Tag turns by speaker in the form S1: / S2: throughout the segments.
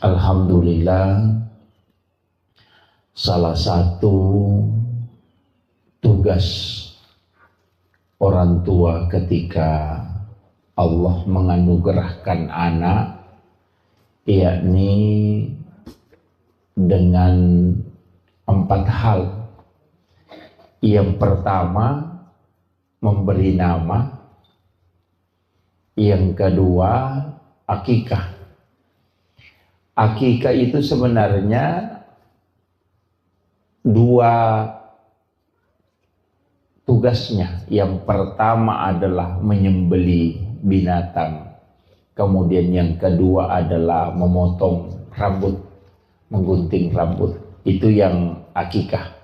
S1: Alhamdulillah, salah satu tugas orang tua ketika Allah menganugerahkan anak, yakni dengan 4 hal. Yang pertama, memberi nama. Yang kedua, akikah. Akikah itu sebenarnya 2 tugasnya. Yang pertama adalah menyembelih binatang. Kemudian yang kedua adalah memotong rambut, menggunting rambut. Itu yang akikah.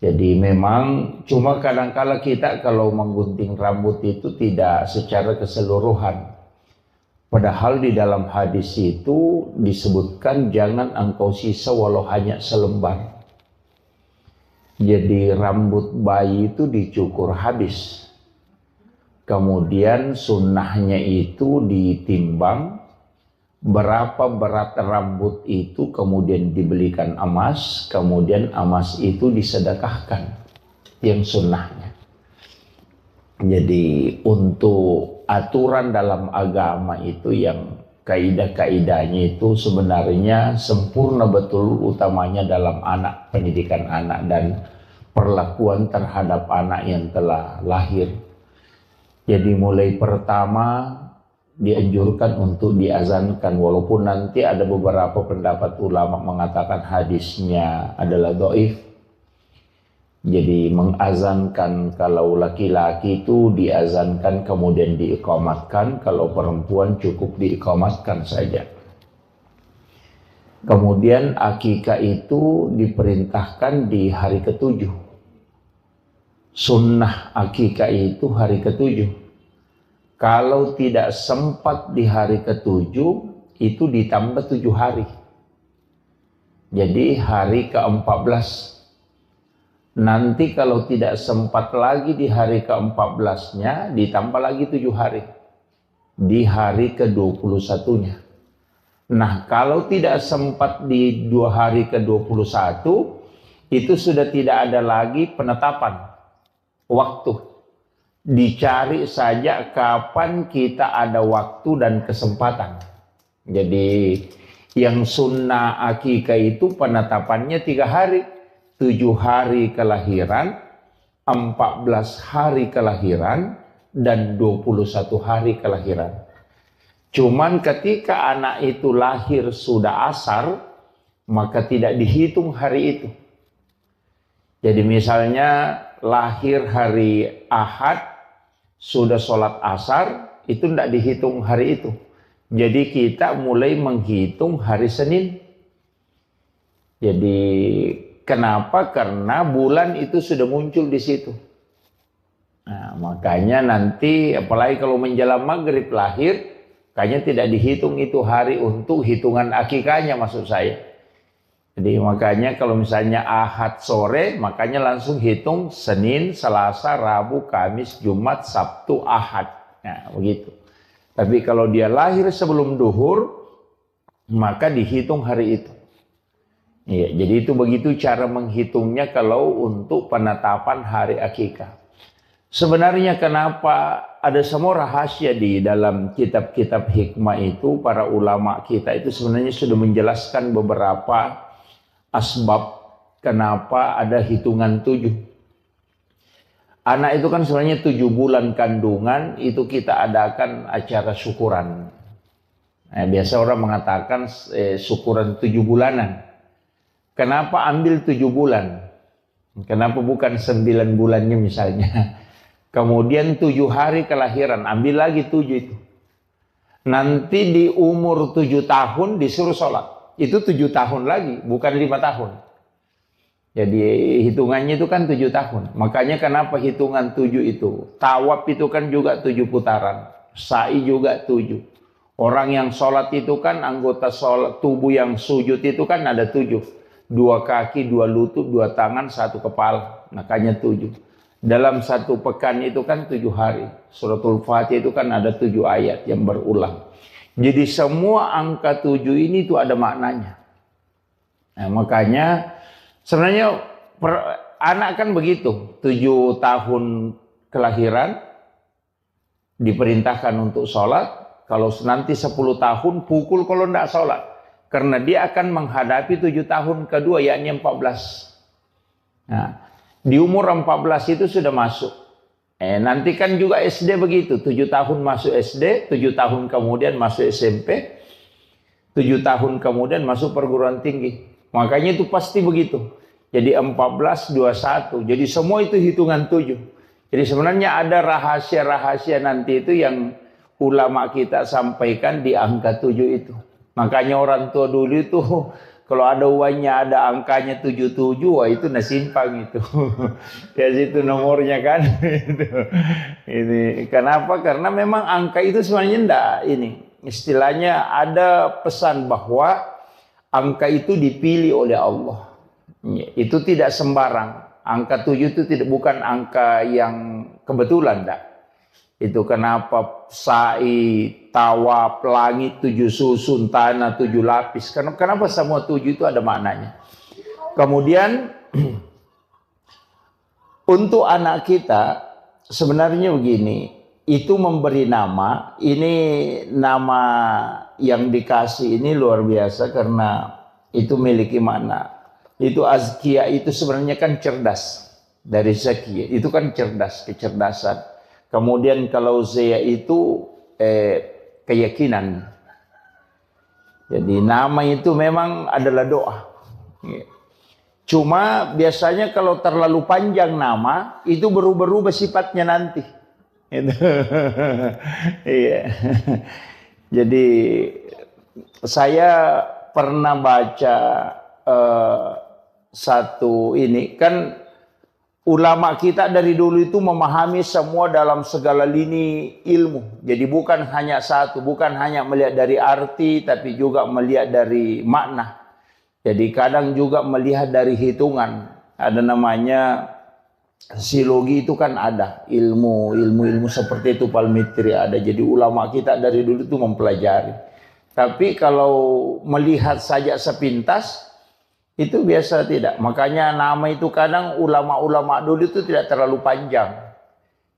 S1: Jadi memang cuma kadang-kala kita kalau menggunting rambut itu tidak secara keseluruhan. Padahal di dalam hadis itu disebutkan jangan engkau sisa walau hanya selembar. Jadi rambut bayi itu dicukur habis. Kemudian sunnahnya itu ditimbang berapa berat rambut itu, kemudian dibelikan emas, kemudian emas itu disedekahkan, yang sunnahnya. Jadi untuk aturan dalam agama itu yang kaidah-kaidahnya itu sebenarnya sempurna betul, utamanya dalam anak, pendidikan anak dan perlakuan terhadap anak yang telah lahir. Jadi mulai pertama dianjurkan untuk diazankan, walaupun nanti ada beberapa pendapat ulama mengatakan hadisnya adalah dhaif. Jadi mengazankan kalau laki-laki itu diazankan kemudian diiqamatkan, kalau perempuan cukup diiqamatkan saja. Kemudian akikah itu diperintahkan di hari ke-7. Sunnah akikah itu hari ke-7. Kalau tidak sempat di hari ke-7, itu ditambah 7 hari. Jadi hari ke-14. Nanti kalau tidak sempat lagi di hari ke-14-nya, ditambah lagi 7 hari. Di hari ke-21-nya. Nah, kalau tidak sempat di 2 hari ke-21, itu sudah tidak ada lagi penetapan waktu. Dicari saja kapan kita ada waktu dan kesempatan. Jadi yang sunnah akikah itu penetapannya 3 hari. 7 hari kelahiran, 14 hari kelahiran, dan 21 hari kelahiran. Cuman ketika anak itu lahir sudah asar, maka tidak dihitung hari itu. Jadi misalnya lahir hari Ahad, sudah sholat asar, itu tidak dihitung hari itu. Jadi kita mulai menghitung hari Senin. Jadi kenapa? Karena bulan itu sudah muncul di situ. Nah, makanya nanti apalagi kalau menjelang maghrib lahir, kayaknya tidak dihitung itu hari untuk hitungan akikahnya, maksud saya. Jadi makanya kalau misalnya Ahad sore, makanya langsung hitung Senin, Selasa, Rabu, Kamis, Jumat, Sabtu, Ahad. Nah, begitu. Tapi kalau dia lahir sebelum duhur, maka dihitung hari itu. Ya, jadi itu begitu cara menghitungnya kalau untuk penetapan hari akikah. Sebenarnya kenapa ada semua rahasia di dalam kitab-kitab hikmah itu, para ulama kita itu sebenarnya sudah menjelaskan beberapa asbab kenapa ada hitungan 7. Anak itu kan sebenarnya 7 bulan kandungan itu kita adakan acara syukuran. Nah, biasa orang mengatakan syukuran 7 bulanan. Kenapa ambil 7 bulan? Kenapa bukan 9 bulannya misalnya? Kemudian 7 hari kelahiran, ambil lagi 7 itu. Nanti di umur 7 tahun disuruh sholat. Itu 7 tahun lagi, bukan 5 tahun. Jadi hitungannya itu kan 7 tahun. Makanya kenapa hitungan 7 itu? Tawaf itu kan juga 7 putaran. Sa'i juga 7. Orang yang sholat itu kan anggota sholat tubuh yang sujud itu kan ada 7. 2 kaki, 2 lutut, 2 tangan, 1 kepala. Makanya 7. Dalam 1 pekan itu kan 7 hari. Suratul Fatihah itu kan ada 7 ayat yang berulang. Jadi semua angka 7 ini tuh ada maknanya. Nah, makanya sebenarnya anak kan begitu, 7 tahun kelahiran diperintahkan untuk sholat, kalau nanti 10 tahun pukul kalau tidak sholat. Karena dia akan menghadapi 7 tahun kedua, yakni 14. Nah, di umur 14 itu sudah masuk. Nanti kan juga SD begitu, 7 tahun masuk SD, 7 tahun kemudian masuk SMP, 7 tahun kemudian masuk perguruan tinggi. Makanya itu pasti begitu. Jadi 14, 21, jadi semua itu hitungan 7. Jadi sebenarnya ada rahasia-rahasia nanti itu yang ulama kita sampaikan di angka 7 itu. Makanya orang tua dulu itu kalau ada uangnya ada angkanya 77, wah itu nasimpang itu. Ya situ nomornya kan. Ini kenapa? Karena memang angka itu sebenarnya enggak ini. Istilahnya ada pesan bahwa angka itu dipilih oleh Allah. Itu tidak sembarang. Angka 7 itu bukan angka yang kebetulan enggak. Itu kenapa sa'i, tawaf, langit, 7 susun, tanah, 7 lapis. Kenapa semua 7 itu ada maknanya. Kemudian untuk anak kita sebenarnya begini, itu memberi nama, ini nama yang dikasih ini luar biasa karena itu memiliki makna. Itu azkiya itu sebenarnya kan cerdas. Dari zakiya itu kan cerdas, kecerdasan. Kemudian kalau Zia itu keyakinan. Jadi nama itu memang adalah doa. Cuma biasanya kalau terlalu panjang nama itu berubah-ubah sifatnya nanti. Iya. Jadi saya pernah baca satu ini kan. Ulama kita dari dulu itu memahami semua dalam segala lini ilmu. Jadi bukan hanya satu, bukan hanya melihat dari arti, tapi juga melihat dari makna. Jadi kadang juga melihat dari hitungan. Ada namanya silogi itu kan ada. Ilmu seperti itu palmitri ada. Jadi ulama kita dari dulu itu mempelajari. Tapi kalau melihat saja sepintas, itu biasa tidak. Makanya nama itu kadang ulama-ulama dulu itu tidak terlalu panjang.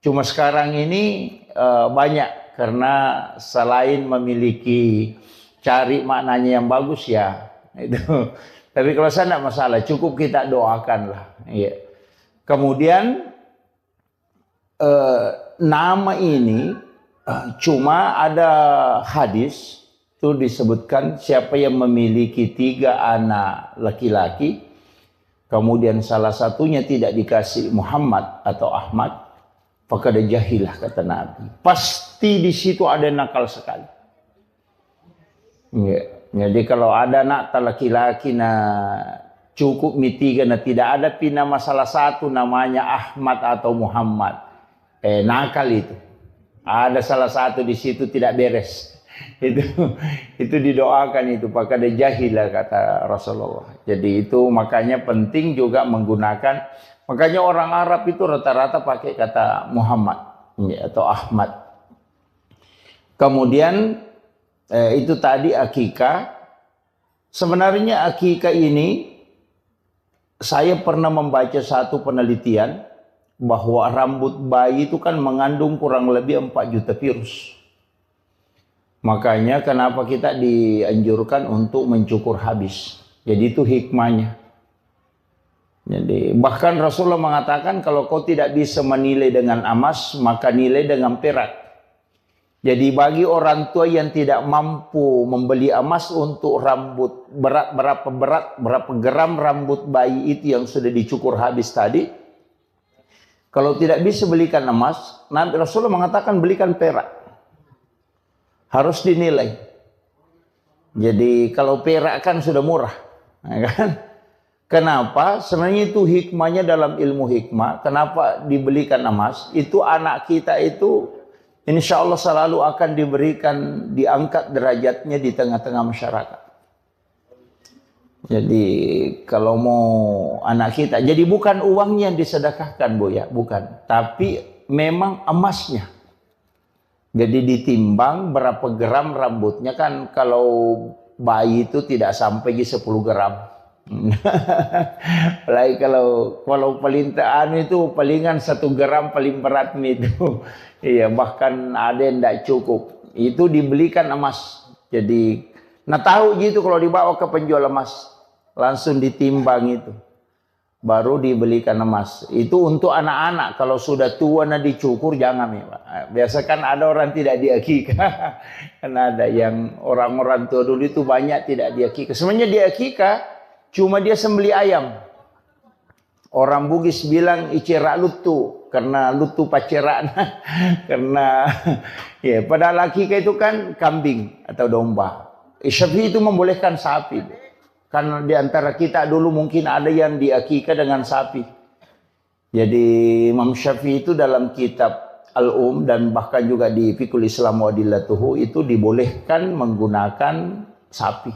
S1: Cuma sekarang ini banyak. Karena selain memiliki cari maknanya yang bagus ya. Itu. Tapi kalau saya tidak masalah. Cukup kita doakan lah. Ya. Kemudian nama ini cuma ada hadis. Itu disebutkan siapa yang memiliki 3 anak laki-laki, kemudian salah satunya tidak dikasih Muhammad atau Ahmad, faqad jahilah kata Nabi. Pasti di situ ada nakal sekali. Ya. Jadi kalau ada anak laki-laki cukup mi 3 tidak ada nama salah satu namanya Ahmad atau Muhammad, nakal itu. Ada salah satu di situ tidak beres. Itu didoakan itu faqad jahilah kata Rasulullah. Jadi itu makanya penting juga menggunakan, makanya orang Arab itu rata-rata pakai kata Muhammad atau Ahmad. Kemudian itu tadi akikah. Sebenarnya akikah ini saya pernah membaca satu penelitian bahwa rambut bayi itu kan mengandung kurang lebih 4 juta virus. Makanya kenapa kita dianjurkan untuk mencukur habis. Jadi itu hikmahnya. Jadi bahkan Rasulullah mengatakan kalau kau tidak bisa menilai dengan emas, maka nilai dengan perak. Jadi bagi orang tua yang tidak mampu membeli emas untuk rambut berapa gram rambut bayi itu yang sudah dicukur habis tadi, kalau tidak bisa belikan emas, Nabi Rasulullah mengatakan belikan perak. Harus dinilai. Jadi kalau perak kan sudah murah, kan? Kenapa? Sebenarnya itu hikmahnya dalam ilmu hikmah. Kenapa dibelikan emas? Itu anak kita itu insya Allah selalu akan diberikan, diangkat derajatnya di tengah-tengah masyarakat. Jadi kalau mau anak kita, jadi bukan uangnya yang disedekahkan Bu ya, bukan. Tapi memang emasnya. Jadi ditimbang berapa gram rambutnya, kan kalau bayi itu tidak sampai 10 gram. Apalagi kalau paling itu palingan 1 gram paling berat nih itu. Iya, bahkan ada yang tidak cukup. Itu dibelikan emas. Jadi, nah tahu gitu kalau dibawa ke penjual emas, langsung ditimbang itu. Baru dibelikan emas. Itu untuk anak-anak. Kalau sudah tua nah dicukur jangan ya, Pak. Biasa kan ada orang tidak diakikah. Karena ada yang orang-orang tua dulu itu banyak tidak diakikah. Sebenarnya diakikah cuma dia sembeli ayam. Orang Bugis bilang icera lutu, karena lutu paceran. Karena ya padahal akikah itu kan kambing atau domba. Syafi'i itu membolehkan sapi. Karena di antara kita dulu mungkin ada yang diakikah dengan sapi. Jadi Imam Syafi'i itu dalam kitab Al-Um dan bahkan juga di Fiqhul Islam wa Adillatuhu itu dibolehkan menggunakan sapi.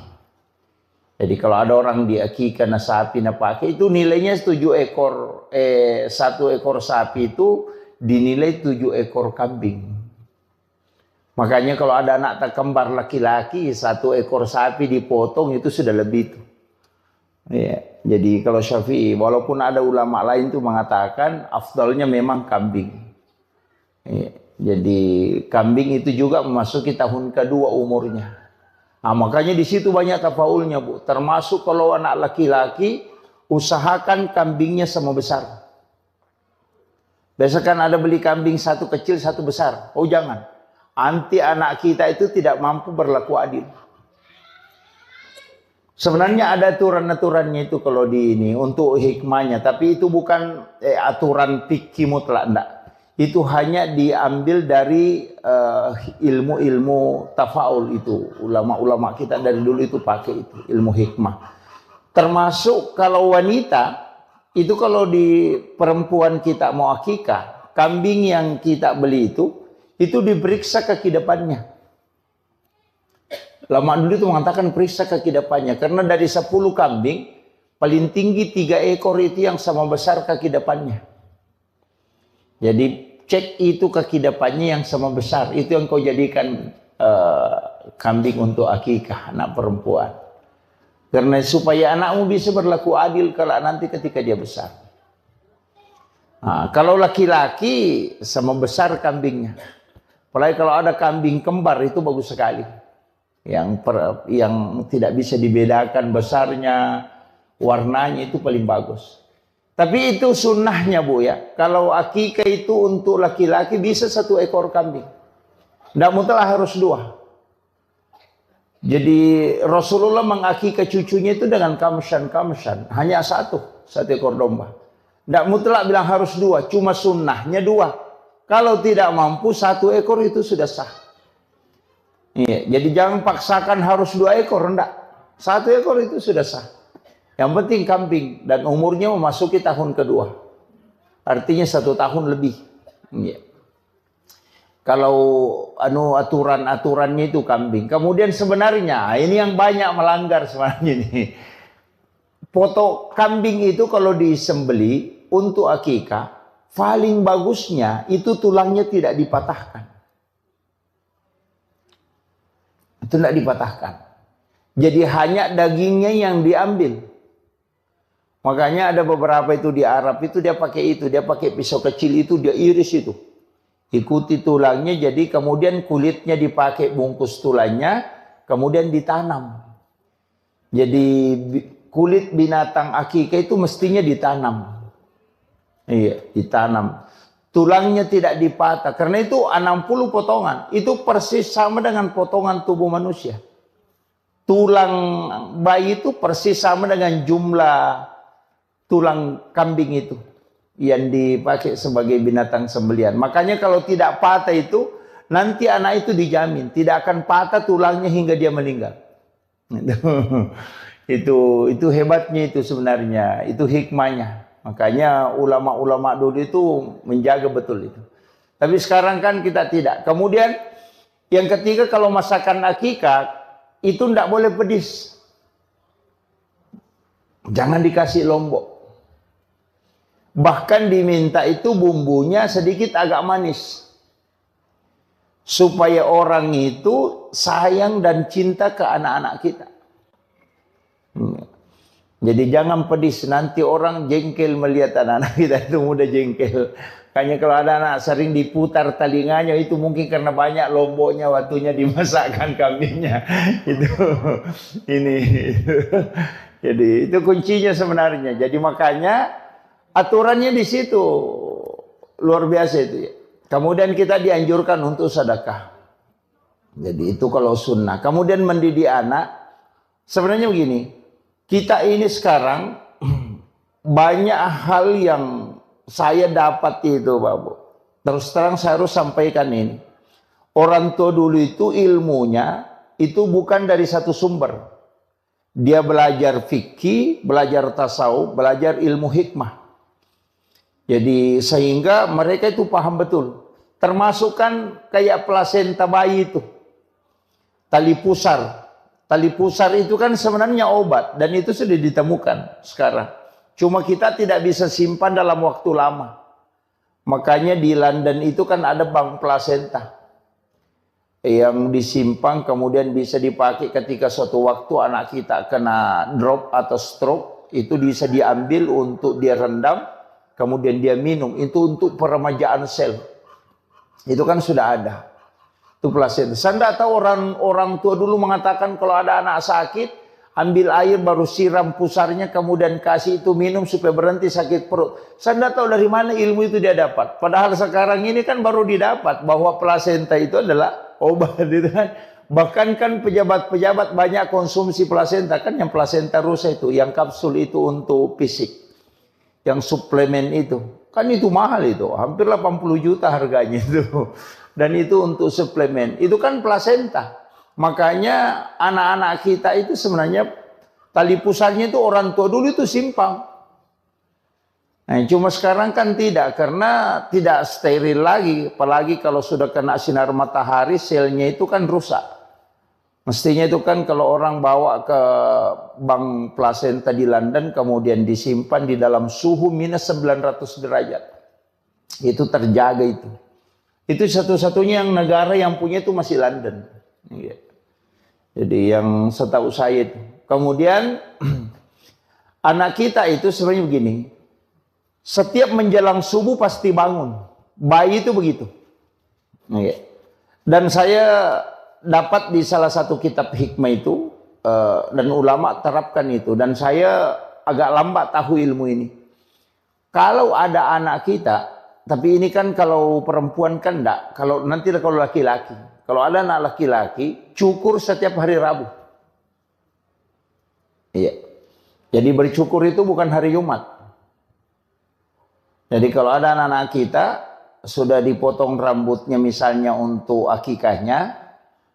S1: Jadi kalau ada orang diakikah na sapi na pakai itu nilainya 1 ekor sapi itu dinilai 7 ekor kambing. Makanya kalau ada anak tak kembar laki-laki 1 ekor sapi dipotong itu sudah lebih tuh. Ya, jadi kalau Syafi'i, walaupun ada ulama lain tuh mengatakan afdalnya memang kambing. Ya, jadi kambing itu juga memasuki tahun kedua umurnya. Nah, makanya di situ banyak tafaulnya, Bu. Termasuk kalau anak laki-laki usahakan kambingnya sama besar. Biasa kan ada beli kambing 1 kecil 1 besar. Oh jangan. Anti anak kita itu tidak mampu berlaku adil. Sebenarnya ada aturan-aturannya itu kalau di ini untuk hikmahnya, tapi itu bukan aturan fikih mutlak, enggak. Itu hanya diambil dari ilmu-ilmu tafaul itu. Ulama-ulama kita dari dulu itu pakai itu, ilmu hikmah. Termasuk kalau wanita, itu kalau di perempuan kita mau akikah, kambing yang kita beli itu diperiksa kaki depannya. Lama dulu itu mengatakan periksa kaki depannya. Karena dari 10 kambing, paling tinggi 3 ekor itu yang sama besar kaki depannya. Jadi cek itu kaki depannya yang sama besar. Itu yang kau jadikan kambing untuk akikah anak perempuan. Karena supaya anakmu bisa berlaku adil kalau nanti ketika dia besar. Nah, kalau laki-laki sama besar kambingnya. Apalagi kalau ada kambing kembar itu bagus sekali. Yang tidak bisa dibedakan besarnya, warnanya itu paling bagus. Tapi itu sunnahnya, Bu ya. Kalau akikah itu untuk laki-laki bisa 1 ekor kambing. Tidak mutlak harus 2. Jadi Rasulullah mengakikah cucunya itu dengan kamshan. Hanya 1 ekor domba. Tidak mutlak bilang harus 2. Cuma sunnahnya 2. Kalau tidak mampu 1 ekor itu sudah sah. Iya, jadi jangan paksakan harus 2 ekor, enggak. 1 ekor itu sudah sah. Yang penting kambing dan umurnya memasuki tahun kedua. Artinya 1 tahun lebih. Iya. Kalau aturan-aturannya itu kambing. Kemudian sebenarnya ini yang banyak melanggar sebenarnya nih. Foto kambing itu kalau disembeli untuk akikah, paling bagusnya itu tulangnya tidak dipatahkan. Itu tidak dipatahkan. Jadi hanya dagingnya yang diambil. Makanya ada beberapa itu di Arab itu dia pakai itu. Dia pakai pisau kecil itu, dia iris itu. Ikuti tulangnya, jadi kemudian kulitnya dipakai bungkus tulangnya, kemudian ditanam. Jadi kulit binatang akikah itu mestinya ditanam. Iya, ditanam. Tulangnya tidak dipatah. Karena itu 60 potongan. Itu persis sama dengan potongan tubuh manusia. Tulang bayi itu persis sama dengan jumlah tulang kambing itu. Yang dipakai sebagai binatang sembelian. Makanya kalau tidak patah itu, nanti anak itu dijamin. Tidak akan patah tulangnya hingga dia meninggal. Itu hebatnya itu sebenarnya. Itu hikmahnya. Makanya ulama-ulama dulu itu menjaga betul itu. Tapi sekarang kan kita tidak. Kemudian yang ketiga, kalau masakan akikah itu tidak boleh pedis. Jangan dikasih lombok. Bahkan diminta itu bumbunya sedikit agak manis. supaya orang itu sayang dan cinta ke anak-anak kita. Jadi jangan pedis, nanti orang jengkel melihat anak-anak kita itu mudah jengkel. Kayaknya kalau ada anak sering diputar telinganya itu mungkin karena banyak lomboknya waktunya dimasakkan kambingnya. Itu ini. Jadi itu kuncinya sebenarnya. Jadi makanya aturannya di situ luar biasa itu ya. Kemudian kita dianjurkan untuk sedekah. Jadi itu kalau sunnah. Kemudian mendidik anak. Sebenarnya begini. Kita ini sekarang banyak hal yang saya dapat itu Bapak. Terus terang saya harus sampaikan ini. Orang tua dulu itu ilmunya itu bukan dari satu sumber. Dia belajar fikih, belajar tasawuf, belajar ilmu hikmah. Jadi sehingga mereka itu paham betul. Termasuk kan kayak plasenta bayi itu. Tali pusar. Tali pusar itu kan sebenarnya obat. Dan itu sudah ditemukan sekarang. Cuma kita tidak bisa simpan dalam waktu lama. Makanya di London itu kan ada bank plasenta. Yang disimpan kemudian bisa dipakai ketika suatu waktu anak kita kena drop atau stroke. Itu bisa diambil untuk dia rendam. Kemudian dia minum. Itu untuk peremajaan sel. Itu kan sudah ada. Itu plasenta. Saya tidak tahu orang tua dulu mengatakan kalau ada anak sakit, ambil air baru siram pusarnya, kemudian kasih itu minum supaya berhenti sakit perut. Saya tidak tahu dari mana ilmu itu dia dapat. Padahal sekarang ini kan baru didapat bahwa plasenta itu adalah obat. Gitu kan. Bahkan kan pejabat-pejabat banyak konsumsi plasenta. Kan yang plasenta rusa itu, yang kapsul itu untuk fisik. Yang suplemen itu. Kan itu mahal itu. Hampir 80 juta harganya itu. Dan itu untuk suplemen. Itu kan plasenta. Makanya anak-anak kita itu sebenarnya tali pusarnya itu orang tua dulu itu simpang. Nah, cuma sekarang kan tidak. Karena tidak steril lagi. Apalagi kalau sudah kena sinar matahari selnya itu kan rusak. Mestinya itu kan kalau orang bawa ke bank plasenta di London kemudian disimpan di dalam suhu minus 900 derajat. Itu terjaga itu. Itu satu-satunya yang negara yang punya itu masih London. Jadi yang setahu saya itu. Kemudian anak kita itu sebenarnya begini. Setiap menjelang subuh pasti bangun. Bayi itu begitu. Dan saya dapat di salah satu kitab hikmah itu. Dan ulama terapkan itu. Dan saya agak lambat tahu ilmu ini. Kalau ada anak kita. Tapi ini kan kalau perempuan kan enggak. Kalau nanti kalau laki-laki. Kalau ada anak laki-laki, cukur setiap hari Rabu. Iya. Jadi bercukur itu bukan hari Jumat. Jadi kalau ada anak-anak kita, sudah dipotong rambutnya misalnya untuk akikahnya,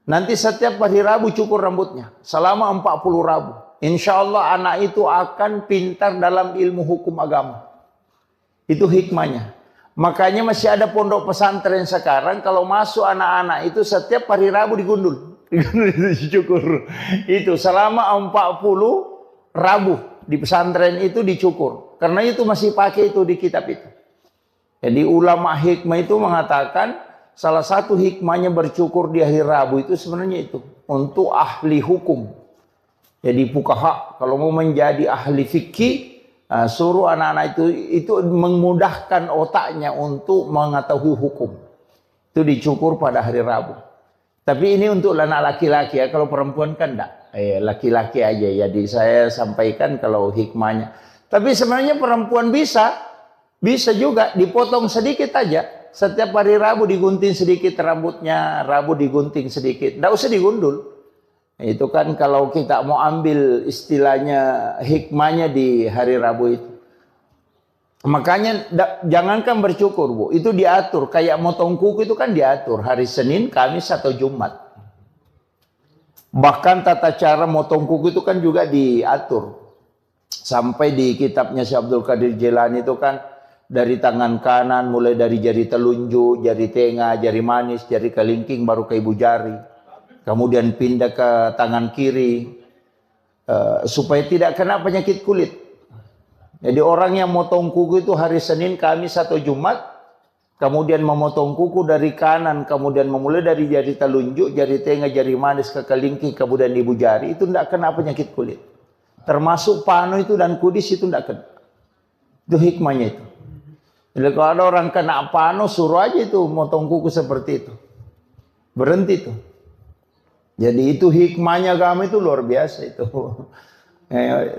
S1: nanti setiap hari Rabu cukur rambutnya. Selama 40 Rabu. Insya Allah anak itu akan pintar dalam ilmu hukum agama. Itu hikmahnya. Makanya masih ada pondok pesantren sekarang kalau masuk anak-anak itu setiap hari Rabu digundul. Dicukur. Itu selama 40 Rabu di pesantren itu dicukur. Karena itu masih pakai itu di kitab itu. Jadi ulama hikmah itu mengatakan salah satu hikmahnya bercukur di hari Rabu itu sebenarnya itu. Untuk ahli hukum. Jadi fuqaha kalau mau menjadi ahli fikih. Suruh anak-anak itu memudahkan otaknya untuk mengetahui hukum. Itu dicukur pada hari Rabu. Tapi ini untuk anak laki-laki ya. Kalau perempuan kan enggak. Laki-laki aja. Jadi saya sampaikan kalau hikmahnya. Tapi sebenarnya perempuan bisa. Bisa juga dipotong sedikit aja. Setiap hari Rabu digunting sedikit rambutnya. Rabu digunting sedikit. Enggak usah digundul. Itu kan kalau kita mau ambil istilahnya hikmahnya di hari Rabu itu. Makanya jangankan bercukur Bu. Itu diatur. Kayak motong kuku itu kan diatur. Hari Senin, Kamis atau Jumat. Bahkan tata cara motong kuku itu kan juga diatur. Sampai di kitabnya Syekh Abdul Qadir Jilani itu kan. Dari tangan kanan mulai dari jari telunjuk, jari tengah, jari manis, jari kelingking baru ke ibu jari. Kemudian pindah ke tangan kiri supaya tidak kena penyakit kulit. Jadi orang yang motong kuku itu hari Senin, Kamis atau Jumat kemudian memotong kuku dari kanan, kemudian memulai dari jari telunjuk, jari tengah, jari manis ke kelingking, kemudian ibu jari, itu tidak kena penyakit kulit. Termasuk panu itu dan kudis itu tidak kena. Itu hikmahnya itu. Jadi kalau ada orang kena panu, suruh aja itu motong kuku seperti itu. Berhenti itu. Jadi itu hikmahnya agama itu luar biasa itu.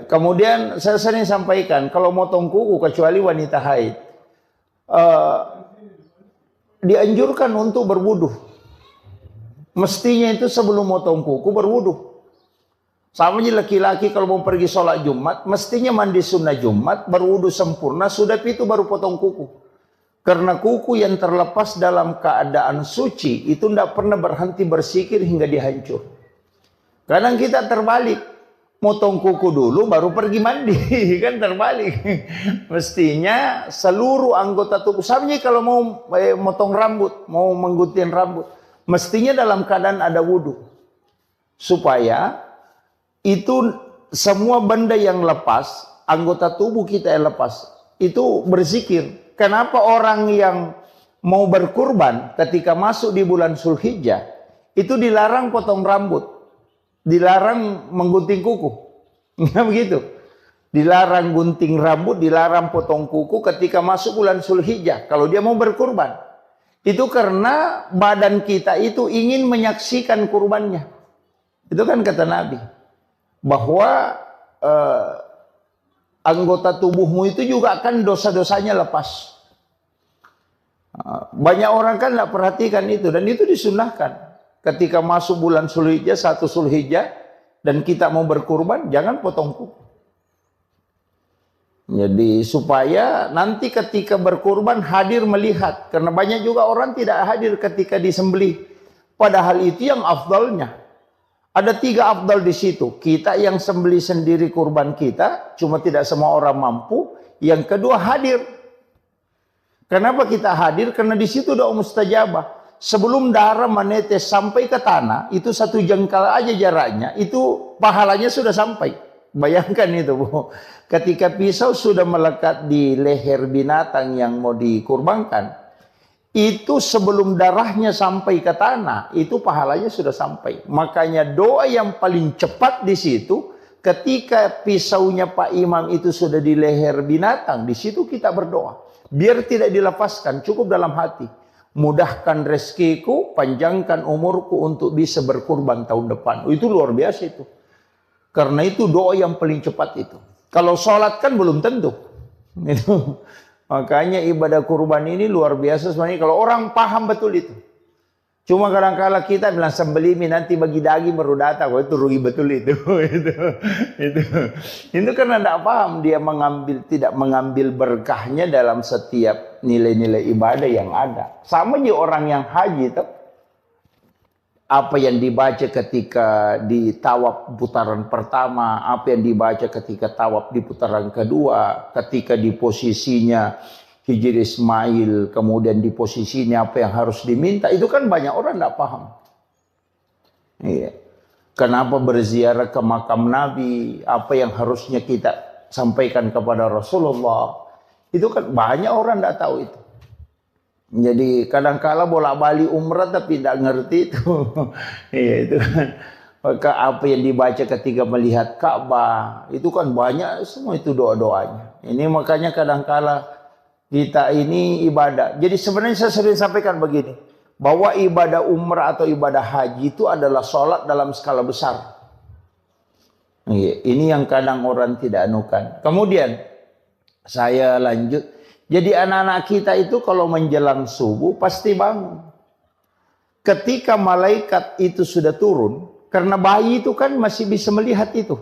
S1: Kemudian saya sering sampaikan, kalau motong kuku kecuali wanita haid, dianjurkan untuk berwudu. Mestinya itu sebelum motong kuku berwudu. Sama aja laki-laki kalau mau pergi sholat Jumat, mestinya mandi sunnah Jumat, berwudu sempurna, sudah itu baru potong kuku. Karena kuku yang terlepas dalam keadaan suci, itu tidak pernah berhenti bersikir hingga dihancur. Kadang kita terbalik, motong kuku dulu baru pergi mandi, kan terbalik. Mestinya seluruh anggota tubuh, sama aja kalau mau motong rambut, mau menggunting rambut, mestinya dalam keadaan ada wudu. Supaya itu semua benda yang lepas, anggota tubuh kita yang lepas, itu berzikir. Kenapa orang yang mau berkurban ketika masuk di bulan Zulhijjah, itu dilarang potong rambut, dilarang menggunting kuku. Nggak begitu. Dilarang gunting rambut, dilarang potong kuku ketika masuk bulan Zulhijjah, kalau dia mau berkurban. Itu karena badan kita itu ingin menyaksikan kurbannya. Itu kan kata Nabi. Bahwa anggota tubuhmu itu juga akan dosa-dosanya lepas. Banyak orang kan tidak perhatikan itu, dan itu disunahkan. Ketika masuk bulan Zulhijjah, 1 Zulhijjah, dan kita mau berkurban, jangan potong kuku. Jadi supaya nanti ketika berkurban hadir melihat, karena banyak juga orang tidak hadir ketika disembelih. Padahal itu yang afdalnya. Ada 3 afdal di situ. Kita yang sembelih sendiri kurban kita, cuma tidak semua orang mampu. Yang kedua hadir. Kenapa kita hadir? Karena di situ doa mustajabah. Sebelum darah menetes sampai ke tanah, itu 1 jengkal aja jaraknya, itu pahalanya sudah sampai. Bayangkan itu, Bu. Ketika pisau sudah melekat di leher binatang yang mau dikurbankan, itu sebelum darahnya sampai ke tanah, itu pahalanya sudah sampai. Makanya doa yang paling cepat di situ, ketika pisaunya Pak Imam itu sudah di leher binatang, di situ kita berdoa. Biar tidak dilepaskan, cukup dalam hati. Mudahkan rezekiku, panjangkan umurku untuk bisa berkurban tahun depan. Itu luar biasa itu. Karena itu doa yang paling cepat itu. Kalau sholat kan belum tentu. Itu. Makanya ibadah kurban ini luar biasa sebenarnya kalau orang paham betul itu. Cuma kadang-kala kita bilang sembelih nanti bagi daging baru datang, itu rugi betul itu. Itu karena tidak paham, dia tidak mengambil berkahnya dalam setiap nilai-nilai ibadah yang ada. Sama aja orang yang haji itu. Apa yang dibaca ketika di tawaf putaran pertama, apa yang dibaca ketika tawaf di putaran kedua, ketika di posisinya Hijri Ismail, kemudian di posisinya apa yang harus diminta, itu kan banyak orang tidak paham. Iya. Kenapa berziarah ke makam Nabi, apa yang harusnya kita sampaikan kepada Rasulullah, itu kan banyak orang tidak tahu itu. Jadi kadang-kala bolak-balik umrah tapi tidak ngerti itu. Iya itu kan. Maka apa yang dibaca ketika melihat Ka'bah, itu kan banyak semua itu doa-doanya. Ini makanya kadang-kala kita ini ibadah. Jadi sebenarnya saya sering sampaikan begini, bahwa ibadah umrah atau ibadah haji itu adalah sholat dalam skala besar. Iya, ini yang kadang orang tidak anukan. Kemudian saya lanjut. Jadi anak-anak kita itu kalau menjelang subuh pasti bangun. Ketika malaikat itu sudah turun, karena bayi itu kan masih bisa melihat itu.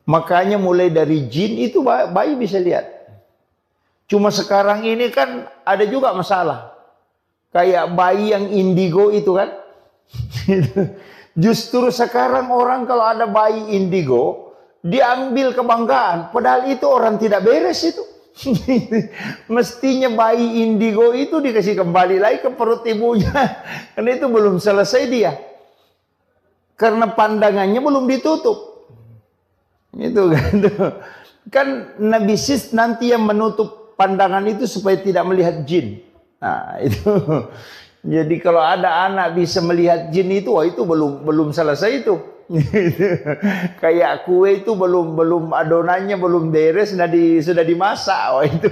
S1: Makanya mulai dari jin itu bayi bisa lihat. Cuma sekarang ini kan ada juga masalah. Kayak bayi yang indigo itu kan. Justru sekarang orang kalau ada bayi indigo, diambil kebanggaan. Padahal itu orang tidak beres itu. Mestinya bayi indigo itu dikasih kembali lagi ke perut ibunya. Karena itu belum selesai dia. Karena pandangannya belum ditutup. Itu kan. Kan Nabi Sis nanti yang menutup pandangan itu supaya tidak melihat jin. Nah, itu. Jadi kalau ada anak bisa melihat jin itu, wah itu belum selesai itu. Kayak kue itu belum adonannya belum beres, sudah dimasak. Wah itu.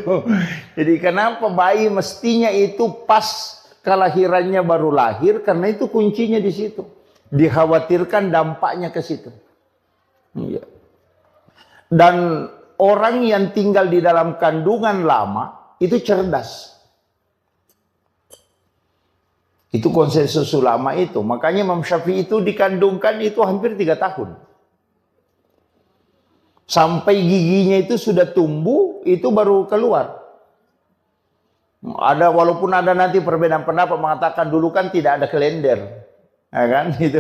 S1: Jadi kenapa bayi mestinya itu pas kelahirannya baru lahir, karena itu kuncinya di situ. Dikhawatirkan dampaknya ke situ. Iya. Dan orang yang tinggal di dalam kandungan lama itu cerdas. Itu konsensus ulama itu. Makanya Imam Syafi'i itu dikandungkan itu hampir 3 tahun. Sampai giginya itu sudah tumbuh, itu baru keluar. Walaupun ada nanti perbedaan pendapat mengatakan dulu kan tidak ada kalender. Ya kan? Itu.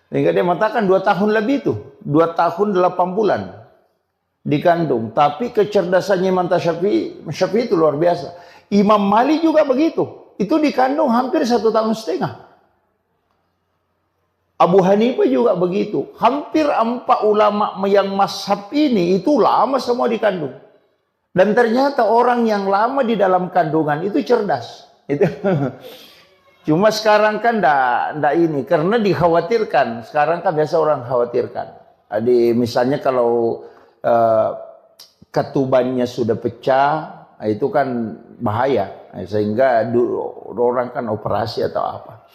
S1: Sehingga dia mengatakan 2 tahun lebih itu. 2 tahun 8 bulan. Dikandung. Tapi kecerdasannya Imam Syafi'i itu luar biasa. Imam Malik juga begitu. Itu dikandung hampir 1,5 tahun. Abu Hanifah juga begitu. Hampir 4 ulama yang mazhab ini itu lama semua dikandung. Dan ternyata orang yang lama di dalam kandungan itu cerdas. Itu. Cuma sekarang kan ndak ini. Karena dikhawatirkan. Sekarang kan biasa orang khawatirkan. Misalnya kalau ketubannya sudah pecah, itu kan bahaya. Sehingga orang kan operasi atau apa.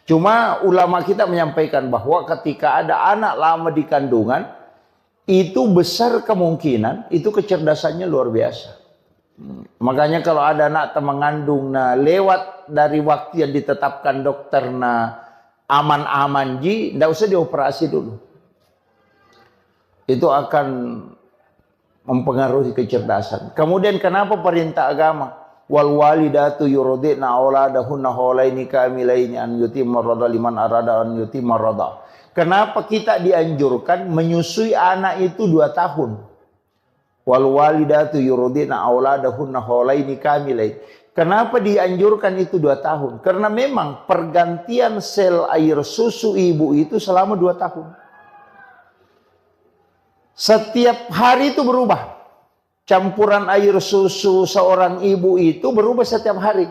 S1: Cuma ulama kita menyampaikan bahwa ketika ada anak lama di kandungan, itu besar kemungkinan itu kecerdasannya luar biasa. Makanya kalau ada anak mengandung lewat dari waktu yang ditetapkan dokter aman-aman ji, tidak usah dioperasi dulu. Itu akan mempengaruhi kecerdasan. Kemudian kenapa perintah agama? Wal walidatu yurdi'na auladahunna haulaini kamilaini an yutimma radha liman arada an yutimma radha. Kenapa kita dianjurkan menyusui anak itu 2 tahun? Wal walidatu yurdi'na auladahunna haulaini kamilaini. Kenapa dianjurkan itu 2 tahun? Karena memang pergantian sel air susu ibu itu selama 2 tahun. Setiap hari itu berubah. Campuran air susu seorang ibu itu berubah setiap hari.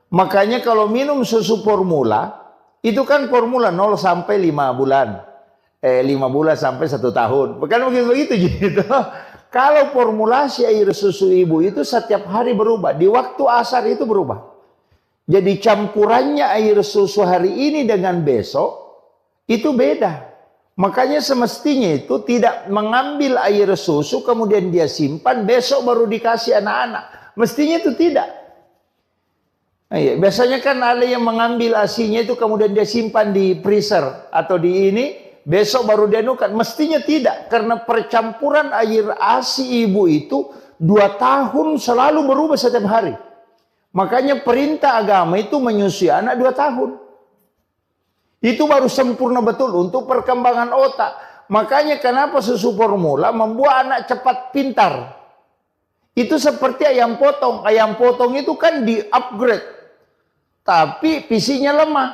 S1: Makanya kalau minum susu formula, itu kan formula 0 sampai 5 bulan. 5 bulan sampai 1 tahun. Bukan begitu gitu. Kalau formulasi air susu ibu itu setiap hari berubah. Di waktu asar itu berubah. Jadi campurannya air susu hari ini dengan besok itu beda. Makanya semestinya itu tidak mengambil air susu kemudian dia simpan besok baru dikasih anak-anak. Mestinya itu tidak. Biasanya kan ada yang mengambil ASI-nya itu kemudian dia simpan di freezer atau di ini, besok baru dia nukan. Mestinya tidak, karena percampuran air ASI ibu itu 2 tahun selalu berubah setiap hari. Makanya perintah agama itu menyusui anak 2 tahun. Itu baru sempurna betul untuk perkembangan otak. Makanya kenapa susu formula membuat anak cepat pintar. Itu seperti ayam potong. Ayam potong itu kan di-upgrade. Tapi visinya lemah.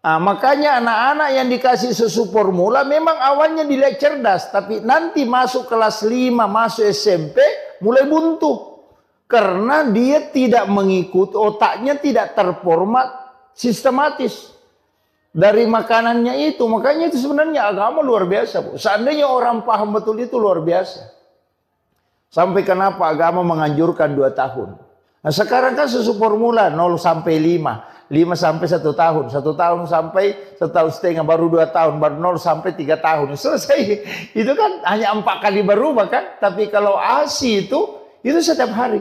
S1: Nah, makanya anak-anak yang dikasih susu formula memang awalnya dilihat cerdas. Tapi nanti masuk kelas 5, masuk SMP, mulai buntu. Karena dia tidak mengikuti, otaknya tidak terformat sistematis. Dari makanannya itu. Makanya itu sebenarnya agama luar biasa, Bu. Seandainya orang paham betul itu luar biasa. Sampai kenapa agama menganjurkan 2 tahun. Nah sekarang kan susu formula 0 sampai 5. 5 sampai 1 tahun. 1 tahun sampai 1,5 tahun. Baru 2 tahun. Baru 0 sampai 3 tahun. Selesai. Itu kan hanya 4 kali berubah kan. Tapi kalau ASI itu setiap hari.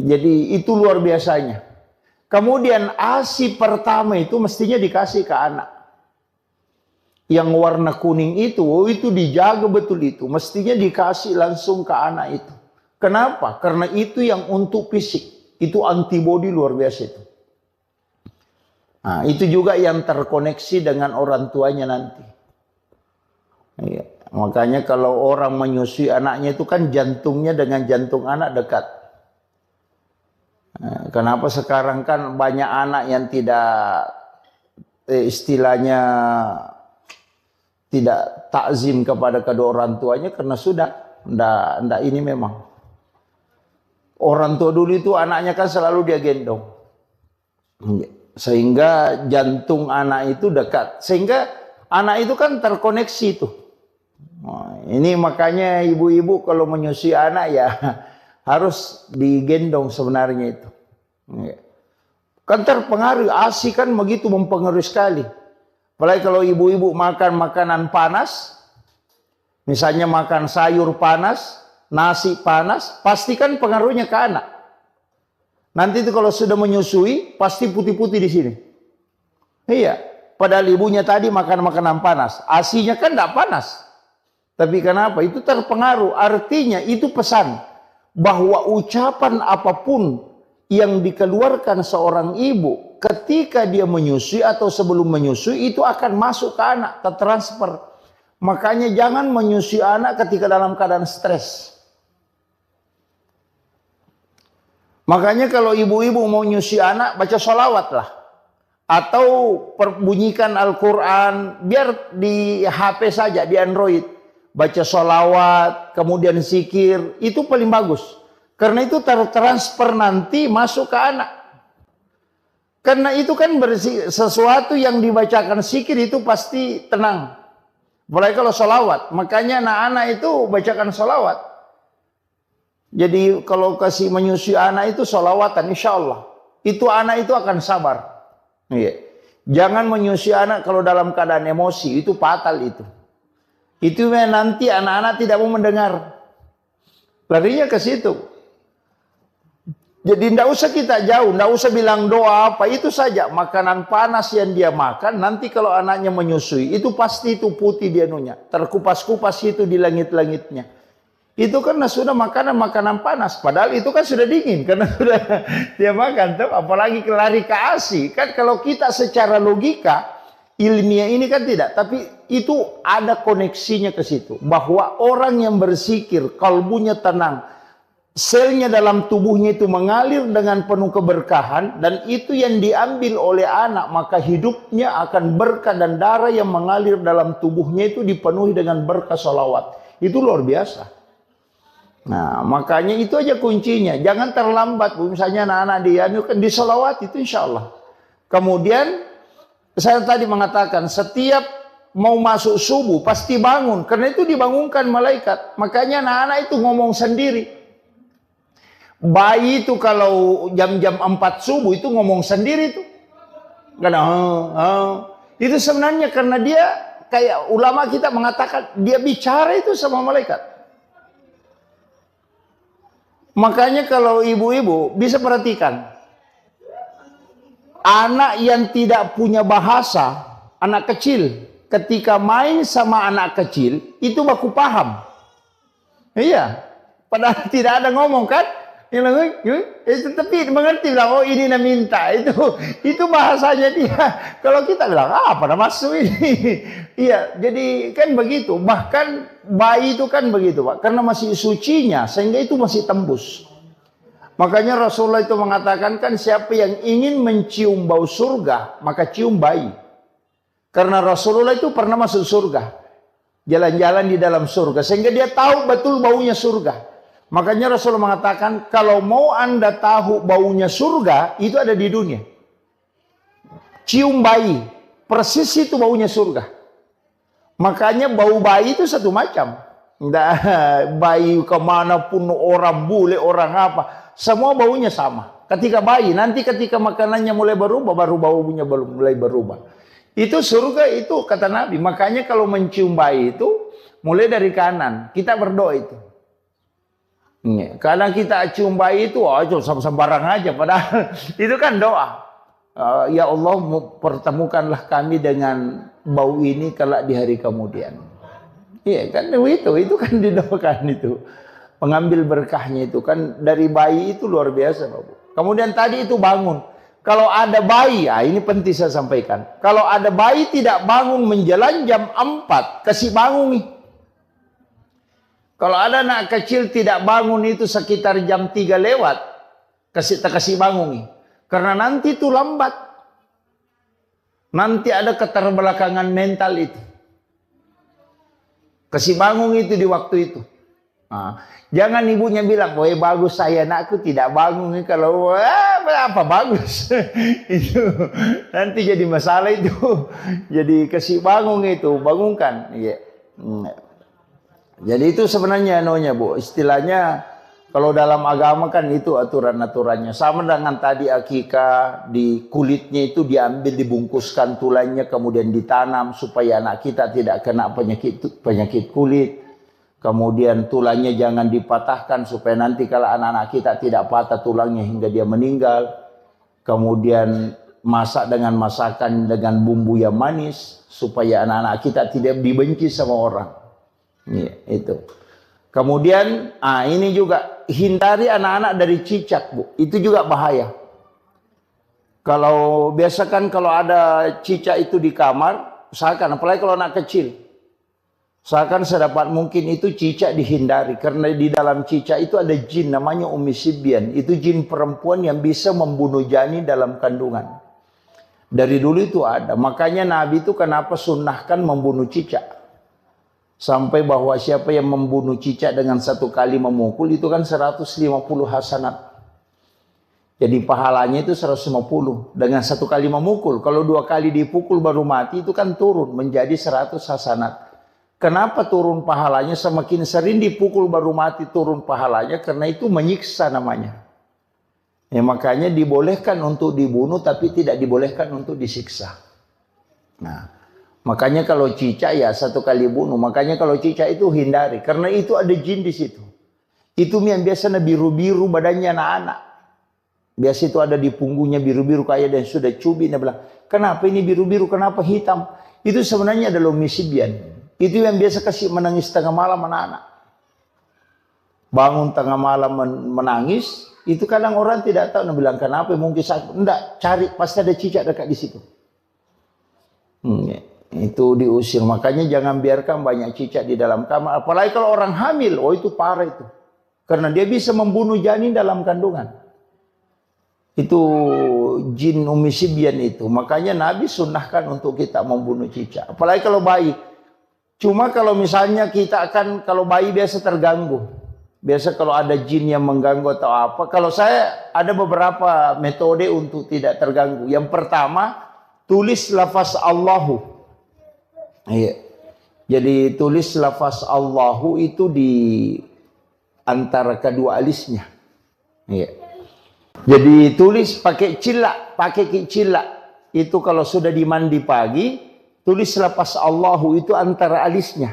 S1: Jadi itu luar biasanya. Kemudian ASI pertama itu mestinya dikasih ke anak. Yang warna kuning itu dijaga betul itu. Mestinya dikasih langsung ke anak itu. Kenapa? Karena itu yang untuk fisik. Itu antibodi luar biasa itu. Nah, itu juga yang terkoneksi dengan orang tuanya nanti. Ya, makanya kalau orang menyusui anaknya itu kan jantungnya dengan jantung anak dekat. Kenapa sekarang kan banyak anak yang tidak istilahnya tidak takzim kepada kedua orang tuanya karena sudah
S2: Ndak ini memang. Orang tua dulu itu anaknya kan selalu dia gendong. Sehingga jantung anak itu dekat. Sehingga anak itu kan terkoneksi tuh. Nah, ini makanya ibu-ibu kalau menyusui anak ya harus digendong sebenarnya itu. Kan terpengaruh, ASI kan begitu mempengaruhi sekali. Apalagi kalau ibu-ibu makan makanan panas, misalnya makan sayur panas, nasi panas, pasti kan pengaruhnya ke anak. Nanti itu kalau sudah menyusui, pasti putih-putih di sini. Iya, padahal ibunya tadi makan makanan panas, ASI-nya kan tidak panas. Tapi kenapa? Itu terpengaruh. Artinya itu pesan bahwa ucapan apapun yang dikeluarkan seorang ibu ketika dia menyusui atau sebelum menyusui itu akan masuk ke anak, tertransfer. Makanya jangan menyusui anak ketika dalam keadaan stres. Makanya kalau ibu-ibu mau nyusui anak, baca sholawat lah. Atau bunyikan Al-Quran, biar di HP saja, di Android. Baca sholawat, kemudian zikir, itu paling bagus. Karena itu tertransfer nanti masuk ke anak. Karena itu kan sesuatu yang dibacakan zikir itu pasti tenang. Mulai kalau sholawat, makanya anak-anak itu bacakan sholawat. Jadi kalau kasih menyusui anak itu sholawatan, insya Allah. Itu anak itu akan sabar. Iya. Jangan menyusui anak kalau dalam keadaan emosi, itu fatal itu. Itu nanti anak-anak tidak mau mendengar. Larinya ke situ. Jadi tidak usah kita jauh, tidak usah bilang doa apa, itu saja. Makanan panas yang dia makan, nanti kalau anaknya menyusui, itu pasti itu putih dia nunya. Terkupas-kupas itu di langit-langitnya. Itu karena sudah makanan panas. Padahal itu kan sudah dingin, karena sudah dia makan. Tuh. Apalagi lari ke ASI. Kan kalau kita secara logika, ilmiah ini kan tidak, tapi itu ada koneksinya ke situ. Bahwa orang yang berzikir, kalbunya tenang, selnya dalam tubuhnya itu mengalir dengan penuh keberkahan, dan itu yang diambil oleh anak, maka hidupnya akan berkah dan darah yang mengalir dalam tubuhnya itu dipenuhi dengan berkah sholawat. Itu luar biasa. Nah, makanya itu aja kuncinya. Jangan terlambat. Misalnya anak-anak dia di sholawat itu insya Allah. Kemudian saya tadi mengatakan setiap mau masuk subuh pasti bangun. Karena itu dibangunkan malaikat. Makanya anak-anak itu ngomong sendiri. Bayi itu kalau jam-jam 4 subuh itu ngomong sendiri tuh. Karena itu sebenarnya karena dia kayak ulama kita mengatakan dia bicara itu sama malaikat. Makanya kalau ibu-ibu bisa perhatikan. Anak yang tidak punya bahasa, anak kecil, ketika main sama anak kecil, itu baku paham. Iya, padahal tidak ada ngomong kan? Tapi mengerti bilang, oh ini minta, itu bahasanya dia. Kalau kita bilang, pada masuk ini. Iya, jadi kan begitu. Bahkan bayi itu kan begitu, Pak. Karena masih sucinya, sehingga itu masih tembus. Makanya Rasulullah itu mengatakan kan siapa yang ingin mencium bau surga, maka cium bayi. Karena Rasulullah itu pernah masuk surga. Jalan-jalan di dalam surga. Sehingga dia tahu betul baunya surga. Makanya Rasulullah mengatakan, kalau mau Anda tahu baunya surga, itu ada di dunia. Cium bayi. Persis itu baunya surga. Makanya bau bayi itu satu macam. Bayi kemanapun, orang bule, orang apa. Semua baunya sama. Ketika bayi, nanti ketika makanannya mulai berubah, baru baunya mulai berubah. Itu surga itu kata Nabi. Makanya kalau mencium bayi itu, mulai dari kanan. Kita berdoa itu. Kadang kita cium bayi itu, sembarang aja. Padahal itu kan doa. Ya Allah, pertemukanlah kami dengan bau ini kelak di hari kemudian. Iya kan itu kan didoakan itu. Pengambil berkahnya itu kan dari bayi itu luar biasa, Bapak. Kemudian tadi itu bangun. Kalau ada bayi, ini penting saya sampaikan. Kalau ada bayi tidak bangun menjelang jam 4, kasih bangun nih. Kalau ada anak kecil tidak bangun itu sekitar jam 3 lewat, kasih bangun nih. Karena nanti itu lambat. Nanti ada keterbelakangan mental itu. Kasih bangun itu di waktu itu. Jangan ibunya bilang, woi bagus saya anakku tidak bangun. Kalau apa bagus itu nanti jadi masalah itu. Jadi kasih bangun itu, bangunkan. Ya. Jadi itu sebenarnya Bu, istilahnya kalau dalam agama kan itu aturan-aturannya. Sama dengan tadi akikah, di kulitnya itu diambil, dibungkuskan tulangnya, kemudian ditanam supaya anak kita tidak kena penyakit kulit. Kemudian tulangnya jangan dipatahkan supaya nanti kalau anak-anak kita tidak patah tulangnya hingga dia meninggal. Kemudian masak dengan masakan dengan bumbu yang manis supaya anak-anak kita tidak dibenci sama orang. Ya, itu. Kemudian ini juga hindari anak-anak dari cicak, Bu. Itu juga bahaya. Kalau biasakan kalau ada cicak itu di kamar, usahakan apalagi kalau anak kecil. Usahakan sedapat mungkin itu cicak dihindari. Karena di dalam cicak itu ada jin namanya Ummi Sibyan. Itu jin perempuan yang bisa membunuh janin dalam kandungan. Dari dulu itu ada. Makanya Nabi itu kenapa sunnahkan membunuh cicak. Sampai bahwa siapa yang membunuh cicak dengan satu kali memukul itu kan 150 hasanat. Jadi pahalanya itu 150 dengan satu kali memukul. Kalau 2 kali dipukul baru mati itu kan turun menjadi 100 hasanat. Kenapa turun pahalanya? Semakin sering dipukul baru mati turun pahalanya, karena itu menyiksa namanya. Ya, makanya dibolehkan untuk dibunuh tapi tidak dibolehkan untuk disiksa. Nah, makanya kalau cicak ya 1 kali bunuh. Makanya kalau cicak itu hindari, karena itu ada jin di situ. Itu yang biasanya biru-biru badannya anak-anak. Biasa itu ada di punggungnya biru-biru kayak dan sudah cubit. Dia bilang, kenapa ini biru-biru, kenapa hitam? Itu sebenarnya adalah Ummi Sibyan. Itu yang biasa kasih menangis tengah malam anak-anak. Bangun tengah malam menangis. Itu kadang orang tidak tahu. Dia bilang, kenapa? Mungkin sakit. Enggak, cari. Pasti ada cicak dekat di situ. Itu diusir. Makanya jangan biarkan banyak cicak di dalam kamar. Apalagi kalau orang hamil. Oh itu parah itu. Karena dia bisa membunuh janin dalam kandungan. Itu jin Ummi Sibyan itu. Makanya Nabi sunnahkan untuk kita membunuh cicak. Apalagi kalau bayi. Cuma kalau misalnya kita akan, kalau bayi biasa terganggu. Biasa kalau ada jin yang mengganggu atau apa. Kalau saya ada beberapa metode untuk tidak terganggu. Yang pertama, tulis lafaz Allahu. Iya. Jadi tulis lafaz Allahu itu di antara kedua alisnya. Iya. Jadi tulis pakai cilak, pakai cilak. Itu kalau sudah dimandi pagi, tulis lafaz Allahu itu antara alisnya.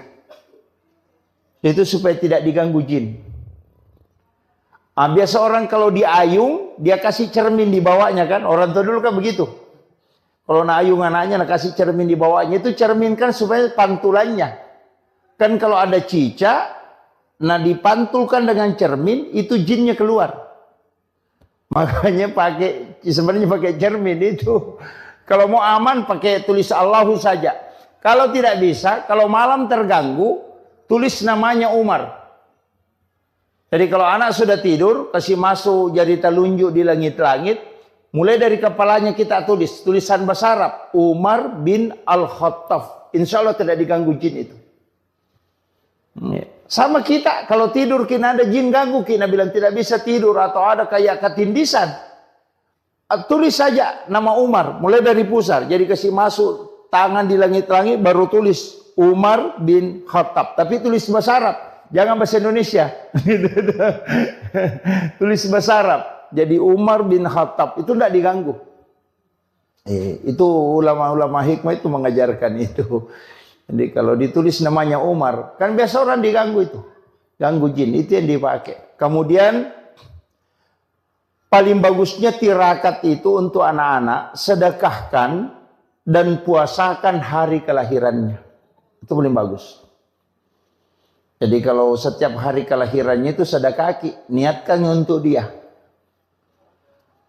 S2: Itu supaya tidak diganggu jin. Biasa orang kalau diayung, dia kasih cermin di bawahnya kan. Orang tua dulu kan begitu. Kalau ayung anaknya, kasih cermin di bawahnya. Itu cerminkan supaya pantulannya. Kan kalau ada cicak, dipantulkan dengan cermin, itu jinnya keluar. Makanya sebenarnya pakai cermin itu. Kalau mau aman pakai tulis Allahu saja. Kalau tidak bisa, kalau malam terganggu, tulis namanya Umar. Jadi kalau anak sudah tidur, kasih masuk jari telunjuk di langit-langit, mulai dari kepalanya kita tulis tulisan bahasa Arab, Umar bin Al-Khattab. Insya Allah tidak diganggu jin itu. Sama kita, kalau tidur kita ada jin ganggu, kita bilang tidak bisa tidur atau ada kayak ketindisan. Tulis saja nama Umar, mulai dari pusar. Jadi kasih masuk tangan di langit-langit, baru tulis Umar bin Khattab. Tapi tulis bahasa Arab, jangan bahasa Indonesia. Tulis bahasa Arab. Jadi Umar bin Khattab, itu tidak diganggu. Itu ulama-ulama hikmah itu mengajarkan itu. Jadi kalau ditulis namanya Umar, kan biasa orang diganggu itu. Ganggu jin, itu yang dipakai. Kemudian paling bagusnya tirakat itu untuk anak-anak, sedekahkan dan puasakan hari kelahirannya. Itu paling bagus. Jadi kalau setiap hari kelahirannya itu sedekah, niatkan untuk dia.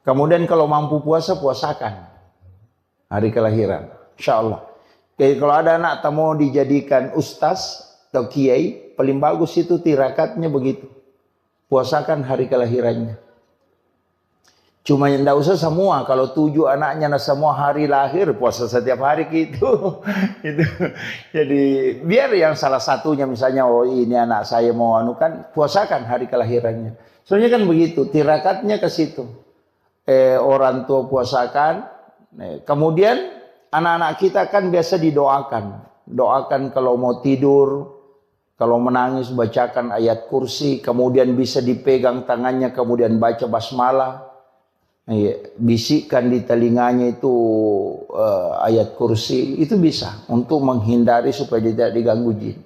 S2: Kemudian kalau mampu puasa, puasakan hari kelahiran. Insya Allah. Jadi kalau ada anak tak mau dijadikan ustaz atau kiai, paling bagus itu tirakatnya begitu. Puasakan hari kelahirannya. Cuma tidak usah semua. Kalau 7 anaknya nah semua hari lahir puasa setiap hari gitu. Itu. Jadi biar yang salah satunya misalnya oh ini anak saya mau anu kan puasakan hari kelahirannya. Soalnya kan begitu. Tirakatnya ke situ. Orang tua puasakan. Kemudian anak-anak kita kan biasa didoakan. Doakan kalau mau tidur. Kalau menangis bacakan ayat kursi. Kemudian bisa dipegang tangannya. Kemudian baca basmalah. Bisikkan di telinganya itu ayat kursi itu bisa untuk menghindari supaya tidak diganggu jin.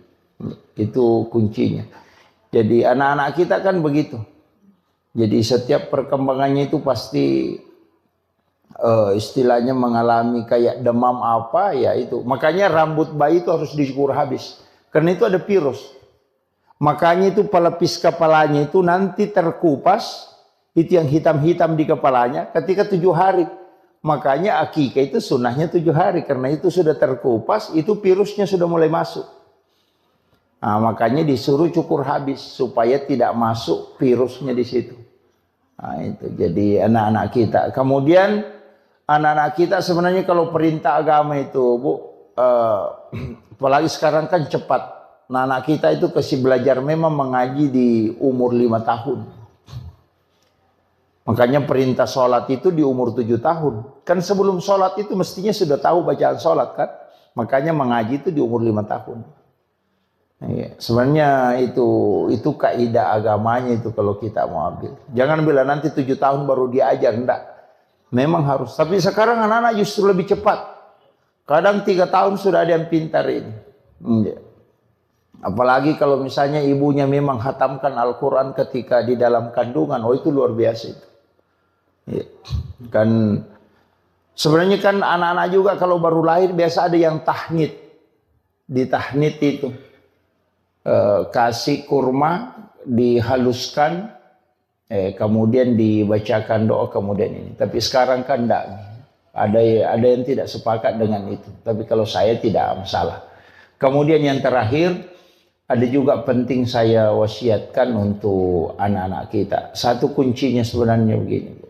S2: Itu kuncinya. Jadi anak-anak kita kan begitu. Jadi setiap perkembangannya itu pasti istilahnya mengalami kayak demam apa ya itu. Makanya rambut bayi itu harus dicukur habis. Karena itu ada virus. Makanya itu pelepis kepalanya itu nanti terkupas. Itu yang hitam-hitam di kepalanya ketika 7 hari. Makanya akikah itu sunnahnya 7 hari. Karena itu sudah terkupas, itu virusnya sudah mulai masuk. Nah, makanya disuruh cukur habis. Supaya tidak masuk virusnya di situ. Nah, itu. Jadi anak-anak kita. Kemudian anak-anak kita sebenarnya kalau perintah agama itu, Bu. Apalagi sekarang kan cepat. Nah, anak kita itu kasih belajar memang mengaji di umur 5 tahun. Makanya perintah sholat itu di umur 7 tahun. Kan sebelum sholat itu mestinya sudah tahu bacaan sholat kan. Makanya mengaji itu di umur 5 tahun. Ya, sebenarnya itu kaidah agamanya itu kalau kita mau ambil. Jangan bila nanti 7 tahun baru diajar. Enggak. Memang harus. Tapi sekarang anak-anak justru lebih cepat. Kadang 3 tahun sudah ada yang pintar ini. Ya. Apalagi kalau misalnya ibunya memang khatamkan Al-Quran ketika di dalam kandungan. Oh itu luar biasa itu. Ya. Kan sebenarnya kan anak-anak juga kalau baru lahir biasa ada yang tahnid. Di tahnid itu kasih kurma dihaluskan kemudian dibacakan doa kemudian ini. Tapi sekarang kan enggak. Ada yang tidak sepakat dengan itu. Tapi kalau saya tidak masalah. Kemudian yang terakhir ada juga penting saya wasiatkan untuk anak-anak kita. Satu kuncinya sebenarnya begini.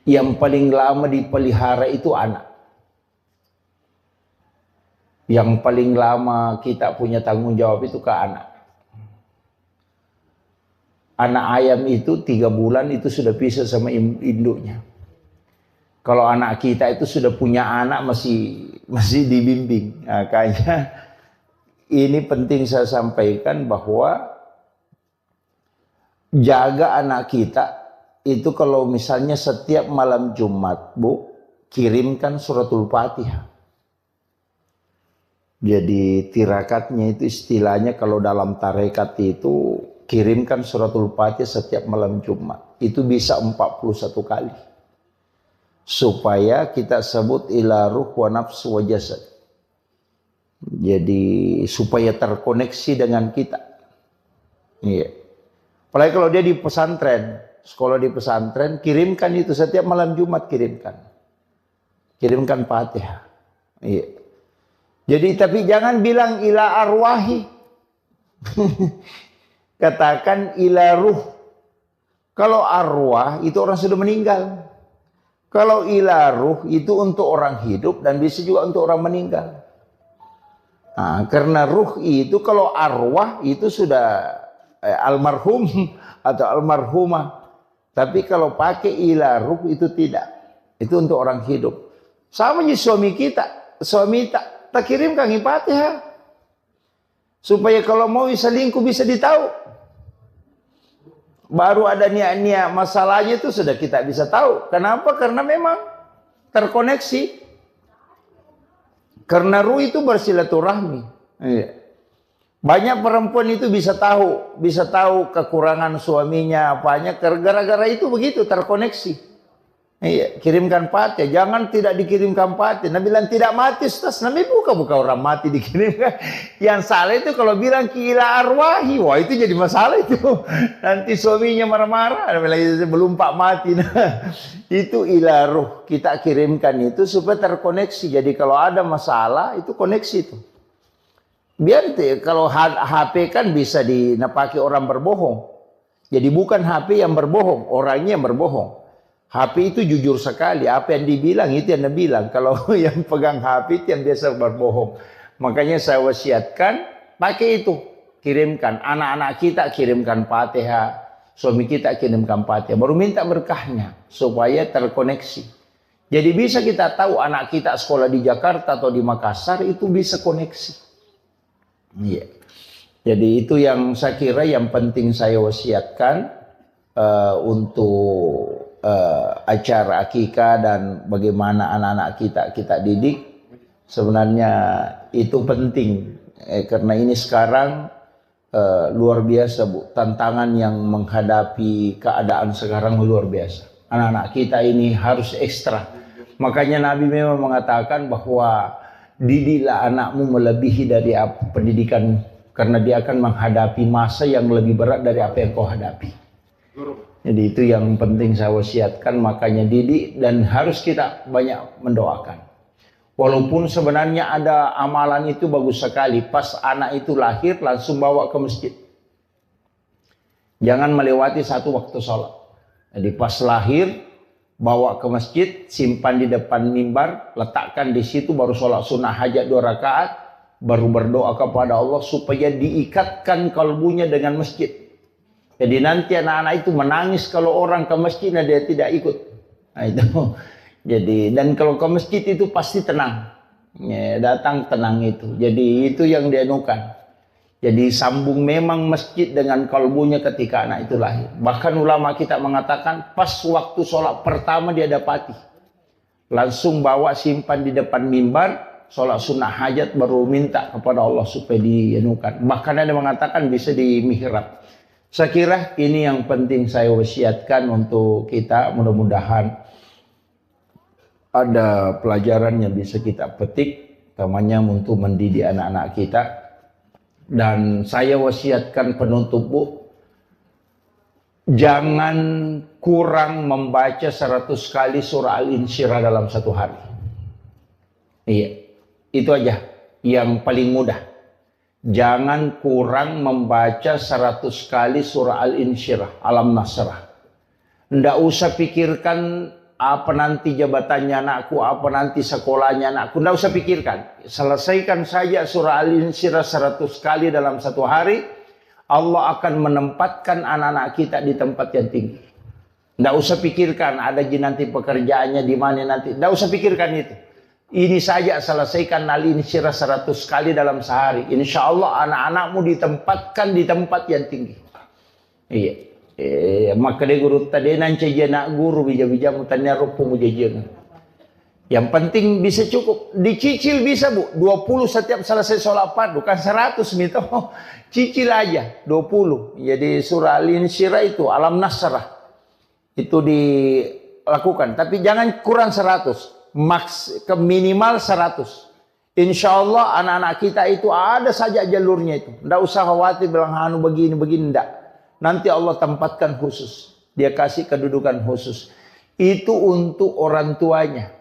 S2: Yang paling lama dipelihara itu anak. Yang paling lama kita punya tanggung jawab itu ke anak. Anak ayam itu 3 bulan itu sudah pisah sama induknya. Kalau anak kita itu sudah punya anak masih dibimbing. Nah, kayaknya ini penting saya sampaikan bahwa jaga anak kita. Itu kalau misalnya setiap malam Jumat, Bu, kirimkan suratul Fatihah. Jadi tirakatnya itu istilahnya kalau dalam tarekat itu kirimkan suratul Fatihah setiap malam Jumat. Itu bisa 41 kali. Supaya kita sebut ila ruh wa nafsu wa jasad. Jadi supaya terkoneksi dengan kita. Iya. Apalagi kalau dia di pesantren. Sekolah di pesantren, kirimkan itu setiap malam Jumat kirimkan. Kirimkan Fatihah. Iya. Jadi tapi jangan bilang ila arwahi. Katakan ila ruh. Kalau arwah itu orang sudah meninggal. Kalau ila ruh itu untuk orang hidup dan bisa juga untuk orang meninggal. Nah, karena ruh itu kalau arwah itu sudah almarhum atau almarhumah. Tapi kalau pakai ila ruh itu tidak. Itu untuk orang hidup. Sama dengan suami kita. Suami tak kirimkan Fatihah. Supaya kalau mau selingkuh bisa ditahu. Baru ada niat-niat masalahnya itu sudah kita bisa tahu. Kenapa? Karena memang terkoneksi. Karena ruh itu bersilaturahmi. Iya. Banyak perempuan itu bisa tahu kekurangan suaminya apanya gara-gara itu begitu terkoneksi. Iya, kirimkan Fatihah, jangan tidak dikirimkan Fatihah. Nabi bilang tidak mati, Ustaz. Nabi buka orang mati dikirimkan. Yang salah itu kalau bilang ila arwahi, wah itu jadi masalah itu. Nanti suaminya marah-marah, belum Pak mati. Nah, itu ila ruh, kita kirimkan itu supaya terkoneksi. Jadi kalau ada masalah itu koneksi itu. Biar kalau HP kan bisa dinapaki orang berbohong. Jadi bukan HP yang berbohong, orangnya yang berbohong. HP itu jujur sekali, apa yang dibilang itu yang dibilang. Kalau yang pegang HP itu yang biasa berbohong. Makanya saya wasiatkan pakai itu, kirimkan anak-anak kita, kirimkan Fatihah, suami kita kirimkan Fatihah, baru minta berkahnya supaya terkoneksi. Jadi bisa kita tahu anak kita sekolah di Jakarta atau di Makassar itu bisa koneksi. Iya. Jadi itu yang saya kira yang penting saya wasiatkan untuk acara akikah dan bagaimana anak-anak kita didik. Sebenarnya itu penting karena ini sekarang luar biasa Bu, tantangan yang menghadapi keadaan sekarang luar biasa. Anak-anak kita ini harus ekstra. Makanya Nabi memang mengatakan bahwa didiklah anakmu melebihi dari pendidikan, karena dia akan menghadapi masa yang lebih berat dari apa yang kau hadapi. Jadi itu yang penting saya wasiatkan, makanya didik dan harus kita banyak mendoakan. Walaupun sebenarnya ada amalan itu bagus sekali, pas anak itu lahir langsung bawa ke masjid. Jangan melewati satu waktu sholat. Jadi pas lahir bawa ke masjid, simpan di depan mimbar, letakkan di situ, baru sholat sunnah hajat 2 rakaat, baru berdoa kepada Allah supaya diikatkan kalbunya dengan masjid. Jadi nanti anak-anak itu menangis kalau orang ke masjid dan dia tidak ikut. Nah itu. Jadi dan kalau ke masjid itu pasti tenang. Ya, datang tenang itu. Jadi itu yang dianukan. Jadi sambung memang masjid dengan kalbunya ketika anak itu lahir. Bahkan ulama kita mengatakan pas waktu sholat pertama dia dapati. Langsung bawa simpan di depan mimbar. Sholat sunnah hajat baru minta kepada Allah supaya dianukan. Bahkan ada mengatakan bisa di mihrab. Saya kira ini yang penting saya wasiatkan untuk kita. Mudah-mudahan ada pelajaran yang bisa kita petik, utamanya untuk mendidik anak-anak kita. Dan saya wasiatkan penutup Bu, jangan kurang membaca 100 kali surah Al-Insyirah dalam satu hari. Iya. Itu aja yang paling mudah. Jangan kurang membaca 100 kali surah Al-Insyirah, Alam Nasrah. Nggak usah pikirkan apa nanti jabatannya anakku, apa nanti sekolahnya anakku. Nggak usah pikirkan. Selesaikan saja surah Al-Insyirah 100 kali dalam satu hari. Allah akan menempatkan anak-anak kita di tempat yang tinggi. Nggak usah pikirkan ada nanti pekerjaannya di mana nanti. Nggak usah pikirkan itu. Ini saja selesaikan Al-Insyirah 100 kali dalam sehari. Insya Allah anak-anakmu ditempatkan di tempat yang tinggi. Iya. Maka dia guru tadi nanti nak guru bija-bija mutanya rupu mujajian. Yang penting bisa cukup. Dicicil bisa Bu. 20 setiap selesai sholat fardu. Bukan 100 gitu. Cicil aja 20. Jadi surah Al-Insyirah itu Alam Nasrah. Itu dilakukan. Tapi jangan kurang 100. Maks ke minimal 100. Insya Allah anak-anak kita itu ada saja jalurnya itu. Nggak usah khawatir bilang anu begini-begini. Nggak. Nanti Allah tempatkan khusus. Dia kasih kedudukan khusus. Itu untuk orang tuanya.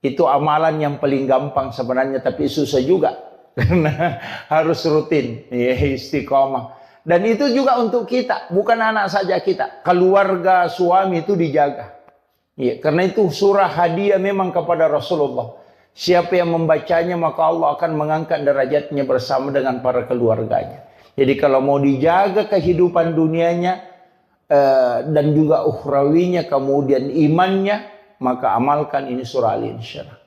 S2: Itu amalan yang paling gampang sebenarnya. Tapi susah juga. Karena harus rutin. Ya, istiqomah. Dan itu juga untuk kita. Bukan anak saja kita. Keluarga suami itu dijaga. Ya, karena itu surah hadiah memang kepada Rasulullah. Siapa yang membacanya maka Allah akan mengangkat derajatnya bersama dengan para keluarganya. Jadi kalau mau dijaga kehidupan dunianya dan juga ukhrawinya, kemudian imannya, maka amalkan ini surah Al-Insyirah.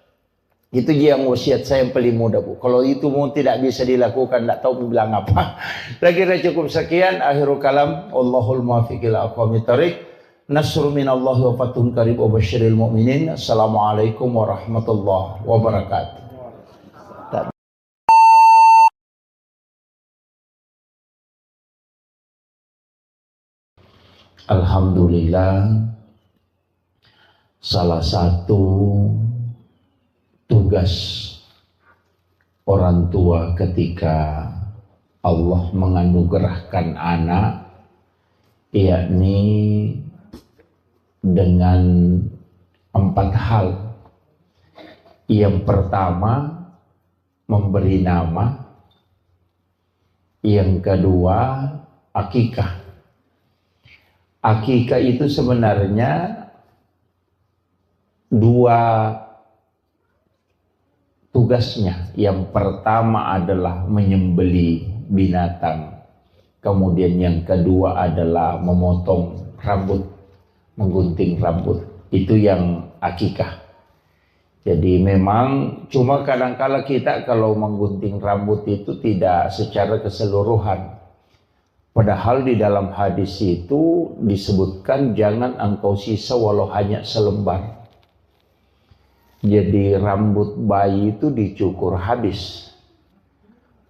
S2: Itu yang wasiat saya yang paling mudah Bu. Kalau itu mau tidak bisa dilakukan, tidak tahu bilang apa. Saya kira cukup sekian. Akhirul kalam. Allahul muwaffiq ila aqwamit thoriq. Nasrun minallahi wa fathun qarib wa basyiril mu'minin. Assalamualaikum warahmatullahi wabarakatuh. Alhamdulillah, salah satu tugas orang tua ketika Allah menganugerahkan anak, yakni dengan 4 hal. Yang pertama, memberi nama. Yang kedua, akikah.
S1: Akikah itu sebenarnya dua tugasnya. Yang pertama adalah menyembelih binatang. Kemudian yang kedua adalah memotong rambut, menggunting rambut. Itu yang akikah. Jadi memang cuma kadang-kala kita kalau menggunting rambut itu tidak secara keseluruhan. Padahal di dalam hadis itu disebutkan jangan engkau sisa walau hanya selembar. Jadi rambut bayi itu dicukur habis.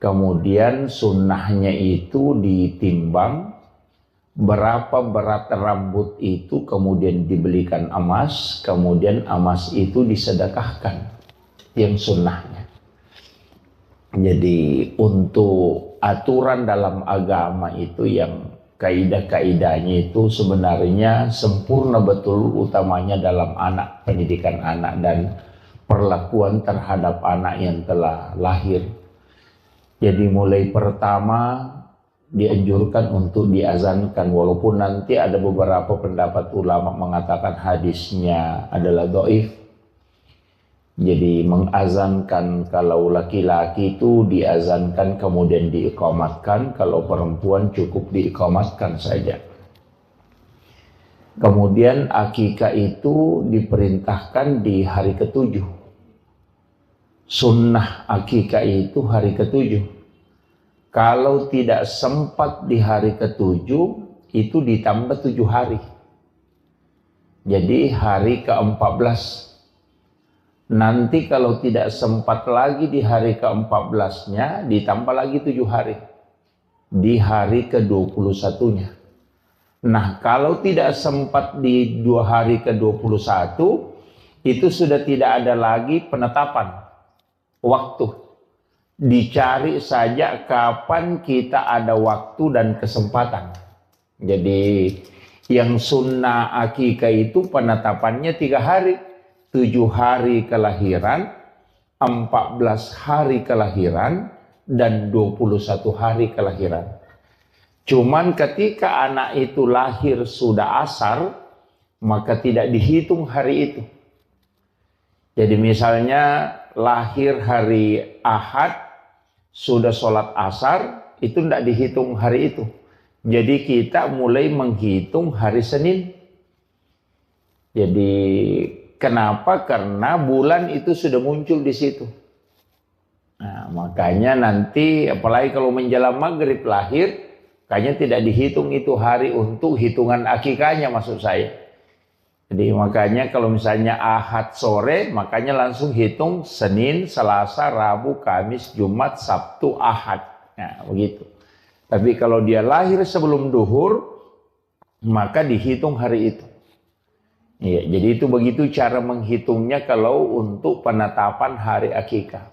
S1: Kemudian sunnahnya itu ditimbang berapa berat rambut itu, kemudian dibelikan emas, kemudian emas itu disedekahkan. Yang sunnahnya. Jadi untuk aturan dalam agama itu yang kaidah-kaidahnya itu sebenarnya sempurna betul, utamanya dalam anak, pendidikan anak dan perlakuan terhadap anak yang telah lahir. Jadi mulai pertama dianjurkan untuk diazankan, walaupun nanti ada beberapa pendapat ulama mengatakan hadisnya adalah dhaif. Jadi mengazankan kalau laki-laki itu diazankan kemudian diiqamatkan, kalau perempuan cukup diiqamatkan saja. Kemudian akikah itu diperintahkan di hari ke-7. Sunnah akikah itu hari ke-7. Kalau tidak sempat di hari ke-7 itu ditambah 7 hari. Jadi hari ke-14. Nanti kalau tidak sempat lagi di hari ke-14-nya, ditambah lagi 7 hari. Di hari ke-21-nya. Nah, kalau tidak sempat di 2 hari ke-21, itu sudah tidak ada lagi penetapan waktu. Dicari saja kapan kita ada waktu dan kesempatan. Jadi, yang sunnah akikah itu penetapannya 3 hari. 7 hari kelahiran, 14 hari kelahiran, dan 21 hari kelahiran. Cuman ketika anak itu lahir sudah asar, maka tidak dihitung hari itu. Jadi misalnya lahir hari Ahad, sudah sholat asar, itu tidak dihitung hari itu. Jadi kita mulai menghitung hari Senin. Jadi kenapa? Karena bulan itu sudah muncul di situ. Nah, makanya nanti apalagi kalau menjelang maghrib lahir, kayaknya tidak dihitung itu hari untuk hitungan akikahnya, maksud saya. Jadi makanya kalau misalnya Ahad sore, makanya langsung hitung Senin, Selasa, Rabu, Kamis, Jumat, Sabtu, Ahad. Nah, begitu. Tapi kalau dia lahir sebelum duhur, maka dihitung hari itu. Ya, jadi itu begitu cara menghitungnya kalau untuk penetapan hari akikah.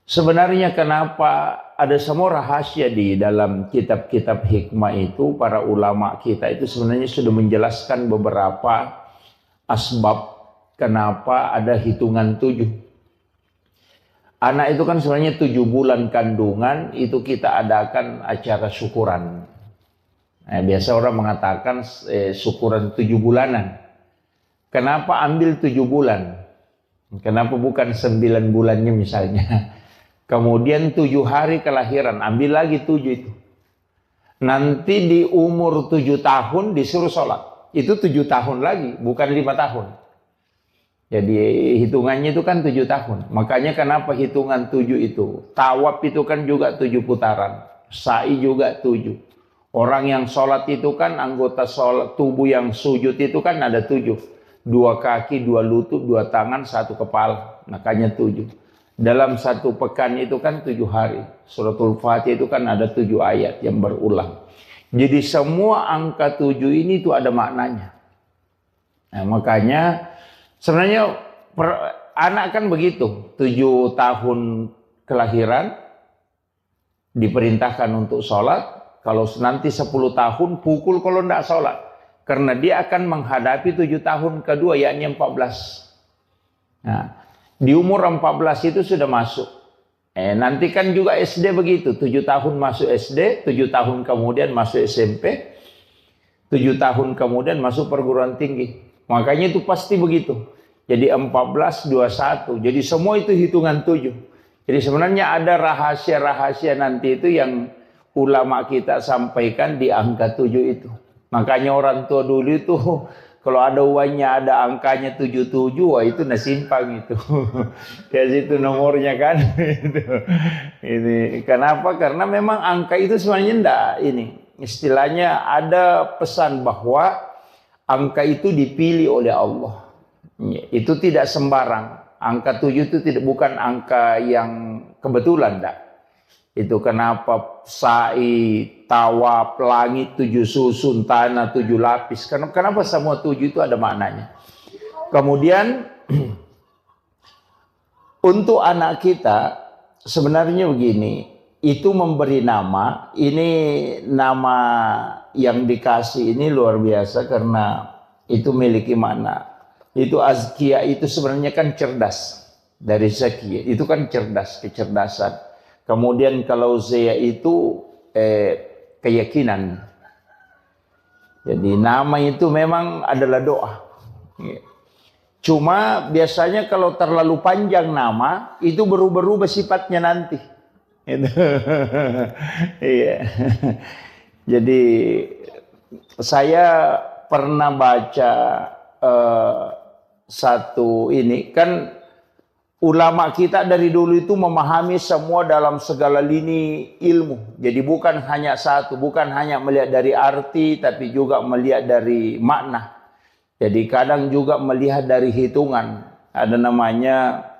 S1: Sebenarnya kenapa ada semua rahasia di dalam kitab-kitab hikmah itu, para ulama kita itu sebenarnya sudah menjelaskan beberapa asbab kenapa ada hitungan 7. Anak itu kan sebenarnya 7 bulan kandungan itu kita adakan acara syukuran. Nah, biasa orang mengatakan syukuran 7 bulanan. Kenapa ambil 7 bulan? Kenapa bukan 9 bulannya misalnya? Kemudian 7 hari kelahiran, ambil lagi 7 itu. Nanti di umur 7 tahun disuruh sholat. Itu 7 tahun lagi, bukan 5 tahun. Jadi hitungannya itu kan 7 tahun. Makanya kenapa hitungan 7 itu? Tawaf itu kan juga 7 putaran. Sa'i juga 7. Orang yang sholat itu kan anggota sholat, tubuh yang sujud itu kan ada 7. 2 kaki, 2 lutut, 2 tangan, 1 kepala. Makanya 7. Dalam 1 pekan itu kan 7 hari. Suratul Fatihah itu kan ada 7 ayat yang berulang. Jadi semua angka 7 ini itu ada maknanya. Nah, makanya sebenarnya anak kan begitu. 7 tahun kelahiran diperintahkan untuk sholat. Kalau nanti 10 tahun pukul kalau tidak sholat. Karena dia akan menghadapi 7 tahun kedua, yakni 14. Nah, di umur 14 itu sudah masuk. Nanti kan juga SD begitu. 7 tahun masuk SD, 7 tahun kemudian masuk SMP. 7 tahun kemudian masuk perguruan tinggi. Makanya itu pasti begitu. Jadi 14, 21. Jadi semua itu hitungan 7. Jadi sebenarnya ada rahasia-rahasia nanti itu yang ulama kita sampaikan di angka 7 itu. Makanya orang tua dulu itu kalau ada uangnya ada angkanya 77, wah itu nasimpang itu. Kayak situ nomornya kan. Ini kenapa? Karena memang angka itu sebenarnya enggak ini. Istilahnya ada pesan bahwa angka itu dipilih oleh Allah. Itu tidak sembarang. Angka 7 itu bukan angka yang kebetulan, enggak. Itu kenapa sa'i, tawaf, langit 7 susun, tanah 7 lapis. Kenapa semua 7 itu ada maknanya. Kemudian untuk anak kita sebenarnya begini. Itu memberi nama, ini nama yang dikasih ini luar biasa karena itu memiliki makna. Itu azkiya itu sebenarnya kan cerdas. Dari zakiya itu kan cerdas, kecerdasan. Kemudian kalau zaya itu keyakinan. Jadi nama itu memang adalah doa. Cuma biasanya kalau terlalu panjang nama itu berubah-ubah sifatnya nanti. Iya. Jadi saya pernah baca satu ini kan ulama kita dari dulu itu memahami semua dalam segala lini ilmu. Jadi bukan hanya satu, bukan hanya melihat dari arti tapi juga melihat dari makna. Jadi kadang juga melihat dari hitungan. Ada namanya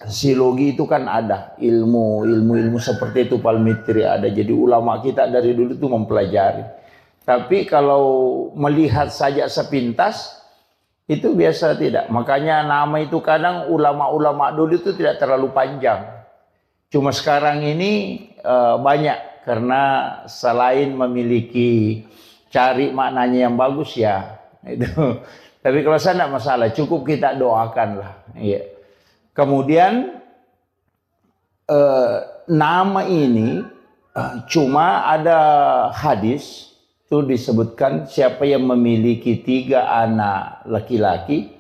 S1: silogi itu kan ada ilmu seperti itu palmitri ada. Jadi ulama kita dari dulu itu mempelajari. Tapi kalau melihat saja sepintas itu biasa tidak. Makanya nama itu kadang ulama-ulama dulu itu tidak terlalu panjang. Cuma sekarang ini banyak karena selain memiliki cari maknanya yang bagus ya itu. Tapi kalau saya tidak masalah, cukup kita doakan lah. Iya. Kemudian nama ini cuma ada hadis itu disebutkan siapa yang memiliki 3 anak laki-laki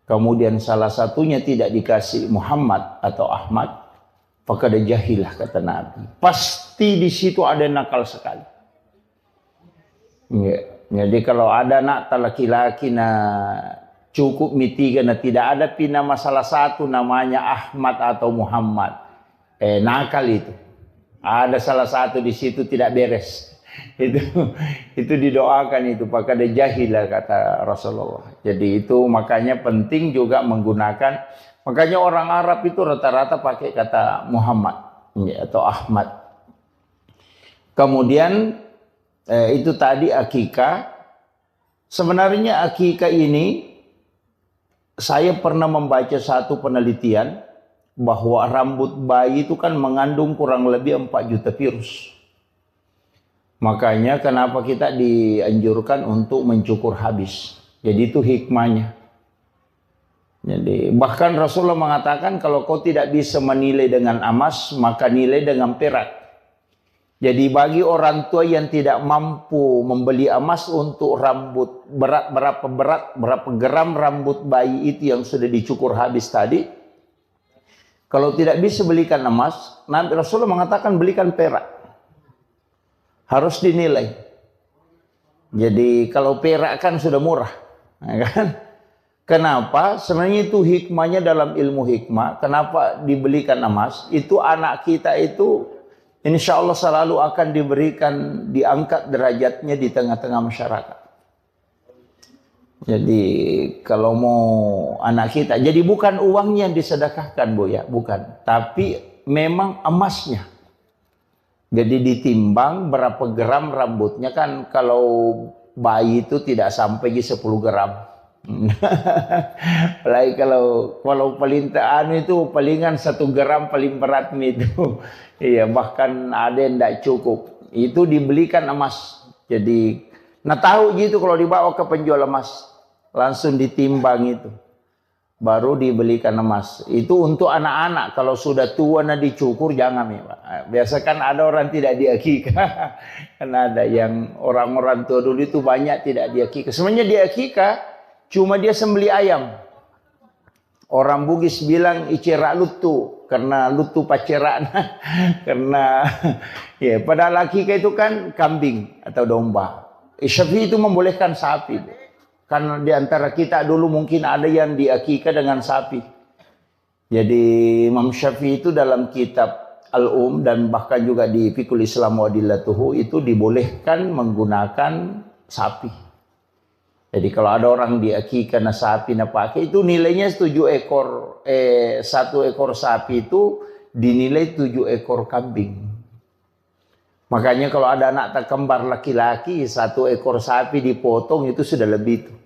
S1: kemudian salah satunya tidak dikasih Muhammad atau Ahmad, maka ada jahilah kata Nabi. Pasti di situ ada nakal sekali. Ya. Jadi kalau ada anak laki-laki cukup mitiga, tidak ada nama salah satu namanya Ahmad atau Muhammad. Nakal itu. Ada salah satu di situ tidak beres. Itu didoakan itu pakai ada jahilah kata Rasulullah. Jadi itu makanya penting juga menggunakan. Makanya orang Arab itu rata-rata pakai kata Muhammad atau Ahmad. Kemudian itu tadi akikah. Sebenarnya akikah ini saya pernah membaca satu penelitian bahwa rambut bayi itu kan mengandung kurang lebih 4 juta virus. Makanya kenapa kita dianjurkan untuk mencukur habis. Jadi itu hikmahnya. Jadi bahkan Rasulullah mengatakan kalau kau tidak bisa menilai dengan emas, maka nilai dengan perak. Jadi bagi orang tua yang tidak mampu membeli emas untuk rambut berapa gram rambut bayi itu yang sudah dicukur habis tadi, kalau tidak bisa belikan emas, Nabi Rasulullah mengatakan belikan perak. Harus dinilai. Jadi kalau perak kan sudah murah, kan? Kenapa? Sebenarnya itu hikmahnya dalam ilmu hikmah. Kenapa dibelikan emas? Itu anak kita itu insya Allah selalu akan diberikan, diangkat derajatnya di tengah-tengah masyarakat. Jadi kalau mau anak kita, jadi bukan uangnya yang disedekahkan Bu ya, bukan. Tapi memang emasnya. Jadi ditimbang berapa gram rambutnya kan kalau bayi itu tidak sampai 10 gram. Apalagi kalau palintaan itu palingan 1 gram paling berat itu. Iya, bahkan ada yang tidak cukup. Itu dibelikan emas. Jadi, tahu gitu kalau dibawa ke penjual emas. Langsung ditimbang itu.
S2: baru dibelikan emas. Itu untuk anak-anak. Kalau sudah tua nah dicukur jangan ya Pak. Biasa kan ada orang tidak diakikah. Kan ada yang orang-orang tua dulu itu banyak tidak diakikah. Sebenarnya diakikah cuma dia sembeli ayam. Orang Bugis bilang icera lutu karena lutu paceran. Karena ya padahal akikah itu kan kambing atau domba. Syafi'i itu membolehkan sapi. Karena di antara kita dulu mungkin ada yang diakikah dengan sapi. Jadi Imam Syafi'i itu dalam kitab Al-Um dan bahkan juga di Fiqhul Islam wa Adillatuhu itu dibolehkan menggunakan sapi. Jadi kalau ada orang diakikah na sapi na pakai itu nilainya 1 ekor sapi itu dinilai 7 ekor kambing. Makanya kalau ada anak tak kembar laki-laki 1 ekor sapi dipotong itu sudah lebih tuh.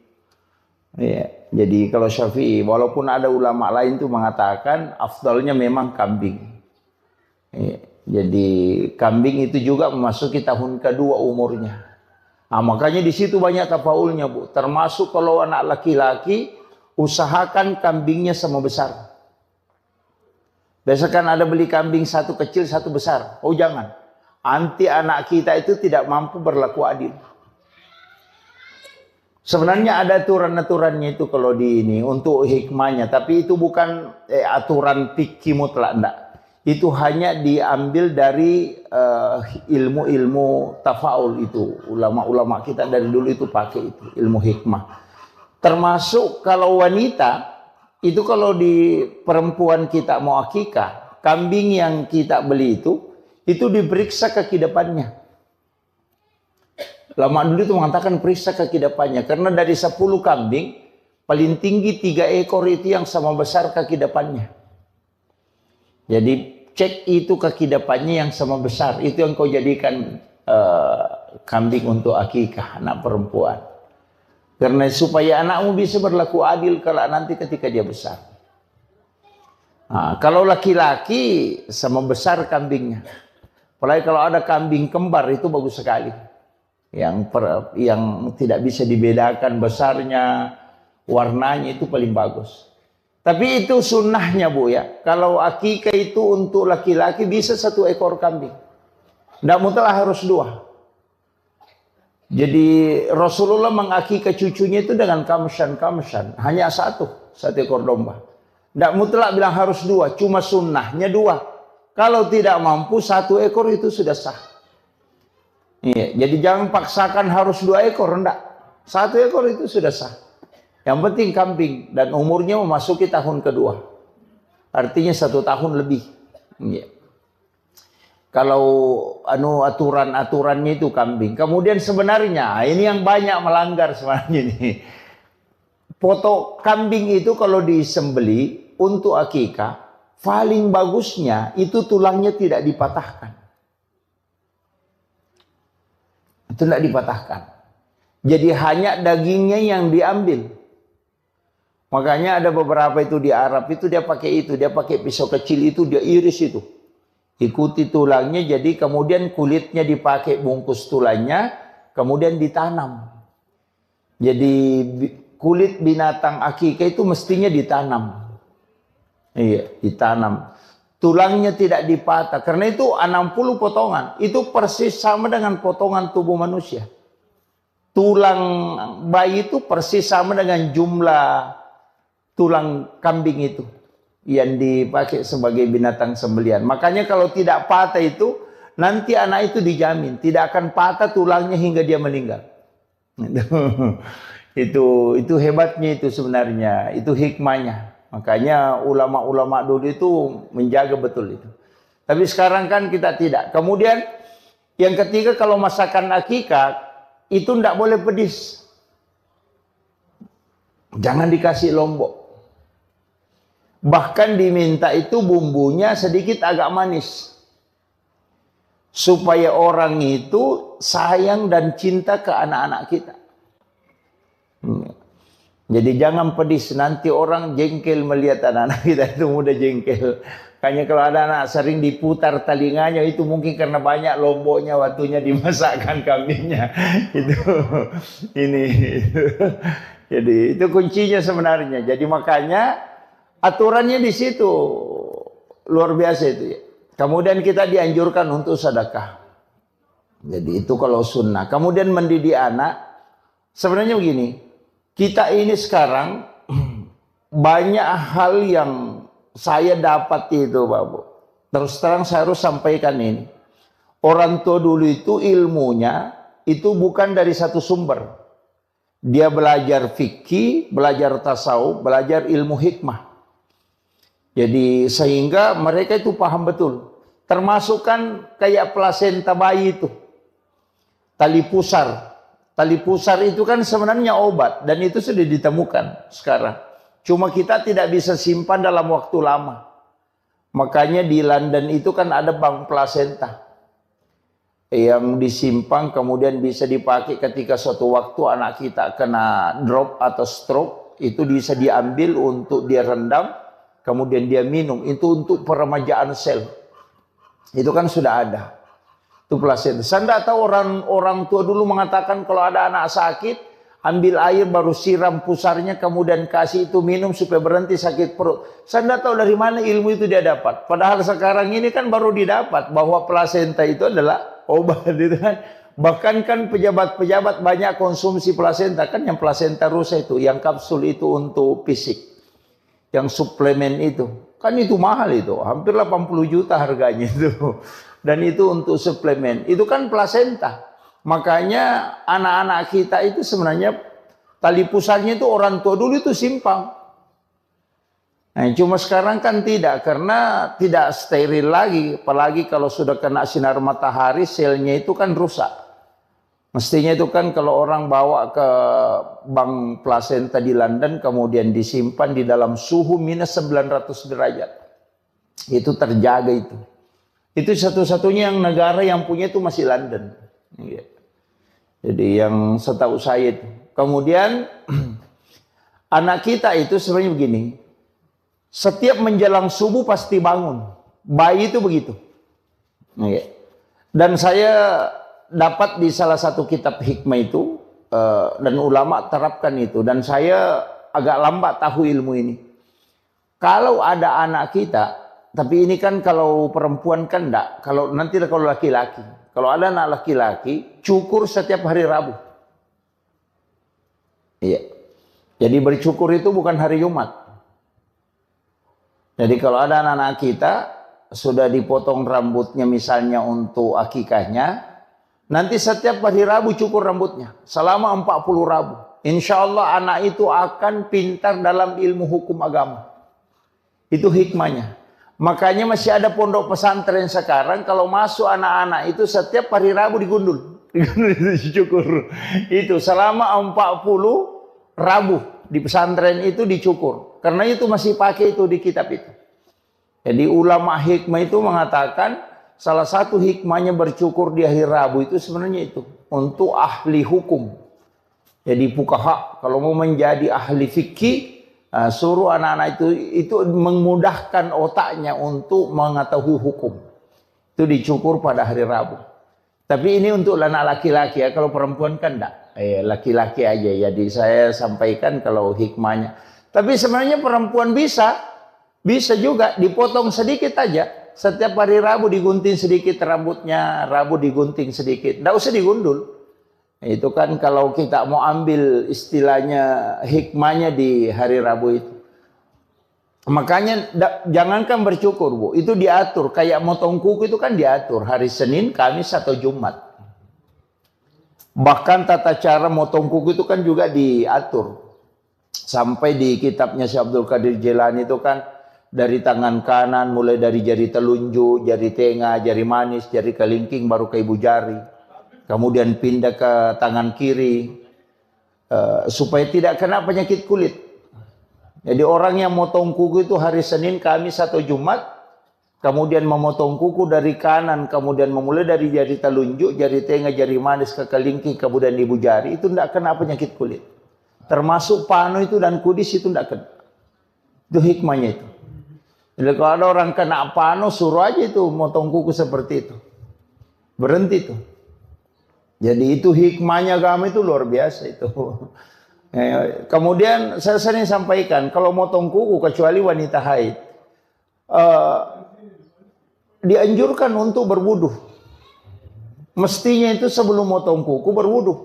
S2: Ya, jadi kalau Syafi'i walaupun ada ulama lain tuh mengatakan afdalnya memang kambing. Ya, jadi kambing itu juga memasuki tahun kedua umurnya. Nah, makanya di situ banyak tafaulnya Bu. Termasuk kalau anak laki-laki usahakan kambingnya sama besar. Biasa kan ada beli kambing 1 kecil 1 besar. Oh jangan. Anti anak kita itu tidak mampu berlaku adil. Sebenarnya ada aturan-aturannya itu kalau di ini untuk hikmahnya, tapi itu bukan aturan fikih mutlak enggak. Itu hanya diambil dari ilmu-ilmu tafaul itu. Ulama-ulama kita dari dulu itu pakai itu, ilmu hikmah. Termasuk kalau wanita itu kalau di perempuan kita mau akikah, kambing yang kita beli itu diperiksa kaki depannya. Lama dulu itu mengatakan periksa kaki depannya. Karena dari 10 kambing, paling tinggi 3 ekor itu yang sama besar kaki depannya. Jadi cek itu kaki depannya yang sama besar. Itu yang kau jadikan kambing untuk akikah anak perempuan. Karena supaya anakmu bisa berlaku adil kalau nanti ketika dia besar. Nah, kalau laki-laki sama besar kambingnya. Apalagi kalau ada kambing kembar itu bagus sekali. Yang tidak bisa dibedakan besarnya, warnanya itu paling bagus. Tapi itu sunnahnya Bu ya. Kalau akikah itu untuk laki-laki bisa 1 ekor kambing. Tidak mutlak harus 2. Jadi Rasulullah mengakikah cucunya itu dengan kamshan. Hanya 1 ekor domba. Tidak mutlak bilang harus 2. Cuma sunnahnya 2. Kalau tidak mampu 1 ekor itu sudah sah. Iya, jadi jangan paksakan harus 2 ekor, enggak. 1 ekor itu sudah sah. Yang penting kambing dan umurnya memasuki tahun kedua. Artinya 1 tahun lebih. Iya. Kalau aturan-aturannya itu kambing. Kemudian sebenarnya ini yang banyak melanggar sebenarnya ini. Foto kambing itu kalau disembeli untuk akikah, paling bagusnya itu tulangnya tidak dipatahkan. Itu tidak dipatahkan. Jadi hanya dagingnya yang diambil. Makanya ada beberapa itu di Arab itu dia pakai itu. Dia pakai pisau kecil itu dia iris itu. Ikuti tulangnya jadi kemudian kulitnya dipakai bungkus tulangnya. Kemudian ditanam. Jadi kulit binatang akikah itu mestinya ditanam. Iya, ditanam. Tulangnya tidak dipatah. Karena itu 60 potongan. Itu persis sama dengan potongan tubuh manusia. Tulang bayi itu persis sama dengan jumlah tulang kambing itu. Yang dipakai sebagai binatang sembelian. Makanya kalau tidak patah itu, nanti anak itu dijamin. Tidak akan patah tulangnya hingga dia meninggal. Itu hebatnya itu sebenarnya. Itu hikmahnya. Makanya ulama-ulama dulu itu menjaga betul itu. Tapi sekarang kan kita tidak. Kemudian yang ketiga kalau masakan akikah itu tidak boleh pedis. Jangan dikasih lombok. Bahkan diminta itu bumbunya sedikit agak manis. Supaya orang itu sayang dan cinta ke anak-anak kita. Jadi jangan pedis, nanti orang jengkel melihat anak-anak kita itu mudah jengkel. Kayaknya kalau ada anak sering diputar telinganya itu mungkin karena banyak lomboknya waktunya dimasakkan kambingnya. Itu ini. Jadi itu kuncinya sebenarnya. Jadi makanya aturannya di situ luar biasa itu ya. Kemudian kita dianjurkan untuk sedekah. Jadi itu kalau sunnah. Kemudian mendidik anak. Sebenarnya begini. Kita ini sekarang banyak hal yang saya dapat itu Bapak. Terus terang saya harus sampaikan ini. Orang tua dulu itu ilmunya itu bukan dari satu sumber. Dia belajar fikih, belajar tasawuf, belajar ilmu hikmah. Jadi sehingga mereka itu paham betul. Termasuk kan kayak plasenta bayi itu. Tali pusar. Tali pusar itu kan sebenarnya obat. Dan itu sudah ditemukan sekarang. Cuma kita tidak bisa simpan dalam waktu lama. Makanya di London itu kan ada bank plasenta. Yang disimpan kemudian bisa dipakai ketika suatu waktu anak kita kena drop atau stroke. Itu bisa diambil untuk dia rendam. Kemudian dia minum. Itu untuk peremajaan sel. Itu kan sudah ada. Itu plasenta. Saya tidak tahu orang tua dulu mengatakan kalau ada anak sakit, ambil air baru siram pusarnya, kemudian kasih itu minum supaya berhenti sakit perut. Saya tidak tahu dari mana ilmu itu dia dapat. Padahal sekarang ini kan baru didapat bahwa plasenta itu adalah obat. Gitu kan. Bahkan kan pejabat-pejabat banyak konsumsi plasenta. Kan yang plasenta rusa itu, yang kapsul itu untuk fisik. Yang suplemen itu. Kan itu mahal itu. Hampir 80 juta harganya itu. Dan itu untuk suplemen. Itu kan plasenta. Makanya anak-anak kita itu sebenarnya tali pusarnya itu orang tua dulu itu simpang. Nah, cuma sekarang kan tidak. Karena tidak steril lagi. Apalagi kalau sudah kena sinar matahari selnya itu kan rusak. Mestinya itu kan kalau orang bawa ke bank plasenta di London kemudian disimpan di dalam suhu minus 900 derajat. Itu terjaga itu. Itu satu-satunya yang negara yang punya itu masih London. Jadi yang setahu saya itu. Kemudian anak kita itu sebenarnya begini. Setiap menjelang subuh pasti bangun. Bayi itu begitu. Dan saya dapat di salah satu kitab hikmah itu. Dan ulama terapkan itu. Dan saya agak lambat tahu ilmu ini. Kalau ada anak kita. Tapi ini kan kalau perempuan kan enggak. Kalau nanti kalau laki-laki. Kalau ada anak laki-laki, cukur setiap hari Rabu. Iya. Jadi bercukur itu bukan hari Jumat. Jadi kalau ada anak-anak kita, sudah dipotong rambutnya misalnya untuk akikahnya, nanti setiap hari Rabu cukur rambutnya. Selama 40 Rabu. Insya Allah anak itu akan pintar dalam ilmu hukum agama. Itu hikmahnya. Makanya masih ada pondok pesantren sekarang kalau masuk anak-anak itu setiap hari Rabu digundul. Dicukur. Itu selama 40 Rabu di pesantren itu dicukur. Karena itu masih pakai itu di kitab itu. Jadi ulama hikmah itu mengatakan salah satu hikmahnya bercukur di hari Rabu itu sebenarnya itu. Untuk ahli hukum. Jadi fuqaha kalau mau menjadi ahli fikih. Suruh anak-anak itu memudahkan otaknya untuk mengetahui hukum. Itu dicukur pada hari Rabu. Tapi ini untuk anak laki-laki ya. Kalau perempuan kan enggak. Laki-laki aja. Jadi saya sampaikan kalau hikmahnya. Tapi sebenarnya perempuan bisa. Bisa juga dipotong sedikit aja. Setiap hari Rabu digunting sedikit rambutnya. Rabu digunting sedikit. Enggak usah digundul. Itu kan kalau kita mau ambil istilahnya hikmahnya di hari Rabu itu. Makanya jangankan bercukur Bu. Itu diatur. Kayak motong kuku itu kan diatur. Hari Senin, Kamis atau Jumat. Bahkan tata cara motong kuku itu kan juga diatur. Sampai di kitabnya Syekh Abdul Qadir Jilani itu kan. Dari tangan kanan mulai dari jari telunjuk, jari tengah, jari manis, jari kelingking baru ke ibu jari. Kemudian pindah ke tangan kiri supaya tidak kena penyakit kulit. Jadi orang yang motong kuku itu hari Senin, Kamis atau Jumat, kemudian memotong kuku dari kanan, kemudian memulai dari jari telunjuk, jari tengah, jari manis ke kelingking, kemudian ibu jari, itu tidak kena penyakit kulit. Termasuk pano itu dan kudis itu tidak kena. Itu hikmahnya itu. Jadi kalau ada orang kena pano, suruh aja itu motong kuku seperti itu. Berhenti itu. Jadi itu hikmahnya agama itu luar biasa itu. Kemudian saya sering sampaikan, kalau motong kuku kecuali wanita haid, dianjurkan untuk berwudu. Mestinya itu sebelum motong kuku berwudu.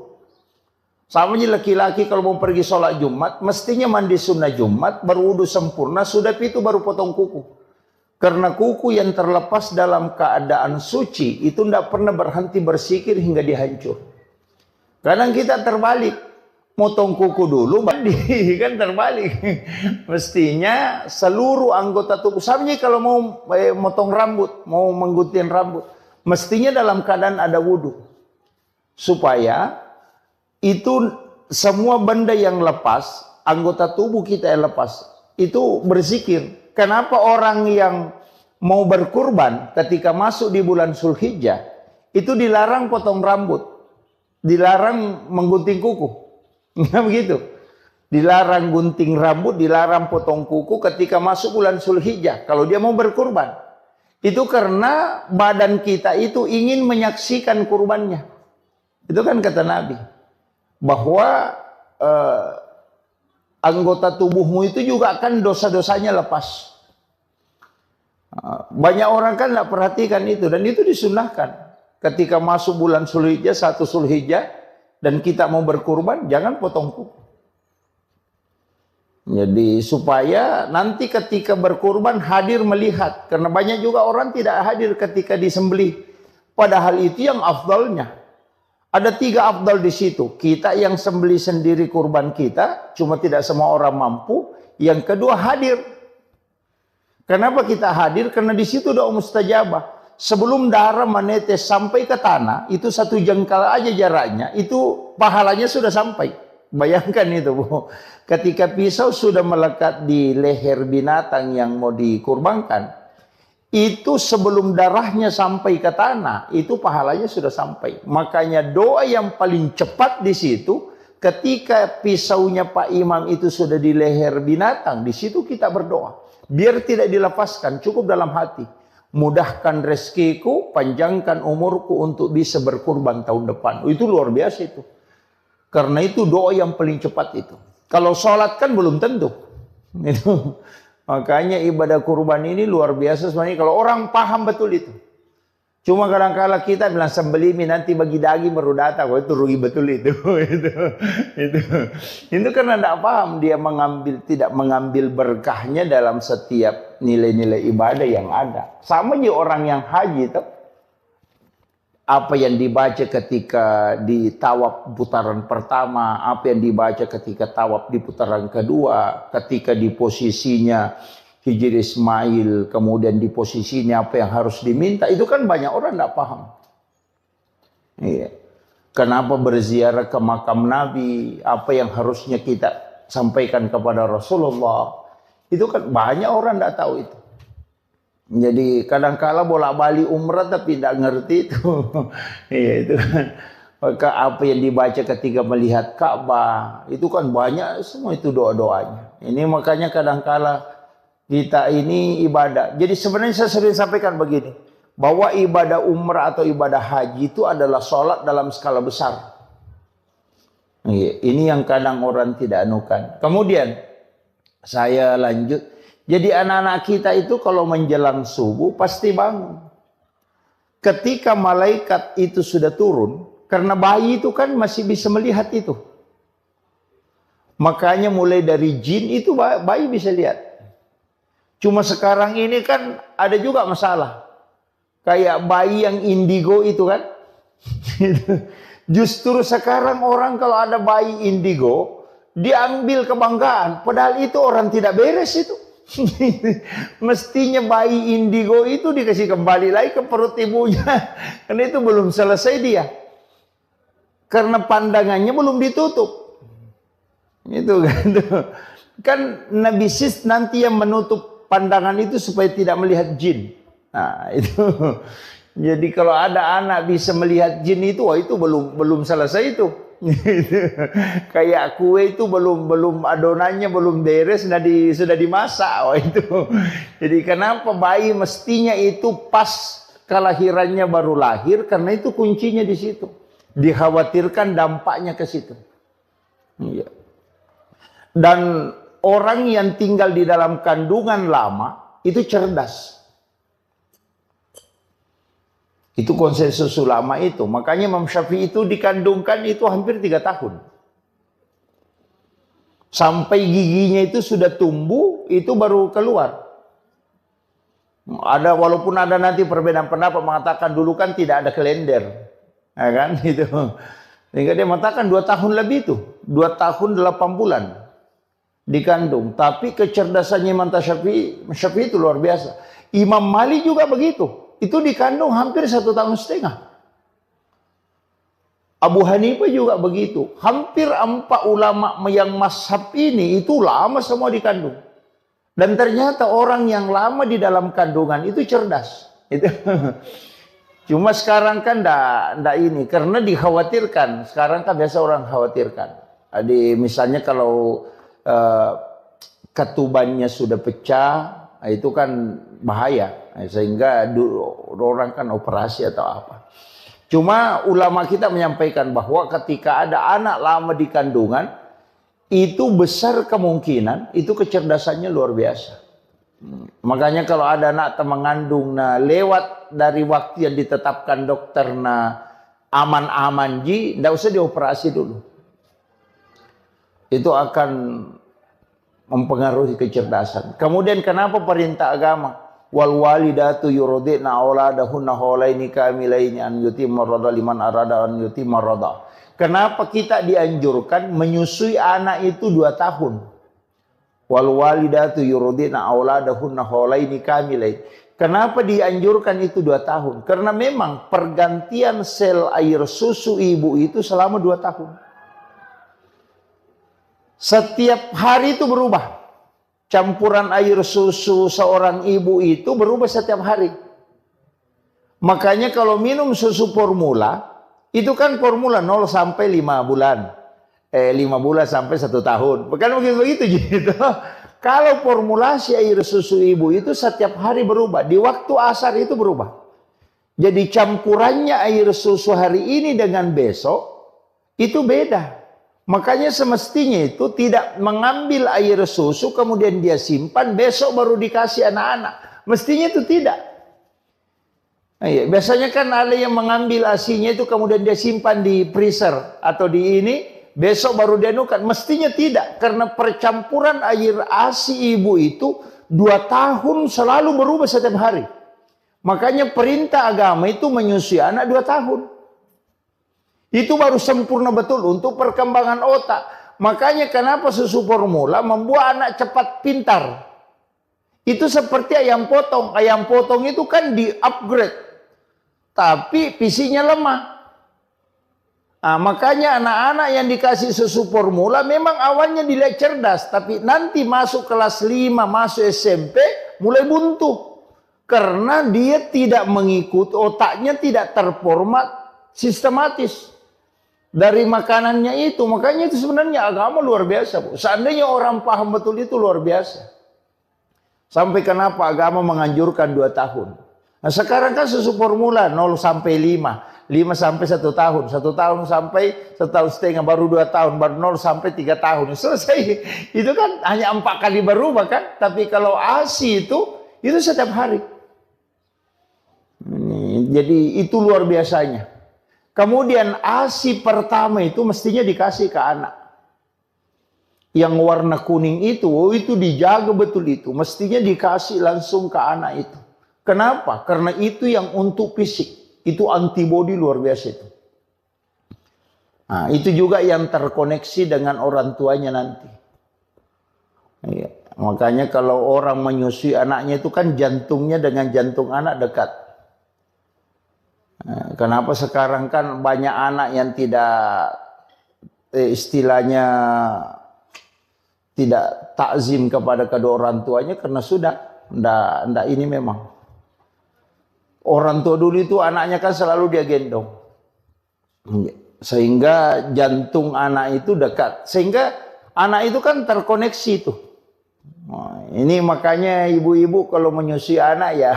S2: Sama aja laki-laki kalau mau pergi sholat Jumat, mestinya mandi sunnah Jumat, berwudu sempurna, sudah itu baru potong kuku. Karena kuku yang terlepas dalam keadaan suci, itu tidak pernah berhenti bersikir hingga dihancur. Kadang kita terbalik, motong kuku dulu, mandi, kan terbalik. Mestinya seluruh anggota tubuh, sama aja kalau mau motong rambut, mau menggunting rambut, mestinya dalam keadaan ada wudu. Supaya itu semua benda yang lepas, anggota tubuh kita yang lepas, itu berzikir. Kenapa orang yang mau berkurban ketika masuk di bulan Zulhijjah, itu dilarang potong rambut, dilarang menggunting kuku. Nggak begitu. Dilarang gunting rambut, dilarang potong kuku ketika masuk bulan Zulhijjah. Kalau dia mau berkurban. Itu karena badan kita itu ingin menyaksikan kurbannya. Itu kan kata Nabi. Bahwa anggota tubuhmu itu juga akan dosa-dosanya lepas. Banyak orang kan tidak perhatikan itu, dan itu disunahkan. Ketika masuk bulan Zulhijjah, 1 Zulhijjah, dan kita mau berkurban, jangan potong kuku. Jadi supaya nanti ketika berkurban hadir melihat, karena banyak juga orang tidak hadir ketika disembelih. Padahal itu yang afdalnya. Ada 3 afdal di situ. Kita yang sembelih sendiri kurban kita, cuma tidak semua orang mampu. Yang kedua hadir. Kenapa kita hadir? Karena di situ doa mustajabah. Sebelum darah menetes sampai ke tanah, itu 1 jengkal aja jaraknya, itu pahalanya sudah sampai. Bayangkan itu, Bu. Ketika pisau sudah melekat di leher binatang yang mau dikurbankan, itu sebelum darahnya sampai ke tanah, itu pahalanya sudah sampai. Makanya doa yang paling cepat di situ, ketika pisaunya Pak Imam itu sudah di leher binatang, di situ kita berdoa. Biar tidak dilepaskan, cukup dalam hati. Mudahkan rezekiku, panjangkan umurku untuk bisa berkurban tahun depan. Itu luar biasa itu. Karena itu doa yang paling cepat itu. Kalau sholat kan belum tentu. Itu. Makanya ibadah kurban ini luar biasa sebenarnya kalau orang paham betul itu. Cuma kadang-kala kita bilang sembelih nanti bagi daging baru datang, itu rugi betul itu. Itu karena tidak paham, dia tidak mengambil berkahnya dalam setiap nilai-nilai ibadah yang ada. Sama aja orang yang haji itu. Apa yang dibaca ketika di tawaf putaran pertama, apa yang dibaca ketika tawaf di putaran kedua, ketika di posisinya Hijri Ismail, kemudian di posisinya apa yang harus diminta, itu kan banyak orang tidak paham. Iya. Kenapa berziarah ke makam Nabi, apa yang harusnya kita sampaikan kepada Rasulullah, itu kan banyak orang tidak tahu itu. Jadi kadang-kala bolak-balik umrah tapi tidak ngerti itu. Iya itu kan. Maka apa yang dibaca ketika melihat Ka'bah itu kan banyak semua itu doa-doanya. Ini makanya kadang-kala kita ini ibadah. Jadi sebenarnya saya sering sampaikan begini, bahwa ibadah umrah atau ibadah haji itu adalah sholat dalam skala besar. Iya, ini yang kadang orang tidak anukan. Kemudian saya lanjut. Jadi anak-anak kita itu kalau menjelang subuh pasti bangun. Ketika malaikat itu sudah turun, karena bayi itu kan masih bisa melihat itu. Makanya mulai dari jin itu bayi bisa lihat. Cuma sekarang ini kan ada juga masalah. Kayak bayi yang indigo itu kan. Justru sekarang orang kalau ada bayi indigo, diambil kebanggaan. Padahal itu orang tidak beres itu. Mestinya bayi indigo itu dikasih kembali lagi ke perut ibunya. Karena itu belum selesai dia. Karena pandangannya belum ditutup. Itu kan. Kan Nabi Sis nanti yang menutup pandangan itu supaya tidak melihat jin. Nah itu. Jadi kalau ada anak bisa melihat jin itu, wah itu belum selesai itu. Kayak kue itu belum adonannya belum beres sudah dimasak. Oh, itu. Jadi kenapa bayi mestinya itu pas kelahirannya baru lahir, karena itu kuncinya di situ. Dikhawatirkan dampaknya ke situ. Iya. Dan orang yang tinggal di dalam kandungan lama itu cerdas. Itu konsensus ulama itu. Makanya Imam Syafi'i itu dikandungkan itu hampir 3 tahun. Sampai giginya itu sudah tumbuh, itu baru keluar. Walaupun ada nanti perbedaan pendapat mengatakan dulu kan tidak ada kalender. Ya kan? Itu. Sehingga dia mengatakan 2 tahun lebih itu. 2 tahun 8 bulan dikandung. Tapi kecerdasannya Imam Syafi'i itu luar biasa. Imam Malik juga begitu. Itu dikandung hampir 1,5 tahun. Abu Hanifah juga begitu. Hampir 4 ulama yang mazhab ini itu lama semua dikandung. Dan ternyata orang yang lama di dalam kandungan itu cerdas. Itu. Cuma sekarang kan ndak ini. Karena dikhawatirkan. Sekarang kan biasa orang khawatirkan. Misalnya kalau ketubannya sudah pecah, itu kan bahaya. Sehingga orang kan operasi atau apa. Cuma ulama kita menyampaikan bahwa ketika ada anak lama di kandungan, itu besar kemungkinan itu kecerdasannya luar biasa. Makanya kalau ada anak mengandung lewat dari waktu yang ditetapkan dokter aman-aman ji, tidak usah dioperasi dulu. Itu akan mempengaruhi kecerdasan. Kemudian kenapa perintah agama? Wal walidatu yurdina auladahunna haulaini kamilaini an yutimma radha liman arada an yutimma radha. Kenapa kita dianjurkan menyusui anak itu 2 tahun? Wal walidatu yurdina auladahunna haulaini kamilaini. Kenapa dianjurkan itu 2 tahun? Karena memang pergantian sel air susu ibu itu selama 2 tahun. Setiap hari itu berubah. Campuran air susu seorang ibu itu berubah setiap hari. Makanya kalau minum susu formula, itu kan formula 0 sampai 5 bulan. 5 bulan sampai 1 tahun. Bukan begitu gitu. Kalau formulasi air susu ibu itu setiap hari berubah. Di waktu asar itu berubah. Jadi campurannya air susu hari ini dengan besok, itu beda. Makanya semestinya itu tidak mengambil air susu kemudian dia simpan besok baru dikasih anak-anak. Mestinya itu tidak. Biasanya kan ada yang mengambil ASI-nya itu kemudian dia simpan di freezer atau di ini besok baru dia nukan. Mestinya tidak, karena percampuran air ASI ibu itu 2 tahun selalu berubah setiap hari. Makanya perintah agama itu menyusui anak 2 tahun. Itu baru sempurna betul untuk perkembangan otak. Makanya kenapa susu formula membuat anak cepat pintar. Itu seperti ayam potong. Ayam potong itu kan di-upgrade. Tapi PC-nya lemah. Makanya anak-anak yang dikasih susu formula memang awalnya dilihat cerdas. Tapi nanti masuk kelas 5, masuk SMP, mulai buntu. Karena dia tidak mengikuti, otaknya tidak terformat sistematis. Dari makanannya itu. Makanya itu sebenarnya agama luar biasa, Bu. Seandainya orang paham betul itu luar biasa. Sampai kenapa agama menganjurkan 2 tahun. Nah sekarang kan susu formula 0 sampai 5. 5 sampai 1 tahun. 1 tahun sampai 1,5 tahun. Baru 2 tahun. Baru 0 sampai 3 tahun. Selesai. Itu kan hanya 4 kali berubah kan. Tapi kalau ASI itu setiap hari. Jadi itu luar biasanya. Kemudian ASI pertama itu mestinya dikasih ke anak. Yang warna kuning itu dijaga betul itu. Mestinya dikasih langsung ke anak itu. Kenapa? Karena itu yang untuk fisik. Itu antibodi luar biasa itu. Nah, itu juga yang terkoneksi dengan orang tuanya nanti. Ya, makanya kalau orang menyusui anaknya itu kan jantungnya dengan jantung anak dekat. Kenapa sekarang kan banyak anak yang tidak istilahnya tidak takzim kepada kedua orang tuanya karena sudah ndak ini memang. Orang tua dulu itu anaknya kan selalu dia gendong. Sehingga jantung anak itu dekat. Sehingga anak itu kan terkoneksi itu. Nah, ini makanya ibu-ibu kalau menyusui anak ya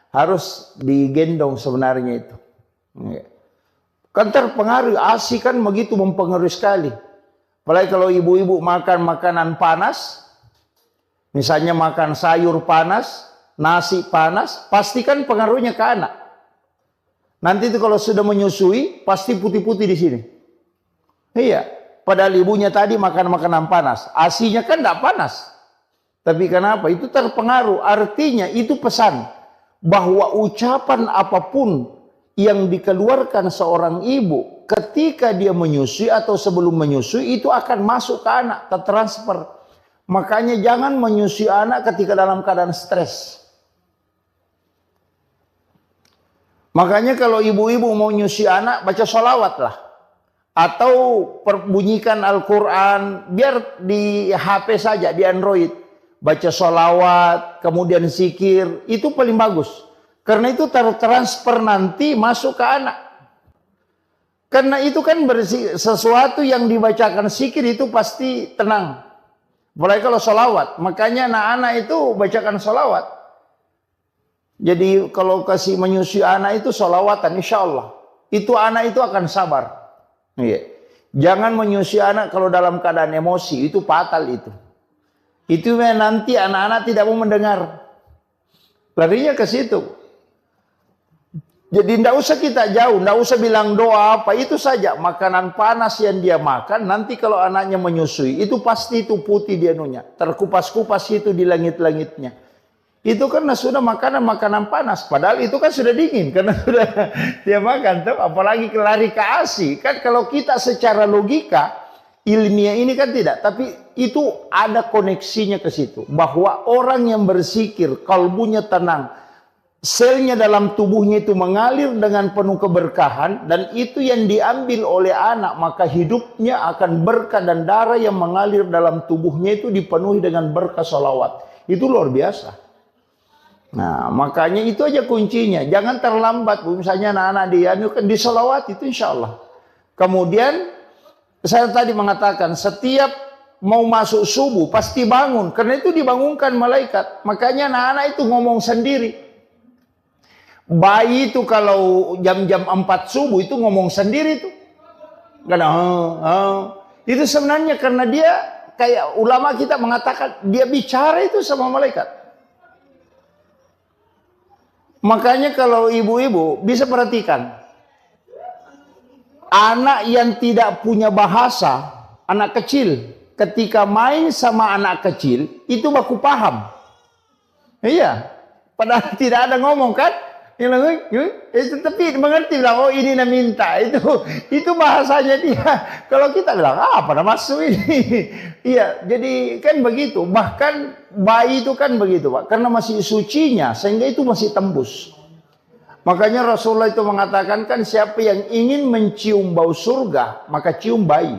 S2: harus digendong sebenarnya itu. Kan terpengaruh, ASI kan begitu mempengaruhi sekali. Apalagi kalau ibu-ibu makan makanan panas, misalnya makan sayur panas, nasi panas, pasti kan pengaruhnya ke anak. Nanti itu kalau sudah menyusui, pasti putih-putih di sini. Iya, padahal ibunya tadi makan makanan panas, ASI-nya kan tidak panas. Tapi kenapa? Itu terpengaruh. Artinya itu pesan bahwa ucapan apapun yang dikeluarkan seorang ibu ketika dia menyusui atau sebelum menyusui itu akan masuk ke anak, tertransfer. Makanya jangan menyusui anak ketika dalam keadaan stres. Makanya kalau ibu-ibu mau nyusui anak, baca sholawat lah. Atau bunyikan Al-Quran, biar di HP saja, di Android. Baca sholawat, kemudian zikir, itu paling bagus. Karena itu tertransfer nanti masuk ke anak. Karena itu kan sesuatu yang dibacakan zikir itu pasti tenang. Mulai kalau sholawat, makanya anak-anak itu bacakan sholawat. Jadi kalau kasih menyusui anak itu sholawatan, insya Allah. Itu anak itu akan sabar. Iya. Jangan menyusui anak kalau dalam keadaan emosi, itu fatal itu. Itu nanti anak-anak tidak mau mendengar. Larinya ke situ. Jadi tidak usah kita jauh, tidak usah bilang doa apa, itu saja. Makanan panas yang dia makan, nanti kalau anaknya menyusui, itu pasti itu putih dia nunya. Terkupas-kupas itu di langit-langitnya. Itu karena sudah makanan panas. Padahal itu kan sudah dingin. Karena sudah dia makan. Tuh. Apalagi lari ke ASI. Kan kalau kita secara logika, ilmiah ini kan tidak. Tapi itu ada koneksinya ke situ. Bahwa orang yang berzikir, kalbunya tenang. Selnya dalam tubuhnya itu mengalir dengan penuh keberkahan. Dan itu yang diambil oleh anak. Maka hidupnya akan berkah dan darah yang mengalir dalam tubuhnya itu dipenuhi dengan berkah sholawat. Itu luar biasa. Nah, makanya itu aja kuncinya. Jangan terlambat. Misalnya anak-anak dia di sholawat itu insya Allah. Kemudian saya tadi mengatakan setiap mau masuk subuh pasti bangun. Karena itu dibangunkan malaikat. Makanya anak-anak itu ngomong sendiri. Bayi itu kalau jam-jam 4 subuh itu ngomong sendiri tuh. Karena itu sebenarnya karena dia kayak ulama kita mengatakan dia bicara itu sama malaikat. Makanya kalau ibu-ibu bisa perhatikan. Anak yang tidak punya bahasa, anak kecil, ketika main sama anak kecil, itu baku paham. Iya. Padahal tidak ada ngomong kan? Tapi mengerti bilang, oh ini nak minta. Itu bahasanya dia. Kalau kita bilang, apa nak masuk ini? Iya, jadi kan begitu. Bahkan bayi itu kan begitu, Pak. Karena masih sucinya, sehingga itu masih tembus. Makanya Rasulullah itu mengatakan kan siapa yang ingin mencium bau surga, maka cium bayi.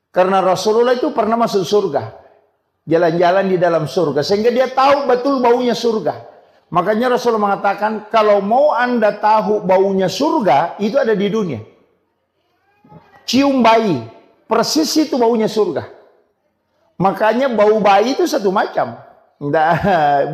S2: Karena Rasulullah itu pernah masuk surga. Jalan-jalan di dalam surga. Sehingga dia tahu betul baunya surga. Makanya Rasulullah mengatakan, kalau mau Anda tahu baunya surga, itu ada di dunia. Cium bayi, persis itu baunya surga. Makanya bau bayi itu satu macam.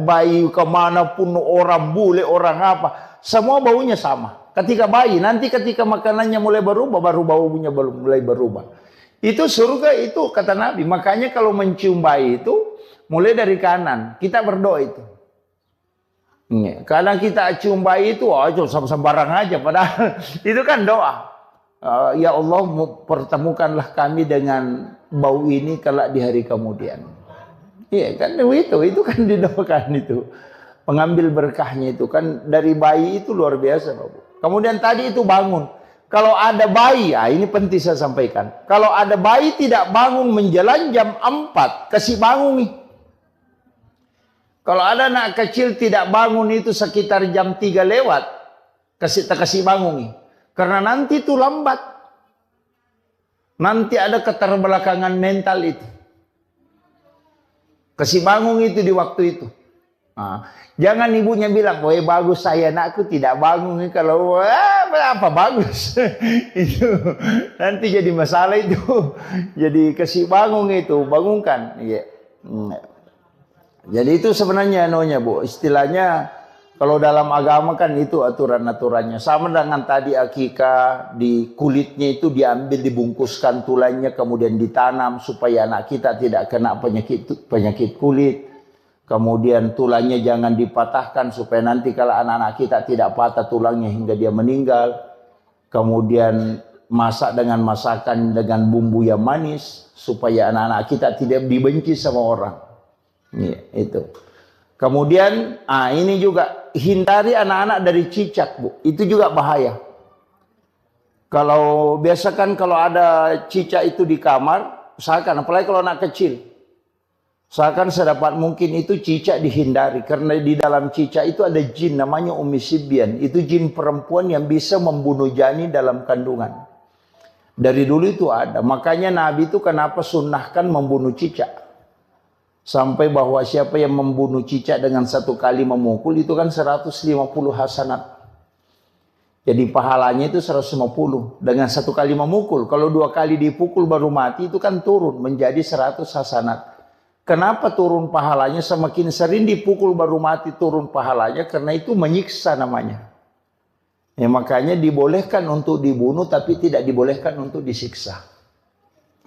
S2: Bayi kemanapun, orang bule, orang apa, semua baunya sama. Ketika bayi, nanti ketika makanannya mulai berubah, baru baunya mulai berubah. Itu surga itu kata Nabi. Makanya kalau mencium bayi itu, mulai dari kanan, kita berdoa itu. Kadang kita cium bayi itu, sembarang aja. Padahal itu kan doa. Ya Allah, pertemukanlah kami dengan bau ini kelak di hari kemudian. Iya kan itu kan didoakan itu. Pengambil berkahnya itu kan dari bayi itu luar biasa, Bapak. Kemudian tadi itu bangun. Kalau ada bayi, ini penting saya sampaikan. Kalau ada bayi tidak bangun menjelang jam 4, kasih bangun nih. Kalau ada anak kecil tidak bangun itu sekitar jam 3 lewat, kasih bangun nih. Karena nanti itu lambat. Nanti ada keterbelakangan mental itu. Kasih bangun itu di waktu itu. Jangan ibunya bilang, "Woi bagus saya anakku tidak bangun." Kalau apa bagus itu nanti jadi masalah itu. Jadi kasih bangun itu, bangunkan. Iya. Jadi itu sebenarnya Bu, istilahnya kalau dalam agama kan itu aturan-aturannya. Sama dengan tadi akikah, di kulitnya itu diambil, dibungkuskan tulangnya, kemudian ditanam supaya anak kita tidak kena penyakit kulit. Kemudian tulangnya jangan dipatahkan supaya nanti kalau anak-anak kita tidak patah tulangnya hingga dia meninggal. Kemudian masak dengan masakan dengan bumbu yang manis supaya anak-anak kita tidak dibenci sama orang. Ya, itu. Kemudian ini juga hindari anak-anak dari cicak, Bu. Itu juga bahaya. Kalau biasakan kalau ada cicak itu di kamar, usahakan apalagi kalau anak kecil. Usahakan sedapat mungkin itu cicak dihindari. Karena di dalam cicak itu ada jin namanya Ummi Sibyan. Itu jin perempuan yang bisa membunuh janin dalam kandungan. Dari dulu itu ada. Makanya Nabi itu kenapa sunnahkan membunuh cicak. Sampai bahwa siapa yang membunuh cicak dengan satu kali memukul itu kan 150 hasanat. Jadi pahalanya itu 150 dengan satu kali memukul. Kalau 2 kali dipukul baru mati itu kan turun menjadi 100 hasanat. Kenapa turun pahalanya? Semakin sering dipukul baru mati turun pahalanya, karena itu menyiksa namanya. Ya, makanya dibolehkan untuk dibunuh tapi tidak dibolehkan untuk disiksa.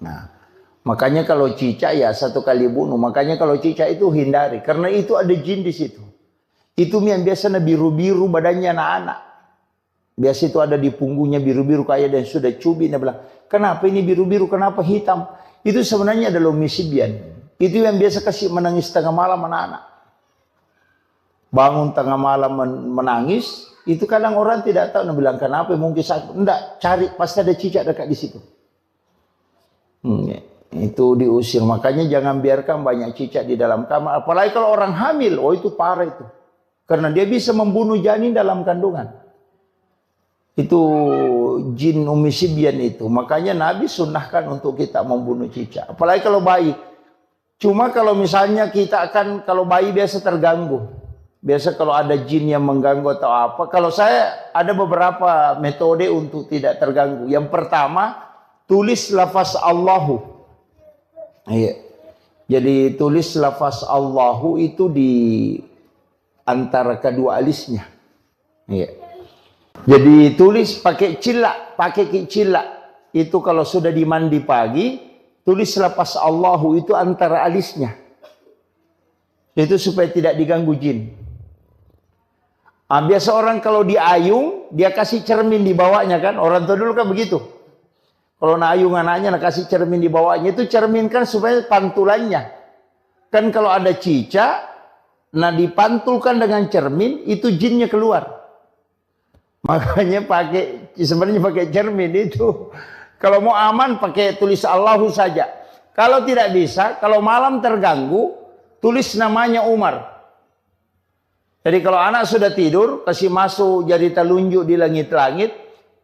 S2: Nah, makanya kalau cicak ya 1 kali bunuh. Makanya kalau cicak itu hindari, karena itu ada jin di situ. Itu yang biasanya biru-biru badannya anak-anak. Biasa itu ada di punggungnya biru-biru kayak dan sudah cubit. Dia bilang, kenapa ini biru-biru, kenapa hitam? Itu sebenarnya adalah Ummi Sibyan. Itu yang biasa kasih menangis tengah malam anak-anak. Bangun tengah malam menangis, itu kadang orang tidak tahu. Dia bilang, kenapa? Mungkin sakit. Enggak, cari, pasti ada cicak dekat di situ. Itu diusir. Makanya jangan biarkan banyak cicak di dalam kamar. Apalagi kalau orang hamil, itu parah itu. Karena dia bisa membunuh janin dalam kandungan. Itu jin Ummi Sibyan itu. Makanya Nabi sunnahkan untuk kita membunuh cicak. Apalagi kalau bayi. Cuma kalau misalnya kita akan, kalau bayi biasa terganggu. Biasa kalau ada jin yang mengganggu atau apa. Kalau saya ada beberapa metode untuk tidak terganggu. Yang pertama, tulis lafaz Allahu. Iya. Jadi tulis lafaz Allahu itu di antara kedua alisnya. Iya. Jadi tulis pakai cilak, pakai cilak. Itu kalau sudah dimandi pagi, tulis lafaz Allahu itu antara alisnya. Itu supaya tidak diganggu jin. Biasa orang kalau diayung, dia kasih cermin di bawahnya kan. Orang tua dulu kan begitu. Kalau nak ayung anaknya, nak kasih cermin di bawahnya. Itu cermin kan supaya pantulannya. Kan kalau ada cicak, nah dipantulkan dengan cermin, itu jinnya keluar. Makanya sebenarnya pakai cermin itu. Kalau mau aman pakai tulis Allahu saja. Kalau tidak bisa, kalau malam terganggu, tulis namanya Umar. Jadi kalau anak sudah tidur, kasih masuk jari telunjuk di langit-langit,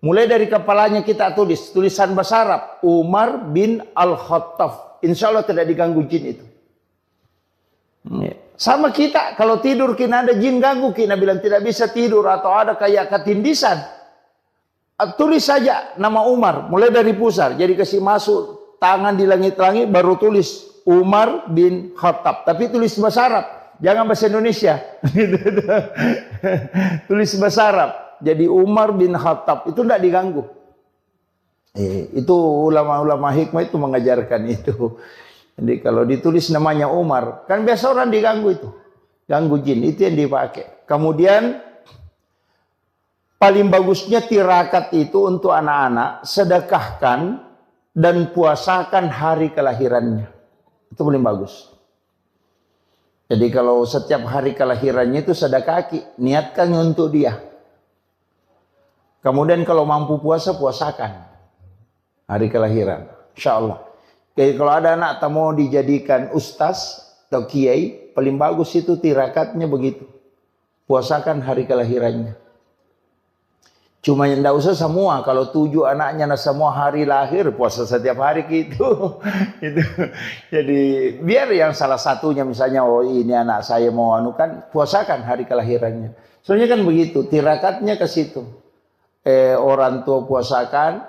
S2: mulai dari kepalanya kita tulis tulisan bahasa Arab, Umar bin Al-Khattab. Insya Allah tidak diganggu jin itu. Sama kita, kalau tidur kita ada jin ganggu, kita bilang tidak bisa tidur atau ada kayak ketindisan. Tulis saja nama Umar, mulai dari pusar. Jadi kasih masuk tangan di langit-langit, baru tulis Umar bin Khattab. Tapi tulis bahasa Arab, jangan bahasa Indonesia. Tulis bahasa Arab. Jadi Umar bin Khattab, itu tidak diganggu. Itu ulama-ulama hikmah itu mengajarkan itu. Jadi kalau ditulis namanya Umar, kan biasa orang diganggu itu. Ganggu jin, itu yang dipakai. Kemudian paling bagusnya tirakat itu untuk anak-anak, sedekahkan dan puasakan hari kelahirannya. Itu paling bagus. Jadi kalau setiap hari kelahirannya itu sedekah, niatkan untuk dia. Kemudian kalau mampu puasa, puasakan hari kelahiran. Insya Allah. Jadi kalau ada anak tak mau dijadikan ustaz atau kiai, paling bagus itu tirakatnya begitu. Puasakan hari kelahirannya. Cuma yang tidak usah semua. Kalau 7 anaknya nah semua hari lahir, puasa setiap hari gitu. Itu. Jadi biar yang salah satunya misalnya, oh ini anak saya mau anukan, puasakan hari kelahirannya. Soalnya kan begitu, tirakatnya ke situ. Orang tua puasakan.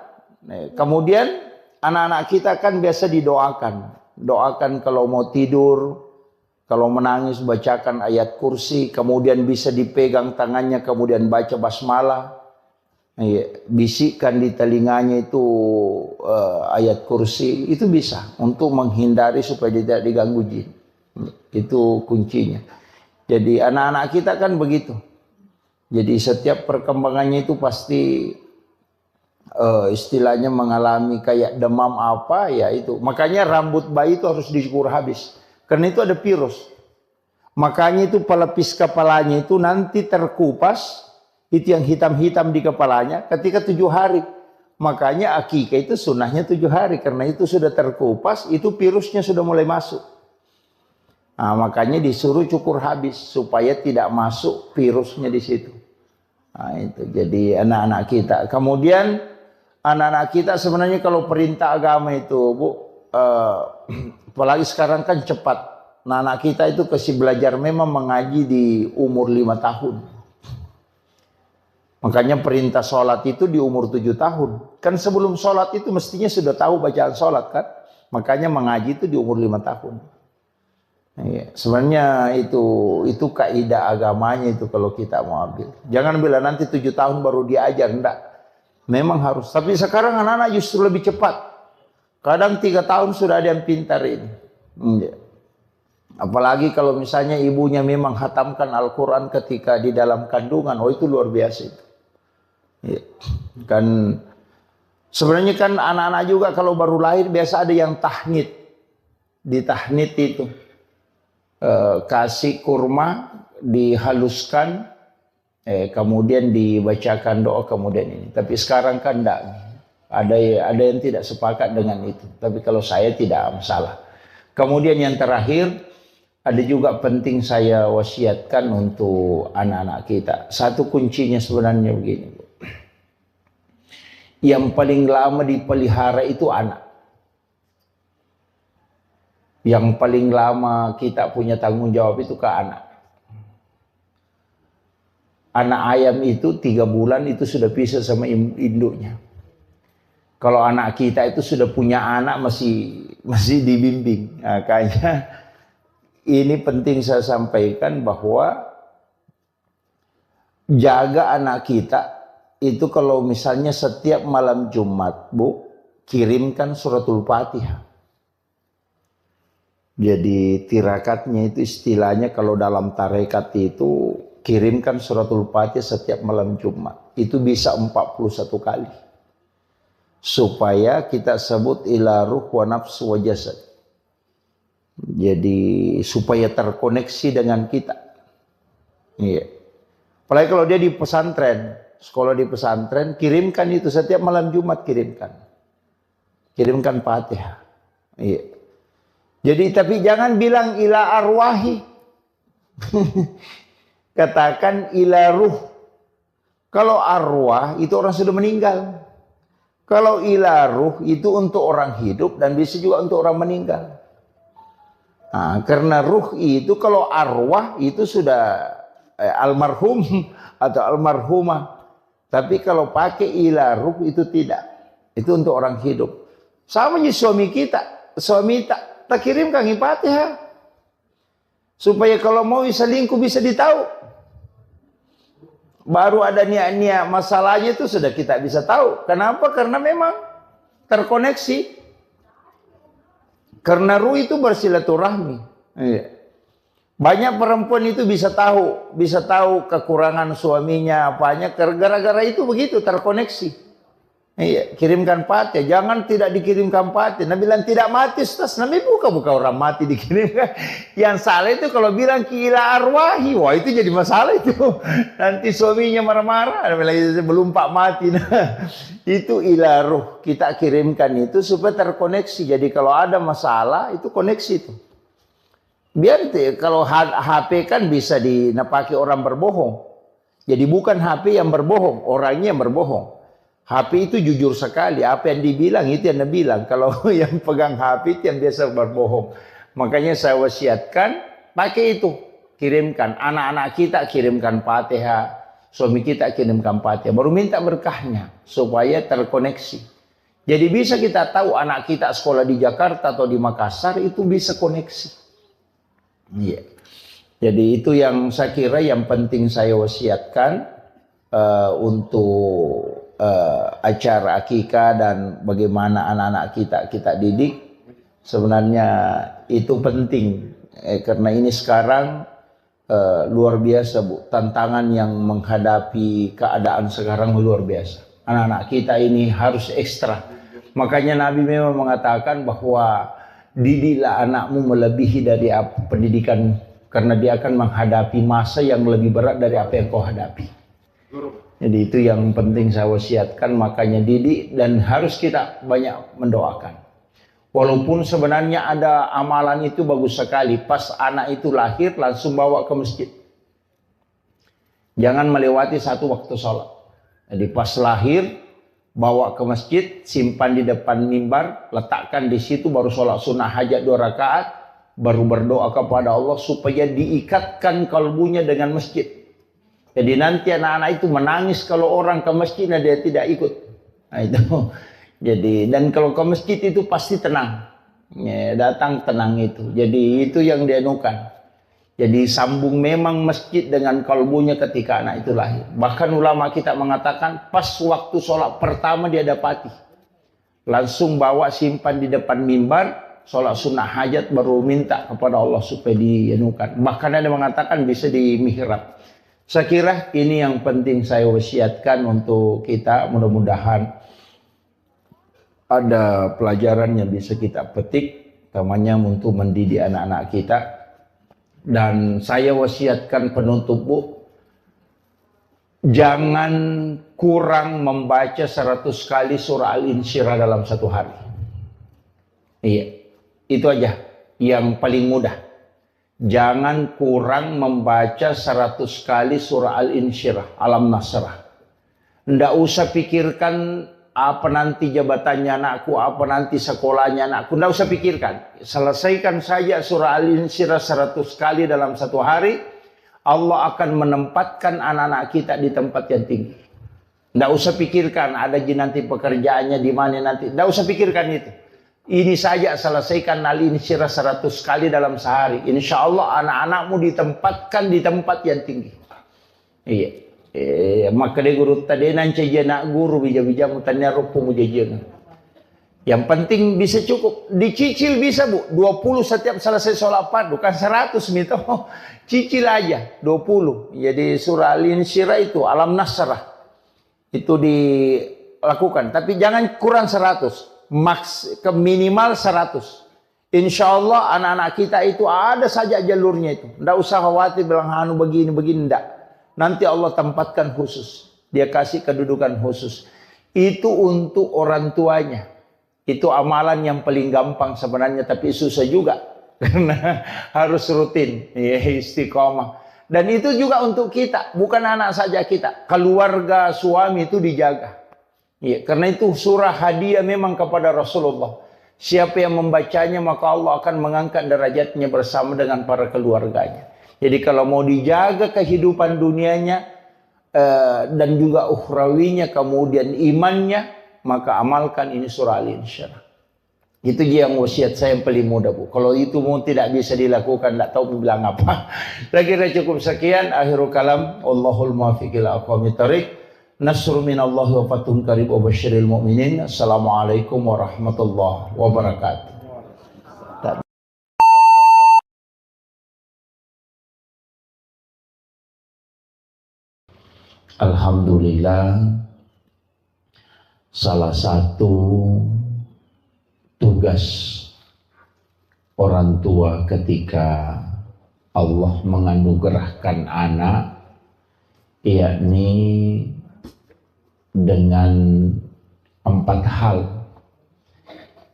S2: Kemudian anak-anak kita kan biasa didoakan. Doakan kalau mau tidur, kalau menangis bacakan ayat kursi, kemudian bisa dipegang tangannya, kemudian baca basmalah. Bisikkan di telinganya itu ayat kursi, itu bisa untuk menghindari supaya tidak diganggu jin. Itu kuncinya. Jadi anak-anak kita kan begitu. Jadi setiap perkembangannya itu pasti istilahnya mengalami kayak demam apa ya itu. Makanya rambut bayi itu harus dicukur habis. Karena itu ada virus. Makanya itu pelapis kepalanya itu nanti terkupas. Itu yang hitam-hitam di kepalanya ketika 7 hari. Makanya akikah itu sunnahnya 7 hari. Karena itu sudah terkupas, itu virusnya sudah mulai masuk. Nah, makanya disuruh cukur habis supaya tidak masuk virusnya di situ. Nah, itu jadi anak-anak kita. Kemudian anak-anak kita sebenarnya kalau perintah agama itu, Bu, apalagi sekarang kan cepat. Nah, anak kita itu kasih belajar memang mengaji di umur 5 tahun. Makanya perintah sholat itu di umur 7 tahun. Kan sebelum sholat itu mestinya sudah tahu bacaan sholat kan. Makanya mengaji itu di umur 5 tahun. Ya, sebenarnya itu kaidah agamanya itu kalau kita mau ambil. Jangan bilang nanti 7 tahun baru diajar. Enggak. Memang harus. Tapi sekarang anak-anak justru lebih cepat. Kadang 3 tahun sudah ada yang pintar ini. Ya. Apalagi kalau misalnya ibunya memang hatamkan Al-Quran ketika di dalam kandungan. Oh itu luar biasa itu. Ya. Kan sebenarnya kan anak-anak juga kalau baru lahir biasa ada yang tahnid. Di tahnid itu kasih kurma dihaluskan, kemudian dibacakan doa kemudian ini. Tapi sekarang kan enggak. Ada yang tidak sepakat dengan itu. Tapi kalau saya tidak masalah. Kemudian yang terakhir ada juga penting saya wasiatkan untuk anak-anak kita. Satu kuncinya sebenarnya begini, Bu. Yang paling lama dipelihara itu anak. Yang paling lama kita punya tanggung jawab itu ke anak. Anak ayam itu 3 bulan itu sudah pisah sama induknya. Kalau anak kita itu sudah punya anak masih dibimbing. Makanya ini penting saya sampaikan bahwa jaga anak kita. Itu kalau misalnya setiap malam Jumat, Bu, kirimkan suratul Fatihah. Jadi tirakatnya itu istilahnya kalau dalam tarekat itu kirimkan suratul Fatihah setiap malam Jumat. Itu bisa 41 kali. Supaya kita sebut ila ruh wa nafsu wa jasad. Jadi supaya terkoneksi dengan kita. Iya. Apalagi kalau dia di pesantren. Sekolah di pesantren, kirimkan itu setiap malam Jumat kirimkan. Kirimkan Fatihah. Iya. Jadi tapi jangan bilang ila arwahi. Katakan ila ruh. Kalau arwah itu orang sudah meninggal. Kalau ila ruh itu untuk orang hidup dan bisa juga untuk orang meninggal. Nah, karena ruh itu kalau arwah itu sudah almarhum atau almarhumah. Tapi kalau pakai ila ruh itu tidak. Itu untuk orang hidup. Sama dengan suami kita. Suami tak kirimkan Fatihah. Supaya kalau mau selingkuh bisa ditahu. Baru ada niat-niat masalahnya itu sudah kita bisa tahu. Kenapa? Karena memang terkoneksi. Karena ruh itu bersilaturahmi. Iya. Banyak perempuan itu bisa tahu kekurangan suaminya apanya gara-gara itu begitu terkoneksi. Iya, kirimkan Fatihah, jangan tidak dikirimkan Fatihah. Nabi bilang tidak mati, Ustaz. Nabi buka orang mati dikirimkan. Yang salah itu kalau bilang ila arwahi, wah itu jadi masalah itu. Nanti suaminya marah-marah, belum Pak mati. Nah, itu ila ruh, kita kirimkan itu supaya terkoneksi. Jadi kalau ada masalah itu koneksi itu. Biar kalau HP kan bisa dipakai orang berbohong. Jadi bukan HP yang berbohong, orangnya yang berbohong. HP itu jujur sekali, apa yang dibilang itu yang dia bilang. Kalau yang pegang HP itu yang biasa berbohong. Makanya saya wasiatkan, pakai itu. Kirimkan, anak-anak kita kirimkan Fatihah, suami kita kirimkan Fatihah. Baru minta berkahnya, supaya terkoneksi. Jadi bisa kita tahu anak kita sekolah di Jakarta atau di Makassar, itu bisa koneksi. Iya. Jadi itu yang saya kira yang penting saya wasiatkan untuk acara akikah dan bagaimana anak-anak kita didik. Sebenarnya itu penting karena ini sekarang luar biasa, Bu, tantangan yang menghadapi keadaan sekarang luar biasa. Anak-anak kita ini harus ekstra. Makanya Nabi memang mengatakan bahwa didiklah anakmu melebihi dari pendidikan, karena dia akan menghadapi masa yang lebih berat dari apa yang kau hadapi. Jadi itu yang penting saya wasiatkan, makanya didik dan harus kita banyak mendoakan. Walaupun sebenarnya ada amalan itu bagus sekali, pas anak itu lahir langsung bawa ke masjid. Jangan melewati satu waktu sholat. Jadi pas lahir bawa ke masjid, simpan di depan mimbar, letakkan di situ, baru sholat sunnah hajat 2 rakaat, baru berdoa kepada Allah supaya diikatkan kalbunya dengan masjid. Jadi nanti anak-anak itu menangis kalau orang ke masjid dan dia tidak ikut. Nah itu. Jadi dan kalau ke masjid itu pasti tenang. Ya, datang tenang itu. Jadi itu yang dianukan. Jadi sambung memang masjid dengan kalbunya ketika anak itu lahir. Bahkan ulama kita mengatakan pas waktu sholat pertama dia dapati. Langsung bawa simpan di depan mimbar, sholat sunnah hajat baru minta kepada Allah supaya dianukan. Bahkan ada mengatakan bisa di mihrab. Saya kira ini yang penting saya wasiatkan untuk kita, mudah-mudahan ada pelajaran yang bisa kita petik, utamanya untuk mendidik anak-anak kita. Dan saya wasiatkan penutup, Bu, jangan kurang membaca 100 kali surah Al-Insyirah dalam satu hari. Iya, itu aja yang paling mudah. Jangan kurang membaca 100 kali surah Al-Insyirah, Alam Nasrah. Nggak usah pikirkan apa nanti jabatannya anakku, apa nanti sekolahnya anakku. Nggak usah pikirkan. Selesaikan saja surah Al-Insyirah 100 kali dalam satu hari. Allah akan menempatkan anak-anak kita di tempat yang tinggi. Nggak usah pikirkan ada nanti pekerjaannya di mana nanti. Nggak usah pikirkan itu. Ini saja selesaikan Al-Insyirah 100 kali dalam sehari. Insya Allah anak-anakmu ditempatkan di tempat yang tinggi. Iya. Maka dia guru tadi nanti nak guru bija-bija mutanya rupu mujajana. Yang penting bisa cukup. Dicicil bisa, Bu. 20 setiap selesai sholat fardu. Bukan 100 mito. Cicil aja 20. Jadi surah Al-Insyirah itu Alam Nasrah. Itu dilakukan. Tapi jangan kurang 100. Maks ke minimal 100. Insya Allah anak-anak kita itu ada saja jalurnya itu. Nggak usah khawatir bilang anu begini enggak. Nanti Allah tempatkan khusus. Dia kasih kedudukan khusus. Itu untuk orang tuanya. Itu amalan yang paling gampang sebenarnya, tapi susah juga. Karena harus rutin, ya, istiqomah. Dan itu juga untuk kita, bukan anak saja kita. Keluarga, suami itu dijaga. Ya, karena itu surah hadiah memang kepada Rasulullah. Siapa yang membacanya maka Allah akan mengangkat derajatnya bersama dengan para keluarganya. Jadi kalau mau dijaga kehidupan dunianya dan juga ukhrawinya, kemudian imannya, maka amalkan ini surah Al-Insyirah. Itu dia yang wasiat saya yang paling mudah, Bu. Kalau itu mau tidak bisa dilakukan, tidak tahu bilang apa. Saya kira cukup sekian. Akhirul kalam. Allahul muwaffiq ila aqwamit thoriq. Nasrun minallahi wa fathun qarib wa basyiril mu'minin. Assalamualaikum warahmatullahi wabarakatuh. Alhamdulillah, salah satu tugas orang tua ketika Allah menganugerahkan anak, yakni dengan 4 hal.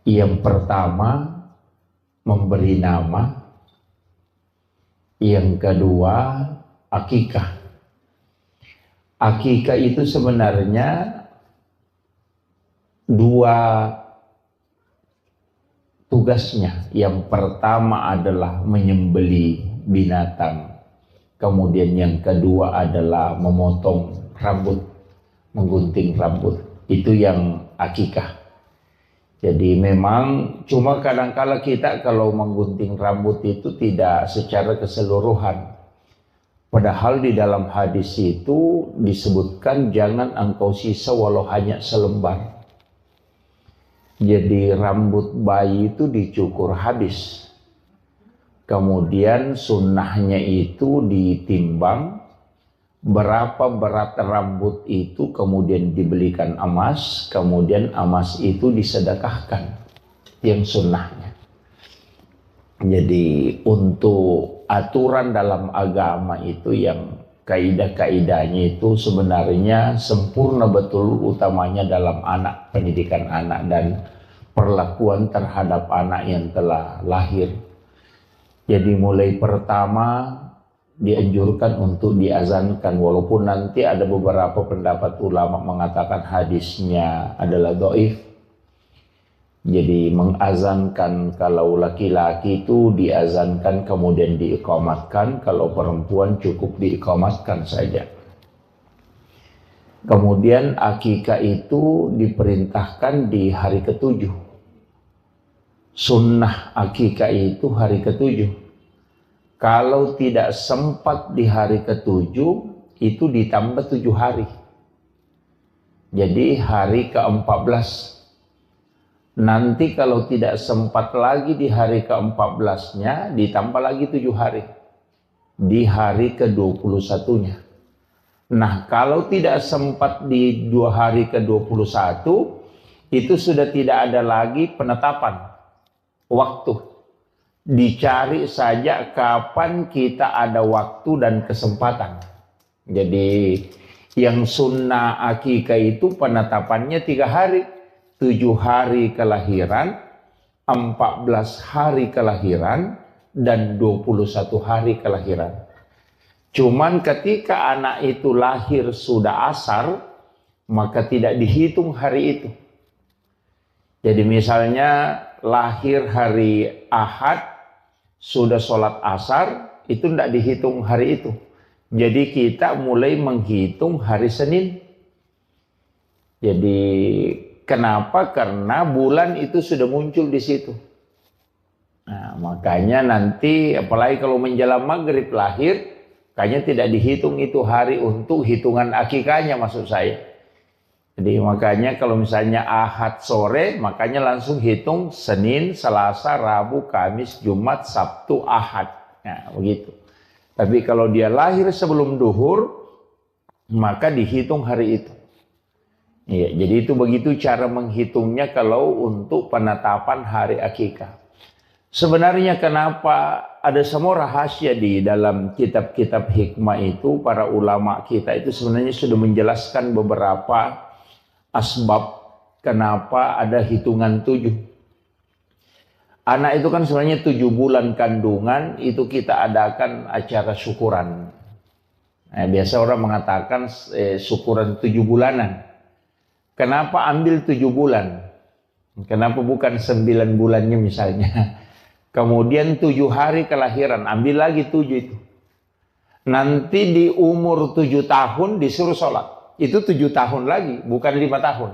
S2: Yang pertama, memberi nama. Yang kedua, akikah.
S1: akikah itu sebenarnya dua tugasnya. Yang pertama adalah menyembeli binatang. Kemudian yang kedua adalah memotong rambut, menggunting rambut. Itu yang akikah. Jadi memang cuma kadang-kala kita kalau menggunting rambut itu tidak secara keseluruhan. Padahal di dalam hadis itu disebutkan jangan engkau sisa walau hanya selembar. Jadi rambut bayi itu dicukur habis. Kemudian sunnahnya itu ditimbang berapa berat rambut itu, kemudian dibelikan emas, kemudian emas itu disedekahkan. Yang sunnahnya. Jadi untuk aturan dalam agama itu yang kaidah-kaidahnya itu sebenarnya sempurna betul, utamanya dalam anak, pendidikan anak dan perlakuan terhadap anak yang telah lahir. Jadi mulai pertama dianjurkan untuk diazankan, walaupun nanti ada beberapa pendapat ulama mengatakan hadisnya adalah dhaif. Jadi mengazankan kalau laki-laki itu diazankan kemudian diiqamatkan, kalau perempuan cukup diiqamatkan saja. Kemudian akikah itu diperintahkan di hari ke-7. Sunnah akikah itu hari ke-7. Kalau tidak sempat di hari ke-7, itu ditambah 7 hari. Jadi hari ke-14. Nanti kalau tidak sempat lagi di hari ke-14-nya, ditambah lagi 7 hari. Di hari ke-21-nya. Nah, kalau tidak sempat di 2 hari ke-21, itu sudah tidak ada lagi penetapan waktu. Dicari saja kapan kita ada waktu dan kesempatan. Jadi yang sunnah akikah itu penetapannya 3 hari. 7 hari kelahiran, 14 hari kelahiran, dan 21 hari kelahiran. Cuman ketika anak itu lahir sudah asar, maka tidak dihitung hari itu. Jadi misalnya lahir hari Ahad, sudah sholat asar, itu tidak dihitung hari itu. Jadi kita mulai menghitung hari Senin. Jadi kenapa? Karena bulan itu sudah muncul di situ. Nah, makanya nanti apalagi kalau menjelang maghrib lahir, kayaknya tidak dihitung itu hari untuk hitungan akikahnya, maksud saya. Jadi makanya kalau misalnya Ahad sore, makanya langsung hitung Senin, Selasa, Rabu, Kamis, Jumat, Sabtu, Ahad. Nah, begitu. Tapi kalau dia lahir sebelum duhur, maka dihitung hari itu. Ya, jadi itu begitu cara menghitungnya kalau untuk penetapan hari akikah. Sebenarnya kenapa ada semua rahasia di dalam kitab-kitab hikmah itu, para ulama kita itu sebenarnya sudah menjelaskan beberapa asbab kenapa ada hitungan 7. Anak itu kan sebenarnya 7 bulan kandungan itu kita adakan acara syukuran. Nah, biasa orang mengatakan syukuran 7 bulanan. Kenapa ambil 7 bulan? Kenapa bukan 9 bulannya misalnya? Kemudian 7 hari kelahiran, ambil lagi 7 itu. Nanti di umur 7 tahun disuruh sholat. Itu 7 tahun lagi, bukan 5 tahun.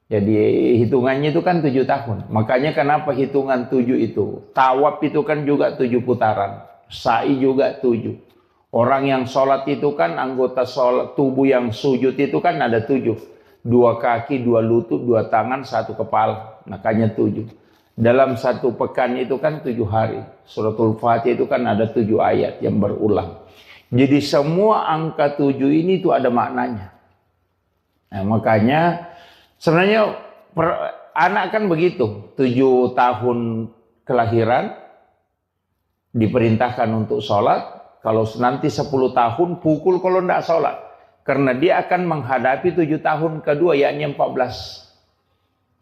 S1: Jadi hitungannya itu kan 7 tahun. Makanya kenapa hitungan 7 itu? Tawaf itu kan juga 7 putaran. Sa'i juga 7. Orang yang sholat itu kan anggota sholat, tubuh yang sujud itu kan ada 7. 2 kaki, 2 lutut, 2 tangan, 1 kepala. Makanya 7. Dalam 1 pekan itu kan 7 hari. Suratul Fatihah itu kan ada 7 ayat yang berulang. Jadi semua angka 7 ini itu ada maknanya. Nah, makanya sebenarnya anak kan begitu. 7 tahun kelahiran diperintahkan untuk sholat. Kalau nanti 10 tahun pukul kalau tidak sholat. Karena dia akan menghadapi 7 tahun kedua, yakni 14.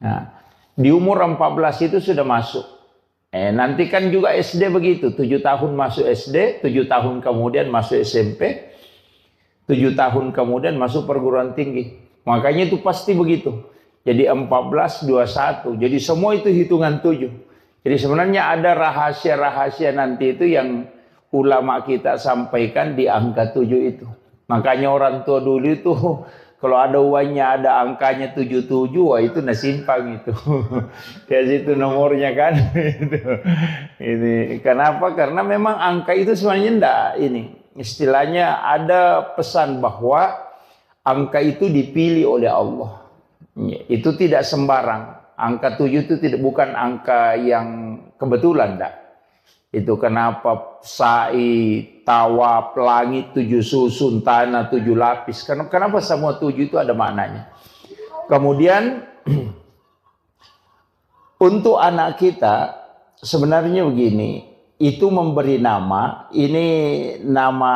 S1: Nah, di umur 14 itu sudah masuk. Nanti kan juga SD begitu. 7 tahun masuk SD, 7 tahun kemudian masuk SMP. 7 tahun kemudian masuk perguruan tinggi. Makanya itu pasti begitu. Jadi 14, 21. Jadi semua itu hitungan 7. Jadi sebenarnya ada rahasia-rahasia nanti itu yang ulama kita sampaikan di angka 7 itu. Makanya orang tua dulu itu kalau ada uangnya ada angkanya 77, wah itu nasimpang itu. Ya situ nomornya kan. Ini kenapa? Karena memang angka itu sebenarnya enggak ini. Istilahnya ada pesan bahwa angka itu dipilih oleh Allah. Itu tidak sembarang. Angka 7 itu bukan angka yang kebetulan enggak. Itu kenapa sa'i, tawaf, langit 7 susun, tanah 7 lapis. Kenapa semua 7 itu ada maknanya. Kemudian untuk anak kita sebenarnya begini, itu memberi nama, ini nama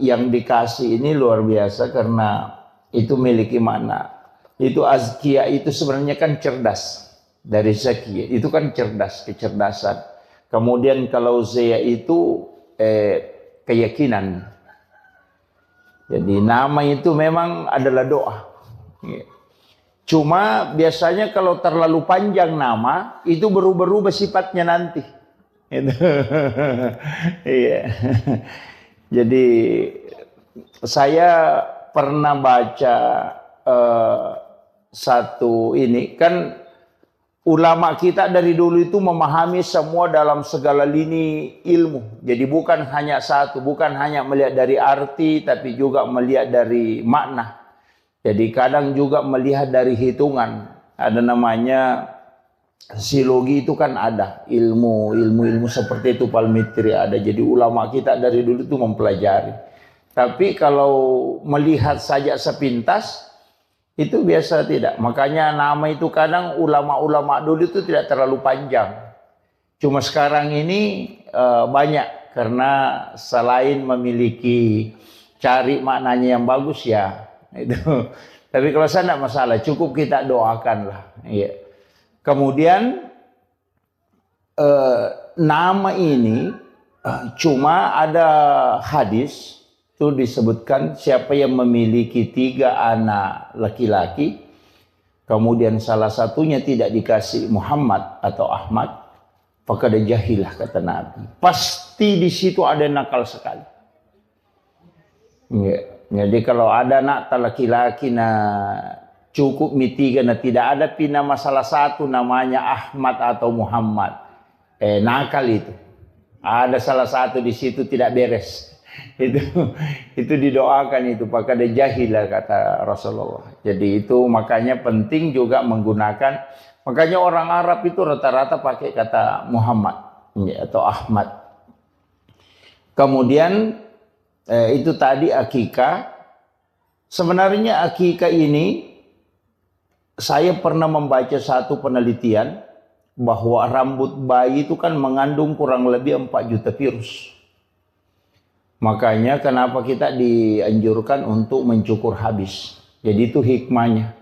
S1: yang dikasih ini luar biasa karena itu memiliki makna. Itu azkiya itu sebenarnya kan cerdas. Dari zakiya itu kan cerdas, kecerdasan. Kemudian kalau zaya itu keyakinan. Jadi nama itu memang adalah doa. Cuma biasanya kalau terlalu panjang nama itu berubah-ubah sifatnya nanti. Iya. Jadi saya pernah baca satu ini kan. Ulama kita dari dulu itu memahami semua dalam segala lini ilmu. Jadi bukan hanya satu, bukan hanya melihat dari arti, tapi juga melihat dari makna. Jadi kadang juga melihat dari hitungan. Ada namanya silogi itu kan ada. Ilmu seperti itu palmitri ada. Jadi ulama kita dari dulu itu mempelajari. Tapi kalau melihat saja sepintas, itu biasa tidak. Makanya nama itu kadang ulama-ulama dulu itu tidak terlalu panjang. Cuma sekarang ini banyak. Karena selain memiliki cari maknanya yang bagus ya. Itu. Tapi kalau saya tidak masalah. Cukup kita doakanlah. Ya. Kemudian nama ini cuma ada hadis. Itu disebutkan siapa yang memiliki 3 anak laki-laki, kemudian salah satunya tidak dikasih Muhammad atau Ahmad, maka ada jahilah kata Nabi. Pasti di situ ada nakal sekali. Ya. Jadi kalau ada anak laki-laki cukup mitiga, tidak ada nama salah satu namanya Ahmad atau Muhammad, nakal itu. Ada salah satu di situ tidak beres. Itu didoakan itu pakai ada jahilah kata Rasulullah. Jadi itu makanya penting juga menggunakan, makanya orang Arab itu rata-rata pakai kata Muhammad atau Ahmad. Kemudian itu tadi akikah. Sebenarnya akikah ini saya pernah membaca satu penelitian bahwa rambut bayi itu kan mengandung kurang lebih 4 juta virus. Makanya kenapa kita dianjurkan untuk mencukur habis. Jadi itu hikmahnya.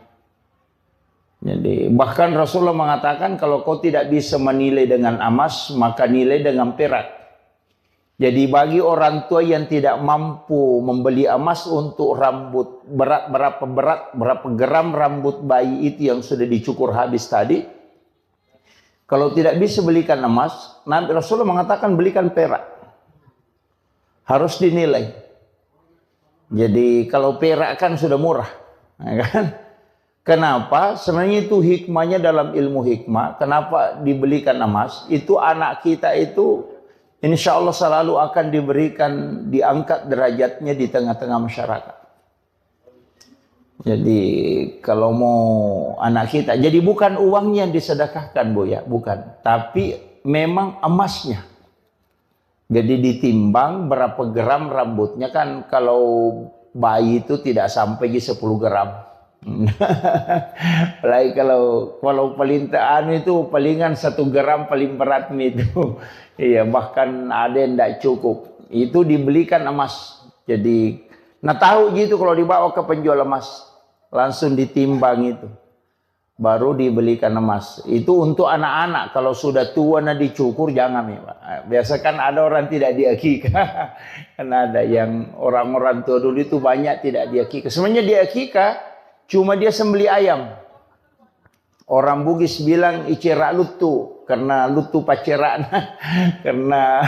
S1: Jadi bahkan Rasulullah mengatakan kalau kau tidak bisa menilai dengan emas, maka nilai dengan perak. Jadi bagi orang tua yang tidak mampu membeli emas untuk rambut berapa gram rambut bayi itu yang sudah dicukur habis tadi, kalau tidak bisa belikan emas, Nabi Rasulullah mengatakan belikan perak. Harus dinilai. Jadi kalau perak kan sudah murah, kan? Kenapa? Sebenarnya itu hikmahnya dalam ilmu hikmah. Kenapa dibelikan emas? Itu anak kita itu insya Allah selalu akan diberikan, diangkat derajatnya di tengah-tengah masyarakat. Jadi kalau mau anak kita, jadi bukan uangnya yang disedekahkan Bu ya, bukan. Tapi memang emasnya. Jadi ditimbang berapa gram rambutnya kan kalau bayi itu tidak sampai 10 gram. Apalagi kalau paling itu palingan 1 gram paling berat itu. Iya, bahkan ada yang tidak cukup. Itu dibelikan emas. Jadi, tahu gitu kalau dibawa ke penjual emas langsung ditimbang itu.
S2: baru dibelikan emas. Itu untuk anak-anak. Kalau sudah tua nah dicukur jangan ya Pak. Biasa kan ada orang tidak diakikah. Kan ada yang orang-orang tua dulu itu banyak tidak diakikah. Sebenarnya diakikah cuma dia sembeli ayam. Orang Bugis bilang icerak lutu karena lutu pacerak. Karena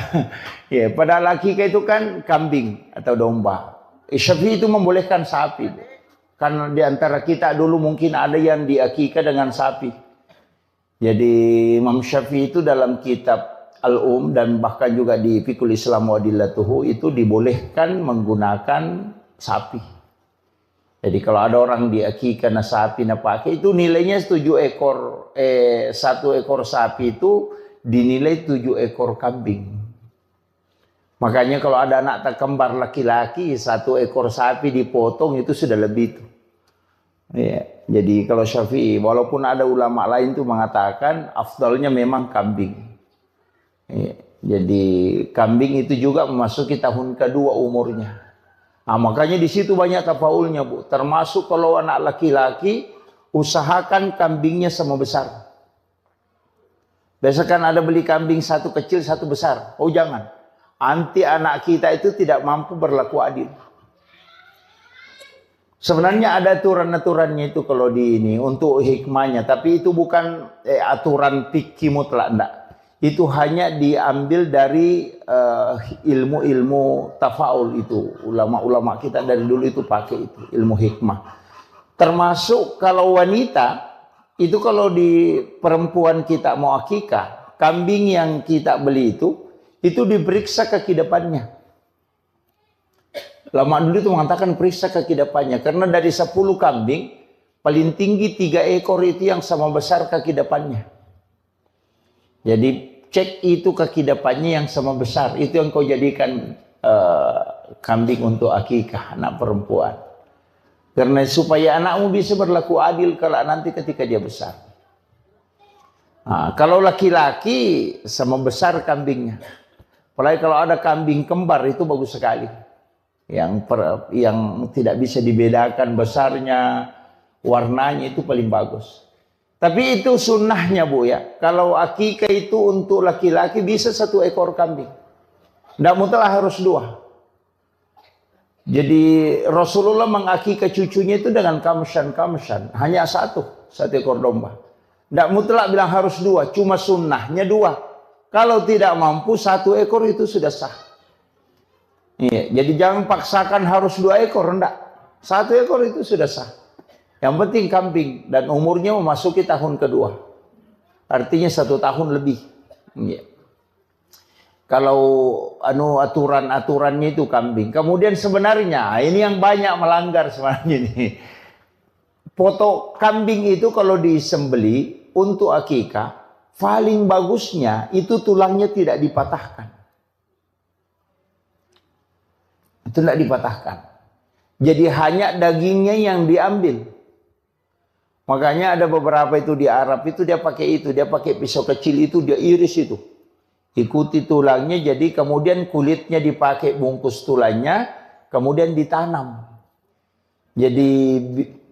S2: ya padahal akikah itu kan kambing atau domba. Syafi'i itu membolehkan sapi. Karena di antara kita dulu mungkin ada yang diakikah dengan sapi. Jadi Imam Syafi'i itu dalam kitab Al-Um dan bahkan juga di Fiqhul Islam wa Adillatuhu itu dibolehkan menggunakan sapi. Jadi kalau ada orang diakikah na sapi na pakai itu nilainya 1 ekor sapi itu dinilai 7 ekor kambing. Makanya kalau ada anak tak kembar laki-laki 1 ekor sapi dipotong itu sudah lebih itu. Ya, jadi kalau Syafi'i walaupun ada ulama lain tuh mengatakan afdalnya memang kambing. Ya, jadi kambing itu juga memasuki tahun kedua umurnya. Nah, makanya di situ banyak tafaulnya Bu. Termasuk kalau anak laki-laki usahakan kambingnya sama besar. Biasa kan ada beli kambing 1 kecil 1 besar. Oh jangan. Anti anak kita itu tidak mampu berlaku adil. Sebenarnya ada aturan-aturannya itu kalau di ini untuk hikmahnya. Tapi itu bukan aturan fikih mutlak enggak. Itu hanya diambil dari ilmu-ilmu tafaul itu. Ulama-ulama kita dari dulu itu pakai itu, ilmu hikmah. Termasuk kalau wanita, itu kalau di perempuan kita mau akikah, kambing yang kita beli itu diperiksa kaki depannya. Lama dulu itu mengatakan periksa kaki depannya. Karena dari 10 kambing, paling tinggi 3 ekor itu yang sama besar kaki depannya. Jadi cek itu kaki depannya yang sama besar. Itu yang kau jadikan kambing untuk akikah anak perempuan. Karena supaya anakmu bisa berlaku adil kalau nanti ketika dia besar. Nah, kalau laki-laki sama besar kambingnya. Apalagi kalau ada kambing kembar itu bagus sekali. Yang tidak bisa dibedakan besarnya, warnanya itu paling bagus. Tapi itu sunnahnya Bu ya. Kalau akikah itu untuk laki-laki bisa 1 ekor kambing. Tidak mutlak harus 2. Jadi Rasulullah mengakikah cucunya itu dengan kamshan. Hanya 1 ekor domba. Tidak mutlak bilang harus 2. Cuma sunnahnya 2. Kalau tidak mampu 1 ekor itu sudah sah. Iya, jadi jangan paksakan harus 2 ekor. Tidak. 1 ekor itu sudah sah. Yang penting kambing dan umurnya memasuki tahun kedua. Artinya 1 tahun lebih. Ya. Kalau aturan-aturannya itu kambing. Kemudian sebenarnya ini yang banyak melanggar sebenarnya ini. Foto kambing itu kalau disembeli untuk akikah, paling bagusnya itu tulangnya tidak dipatahkan. Itu tidak dipatahkan. Jadi hanya dagingnya yang diambil. Makanya ada beberapa itu di Arab itu dia pakai pisau kecil itu dia iris itu. Ikuti tulangnya jadi kemudian kulitnya dipakai bungkus tulangnya kemudian ditanam. Jadi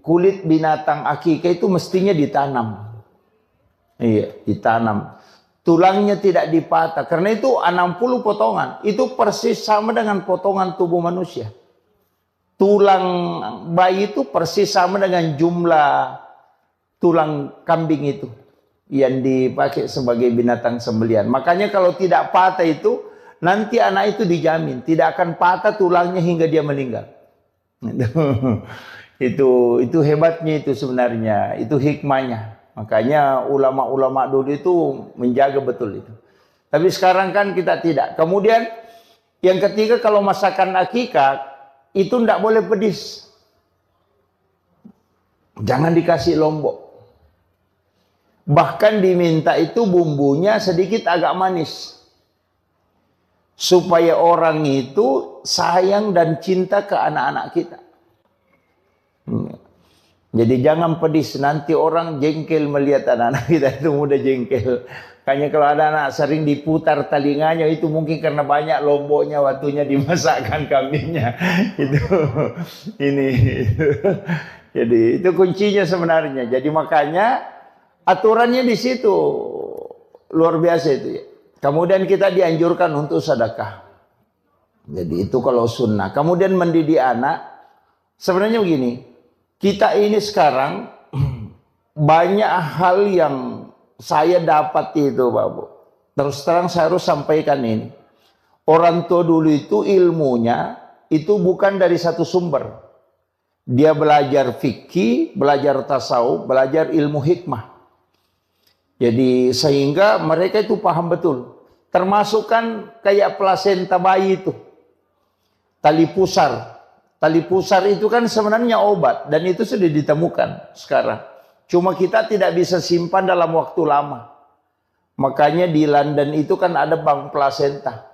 S2: kulit binatang akikah itu mestinya ditanam. Iya, ditanam. Tulangnya tidak dipatah karena itu 60 potongan. Itu persis sama dengan potongan tubuh manusia. Tulang bayi itu persis sama dengan jumlah tulang kambing itu yang dipakai sebagai binatang sembelihan. Makanya kalau tidak patah itu nanti anak itu dijamin tidak akan patah tulangnya hingga dia meninggal. Itu hebatnya itu sebenarnya, itu hikmahnya. Makanya ulama-ulama dulu itu menjaga betul itu. Tapi sekarang kan kita tidak. Kemudian yang ketiga kalau masakan akikah itu tidak boleh pedis. Jangan dikasih lombok. Bahkan diminta itu bumbunya sedikit agak manis. Supaya orang itu sayang dan cinta ke anak-anak kita. Jadi jangan pedis. Nanti orang jengkel melihat anak-anak kita itu mudah jengkel. Kayaknya kalau ada anak sering diputar telinganya itu mungkin karena banyak lomboknya waktunya dimasakkan kambingnya. Itu. Jadi itu kuncinya sebenarnya. Jadi makanya aturannya di situ luar biasa itu ya. Kemudian kita dianjurkan untuk sedekah. Jadi itu kalau sunnah. Kemudian mendidik anak. Sebenarnya begini. Kita ini sekarang banyak hal yang saya dapat itu Bapak. Terus terang saya harus sampaikan ini. Orang tua dulu itu ilmunya itu bukan dari satu sumber. Dia belajar fikih, belajar tasawuf, belajar ilmu hikmah. Jadi sehingga mereka itu paham betul. Termasuk kan kayak plasenta bayi itu. Tali pusar. Tali pusar itu kan sebenarnya obat. Dan itu sudah ditemukan sekarang. Cuma kita tidak bisa simpan dalam waktu lama. Makanya di London itu kan ada bank plasenta.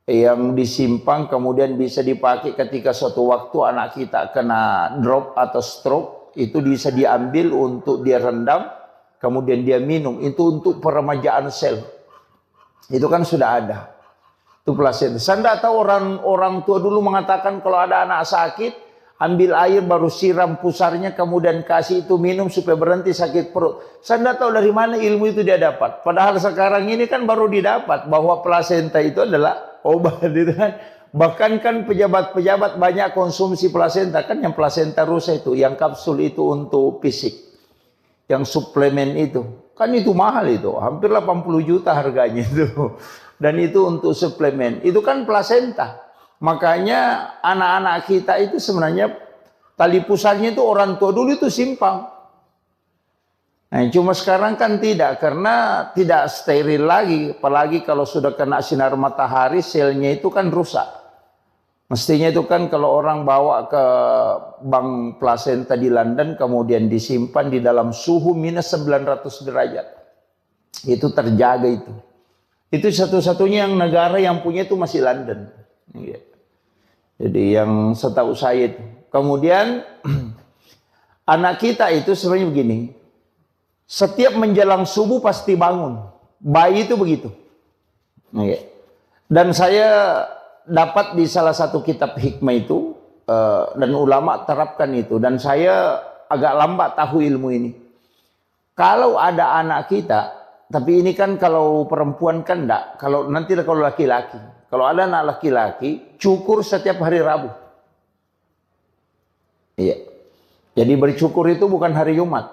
S2: Yang disimpan kemudian bisa dipakai ketika suatu waktu anak kita kena drop atau stroke. Itu bisa diambil untuk dia rendam. Kemudian dia minum. Itu untuk peremajaan sel. Itu kan sudah ada. Itu plasenta. Saya tidak tahu orang tua dulu mengatakan kalau ada anak sakit. Ambil air baru siram pusarnya. Kemudian kasih itu minum supaya berhenti sakit perut. Saya tidak tahu dari mana ilmu itu dia dapat. Padahal sekarang ini kan baru didapat. Bahwa plasenta itu adalah obat itu kan. Bahkan kan pejabat-pejabat banyak konsumsi plasenta. Kan yang plasenta rusa itu. Yang kapsul itu untuk fisik. Yang suplemen itu. Kan itu mahal itu. Hampir 80 juta harganya itu. Dan itu untuk suplemen. Itu kan plasenta. Makanya anak-anak kita itu sebenarnya tali pusarnya itu orang tua dulu itu simpang. Nah, cuma sekarang kan tidak. Karena tidak steril lagi. Apalagi kalau sudah kena sinar matahari selnya itu kan rusak. Mestinya itu kan kalau orang bawa ke bank plasenta di London kemudian disimpan di dalam suhu minus 900 derajat. Itu terjaga itu. Itu satu-satunya yang negara yang punya itu masih London. Jadi yang setahu saya itu. Kemudian anak kita itu sebenarnya begini. Setiap menjelang subuh pasti bangun. Bayi itu begitu. Dan saya dapat di salah satu kitab hikmah itu dan ulama terapkan itu dan saya agak lambat tahu ilmu ini. Kalau ada anak kita, tapi ini kan kalau perempuan kan enggak, kalau nanti kalau laki-laki. Kalau ada anak laki-laki cukur setiap hari Rabu. Iya. Jadi bercukur itu bukan hari Jumat.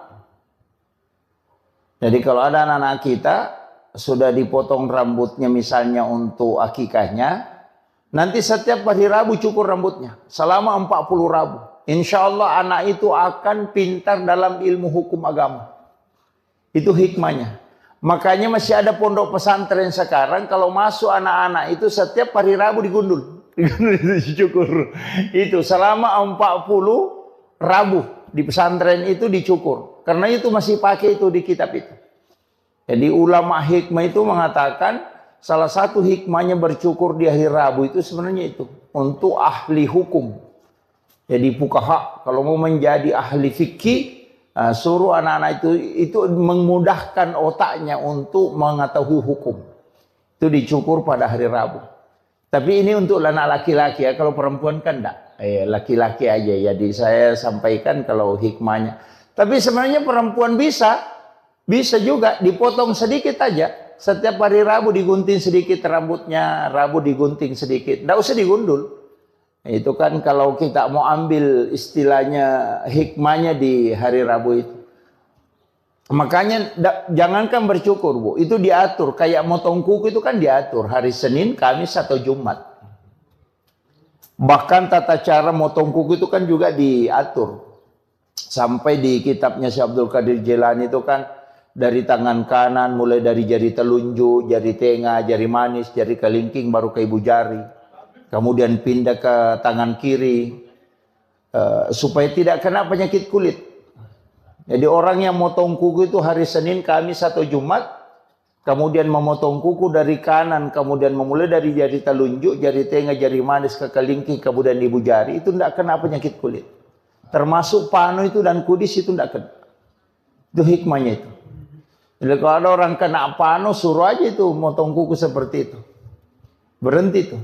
S2: Jadi kalau ada anak-anak kita sudah dipotong rambutnya misalnya untuk akikahnya, nanti setiap hari Rabu cukur rambutnya. Selama 40 Rabu. Insya Allah anak itu akan pintar dalam ilmu hukum agama. Itu hikmahnya. Makanya masih ada pondok pesantren sekarang. Kalau masuk anak-anak itu setiap hari Rabu digundul. Dicukur. Itu selama 40 Rabu. Di pesantren itu dicukur. Karena itu masih pakai itu di kitab itu. Jadi ulama hikmah itu mengatakan salah satu hikmahnya bercukur di hari Rabu itu sebenarnya itu untuk ahli hukum. Jadi fuqaha kalau mau menjadi ahli fikih suruh anak-anak itu memudahkan otaknya untuk mengetahui hukum. Itu dicukur pada hari Rabu. Tapi ini untuk anak laki-laki ya, kalau perempuan kan enggak. Laki-laki aja. Jadi saya sampaikan kalau hikmahnya. Tapi sebenarnya perempuan bisa juga dipotong sedikit aja. Setiap hari Rabu digunting sedikit rambutnya, Rabu digunting sedikit. Nggak usah digundul. Itu kan kalau kita mau ambil istilahnya hikmahnya di hari Rabu itu. Makanya jangankan bercukur Bu, itu diatur. Kayak motong kuku itu kan diatur hari Senin, Kamis atau Jumat. Bahkan tata cara motong kuku itu kan juga diatur. Sampai di kitabnya Syekh Abdul Qadir Jilani itu kan dari tangan kanan mulai dari jari telunjuk, jari tengah, jari manis, jari kelingking baru ke ibu jari. Kemudian pindah ke tangan kiri supaya tidak kena penyakit kulit. Jadi orang yang motong kuku itu hari Senin, Kamis atau Jumat, kemudian memotong kuku dari kanan, kemudian memulai dari jari telunjuk, jari tengah, jari manis ke kelingking, kemudian ibu jari, itu tidak kena penyakit kulit. Termasuk panu itu dan kudis itu tidak kena. Itu hikmahnya itu. Jadi kalau ada orang kena panu, suruh aja itu motong kuku seperti itu. Berhenti itu.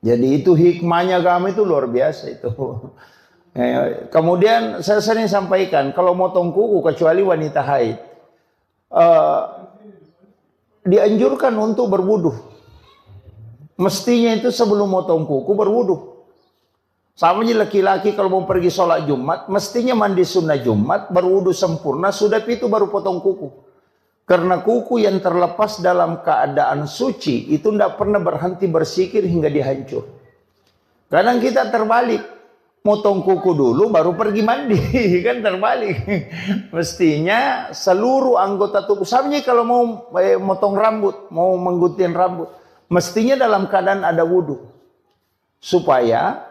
S2: Jadi itu hikmahnya agama itu luar biasa itu. Kemudian saya sering sampaikan, kalau motong kuku kecuali wanita haid, dianjurkan untuk berwudu. Mestinya itu sebelum motong kuku berwudu. Sama aja laki-laki kalau mau pergi sholat Jumat, mestinya mandi sunnah Jumat, berwudu sempurna, sudah itu baru potong kuku. Karena kuku yang terlepas dalam keadaan suci, itu tidak pernah berhenti bersikir hingga dihancur. Kadang kita terbalik, motong kuku dulu baru pergi mandi, kan terbalik. Mestinya seluruh anggota tubuh, sama aja kalau mau motong rambut, mau menggunting rambut, mestinya dalam keadaan ada wudu. Supaya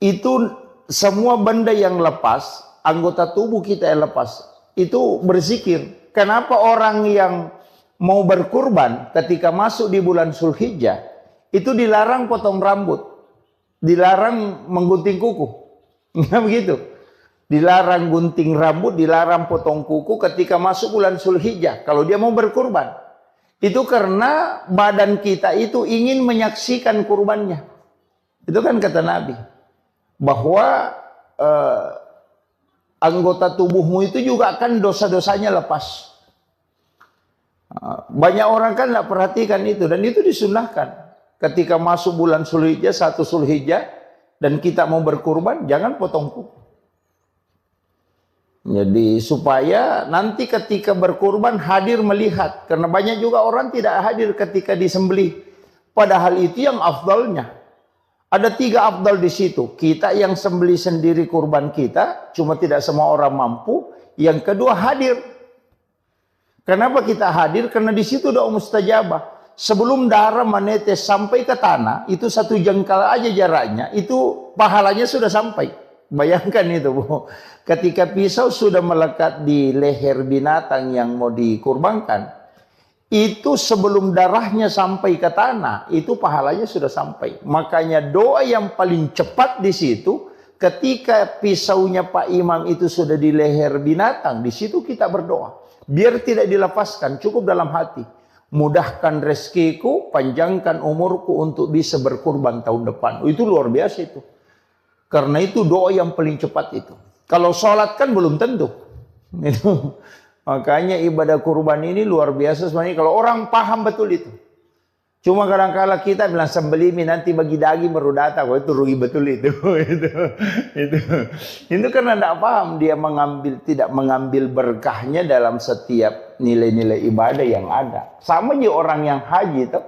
S2: itu semua benda yang lepas, anggota tubuh kita yang lepas, itu berzikir. Kenapa orang yang mau berkurban ketika masuk di bulan Zulhijjah, itu dilarang potong rambut, dilarang menggunting kuku. Nggak begitu. Dilarang gunting rambut, dilarang potong kuku ketika masuk bulan Zulhijjah, kalau dia mau berkurban. Itu karena badan kita itu ingin menyaksikan kurbannya. Itu kan kata Nabi. Bahwa anggota tubuhmu itu juga akan dosa-dosanya lepas. Banyak orang kan tidak perhatikan itu, dan itu disunahkan. Ketika masuk bulan Zulhijjah, 1 Zulhijjah, dan kita mau berkurban, jangan potong kuku. Jadi supaya nanti ketika berkurban hadir melihat. Karena banyak juga orang tidak hadir ketika disembelih. Padahal itu yang afdalnya. Ada 3 afdal di situ. Kita yang sembelih sendiri kurban kita, cuma tidak semua orang mampu. Yang kedua hadir. Kenapa kita hadir? Karena di situ doa mustajabah. Sebelum darah menetes sampai ke tanah, itu 1 jengkal aja jaraknya, itu pahalanya sudah sampai. Bayangkan itu, Bu. Ketika pisau sudah melekat di leher binatang yang mau dikurbankan, itu sebelum darahnya sampai ke tanah, itu pahalanya sudah sampai. Makanya doa yang paling cepat di situ, ketika pisaunya Pak Imam itu sudah di leher binatang, di situ kita berdoa. Biar tidak dilepaskan, cukup dalam hati. Mudahkan rezekiku, panjangkan umurku untuk bisa berkurban tahun depan. Itu luar biasa itu. Karena itu doa yang paling cepat itu. Kalau sholat kan belum tentu. Itu. Makanya ibadah kurban ini luar biasa sebenarnya kalau orang paham betul itu. Cuma kadang-kala kita bilang sembelih nanti bagi daging baru datang, itu rugi betul itu. Itu karena tidak paham, dia tidak mengambil berkahnya dalam setiap nilai-nilai ibadah yang ada. Sama aja orang yang haji itu.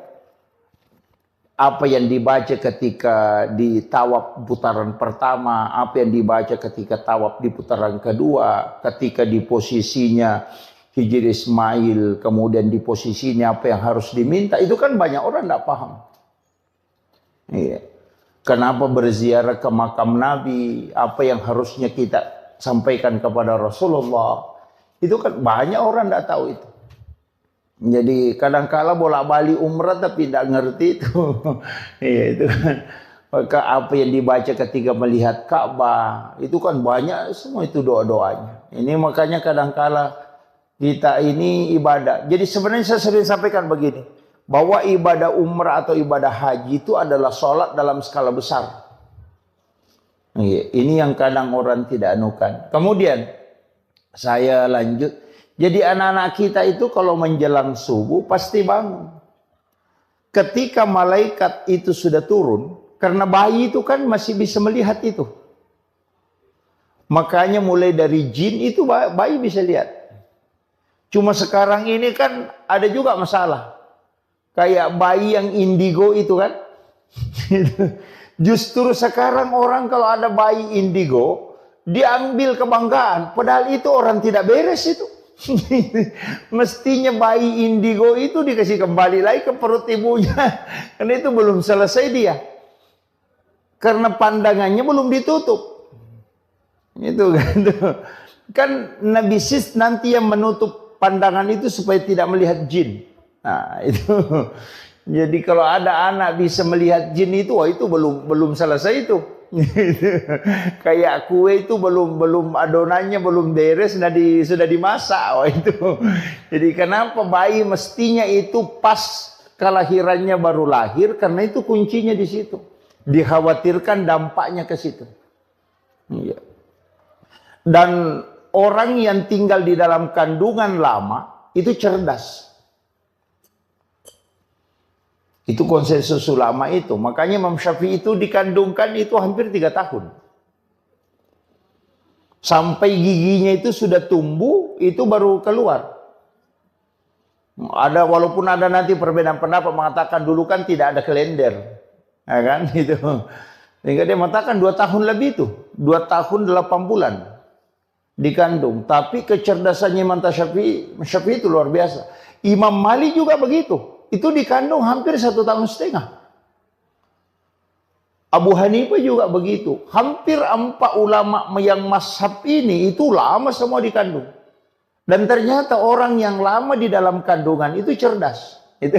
S2: Apa yang dibaca ketika di tawaf putaran pertama, apa yang dibaca ketika tawaf di putaran kedua, ketika di posisinya Hijri Ismail, kemudian di posisinya apa yang harus diminta, itu kan banyak orang tidak paham. Iya. Kenapa berziarah ke makam Nabi, apa yang harusnya kita sampaikan kepada Rasulullah, itu kan banyak orang tidak tahu itu. Jadi kadang-kala bolak-balik umrah tapi tidak ngerti itu. Iya itu kan. Maka apa yang dibaca ketika melihat Ka'bah itu kan banyak semua itu doa-doanya. Ini makanya kadang-kala kita ini ibadah. Jadi sebenarnya saya sering sampaikan begini, bahwa ibadah umrah atau ibadah haji itu adalah sholat dalam skala besar. Iya, ini yang kadang orang tidak anukan. Kemudian saya lanjut. Jadi anak-anak kita itu kalau menjelang subuh pasti bangun. Ketika malaikat itu sudah turun, karena bayi itu kan masih bisa melihat itu. Makanya mulai dari jin itu bayi bisa lihat. Cuma sekarang ini kan ada juga masalah. Kayak bayi yang indigo itu kan. Justru sekarang orang kalau ada bayi indigo, diambil kebanggaan. Padahal itu orang tidak beres itu. Mestinya bayi indigo itu dikasih kembali lagi ke perut ibunya. Karena itu belum selesai dia. Karena pandangannya belum ditutup. Itu kan. Kan Nabi Sis nanti yang menutup pandangan itu supaya tidak melihat jin. Nah itu. Jadi kalau ada anak bisa melihat jin itu, wah itu belum selesai itu. Kayak kue itu belum adonannya belum beres, sudah dimasak. Wah itu. Jadi kenapa bayi mestinya itu pas kelahirannya baru lahir, karena itu kuncinya di situ. Dikhawatirkan dampaknya ke situ. Iya. Dan orang yang tinggal di dalam kandungan lama itu cerdas. Itu konsensus ulama itu. Makanya Imam Syafi'i itu dikandungkan itu hampir 3 tahun. Sampai giginya itu sudah tumbuh, itu baru keluar. Walaupun ada nanti perbedaan pendapat mengatakan dulu kan tidak ada kalender. Ya kan? Gitu. Sehingga dia mengatakan 2 tahun lebih itu. 2 tahun 8 bulan dikandung. Tapi kecerdasannya Imam Syafi'i itu luar biasa. Imam Malik juga begitu. Itu dikandung hampir 1,5 tahun. Abu Hanifah juga begitu. Hampir 4 ulama yang mazhab ini itu lama semua dikandung. Dan ternyata orang yang lama di dalam kandungan itu cerdas. Itu.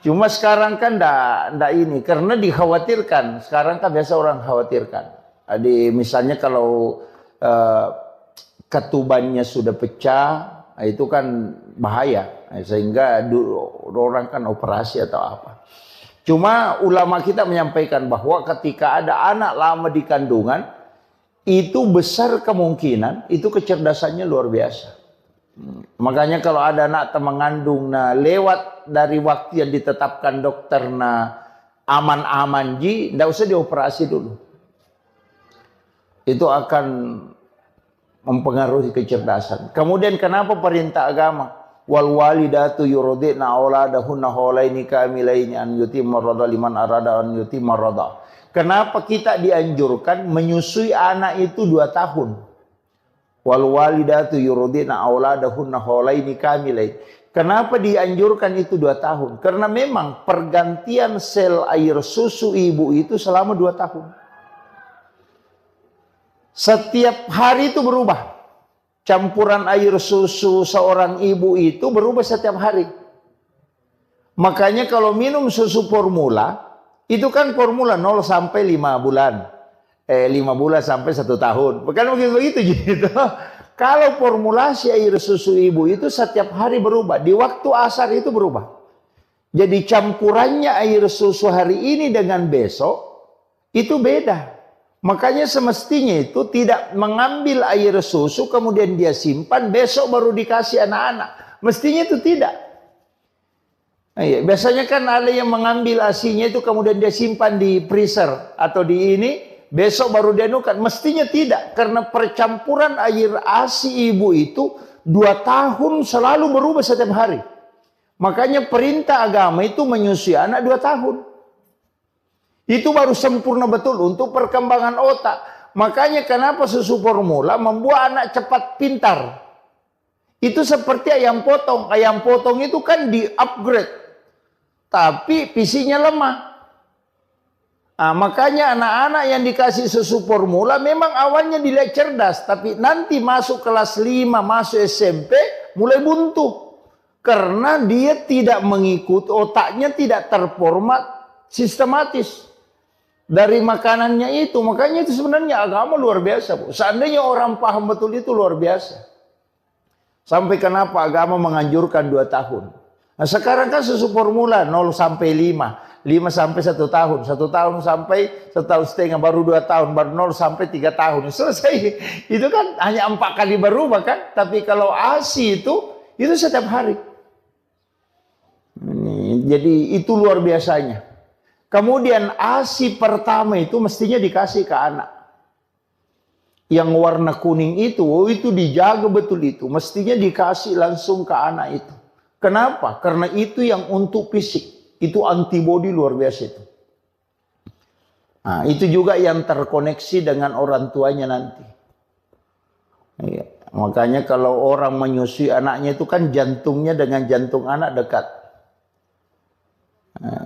S2: Cuma sekarang kan ndak ini. Karena dikhawatirkan. Sekarang kan biasa orang khawatirkan. Misalnya kalau ketubannya sudah pecah, itu kan bahaya. Sehingga orang kan operasi atau apa. Cuma ulama kita menyampaikan bahwa ketika ada anak lama di kandungan, itu besar kemungkinan itu kecerdasannya luar biasa. Makanya kalau ada anak mengandung lewat dari waktu yang ditetapkan dokter aman-aman ji, tidak usah dioperasi dulu. Itu akan mempengaruhi kecerdasan. Kemudian kenapa perintah agama? Wal walidatu yurdi'na auladahunna haulaini kamilaini an yutimma radha liman arada an yutimma radha. Kenapa kita dianjurkan menyusui anak itu 2 tahun? Wal walidatu yurdi'na auladahunna haulaini kamilaini. Kenapa dianjurkan itu 2 tahun? Karena memang pergantian sel air susu ibu itu selama 2 tahun. Setiap hari itu berubah. Campuran air susu seorang ibu itu berubah setiap hari. Makanya kalau minum susu formula, itu kan formula 0 sampai 5 bulan. 5 bulan sampai 1 tahun. Bukan begitu gitu. Kalau formulasi air susu ibu itu setiap hari berubah. Di waktu asar itu berubah. Jadi campurannya air susu hari ini dengan besok, itu beda. Makanya semestinya itu tidak mengambil air susu kemudian dia simpan besok baru dikasih anak-anak. Mestinya itu tidak. Biasanya kan ada yang mengambil ASI-nya itu kemudian dia simpan di freezer atau di ini besok baru dia nukan. Mestinya tidak, karena percampuran air ASI ibu itu 2 tahun selalu berubah setiap hari. Makanya perintah agama itu menyusui anak 2 tahun. Itu baru sempurna betul untuk perkembangan otak. Makanya kenapa susu formula membuat anak cepat pintar. Itu seperti ayam potong. Ayam potong itu kan di-upgrade. Tapi PC-nya lemah. Makanya anak-anak yang dikasih susu formula memang awalnya dilihat cerdas. Tapi nanti masuk kelas 5, masuk SMP, mulai buntu. Karena dia tidak mengikuti, otaknya tidak terformat sistematis. Dari makanannya itu. Makanya itu sebenarnya agama luar biasa, Bu. Seandainya orang paham betul itu luar biasa. Sampai kenapa agama menganjurkan 2 tahun. Nah sekarang kan susu formula 0 sampai 5. 5 sampai 1 tahun. 1 tahun sampai 1,5 tahun. Baru 2 tahun. Baru 0 sampai 3 tahun. Selesai. Itu kan hanya 4 kali berubah kan. Tapi kalau ASI itu setiap hari. Jadi itu luar biasanya. Kemudian ASI pertama itu mestinya dikasih ke anak. Yang warna kuning itu dijaga betul itu. Mestinya dikasih langsung ke anak itu. Kenapa? Karena itu yang untuk fisik. Itu antibodi luar biasa itu. Nah, itu juga yang terkoneksi dengan orang tuanya nanti. Iya. Makanya kalau orang menyusui anaknya itu kan jantungnya dengan jantung anak dekat.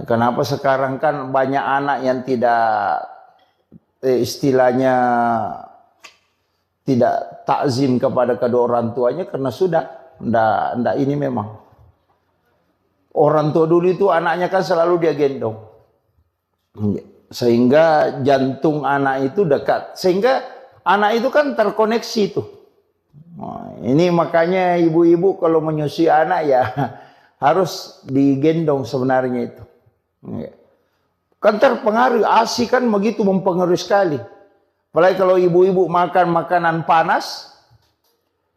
S2: Kenapa sekarang kan banyak anak yang tidak istilahnya tidak takzim kepada kedua orang tuanya karena sudah ndak ini memang. Orang tua dulu itu anaknya kan selalu dia gendong. Sehingga jantung anak itu dekat. Sehingga anak itu kan terkoneksi itu. Nah, ini makanya ibu-ibu kalau menyusui anak ya harus digendong sebenarnya itu. Kan terpengaruh, ASI kan begitu mempengaruhi sekali. Apalagi kalau ibu-ibu makan makanan panas,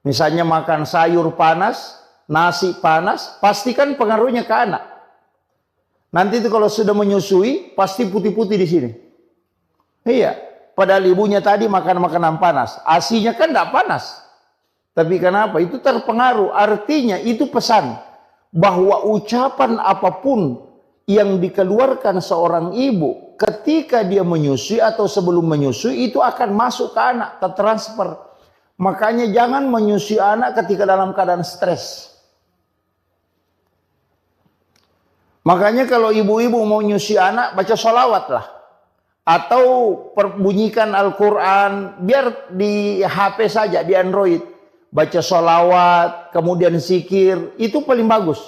S2: misalnya makan sayur panas, nasi panas, pastikan pengaruhnya ke anak. Nanti itu kalau sudah menyusui, pasti putih-putih di sini. Iya, padahal ibunya tadi makan makanan panas, asinya kan tidak panas. Tapi kenapa? Itu terpengaruh. Artinya itu pesan bahwa ucapan apapun yang dikeluarkan seorang ibu ketika dia menyusui atau sebelum menyusui itu akan masuk ke anak, tertransfer. Makanya jangan menyusui anak ketika dalam keadaan stres. Makanya kalau ibu-ibu mau nyusui anak, baca sholawat lah. Atau bunyikan Al-Quran, biar di HP saja, di Android. Baca sholawat, kemudian zikir, itu paling bagus.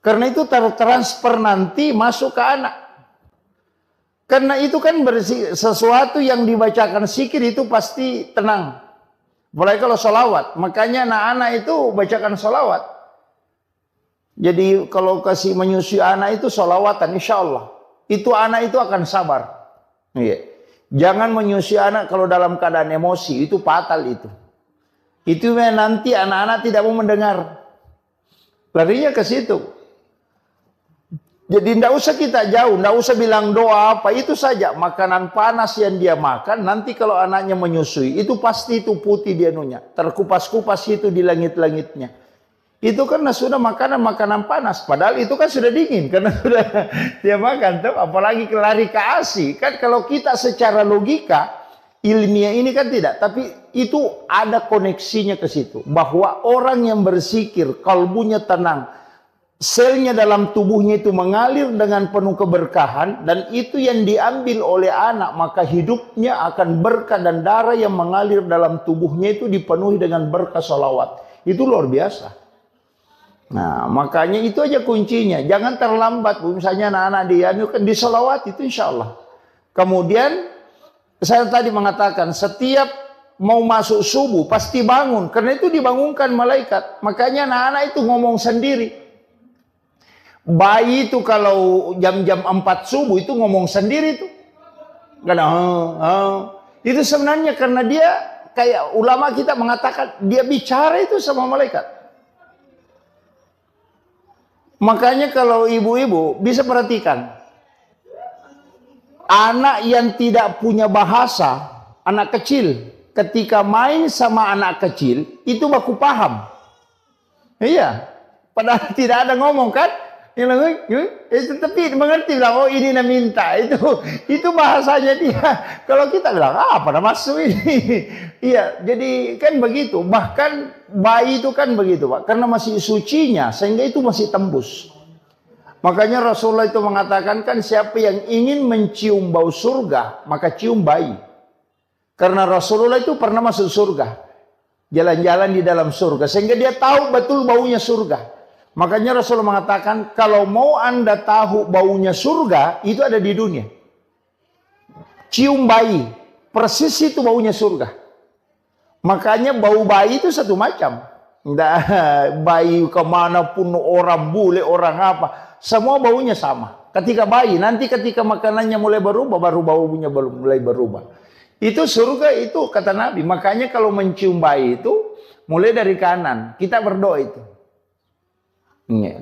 S2: Karena itu tertransfer nanti masuk ke anak. Karena itu kan sesuatu yang dibacakan zikir itu pasti tenang. Mulai kalau sholawat, makanya anak-anak itu bacakan sholawat. Jadi kalau kasih menyusui anak itu sholawatan, insya Allah. Itu anak itu akan sabar. Iya. Jangan menyusui anak kalau dalam keadaan emosi, itu fatal itu. Itu nanti anak-anak tidak mau mendengar. Larinya ke situ. Jadi tidak usah kita jauh, tidak usah bilang doa apa, itu saja. Makanan panas yang dia makan, nanti kalau anaknya menyusui, itu pasti itu putih dia nunya. Terkupas-kupas itu di langit-langitnya. Itu karena sudah makanan panas. Padahal itu kan sudah dingin, karena sudah dia makan. Tuh. Apalagi lari ke ASI. Kan kalau kita secara logika, ilmiah ini kan tidak. Tapi itu ada koneksinya ke situ. Bahwa orang yang berzikir, kalbunya tenang, selnya dalam tubuhnya itu mengalir dengan penuh keberkahan, dan itu yang diambil oleh anak, maka hidupnya akan berkah, dan darah yang mengalir dalam tubuhnya itu dipenuhi dengan berkah sholawat. Itu luar biasa. Nah, makanya itu aja kuncinya. Jangan terlambat. Misalnya anak-anak dia di sholawat itu insya Allah. Kemudian saya tadi mengatakan setiap mau masuk subuh pasti bangun, karena itu dibangunkan malaikat. Makanya anak-anak itu ngomong sendiri. Bayi itu kalau jam-jam 4 subuh itu ngomong sendiri tuh. Itu sebenarnya karena dia kayak ulama kita mengatakan dia bicara itu sama malaikat. Makanya kalau ibu-ibu bisa perhatikan. Anak yang tidak punya bahasa, anak kecil, ketika main sama anak kecil itu baku paham. Iya. Padahal tidak ada ngomong kan? Tapi mengerti bilang, oh ini nak minta, itu bahasanya dia. Kalau kita bilang, pada masuk ini. Iya, jadi kan begitu. Bahkan bayi itu kan begitu, Pak. Karena masih sucinya, sehingga itu masih tembus. Makanya Rasulullah itu mengatakan kan siapa yang ingin mencium bau surga, maka cium bayi. Karena Rasulullah itu pernah masuk surga. Jalan-jalan di dalam surga. Sehingga dia tahu betul baunya surga. Makanya Rasulullah mengatakan, kalau mau Anda tahu baunya surga, itu ada di dunia. Cium bayi, persis itu baunya surga. Makanya bau bayi itu satu macam. Bayi kemanapun, orang bule, orang apa, semua baunya sama. Ketika bayi, nanti ketika makanannya mulai berubah, baru baunya mulai berubah. Itu surga itu kata Nabi. Makanya kalau mencium bayi itu, mulai dari kanan, kita berdoa itu.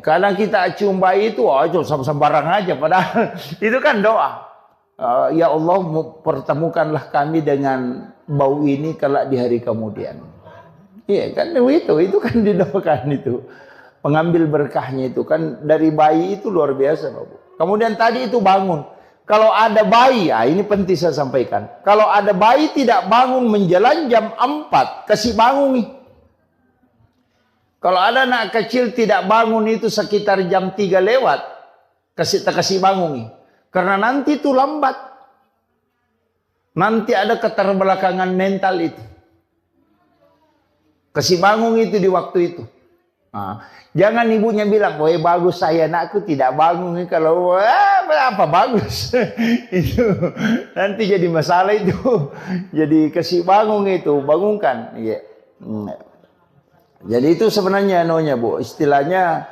S2: Kadang kita cium bayi itu, sembarang aja. Padahal itu kan doa. Ya Allah, pertemukanlah kami dengan bau ini kelak di hari kemudian. Iya kan itu kan didoakan itu. Pengambil berkahnya itu kan dari bayi itu luar biasa, Bapak. Kemudian tadi itu bangun. Kalau ada bayi, ini penting saya sampaikan. Kalau ada bayi tidak bangun menjelang jam 4, kasih bangun nih. Kalau ada anak kecil tidak bangun itu sekitar jam 3 lewat, kasih bangun nih. Karena nanti itu lambat. Nanti ada keterbelakangan mental itu. Kasih bangun itu di waktu itu. Nah, jangan ibunya bilang, "Woi bagus saya anakku tidak bangun nih." Kalau apa bagus. Itu nanti jadi masalah itu. Jadi kasih bangun itu, bangunkan. Iya. Jadi itu sebenarnya Bu, istilahnya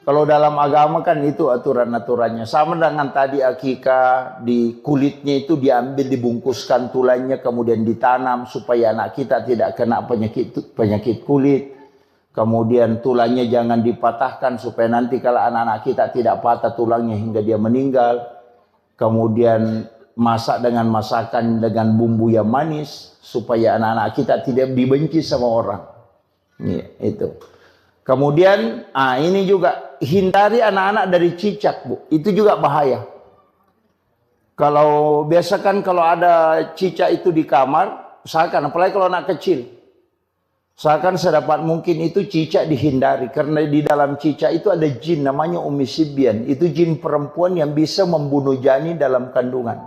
S2: Kalau dalam agama kan itu aturan-aturannya. Sama dengan tadi akikah, di kulitnya itu diambil, dibungkuskan tulangnya, kemudian ditanam supaya anak kita tidak kena penyakit kulit. Kemudian tulangnya jangan dipatahkan supaya nanti kalau anak-anak kita tidak patah tulangnya hingga dia meninggal. Kemudian masak dengan masakan dengan bumbu yang manis supaya anak-anak kita tidak dibenci sama orang. Ya, itu. Kemudian, ini juga hindari anak-anak dari cicak, Bu. Itu juga bahaya. Kalau biasakan kalau ada cicak itu di kamar, usahakan, apalagi kalau anak kecil, usahakan sedapat mungkin itu cicak dihindari. Karena di dalam cicak itu ada jin namanya Ummi Sibyan. Itu jin perempuan yang bisa membunuh janin dalam kandungan.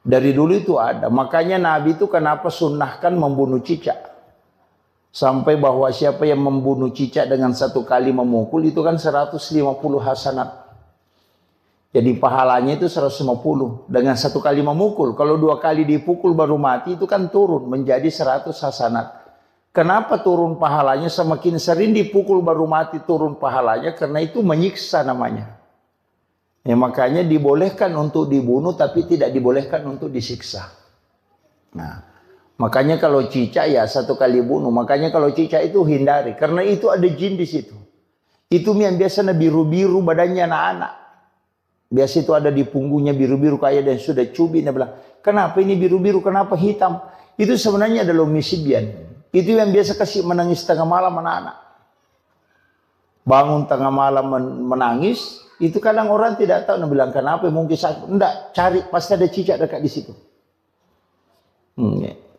S2: Dari dulu itu ada. Makanya Nabi itu kenapa sunnahkan membunuh cicak. Sampai bahwa siapa yang membunuh cicak dengan satu kali memukul itu kan 150 hasanat. Jadi pahalanya itu 150 dengan satu kali memukul. Kalau 2 kali dipukul baru mati itu kan turun menjadi 100 hasanat. Kenapa turun pahalanya? Semakin sering dipukul baru mati turun pahalanya karena itu menyiksa namanya. Ya, makanya dibolehkan untuk dibunuh tapi tidak dibolehkan untuk disiksa. Nah, makanya kalau cicak ya 1 kali bunuh. Makanya kalau cicak itu hindari. Karena itu ada jin di situ. Itu yang biasanya biru-biru badannya anak-anak. Biasa itu ada di punggungnya biru-biru kayak dan sudah cubit. Dia bilang, kenapa ini biru-biru? Kenapa hitam? Itu sebenarnya adalah Ummi Sibyan. Itu yang biasa kasih menangis tengah malam anak-anak. Bangun tengah malam menangis. Itu kadang orang tidak tahu. Dia bilang, kenapa? Mungkin sakit. Enggak, cari. Pasti ada cicak dekat di situ.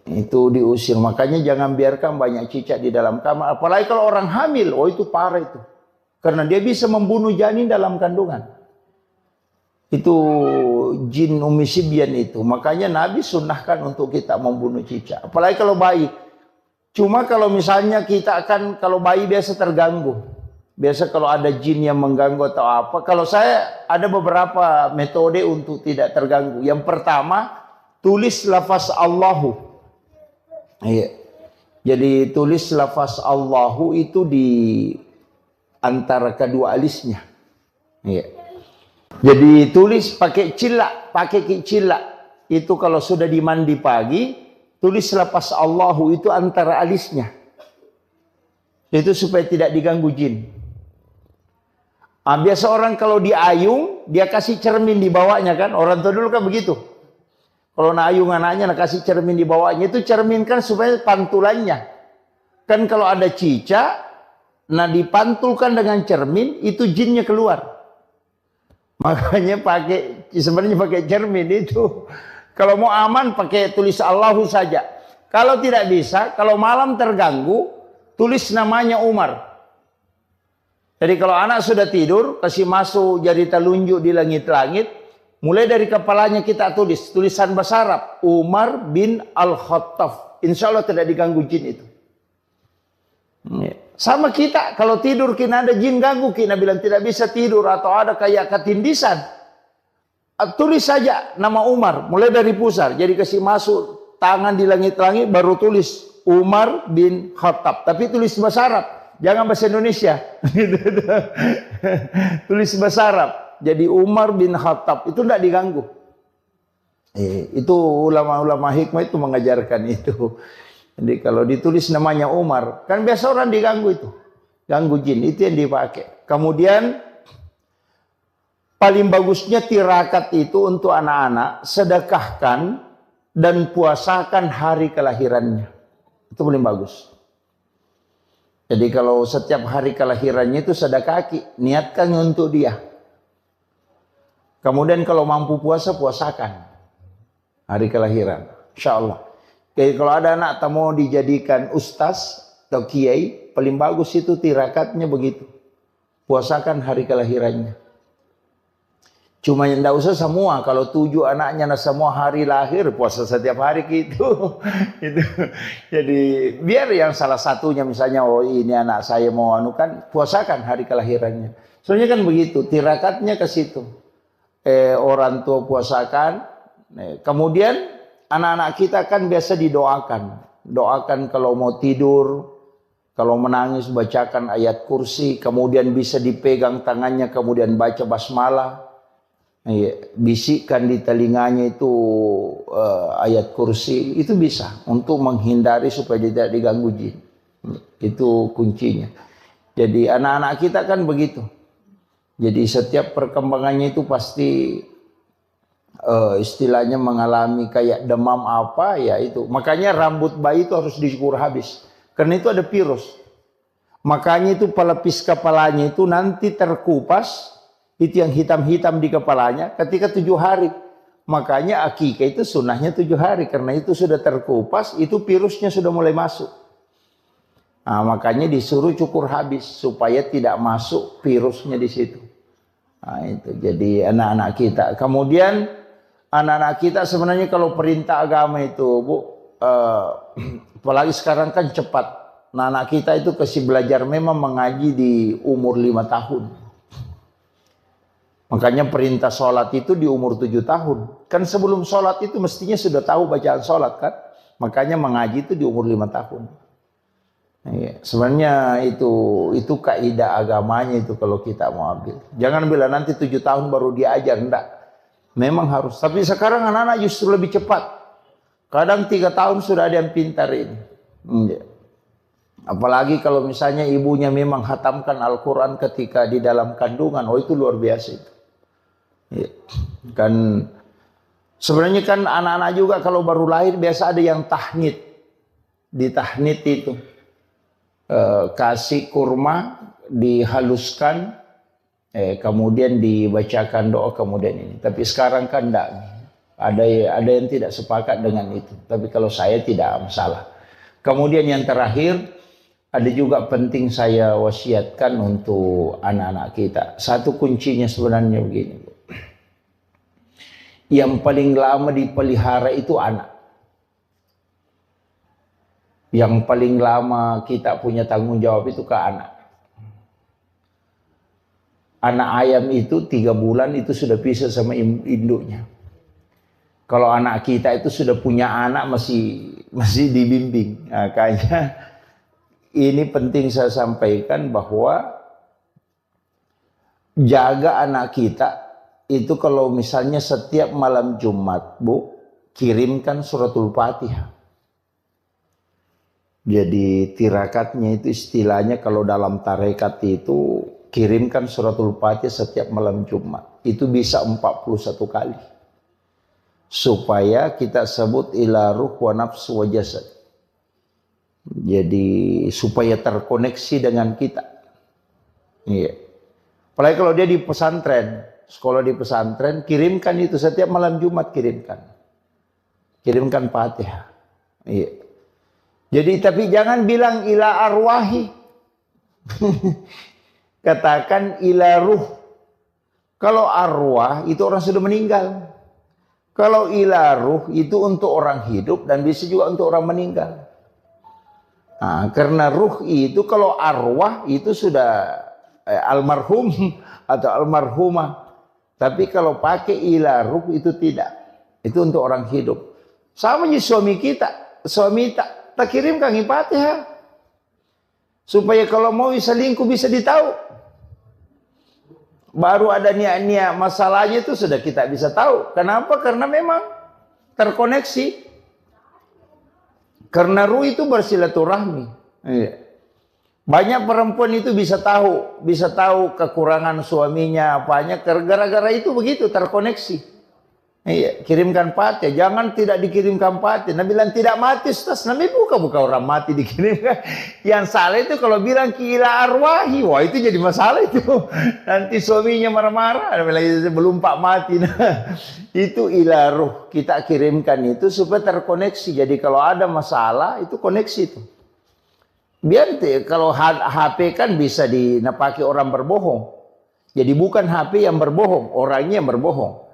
S2: Itu diusir. Makanya jangan biarkan banyak cicak di dalam kamar. Apalagi kalau orang hamil. Oh itu parah itu. Karena dia bisa membunuh janin dalam kandungan. Itu jin Ummi Sibyan itu. Makanya Nabi sunnahkan untuk kita membunuh cicak. Apalagi kalau bayi. Cuma kalau misalnya kita akan, kalau bayi biasa terganggu. Biasa kalau ada jin yang mengganggu atau apa. Kalau saya ada beberapa metode untuk tidak terganggu. Yang pertama, tulis lafaz Allahu. Iya. Jadi tulis lafaz Allahu itu di antara kedua alisnya. Iya. Jadi tulis pakai cilak, pakai cilak. Itu kalau sudah dimandi pagi, tulis lafaz Allahu itu antara alisnya. Itu supaya tidak diganggu jin. Biasa orang kalau diayung, dia kasih cermin di bawahnya kan. Orang tua dulu kan begitu. Kalau nak ayung anaknya, nak kasih cermin di bawahnya. Itu cermin kan supaya pantulannya. Kan kalau ada cicak, nah dipantulkan dengan cermin, itu jinnya keluar. Makanya sebenarnya pakai cermin itu. Kalau mau aman, pakai tulis Allahu saja. Kalau tidak bisa, kalau malam terganggu, tulis namanya Umar. Jadi kalau anak sudah tidur, kasih masuk jari telunjuk di langit-langit, mulai dari kepalanya kita tulis, tulisan bahasa Arab, Umar bin Al-Khattab. Insya Allah tidak diganggu jin itu. Sama kita, kalau tidur kita ada jin ganggu, kita bilang tidak bisa tidur atau ada kayak ketindisan. Tulis saja nama Umar, mulai dari pusar. Jadi kasih masuk tangan di langit-langit, baru tulis Umar bin Khattab. Tapi tulis bahasa Arab. Jangan bahasa Indonesia. Tulis bahasa Arab. Jadi Umar bin Khattab. Itu tidak diganggu. Itu ulama-ulama hikmah itu mengajarkan itu. Jadi kalau ditulis namanya Umar. Kan biasa orang diganggu itu. Ganggu jin. Itu yang dipakai. Kemudian paling bagusnya tirakat itu untuk anak-anak. Sedekahkan dan puasakan hari kelahirannya. Itu paling bagus. Jadi kalau setiap hari kelahirannya itu sedekah, niatkan untuk dia. Kemudian kalau mampu puasa, puasakan hari kelahiran. Insya Allah. Jadi kalau ada anak tak mau dijadikan ustaz atau kiai, paling bagus itu tirakatnya begitu. Puasakan hari kelahirannya. Cuma yang tidak usah semua. Kalau 7 anaknya semua hari lahir, puasa setiap hari gitu. Itu. Jadi biar yang salah satunya misalnya, oh ini anak saya mau anukan, puasakan hari kelahirannya. Soalnya kan begitu, tirakatnya ke situ. Orang tua puasakan. Kemudian anak-anak kita kan biasa didoakan. Doakan kalau mau tidur. Kalau menangis bacakan ayat kursi, kemudian bisa dipegang tangannya, kemudian baca basmalah. Bisikkan di telinganya itu ayat kursi, itu bisa untuk menghindari supaya tidak diganggu jin. Itu kuncinya. Jadi anak-anak kita kan begitu. Jadi setiap perkembangannya itu pasti istilahnya mengalami kayak demam apa ya itu. Makanya rambut bayi itu harus dicukur habis. Karena itu ada virus. Makanya itu pelepis kepalanya itu nanti terkupas. Itu yang hitam-hitam di kepalanya ketika 7 hari. Makanya akikah itu sunnahnya 7 hari. Karena itu sudah terkupas, itu virusnya sudah mulai masuk. Nah, makanya disuruh cukur habis supaya tidak masuk virusnya di situ. Nah, itu jadi anak-anak kita. Kemudian anak-anak kita sebenarnya kalau perintah agama itu, Bu, apalagi sekarang kan cepat. Nah, anak kita itu kasih belajar memang mengaji di umur 5 tahun. Makanya perintah sholat itu di umur 7 tahun. Kan sebelum sholat itu mestinya sudah tahu bacaan sholat kan. Makanya mengaji itu di umur 5 tahun. Ya, sebenarnya itu kaidah agamanya itu kalau kita mau ambil. Jangan bilang nanti 7 tahun baru diajar, enggak. Memang harus. Tapi sekarang anak-anak justru lebih cepat. Kadang 3 tahun sudah ada yang pintar ini. Ya. Apalagi kalau misalnya ibunya memang khatamkan Al-Quran ketika di dalam kandungan. Oh, itu luar biasa itu. Ya. Kan sebenarnya kan anak-anak juga kalau baru lahir biasa ada yang tahnid. Di tahnid itu kasih kurma dihaluskan, kemudian dibacakan doa kemudian ini. Tapi sekarang kan enggak. Ada yang tidak sepakat dengan itu. Tapi kalau saya tidak masalah. Kemudian yang terakhir ada juga penting saya wasiatkan untuk anak-anak kita. Satu kuncinya sebenarnya begini, Bu. Yang paling lama dipelihara itu anak. Yang paling lama kita punya tanggung jawab itu ke anak. Anak ayam itu 3 bulan itu sudah pisah sama induknya. Kalau anak kita itu sudah punya anak masih dibimbing. Makanya ini penting saya sampaikan bahwa jaga anak kita itu kalau misalnya setiap malam Jumat, Bu, kirimkan suratul Fatihah. Jadi tirakatnya itu istilahnya kalau dalam tarekat itu kirimkan suratul Fatihah setiap malam Jumat. Itu bisa 41 kali. Supaya kita sebut ila ruh wa nafsu wa jasad. Jadi supaya terkoneksi dengan kita. Iya. Apalagi kalau dia di pesantren, sekolah di pesantren, kirimkan itu setiap malam Jumat kirimkan. Kirimkan Fatihah. Iya. Jadi tapi jangan bilang ila arwahi. Katakan ila ruh. Kalau arwah itu orang sudah meninggal. Kalau ila ruh itu untuk orang hidup dan bisa juga untuk orang meninggal. Nah, karena ruh itu kalau arwah itu sudah almarhum atau almarhumah. Tapi kalau pakai ila ruh itu tidak. Itu untuk orang hidup. Sama dengan suami kita. Suami tak kirimkan Fatihah. Supaya kalau mau selingkuh bisa ditahu. Baru ada niat-niat masalahnya itu sudah kita bisa tahu. Kenapa? Karena memang terkoneksi. Karena ruh itu bersilaturahmi. Iya. Banyak perempuan itu bisa tahu kekurangan suaminya apanya. Gara-gara itu begitu terkoneksi. Iya, kirimkan Fatihah. Jangan tidak dikirimkan Fatihah. Nabi bilang tidak mati, Ustaz. Nabi buka orang mati dikirimkan. Yang salah itu kalau bilang ila arwahi. Wah, itu jadi masalah itu. Nanti suaminya marah-marah. Belum pak mati. Nah, itu ila ruh. Kita kirimkan itu supaya terkoneksi. Jadi kalau ada masalah, itu koneksi itu. Biar kalau HP kan bisa dipakai orang berbohong. Jadi bukan HP yang berbohong, orangnya yang berbohong.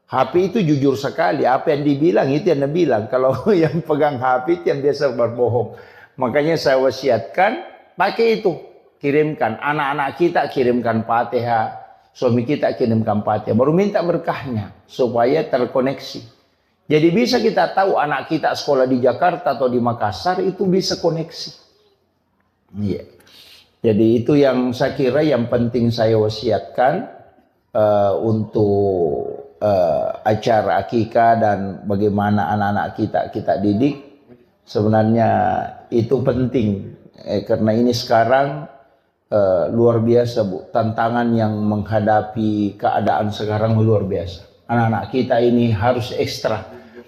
S2: HP itu jujur sekali, apa yang dibilang itu yang dibilang. Kalau yang pegang HP itu yang biasa berbohong. Makanya saya wasiatkan, pakai itu. Kirimkan, anak-anak kita kirimkan Fatihah. Suami kita kirimkan Fatihah. Baru minta berkahnya, supaya terkoneksi. Jadi bisa kita tahu anak kita sekolah di Jakarta atau di Makassar, itu bisa koneksi. Iya. Jadi itu yang saya kira yang penting saya wasiatkan untuk acara akikah dan bagaimana anak-anak kita didik. Sebenarnya itu penting karena ini sekarang luar biasa Bu, tantangan yang menghadapi keadaan sekarang luar biasa. Anak-anak kita ini harus ekstra.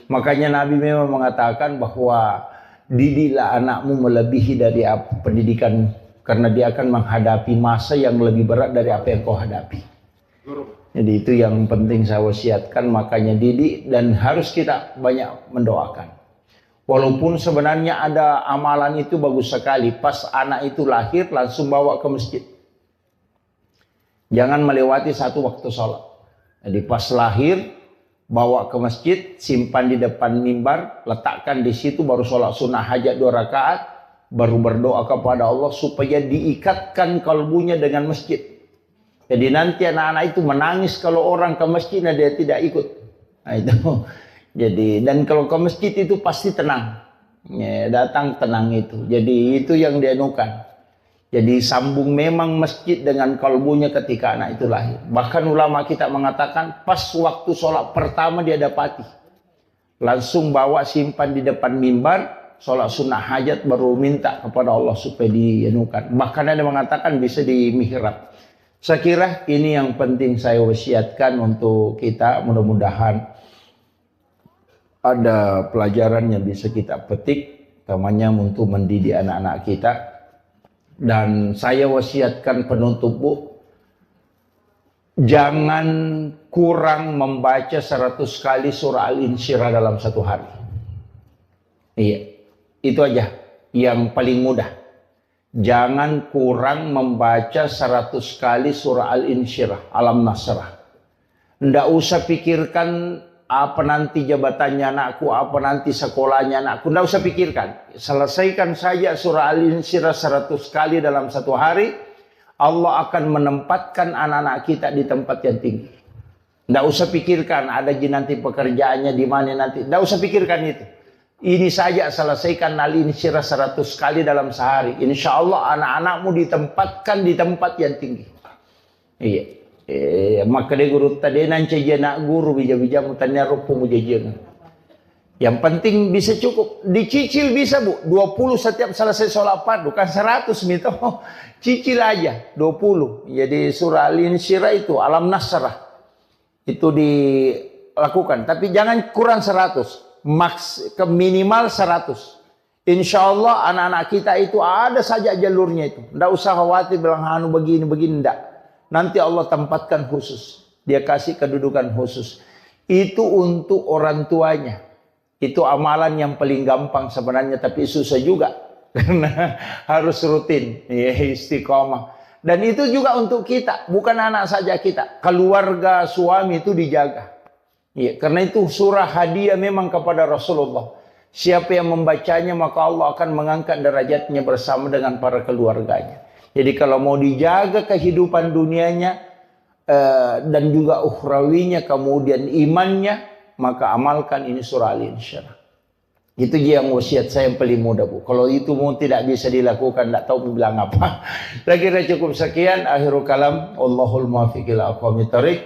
S2: Makanya Nabi memang mengatakan bahwa didiklah anakmu melebihi dari pendidikan, karena dia akan menghadapi masa yang lebih berat dari apa yang kau hadapi. Jadi itu yang penting saya wasiatkan, makanya didik dan harus kita banyak mendoakan. Walaupun sebenarnya ada amalan itu bagus sekali, pas anak itu lahir langsung bawa ke masjid. Jangan melewati satu waktu sholat. Jadi pas lahir bawa ke masjid, simpan di depan mimbar, letakkan di situ, baru sholat sunnah hajat 2 rakaat, baru berdoa kepada Allah supaya diikatkan kalbunya dengan masjid. Jadi nanti anak-anak itu menangis kalau orang ke masjid dan dia tidak ikut. Nah itu. Jadi dan kalau ke masjid itu pasti tenang. Ya, datang tenang itu. Jadi itu yang dianukan. Jadi sambung memang masjid dengan kalbunya ketika anak itu lahir. Bahkan ulama kita mengatakan pas waktu sholat pertama dia dapati. Langsung bawa simpan di depan mimbar, sholat sunnah hajat baru minta kepada Allah supaya dianukan. Bahkan ada mengatakan bisa di mihrab. Saya kira ini yang penting saya wasiatkan untuk kita, mudah-mudahan ada pelajaran yang bisa kita petik, utamanya untuk mendidik anak-anak kita. Dan saya wasiatkan penutup Bu, jangan kurang membaca 100 kali surah Al-Insyirah dalam satu hari. Iya, itu aja yang paling mudah. Jangan kurang membaca 100 kali surah Al-Insyirah, Alam Nasrah. Nggak usah pikirkan apa nanti jabatannya anakku, apa nanti sekolahnya anakku. Nggak usah pikirkan. Selesaikan saja surah Al-Insyirah 100 kali dalam satu hari. Allah akan menempatkan anak-anak kita di tempat yang tinggi. Nggak usah pikirkan ada nanti pekerjaannya di mana nanti. Nggak usah pikirkan itu. Ini saja selesaikan Al-Insyirah 100 kali dalam sehari. Insya Allah anak-anakmu ditempatkan di tempat yang tinggi. Iya. Maka dia guru tadi nanti nak guru bija-bija mutanya rupu mujajian. Yang penting bisa cukup. Dicicil bisa Bu. 20 setiap selesai sholat fardu. Bukan 100 mito. Cicil aja 20. Jadi surah Al-Insyirah itu Alam Nasrah. Itu dilakukan. Tapi jangan kurang 100. Maks ke minimal 100. Insya Allah anak-anak kita itu ada saja jalurnya itu. Tidak usah khawatir bilang anu begini-begini. Tidak. Nanti Allah tempatkan khusus. Dia kasih kedudukan khusus. Itu untuk orang tuanya. Itu amalan yang paling gampang sebenarnya. Tapi susah juga. Karena harus rutin. Ya, istiqomah. Dan itu juga untuk kita. Bukan anak saja kita. Keluarga suami itu dijaga. Ya, karena itu surah hadiah memang kepada Rasulullah. Siapa yang membacanya maka Allah akan mengangkat derajatnya bersama dengan para keluarganya. Jadi kalau mau dijaga kehidupan dunianya dan juga ukhrawinya, kemudian imannya, maka amalkan ini surah Al-Insyirah. Itu yang wasiat saya yang paling mudah Bu. Kalau itu mau tidak bisa dilakukan, tidak tahu bilang apa. Saya kira cukup sekian. Akhirul kalam. Allahul muwaffiq ila aqwamit thoriq.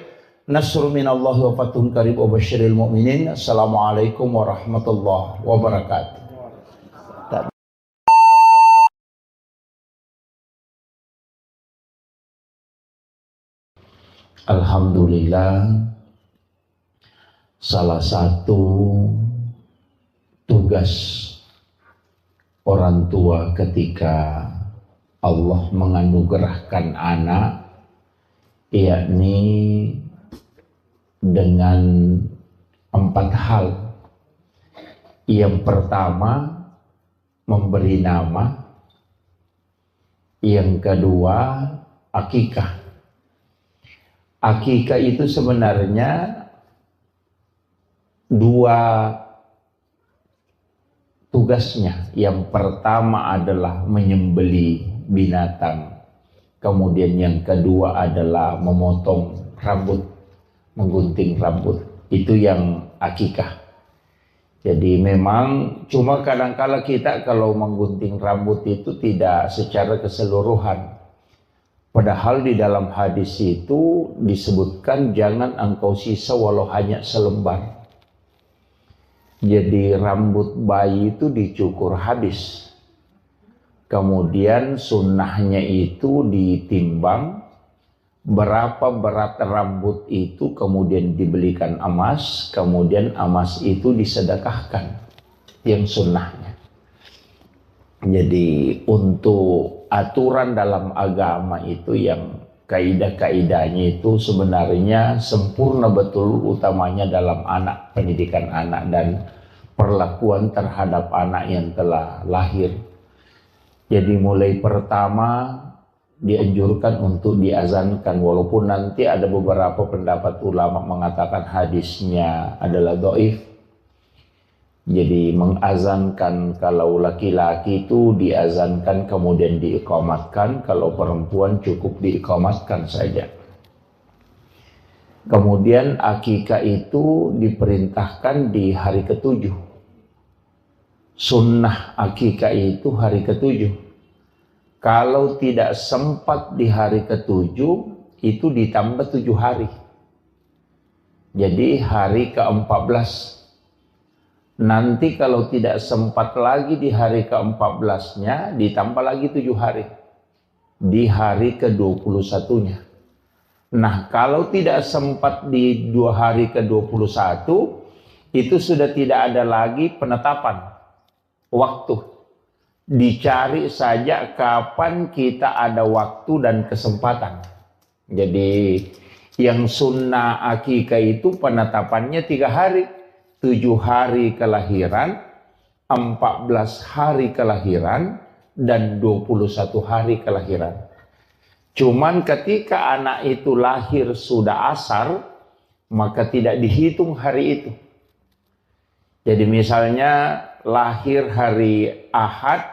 S2: Nasru minallahi wa fathun qarib wa basyiril mu'minin. Assalamualaikum warahmatullahi wabarakatuh. Alhamdulillah, salah satu tugas orang tua ketika Allah menganugerahkan anak, yakni dengan 4 hal. Yang pertama, memberi nama. Yang kedua, akikah. Akikah itu sebenarnya 2 tugasnya. Yang pertama adalah menyembelih binatang. Kemudian yang kedua adalah memotong rambut, menggunting rambut. Itu yang akikah.
S1: Jadi memang cuma kadang-kala kita kalau menggunting rambut itu tidak secara keseluruhan. Padahal di dalam hadis itu disebutkan jangan engkau sisa walau hanya selembar. Jadi rambut bayi itu dicukur habis. Kemudian sunnahnya itu ditimbang berapa berat rambut itu, kemudian dibelikan emas, kemudian emas itu disedekahkan, yang sunnahnya. Jadi untuk aturan dalam agama itu yang kaidah-kaidahnya itu sebenarnya sempurna betul, utamanya dalam anak, pendidikan anak dan perlakuan terhadap anak yang telah lahir. Jadi mulai pertama dianjurkan untuk diazankan, walaupun nanti ada beberapa pendapat ulama mengatakan hadisnya adalah dhaif. Jadi mengazankan kalau laki-laki itu diazankan kemudian diiqamatkan, kalau perempuan cukup diiqamatkan saja. Kemudian akikah itu diperintahkan di hari ke-7. Sunnah akikah itu hari ke-7. Kalau tidak sempat di hari ke-7, itu ditambah 7 hari. Jadi hari ke-14. Nanti kalau tidak sempat lagi di hari ke-14-nya, ditambah lagi 7 hari. Di hari ke-21-nya. Nah, kalau tidak sempat di 2 hari ke-21, itu sudah tidak ada lagi penetapan waktu. Dicari saja kapan kita ada waktu dan kesempatan. Jadi yang sunnah akikah itu penetapannya 3 hari. 7 hari kelahiran, 14 hari kelahiran, dan 21 hari kelahiran. Cuman ketika anak itu lahir sudah asar, maka tidak dihitung hari itu. Jadi misalnya lahir hari Ahad,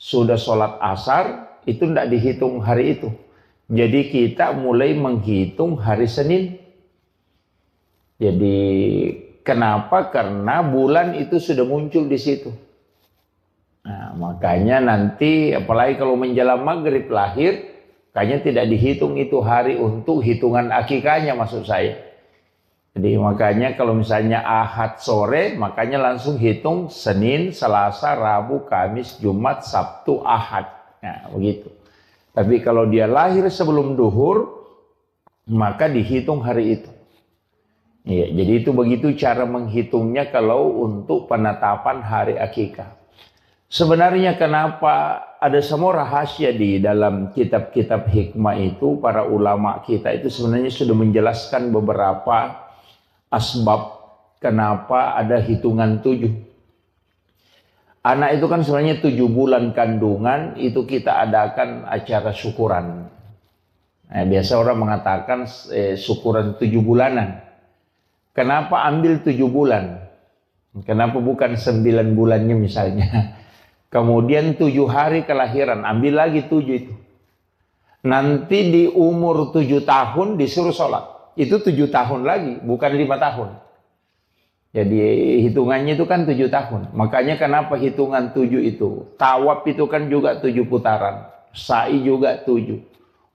S1: sudah sholat asar, itu tidak dihitung hari itu. Jadi kita mulai menghitung hari Senin. Jadi kenapa? Karena bulan itu sudah muncul di situ. Nah, makanya nanti apalagi kalau menjelang maghrib lahir, kayaknya tidak dihitung itu hari untuk hitungan akikahnya, maksud saya. Jadi makanya kalau misalnya Ahad sore, makanya langsung hitung Senin, Selasa, Rabu, Kamis, Jumat, Sabtu, Ahad. Nah, begitu. Tapi kalau dia lahir sebelum duhur, maka dihitung hari itu. Ya, jadi itu begitu cara menghitungnya kalau untuk penetapan hari akikah. Sebenarnya kenapa ada semua rahasia di dalam kitab-kitab hikmah itu, para ulama kita itu sebenarnya sudah menjelaskan beberapa asbab kenapa ada hitungan 7. Anak itu kan sebenarnya 7 bulan kandungan, itu kita adakan acara syukuran. Nah, biasa orang mengatakan syukuran 7 bulanan. Kenapa ambil 7 bulan? Kenapa bukan 9 bulannya misalnya? Kemudian 7 hari kelahiran, ambil lagi 7 itu. Nanti di umur 7 tahun disuruh sholat. Itu 7 tahun lagi, bukan 5 tahun. Jadi hitungannya itu kan 7 tahun. Makanya kenapa hitungan 7 itu? Tawaf itu kan juga 7 putaran. Sa'i juga 7.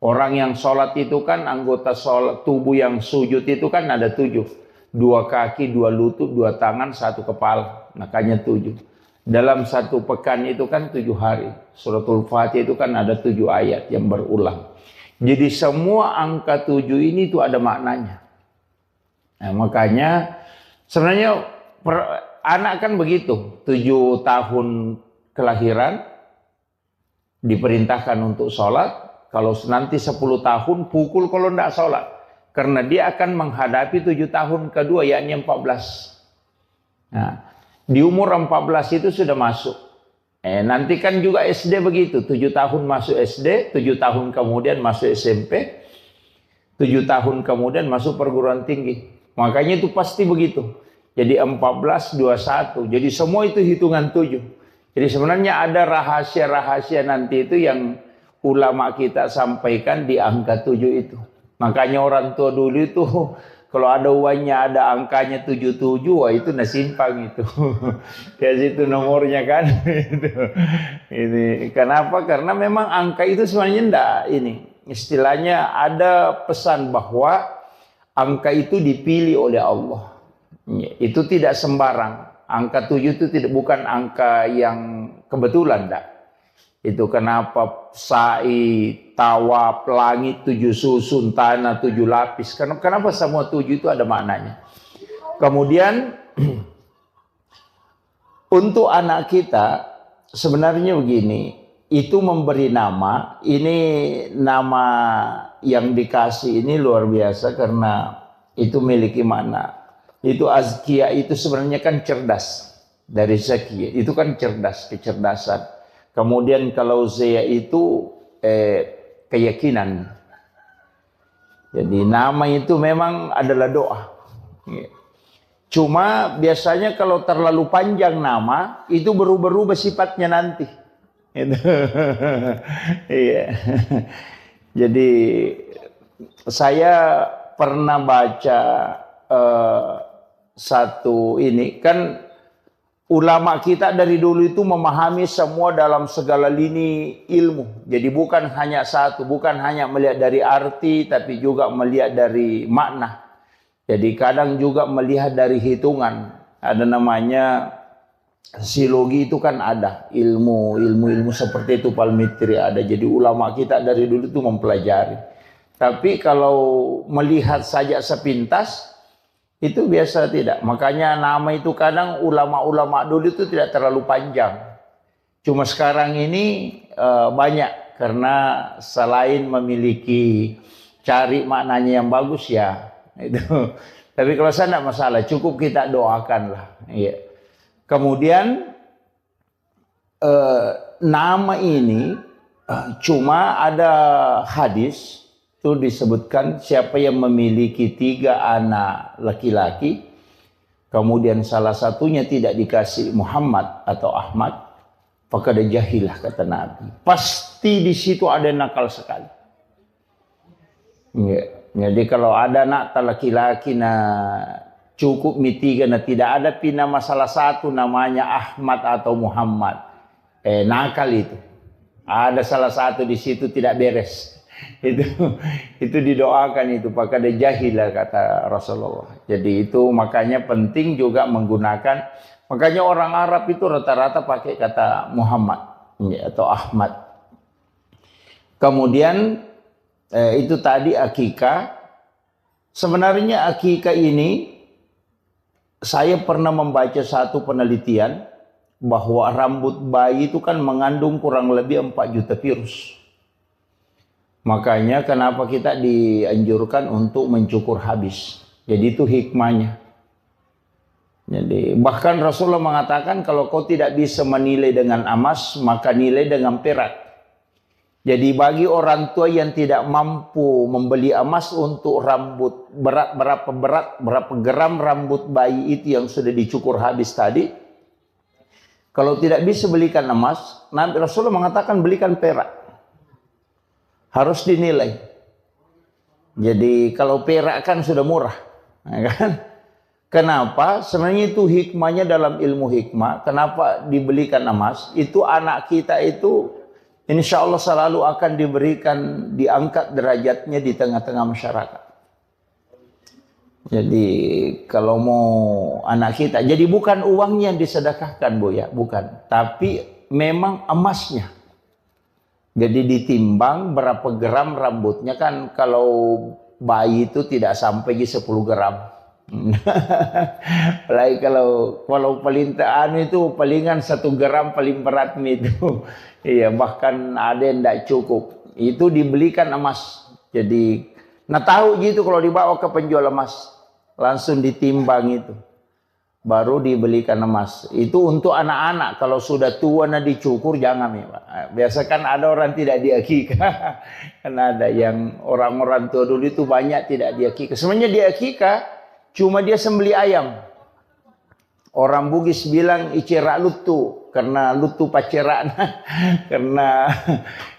S1: Orang yang sholat itu kan anggota sholat tubuh yang sujud itu kan ada 7. 2 kaki, 2 lutut, 2 tangan, 1 kepala. Makanya 7. Dalam 1 pekan itu kan 7 hari. Suratul Fatihah itu kan ada 7 ayat yang berulang. Jadi semua angka 7 ini itu ada maknanya. Nah, makanya sebenarnya anak kan begitu. 7 tahun kelahiran diperintahkan untuk sholat. Kalau nanti 10 tahun pukul kalau tidak sholat. Karena dia akan menghadapi 7 tahun kedua, yakni 14. Nah, di umur 14 itu sudah masuk. Nanti kan juga SD begitu, 7 tahun masuk SD, 7 tahun kemudian masuk SMP, 7 tahun kemudian masuk perguruan tinggi. Makanya itu pasti begitu. Jadi 14, 21, jadi semua itu hitungan 7. Jadi sebenarnya ada rahasia-rahasia nanti itu yang ulama kita sampaikan di angka 7 itu. Makanya orang tua dulu itu Kalau ada uangnya, ada angkanya 77, wah itu nasimpang itu. Ya situ nomornya kan. Ini kenapa? Karena memang angka itu sebenarnya enggak ini. Istilahnya ada pesan bahwa angka itu dipilih oleh Allah. Itu tidak sembarang. Angka 7 itu bukan angka yang kebetulan, enggak. Itu kenapa sa'i, tawaf, langit 7 susun, tanah 7 lapis. Kenapa semua 7 itu ada maknanya. Kemudian untuk anak kita sebenarnya begini, itu memberi nama, ini nama yang dikasih ini luar biasa karena itu memiliki makna. Itu azkiya itu sebenarnya kan cerdas. Dari zakiya itu kan cerdas, kecerdasan. Kemudian kalau zaya itu keyakinan. Jadi nama itu memang adalah doa. Cuma biasanya kalau terlalu panjang nama itu berubah-ubah sifatnya nanti. Iya. Jadi saya pernah baca satu ini kan. Ulama kita dari dulu itu memahami semua dalam segala lini ilmu. Jadi bukan hanya satu, bukan hanya melihat dari arti, tapi juga melihat dari makna. Jadi kadang juga melihat dari hitungan. Ada namanya silogi itu kan ada. Ilmu seperti itu palmitri ada. Jadi ulama kita dari dulu itu mempelajari. Tapi kalau melihat saja sepintas, itu biasa tidak. Makanya nama itu kadang ulama-ulama dulu itu tidak terlalu panjang. Cuma sekarang ini banyak. Karena selain memiliki cari maknanya yang bagus ya. Itu. Tapi kalau saya tidak masalah. Cukup kita doakanlah. Iya. Kemudian nama ini cuma ada hadis. Itu disebutkan siapa yang memiliki 3 anak laki-laki, kemudian salah satunya tidak dikasih Muhammad atau Ahmad, maka ada jahilah kata Nabi. Pasti di situ ada nakal sekali. Ya. Jadi kalau ada anak laki-laki cukup mitiga, tidak ada nama salah satu namanya Ahmad atau Muhammad, nakal itu. Ada salah satu di situ tidak beres. Itu didoakan itu pakai ada jahilah kata Rasulullah. Jadi itu makanya penting juga menggunakan, makanya orang Arab itu rata-rata pakai kata Muhammad atau Ahmad. Kemudian itu tadi akikah. Sebenarnya akikah ini saya pernah membaca satu penelitian bahwa rambut bayi itu kan mengandung kurang lebih 4 juta virus. Makanya kenapa kita dianjurkan untuk mencukur habis. Jadi itu hikmahnya. Jadi bahkan Rasulullah mengatakan kalau kau tidak bisa menilai dengan emas, maka nilai dengan perak. Jadi bagi orang tua yang tidak mampu membeli emas untuk rambut berapa gram rambut bayi itu yang sudah dicukur habis tadi, kalau tidak bisa belikan emas, Nabi Rasulullah mengatakan belikan perak. Harus dinilai. Jadi kalau perak kan sudah murah, ya kan? Kenapa? Sebenarnya itu hikmahnya dalam ilmu hikmah. Kenapa dibelikan emas? Itu anak kita itu insya Allah selalu akan diberikan, diangkat derajatnya di tengah-tengah masyarakat. Jadi kalau mau anak kita, jadi bukan uangnya yang disedekahkan Bu ya, bukan. Tapi memang emasnya. Jadi ditimbang berapa gram rambutnya kan kalau bayi itu tidak sampai 10 gram. Apalagi kalau paling itu palingan 1 gram paling berat itu. Iya, bahkan ada yang tidak cukup. Itu dibelikan emas. Jadi, tahu gitu kalau dibawa ke penjual emas, langsung ditimbang itu. Baru dibelikan emas. Itu untuk anak-anak. Kalau sudah tua dicukur jangan ya Pak. Biasa kan ada orang tidak diakikah. Kan ada yang orang-orang tua dulu itu banyak tidak diakikah. Sebenarnya diakikah cuma dia sembeli ayam. Orang Bugis bilang icera lutu. Karena lutu paceran. Karena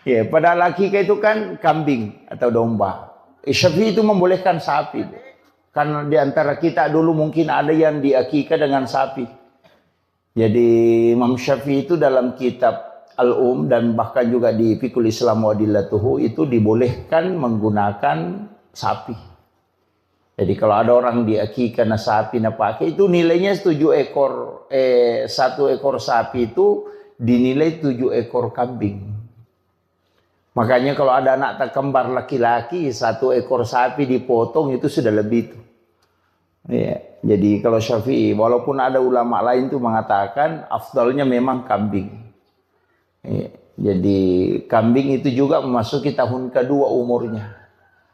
S1: ya padahal akikah itu kan kambing atau domba. Syafi'i itu membolehkan sapi.
S2: Karena di antara kita dulu mungkin ada yang diakikah dengan sapi. Jadi Imam Syafi'i itu dalam kitab Al-Um dan bahkan juga di Fiqhul Islam wa Adillatuhu itu dibolehkan menggunakan sapi. Jadi kalau ada orang diakikah na sapi na pakai itu nilainya 1 ekor sapi itu dinilai 7 ekor kambing. Makanya kalau ada anak tak kembar laki-laki 1 ekor sapi dipotong itu sudah lebih tuh. Ya, jadi kalau Syafi'i walaupun ada ulama lain tuh mengatakan afdalnya memang kambing. Ya, jadi kambing itu juga memasuki tahun kedua umurnya.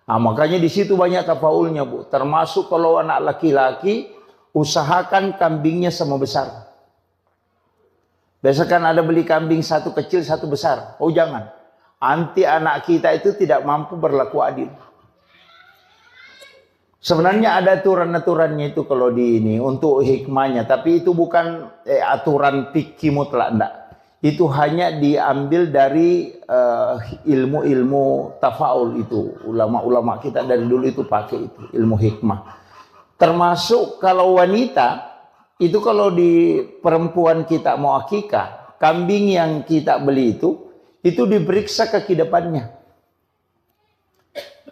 S2: Nah, makanya di situ banyak tafaulnya, Bu. Termasuk kalau anak laki-laki usahakan kambingnya sama besar. Biasa kan ada beli kambing 1 kecil 1 besar. Oh jangan. Nanti anak kita itu tidak mampu berlaku adil. Sebenarnya ada aturan-aturannya itu kalau di ini untuk hikmahnya, tapi itu bukan aturan fikih mutlak, enggak. Itu hanya diambil dari ilmu-ilmu tafaul itu. Ulama-ulama kita dari dulu itu pakai itu, ilmu hikmah. Termasuk kalau wanita, itu kalau di perempuan kita mau akikah, kambing yang kita beli itu diperiksa kaki depannya.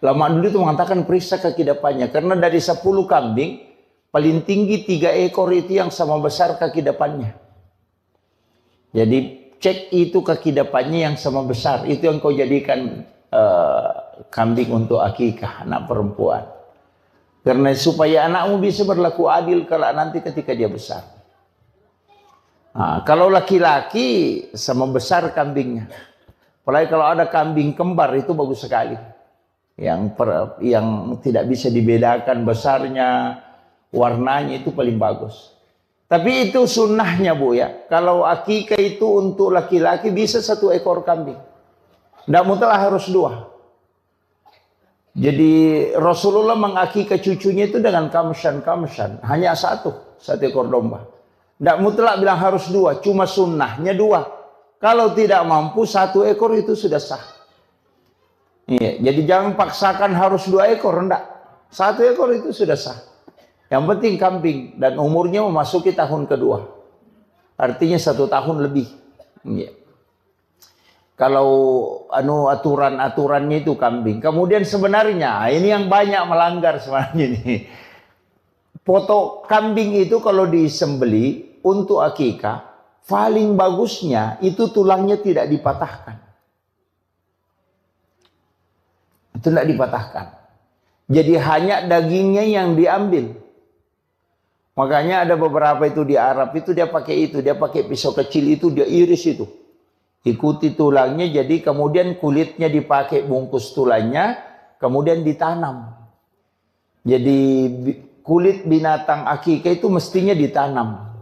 S2: Lama dulu itu mengatakan periksa kaki depannya. Karena dari 10 kambing, paling tinggi 3 ekor itu yang sama besar kaki depannya. Jadi cek itu kaki depannya yang sama besar. Itu yang kau jadikan kambing untuk akikah anak perempuan. Karena supaya anakmu bisa berlaku adil kalau nanti ketika dia besar. Nah, kalau laki-laki sama besar kambingnya. Apalagi kalau ada kambing kembar itu bagus sekali. Yang tidak bisa dibedakan besarnya, warnanya itu paling bagus. Tapi itu sunnahnya, Bu ya. Kalau akikah itu untuk laki-laki bisa 1 ekor kambing. Tidak mutlak harus 2. Jadi Rasulullah mengakikah cucunya itu dengan kamshan. Hanya 1 ekor domba. Tidak mutlak bilang harus 2. Cuma sunnahnya 2. Kalau tidak mampu 1 ekor itu sudah sah. Iya, jadi jangan paksakan harus 2 ekor, enggak. 1 ekor itu sudah sah. Yang penting kambing dan umurnya memasuki tahun kedua. Artinya 1 tahun lebih. Iya. Kalau aturan-aturannya itu kambing. Kemudian sebenarnya ini yang banyak melanggar sebenarnya nih. Foto kambing itu kalau disembeli untuk akikah, paling bagusnya itu tulangnya tidak dipatahkan. Itu tidak dipatahkan. Jadi hanya dagingnya yang diambil. Makanya ada beberapa itu di Arab itu dia pakai itu. Dia pakai pisau kecil itu, dia iris itu. Ikuti tulangnya, jadi kemudian kulitnya dipakai bungkus tulangnya, kemudian ditanam. Jadi kulit binatang akikah itu mestinya ditanam.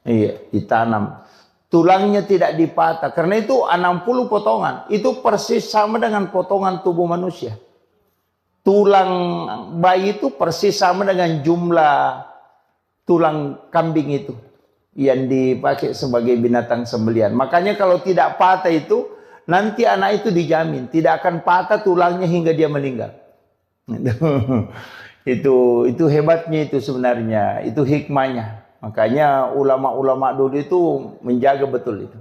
S2: Iya, ditanam. Tulangnya tidak dipatah. Karena itu 60 potongan. Itu persis sama dengan potongan tubuh manusia. Tulang bayi itu persis sama dengan jumlah tulang kambing itu yang dipakai sebagai binatang sembelihan. Makanya kalau tidak patah itu, nanti anak itu dijamin tidak akan patah tulangnya hingga dia meninggal. Itu hebatnya itu sebenarnya. Itu hikmahnya. Makanya ulama-ulama dulu itu menjaga betul itu.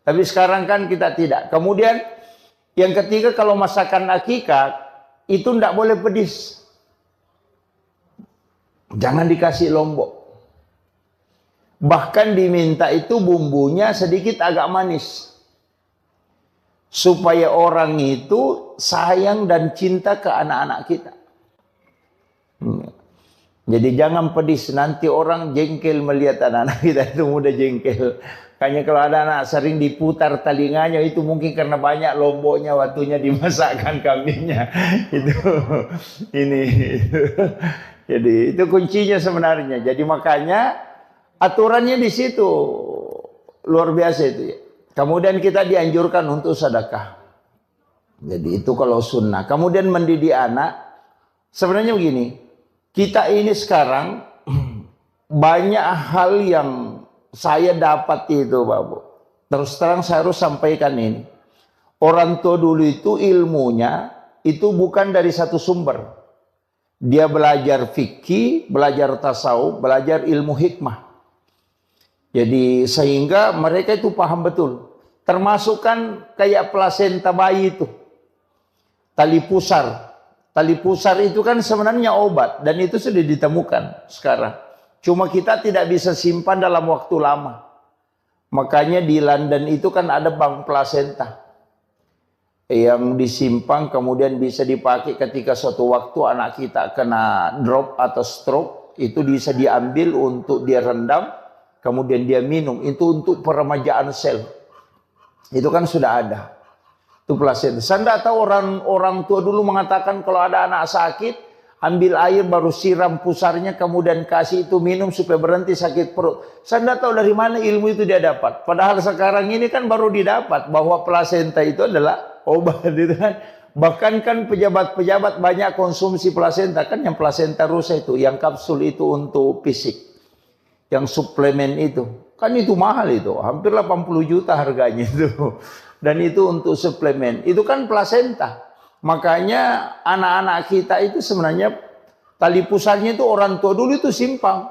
S2: Tapi sekarang kan kita tidak. Kemudian yang ketiga, kalau masakan akikah itu tidak boleh pedis. Jangan dikasih lombok. Bahkan diminta itu bumbunya sedikit agak manis. Supaya orang itu sayang dan cinta ke anak-anak kita. Jadi jangan pedis, nanti orang jengkel melihat anak-anak kita itu mudah jengkel. Kayaknya kalau ada anak sering diputar telinganya itu mungkin karena banyak lomboknya waktunya dimasakkan kambingnya. Jadi itu kuncinya sebenarnya. Jadi makanya aturannya di situ luar biasa itu ya. Kemudian kita dianjurkan untuk sedekah. Jadi itu kalau sunnah. Kemudian mendidik anak, sebenarnya begini. Kita ini sekarang banyak hal yang saya dapat itu, Bapak. Terus terang saya harus sampaikan ini. Orang tua dulu itu ilmunya itu bukan dari satu sumber. Dia belajar fikih, belajar tasawuf, belajar ilmu hikmah. Jadi sehingga mereka itu paham betul. Termasuk kan kayak plasenta bayi itu. Tali pusar. Tali pusar itu kan sebenarnya obat. Dan itu sudah ditemukan sekarang. Cuma kita tidak bisa simpan dalam waktu lama. Makanya di London itu kan ada bank plasenta. Yang disimpan kemudian bisa dipakai ketika suatu waktu anak kita kena drop atau stroke, itu bisa diambil untuk dia rendam, kemudian dia minum, itu untuk peremajaan sel. Itu kan sudah ada. Itu plasenta. Saya tidak tahu orang tua dulu mengatakan kalau ada anak sakit, ambil air baru siram pusarnya, kemudian kasih itu minum supaya berhenti sakit perut. Saya tidak tahu dari mana ilmu itu dia dapat. Padahal sekarang ini kan baru didapat bahwa plasenta itu adalah obat itu kan. Bahkan kan pejabat-pejabat banyak konsumsi plasenta kan, yang plasenta rusa itu, yang kapsul itu untuk fisik, yang suplemen itu kan itu mahal, itu hampir 80 juta harganya itu. Dan itu untuk suplemen, itu kan plasenta. Makanya anak-anak kita itu sebenarnya tali pusarnya itu orang tua dulu itu simpang.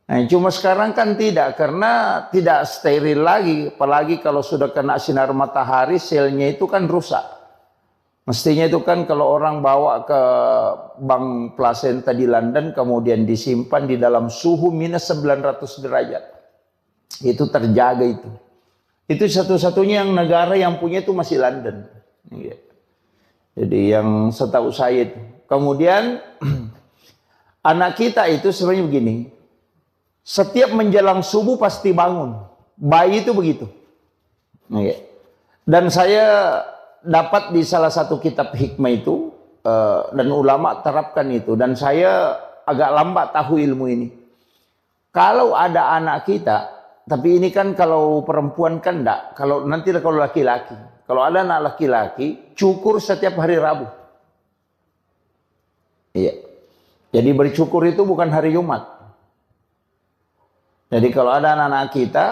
S2: Nah, cuma sekarang kan tidak, karena tidak steril lagi. Apalagi kalau sudah kena sinar matahari, selnya itu kan rusak. Mestinya itu kan kalau orang bawa ke bank plasenta di London, kemudian disimpan di dalam suhu minus 900 derajat. Itu terjaga itu. Itu satu-satunya yang negara yang punya itu masih London. Jadi yang setahu saya itu. Kemudian anak kita itu sebenarnya begini. Setiap menjelang subuh pasti bangun. Bayi itu begitu. Dan saya dapat di salah satu kitab hikmah itu, dan ulama terapkan itu. Dan saya agak lambat tahu ilmu ini. Kalau ada anak kita, tapi ini kan kalau perempuan kan enggak. Kalau nanti kalau laki-laki. Kalau ada anak laki-laki, cukur setiap hari Rabu. Iya. Jadi bercukur itu bukan hari Jumat. Jadi kalau ada anak-anak kita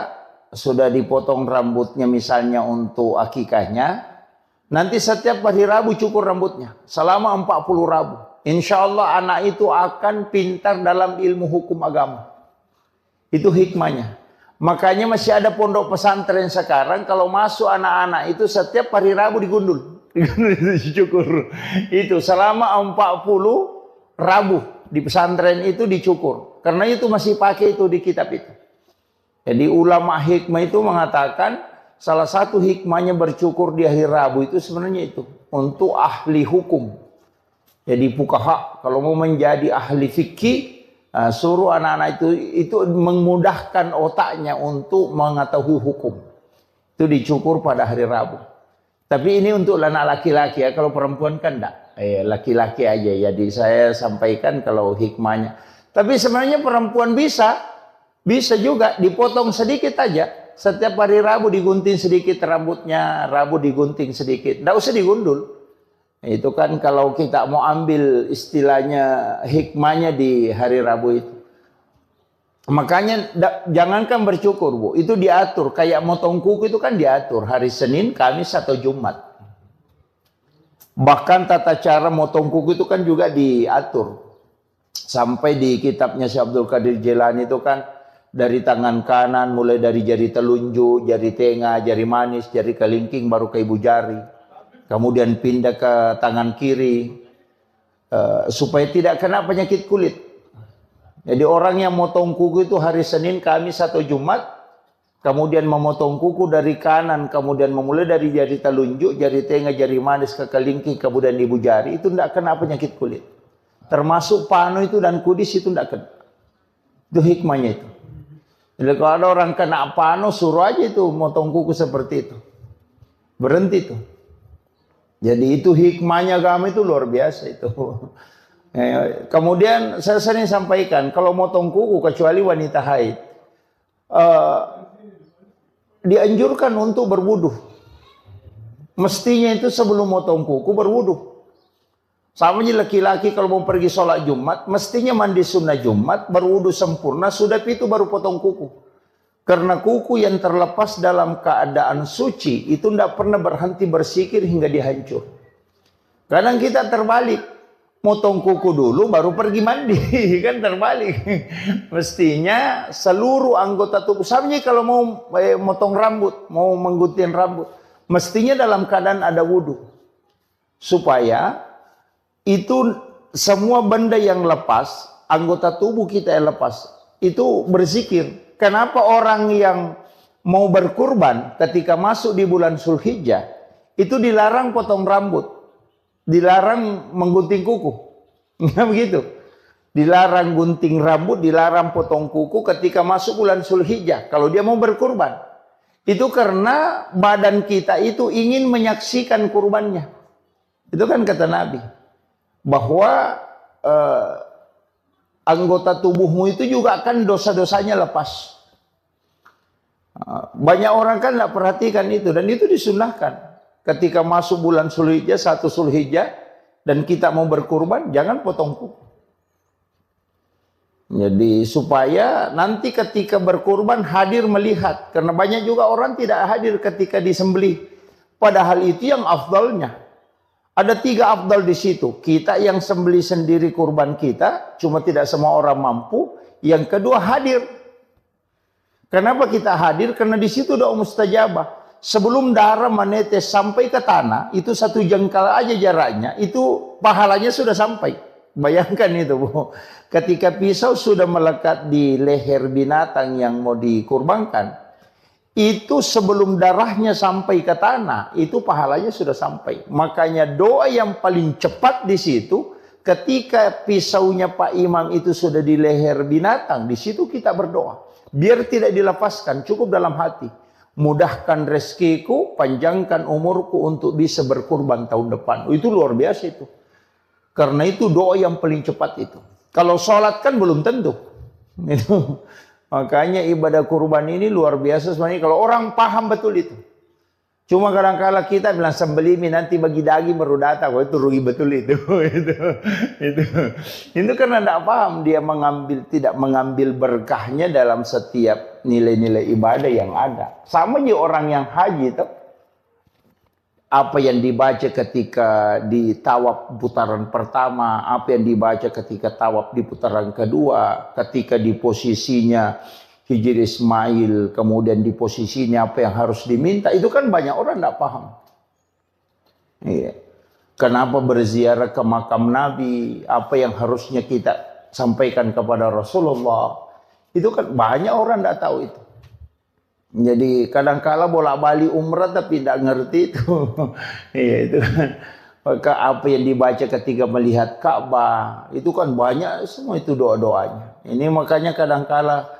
S2: sudah dipotong rambutnya misalnya untuk akikahnya, nanti setiap hari Rabu cukur rambutnya selama 40 Rabu. Insya Allah anak itu akan pintar dalam ilmu hukum agama. Itu hikmahnya. Makanya masih ada pondok pesantren sekarang, kalau masuk anak-anak itu setiap hari Rabu digundul. Dicukur. Itu selama 40 Rabu di pesantren itu dicukur. Karena itu masih pakai itu di kitab itu. Jadi ulama hikmah itu mengatakan salah satu hikmahnya bercukur di hari Rabu itu sebenarnya itu untuk ahli hukum. Jadi fuqaha kalau mau menjadi ahli fikih, suruh anak-anak itu memudahkan otaknya untuk mengetahui hukum. Itu dicukur pada hari Rabu. Tapi ini untuk anak laki-laki ya, kalau perempuan kan enggak. Laki-laki aja. Jadi saya sampaikan kalau hikmahnya. Tapi sebenarnya perempuan bisa juga dipotong sedikit aja. Setiap hari Rabu digunting sedikit rambutnya, Rabu digunting sedikit. Nggak usah digundul. Itu kan kalau kita mau ambil istilahnya hikmahnya di hari Rabu itu. Makanya jangankan bercukur, Bu. Itu diatur. Kayak motong kuku itu kan diatur. Hari Senin, Kamis, atau Jumat. Bahkan tata cara motong kuku itu kan juga diatur. Sampai di kitabnya Syekh Abdul Qadir Jilani itu kan dari tangan kanan, mulai dari jari telunjuk, jari tengah, jari manis, jari kelingking, baru ke ibu jari. Kemudian pindah ke tangan kiri. Supaya tidak kena penyakit kulit. Jadi orang yang motong kuku itu hari Senin, Kamis, atau Jumat. Kemudian memotong kuku dari kanan, kemudian memulai dari jari telunjuk, jari tengah, jari manis, ke kelingking, kemudian ibu jari. Itu tidak kena penyakit kulit. Termasuk panu itu dan kudis itu tidak kena. Itu hikmahnya itu. Jadi kalau ada orang kena panu, suruh aja itu motong kuku seperti itu. Berhenti itu. Jadi itu hikmahnya agama itu luar biasa itu. Kemudian saya sering sampaikan, kalau motong kuku kecuali wanita haid, dianjurkan untuk berwudu. Mestinya itu sebelum motong kuku berwudu. Sama aja laki-laki kalau mau pergi sholat Jumat, mestinya mandi sunnah Jumat, berwudu sempurna, sudah itu baru potong kuku. Karena kuku yang terlepas dalam keadaan suci, itu tidak pernah berhenti bersikir hingga dihancur. Kadang kita terbalik, motong kuku dulu baru pergi mandi. Kan terbalik. Mestinya seluruh anggota tubuh. Samanya kalau mau motong rambut, mau menggunting rambut, mestinya dalam keadaan ada wudhu. Supaya itu semua benda yang lepas, anggota tubuh kita yang lepas, itu berzikir. Kenapa orang yang mau berkurban ketika masuk di bulan Zulhijjah, itu dilarang potong rambut, dilarang menggunting kuku. Nggak begitu. Dilarang gunting rambut, dilarang potong kuku ketika masuk bulan Zulhijjah. Kalau dia mau berkurban. Itu karena badan kita itu ingin menyaksikan kurbannya. Itu kan kata Nabi. Bahwa anggota tubuhmu itu juga akan dosa-dosanya lepas. Banyak orang kan tidak perhatikan itu. Dan itu disunahkan. Ketika masuk bulan Zulhijjah, 1 Zulhijjah, dan kita mau berkurban, jangan potong kuku. Jadi supaya nanti ketika berkurban hadir melihat. Karena banyak juga orang tidak hadir ketika disembelih. Padahal itu yang afdalnya. Ada 3 afdal di situ. Kita yang sembelih sendiri kurban kita, cuma tidak semua orang mampu. Yang kedua hadir. Kenapa kita hadir? Karena di situ doa mustajabah. Sebelum darah menetes sampai ke tanah, itu 1 jengkal aja jaraknya, itu pahalanya sudah sampai. Bayangkan itu, Bu. Ketika pisau sudah melekat di leher binatang yang mau dikurbankan, itu sebelum darahnya sampai ke tanah, itu pahalanya sudah sampai. Makanya doa yang paling cepat di situ, ketika pisaunya Pak Imam itu sudah di leher binatang, di situ kita berdoa. Biar tidak dilepaskan, cukup dalam hati. Mudahkan rezekiku, panjangkan umurku untuk bisa berkurban tahun depan. Itu luar biasa itu. Karena itu doa yang paling cepat itu. Kalau sholat kan belum tentu. Itu. Makanya ibadah kurban ini luar biasa sebenarnya. Kalau orang paham betul itu. Cuma kadang-kala kita bilang sembelih nanti bagi daging baru datang. Oh, itu rugi betul itu. Itu karena tidak paham. Dia tidak mengambil berkahnya dalam setiap nilai-nilai ibadah yang ada. Sama juga orang yang haji itu. Apa yang dibaca ketika di tawaf putaran pertama. Apa yang dibaca ketika tawaf di putaran kedua. Ketika di posisinya Hijri Ismail, kemudian di posisinya apa yang harus diminta, itu kan banyak orang tidak paham. Iya. Kenapa berziarah ke makam Nabi, apa yang harusnya kita sampaikan kepada Rasulullah, itu kan banyak orang tidak tahu itu. Jadi kadang-kala bolak-balik umrah tapi tidak ngerti itu. Iya itu kan. Maka apa yang dibaca ketika melihat Ka'bah, itu kan banyak semua itu doa-doanya. Ini makanya kadang-kala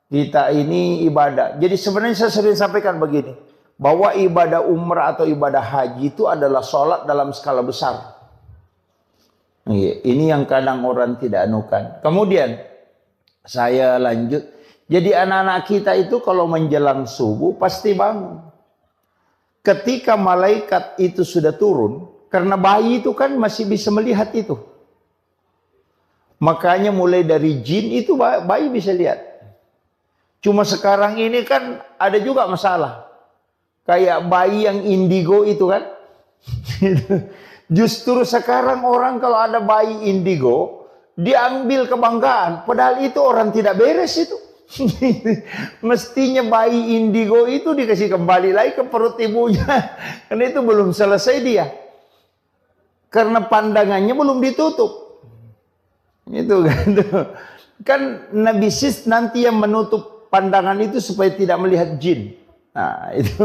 S2: kita ini ibadah. Jadi sebenarnya saya sering sampaikan begini. Bahwa ibadah umrah atau ibadah haji itu adalah sholat dalam skala besar. Ini yang kadang orang tidak anukan. Kemudian saya lanjut. Jadi anak-anak kita itu kalau menjelang subuh pasti bangun. Ketika malaikat itu sudah turun. Karena bayi itu kan masih bisa melihat itu. Makanya mulai dari jin itu bayi bisa lihat. Cuma sekarang ini kan ada juga masalah. Kayak bayi yang indigo itu kan. Justru sekarang orang kalau ada bayi indigo, diambil kebanggaan. Padahal itu orang tidak beres itu. Mestinya bayi indigo itu dikasih kembali lagi ke perut ibunya. Karena itu belum selesai dia. Karena pandangannya belum ditutup. Itu kan. Kan Nabi Sis nanti yang menutup pandangan itu supaya tidak melihat jin. Nah, itu.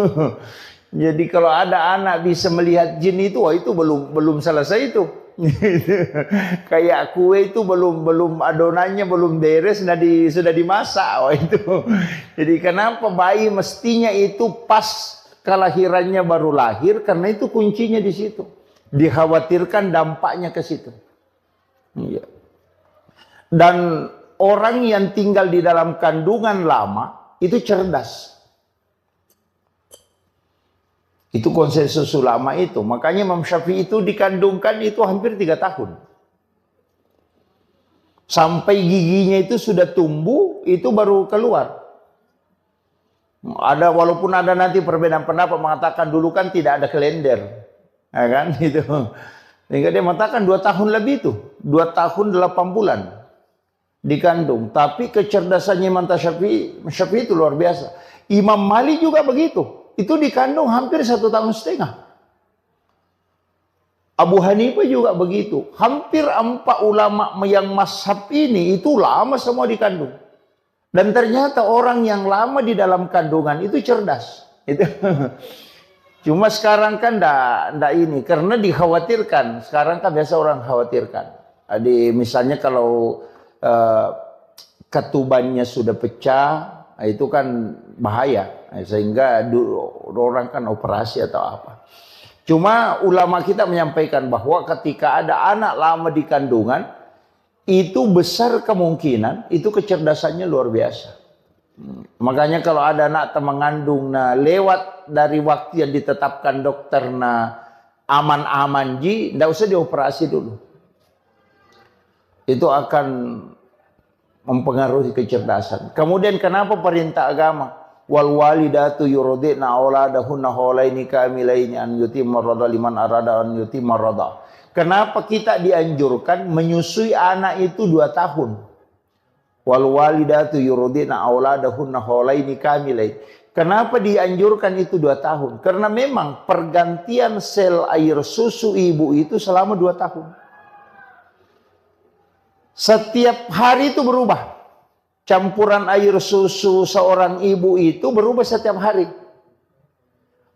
S2: Jadi kalau ada anak bisa melihat jin itu, wah itu belum selesai itu. Kayak kue itu belum adonannya belum beres, sudah dimasak. Wah itu. Jadi kenapa bayi mestinya itu pas kelahirannya baru lahir, karena itu kuncinya di situ. Dikhawatirkan dampaknya ke situ. Iya. Dan orang yang tinggal di dalam kandungan lama itu cerdas. Itu konsensus ulama itu. Makanya Imam Syafi'i itu dikandungkan itu hampir 3 tahun. Sampai giginya itu sudah tumbuh, itu baru keluar. Walaupun ada nanti perbedaan pendapat mengatakan dulu kan tidak ada kalender. Ya kan? Itu. Sehingga dia mengatakan 2 tahun lebih itu, 2 tahun 8 bulan dikandung. Tapi kecerdasannya Imam Syafi'i itu luar biasa. Imam Malik juga begitu. Itu dikandung hampir 1,5 tahun. Abu Hanifah juga begitu. Hampir 4 ulama yang mazhab ini itu lama semua dikandung. Dan ternyata orang yang lama di dalam kandungan itu cerdas. Itu. Cuma sekarang kan ndak ini, karena dikhawatirkan. Sekarang kan biasa orang khawatirkan. Misalnya kalau ketubannya sudah pecah, itu kan bahaya. Sehingga orang kan operasi atau apa. Cuma ulama kita menyampaikan bahwa ketika ada anak lama di kandungan, itu besar kemungkinan, itu kecerdasannya luar biasa. Makanya kalau ada anak mengandung, nah lewat dari waktu yang ditetapkan dokter, nah aman-aman ji, tidak usah dioperasi dulu. Itu akan mempengaruhi kecerdasan. Kemudian kenapa perintah agama? Wal walidatu yurdina auladahunna haulaini kamilaini an yutimma radha liman arada an yutimma radha. Kenapa kita dianjurkan menyusui anak itu 2 tahun? Wal walidatu yurdina auladahunna haulaini kamilaini. Kenapa dianjurkan itu 2 tahun? Karena memang pergantian sel air susu ibu itu selama 2 tahun. Setiap hari itu berubah. Campuran air susu seorang ibu itu berubah setiap hari.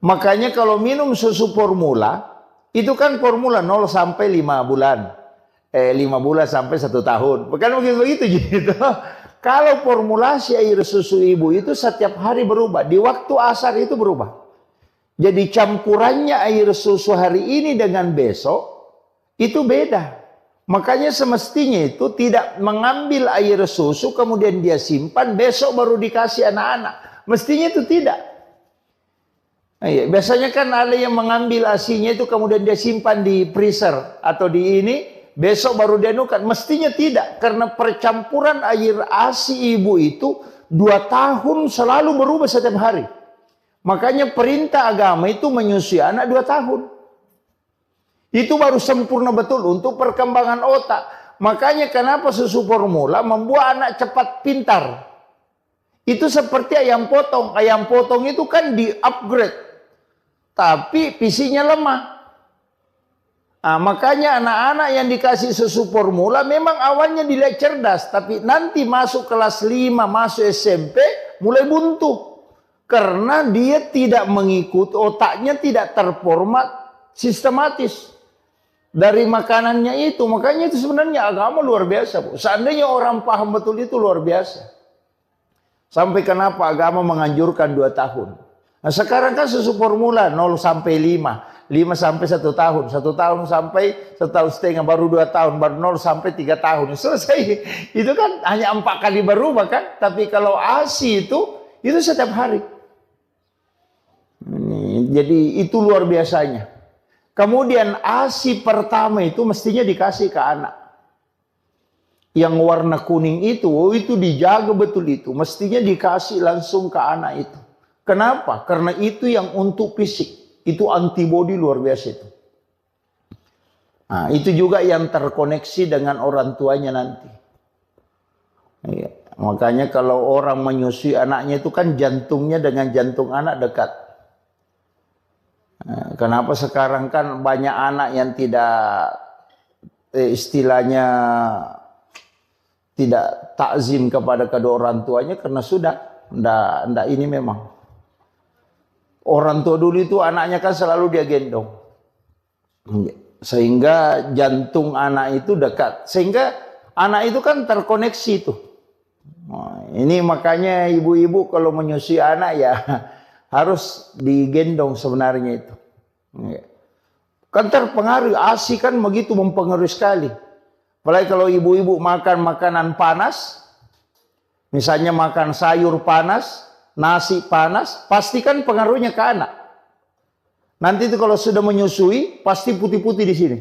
S2: Makanya kalau minum susu formula, itu kan formula 0 sampai 5 bulan. 5 bulan sampai 1 tahun. Bukan begitu gitu. Kalau formulasi air susu ibu itu setiap hari berubah. Di waktu asar itu berubah. Jadi campurannya air susu hari ini dengan besok, itu beda. Makanya semestinya itu tidak mengambil air susu kemudian dia simpan besok baru dikasih anak-anak. Mestinya itu tidak. Biasanya kan ada yang mengambil ASI-nya itu kemudian dia simpan di freezer atau di ini besok baru dia nukan. Mestinya tidak, karena percampuran air ASI ibu itu 2 tahun selalu berubah setiap hari. Makanya perintah agama itu menyusui anak 2 tahun. Itu baru sempurna betul untuk perkembangan otak. Makanya kenapa susu formula membuat anak cepat pintar. Itu seperti ayam potong. Ayam potong itu kan di-upgrade. Tapi PC-nya lemah. Nah, makanya anak-anak yang dikasih susu formula memang awalnya dilihat cerdas. Tapi nanti masuk kelas 5, masuk SMP, mulai buntu. Karena dia tidak mengikuti, otaknya tidak terformat sistematis. Dari makanannya itu, makanya itu sebenarnya agama luar biasa, Bu. Seandainya orang paham betul itu luar biasa. Sampai kenapa agama menganjurkan 2 tahun. Nah sekarang kan susu formula 0 sampai 5, 5 sampai 1 tahun, 1 tahun sampai 1,5 tahun, baru 2 tahun, baru 0 sampai 3 tahun. Selesai. Itu kan hanya 4 kali berubah kan. Tapi kalau ASI itu setiap hari. Jadi itu luar biasanya. Kemudian ASI pertama itu mestinya dikasih ke anak. Yang warna kuning itu dijaga betul itu. Mestinya dikasih langsung ke anak itu. Kenapa? Karena itu yang untuk fisik. Itu antibodi luar biasa itu. Nah, itu juga yang terkoneksi dengan orang tuanya nanti. Ya, makanya kalau orang menyusui anaknya itu kan jantungnya dengan jantung anak dekat. Kenapa sekarang kan banyak anak yang tidak istilahnya tidak takzim kepada kedua orang tuanya karena sudah ndak ini memang. Orang tua dulu itu anaknya kan selalu dia gendong. Sehingga jantung anak itu dekat. Sehingga anak itu kan terkoneksi itu. Nah, ini makanya ibu-ibu kalau menyusui anak ya harus digendong sebenarnya itu. Kan terpengaruh, ASI kan begitu mempengaruhi sekali. Apalagi kalau ibu-ibu makan makanan panas, misalnya makan sayur panas, nasi panas, pasti kan pengaruhnya ke anak. Nanti itu kalau sudah menyusui, pasti putih-putih di sini.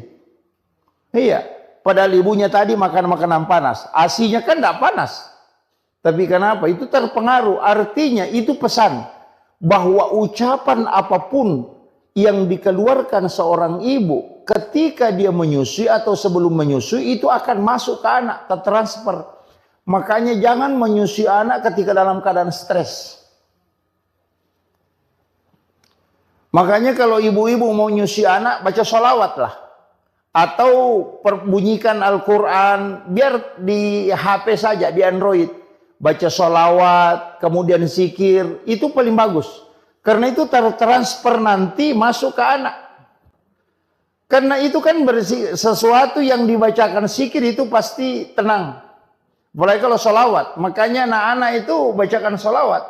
S2: Iya, padahal ibunya tadi makan makanan panas, ASI-nya kan tidak panas. Tapi kenapa? Itu terpengaruh. Artinya itu pesan bahwa ucapan apapun yang dikeluarkan seorang ibu ketika dia menyusui atau sebelum menyusui itu akan masuk ke anak, tertransfer. Makanya jangan menyusui anak ketika dalam keadaan stres. Makanya kalau ibu-ibu mau nyusui anak, baca sholawat lah. Atau bunyikan Al-Quran, biar di HP saja, di Android. Baca sholawat, kemudian zikir, itu paling bagus. Karena itu tertransfer nanti masuk ke anak. Karena itu kan sesuatu yang dibacakan zikir itu pasti tenang. Mulai kalau sholawat, makanya anak-anak itu bacakan sholawat.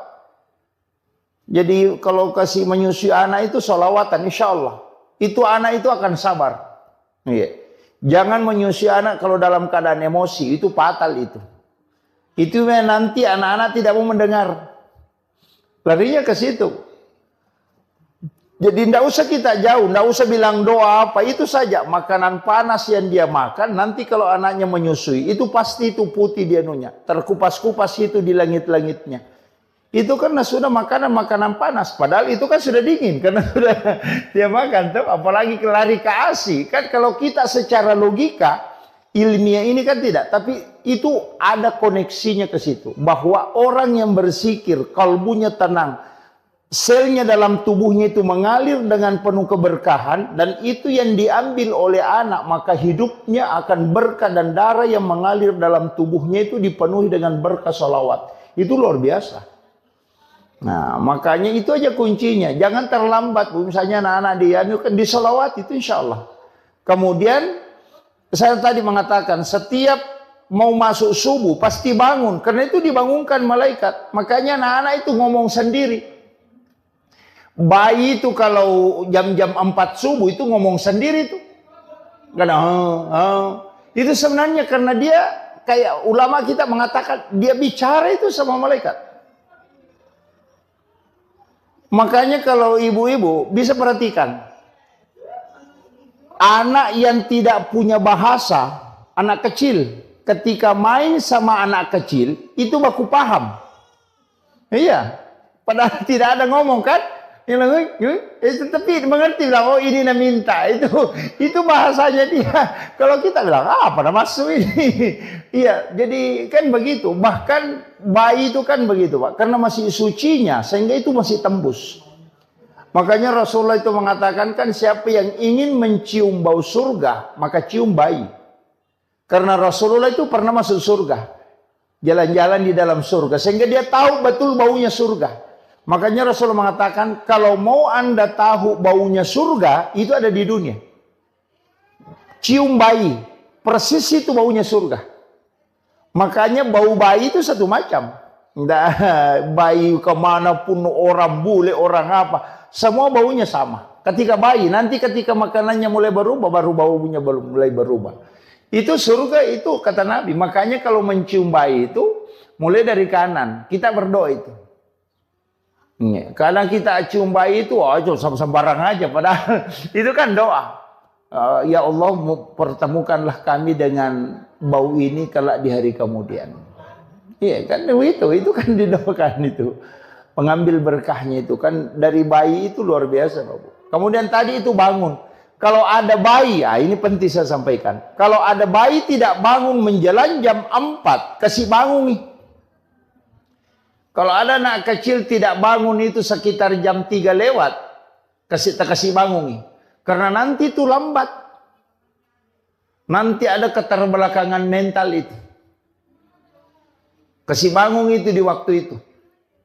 S2: Jadi kalau kasih menyusui anak itu sholawatan, insya Allah. Itu anak itu akan sabar. Iya. Jangan menyusui anak kalau dalam keadaan emosi, itu fatal itu. Itu nanti anak-anak tidak mau mendengar. Larinya ke situ. Jadi tidak usah kita jauh, tidak usah bilang doa apa, itu saja. Makanan panas yang dia makan, nanti kalau anaknya menyusui, itu pasti itu putih dia nunya. Terkupas-kupas itu di langit-langitnya. Itu karena sudah makanan panas. Padahal itu kan sudah dingin, karena sudah dia makan. Tuh. Apalagi lari ke ASI. Kan kalau kita secara logika, ilmiah ini kan tidak. Tapi itu ada koneksinya ke situ. Bahwa orang yang berzikir, kalbunya tenang, selnya dalam tubuhnya itu mengalir dengan penuh keberkahan, dan itu yang diambil oleh anak, maka hidupnya akan berkah, dan darah yang mengalir dalam tubuhnya itu dipenuhi dengan berkah sholawat. Itu luar biasa. Nah, makanya itu aja kuncinya. Jangan terlambat. Misalnya anak-anak di sholawat itu insya Allah. Kemudian saya tadi mengatakan setiap mau masuk subuh pasti bangun, karena itu dibangunkan malaikat. Makanya anak-anak itu ngomong sendiri. Bayi itu kalau jam-jam 4 subuh itu ngomong sendiri tuh. Karena itu sebenarnya karena dia kayak ulama kita mengatakan dia bicara itu sama malaikat. Makanya kalau ibu-ibu bisa perhatikan. Anak yang tidak punya bahasa, anak kecil, ketika main sama anak kecil itu baku paham. Iya. Padahal tidak ada ngomong kan? Tapi mengerti bilang, oh ini nak minta, itu bahasanya dia. Kalau kita bilang, apa nak masuk ini? Iya, jadi kan begitu. Bahkan bayi itu kan begitu, Pak, karena masih sucinya, sehingga itu masih tembus. Makanya Rasulullah itu mengatakan kan, siapa yang ingin mencium bau surga, maka cium bayi. Karena Rasulullah itu pernah masuk surga, jalan-jalan di dalam surga, sehingga dia tahu betul baunya surga. Makanya Rasulullah mengatakan, kalau mau Anda tahu baunya surga, itu ada di dunia. Cium bayi, persis itu baunya surga. Makanya bau bayi itu satu macam. Nggak, bayi kemanapun, orang bule, orang apa, semua baunya sama. Ketika bayi, nanti ketika makanannya mulai berubah, baru baunya mulai berubah. Itu surga itu kata Nabi. Makanya kalau mencium bayi itu, mulai dari kanan, kita berdoa itu. Kadang kita cium bayi itu sembarang aja, padahal itu kan doa. Ya Allah, pertemukanlah kami dengan bau ini kelak di hari kemudian. Iya kan, itu kan didoakan itu. Pengambil berkahnya itu kan dari bayi itu luar biasa, Bapak. Kemudian tadi itu bangun. Kalau ada bayi, ini penting saya sampaikan. Kalau ada bayi tidak bangun menjelang jam 4, kasih bangun nih. Kalau ada anak kecil tidak bangun itu sekitar jam 3 lewat, kasih bangun nih. Karena nanti itu lambat. Nanti ada keterbelakangan mental itu. Kasih bangun itu di waktu itu.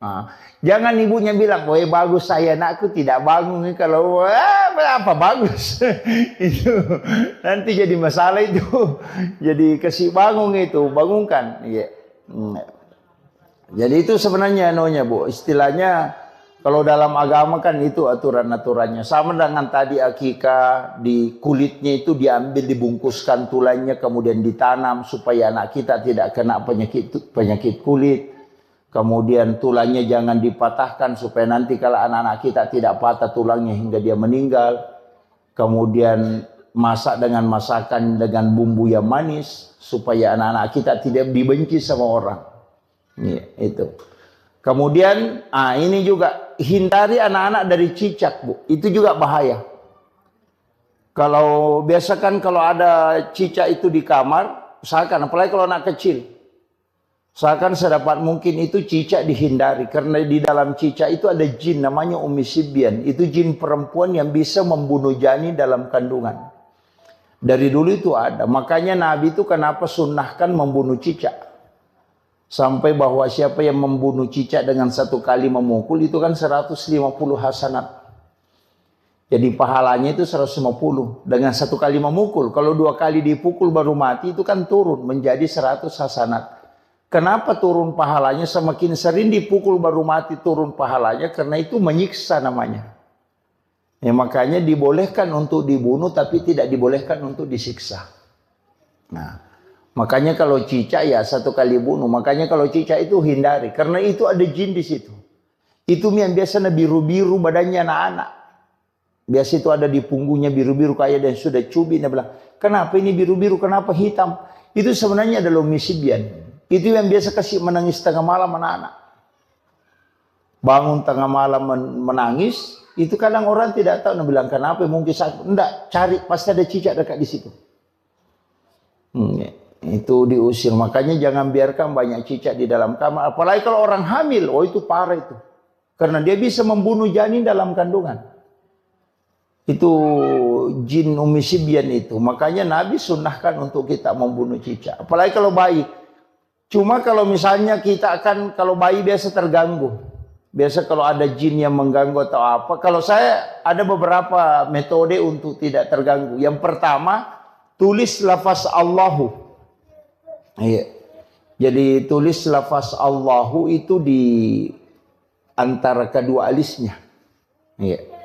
S2: Nah, jangan ibunya bilang, wah bagus saya anakku tidak bangun. Kalau apa bagus. Itu nanti jadi masalah itu. Jadi kasih bangun itu, bangunkan. Iya. Jadi itu sebenarnya Bu, istilahnya kalau dalam agama kan itu aturan-aturannya. Sama dengan tadi akikah, di kulitnya itu diambil, dibungkuskan tulangnya, kemudian ditanam supaya anak kita tidak kena penyakit kulit. Kemudian tulangnya jangan dipatahkan supaya nanti kalau anak-anak kita tidak patah tulangnya hingga dia meninggal. Kemudian masak dengan masakan dengan bumbu yang manis supaya anak-anak kita tidak dibenci sama orang. Ya, itu. Kemudian ini juga hindari anak-anak dari cicak, Bu. Itu juga bahaya. Kalau biasa kan kalau ada cicak itu di kamar, usahakan, apalagi kalau anak kecil, usahakan sedapat mungkin itu cicak dihindari. Karena di dalam cicak itu ada jin namanya Ummi Sibyan. Itu jin perempuan yang bisa membunuh janin dalam kandungan. Dari dulu itu ada. Makanya Nabi itu kenapa sunnahkan membunuh cicak. Sampai bahwa siapa yang membunuh cicak dengan satu kali memukul itu kan 150 hasanat. Jadi pahalanya itu 150 dengan satu kali memukul. Kalau 2 kali dipukul baru mati itu kan turun menjadi 100 hasanat. Kenapa turun pahalanya? Semakin sering dipukul baru mati turun pahalanya karena itu menyiksa namanya. Ya, makanya dibolehkan untuk dibunuh tapi tidak dibolehkan untuk disiksa. Nah, makanya kalau cicak ya 1 kali bunuh. Makanya kalau cicak itu hindari karena itu ada jin di situ. Itu yang biasanya biru-biru badannya anak-anak. Biasa itu ada di punggungnya biru-biru kayak dan sudah cubi. Dia bilang, kenapa ini biru-biru, kenapa hitam? Itu sebenarnya adalah Ummi Sibyan. Itu yang biasa kasih menangis tengah malam anak-anak. Bangun tengah malam menangis, itu kadang orang tidak tahu. Dia bilang, kenapa? Mungkin sakit. Enggak, cari, pasti ada cicak dekat di situ. Itu diusir. Makanya jangan biarkan banyak cicak di dalam kamar. Apalagi kalau orang hamil, oh itu parah itu. Karena dia bisa membunuh janin dalam kandungan. Itu jin Ummi Sibyan itu. Makanya Nabi sunnahkan untuk kita membunuh cicak. Apalagi kalau bayi. Cuma kalau misalnya kita akan, kalau bayi biasa terganggu. Biasa kalau ada jin yang mengganggu atau apa. Kalau saya ada beberapa metode untuk tidak terganggu. Yang pertama, tulis lafaz Allahu. Iya. Jadi tulis lafaz Allahu itu di antara kedua alisnya. Iya.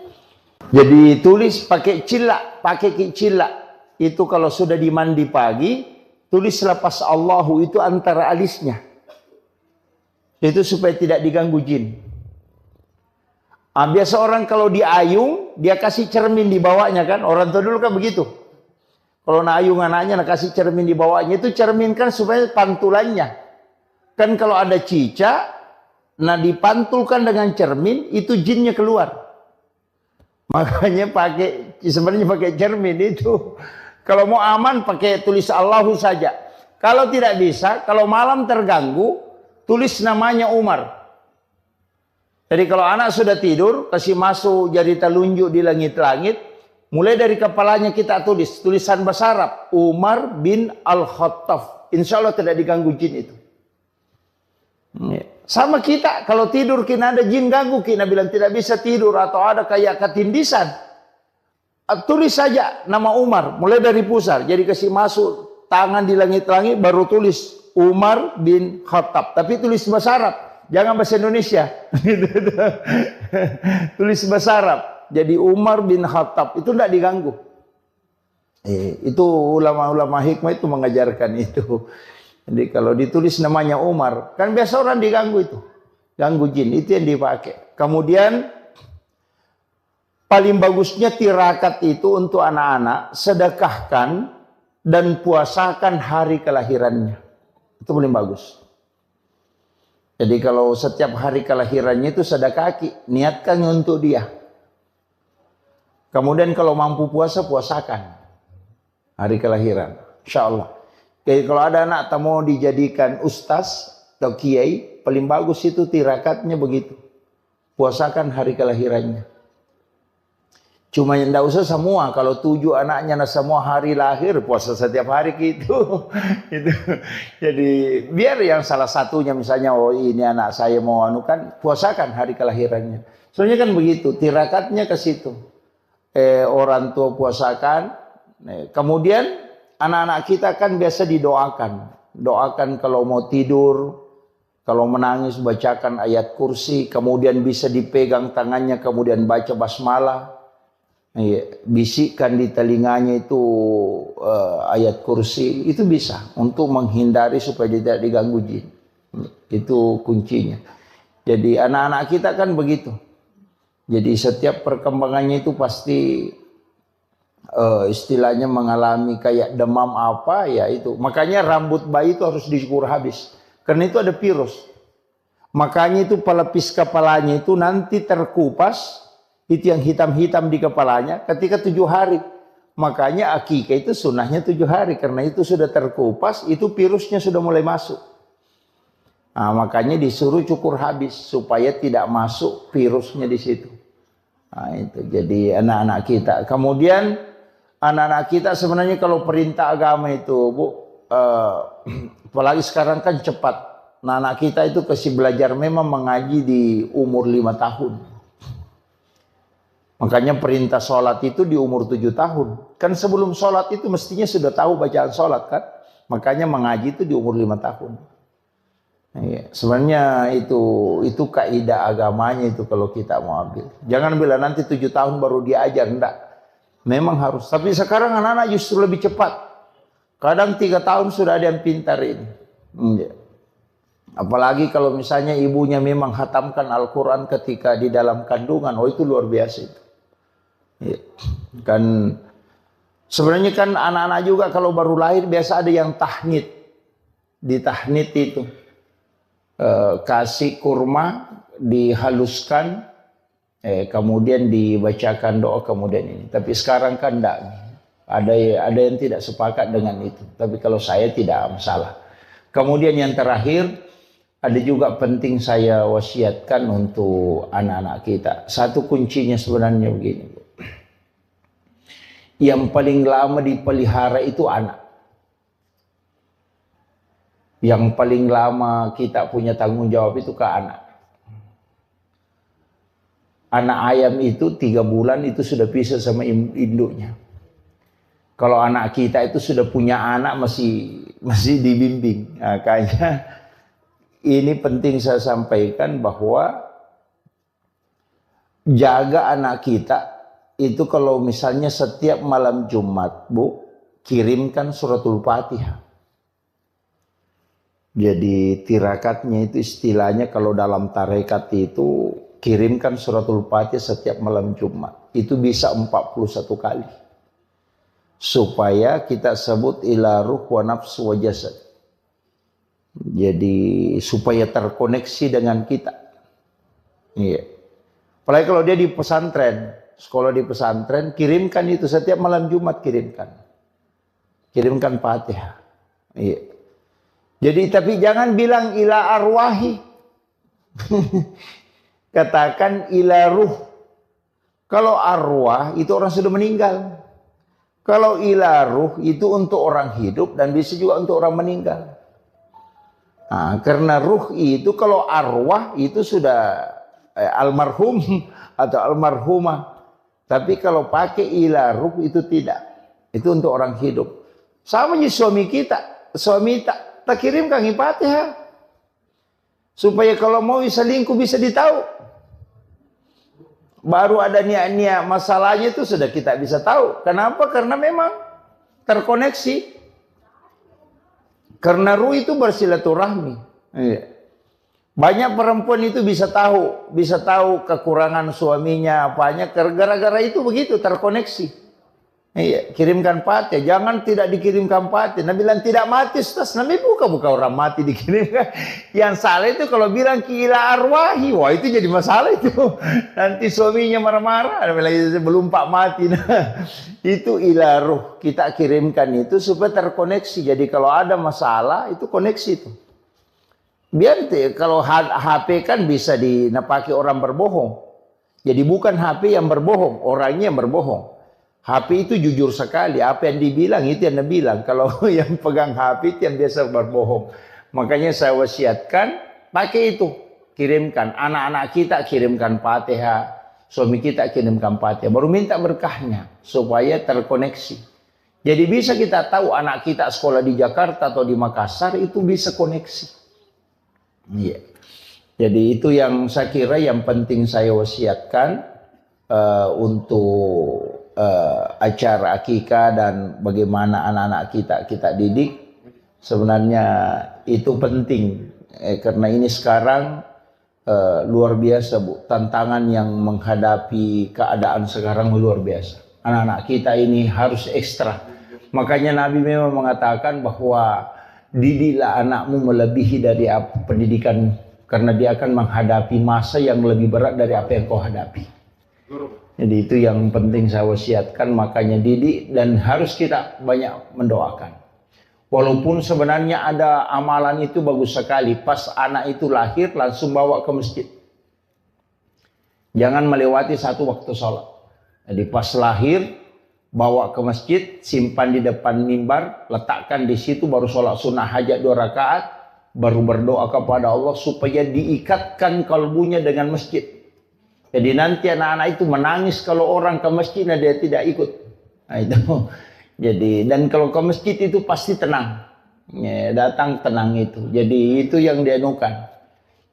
S2: Jadi tulis pakai cilak, pakai cilak. Itu kalau sudah dimandi pagi, tulis lafaz Allahu itu antara alisnya. Itu supaya tidak diganggu jin. Biasa orang kalau diayung, dia kasih cermin di bawahnya kan. Orang tua dulu kan begitu. Kalau nak ayung anaknya, nak kasih cermin di bawahnya. Itu cermin kan supaya pantulannya. Kan kalau ada cicak, nah dipantulkan dengan cermin, itu jinnya keluar. Makanya sebenarnya pakai cermin itu. Kalau mau aman pakai tulis Allahu saja. Kalau tidak bisa, kalau malam terganggu, tulis namanya Umar. Jadi kalau anak sudah tidur, kasih masuk jari telunjuk di langit-langit, mulai dari kepalanya kita tulis tulisan bahasa Arab, Umar bin Al-Khattab. Insya Allah tidak diganggu jin itu. Sama kita, kalau tidur kita ada jin ganggu, kita bilang tidak bisa tidur atau ada kayak ketindisan. Tulis saja nama Umar, mulai dari pusar. Jadi kasih masuk tangan di langit-langit, baru tulis Umar bin Khattab. Tapi tulis bahasa Arab, jangan bahasa Indonesia. Tulis bahasa Arab. Jadi Umar bin Khattab, itu tidak diganggu. Itu ulama-ulama hikmah itu mengajarkan itu. Jadi kalau ditulis namanya Umar, kan biasa orang diganggu itu. Ganggu jin, itu yang dipakai. Kemudian, paling bagusnya tirakat itu untuk anak-anak, sedekahkan dan puasakan hari kelahirannya. Itu paling bagus. Jadi kalau setiap hari kelahirannya itu sedekah, niatkan untuk dia. Kemudian kalau mampu puasa, puasakan hari kelahiran. Insya Allah. Jadi kalau ada anak tak mau dijadikan ustaz atau kiai, paling bagus itu tirakatnya begitu. Puasakan hari kelahirannya. Cuma yang tidak usah semua. Kalau 7 anaknya semua hari lahir, puasa setiap hari gitu. Itu. Jadi biar yang salah satunya misalnya, oh ini anak saya mau anukan, puasakan hari kelahirannya. Soalnya kan begitu, tirakatnya ke situ. Orang tua puasakan. Kemudian anak-anak kita kan biasa didoakan. Doakan kalau mau tidur, kalau menangis bacakan ayat kursi, kemudian bisa dipegang tangannya, kemudian baca basmalah. Bisikkan di telinganya itu ayat kursi, itu bisa untuk menghindari supaya tidak diganggu jin. Itu kuncinya. Jadi anak-anak kita kan begitu. Jadi setiap perkembangannya itu pasti istilahnya mengalami kayak demam apa ya itu. Makanya rambut bayi itu harus dicukur habis. Karena itu ada virus. Makanya itu pelapis kepalanya itu nanti terkupas. Itu yang hitam-hitam di kepalanya ketika 7 hari. Makanya akikah itu sunnahnya 7 hari. Karena itu sudah terkupas, itu virusnya sudah mulai masuk. Nah, makanya disuruh cukur habis supaya tidak masuk virusnya di situ. Nah, itu jadi anak-anak kita. Kemudian anak-anak kita sebenarnya kalau perintah agama itu, Bu, apalagi sekarang kan cepat. Nah, anak kita itu kasih belajar memang mengaji di umur 5 tahun. Makanya perintah sholat itu di umur 7 tahun. Kan sebelum sholat itu mestinya sudah tahu bacaan sholat kan. Makanya mengaji itu di umur 5 tahun. Ya, sebenarnya itu kaidah agamanya itu kalau kita mau ambil. Jangan bilang nanti 7 tahun baru diajar, enggak. Memang harus. Tapi sekarang anak-anak justru lebih cepat. Kadang 3 tahun sudah ada yang pintar ini. Ya. Apalagi kalau misalnya ibunya memang khatamkan Al-Quran ketika di dalam kandungan. Oh, itu luar biasa itu. Ya. Kan sebenarnya kan anak-anak juga kalau baru lahir biasa ada yang tahnid. Di tahnid itu kasih kurma, dihaluskan, kemudian dibacakan doa, kemudian ini. Tapi sekarang kan enggak. Ada yang tidak sepakat dengan itu. Tapi kalau saya tidak masalah. Kemudian yang terakhir, ada juga penting saya wasiatkan untuk anak-anak kita. Satu kuncinya sebenarnya begini, Bu. Yang paling lama dipelihara itu anak. Yang paling lama kita punya tanggung jawab itu ke anak. Anak ayam itu 3 bulan itu sudah pisah sama induknya. Kalau anak kita itu sudah punya anak masih dibimbing. Makanya ini penting saya sampaikan bahwa jaga anak kita itu kalau misalnya setiap malam Jumat, Bu, kirimkan suratul Fatihah. Jadi tirakatnya itu istilahnya kalau dalam tarekat itu kirimkan suratul Fatihah setiap malam Jumat. Itu bisa 41 kali. Supaya kita sebut ila ruh wa nafsu wa jasad. Jadi supaya terkoneksi dengan kita. Iya. Apalagi kalau dia di pesantren, sekolah di pesantren, kirimkan itu setiap malam Jumat kirimkan. Kirimkan Fatihah. Iya. Jadi tapi jangan bilang ila arwahi. Katakan ila ruh. Kalau arwah itu orang sudah meninggal. Kalau ila ruh itu untuk orang hidup dan bisa juga untuk orang meninggal. Nah, karena ruh itu kalau arwah itu sudah almarhum atau almarhumah. Tapi kalau pakai ila ruh itu tidak. Itu untuk orang hidup. Sama dengan suami kita. Suami tak kirimkan Fatihah. Supaya kalau mau selingkuh bisa ditahu. Baru ada niat-niat masalahnya itu sudah kita bisa tahu. Kenapa? Karena memang terkoneksi. Karena ruh itu bersilaturahmi. Iya. Banyak perempuan itu bisa tahu kekurangan suaminya apanya. Gara-gara itu begitu terkoneksi. Iya, kirimkan Fatihah. Jangan tidak dikirimkan Fatihah. Nabi bilang tidak mati, Ustaz. Nabi buka orang mati dikirimkan. Yang salah itu kalau bilang ila arwahi. Wah, itu jadi masalah itu. Nanti suaminya marah-marah. Nabi bilang belum Pak mati. Nah, itu ila ruh. Kita kirimkan itu supaya terkoneksi. Jadi kalau ada masalah itu koneksi itu. Biar kalau HP kan bisa dipakai orang berbohong. Jadi bukan HP yang berbohong, orangnya yang berbohong. HP itu jujur sekali, apa yang dibilang itu yang dibilang. Kalau yang pegang HP itu yang biasa berbohong. Makanya saya wasiatkan, pakai itu. Kirimkan, anak-anak kita kirimkan Fatihah. Suami kita kirimkan Fatihah. Baru minta berkahnya, supaya terkoneksi. Jadi bisa kita tahu anak kita sekolah di Jakarta atau di Makassar, itu bisa koneksi. Iya. Jadi itu yang saya kira yang penting saya wasiatkan untuk acara akikah dan bagaimana anak-anak kita didik. Sebenarnya itu penting karena ini sekarang luar biasa, Bu, tantangan yang menghadapi keadaan sekarang luar biasa. Anak-anak kita ini harus ekstra. Makanya Nabi memang mengatakan bahwa didiklah anakmu melebihi dari pendidikan, karena dia akan menghadapi masa yang lebih berat dari apa yang kau hadapi.
S1: Jadi itu yang penting saya wasiatkan, makanya didik dan harus kita banyak mendoakan. Walaupun sebenarnya ada amalan itu bagus sekali, pas anak itu lahir langsung bawa ke masjid. Jangan melewati satu waktu sholat. Jadi pas lahir bawa ke masjid, simpan di depan mimbar, letakkan di situ, baru sholat sunnah hajat 2 rakaat, baru berdoa kepada Allah supaya diikatkan kalbunya dengan masjid. Jadi nanti anak-anak itu menangis kalau orang ke masjid dan dia tidak ikut. Nah itu. Jadi dan kalau ke masjid itu pasti tenang. Ya, datang tenang itu. Jadi itu yang dianukan.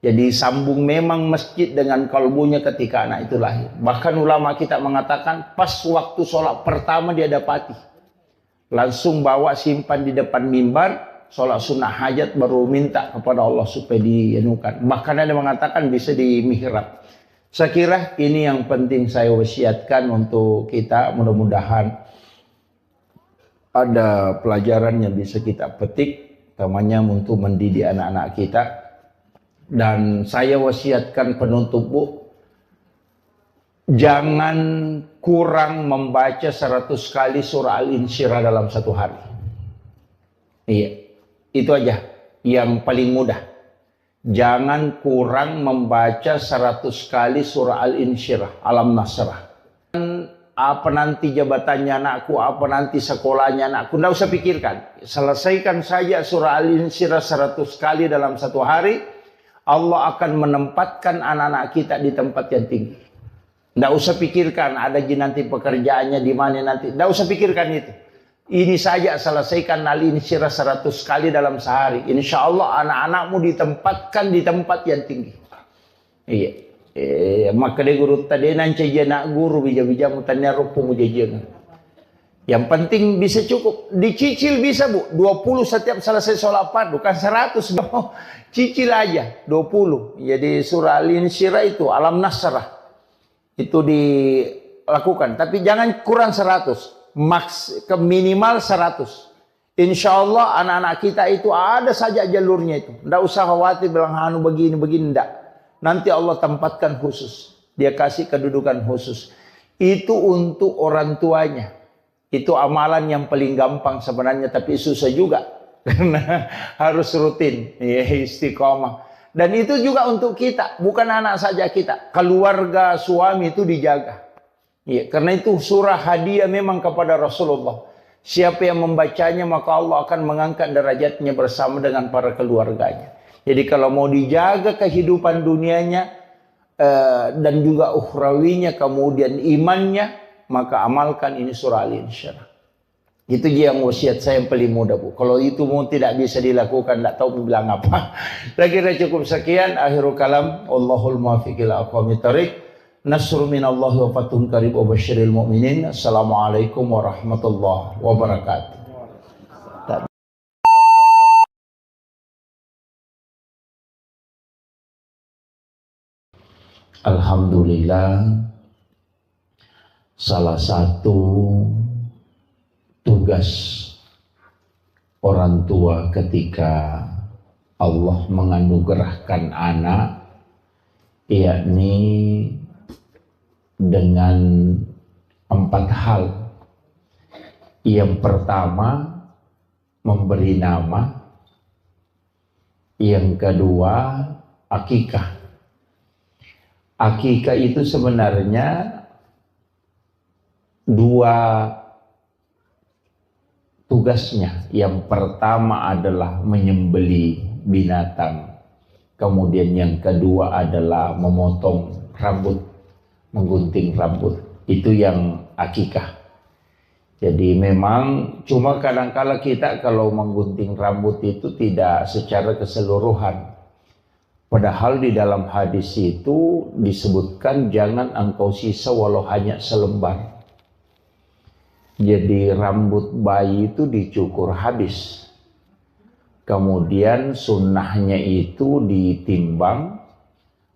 S1: Jadi sambung memang masjid dengan kalbunya ketika anak itu lahir. Bahkan ulama kita mengatakan pas waktu sholat pertama dia dapati. Langsung bawa simpan di depan mimbar, sholat sunnah hajat baru minta kepada Allah supaya dianukan. Bahkan ada yang mengatakan bisa di mihrab. Saya kira ini yang penting saya wasiatkan untuk kita, mudah-mudahan ada pelajaran yang bisa kita petik, utamanya untuk mendidik anak-anak kita. Dan saya wasiatkan penutup, Bu, jangan kurang membaca 100 kali surah Al-Insyirah dalam satu hari. Iya, itu aja yang paling mudah. Jangan kurang membaca 100 kali surah Al-Insyirah, Alam Nasrah. Apa nanti jabatannya anakku, apa nanti sekolahnya anakku, tidak usah pikirkan. Selesaikan saja surah Al-Insyirah 100 kali dalam satu hari, Allah akan menempatkan anak-anak kita di tempat yang tinggi. Tidak usah pikirkan ada nanti pekerjaannya di mana nanti, tidak usah pikirkan itu. Ini saja selesaikan Al-Insyirah 100 kali dalam sehari. Insya Allah anak-anakmu ditempatkan di tempat yang tinggi. Iya. Maka dia guru tadi nanti nak guru bija-bija mutanya rupu mujajian. Yang penting bisa cukup. Dicicil bisa, Bu. 20 setiap selesai sholat fardu. Bukan 100. No. Cicil aja. 20. Jadi surah Al-Insyirah itu Alam Nasrah. Itu dilakukan. Tapi jangan kurang 100. Ke minimal 100. Insya Allah anak-anak kita itu ada saja jalurnya itu. Tidak usah khawatir bilang anu begini-begini, tidak. Nanti Allah tempatkan khusus. Dia kasih kedudukan khusus. Itu untuk orang tuanya. Itu amalan yang paling gampang sebenarnya, tapi susah juga. Karena harus rutin, ya, istiqomah. Dan itu juga untuk kita, bukan anak saja kita. Keluarga, suami itu dijaga. Ya, karena itu surah hadiah memang kepada Rasulullah. Siapa yang membacanya maka Allah akan mengangkat derajatnya bersama dengan para keluarganya. Jadi kalau mau dijaga kehidupan dunianya dan juga ukhrawinya, kemudian imannya, maka amalkan ini surah Al-Insyirah. Itu yang wasiat saya yang paling mudah, Bu. Kalau itu mau tidak bisa dilakukan, tidak tahu bilang apa. Saya kira cukup sekian. Akhirul kalam. Allahul muwaffiq ila aqwamit thoriq. Nasru minallahi wa fathun qarib wa basyiril mu'minin. Assalamualaikum warahmatullahi wabarakatuh. Alhamdulillah, salah satu tugas orang tua ketika Allah menganugerahkan anak, yakni dengan 4 hal. Yang pertama, memberi nama. Yang kedua, akikah. Akikah itu sebenarnya 2 tugasnya. Yang pertama adalah menyembelih binatang. Kemudian yang kedua adalah memotong rambut, menggunting rambut. Itu yang akikah. Jadi memang cuma kadang-kala kita kalau menggunting rambut itu tidak secara keseluruhan. Padahal di dalam hadis itu disebutkan jangan engkau sisa walau hanya selembar. Jadi rambut bayi itu dicukur habis. Kemudian sunnahnya itu ditimbang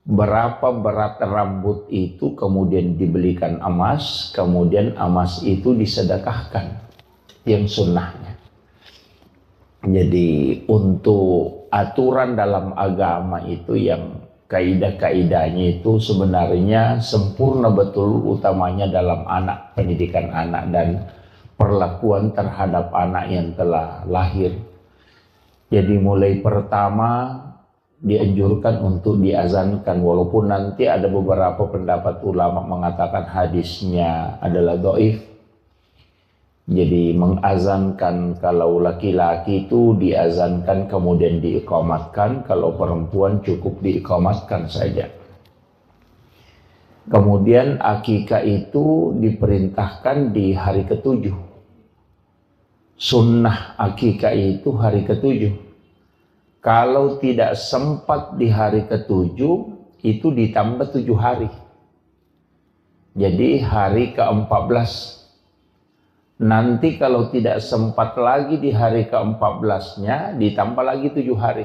S1: berapa berat rambut itu, kemudian dibelikan emas, kemudian emas itu disedekahkan. Yang sunnahnya. Jadi untuk aturan dalam agama itu yang kaidah-kaidahnya itu sebenarnya sempurna betul, utamanya dalam anak, pendidikan anak dan perlakuan terhadap anak yang telah lahir. Jadi mulai pertama dianjurkan untuk diazankan, walaupun nanti ada beberapa pendapat ulama mengatakan hadisnya adalah dhaif. Jadi mengazankan kalau laki-laki itu diazankan kemudian diiqamatkan, kalau perempuan cukup diiqamatkan saja. Kemudian akikah itu diperintahkan di hari ke-7. Sunnah akikah itu hari ke-7. Kalau tidak sempat di hari ke-7, itu ditambah 7 hari. Jadi hari ke-14. Nanti kalau tidak sempat lagi di hari ke-14-nya, ditambah lagi 7 hari.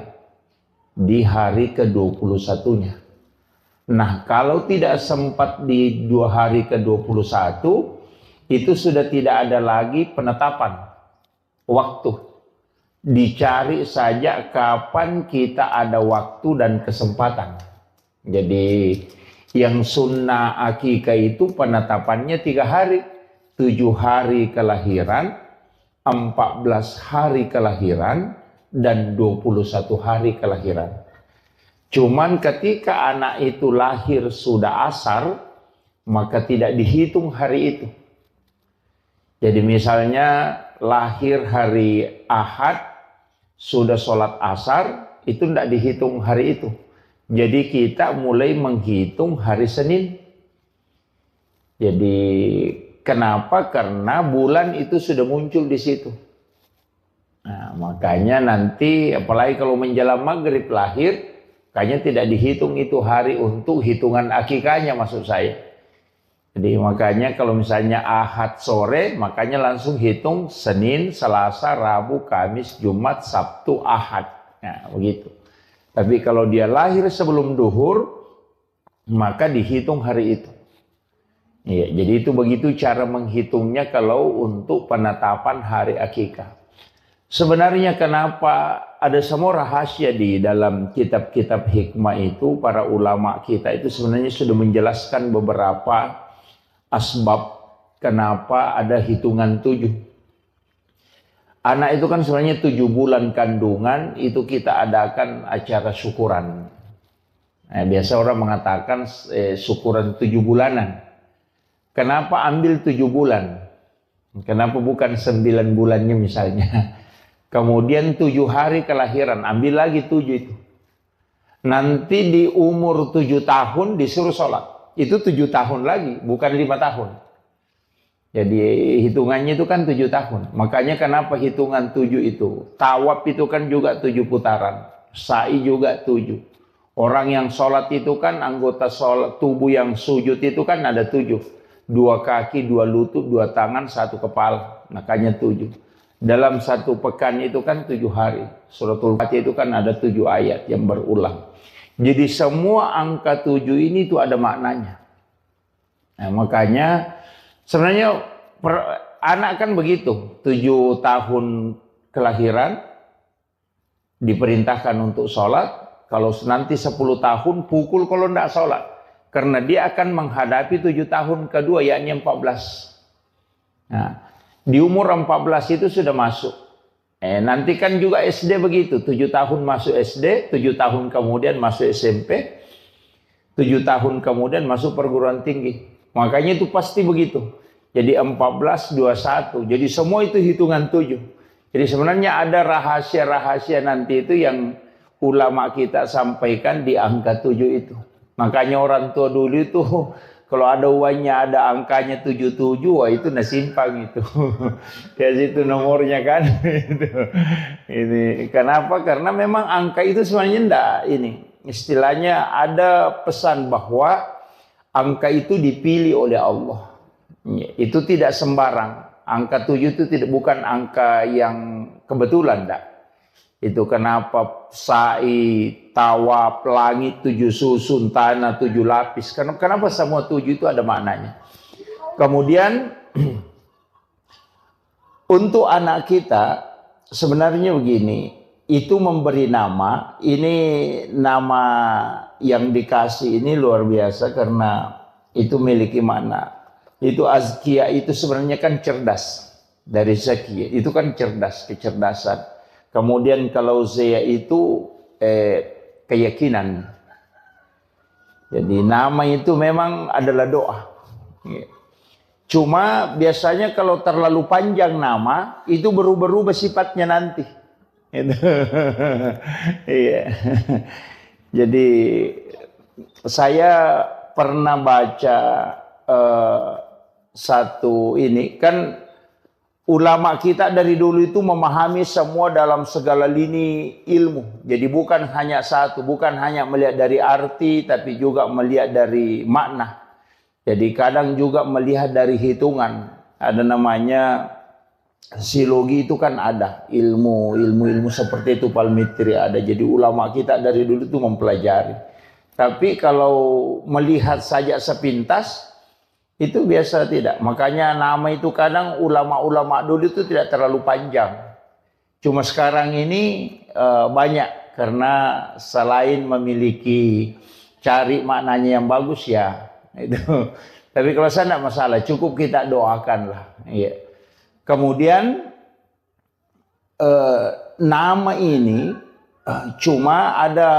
S1: Di hari ke-21-nya. Nah, kalau tidak sempat di 2 hari ke-21, itu sudah tidak ada lagi penetapan waktu. Dicari saja kapan kita ada waktu dan kesempatan. Jadi, yang sunnah akikah itu penetapannya 3 hari. 7 hari kelahiran, 14 hari kelahiran, dan 21 hari kelahiran. Cuman ketika anak itu lahir sudah asar, maka tidak dihitung hari itu. Jadi misalnya lahir hari Ahad, sudah sholat asar, itu tidak dihitung hari itu. Jadi kita mulai menghitung hari Senin. Jadi kenapa? Karena bulan itu sudah muncul di situ. Nah, makanya nanti apalagi kalau menjelang maghrib lahir, kayaknya tidak dihitung itu hari untuk hitungan akikahnya, maksud saya. Jadi makanya kalau misalnya Ahad sore, makanya langsung hitung Senin, Selasa, Rabu, Kamis, Jumat, Sabtu, Ahad. Nah, begitu. Tapi kalau dia lahir sebelum duhur, maka dihitung hari itu. Ya, jadi itu begitu cara menghitungnya kalau untuk penetapan hari akikah. Sebenarnya kenapa ada semua rahasia di dalam kitab-kitab hikmah itu, para ulama kita itu sebenarnya sudah menjelaskan beberapa asbab kenapa ada hitungan 7. Anak itu kan sebenarnya 7 bulan kandungan itu kita adakan acara syukuran. Nah, biasa orang mengatakan syukuran 7 bulanan. Kenapa ambil 7 bulan? Kenapa bukan 9 bulannya misalnya? Kemudian 7 hari kelahiran, ambil lagi 7 itu. Nanti di umur 7 tahun disuruh sholat. Itu 7 tahun lagi, bukan 5 tahun. Jadi hitungannya itu kan 7 tahun. Makanya kenapa hitungan 7 itu? Tawaf itu kan juga 7 putaran. Sa'i juga 7. Orang yang sholat itu kan anggota sholat, tubuh yang sujud itu kan ada 7. 2 kaki, 2 lutut, 2 tangan, 1 kepala. Makanya 7. Dalam 1 pekan itu kan 7 hari. Suratul Fatihah itu kan ada 7 ayat yang berulang. Jadi semua angka 7 ini itu ada maknanya. Nah, makanya sebenarnya anak kan begitu. 7 tahun kelahiran diperintahkan untuk sholat. Kalau nanti 10 tahun pukul kalau tidak sholat. Karena dia akan menghadapi 7 tahun kedua, yakni 14. Nah, di umur 14 itu sudah masuk. Nanti kan juga SD begitu. 7 tahun masuk SD, 7 tahun kemudian masuk SMP, 7 tahun kemudian masuk perguruan tinggi. Makanya itu pasti begitu. Jadi 14, 21. Jadi semua itu hitungan 7. Jadi sebenarnya ada rahasia-rahasia nanti itu yang ulama kita sampaikan di angka 7 itu. Makanya orang tua dulu itu kalau ada uangnya ada angkanya 77, wah itu nasimpang itu. Kayak situ nomornya kan. Ini kenapa? Karena memang angka itu sebenarnya enggak ini. Istilahnya ada pesan bahwa angka itu dipilih oleh Allah. Itu tidak sembarang. Angka 7 itu bukan angka yang kebetulan enggak. Itu kenapa sa'i, tawaf, langit 7 susun, tanah 7 lapis. Kenapa semua 7 itu ada maknanya. Kemudian untuk anak kita sebenarnya begini, itu memberi nama, ini nama
S2: yang dikasih ini luar biasa karena itu memiliki makna. Itu azkia itu sebenarnya kan cerdas. Dari zaki itu kan cerdas, kecerdasan. Kemudian kalau zia itu keyakinan. Jadi nama itu memang adalah doa. Cuma biasanya kalau terlalu panjang nama itu berubah-ubah sifatnya nanti. Iya. Jadi saya pernah baca satu ini kan ulama kita dari dulu itu memahami semua dalam segala lini ilmu. Jadi bukan hanya satu, bukan hanya melihat dari arti tapi juga melihat dari makna. Jadi kadang juga melihat dari hitungan. Ada namanya silogi itu kan ada ilmu seperti itu palmitri ada. Jadi ulama kita dari dulu itu mempelajari. Tapi kalau melihat saja sepintas itu biasa tidak. Makanya nama itu kadang ulama-ulama dulu itu tidak terlalu panjang. Cuma sekarang ini banyak karena selain memiliki cari maknanya yang bagus ya itu. Tapi kalau saya tidak masalah, cukup kita doakanlah. Iya. Kemudian nama ini cuma ada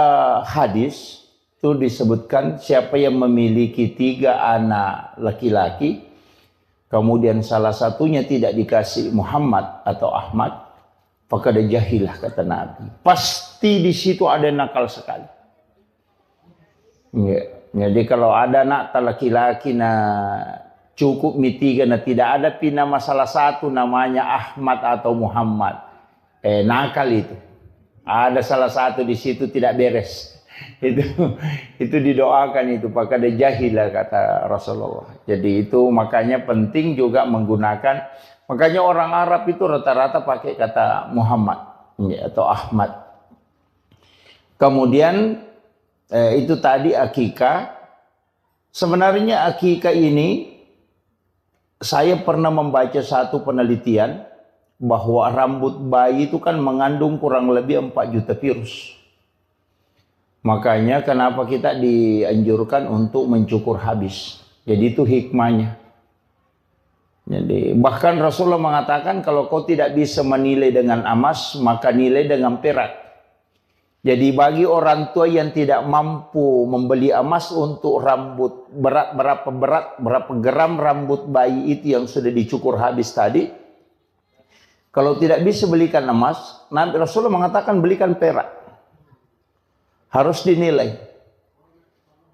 S2: hadis itu disebutkan siapa yang memiliki 3 anak laki-laki, kemudian salah satunya tidak dikasih Muhammad atau Ahmad, maka ada jahilah kata Nabi. Pasti di situ ada nakal sekali. Ya. Jadi kalau ada anak laki-laki cukup mi 3 tidak ada nama salah satu namanya Ahmad atau Muhammad. Nakal itu. Ada salah satu di situ tidak beres. Itu didoakan itu pakai ada jahilah kata Rasulullah. Jadi itu makanya penting juga menggunakan, makanya orang Arab itu rata-rata pakai kata Muhammad atau Ahmad. Kemudian itu tadi akikah. Sebenarnya akikah ini saya pernah membaca satu penelitian bahwa rambut bayi itu kan mengandung kurang lebih 4 juta virus. Makanya kenapa kita dianjurkan untuk mencukur habis. Jadi itu hikmahnya. Jadi bahkan Rasulullah mengatakan kalau kau tidak bisa menilai dengan emas, maka nilai dengan perak. Jadi bagi orang tua yang tidak mampu membeli emas untuk rambut berapa gram rambut bayi itu yang sudah dicukur habis tadi, kalau tidak bisa belikan emas, Nabi Rasulullah mengatakan belikan perak. Harus dinilai.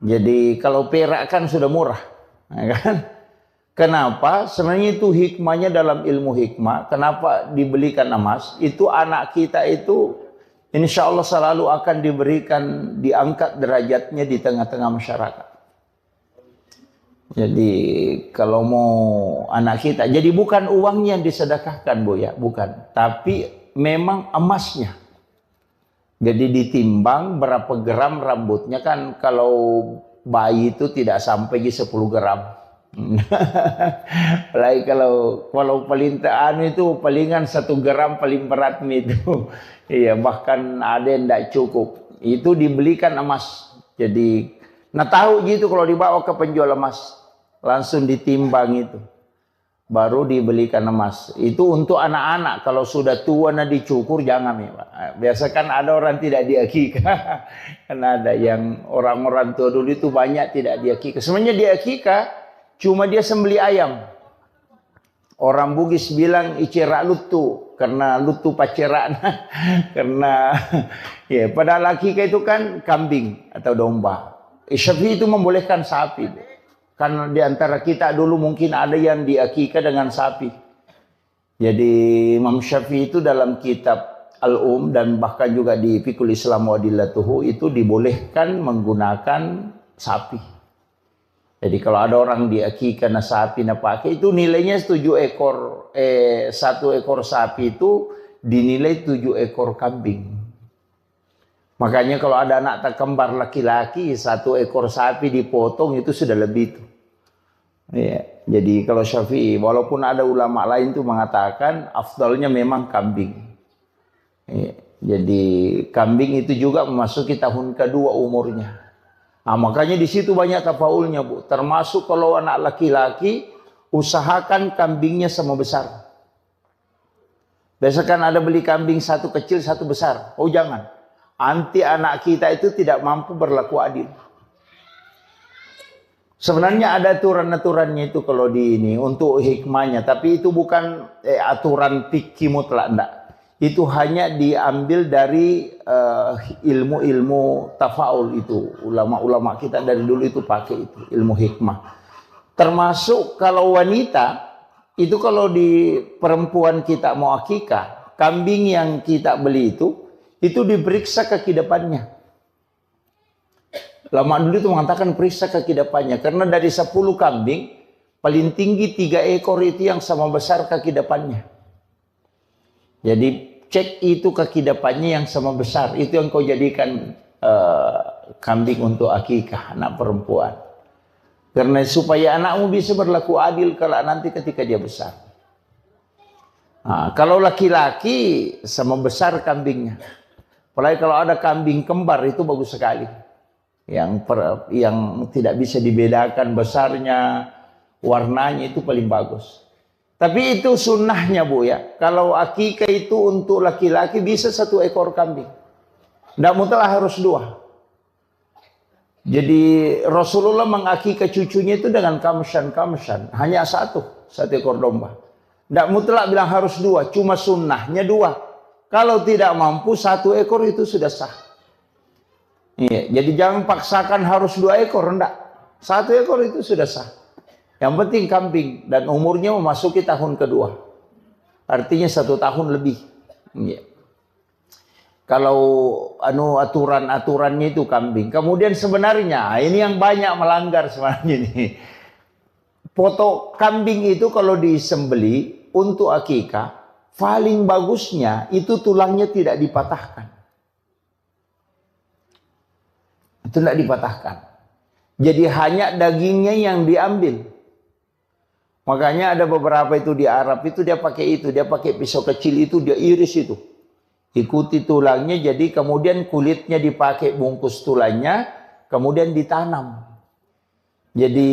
S2: Jadi kalau perak kan sudah murah, kan? Kenapa? Sebenarnya itu hikmahnya dalam ilmu hikmah. Kenapa dibelikan emas? Itu anak kita itu insya Allah selalu akan diberikan, diangkat derajatnya di tengah-tengah masyarakat. Jadi kalau mau anak kita, jadi bukan uangnya yang disedekahkan Bu ya, bukan. Tapi memang emasnya. Jadi ditimbang berapa gram rambutnya kan kalau bayi itu tidak sampai 10 gram. Apalagi kalau paling itu palingan 1 gram paling berat itu. Iya, bahkan ada yang tidak cukup. Itu dibelikan emas. Jadi, tahu gitu kalau dibawa ke penjual emas, langsung ditimbang itu. Baru dibelikan emas. Itu untuk anak-anak. Kalau sudah tua dicukur jangan ya Pak. Biasa kan ada orang tidak diakikah. Kan ada yang orang-orang tua dulu itu banyak tidak diakikah. Sebenarnya diakikah cuma dia sembeli ayam. Orang Bugis bilang icera lutu karena lutu paceran. Karena ya padahal akikah itu kan kambing atau domba. Syafi'i itu membolehkan sapi. Karena di antara kita dulu mungkin ada yang diakikah dengan sapi. Jadi Imam Syafi'i itu dalam kitab Al-Um dan bahkan juga di Fiqhul Islam wa Adillatuhu itu dibolehkan menggunakan sapi. Jadi kalau ada orang diakikah sapi pakai itu nilainya 1 ekor sapi itu dinilai 7 ekor kambing. Makanya kalau ada anak kembar laki-laki 1 ekor sapi dipotong itu sudah lebih itu. Ya, jadi kalau Syafi'i walaupun ada ulama lain itu mengatakan afdalnya memang kambing. Ya, jadi kambing itu juga memasuki tahun kedua umurnya. Nah, makanya di situ banyak tafaulnya, Bu. Termasuk kalau anak laki-laki, usahakan kambingnya sama besar. Biasa kan ada beli kambing satu kecil, satu besar. Oh jangan. Nanti anak kita itu tidak mampu berlaku adil. Sebenarnya ada aturan-aturannya itu kalau di ini untuk hikmahnya, tapi itu bukan aturan fikih mutlak, enggak. Itu hanya diambil dari ilmu-ilmu tafaul itu. Ulama-ulama kita dari dulu itu pakai itu, ilmu hikmah. Termasuk kalau wanita, itu kalau di perempuan kita mau akikah, kambing yang kita beli itu diperiksa kaki depannya. Lama dulu itu mengatakan periksa kaki depannya, karena dari 10 kambing, paling tinggi 3 ekor itu yang sama besar kaki depannya. Jadi cek itu kaki depannya yang sama besar, itu yang kau jadikan kambing untuk akikah anak perempuan. Karena supaya anakmu bisa berlaku adil kalau nanti ketika dia besar. Nah, kalau laki-laki sama besar kambingnya. Apalagi kalau ada kambing kembar itu bagus sekali. Yang tidak bisa dibedakan besarnya, warnanya itu paling bagus. Tapi itu sunnahnya, Bu ya. Kalau akikah itu untuk laki-laki bisa 1 ekor kambing. Tidak mutlak harus 2. Jadi Rasulullah mengakikah cucunya itu dengan kamshan. Hanya 1 ekor domba. Tidak mutlak bilang harus 2, cuma sunnahnya 2. Kalau tidak mampu 1 ekor itu sudah sah. Iya, jadi jangan paksakan harus 2 ekor, enggak. 1 ekor itu sudah sah. Yang penting kambing dan umurnya memasuki tahun kedua. Artinya 1 tahun lebih. Iya. Kalau aturan-aturannya itu kambing. Kemudian sebenarnya ini yang banyak melanggar sebenarnya nih. Foto kambing itu kalau disembeli untuk akikah, paling bagusnya itu tulangnya tidak dipatahkan. Itu tidak dipatahkan. Jadi hanya dagingnya yang diambil. Makanya ada beberapa itu di Arab itu dia pakai pisau kecil itu dia iris itu. Ikuti tulangnya, jadi kemudian kulitnya dipakai bungkus tulangnya, kemudian ditanam. Jadi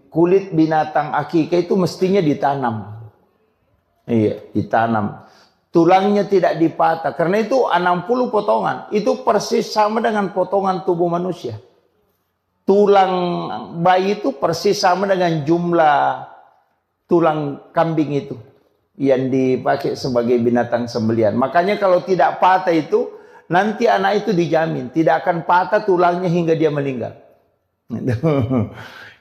S2: kulit binatang akikah itu mestinya ditanam. Iya, ditanam. Tulangnya tidak dipatah, karena itu 60 potongan. Itu persis sama dengan potongan tubuh manusia. Tulang bayi itu persis sama dengan jumlah tulang kambing itu yang dipakai sebagai binatang sembelihan. Makanya kalau tidak patah itu, nanti anak itu dijamin tidak akan patah tulangnya hingga dia meninggal.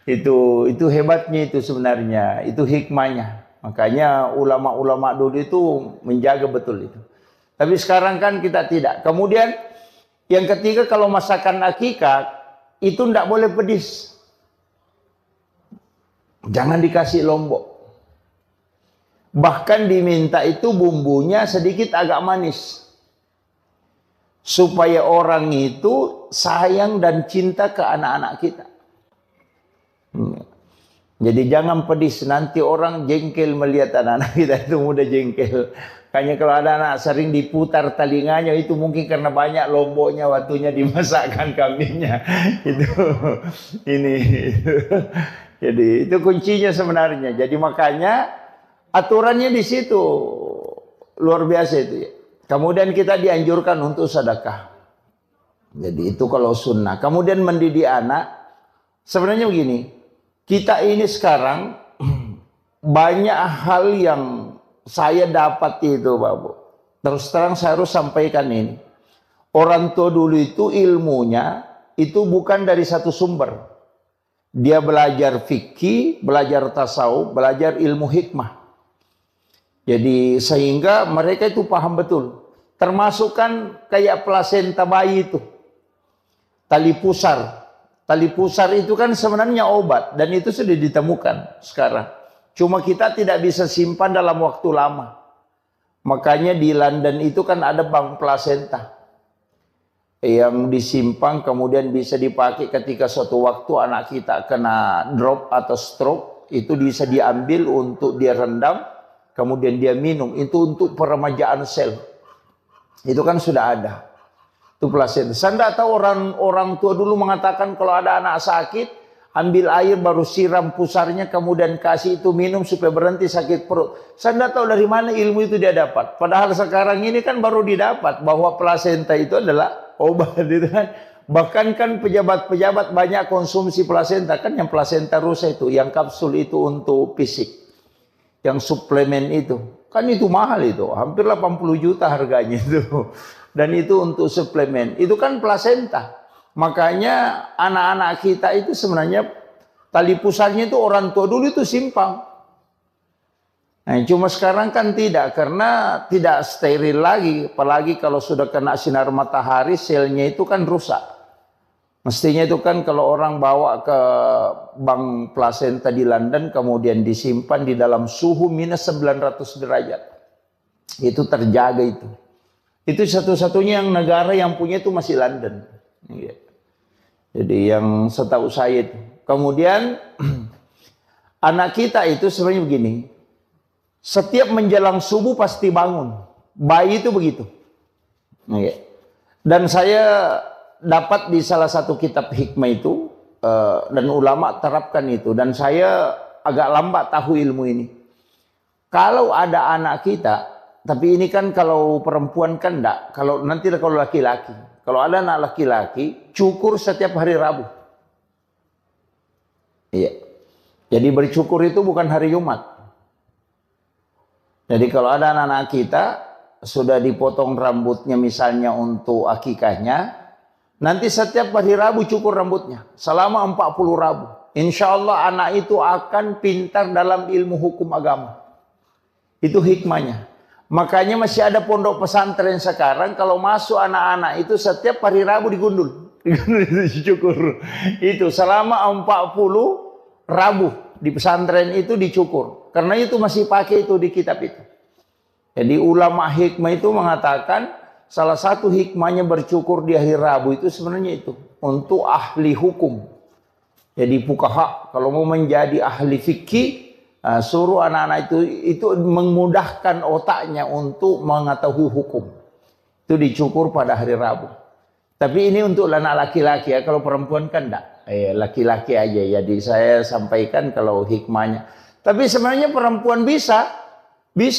S2: Itu hebatnya itu sebenarnya, itu hikmahnya. Makanya ulama-ulama dulu itu menjaga betul itu. Tapi sekarang kan kita tidak. Kemudian yang ketiga, kalau masakan akikah itu tidak boleh pedis. Jangan dikasih lombok. Bahkan diminta itu bumbunya sedikit agak manis. Supaya orang itu sayang dan cinta ke anak-anak kita. Jadi jangan pedis, nanti orang jengkel melihat anak-anak kita itu mudah jengkel. Kayaknya kalau ada anak sering diputar telinganya itu mungkin karena banyak lomboknya waktunya dimasakkan kambingnya. Jadi itu kuncinya sebenarnya. Jadi makanya aturannya di situ luar biasa itu ya. Kemudian kita dianjurkan untuk sedekah. Jadi itu kalau sunnah. Kemudian mendidik anak. Sebenarnya begini, kita ini sekarang banyak hal yang saya dapat itu, Bapak. Terus terang saya harus sampaikan ini. Orang tua dulu itu ilmunya itu bukan dari satu sumber. Dia belajar fikih, belajar tasawuf, belajar ilmu hikmah. Jadi sehingga mereka itu paham betul. Termasuk kan kayak plasenta bayi itu. Tali pusar. Tali pusar itu kan sebenarnya obat. Dan itu sudah ditemukan sekarang. Cuma kita tidak bisa simpan dalam waktu lama. Makanya di London itu kan ada bank plasenta. Yang disimpan kemudian bisa dipakai ketika suatu waktu anak kita kena drop atau stroke. Itu bisa diambil untuk dia rendam. Kemudian dia minum, itu untuk peremajaan sel. Itu kan sudah ada. Itu plasenta. Saya tidak tahu orang tua dulu mengatakan kalau ada anak sakit, ambil air baru siram pusarnya, kemudian kasih itu minum supaya berhenti sakit perut. Saya tidak tahu dari mana ilmu itu dia dapat. Padahal sekarang ini kan baru didapat bahwa plasenta itu adalah obat, gitu kan. Bahkan kan pejabat-pejabat banyak konsumsi plasenta, kan yang plasenta rusa itu, yang kapsul itu untuk fisik, yang suplemen itu, kan itu mahal itu, hampir 80 juta harganya itu. Dan itu untuk suplemen, itu kan plasenta. Makanya anak-anak kita itu sebenarnya tali pusarnya itu orang tua dulu itu simpang. Nah, cuma sekarang kan tidak, karena tidak steril lagi, apalagi kalau sudah kena sinar matahari, selnya itu kan rusak. Mestinya itu kan kalau orang bawa ke bank plasenta di London, kemudian disimpan di dalam suhu minus 900 derajat. Itu terjaga itu. Itu satu-satunya yang negara yang punya itu masih London. Jadi yang setahu saya itu. Kemudian anak kita itu sebenarnya begini. Setiap menjelang subuh pasti bangun. Bayi itu begitu. Dan saya dapat di salah satu kitab hikmah itu, dan ulama terapkan itu, dan saya agak lambat tahu ilmu ini. Kalau ada anak kita, tapi ini kan kalau perempuan kan enggak, kalau nanti kalau laki-laki, kalau ada anak laki-laki cukur setiap hari Rabu. Iya. Jadi bercukur itu bukan hari Jumat. Jadi kalau ada anak-anak kita sudah dipotong rambutnya misalnya untuk akikahnya, nanti setiap hari Rabu cukur rambutnya selama 40 Rabu. Insya Allah anak itu akan pintar dalam ilmu hukum agama. Itu hikmahnya. Makanya masih ada pondok pesantren sekarang, kalau masuk anak-anak itu setiap hari Rabu digundul. Dicukur. Itu selama 40 Rabu di pesantren itu dicukur. Karena itu masih pakai itu di kitab itu. Jadi ulama hikmah itu mengatakan salah satu hikmahnya bercukur di hari Rabu itu sebenarnya itu untuk ahli hukum. Jadi fuqaha kalau mau menjadi ahli fikih, suruh anak-anak itu memudahkan otaknya untuk mengetahui hukum. Itu dicukur pada hari Rabu. Tapi ini untuk anak laki-laki ya, kalau perempuan kan enggak. Laki-laki aja. Jadi saya sampaikan kalau hikmahnya. Tapi sebenarnya perempuan bisa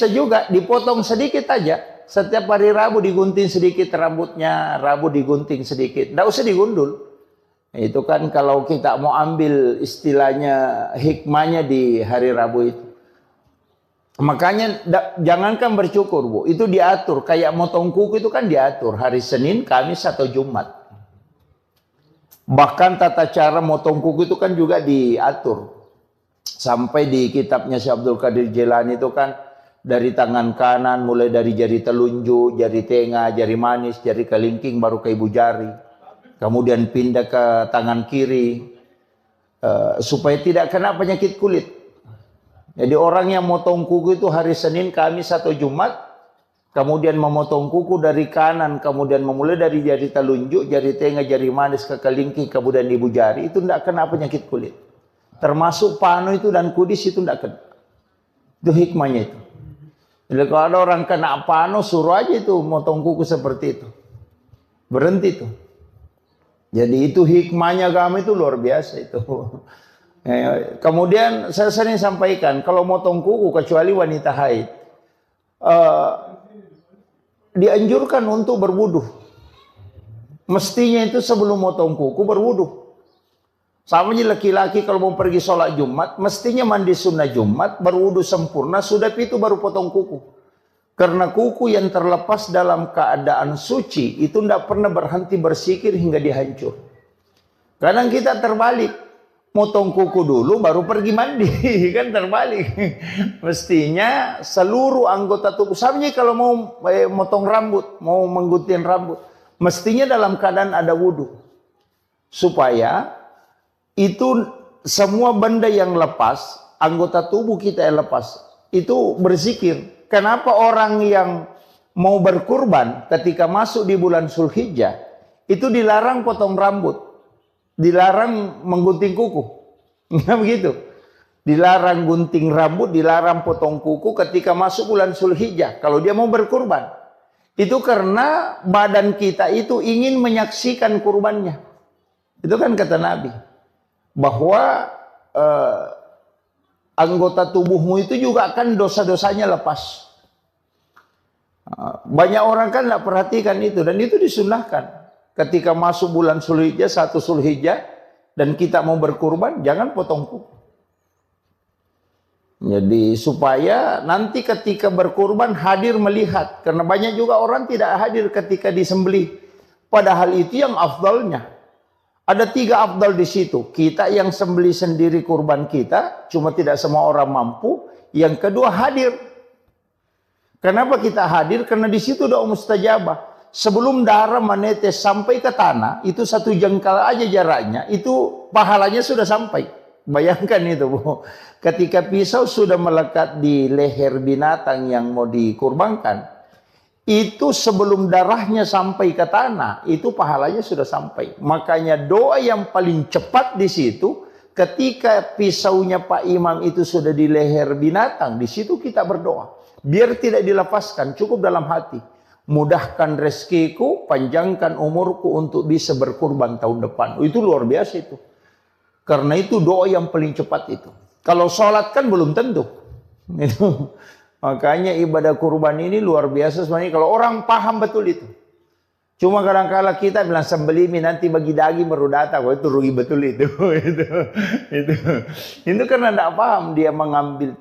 S2: juga dipotong sedikit aja. Setiap hari Rabu digunting sedikit rambutnya, Rabu digunting sedikit. Tidak usah digundul. Itu kan kalau kita mau ambil istilahnya hikmahnya di hari Rabu itu. Makanya jangankan bercukur, Bu. Itu diatur. Kayak motong kuku itu kan diatur. Hari Senin, Kamis, atau Jumat. Bahkan tata cara motong kuku itu kan juga diatur. Sampai di kitabnya Syekh Abdul Qadir Jilani itu kan dari tangan kanan, mulai dari jari telunjuk, jari tengah, jari manis, jari kelingking, baru ke ibu jari. Kemudian pindah ke tangan kiri. Supaya tidak kena penyakit kulit. Jadi orang yang motong kuku itu hari Senin, Kamis, atau Jumat. Kemudian memotong kuku dari kanan. Kemudian memulai dari jari telunjuk, jari tengah, jari manis, ke kelingking, kemudian ibu jari. Itu tidak kena penyakit kulit. Termasuk panu itu dan kudis itu tidak kena. Itu hikmahnya itu. Jadi kalau ada orang kena panu, suruh aja itu motong kuku seperti itu. Berhenti itu. Jadi itu hikmahnya agama itu luar biasa itu. Kemudian saya sering sampaikan, kalau motong kuku kecuali wanita haid, dianjurkan untuk berwudu. Mestinya itu sebelum motong kuku berwudu. Sama aja laki-laki kalau mau pergi sholat Jumat, mestinya mandi sunnah Jumat, berwudu sempurna, sudah itu baru potong kuku. Karena kuku yang terlepas dalam keadaan suci, itu tidak pernah berhenti bersikir hingga dihancur. Kadang kita terbalik, motong kuku dulu baru pergi mandi, kan terbalik. Mestinya seluruh anggota tubuh, sama aja kalau mau motong rambut, mau menggunting rambut, mestinya dalam keadaan ada wudu. Supaya itu semua benda yang lepas, anggota tubuh kita yang lepas, itu berzikir. Kenapa orang yang mau berkurban ketika masuk di bulan Zulhijjah, itu dilarang potong rambut, dilarang menggunting kuku. Nggak begitu. Dilarang gunting rambut, dilarang potong kuku ketika masuk bulan Zulhijjah. Kalau dia mau berkurban. Itu karena badan kita itu ingin menyaksikan kurbannya. Itu kan kata Nabi. Bahwa anggota tubuhmu itu juga akan dosa-dosanya lepas. Banyak orang kan tidak perhatikan itu. Dan itu disunahkan. Ketika masuk bulan Zulhijjah, 1 Zulhijjah, dan kita mau berkurban, jangan potong kuku. Jadi supaya nanti ketika berkurban hadir melihat. Karena banyak juga orang tidak hadir ketika disembelih. Padahal itu yang afdalnya. Ada 3 afdal di situ. Kita yang sembelih sendiri kurban kita, cuma tidak semua orang mampu. Yang kedua hadir. Kenapa kita hadir? Karena di situ doa mustajabah. Sebelum darah menetes sampai ke tanah, itu 1 jengkal aja jaraknya, itu pahalanya sudah sampai. Bayangkan itu, Bu. Ketika pisau sudah melekat di leher binatang yang mau dikurbankan, itu sebelum darahnya sampai ke tanah, itu pahalanya sudah sampai. Makanya doa yang paling cepat di situ, ketika pisaunya Pak Imam itu sudah di leher binatang, di situ kita berdoa. Biar tidak dilepaskan, cukup dalam hati. Mudahkan rezekiku, panjangkan umurku untuk bisa berkurban tahun depan. Itu luar biasa itu. Karena itu doa yang paling cepat itu. Kalau sholat kan belum tentu. Itu. Makanya ibadah kurban ini luar biasa sebenarnya. Kalau orang paham betul itu. Cuma kadang-kala kita bilang sembelih nanti bagi daging baru datang. Wah, itu rugi betul itu. Itu karena tidak paham dia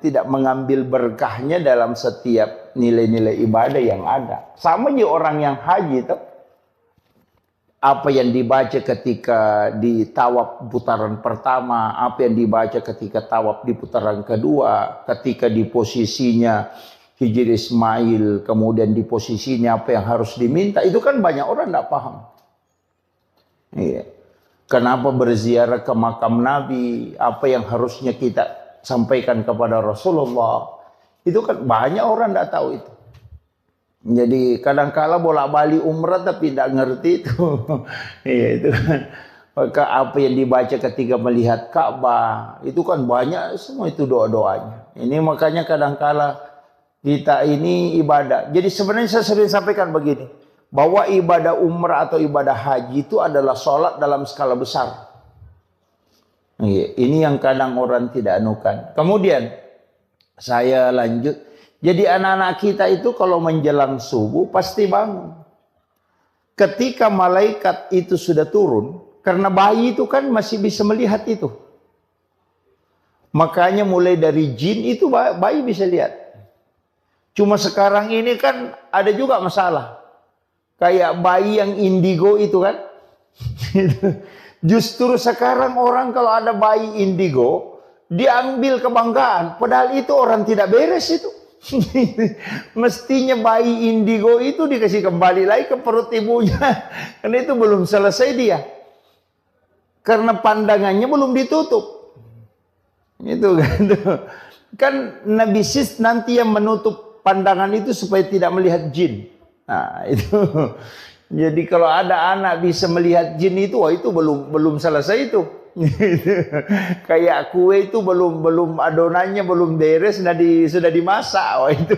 S2: tidak mengambil berkahnya dalam setiap nilai-nilai ibadah yang ada. Sama aja orang yang haji itu. Apa yang dibaca ketika di tawaf putaran pertama, apa yang dibaca ketika tawaf di putaran kedua, ketika di posisinya Hijri Ismail, kemudian di posisinya apa yang harus diminta, itu kan banyak orang tidak paham. Iya. Kenapa berziarah ke makam Nabi, apa yang harusnya kita sampaikan kepada Rasulullah, itu kan banyak orang tidak tahu itu. Jadi kadang-kala bolak-balik umrah tapi tidak ngerti itu. Iya itu kan. Maka apa yang dibaca ketika melihat Ka'bah, itu kan banyak semua itu doa-doanya. Ini makanya kadang-kala kita ini ibadah. Jadi sebenarnya saya sering sampaikan begini. Bahwa ibadah umrah atau ibadah haji itu adalah sholat dalam skala besar. Ini yang kadang orang tidak anukan. Kemudian saya lanjut. Jadi anak-anak kita itu kalau menjelang subuh pasti bangun. Ketika malaikat itu sudah turun. Karena bayi itu kan masih bisa melihat itu. Makanya mulai dari jin itu bayi bisa lihat. Cuma sekarang ini kan ada juga masalah. Kayak bayi yang indigo itu kan. Justru sekarang orang kalau ada bayi indigo, diambil kebanggaan. Padahal itu orang tidak beres itu. Mestinya bayi indigo itu dikasih kembali lagi ke perut ibunya. Karena itu belum selesai dia. Karena pandangannya belum ditutup. Itu kan. Kan Nabi Sis nanti yang menutup pandangan itu supaya tidak melihat jin. Nah, itu. Jadi kalau ada anak bisa melihat jin itu, wah itu belum selesai itu. Kayak kue itu belum adonannya belum beres sudah dimasak. Wah itu.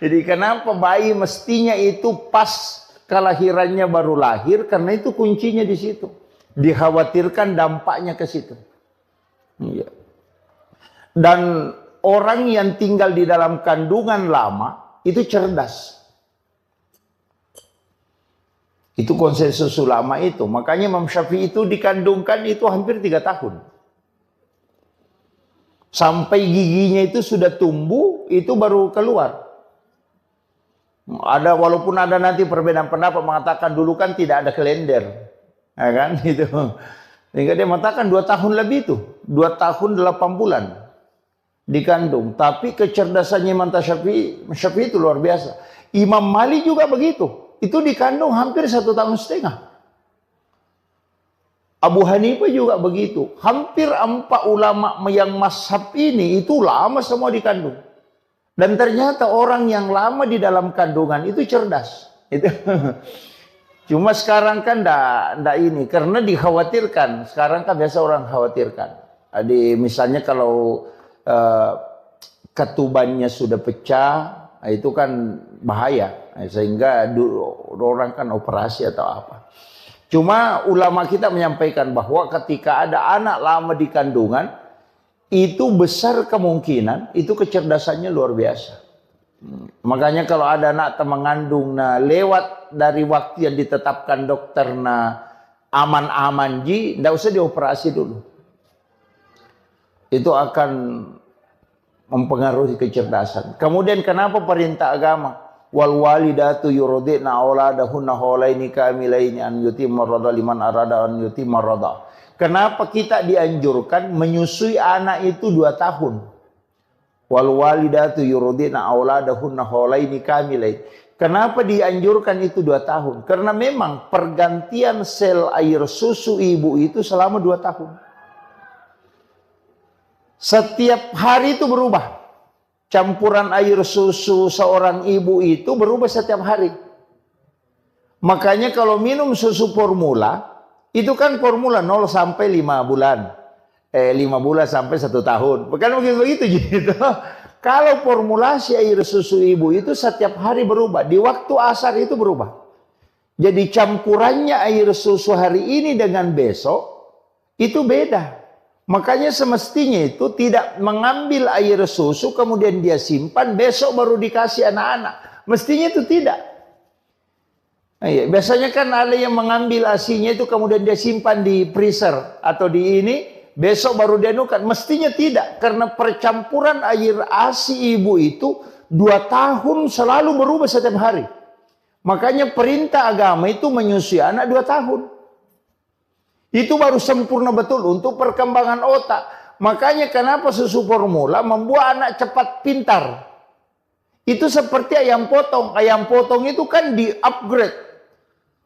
S2: Jadi kenapa bayi mestinya itu pas kelahirannya baru lahir, karena itu kuncinya di situ. Dikhawatirkan dampaknya ke situ. Iya. Dan orang yang tinggal di dalam kandungan lama itu cerdas. Itu konsensus ulama itu. Makanya Imam Syafi'i itu dikandungkan itu hampir 3 tahun. Sampai giginya itu sudah tumbuh, itu baru keluar. Walaupun ada nanti perbedaan pendapat mengatakan dulu kan tidak ada kalender. Ya kan? Itu. Sehingga dia mengatakan 2 tahun lebih itu. 2 tahun 8 bulan. Dikandung. Tapi kecerdasannya Imam Syafi'i itu luar biasa. Imam Malik juga begitu. Itu dikandung hampir 1,5 tahun. Abu Hanifah juga begitu. Hampir 4 ulama yang mazhab ini itu lama semua dikandung. Dan ternyata orang yang lama di dalam kandungan itu cerdas. Itu. Cuma sekarang kan ndak ini. Karena dikhawatirkan. Sekarang kan biasa orang khawatirkan. Misalnya kalau ketubannya sudah pecah, itu kan bahaya. Sehingga orang kan operasi atau apa. Cuma ulama kita menyampaikan bahwa ketika ada anak lama di kandungan, itu besar kemungkinan itu kecerdasannya luar biasa. Makanya kalau ada anak mengandung lewat dari waktu yang ditetapkan dokter aman-aman ji, tidak usah dioperasi dulu. Itu akan mempengaruhi kecerdasan. Kemudian kenapa perintah agama? Wal walidatu yurdi'na auladahunna haulaini kamilaini an yutimma radha liman arada an yutimma radha. Kenapa kita dianjurkan menyusui anak itu 2 tahun? Wal walidatu yurdi'na auladahunna haulaini kamilaini. Kenapa dianjurkan itu 2 tahun? Karena memang pergantian sel air susu ibu itu selama 2 tahun. Setiap hari itu berubah. Campuran air susu seorang ibu itu berubah setiap hari. Makanya kalau minum susu formula, itu kan formula 0 sampai 5 bulan. 5 bulan sampai 1 tahun. Bukan begitu gitu. Kalau formulasi air susu ibu itu setiap hari berubah. Di waktu asar itu berubah. Jadi campurannya air susu hari ini dengan besok itu beda. Makanya semestinya itu tidak mengambil air susu kemudian dia simpan besok baru dikasih anak-anak. Mestinya itu tidak. Biasanya kan ada yang mengambil ASI-nya itu kemudian dia simpan di freezer atau di ini besok baru dia nukan. Mestinya tidak, karena percampuran air ASI ibu itu 2 tahun selalu berubah setiap hari. Makanya perintah agama itu menyusui anak 2 tahun. Itu baru sempurna betul untuk perkembangan otak. Makanya kenapa susu formula membuat anak cepat pintar. Itu seperti ayam potong. Ayam potong itu kan di-upgrade.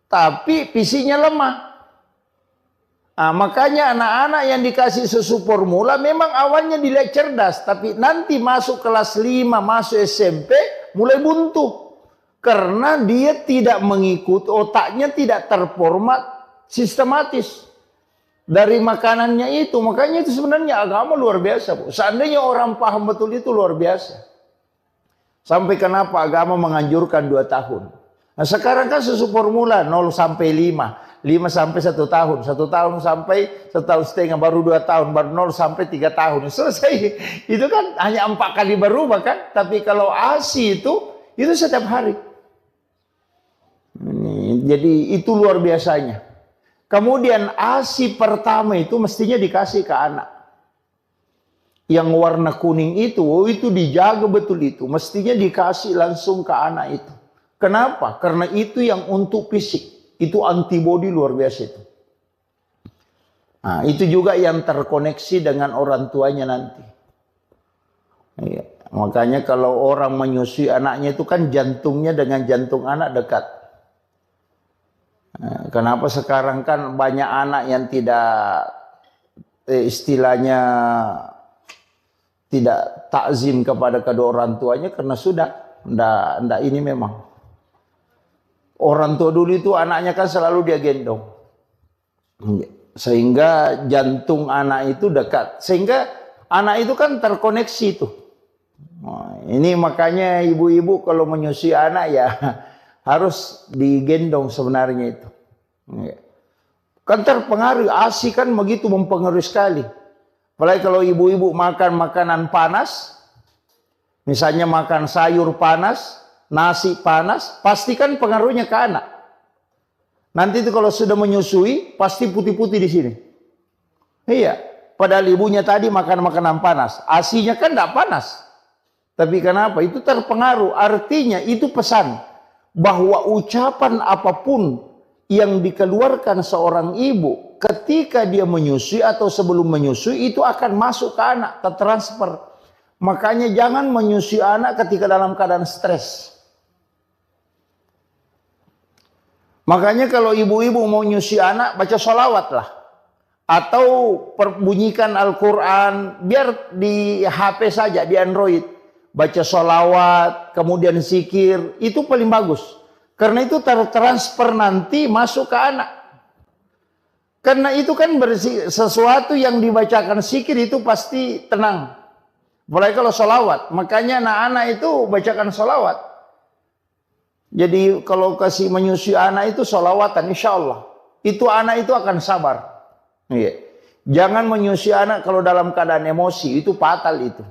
S2: Tapi PC-nya lemah. Makanya anak-anak yang dikasih susu formula memang awalnya dilihat cerdas. Tapi nanti masuk kelas 5, masuk SMP, mulai buntu. Karena dia tidak mengikuti, otaknya tidak terformat sistematis. Dari makanannya itu. Makanya itu sebenarnya agama luar biasa, Bu. Seandainya orang paham betul itu luar biasa. Sampai kenapa agama menganjurkan 2 tahun. Nah sekarang kan susu formula 0 sampai 5. 5 sampai 1 tahun. 1 tahun sampai 1,5 tahun. Baru 2 tahun. Baru 0 sampai 3 tahun. Selesai. Itu kan hanya 4 kali berubah kan. Tapi kalau ASI itu setiap hari. Jadi itu luar biasanya. Kemudian ASI pertama itu mestinya dikasih ke anak. Yang warna kuning itu dijaga betul itu. Mestinya dikasih langsung ke anak itu. Kenapa? Karena itu yang untuk fisik. Itu antibodi luar biasa itu. Nah, itu juga yang terkoneksi dengan orang tuanya nanti. Makanya kalau orang menyusui anaknya itu kan jantungnya dengan jantung anak dekat. Kenapa sekarang kan banyak anak yang tidak istilahnya tidak takzim kepada kedua orang tuanya karena sudah ndak ini memang orang tua dulu itu anaknya kan selalu dia gendong sehingga jantung anak itu dekat sehingga anak itu kan terkoneksi itu. Ini makanya ibu-ibu kalau menyusui anak ya harus digendong sebenarnya itu. Kan terpengaruh, ASI kan begitu mempengaruhi sekali. Apalagi kalau ibu-ibu makan makanan panas, misalnya makan sayur panas, nasi panas, pasti kan pengaruhnya ke anak. Nanti itu kalau sudah menyusui, pasti putih-putih di sini. Iya, padahal ibunya tadi makan makanan panas, ASI-nya kan tidak panas. Tapi kenapa? Itu terpengaruh. Artinya itu pesan bahwa ucapan apapun yang dikeluarkan seorang ibu ketika dia menyusui atau sebelum menyusui itu akan masuk ke anak, tertransfer. Makanya jangan menyusui anak ketika dalam keadaan stres. Makanya kalau ibu-ibu mau menyusui anak, baca sholawat lah. Atau bunyikan Al-Quran, biar di HP saja, di Android. Baca sholawat, kemudian zikir, itu paling bagus. Karena itu tertransfer nanti masuk ke anak. Karena itu kan sesuatu yang dibacakan zikir itu pasti tenang. Apalagi kalau sholawat. Makanya anak-anak itu bacakan sholawat. Jadi kalau kasih menyusui anak itu sholawatan, insya Allah. Itu anak itu akan sabar. Iya. Jangan menyusui anak kalau dalam keadaan emosi, itu fatal itu.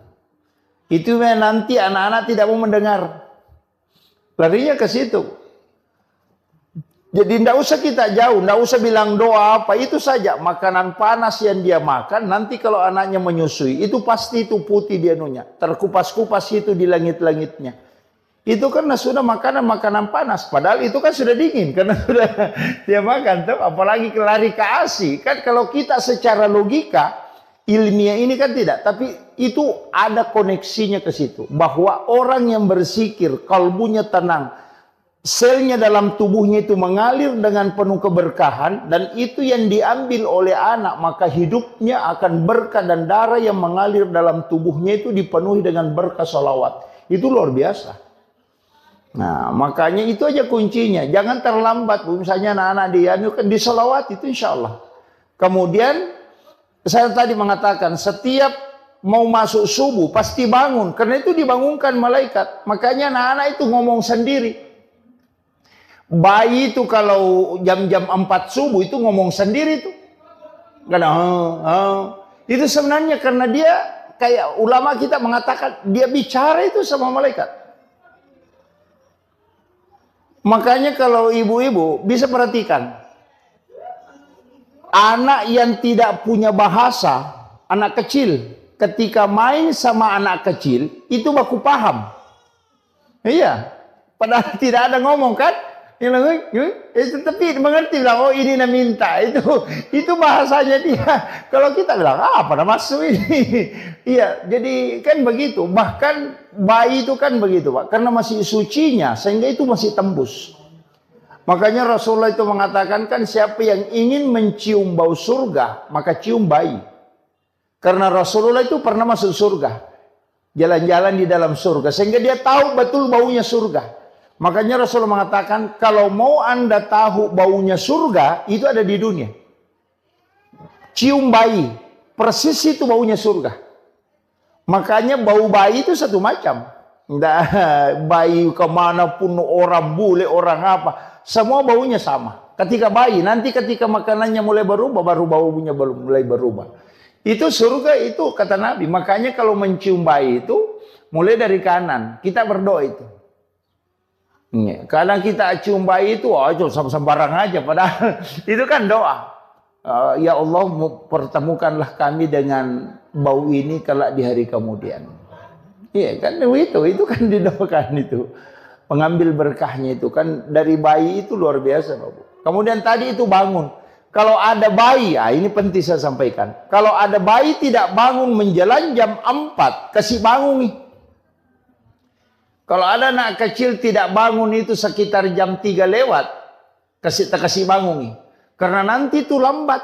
S2: Itu nanti anak-anak tidak mau mendengar. Larinya ke situ. Jadi tidak usah kita jauh, tidak usah bilang doa apa, itu saja. Makanan panas yang dia makan, nanti kalau anaknya menyusui, itu pasti itu putih dia nunya. Terkupas-kupas itu di langit-langitnya. Itu karena sudah makanan panas. Padahal itu kan sudah dingin, karena sudah dia makan. Tuh. Apalagi lari ke ASI. Kan kalau kita secara logika, ilmiah ini kan tidak. Tapi itu ada koneksinya ke situ. Bahwa orang yang bersikir, kalbunya tenang, selnya dalam tubuhnya itu mengalir dengan penuh keberkahan, dan itu yang diambil oleh anak, maka hidupnya akan berkah, dan darah yang mengalir dalam tubuhnya itu dipenuhi dengan berkah sholawat. Itu luar biasa. Nah, makanya itu aja kuncinya. Jangan terlambat. Misalnya anak-anak dia di sholawat itu insya Allah. Kemudian saya tadi mengatakan setiap mau masuk subuh pasti bangun, karena itu dibangunkan malaikat. Makanya anak-anak itu ngomong sendiri. Bayi itu kalau jam-jam 4 subuh itu ngomong sendiri tuh. Karena itu sebenarnya karena dia kayak ulama kita mengatakan dia bicara itu sama malaikat. Makanya kalau ibu-ibu bisa perhatikan. Anak yang tidak punya bahasa, anak kecil, ketika main sama anak kecil itu baku paham. Iya. Padahal tidak ada ngomong kan? Tapi mengerti bilang, oh ini minta, itu bahasanya dia. Kalau kita bilang, apa nama masuk ini? Iya, jadi kan begitu. Bahkan bayi itu kan begitu, Pak, karena masih sucinya, sehingga itu masih tembus. Makanya Rasulullah itu mengatakan kan, siapa yang ingin mencium bau surga, maka cium bayi. Karena Rasulullah itu pernah masuk surga, jalan-jalan di dalam surga, sehingga dia tahu betul baunya surga. Makanya Rasulullah mengatakan, kalau mau Anda tahu baunya surga, itu ada di dunia. Cium bayi, persis itu baunya surga. Makanya bau bayi itu satu macam. Bayi kemanapun, orang bule, orang apa, semua baunya sama. Ketika bayi, nanti ketika makanannya mulai berubah, baru baunya mulai berubah. Itu surga itu kata Nabi. Makanya kalau mencium bayi itu, mulai dari kanan, kita berdoa itu. Kadang kita cium bayi itu sembarang aja, padahal itu kan doa. Ya Allah, pertemukanlah kami dengan bau ini kelak di hari kemudian. Iya kan, itu kan didoakan itu. Pengambil berkahnya itu kan dari bayi itu luar biasa, Bapak. Kemudian tadi itu bangun. Kalau ada bayi, ini penting saya sampaikan. Kalau ada bayi tidak bangun menjelang jam 4, kasih bangun nih. Kalau ada anak kecil tidak bangun itu sekitar jam 3 lewat, kasih bangun nih. Karena nanti itu lambat.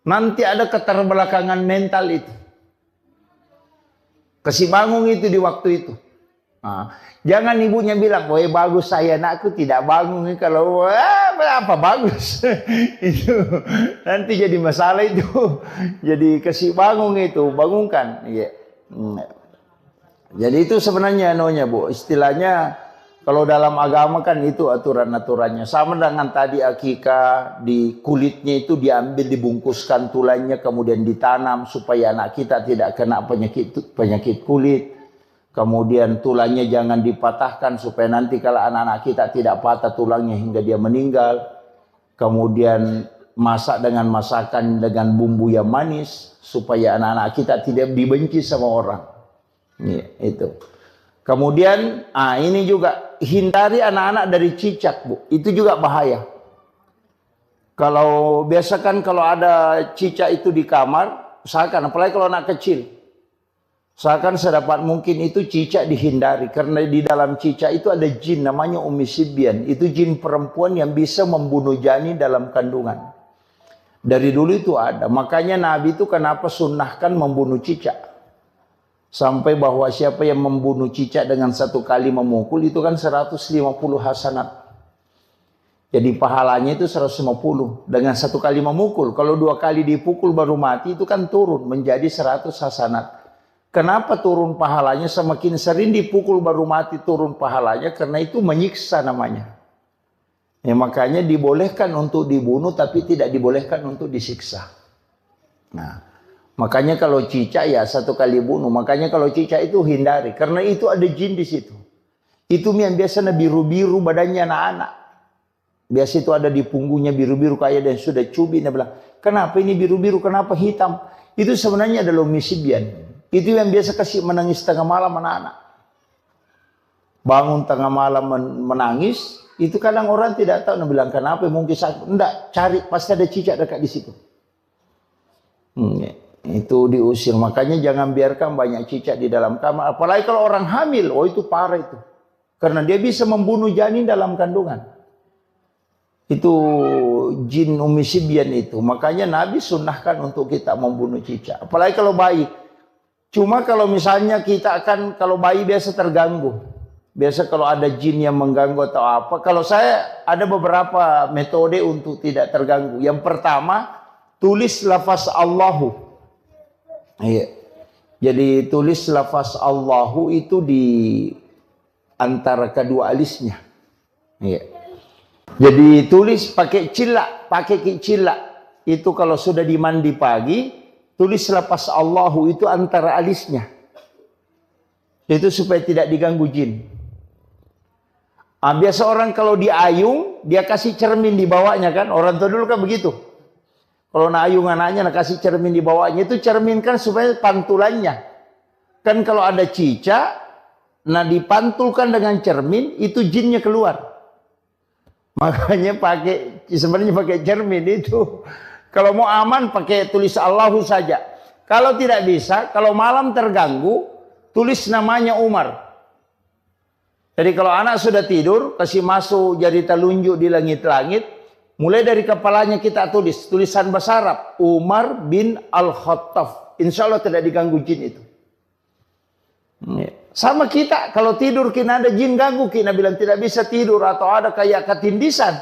S2: Nanti ada keterbelakangan mental itu. Kasih bangun itu di waktu itu. Nah, jangan ibunya bilang, wah bagus saya anakku tidak bangun nih. Kalau apa bagus. Itu nanti jadi masalah itu. Jadi kasih bangun itu, bangunkan. Iya. Jadi itu sebenarnya Bu, istilahnya kalau dalam agama kan itu aturan-aturannya. Sama dengan tadi akikah, di kulitnya itu diambil, dibungkuskan tulangnya, kemudian ditanam supaya anak kita tidak kena penyakit kulit. Kemudian tulangnya jangan dipatahkan supaya nanti kalau anak-anak kita tidak patah tulangnya hingga dia meninggal. Kemudian masak dengan masakan dengan bumbu yang manis supaya anak-anak kita tidak dibenci sama orang. Ya, itu. Kemudian, ini juga hindari anak-anak dari cicak, Bu. Itu juga bahaya. Kalau biasakan kalau ada cicak itu di kamar, usahakan, apalagi kalau anak kecil, usahakan sedapat mungkin itu cicak dihindari. Karena di dalam cicak itu ada jin namanya Ummi Sibyan. Itu jin perempuan yang bisa membunuh janin dalam kandungan. Dari dulu itu ada. Makanya Nabi itu kenapa sunnahkan membunuh cicak. Sampai bahwa siapa yang membunuh cicak dengan satu kali memukul itu kan 150 hasanat. Jadi pahalanya itu 150 dengan satu kali memukul. Kalau 2 kali dipukul baru mati itu kan turun menjadi 100 hasanat. Kenapa turun pahalanya? Semakin sering dipukul baru mati turun pahalanya, karena itu menyiksa namanya. Ya, makanya dibolehkan untuk dibunuh tapi tidak dibolehkan untuk disiksa. Nah, makanya kalau cicak ya 1 kali bunuh. Makanya kalau cicak itu hindari, karena itu ada jin di situ. Itu yang biasanya biru-biru badannya anak-anak. Biasa itu ada di punggungnya biru-biru kayak dan sudah cubi. Dia bilang, kenapa ini biru-biru, kenapa hitam? Itu sebenarnya adalah umisibian. Itu yang biasa kasih menangis tengah malam anak-anak. Bangun tengah malam menangis. Itu kadang orang tidak tahu. Dia bilang, kenapa? Mungkin sakit. Enggak, cari. Pasti ada cicak dekat di situ. Itu diusir. Makanya jangan biarkan banyak cicak di dalam kamar. Apalagi kalau orang hamil. Oh, itu parah itu. Karena dia bisa membunuh janin dalam kandungan. Itu jin umisibian itu. Makanya Nabi sunnahkan untuk kita membunuh cicak. Apalagi kalau bayi. Cuma kalau misalnya kita akan, kalau bayi biasa terganggu. Biasa kalau ada jin yang mengganggu atau apa. Kalau saya ada beberapa metode untuk tidak terganggu. Yang pertama, tulis lafaz Allahu. Iya. Jadi tulis lafaz Allahu itu di antara kedua alisnya. Iya. Jadi tulis pakai cilak, pakai cilak. Itu kalau sudah dimandi pagi, tulis lafaz Allahu itu antara alisnya. Itu supaya tidak diganggu jin. Biasa orang kalau diayung, dia kasih cermin di bawahnya kan. Orang tua dulu kan begitu. Kalau ayung anaknya, kasih cermin di bawahnya. Itu cermin kan supaya pantulannya. Kan kalau ada cicak, nah dipantulkan dengan cermin, itu jinnya keluar. Makanya sebenarnya pakai cermin itu. Kalau mau aman pakai tulis Allahu saja. Kalau tidak bisa, kalau malam terganggu, tulis namanya Umar. Jadi kalau anak sudah tidur, kasih masuk jari telunjuk di langit-langit, mulai dari kepalanya kita tulis tulisan bahasa Arab, Umar bin Al-Khattab. Insya Allah tidak diganggu jin itu. Sama kita, kalau tidur kita ada jin ganggu, kita bilang tidak bisa tidur atau ada kayak ketindisan.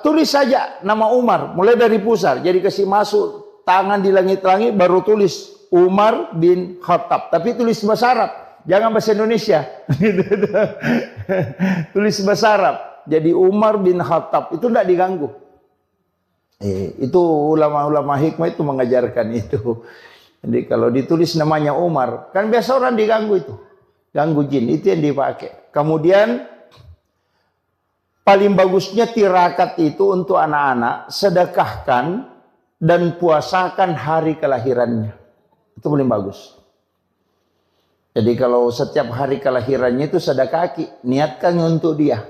S2: Tulis saja nama Umar, mulai dari pusar. Jadi kasih masuk tangan di langit-langit, baru tulis Umar bin Khattab. Tapi tulis bahasa Arab, jangan bahasa Indonesia. Tulis bahasa Arab. Jadi Umar bin Khattab, itu tidak diganggu. Itu ulama-ulama hikmah itu mengajarkan itu. Jadi kalau ditulis namanya Umar, kan biasa orang diganggu itu. Ganggu jin, itu yang dipakai. Kemudian paling bagusnya tirakat itu untuk anak-anak, sedekahkan dan puasakan hari kelahirannya. Itu paling bagus. Jadi kalau setiap hari kelahirannya itu sedekah, niatkan untuk dia.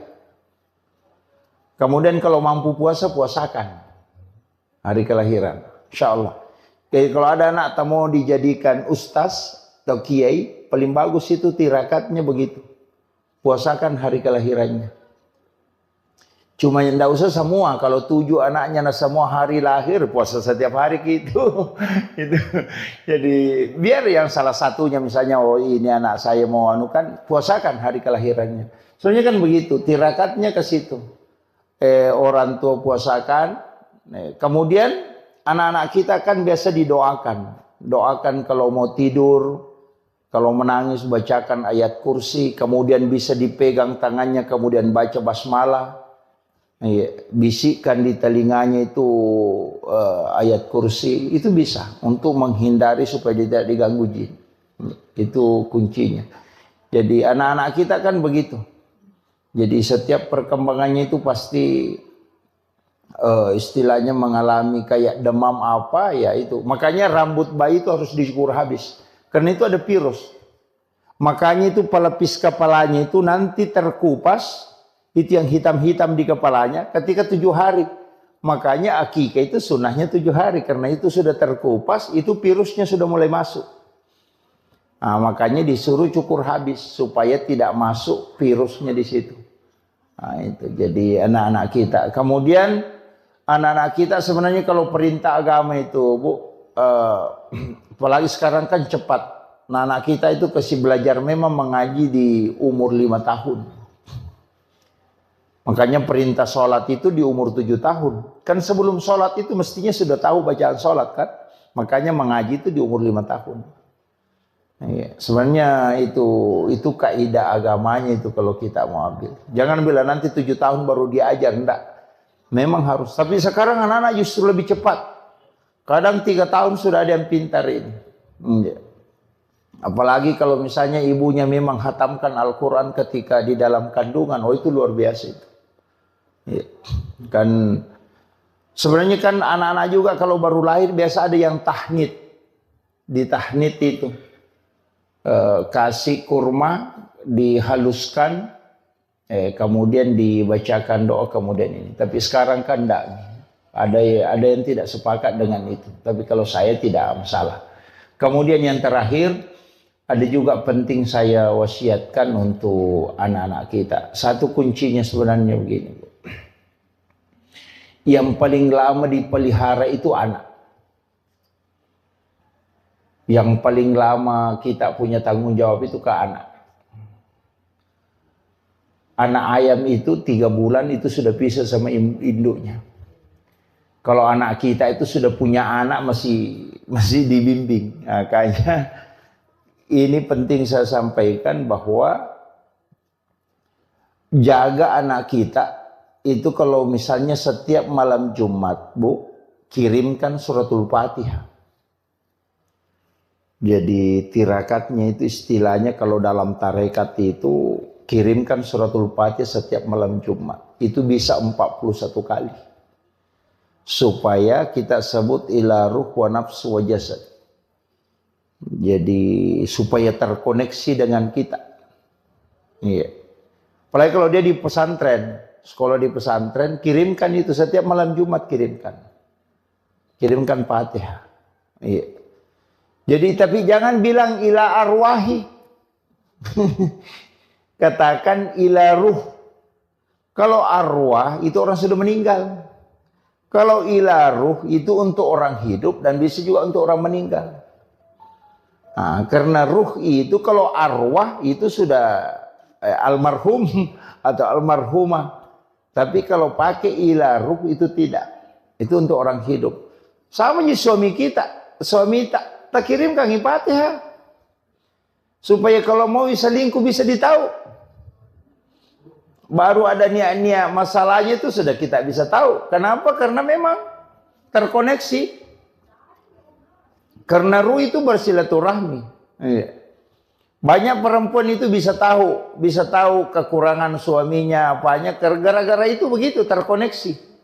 S2: Kemudian kalau mampu puasa, puasakan hari kelahiran. Insya Allah. Jadi kalau ada anak tak mau dijadikan ustaz atau kiai, paling bagus itu tirakatnya begitu. Puasakan hari kelahirannya. Cuma yang tidak usah semua. Kalau 7 anaknya semua hari lahir, puasa setiap hari gitu. Gitu. Jadi biar yang salah satunya misalnya, oh ini anak saya mau anukan, puasakan hari kelahirannya. Soalnya kan begitu, tirakatnya ke situ. Orang tua puasakan. Kemudian anak-anak kita kan biasa didoakan. Doakan kalau mau tidur, kalau menangis bacakan ayat kursi, kemudian bisa dipegang tangannya, kemudian baca basmalah. Bisikkan di telinganya itu ayat kursi, itu bisa untuk menghindari supaya tidak diganggu jin. Itu kuncinya. Jadi anak-anak kita kan begitu. Jadi setiap perkembangannya itu pasti istilahnya mengalami kayak demam apa ya itu. Makanya rambut bayi itu harus dicukur habis. Karena itu ada virus. Makanya itu pelapis kepalanya itu nanti terkupas. Itu yang hitam-hitam di kepalanya ketika 7 hari. Makanya akikah itu sunnahnya 7 hari. Karena itu sudah terkupas, itu virusnya sudah mulai masuk. Nah, makanya disuruh cukur habis supaya tidak masuk virusnya di situ. Nah, itu jadi anak-anak kita. Kemudian anak-anak kita sebenarnya kalau perintah agama itu, Bu, apalagi sekarang kan cepat. Nah, anak kita itu kasih belajar memang mengaji di umur 5 tahun. Makanya perintah sholat itu di umur 7 tahun. Kan sebelum sholat itu mestinya sudah tahu bacaan sholat kan. Makanya mengaji itu di umur 5 tahun. Iya, sebenarnya itu kaidah agamanya itu kalau kita mau ambil. Jangan bilang nanti 7 tahun baru diajar, enggak. Memang harus. Tapi sekarang anak-anak justru lebih cepat. Kadang 3 tahun sudah ada yang pintar ini. Iya. Apalagi kalau misalnya ibunya memang khatamkan Al-Quran ketika di dalam kandungan. Oh, itu luar biasa itu. Iya. Kan sebenarnya kan anak-anak juga kalau baru lahir biasa ada yang tahnid. Di tahnid itu. Kasih kurma, dihaluskan, kemudian dibacakan doa kemudian ini. Tapi sekarang kan enggak. Ada yang tidak sepakat dengan itu. Tapi kalau saya tidak masalah. Kemudian yang terakhir, ada juga penting saya wasiatkan untuk anak-anak kita. Satu kuncinya sebenarnya begini, Bu. Yang paling lama dipelihara itu anak. Yang paling lama kita punya tanggung jawab itu ke anak. Anak ayam itu 3 bulan itu sudah pisah sama induknya. Kalau anak kita itu sudah punya anak masih dibimbing. Nah, kayaknya ini penting saya sampaikan bahwa jaga anak kita itu kalau misalnya setiap malam Jumat, Bu, kirimkan suratul Fatihah. Jadi tirakatnya itu istilahnya kalau dalam tarekat itu kirimkan suratul Fatihah setiap malam Jumat. Itu bisa 41 kali. Supaya kita sebut ila ruh wa nafsu wa jasad. Jadi supaya terkoneksi dengan kita. Iya. Apalagi kalau dia di pesantren, sekolah di pesantren, kirimkan itu setiap malam Jumat kirimkan. Kirimkan Fatihah. Iya. Jadi tapi jangan bilang ila arwahi. Katakan ila ruh. Kalau arwah itu orang sudah meninggal. Kalau ila ruh itu untuk orang hidup dan bisa juga untuk orang meninggal. Nah, karena ruh itu kalau arwah itu sudah almarhum atau almarhumah. Tapi kalau pakai ila ruh itu tidak. Itu untuk orang hidup. Sama dengan suami kita. Suami tak kirimkan Fatihah. Supaya kalau mau selingkuh bisa ditahu. Baru ada niat-niat masalahnya itu sudah kita bisa tahu. Kenapa? Karena memang terkoneksi. Karena ruh itu bersilaturahmi. Iya. Banyak perempuan itu bisa tahu kekurangan suaminya apanya. Gara-gara itu begitu terkoneksi.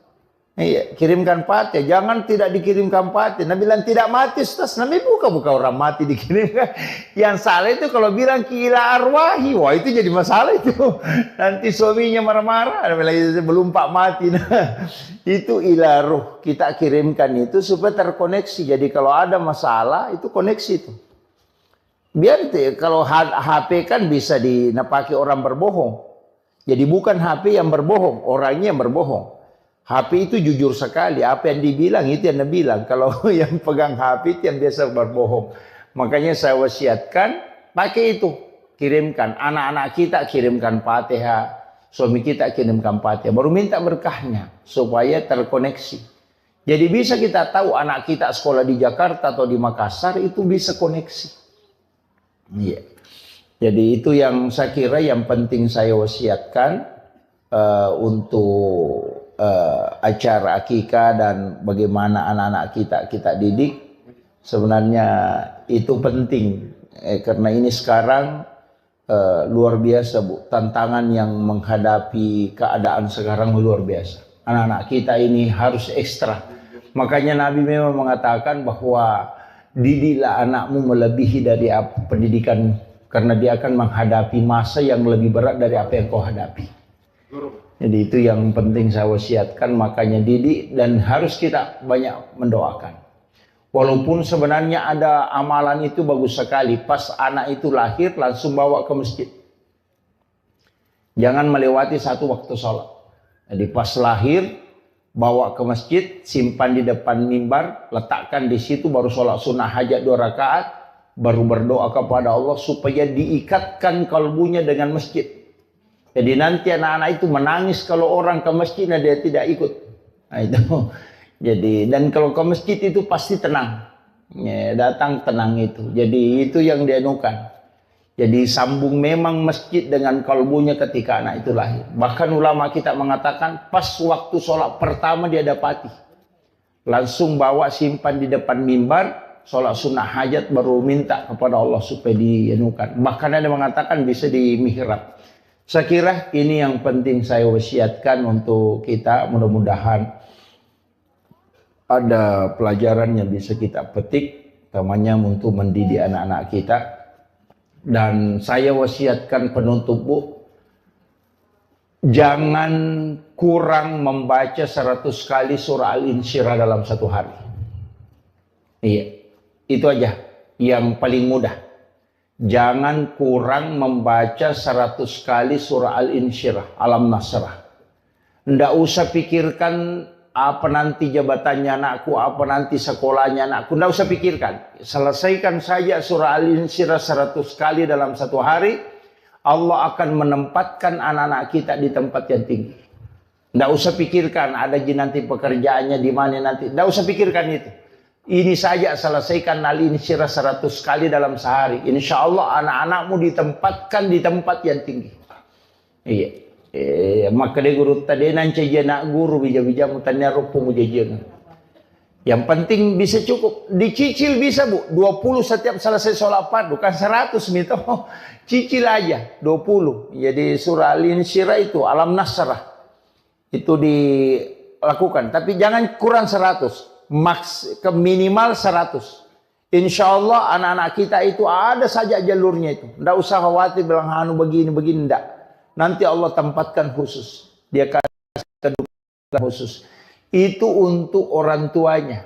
S2: Iya, kirimkan Fatihah. Jangan tidak dikirimkan Fatihah. Nabi bilang tidak mati, Ustaz. Nabi buka orang mati dikirimkan. Yang salah itu kalau bilang ila arwahi. Wah, itu jadi masalah itu. Nanti suaminya marah-marah. Nabi bilang belum Pak mati. Nah, itu ila ruh. Kita kirimkan itu supaya terkoneksi. Jadi kalau ada masalah itu koneksi itu. Biar kalau HP kan bisa dinapaki orang berbohong. Jadi bukan HP yang berbohong, orangnya yang berbohong. HP itu jujur sekali, apa yang dibilang itu yang dibilang. Kalau yang pegang HP itu yang biasa berbohong. Makanya saya wasiatkan pakai itu, kirimkan anak-anak kita, kirimkan Fatihah, suami kita kirimkan Fatihah, baru minta berkahnya supaya terkoneksi. Jadi bisa kita tahu anak kita sekolah di Jakarta atau di Makassar itu bisa koneksi. Iya. Jadi itu yang saya kira yang penting saya wasiatkan untuk acara akikah dan bagaimana anak-anak kita didik. Sebenarnya itu penting karena ini sekarang luar biasa, Bu, tantangan yang menghadapi keadaan sekarang luar biasa. Anak-anak kita ini harus ekstra. Makanya Nabi memang mengatakan bahwa didiklah anakmu melebihi dari pendidikan, karena dia akan menghadapi masa yang lebih berat dari apa yang kau hadapi. Jadi itu yang penting saya wasiatkan, makanya didik dan harus kita banyak mendoakan. Walaupun sebenarnya ada amalan itu bagus sekali, pas anak itu lahir langsung bawa ke masjid. Jangan melewati satu waktu sholat. Jadi pas lahir bawa ke masjid, simpan di depan mimbar, letakkan di situ, baru sholat sunnah hajat 2 rakaat, baru berdoa kepada Allah supaya diikatkan kalbunya dengan masjid. Jadi nanti anak-anak itu menangis kalau orang ke masjid dan dia tidak ikut. Nah, itu. Jadi dan kalau ke masjid itu pasti tenang. Ya, datang tenang itu. Jadi itu yang dianukan. Jadi sambung memang masjid dengan kalbunya ketika anak itu lahir. Bahkan ulama kita mengatakan pas waktu sholat pertama dia dapati. Langsung bawa simpan di depan mimbar, sholat sunnah hajat baru minta kepada Allah supaya dianukan. Bahkan ada mengatakan bisa di mihrab. Saya kira ini yang penting saya wasiatkan untuk kita, mudah-mudahan ada pelajaran yang bisa kita petik, namanya untuk mendidik anak-anak kita. Dan saya wasiatkan penutup, Bu, jangan kurang membaca 100 kali surah Al-Insyirah dalam satu hari. Iya, itu aja yang paling mudah. Jangan kurang membaca 100 kali surah Al-Insyirah, Alam Nasrah. Nggak usah pikirkan apa nanti jabatannya anakku, apa nanti sekolahnya anakku. Nggak usah pikirkan. Selesaikan saja surah Al-Insyirah 100 kali dalam satu hari. Allah akan menempatkan anak-anak kita di tempat yang tinggi. Nggak usah pikirkan ada nanti pekerjaannya di mana nanti. Nggak usah pikirkan itu. Ini saja selesaikan Al-Insyirah 100 kali dalam sehari. Insya Allah anak-anakmu ditempatkan di tempat yang tinggi. Iya. Maka dia guru tadi nanti dia nak guru bija-bija mutanya rupu mujajian. Yang penting bisa cukup. Dicicil bisa, Bu. 20 setiap selesai sholat fardu. Bukan 100 gitu. Cicil aja 20. Jadi surah Al-Insyirah itu Alam Nasrah. Itu dilakukan. Tapi jangan kurang 100. Ke minimal 100. Insya Allah anak-anak kita itu ada saja jalurnya itu. Nggak usah khawatir bilang anu begini-begini. Enggak. Nanti Allah tempatkan khusus. Dia kasih kedudukan khusus. Itu untuk orang tuanya.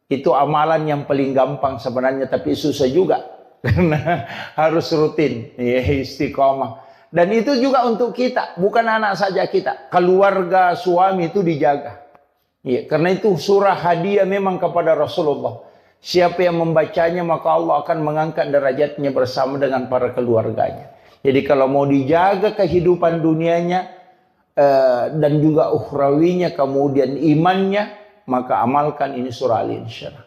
S2: Itu amalan yang paling gampang sebenarnya. Tapi susah juga. Karena harus rutin. Ya, istiqomah. Dan itu juga untuk kita. Bukan anak saja kita. Keluarga suami itu dijaga. Ya, karena itu surah hadiah memang kepada Rasulullah. Siapa yang membacanya maka Allah akan mengangkat derajatnya bersama dengan para keluarganya. Jadi kalau mau dijaga kehidupan dunianya dan juga ukhrawinya, kemudian imannya, maka amalkan ini surah Al-Insyirah.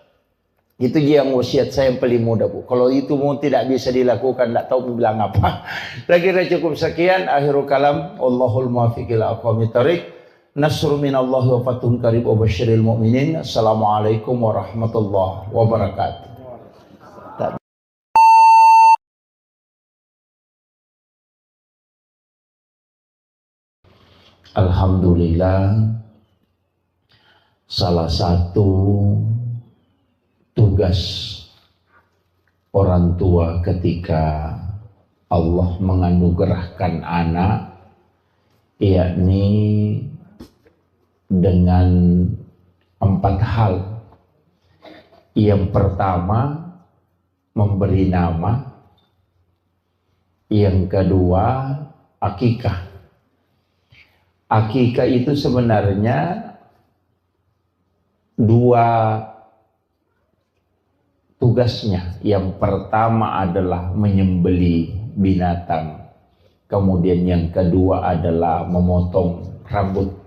S2: Itu yang wasiat saya yang paling mudah, Bu. Kalau itu mau tidak bisa dilakukan, tidak tahu bilang apa. Saya kira cukup sekian. Akhirul kalam. Allahul muwaffiq ila aqwamit thariq. Nasru minallahi wa fathun qarib wa basyiril mu'minin. Assalamualaikum warahmatullahi wabarakatuh. Alhamdulillah, salah satu tugas orang tua ketika Allah menganugerahkan anak, yakni dengan 4 hal. Yang pertama, memberi nama. Yang kedua, akikah. Akikah itu sebenarnya 2 tugasnya. Yang pertama adalah menyembeli binatang. Kemudian yang kedua adalah memotong rambut,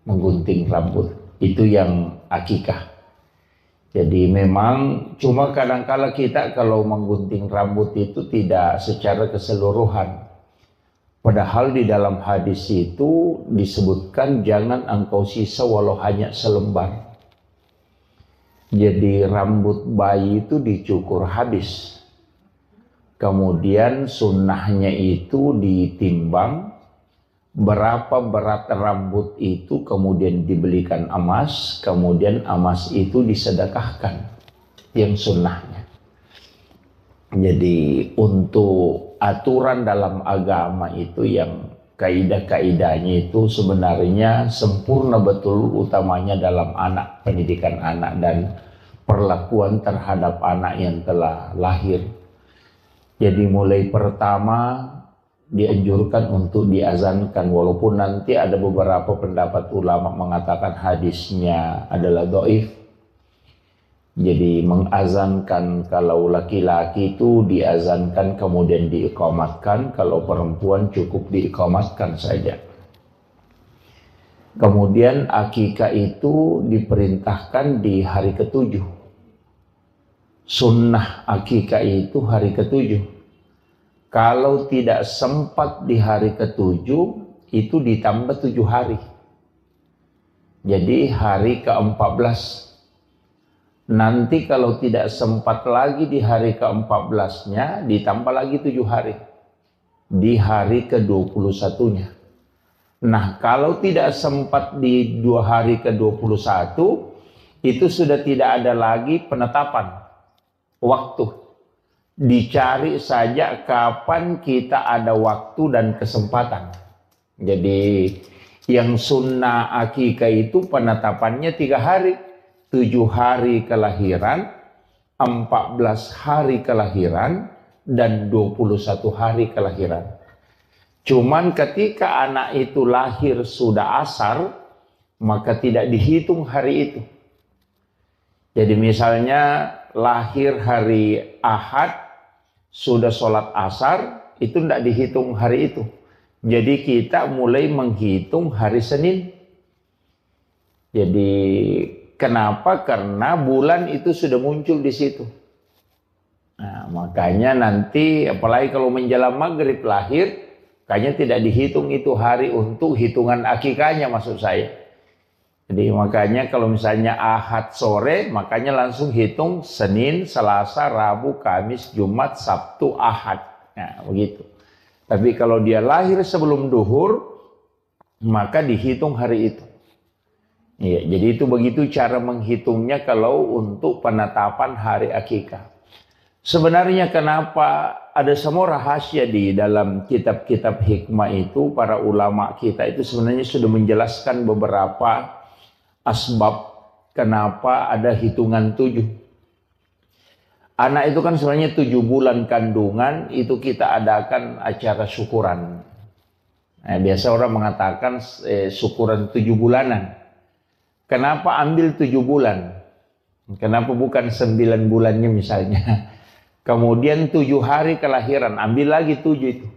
S2: menggunting rambut. Itu yang akikah. Jadi memang cuma kadang-kala kita kalau menggunting rambut itu tidak secara keseluruhan. Padahal di dalam hadis itu disebutkan jangan engkau sisa walau hanya selembar. Jadi rambut bayi itu dicukur habis. Kemudian sunnahnya itu ditimbang berapa berat rambut itu, kemudian dibelikan emas, kemudian emas itu disedekahkan. Yang sunnahnya. Jadi untuk aturan dalam agama itu yang kaidah-kaidahnya itu sebenarnya sempurna betul, utamanya dalam anak, pendidikan anak dan perlakuan terhadap anak yang telah lahir. Jadi mulai pertama dianjurkan untuk diazankan, walaupun nanti ada beberapa pendapat ulama mengatakan hadisnya adalah dhaif. Jadi mengazankan kalau laki-laki itu diazankan kemudian diiqamatkan, kalau perempuan cukup diiqamatkan saja. Kemudian akikah itu diperintahkan di hari ke-7
S1: Sunnah akikah itu hari ke-7. Kalau tidak sempat di hari ke-7, itu ditambah 7 hari. Jadi hari ke-14. Nanti kalau tidak sempat lagi di hari ke-14-nya, ditambah lagi 7 hari. Di hari ke-21-nya. Nah, kalau tidak sempat di 2 hari ke-21, itu sudah tidak ada lagi penetapan waktu. Dicari saja kapan kita ada waktu dan kesempatan. Jadi yang sunnah akikah itu penetapannya 3 hari. 7 hari kelahiran, 14 hari kelahiran, dan 21 hari kelahiran. Cuman ketika anak itu lahir sudah asar, maka tidak dihitung hari itu. Jadi misalnya lahir hari Ahad, sudah sholat asar, itu tidak dihitung hari itu. Jadi kita mulai menghitung hari Senin. Jadi kenapa? Karena bulan itu sudah muncul di situ. Nah, makanya nanti apalagi kalau menjelang maghrib lahir, kayaknya tidak dihitung itu hari untuk hitungan akikahnya maksud saya. Jadi makanya kalau misalnya Ahad sore, makanya langsung hitung Senin, Selasa, Rabu, Kamis, Jumat, Sabtu, Ahad. Nah, begitu. Tapi kalau dia lahir sebelum duhur, maka dihitung hari itu. Ya, jadi itu begitu cara menghitungnya kalau untuk penetapan hari akikah. Sebenarnya kenapa ada semua rahasia di dalam kitab-kitab hikmah itu, para ulama kita itu sebenarnya sudah menjelaskan beberapa asbab kenapa ada hitungan 7. Anak itu kan sebenarnya 7 bulan kandungan itu kita adakan acara syukuran. Nah, biasa orang mengatakan syukuran 7 bulanan. Kenapa ambil 7 bulan? Kenapa bukan 9 bulannya misalnya? Kemudian 7 hari kelahiran, ambil lagi 7 itu.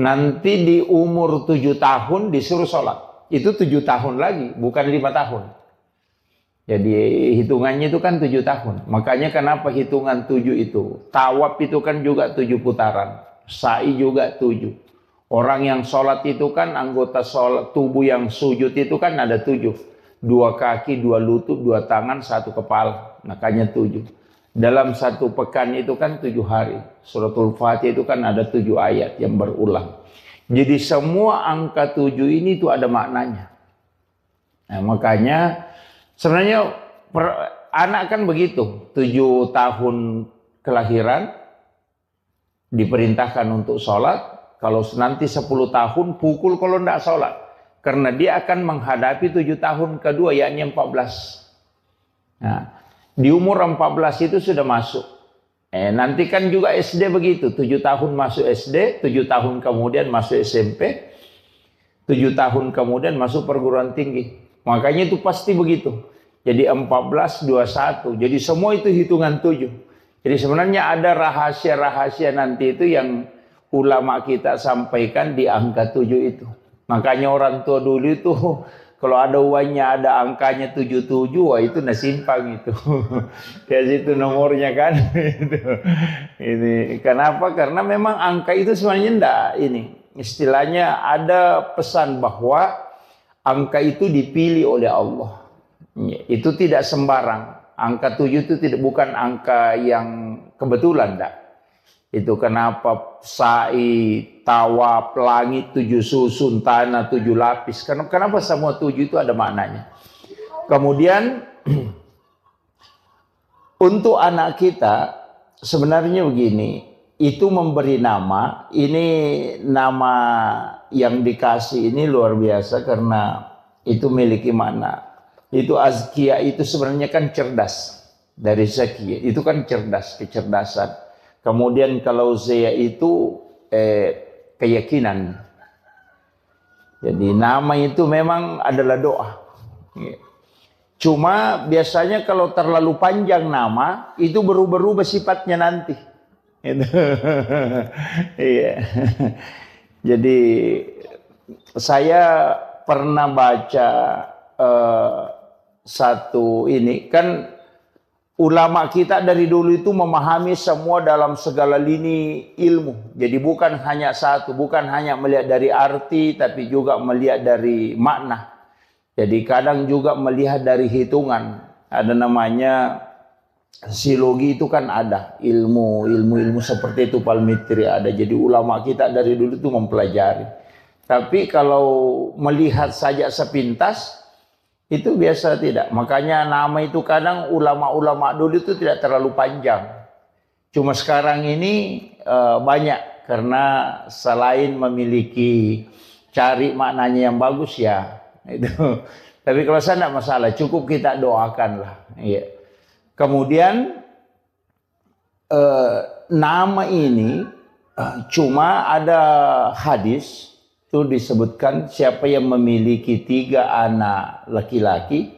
S1: Nanti di umur 7 tahun disuruh sholat. Itu 7 tahun lagi, bukan 5 tahun. Jadi hitungannya itu kan 7 tahun. Makanya kenapa hitungan 7 itu? Tawaf itu kan juga 7 putaran. Sa'i juga 7. Orang yang sholat itu kan anggota sholat, tubuh yang sujud itu kan ada 7. 2 kaki, 2 lutut, 2 tangan, 1 kepala. Makanya 7. Dalam 1 pekan itu kan 7 hari. Suratul Fatihah itu kan ada 7 ayat yang berulang. Jadi semua angka 7 ini itu ada maknanya. Nah, makanya sebenarnya anak kan begitu. 7 tahun kelahiran diperintahkan untuk sholat. Kalau nanti 10 tahun pukul kalau tidak sholat. Karena dia akan menghadapi 7 tahun kedua, yakni 14. Nah, di umur 14 itu sudah masuk. Nanti kan juga SD begitu. 7 tahun masuk SD, 7 tahun kemudian masuk SMP, 7 tahun kemudian masuk perguruan tinggi. Makanya itu pasti begitu. Jadi 14, 21. Jadi semua itu hitungan 7. Jadi sebenarnya ada rahasia-rahasia nanti itu yang ulama kita sampaikan di angka 7 itu. Makanya orang tua dulu itu kalau ada uangnya ada angkanya 77, wah itu nasimpang itu. Kayak situ nomornya kan. Ini kenapa? Karena memang angka itu sebenarnya enggak ini. Istilahnya ada pesan bahwa angka itu dipilih oleh Allah. Itu tidak sembarang. Angka 7 itu bukan angka yang kebetulan enggak. Itu kenapa sa'i, tawaf, langit 7 susun, tanah 7 lapis. Kenapa semua 7 itu ada maknanya. Kemudian untuk anak kita sebenarnya begini, itu memberi nama, ini nama yang dikasih ini luar biasa karena itu memiliki makna. Itu azkiya itu sebenarnya kan cerdas. Dari zakiya itu kan cerdas, kecerdasan. Kemudian kalau zaya itu keyakinan. Jadi nama itu memang adalah doa. Cuma biasanya kalau terlalu panjang nama itu berubah-ubah sifatnya nanti. Iya. Jadi saya pernah baca satu ini kan
S2: ulama kita dari dulu itu memahami semua dalam segala lini ilmu. Jadi bukan hanya satu, bukan hanya melihat dari arti, tapi juga melihat dari makna. Jadi kadang juga melihat dari hitungan. Ada namanya silogi, itu kan ada ilmu seperti itu, palmitri ada. Jadi ulama kita dari dulu itu mempelajari. Tapi kalau melihat saja sepintas itu biasa tidak. Makanya nama itu kadang ulama-ulama dulu itu tidak terlalu panjang. Cuma sekarang ini banyak, karena selain memiliki cari maknanya yang bagus ya itu. Tapi kalau saya tidak masalah, cukup kita doakanlah. Iya. Kemudian nama ini cuma ada hadis itu disebutkan, siapa yang memiliki 3 anak laki-laki,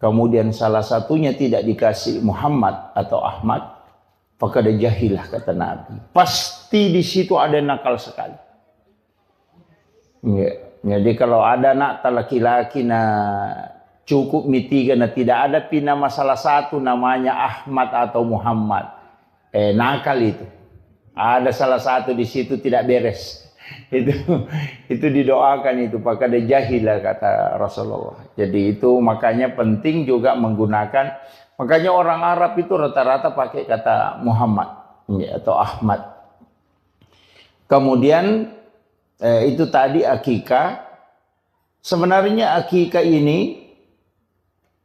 S2: kemudian salah satunya tidak dikasih Muhammad atau Ahmad, maka ada jahilah, kata Nabi. Pasti di situ ada nakal sekali. Ya. Jadi kalau ada anak laki-laki cukup mi 3, tidak ada nama salah satu namanya Ahmad atau Muhammad, nakal itu. Ada salah satu di situ tidak beres. Itu didoakan itu, maka ada jahilah, kata Rasulullah. Jadi itu makanya penting juga menggunakan, makanya orang Arab itu rata-rata pakai kata Muhammad atau Ahmad. Kemudian itu tadi akikah. Sebenarnya akikah ini,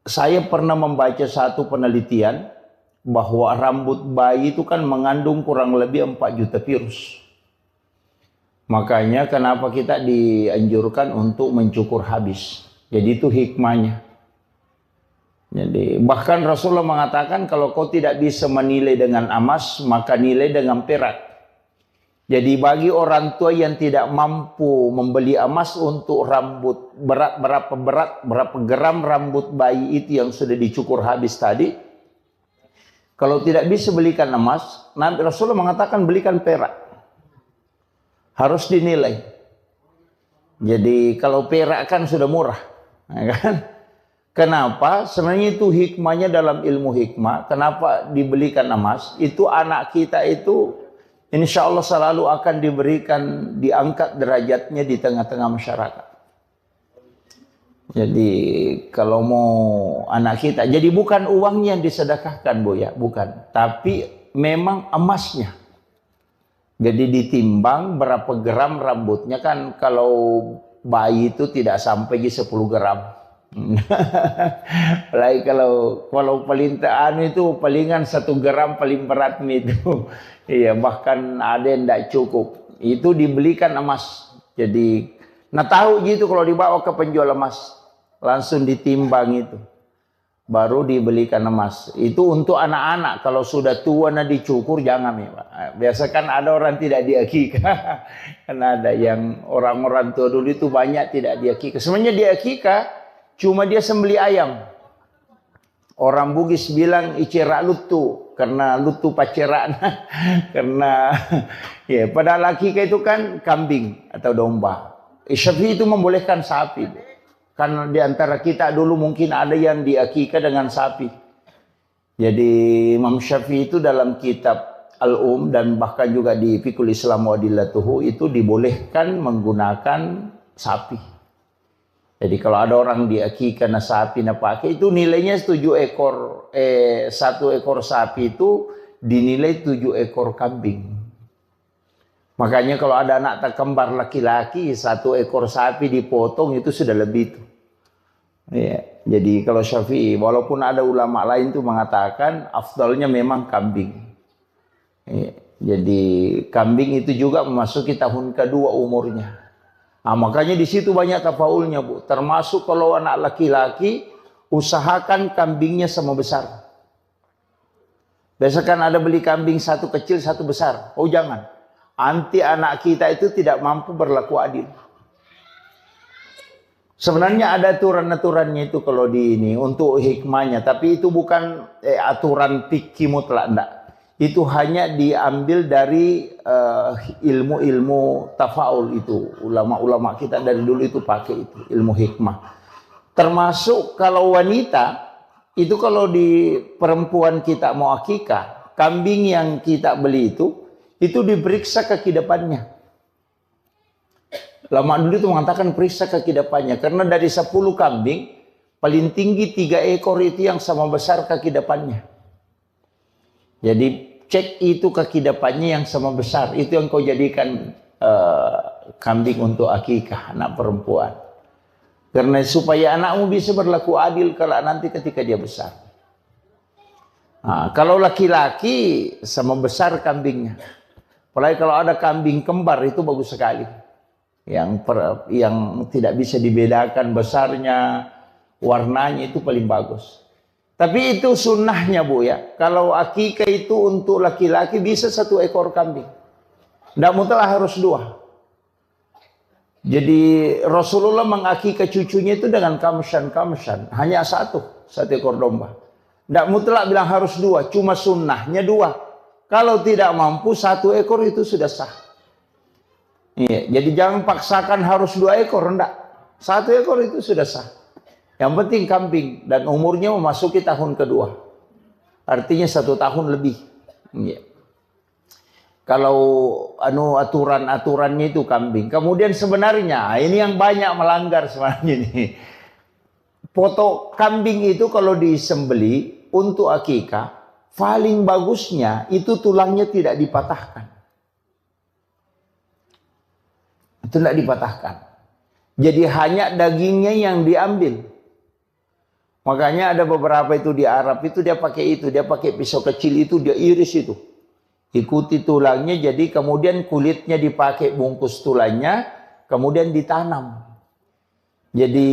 S2: saya pernah membaca satu penelitian bahwa rambut bayi itu kan mengandung kurang lebih 4 juta virus. Makanya kenapa kita dianjurkan untuk mencukur habis. Jadi itu hikmahnya. Jadi bahkan Rasulullah mengatakan, kalau kau tidak bisa menilai dengan emas, maka nilai dengan perak. Jadi bagi orang tua yang tidak mampu membeli emas untuk rambut, berapa gram rambut bayi itu yang sudah dicukur habis tadi, kalau tidak bisa belikan emas, Nabi Rasulullah mengatakan belikan perak. Harus dinilai. Jadi kalau perak kan sudah murah, kan? Kenapa? Sebenarnya itu hikmahnya dalam ilmu hikmah. Kenapa dibelikan emas? Itu anak kita itu insya Allah selalu akan diberikan, diangkat derajatnya di tengah-tengah masyarakat. Jadi kalau mau anak kita, jadi bukan uangnya yang disedekahkan, Bu ya, bukan. Tapi memang emasnya. Jadi ditimbang berapa gram rambutnya, kan kalau bayi itu tidak sampai 10 gram. Apalagi kalau paling itu palingan 1 gram paling berat itu. Iya, bahkan ada yang tidak cukup. Itu dibelikan emas. Jadi, tahu gitu kalau dibawa ke penjual emas, langsung ditimbang itu. Baru dibelikan emas. Itu untuk anak-anak. Kalau sudah tua dicukur jangan ya, Pak. Biasa kan ada orang tidak diakikah. Kan ada yang orang-orang tua dulu itu banyak tidak diakikah. Sebenarnya diakikah cuma dia sembeli ayam. Orang Bugis bilang icerak lutu, karena lutu pacerak. Karena ya, padahal akikah itu kan kambing atau domba. Syafi'i itu membolehkan sapi. Karena di antara kita dulu mungkin ada yang diakikah dengan sapi. Jadi Imam Syafi'i itu dalam kitab Al-Um dan bahkan juga di Fiqhul Islam wa Adillatuhu itu dibolehkan menggunakan sapi. Jadi kalau ada orang diakikah sapi pakai, itu nilainya 1 ekor sapi itu dinilai 7 ekor kambing. Makanya kalau ada anak kembar laki-laki, 1 ekor sapi dipotong itu sudah lebih itu. Ya, jadi kalau Syafi'i, walaupun ada ulama lain itu mengatakan afdalnya memang kambing. Ya, jadi kambing itu juga memasuki tahun kedua umurnya. Makanya di situ banyak tafaulnya, Bu. Termasuk kalau anak laki-laki, usahakan kambingnya sama besar. Biasa kan ada beli kambing 1 kecil 1 besar. Oh jangan. Anti anak kita itu tidak mampu berlaku adil. Sebenarnya ada aturan-aturannya itu kalau di ini untuk hikmahnya, tapi itu bukan aturan fikih mutlak, enggak. Itu hanya diambil dari ilmu-ilmu tafaul itu. Ulama-ulama kita dari dulu itu pakai itu, ilmu hikmah. Termasuk kalau wanita itu kalau di perempuan kita mau akikah, kambing yang kita beli itu diperiksa kaki depannya. Lama dulu itu mengatakan periksa kaki depannya, karena dari 10 kambing, paling tinggi 3 ekor itu yang sama besar kaki depannya. Jadi cek itu kaki depannya yang sama besar, itu yang kau jadikan kambing untuk akikah anak perempuan. Karena supaya anakmu bisa berlaku adil kalau nanti ketika dia besar. Nah, kalau laki-laki sama besar kambingnya. Apalagi kalau ada kambing kembar itu bagus sekali. Yang tidak bisa dibedakan besarnya, warnanya itu paling bagus. Tapi itu sunnahnya Bu ya. Kalau akikah itu untuk laki-laki bisa 1 ekor kambing. Tidak mutlak harus 2. Jadi Rasulullah mengakikah cucunya itu dengan kamshan. Hanya 1 ekor domba. Tidak mutlak bilang harus 2. Cuma sunnahnya 2. Kalau tidak mampu 1 ekor itu sudah sah. Iya, jadi jangan paksakan harus 2 ekor, enggak. 1 ekor itu sudah sah. Yang penting kambing dan umurnya memasuki tahun kedua. Artinya 1 tahun lebih. Iya. Kalau aturan-aturannya itu kambing. Kemudian sebenarnya ini yang banyak melanggar sebenarnya nih. Foto kambing itu kalau disembeli untuk akikah, paling bagusnya itu tulangnya tidak dipatahkan. Itu tidak dipatahkan. Jadi hanya dagingnya yang diambil. Makanya ada beberapa itu di Arab itu dia pakai pisau kecil itu dia iris itu. Ikuti tulangnya, jadi kemudian kulitnya dipakai bungkus tulangnya, kemudian ditanam. Jadi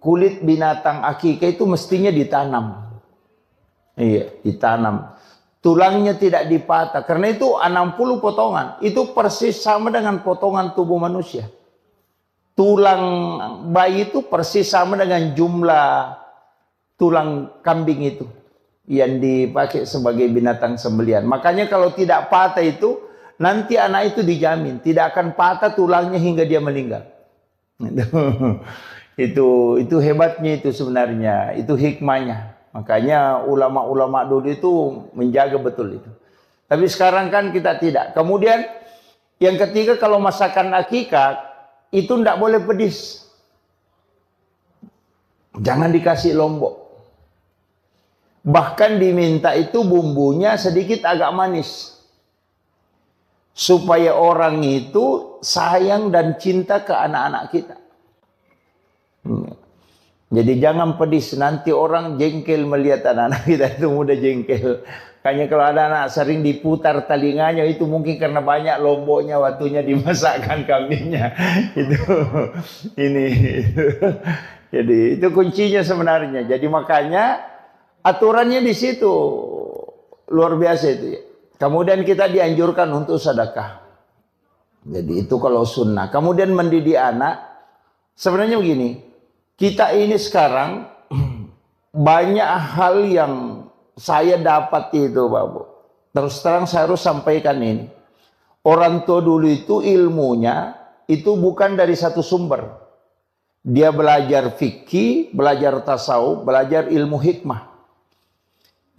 S2: kulit binatang akikah itu mestinya ditanam. Iya, ditanam. Tulangnya tidak dipatah. Karena itu 60 potongan. Itu persis sama dengan potongan tubuh manusia. Tulang bayi itu persis sama dengan jumlah tulang kambing itu yang dipakai sebagai binatang sembelihan. Makanya kalau tidak patah itu, nanti anak itu dijamin tidak akan patah tulangnya hingga dia meninggal. Itu hebatnya itu sebenarnya. Itu hikmahnya. Makanya ulama-ulama dulu itu menjaga betul itu. Tapi sekarang kan kita tidak. Kemudian yang ketiga, kalau masakan akikah itu tidak boleh pedis. Jangan dikasih lombok. Bahkan diminta itu bumbunya sedikit agak manis. Supaya orang itu sayang dan cinta ke anak-anak kita. Jadi jangan pedis, nanti orang jengkel melihat anak-anak kita itu mudah jengkel. Kayaknya kalau ada anak sering diputar telinganya itu mungkin karena banyak lomboknya waktunya dimasakkan kambingnya. Jadi itu kuncinya sebenarnya. Jadi makanya aturannya di situ luar biasa itu ya. Kemudian kita dianjurkan untuk sedekah. Jadi itu kalau sunnah. Kemudian mendidik anak, sebenarnya begini. Kita ini sekarang banyak hal yang saya dapat itu Bapak. Terus terang saya harus sampaikan ini. Orang tua dulu itu ilmunya itu bukan dari satu sumber. Dia belajar fikih, belajar tasawuf, belajar ilmu hikmah.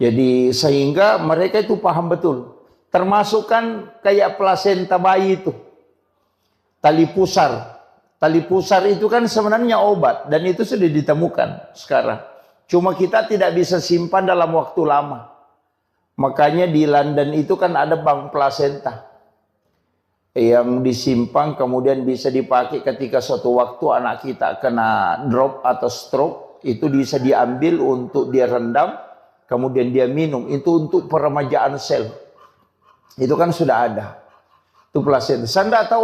S2: Jadi sehingga mereka itu paham betul. Termasuk kan kayak plasenta bayi itu. Tali pusar. Tali pusar itu kan sebenarnya obat dan itu sudah ditemukan sekarang. Cuma kita tidak bisa simpan dalam waktu lama. Makanya di London itu kan ada bank plasenta yang disimpan kemudian bisa dipakai ketika suatu waktu anak kita kena drop atau stroke, itu bisa diambil untuk dia rendam kemudian dia minum. Itu untuk peremajaan sel. Itu kan sudah ada. Itu plasenta. Saya tidak tahu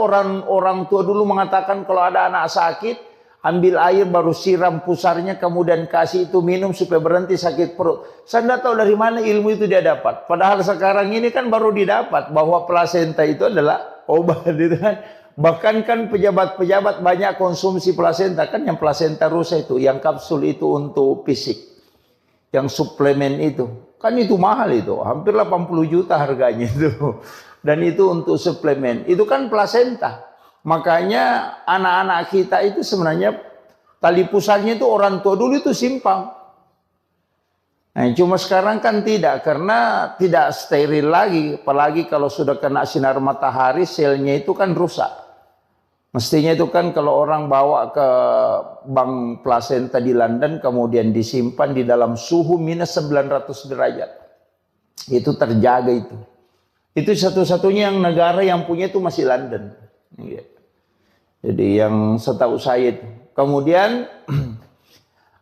S2: orang tua dulu mengatakan kalau ada anak sakit, ambil air baru siram pusarnya kemudian kasih itu minum supaya berhenti sakit perut. Saya tidak tahu dari mana ilmu itu dia dapat. Padahal sekarang ini kan baru didapat bahwa plasenta itu adalah obat itu kan. Bahkan kan pejabat-pejabat banyak konsumsi plasenta kan, yang plasenta rusa itu, yang kapsul itu untuk fisik, yang suplemen itu. Kan itu mahal itu, hampir 80 juta harganya itu. Dan itu untuk suplemen. Itu kan plasenta. Makanya anak-anak kita itu sebenarnya tali pusarnya itu orang tua dulu itu simpang. Nah, cuma sekarang kan tidak, karena tidak steril lagi, apalagi kalau sudah kena sinar matahari, selnya itu kan rusak. Mestinya itu kan kalau orang bawa ke bank plasenta di London, kemudian disimpan di dalam suhu minus 900 derajat. Itu terjaga itu. Itu satu-satunya yang negara yang punya itu masih London. Jadi yang setahu saya itu. Kemudian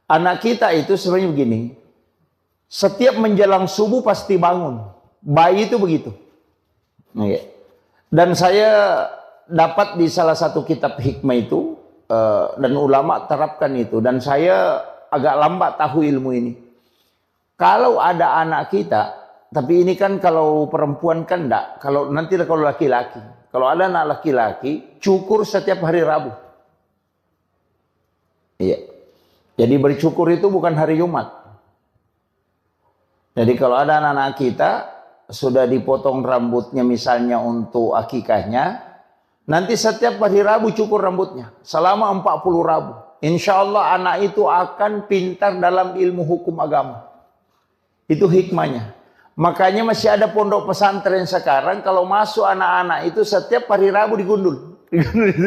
S2: anak kita itu sebenarnya begini. Setiap menjelang subuh pasti bangun. Bayi itu begitu. Dan saya dapat di salah satu kitab hikmah itu, dan ulama terapkan itu. Dan saya agak lambat tahu ilmu ini. Kalau ada anak kita, tapi ini kan kalau perempuan kan enggak. Kalau nanti kalau laki-laki. Kalau ada anak laki-laki, cukur setiap hari Rabu. Iya. Jadi bercukur itu bukan hari Jumat. Jadi kalau ada anak-anak kita sudah dipotong rambutnya misalnya untuk akikahnya, nanti setiap hari Rabu cukur rambutnya selama 40 Rabu. Insya Allah anak itu akan pintar dalam ilmu hukum agama. Itu hikmahnya. Makanya masih ada pondok pesantren sekarang, kalau masuk anak-anak itu setiap hari Rabu digundul.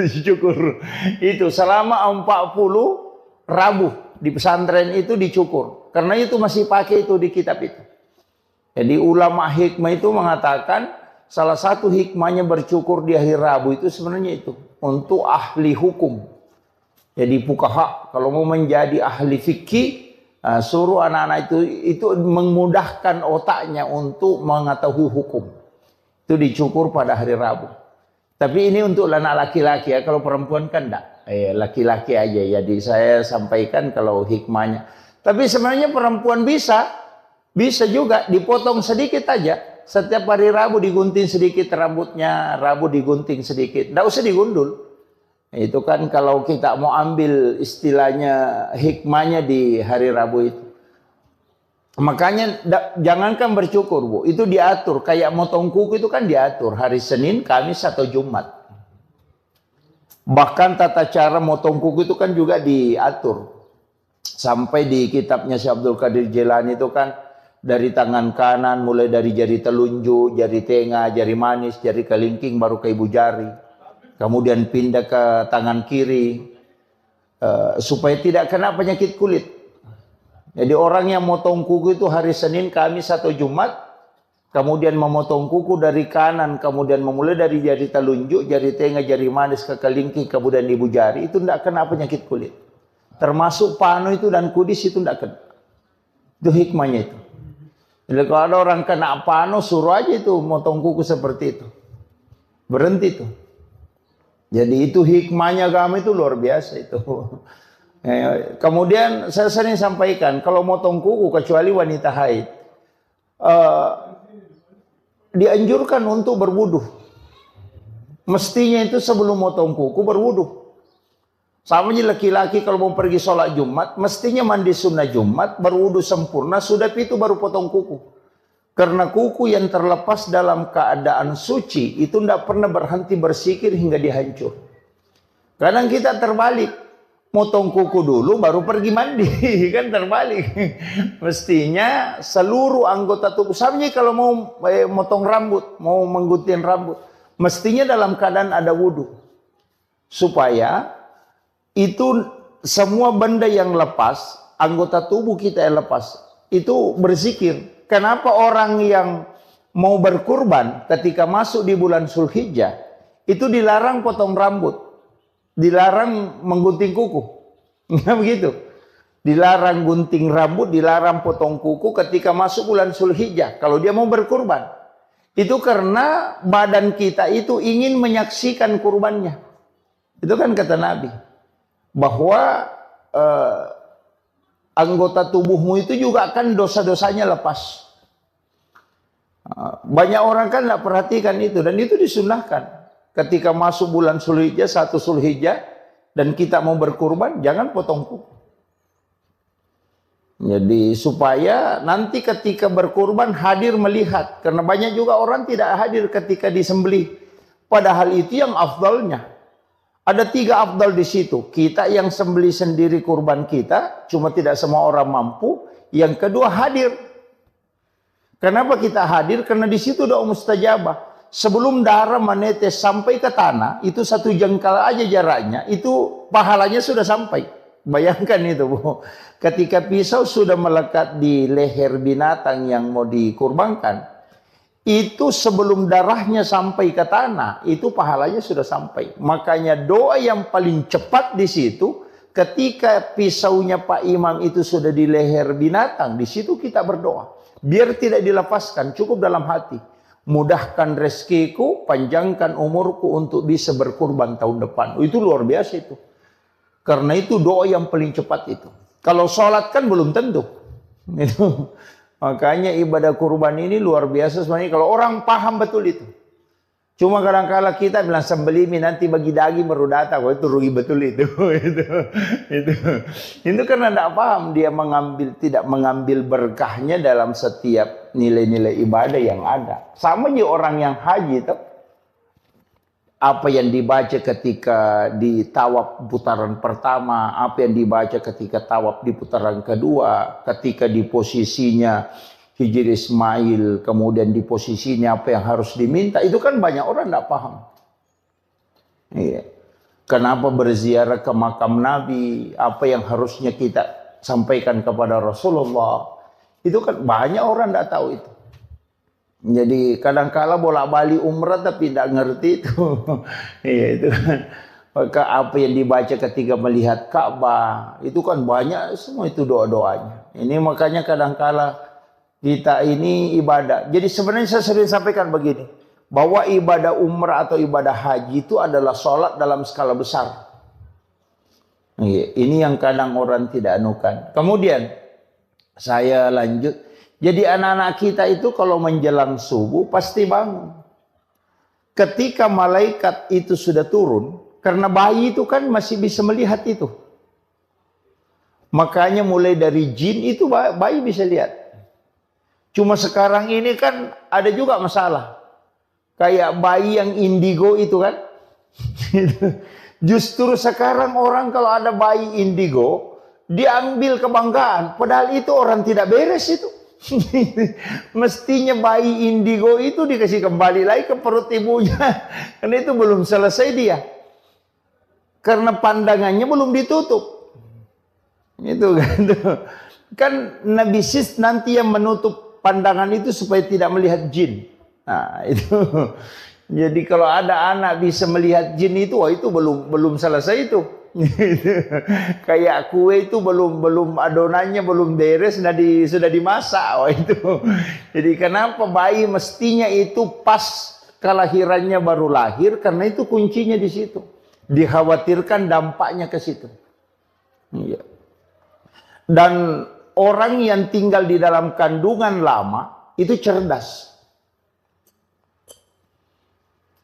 S2: Dicukur. Itu selama 40 Rabu di pesantren itu dicukur. Karena itu masih pakai itu di kitab itu. Jadi ulama hikmah itu mengatakan salah satu hikmahnya bercukur di hari Rabu itu sebenarnya itu untuk ahli hukum. Jadi fuqaha kalau mau menjadi ahli fikih, suruh anak-anak itu memudahkan otaknya untuk mengetahui hukum. Itu dicukur pada hari Rabu. Tapi ini untuk anak laki-laki ya, kalau perempuan kan enggak. Laki-laki aja. Jadi saya sampaikan kalau hikmahnya. Tapi sebenarnya perempuan bisa juga dipotong sedikit aja. Setiap hari Rabu digunting sedikit rambutnya, Rabu digunting sedikit. Nggak usah digundul. Itu kan kalau kita mau ambil istilahnya hikmahnya di hari Rabu itu. Makanya jangankan bercukur, Bu. Itu diatur. Kayak motong kuku itu kan diatur. Hari Senin, Kamis, atau Jumat. Bahkan tata cara motong kuku itu kan juga diatur. Sampai di kitabnya Syekh Abdul Qadir Jilani itu kan dari tangan kanan, mulai dari jari telunjuk, jari tengah, jari manis, jari kelingking, baru ke ibu jari. Kemudian pindah ke tangan kiri, supaya tidak kena penyakit kulit. Jadi orang yang motong kuku itu hari Senin, Kamis, atau Jumat, kemudian memotong kuku dari kanan, kemudian memulai dari jari telunjuk, jari tengah, jari manis, ke kelingking, kemudian ibu jari, itu tidak kena penyakit kulit. Termasuk panu itu dan kudis itu tidak kena. Itu hikmahnya itu. Jadi kalau ada orang kena panu, suruh aja itu motong kuku seperti itu. Berhenti itu. Jadi itu hikmahnya agama itu luar biasa itu. Kemudian saya sering sampaikan, kalau motong kuku kecuali wanita haid, dianjurkan untuk berwudu. Mestinya itu sebelum motong kuku berwudu. Sama aja laki-laki kalau mau pergi sholat Jumat, mestinya mandi sunnah Jumat, berwudu sempurna, sudah itu baru potong kuku. Karena kuku yang terlepas dalam keadaan suci, itu tidak pernah berhenti bersikir hingga dihancur. Kadang kita terbalik, motong kuku dulu baru pergi mandi, kan terbalik. Mestinya seluruh anggota tubuh, sama aja kalau mau motong rambut, mau menggunting rambut, mestinya dalam keadaan ada wudu. Supaya itu semua benda yang lepas, anggota tubuh kita yang lepas, itu berzikir. Kenapa orang yang mau berkurban ketika masuk di bulan Zulhijjah, itu dilarang potong rambut, dilarang menggunting kuku. Nggak begitu. Dilarang gunting rambut, dilarang potong kuku ketika masuk bulan Zulhijjah. Kalau dia mau berkurban. Itu karena badan kita itu ingin menyaksikan kurbannya. Itu kan kata Nabi. Bahwa anggota tubuhmu itu juga akan dosa-dosanya lepas. Banyak orang kan tidak perhatikan itu, dan itu disunahkan. Ketika masuk bulan Zulhijjah, 1 Zulhijjah, dan kita mau berkurban, jangan potong kuku. Jadi supaya nanti ketika berkurban hadir melihat, karena banyak juga orang tidak hadir ketika disembelih. Padahal itu yang afdalnya. Ada 3 afdal di situ. Kita yang sembelih sendiri kurban kita, cuma tidak semua orang mampu. Yang kedua hadir. Kenapa kita hadir? Karena di situ doa mustajabah. Sebelum darah menetes sampai ke tanah, itu 1 jengkal aja jaraknya, itu pahalanya sudah sampai. Bayangkan itu, Bu. Ketika pisau sudah melekat di leher binatang yang mau dikurbankan, itu sebelum darahnya sampai ke tanah, itu pahalanya sudah sampai. Makanya doa yang paling cepat di situ, ketika pisaunya Pak Imam itu sudah di leher binatang, di situ kita berdoa. Biar tidak dilepaskan, cukup dalam hati. Mudahkan rezekiku, panjangkan umurku untuk bisa berkurban tahun depan. Itu luar biasa itu. Karena itu doa yang paling cepat itu. Kalau sholat kan belum tentu. Itu. Makanya ibadah kurban ini luar biasa sebenarnya kalau orang paham betul itu. Cuma kadang-kala kita bilang sembelih nanti bagi daging baru datang. Wah, itu rugi betul itu. Itu karena tidak paham dia tidak mengambil berkahnya dalam setiap nilai-nilai ibadah yang ada. Sama juga orang yang haji itu. Apa yang dibaca ketika di tawaf putaran pertama, apa yang dibaca ketika tawaf di putaran kedua, ketika di posisinya Hijri Ismail, kemudian di posisinya apa yang harus diminta, itu kan banyak orang tidak paham. Iya. Kenapa berziarah ke makam Nabi, apa yang harusnya kita sampaikan kepada Rasulullah, itu kan banyak orang tidak tahu itu. Jadi kadang-kala bolak-balik umrah tapi tidak ngerti itu. Iya itu kan. Maka apa yang dibaca ketika melihat Ka'bah, itu kan banyak semua itu doa-doanya. Ini makanya kadang-kala kita ini ibadah. Jadi sebenarnya saya sering sampaikan begini, bahwa ibadah umrah atau ibadah haji itu adalah sholat dalam skala besar. Ini yang kadang orang tidak anukan. Kemudian saya lanjut. Jadi anak-anak kita itu kalau menjelang subuh pasti bangun. Ketika malaikat itu sudah turun, karena bayi itu kan masih bisa melihat itu. Makanya mulai dari jin itu bayi bisa lihat. Cuma sekarang ini kan ada juga masalah. Kayak bayi yang indigo itu kan. Justru sekarang orang kalau ada bayi indigo, diambil kebanggaan. Padahal itu orang tidak beres itu. Mestinya bayi indigo itu dikasih kembali lagi ke perut ibunya. Karena itu belum selesai dia. Karena pandangannya belum ditutup. Itu kan. Kan Nabi Sis nanti yang menutup pandangan itu supaya tidak melihat jin. Nah, itu. Jadi kalau ada anak bisa melihat jin itu, wah itu belum selesai itu. Kayak kue itu belum adonannya belum beres, sudah dimasak. Wah itu. Jadi kenapa bayi mestinya itu pas kelahirannya baru lahir, karena itu kuncinya di situ. Dikhawatirkan dampaknya ke situ. Iya. Dan orang yang tinggal di dalam kandungan lama itu cerdas.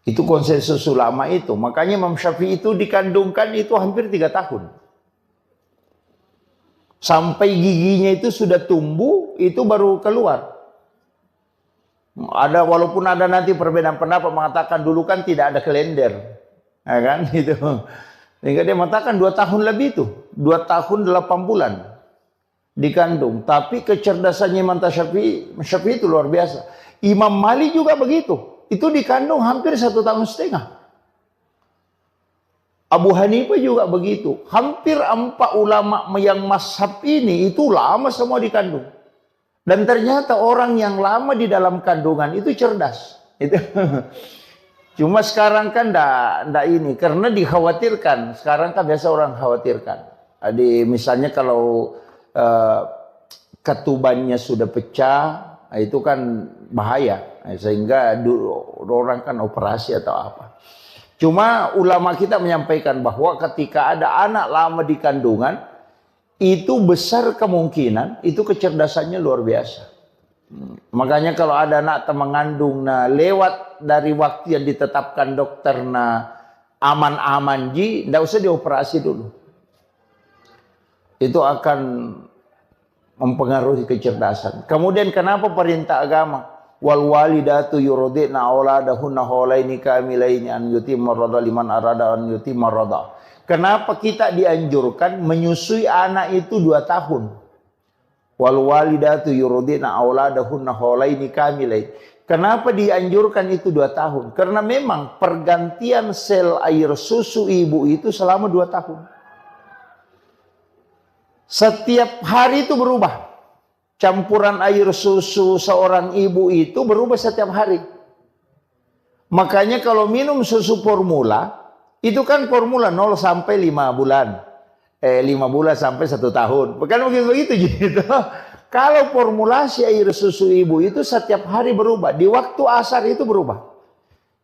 S2: Itu konsensus ulama itu. Makanya Imam Syafi'i itu dikandungkan itu hampir 3 tahun. Sampai giginya itu sudah tumbuh, itu baru keluar. Walaupun ada nanti perbedaan pendapat mengatakan dulu kan tidak ada kalender. Ya kan? Itu. Sehingga dia mengatakan 2 tahun lebih itu. 2 tahun 8 bulan dikandung. Tapi kecerdasannya Imam Syafi'i itu luar biasa. Imam Malik juga begitu. Itu dikandung hampir 1,5 tahun. Abu Hanifah juga begitu. Hampir 4 ulama yang mazhab ini itu lama semua dikandung. Dan ternyata orang yang lama di dalam kandungan itu cerdas. Itu. Cuma sekarang kan ndak ini. Karena dikhawatirkan. Sekarang kan biasa orang khawatirkan. Misalnya kalau ketubannya sudah pecah, itu kan bahaya. Sehingga orang kan operasi atau apa. Cuma ulama kita menyampaikan bahwa ketika ada anak lama di kandungan, itu besar kemungkinan itu kecerdasannya luar biasa. Makanya kalau ada anak mengandung lewat dari waktu yang ditetapkan dokter aman-aman ji, tidak usah dioperasi dulu. Itu akan mempengaruhi kecerdasan. Kemudian kenapa perintah agama? Wal walidatu yurdi'na auladahunna haulaini kamilaini an yutimma radha liman arada an yutimma radha. Kenapa kita dianjurkan menyusui anak itu 2 tahun? Wal walidatu yurdi'na auladahunna haulaini kamilaini. Kenapa dianjurkan itu 2 tahun? Karena memang pergantian sel air susu ibu itu selama 2 tahun. Setiap hari itu berubah. Campuran air susu seorang ibu itu berubah setiap hari. Makanya kalau minum susu formula, itu kan formula 0 sampai 5 bulan. 5 bulan sampai 1 tahun. Bukan begitu gitu. Kalau formulasi air susu ibu itu setiap hari berubah. Di waktu asar itu berubah.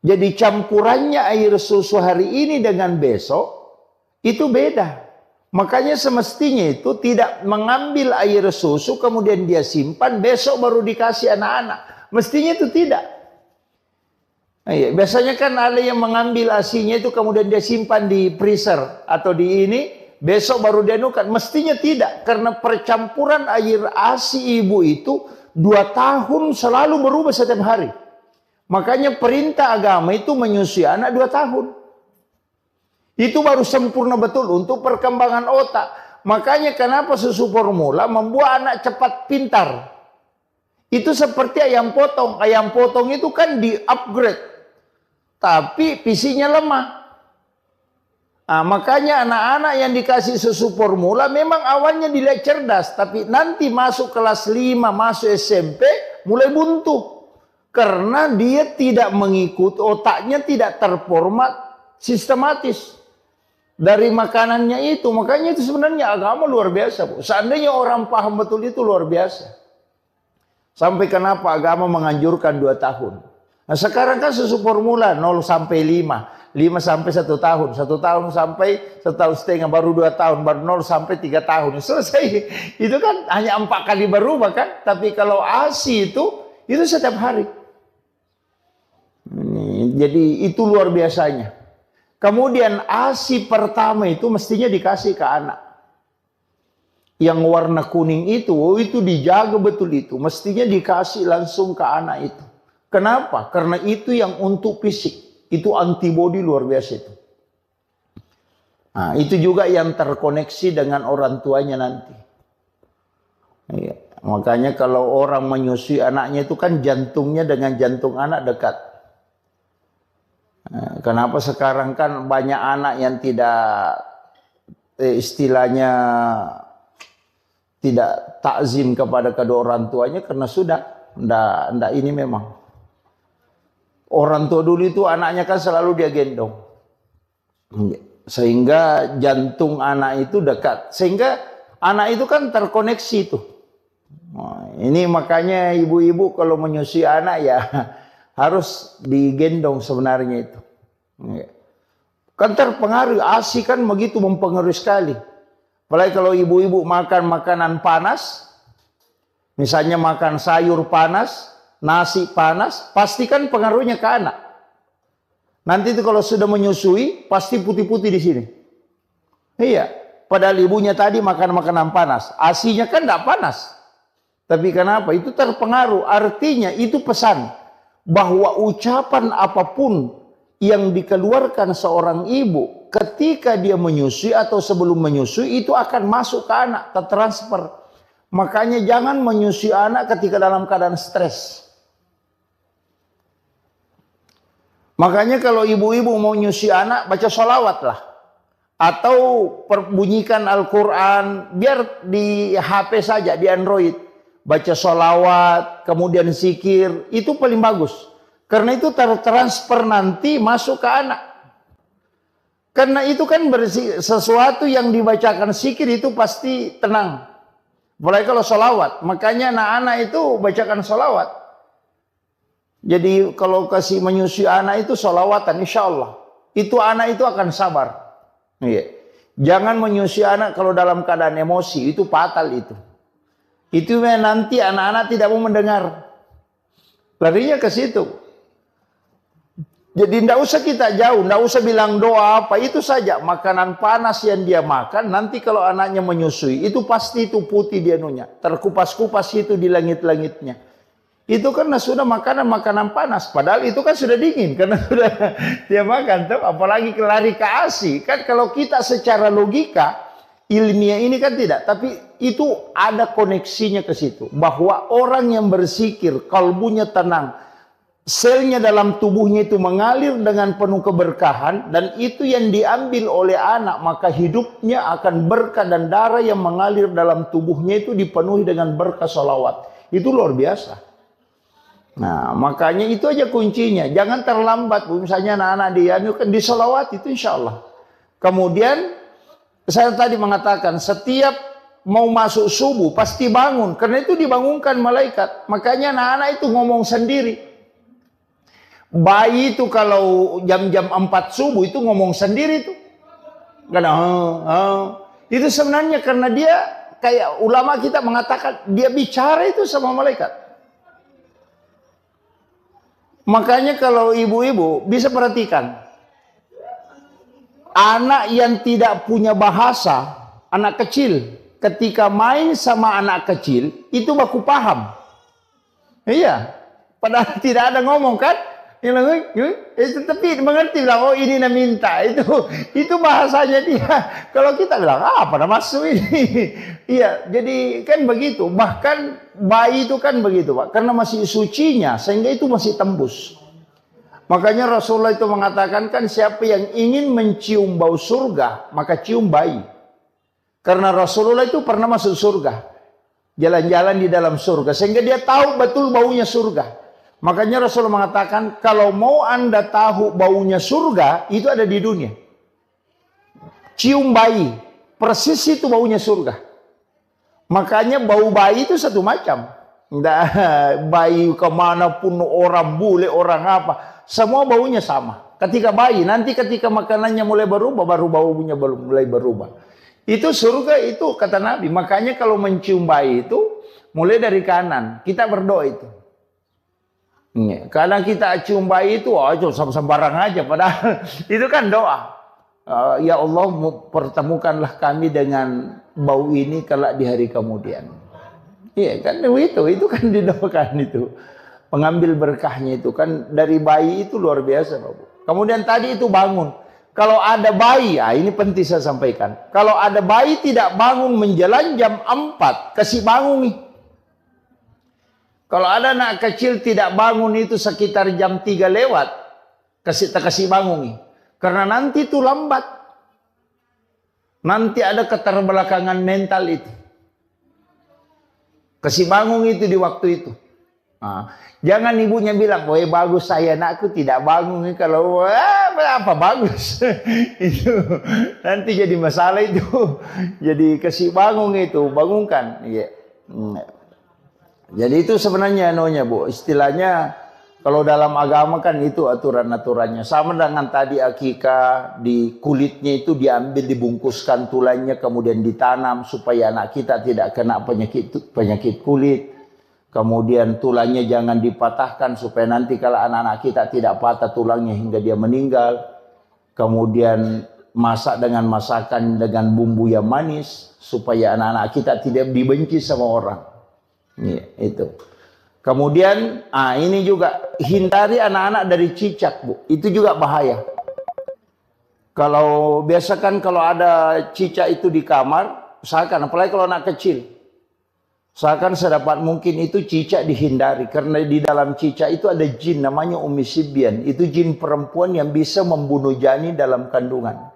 S2: Jadi campurannya air susu hari ini dengan besok itu beda. Makanya semestinya itu tidak mengambil air susu kemudian dia simpan besok baru dikasih anak-anak. Mestinya itu tidak. Biasanya kan ada yang mengambil ASI-nya itu kemudian dia simpan di freezer atau di ini besok baru dia nukan. Mestinya tidak, karena percampuran air ASI ibu itu 2 tahun selalu berubah setiap hari. Makanya perintah agama itu menyusui anak 2 tahun. Itu baru sempurna betul untuk perkembangan otak. Makanya kenapa susu formula membuat anak cepat pintar. Itu seperti ayam potong. Ayam potong itu kan di-upgrade. Tapi PC-nya lemah. Nah, makanya anak-anak yang dikasih susu formula memang awalnya dilihat cerdas. Tapi nanti masuk kelas 5, masuk SMP, mulai buntu. Karena dia tidak mengikuti, otaknya tidak terformat sistematis. Dari makanannya itu, makanya itu sebenarnya agama luar biasa, Bu. Seandainya orang paham betul itu luar biasa. Sampai kenapa agama menganjurkan 2 tahun. Nah sekarang kan susu formula 0 sampai 5, 5 sampai 1 tahun, 1 tahun sampai 1,5 tahun, baru 2 tahun, baru 0 sampai 3 tahun. Selesai. Itu kan hanya 4 kali berubah kan. Tapi kalau ASI itu setiap hari. Jadi itu luar biasanya. Kemudian ASI pertama itu mestinya dikasih ke anak. Yang warna kuning itu dijaga betul itu. Mestinya dikasih langsung ke anak itu. Kenapa? Karena itu yang untuk fisik. Itu antibodi luar biasa itu. Nah, itu juga yang terkoneksi dengan orang tuanya nanti. Ya, makanya kalau orang menyusui anaknya itu kan jantungnya dengan jantung anak dekat. Kenapa sekarang kan banyak anak yang tidak istilahnya tidak takzim kepada kedua orang tuanya karena sudah ndak ini memang. Orang tua dulu itu anaknya kan selalu dia gendong. Sehingga jantung anak itu dekat. Sehingga anak itu kan terkoneksi itu. Nah, ini makanya ibu-ibu kalau menyusui anak ya harus digendong sebenarnya itu. Kan terpengaruh, ASI kan begitu mempengaruhi sekali. Apalagi kalau ibu-ibu makan makanan panas, misalnya makan sayur panas, nasi panas, pasti kan pengaruhnya ke anak. Nanti itu kalau sudah menyusui, pasti putih-putih di sini. Iya, padahal ibunya tadi makan makanan panas, ASI-nya kan tidak panas. Tapi kenapa? Itu terpengaruh. Artinya itu pesan bahwa ucapan apapun yang dikeluarkan seorang ibu ketika dia menyusui atau sebelum menyusui itu akan masuk ke anak, tertransfer. Makanya jangan menyusui anak ketika dalam keadaan stres. Makanya kalau ibu-ibu mau menyusui anak, baca sholawat lah. Atau bunyikan Al-Quran, biar di HP saja, di Android. Baca sholawat, kemudian zikir, itu paling bagus. Karena itu tertransfer nanti masuk ke anak. Karena itu kan sesuatu yang dibacakan zikir itu pasti tenang. Mulai kalau sholawat, makanya anak-anak itu bacakan sholawat. Jadi kalau kasih menyusui anak itu sholawatan, insya Allah. Itu anak itu akan sabar. Iya. Jangan menyusui anak kalau dalam keadaan emosi, itu fatal itu. Itu nanti anak-anak tidak mau mendengar. Larinya ke situ. Jadi tidak usah kita jauh, tidak usah bilang doa apa, itu saja. Makanan panas yang dia makan, nanti kalau anaknya menyusui, itu pasti itu putih dia nunya. Terkupas-kupas itu di langit-langitnya. Itu karena sudah makanan panas. Padahal itu kan sudah dingin karena sudah dia makan tuh. Apalagi lari ke ASI. Kan kalau kita secara logika ilmiah ini kan tidak. Tapi itu ada koneksinya ke situ. Bahwa orang yang bersikir, kalbunya tenang, selnya dalam tubuhnya itu mengalir dengan penuh keberkahan. Dan itu yang diambil oleh anak. Maka hidupnya akan berkah dan darah yang mengalir dalam tubuhnya itu dipenuhi dengan berkah sholawat. Itu luar biasa. Nah, makanya itu aja kuncinya. Jangan terlambat. Misalnya anak-anak dia kan disolawat itu insya Allah. Kemudian saya tadi mengatakan setiap mau masuk subuh pasti bangun. Karena itu dibangunkan malaikat. Makanya anak-anak itu ngomong sendiri. Bayi itu kalau jam-jam 4 subuh itu ngomong sendiri tuh. Karena itu sebenarnya karena dia kayak ulama kita mengatakan dia bicara itu sama malaikat. Makanya kalau ibu-ibu bisa perhatikan. Anak yang tidak punya bahasa, anak kecil, ketika main sama anak kecil, itu baku paham. Iya. Padahal tidak ada ngomong kan? Tapi mengerti bilang, oh ini nak minta. Itu bahasanya dia. Kalau kita bilang, pada masuk ini. Iya, jadi kan begitu. Bahkan bayi itu kan begitu, Pak. Karena masih sucinya, sehingga itu masih tembus. Makanya Rasulullah itu mengatakan kan siapa yang ingin mencium bau surga, maka cium bayi. Karena Rasulullah itu pernah masuk surga. Jalan-jalan di dalam surga. Sehingga dia tahu betul baunya surga. Makanya Rasulullah mengatakan, kalau mau Anda tahu baunya surga, itu ada di dunia. Cium bayi. Persis itu baunya surga. Makanya bau bayi itu satu macam. Bayi kemanapun, orang bule, orang apa. Semua baunya sama. Ketika bayi, nanti ketika makanannya mulai berubah, baru baunya mulai berubah. Itu surga itu kata Nabi. Makanya kalau mencium bayi itu, mulai dari kanan. Kita berdoa itu. Kadang kita cium bayi itu, sembarang aja. Padahal itu kan doa. Ya Allah, pertemukanlah kami dengan bau ini kelak di hari kemudian. Iya kan itu kan didoakan itu. Pengambil berkahnya itu kan dari bayi itu luar biasa, Bapak. Kemudian tadi itu bangun. Kalau ada bayi, ini penting saya sampaikan. Kalau ada bayi tidak bangun menjelang jam 4, kasih bangun nih. Kalau ada anak kecil tidak bangun itu sekitar jam 3 lewat, kasih bangun nih. Karena nanti itu lambat. Nanti ada keterbelakangan mental itu. Kasih bangun itu di waktu itu. Jangan ibunya bilang, wah bagus saya anakku tidak bangun. Kalau apa bagus. Itu nanti jadi masalah itu. Jadi kasih bangun itu, bangunkan. Ya. Jadi itu sebenarnya Bu, istilahnya kalau dalam agama kan itu aturan-aturannya. Sama dengan tadi akikah, di kulitnya itu diambil, dibungkuskan tulangnya, kemudian ditanam supaya anak kita tidak kena penyakit kulit. Kemudian tulangnya jangan dipatahkan supaya nanti kalau anak-anak kita tidak patah tulangnya hingga dia meninggal. Kemudian masak dengan masakan dengan bumbu yang manis supaya anak-anak kita tidak dibenci sama orang. Ya, itu. Kemudian, ini juga hindari anak-anak dari cicak, Bu. Itu juga bahaya. Kalau biasakan kalau ada cicak itu di kamar, usahakan, apalagi kalau anak kecil, usahakan sedapat mungkin itu cicak dihindari. Karena di dalam cicak itu ada jin namanya Ummi Sibyan. Itu jin perempuan yang bisa membunuh janin dalam kandungan.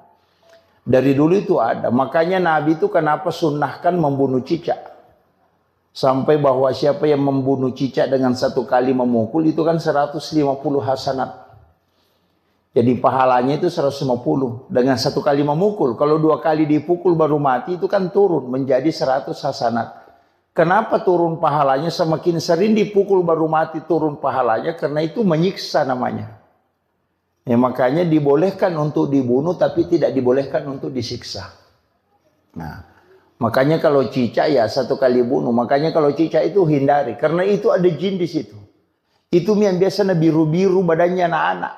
S2: Dari dulu itu ada. Makanya Nabi itu kenapa sunnahkan membunuh cicak. Sampai bahwa siapa yang membunuh cicak dengan satu kali memukul itu kan 150 hasanat. Jadi pahalanya itu 150 dengan satu kali memukul. Kalau 2 kali dipukul baru mati itu kan turun menjadi 100 hasanat. Kenapa turun pahalanya? Semakin sering dipukul baru mati turun pahalanya karena itu menyiksa namanya. Ya, makanya dibolehkan untuk dibunuh tapi tidak dibolehkan untuk disiksa. Nah, makanya kalau cicak ya 1 kali bunuh. Makanya kalau cicak itu hindari. Karena itu ada jin di situ. Itu yang biasanya biru-biru badannya anak-anak.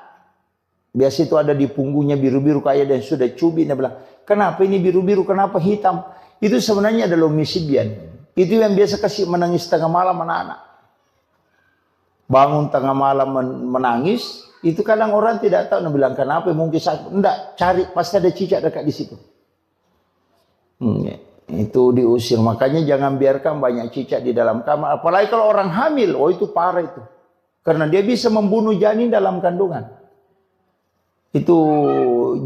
S2: Biasa itu ada di punggungnya biru-biru kayak dan sudah cubit. Dia bilang, kenapa ini biru-biru? Kenapa hitam? Itu sebenarnya adalah Ummi Sibyan. Itu yang biasa kasih menangis tengah malam anak-anak. bangun tengah malam menangis, itu kadang orang tidak tahu, bilang kenapa, mungkin sakit. Enggak, cari, pasti ada cicak dekat di situ. Itu diusir. Makanya jangan biarkan banyak cicak di dalam kamar. Apalagi kalau orang hamil, oh itu parah itu. Karena dia bisa membunuh janin dalam kandungan. Itu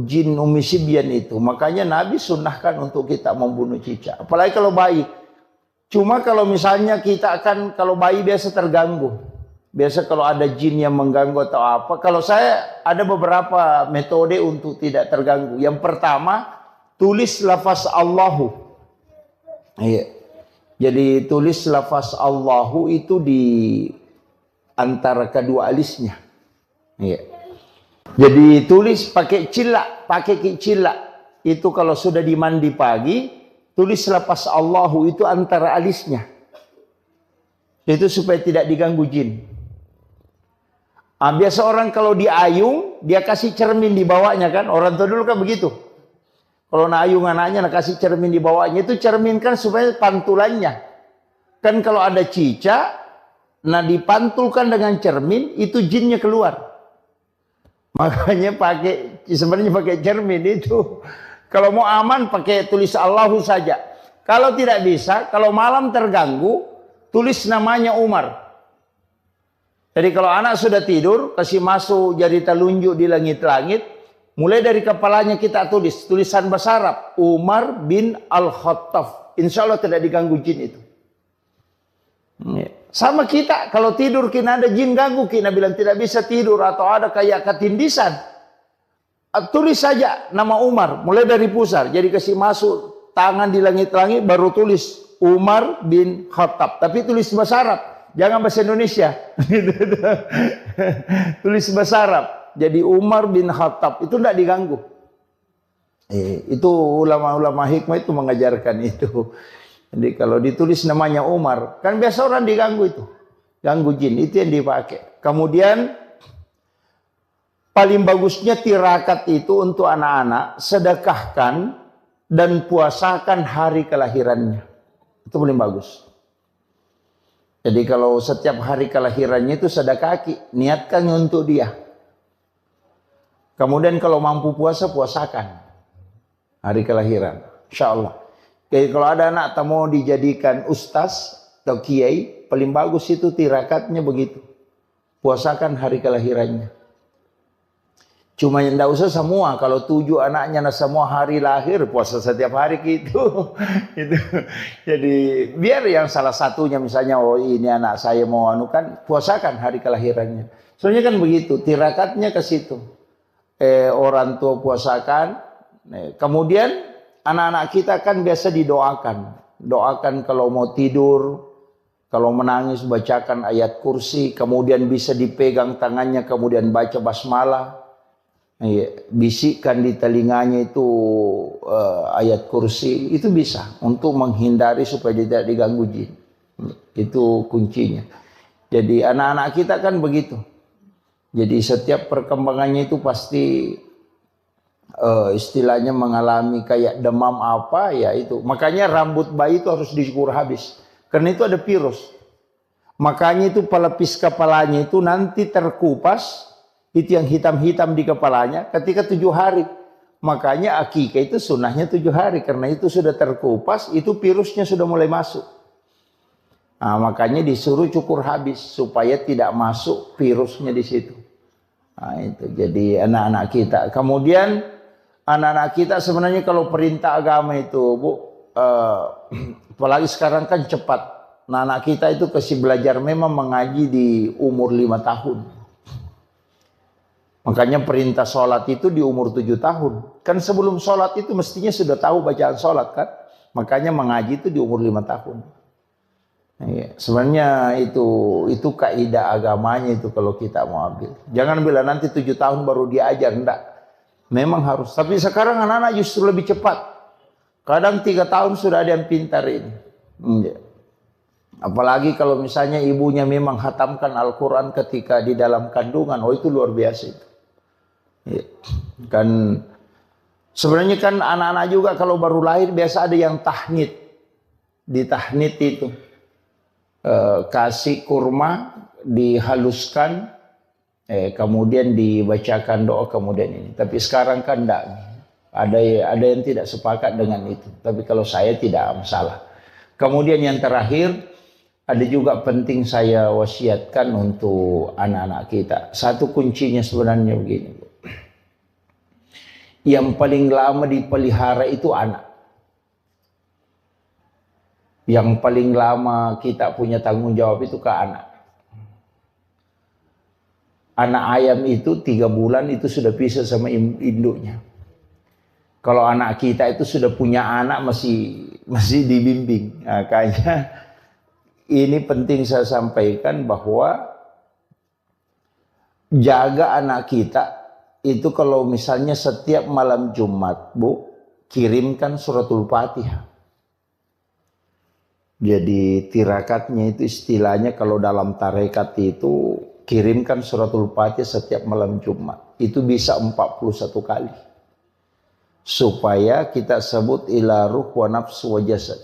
S2: jin Ummi Sibyan itu. Makanya Nabi sunnahkan untuk kita membunuh cicak. Apalagi kalau bayi. Cuma kalau misalnya kita akan, kalau bayi biasa terganggu. Biasa kalau ada jin yang mengganggu atau apa. Kalau saya ada beberapa metode untuk tidak terganggu. Yang pertama, tulis lafaz Allahu. Iya. Jadi tulis lafaz Allahu itu di antara kedua alisnya. Iya. Jadi tulis pakai cilak, pakai cilak. Itu kalau sudah dimandi pagi, tulis lafaz Allahu itu antara alisnya. Itu supaya tidak diganggu jin. Biasa orang kalau diayung, dia kasih cermin di bawahnya kan. Orang tua dulu kan begitu. Kalau nak ayung anaknya, nak kasih cermin di bawahnya. Itu cermin kan supaya pantulannya. Kan kalau ada cicak, nah dipantulkan dengan cermin, itu jinnya keluar. Makanya sebenarnya pakai cermin itu. Kalau mau aman pakai tulis Allahu saja. Kalau tidak bisa, kalau malam terganggu, tulis namanya Umar. Jadi kalau anak sudah tidur, kasih masuk jari telunjuk di langit-langit, mulai dari kepalanya kita tulis tulisan bahasa Arab, Umar bin Al-Khattab. Insya Allah tidak diganggu jin itu. Sama kita, kalau tidur kena ada jin ganggu, kena bilang tidak bisa tidur atau ada kayak ketindisan, tulis saja nama Umar, mulai dari pusar. Jadi kasih masuk tangan di langit-langit, baru tulis Umar bin Khattab. Tapi tulis bahasa Arab, jangan bahasa Indonesia. Tulis bahasa Arab. Jadi Umar bin Khattab, itu tidak diganggu. Itu ulama-ulama hikmah itu mengajarkan itu. Jadi kalau ditulis namanya Umar, kan biasa orang diganggu itu. Ganggu jin, itu yang dipakai. Kemudian paling bagusnya tirakat itu untuk anak-anak, sedekahkan dan puasakan hari kelahirannya. Itu paling bagus. Jadi kalau setiap hari kelahirannya itu sedekah, niatkan untuk dia. Kemudian kalau mampu puasa, puasakan hari kelahiran. Insya Allah. Jadi kalau ada anak tak mau dijadikan ustaz atau kiai, paling bagus itu tirakatnya begitu. Puasakan hari kelahirannya. Cuma yang tidak usah semua. Kalau 7 anaknya semua hari lahir, puasa setiap hari gitu. Itu. Jadi biar yang salah satunya misalnya, oh ini anak saya mau anukan, puasakan hari kelahirannya. Soalnya kan begitu, tirakatnya ke situ. Orang tua puasakan. Kemudian anak-anak kita kan biasa didoakan. Doakan kalau mau tidur, kalau menangis bacakan ayat kursi, kemudian bisa dipegang tangannya, kemudian baca basmalah. Bisikkan di telinganya itu ayat kursi, itu bisa untuk menghindari supaya tidak diganggu jin. Itu kuncinya. Jadi anak-anak kita kan begitu. Jadi setiap perkembangannya itu pasti istilahnya mengalami kayak demam apa ya itu. Makanya rambut bayi itu harus dicukur habis. Karena itu ada virus. Makanya itu pelepis kepalanya itu nanti terkupas. Itu yang hitam-hitam di kepalanya ketika 7 hari. Makanya akikah itu sunnahnya 7 hari. Karena itu sudah terkupas, itu virusnya sudah mulai masuk. Nah, makanya disuruh cukur habis supaya tidak masuk virusnya di situ. Nah, itu jadi anak-anak kita. Kemudian anak-anak kita sebenarnya kalau perintah agama itu, Bu, apalagi sekarang kan cepat. Nah, anak kita itu kasih belajar memang mengaji di umur 5 tahun. Makanya perintah sholat itu di umur 7 tahun. Kan sebelum sholat itu mestinya sudah tahu bacaan sholat kan. Makanya mengaji itu di umur 5 tahun. Ya, sebenarnya itu kaidah agamanya itu kalau kita mau ambil. Jangan bilang nanti 7 tahun baru diajar, enggak. Memang harus. Tapi sekarang anak-anak justru lebih cepat. Kadang 3 tahun sudah ada yang pintar ini. Ya. Apalagi kalau misalnya ibunya memang khatamkan Al-Quran ketika di dalam kandungan. Oh itu luar biasa itu. Ya. Kan sebenarnya kan anak-anak juga kalau baru lahir biasa ada yang tahnid. Di tahnid itu kasih kurma dihaluskan, kemudian dibacakan doa kemudian ini. Tapi sekarang kan enggak. Ada yang tidak sepakat dengan itu. Tapi kalau saya tidak masalah. Kemudian yang terakhir, ada juga penting saya wasiatkan untuk anak-anak kita. Satu kuncinya sebenarnya begini, Bu. Yang paling lama dipelihara itu anak. Yang paling lama kita punya tanggung jawab itu ke anak. Anak ayam itu 3 bulan itu sudah pisah sama induknya. Kalau anak kita itu sudah punya anak masih dibimbing. Makanya ini penting saya sampaikan bahwa jaga anak kita itu kalau misalnya setiap malam Jumat, Bu, kirimkan suratul Fatihah. Jadi tirakatnya itu istilahnya kalau dalam tarekat itu kirimkan suratul Fatihah setiap malam Jumat. Itu bisa 41 kali. Supaya kita sebut ila ruh wa nafsu wa jasad.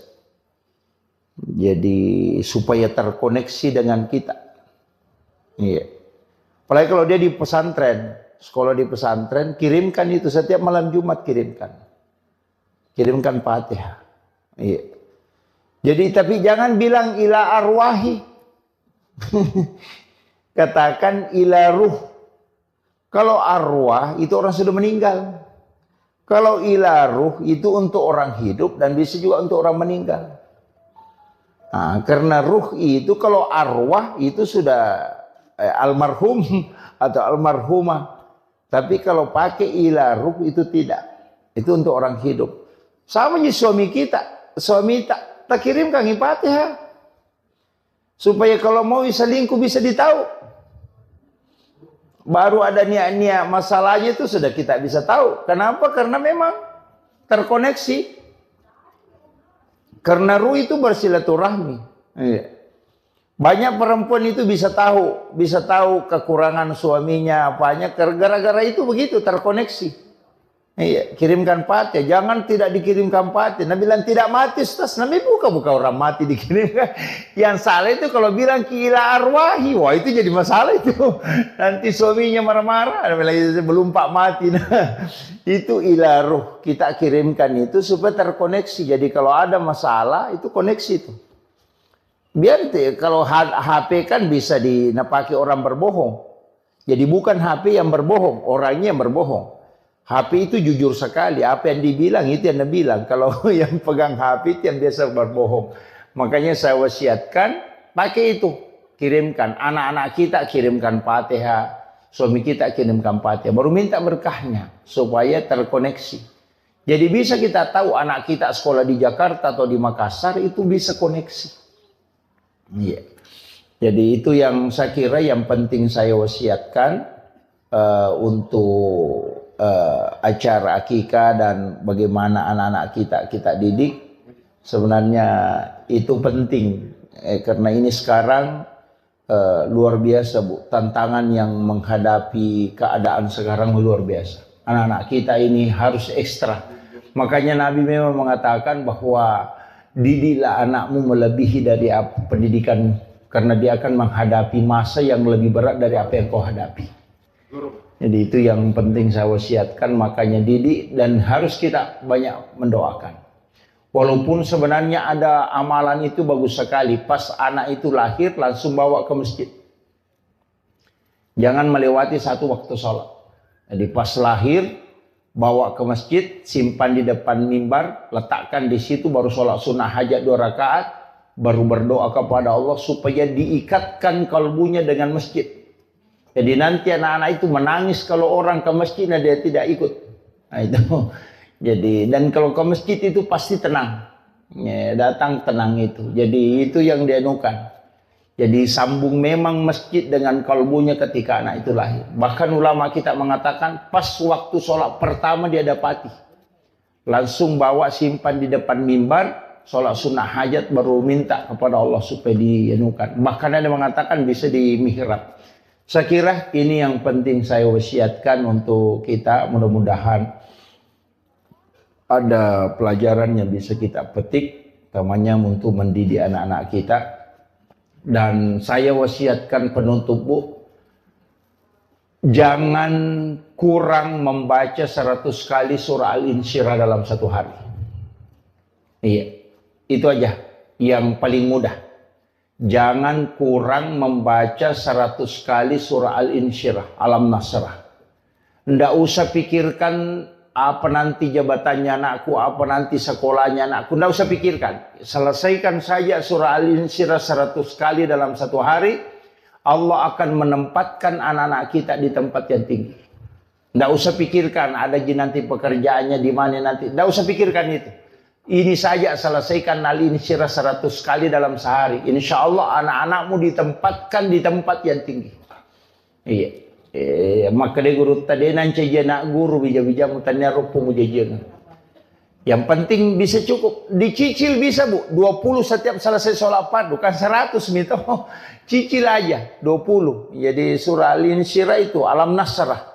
S2: Jadi supaya terkoneksi dengan kita. Iya. Apalagi kalau dia di pesantren, sekolah di pesantren, kirimkan itu setiap malam Jumat kirimkan. Kirimkan Fatihah. Iya. Jadi tapi jangan bilang ila arwahi. Katakan ila ruh. Kalau arwah itu orang sudah meninggal. Kalau ila ruh itu untuk orang hidup dan bisa juga untuk orang meninggal. Nah, karena ruh itu kalau arwah itu sudah almarhum atau almarhumah. Tapi kalau pakai ila ruh itu tidak. Itu untuk orang hidup. Sama dengan suami kita. Suami tak kirimkan Fatihah. Supaya kalau mau selingkuh bisa ditahu. Baru ada niat-niat masalahnya itu sudah kita bisa tahu. Kenapa? Karena memang terkoneksi. Karena ruh itu bersilaturahmi. Iya. Banyak perempuan itu bisa tahu kekurangan suaminya apanya. Gara-gara itu begitu terkoneksi. Iya, kirimkan Fatihah. Jangan tidak dikirimkan Fatihah. Nabi bilang tidak mati, Ustaz. Nabi buka orang mati dikirimkan. Yang salah itu kalau bilang ila arwahi. Wah, itu jadi masalah itu. Nanti suaminya marah-marah. Nabi bilang belum Pak mati. Nah, itu ila ruh. Kita kirimkan itu supaya terkoneksi. Jadi kalau ada masalah itu koneksi itu. Biar kalau HP kan bisa dipakai orang berbohong. Jadi bukan HP yang berbohong, orangnya yang berbohong. HP itu jujur sekali, apa yang dibilang itu yang dibilang. Kalau yang pegang HP itu yang biasa berbohong. Makanya saya wasiatkan pakai itu, kirimkan anak-anak kita, kirimkan Fatihah, suami kita kirimkan Fatihah, baru minta berkahnya supaya terkoneksi. Jadi bisa kita tahu anak kita sekolah di Jakarta atau di Makassar itu bisa koneksi. Iya. Jadi itu yang saya kira yang penting saya wasiatkan untuk acara akikah dan bagaimana anak-anak kita didik. Sebenarnya itu penting karena ini sekarang luar biasa, Bu, tantangan yang menghadapi keadaan sekarang luar biasa. Anak-anak kita ini harus ekstra. Makanya Nabi memang mengatakan bahwa didiklah anakmu melebihi dari pendidikan, karena dia akan menghadapi masa yang lebih berat dari apa yang kau hadapi. Jadi itu yang penting saya wasiatkan, makanya didik dan harus kita banyak mendoakan. Walaupun sebenarnya ada amalan itu bagus sekali, pas anak itu lahir langsung bawa ke masjid. Jangan melewati satu waktu sholat. Jadi pas lahir bawa ke masjid, simpan di depan mimbar, letakkan di situ, baru sholat sunnah hajat 2 rakaat, baru berdoa kepada Allah supaya diikatkan kalbunya dengan masjid. Jadi nanti anak-anak itu menangis kalau orang ke masjid dan dia tidak ikut. Nah, itu. Jadi dan kalau ke masjid itu pasti tenang. Ya, datang tenang itu. Jadi itu yang dianukan. Jadi sambung memang masjid dengan kalbunya ketika anak itu lahir. Bahkan ulama kita mengatakan pas waktu sholat pertama dia dapati. Langsung bawa simpan di depan mimbar, sholat sunnah hajat baru minta kepada Allah supaya dianukan. Bahkan ada yang mengatakan bisa di mihrab. Saya kira ini yang penting saya wasiatkan untuk kita. Mudah-mudahan ada pelajaran yang bisa kita petik, namanya untuk mendidik anak-anak kita.
S1: Dan saya wasiatkan penutup, Bu, jangan kurang membaca 100 kali surah Al-Insyirah dalam satu hari. Iya, itu aja yang paling mudah. Jangan kurang membaca 100 kali surah Al-Insyirah, Alam Nasrah. Nggak usah pikirkan apa nanti jabatannya anakku, apa nanti sekolahnya anakku. Nggak usah pikirkan. Selesaikan saja surah Al-Insyirah 100 kali dalam satu hari. Allah akan menempatkan anak-anak kita di tempat yang tinggi. Nggak usah pikirkan ada nanti pekerjaannya di mana nanti. Nggak usah pikirkan itu. Ini saja selesaikan Al-Insyirah 100 kali dalam sehari. Insya Allah anak-anakmu ditempatkan di tempat yang tinggi. Iya. Maka dia guru tadi nanti nak guru bija-bija mutanya rupu mujajian. Yang penting bisa cukup. Dicicil bisa, Bu. 20 setiap selesai sholat fardu. Kan 100 gitu. Cicil aja 20. Jadi surah Al-Insyirah itu Alam Nasrah.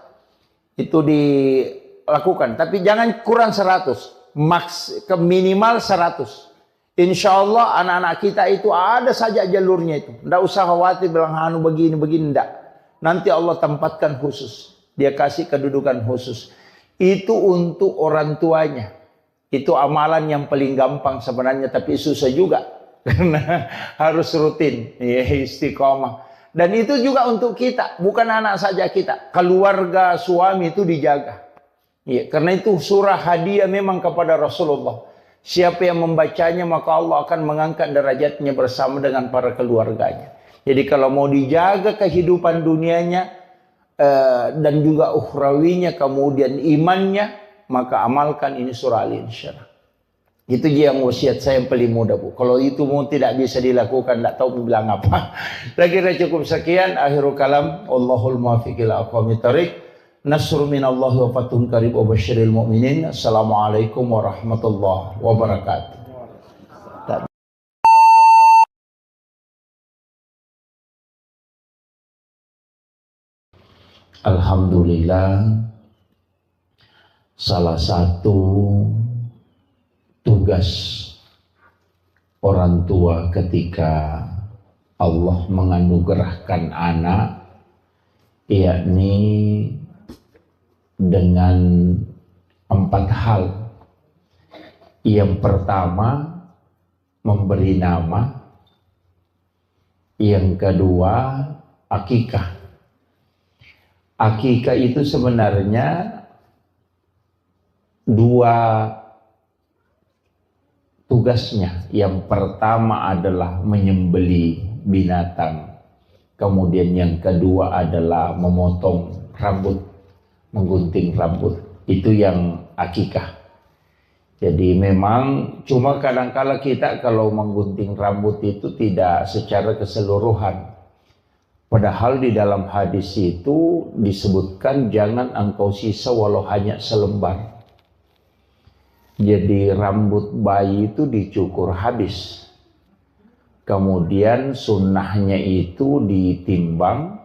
S1: Itu dilakukan. Tapi jangan kurang 100. Ke minimal 100. Insya Allah anak-anak kita itu ada saja jalurnya itu. Nggak usah khawatir bilang anu begini-begini. Enggak. Nanti Allah tempatkan khusus. Dia kasih kedudukan khusus. Itu untuk orang tuanya. Itu amalan yang paling gampang sebenarnya. Tapi susah juga. Karena harus rutin. Ya, istiqomah. Dan itu juga untuk kita. Bukan anak saja kita. Keluarga suami itu dijaga. Ya, karena itu surah hadiah memang kepada Rasulullah. Siapa yang membacanya maka Allah akan mengangkat derajatnya bersama dengan para keluarganya. Jadi kalau mau dijaga kehidupan dunianya dan juga ukhrawinya, kemudian imannya, maka amalkan ini surah Al-Insyirah. Itu yang wasiat saya yang paling mudah, Bu. Kalau itu mau tidak bisa dilakukan, tidak tahu bilang apa. Saya kira cukup sekian. Akhirul kalam. Allahul muwaffiq ila aqwamit thoriq. Nasrun minallahi wa fathun qarib wa basyiril mu'minin. Assalamualaikum warahmatullahi wabarakatuh. Alhamdulillah, salah satu tugas orang tua ketika Allah menganugerahkan anak, yakni dengan 4 hal. Yang pertama, memberi nama. Yang kedua, akikah. Akikah itu sebenarnya 2 tugasnya. Yang pertama adalah menyembelih binatang. Kemudian yang kedua adalah memotong rambut, menggunting rambut. Itu yang akikah. Jadi memang cuma kadang-kala kita kalau menggunting rambut itu tidak secara keseluruhan. Padahal di dalam hadis itu disebutkan jangan engkau sisa walau hanya selembar. Jadi rambut bayi itu dicukur habis. Kemudian sunnahnya itu ditimbang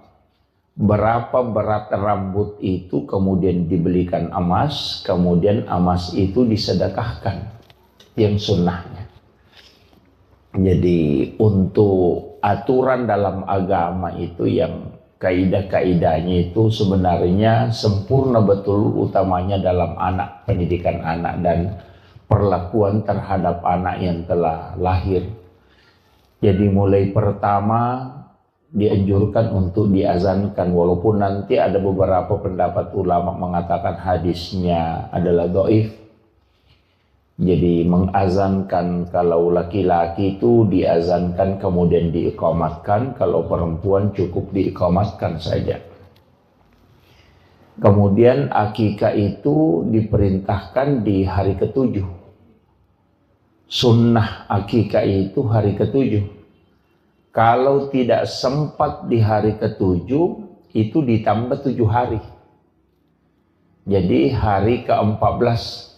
S1: berapa berat rambut itu, kemudian dibelikan emas, kemudian emas itu disedekahkan. Yang sunnahnya. Jadi untuk aturan dalam agama itu yang kaidah-kaidahnya itu sebenarnya sempurna betul, utamanya dalam anak, pendidikan anak dan perlakuan terhadap anak yang telah lahir. Jadi mulai pertama dianjurkan untuk diazankan, walaupun nanti ada beberapa pendapat ulama mengatakan hadisnya adalah dhaif. Jadi mengazankan kalau laki-laki itu diazankan kemudian diiqamatkan, kalau perempuan cukup diiqamatkan saja. Kemudian akikah itu diperintahkan di hari ke-7. Sunnah akikah itu hari ke-7. Kalau tidak sempat di hari ke-7 itu ditambah 7 hari. Jadi hari ke-14.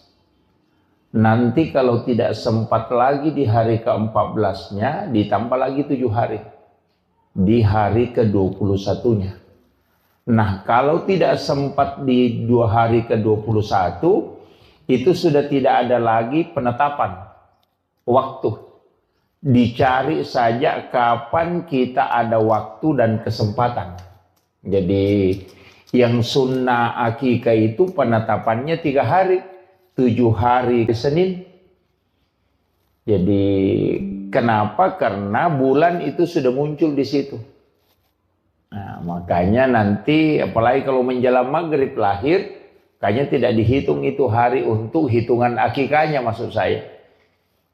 S1: Nanti kalau tidak sempat lagi di hari ke-14-nya, ditambah lagi 7 hari. Di hari ke-21-nya. Nah, kalau tidak sempat di 2 hari ke-21, itu sudah tidak ada lagi penetapan waktu. Dicari saja kapan kita ada waktu dan kesempatan. Jadi yang sunnah akikah itu penetapannya 3 hari, 7 hari Senin. Jadi kenapa? Karena bulan itu sudah muncul di situ. Nah, makanya nanti apalagi kalau menjelang maghrib lahir, kayaknya tidak dihitung itu hari untuk hitungan akikahnya maksud saya.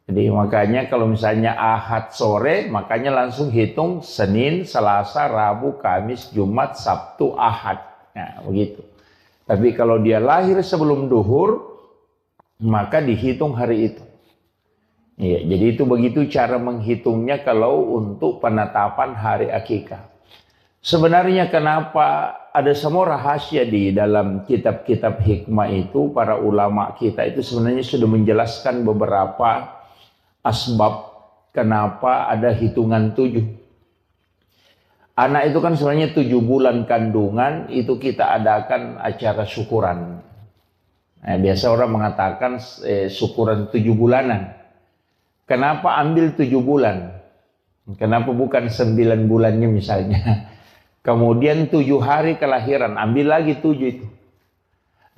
S1: Jadi makanya kalau misalnya Ahad sore, makanya langsung hitung Senin, Selasa, Rabu, Kamis, Jumat, Sabtu, Ahad. Nah begitu. Tapi kalau dia lahir sebelum duhur, maka dihitung hari itu. Ya, jadi itu begitu cara menghitungnya kalau untuk penetapan hari akikah. Sebenarnya kenapa ada semua rahasia di dalam kitab-kitab hikmah itu, para ulama kita itu sebenarnya sudah menjelaskan beberapa asbab kenapa ada hitungan 7. Anak itu kan sebenarnya 7 bulan kandungan itu kita adakan acara syukuran. Nah, biasa orang mengatakan syukuran 7 bulanan. Kenapa ambil 7 bulan? Kenapa bukan 9 bulannya misalnya? Kemudian 7 hari kelahiran, ambil lagi 7 itu.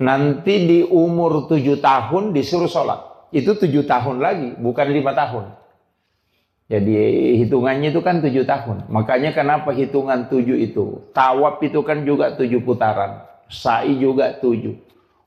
S1: Nanti di umur 7 tahun disuruh sholat. Itu 7 tahun lagi, bukan 5 tahun. Jadi hitungannya itu kan 7 tahun. Makanya kenapa hitungan 7 itu? Tawaf itu kan juga 7 putaran. Sa'i juga 7.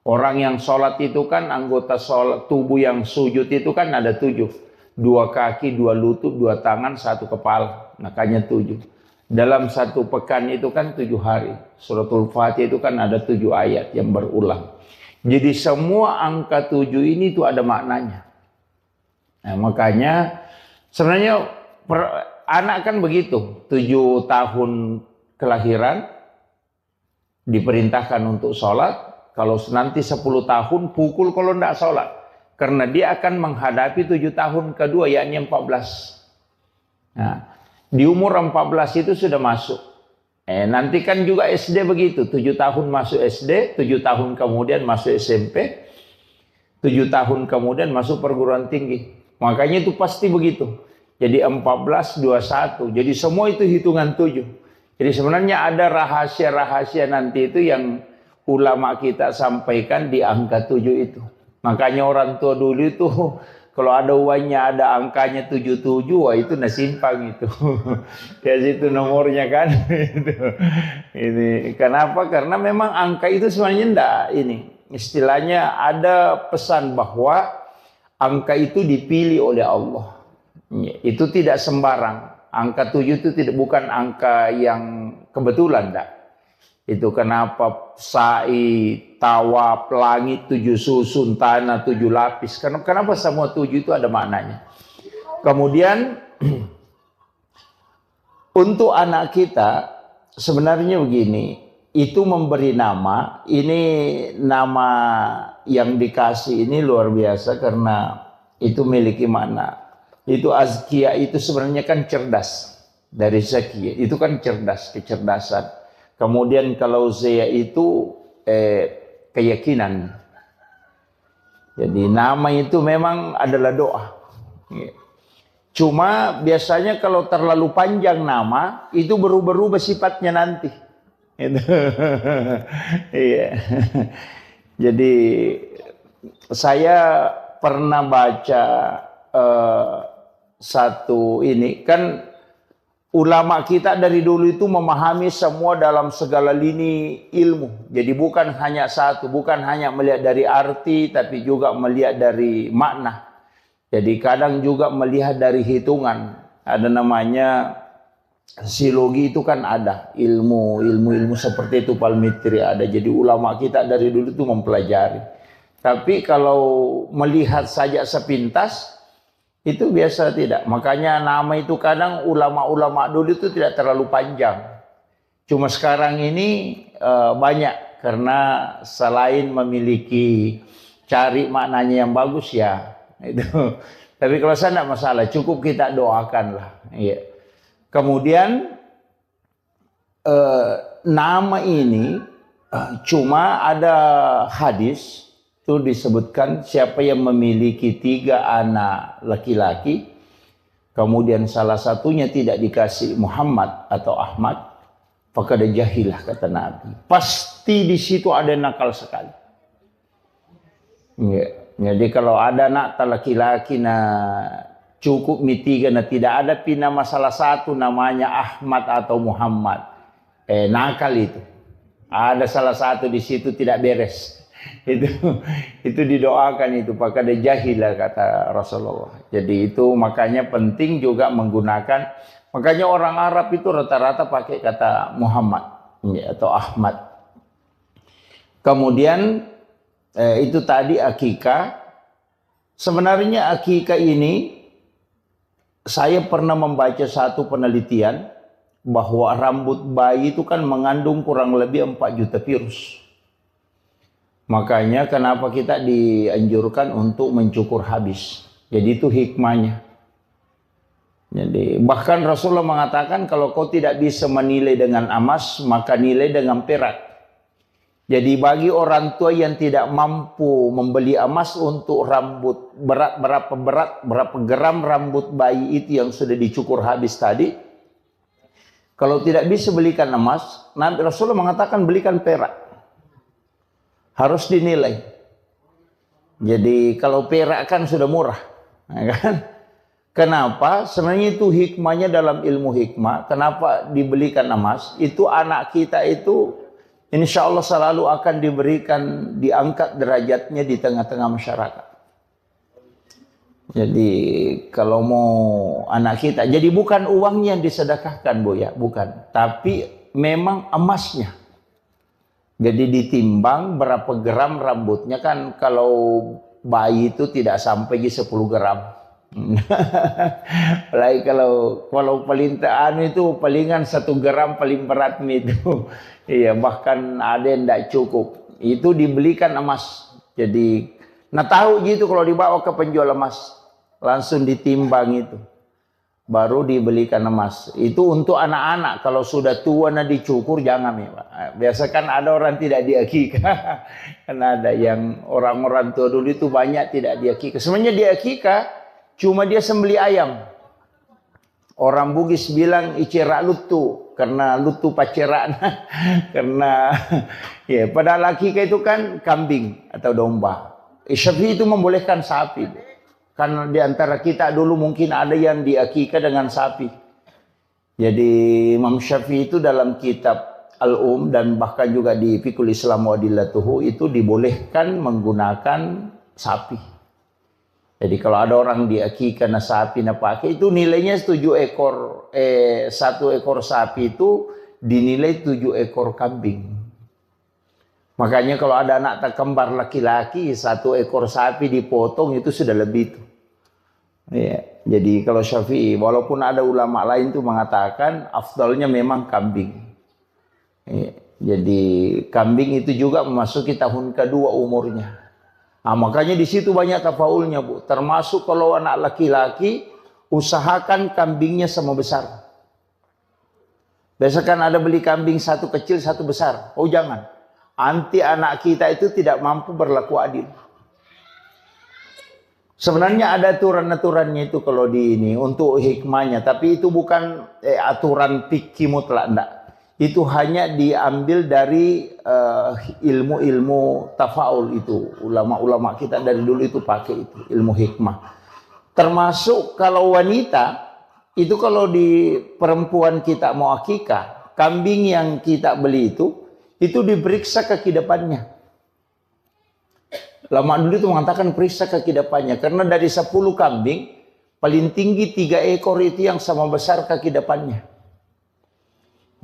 S1: Orang yang sholat itu kan anggota sholat, tubuh yang sujud itu kan ada 7. 2 kaki, 2 lutut, 2 tangan, 1 kepala. Makanya 7. Dalam 1 pekan itu kan 7 hari. Suratul Fatihah itu kan ada 7 ayat yang berulang. Jadi semua angka 7 ini itu ada maknanya. Nah, makanya sebenarnya anak kan begitu. 7 tahun kelahiran diperintahkan untuk sholat. Kalau nanti 10 tahun pukul kalau tidak sholat. Karena dia akan menghadapi 7 tahun kedua yakni 14. Nah, di umur 14 itu sudah masuk. Nanti kan juga SD begitu, 7 tahun masuk SD, 7 tahun kemudian masuk SMP, 7 tahun kemudian masuk perguruan tinggi. Makanya itu pasti begitu. Jadi 14, 21, jadi semua itu hitungan 7. Jadi sebenarnya ada rahasia-rahasia nanti itu yang ulama kita sampaikan di angka 7 itu. Makanya orang tua dulu itu kalau ada uangnya ada angkanya 77, wah itu nasimpang itu. Ya situ nomornya kan. Ini kenapa? Karena memang angka itu sebenarnya enggak ini. Istilahnya ada pesan bahwa angka itu dipilih oleh Allah. Itu tidak sembarang. Angka 7 itu bukan angka yang kebetulan enggak. Itu kenapa sa'i, tawaf, langit 7 susun, tanah 7 lapis. Kenapa semua 7 itu ada maknanya. Kemudian untuk anak kita sebenarnya begini, itu memberi nama, ini nama yang dikasih ini luar biasa karena itu memiliki makna. Itu azkiya itu sebenarnya kan cerdas. Dari zakiya itu kan cerdas, kecerdasan. Kemudian kalau zaya itu keyakinan. Jadi nama itu memang adalah doa. Cuma biasanya kalau terlalu panjang nama itu berubah-ubah sifatnya nanti. Iya. Jadi saya pernah baca satu ini kan. Ulama kita dari dulu itu memahami semua dalam segala lini ilmu. Jadi bukan hanya satu, bukan hanya melihat dari arti, tapi juga melihat dari makna. Jadi kadang juga melihat dari hitungan. Ada namanya silogi itu kan ada. Ilmu seperti itu palmitri ada. Jadi ulama kita dari dulu itu mempelajari. Tapi kalau melihat saja sepintas, itu biasa tidak. Makanya nama itu kadang ulama-ulama dulu itu tidak terlalu panjang. Cuma sekarang ini banyak. Karena selain memiliki cari maknanya yang bagus ya. Itu. Tapi kalau saya tidak masalah. Cukup kita doakanlah. Ya. Kemudian nama ini cuma ada hadis. Itu disebutkan siapa yang memiliki 3 anak laki-laki,
S2: kemudian salah satunya tidak dikasih Muhammad atau Ahmad, faqad jahilah kata Nabi. Pasti di situ ada nakal sekali. Ya. Jadi kalau ada anak laki-laki cukup mitiga tidak ada nama salah satu namanya Ahmad atau Muhammad. Nakal itu. Ada salah satu di situ tidak beres. Itu didoakan itu faqad jahilah kata Rasulullah. Jadi itu makanya penting juga menggunakan, makanya orang Arab itu rata-rata pakai kata Muhammad atau Ahmad. Kemudian itu tadi akikah. Sebenarnya akikah ini saya pernah membaca satu penelitian bahwa rambut bayi itu kan mengandung kurang lebih 4 juta virus. Makanya kenapa kita dianjurkan untuk mencukur habis. Jadi itu hikmahnya. Jadi bahkan Rasulullah mengatakan kalau kau tidak bisa menilai dengan emas, maka nilai dengan perak. Jadi bagi orang tua yang tidak mampu membeli emas untuk rambut berapa gram rambut bayi itu yang sudah dicukur habis tadi, kalau tidak bisa belikan emas, Nabi Rasulullah mengatakan belikan perak. Harus dinilai. Jadi kalau perak kan sudah murah, kan? Kenapa? Sebenarnya itu hikmahnya dalam ilmu hikmah. Kenapa dibelikan emas? Itu anak kita itu insya Allah selalu akan diberikan, diangkat derajatnya di tengah-tengah masyarakat. Jadi kalau mau anak kita, jadi bukan uangnya yang disedekahkan Bu ya, bukan. Tapi memang emasnya. Jadi ditimbang berapa gram rambutnya, kan kalau bayi itu tidak sampai 10 gram. Apalagi kalau paling itu palingan 1 gram paling berat itu. Iya, bahkan ada yang tidak cukup. Itu dibelikan emas. Jadi, tahu gitu kalau dibawa ke penjual emas, langsung ditimbang itu. Baru dibelikan emas. Itu untuk anak-anak. Kalau sudah tua dicukur jangan ya Pak. Biasa kan ada orang tidak diakikah. Kan ada yang orang-orang tua dulu itu banyak tidak diakikah. Sebenarnya diakikah cuma dia sembeli ayam. Orang Bugis bilang icera lutu, karena lutu paceran. Karena ya padahal akikah itu kan kambing atau domba. Syafi'i itu membolehkan sapi. Karena di antara kita dulu mungkin ada yang diakikah dengan sapi. Jadi Imam Syafi'i itu dalam kitab Al-Um dan bahkan juga di Fiqhul Islam wa Adillatuhu itu dibolehkan menggunakan sapi. Jadi kalau ada orang diakikah sapi pakai itu nilainya 1 ekor sapi itu dinilai 7 ekor kambing. Makanya kalau ada anak kembar laki-laki 1 ekor sapi dipotong itu sudah lebih itu. Ya, jadi kalau Syafi'i, walaupun ada ulama lain tuh mengatakan afdalnya memang kambing. Ya, jadi kambing itu juga memasuki tahun kedua umurnya. Nah, makanya di situ banyak tafaulnya Bu. Termasuk kalau anak laki-laki, usahakan kambingnya sama besar. Biasa kan ada beli kambing 1 kecil 1 besar. Oh jangan. Nanti anak kita itu tidak mampu berlaku adil. Sebenarnya ada aturan-aturannya itu kalau di ini untuk hikmahnya, tapi itu bukan aturan fikih mutlak, enggak. Itu hanya diambil dari ilmu-ilmu tafaul itu. Ulama-ulama kita dari dulu itu pakai itu, ilmu hikmah. Termasuk kalau wanita, itu kalau di perempuan kita mau akikah, kambing yang kita beli itu diperiksa kekidapannya. Lama dulu itu mengatakan periksa kekidapannya. Karena dari 10 kambing, paling tinggi 3 ekor itu yang sama besar kekidapannya.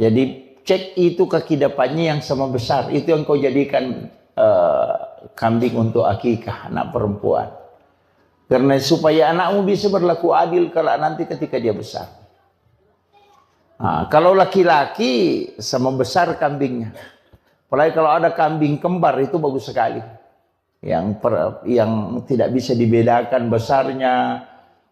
S2: Jadi cek itu kekidapannya yang sama besar. Itu yang kau jadikan kambing untuk akikah anak perempuan. Karena supaya anakmu bisa berlaku adil kalau nanti ketika dia besar. Nah, kalau laki-laki sama besar kambingnya. Apalagi kalau ada kambing kembar itu bagus sekali. Yang tidak bisa dibedakan besarnya,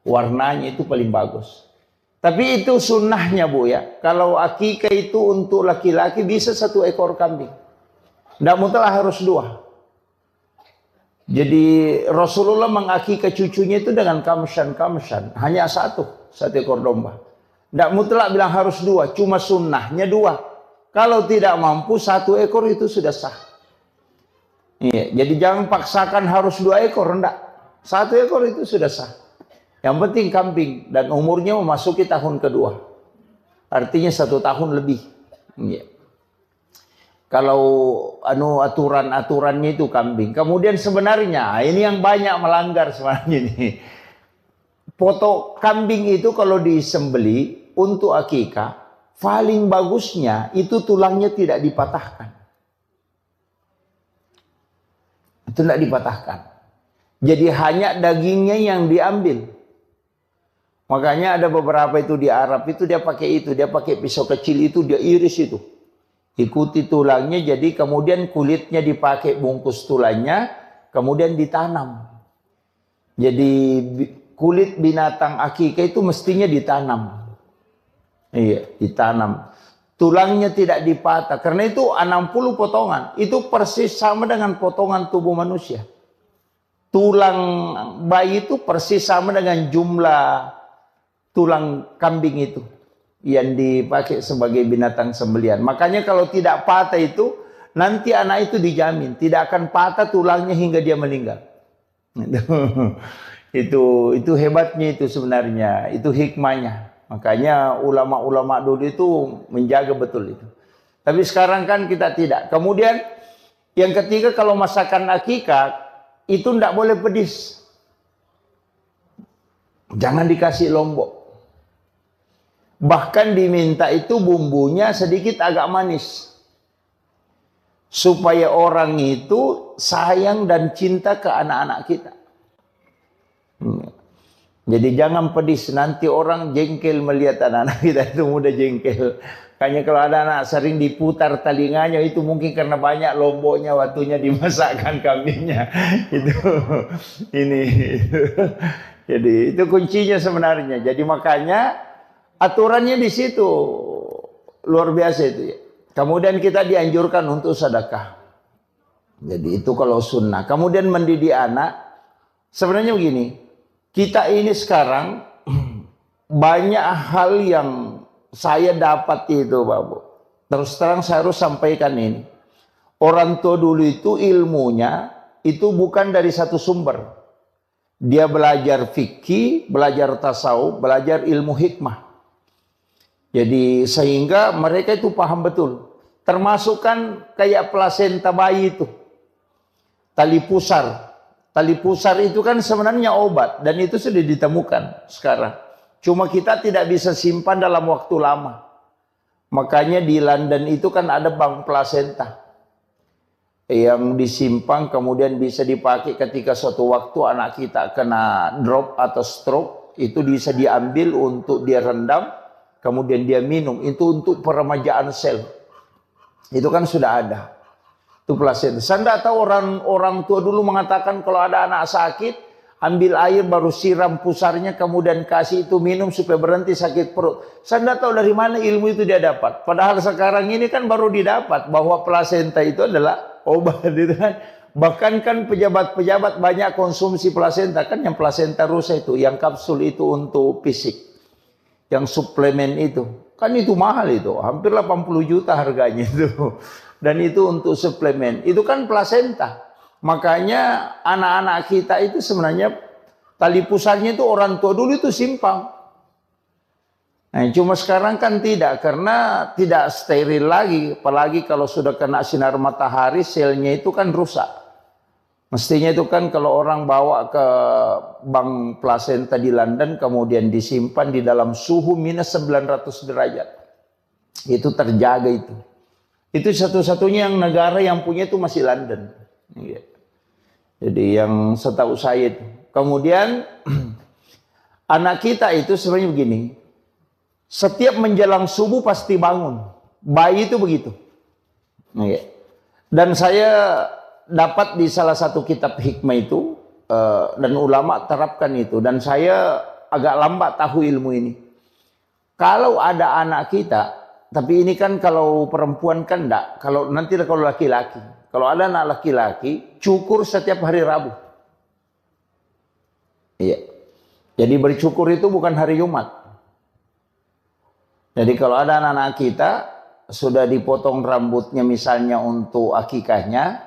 S2: warnanya itu paling bagus. Tapi itu sunnahnya Bu ya. Kalau akikah itu untuk laki-laki bisa 1 ekor kambing. Tidak mutlak harus 2. Jadi Rasulullah mengakikah cucunya itu dengan kamshan. Hanya 1. 1 ekor domba. Tidak mutlak bilang harus 2, cuma sunnahnya 2. Kalau tidak mampu 1 ekor itu sudah sah. Iya, jadi jangan paksakan harus 2 ekor, enggak. 1 ekor itu sudah sah. Yang penting kambing dan umurnya memasuki tahun kedua. Artinya 1 tahun lebih. Iya. Kalau aturan-aturannya itu kambing. Kemudian sebenarnya ini yang banyak melanggar sebenarnya ini. Foto kambing itu kalau disembeli untuk akikah, paling bagusnya itu tulangnya tidak dipatahkan. Itu tidak dipatahkan. Jadi hanya dagingnya yang diambil. Makanya ada beberapa itu di Arab itu dia pakai itu, dia pakai pisau kecil itu, dia iris itu. Ikuti tulangnya, jadi kemudian kulitnya dipakai bungkus tulangnya, kemudian ditanam. Jadi kulit binatang akikah itu mestinya ditanam. Iya, ditanam. Tulangnya tidak dipatah, karena itu 60 potongan. Itu persis sama dengan potongan tubuh manusia. Tulang bayi itu persis sama dengan jumlah tulang kambing itu yang dipakai sebagai binatang sembelihan. Makanya kalau tidak patah itu, nanti anak itu dijamin tidak akan patah tulangnya hingga dia meninggal. Itu hebatnya itu sebenarnya, itu hikmahnya. Makanya ulama-ulama dulu itu menjaga betul itu. Tapi sekarang kan kita tidak. Kemudian yang ketiga, kalau masakan akikah itu tidak boleh pedas. Jangan dikasih lombok. Bahkan diminta itu bumbunya sedikit agak manis. Supaya orang itu sayang dan cinta ke anak-anak kita. Jadi jangan pedis, nanti orang jengkel melihat anak-anak kita itu mudah jengkel. Kayaknya kalau ada anak sering diputar telinganya itu mungkin karena banyak lomboknya waktunya dimasakkan kambingnya. Jadi itu kuncinya sebenarnya. Jadi makanya aturannya di situ luar biasa itu ya. Kemudian kita dianjurkan untuk sedekah. Jadi itu kalau sunnah. Kemudian mendidik anak. Sebenarnya begini. Kita ini sekarang banyak hal yang saya dapat itu Bapak. Terus terang saya harus sampaikan ini. Orang tua dulu itu ilmunya itu bukan dari satu sumber. Dia belajar fikih, belajar tasawuf, belajar ilmu hikmah. Jadi sehingga mereka itu paham betul. Termasuk kan kayak plasenta bayi itu. Tali pusar. Tali pusar itu kan sebenarnya obat. Dan itu sudah ditemukan sekarang. Cuma kita tidak bisa simpan dalam waktu lama. Makanya di London itu kan ada bank plasenta. Yang disimpan kemudian bisa dipakai ketika suatu waktu anak kita kena drop atau stroke. Itu bisa diambil untuk dia rendam. Kemudian dia minum. Itu untuk peremajaan sel. Itu kan sudah ada. Itu plasenta. Saya tidak tahu orang tua dulu mengatakan kalau ada anak sakit, ambil air baru siram pusarnya, kemudian kasih itu minum supaya berhenti sakit perut. Saya tidak tahu dari mana ilmu itu dia dapat. Padahal sekarang ini kan baru didapat bahwa plasenta itu adalah obat. Gitu kan. Bahkan kan pejabat-pejabat banyak konsumsi plasenta. Kan yang plasenta rusa itu, yang kapsul itu untuk fisik. Yang suplemen itu. Kan itu mahal itu. Hampir 80 juta harganya itu. Dan itu untuk suplemen. Itu kan plasenta. Makanya anak-anak kita itu sebenarnya tali pusarnya itu orang tua dulu itu simpang. Nah, cuma sekarang kan tidak. Karena tidak steril lagi. Apalagi kalau sudah kena sinar matahari, selnya itu kan rusak. Mestinya itu kan kalau orang bawa ke bank plasenta di London, kemudian disimpan di dalam suhu minus 900 derajat. Itu terjaga itu. Itu satu-satunya yang negara yang punya itu masih London. Jadi yang setahu saya itu. Kemudian anak kita itu sebenarnya begini. Setiap menjelang subuh pasti bangun. Bayi itu begitu. Dan saya dapat di salah satu kitab hikmah itu. Dan ulama terapkan itu. Dan saya agak lambat tahu ilmu ini. Kalau ada anak kita. Tapi ini kan kalau perempuan kan enggak. Kalau nanti kalau laki-laki. Kalau ada anak laki-laki, cukur setiap hari Rabu. Iya. Jadi bercukur itu bukan hari Jumat. Jadi kalau ada anak-anak kita sudah dipotong rambutnya misalnya untuk akikahnya,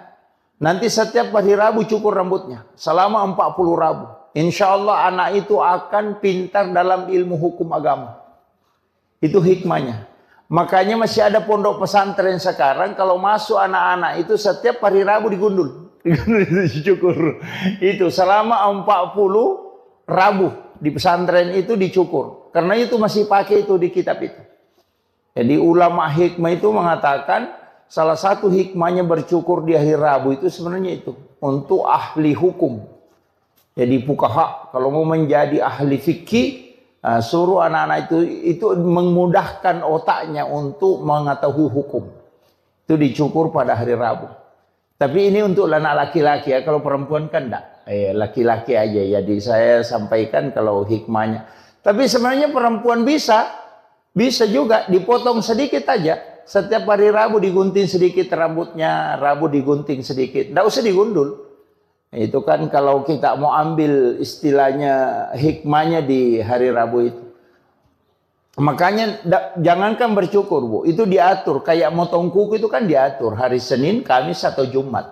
S2: nanti setiap hari Rabu cukur rambutnya selama 40 Rabu. Insya Allah anak itu akan pintar dalam ilmu hukum agama. Itu hikmahnya. Makanya masih ada pondok pesantren sekarang, kalau masuk anak-anak itu setiap hari Rabu digundul. Dicukur. Itu selama 40 Rabu di pesantren itu dicukur. Karena itu masih pakai itu di kitab itu. Jadi ulama hikmah itu mengatakan salah satu hikmahnya bercukur di hari Rabu itu sebenarnya itu untuk ahli hukum. Jadi fuqaha kalau mau menjadi ahli fikih, suruh anak-anak itu memudahkan otaknya untuk mengetahui hukum. Itu dicukur pada hari Rabu. Tapi ini untuk anak laki-laki ya, kalau perempuan kan enggak. Laki-laki aja. Jadi saya sampaikan kalau hikmahnya. Tapi sebenarnya perempuan bisa juga dipotong sedikit aja. Setiap hari Rabu digunting sedikit rambutnya, Rabu digunting sedikit. Enggak usah digundul. Itu kan kalau kita mau ambil istilahnya hikmahnya di hari Rabu itu. Makanya jangankan bercukur, Bu. Itu diatur. Kayak motong kuku itu kan diatur. Hari Senin, Kamis, atau Jumat.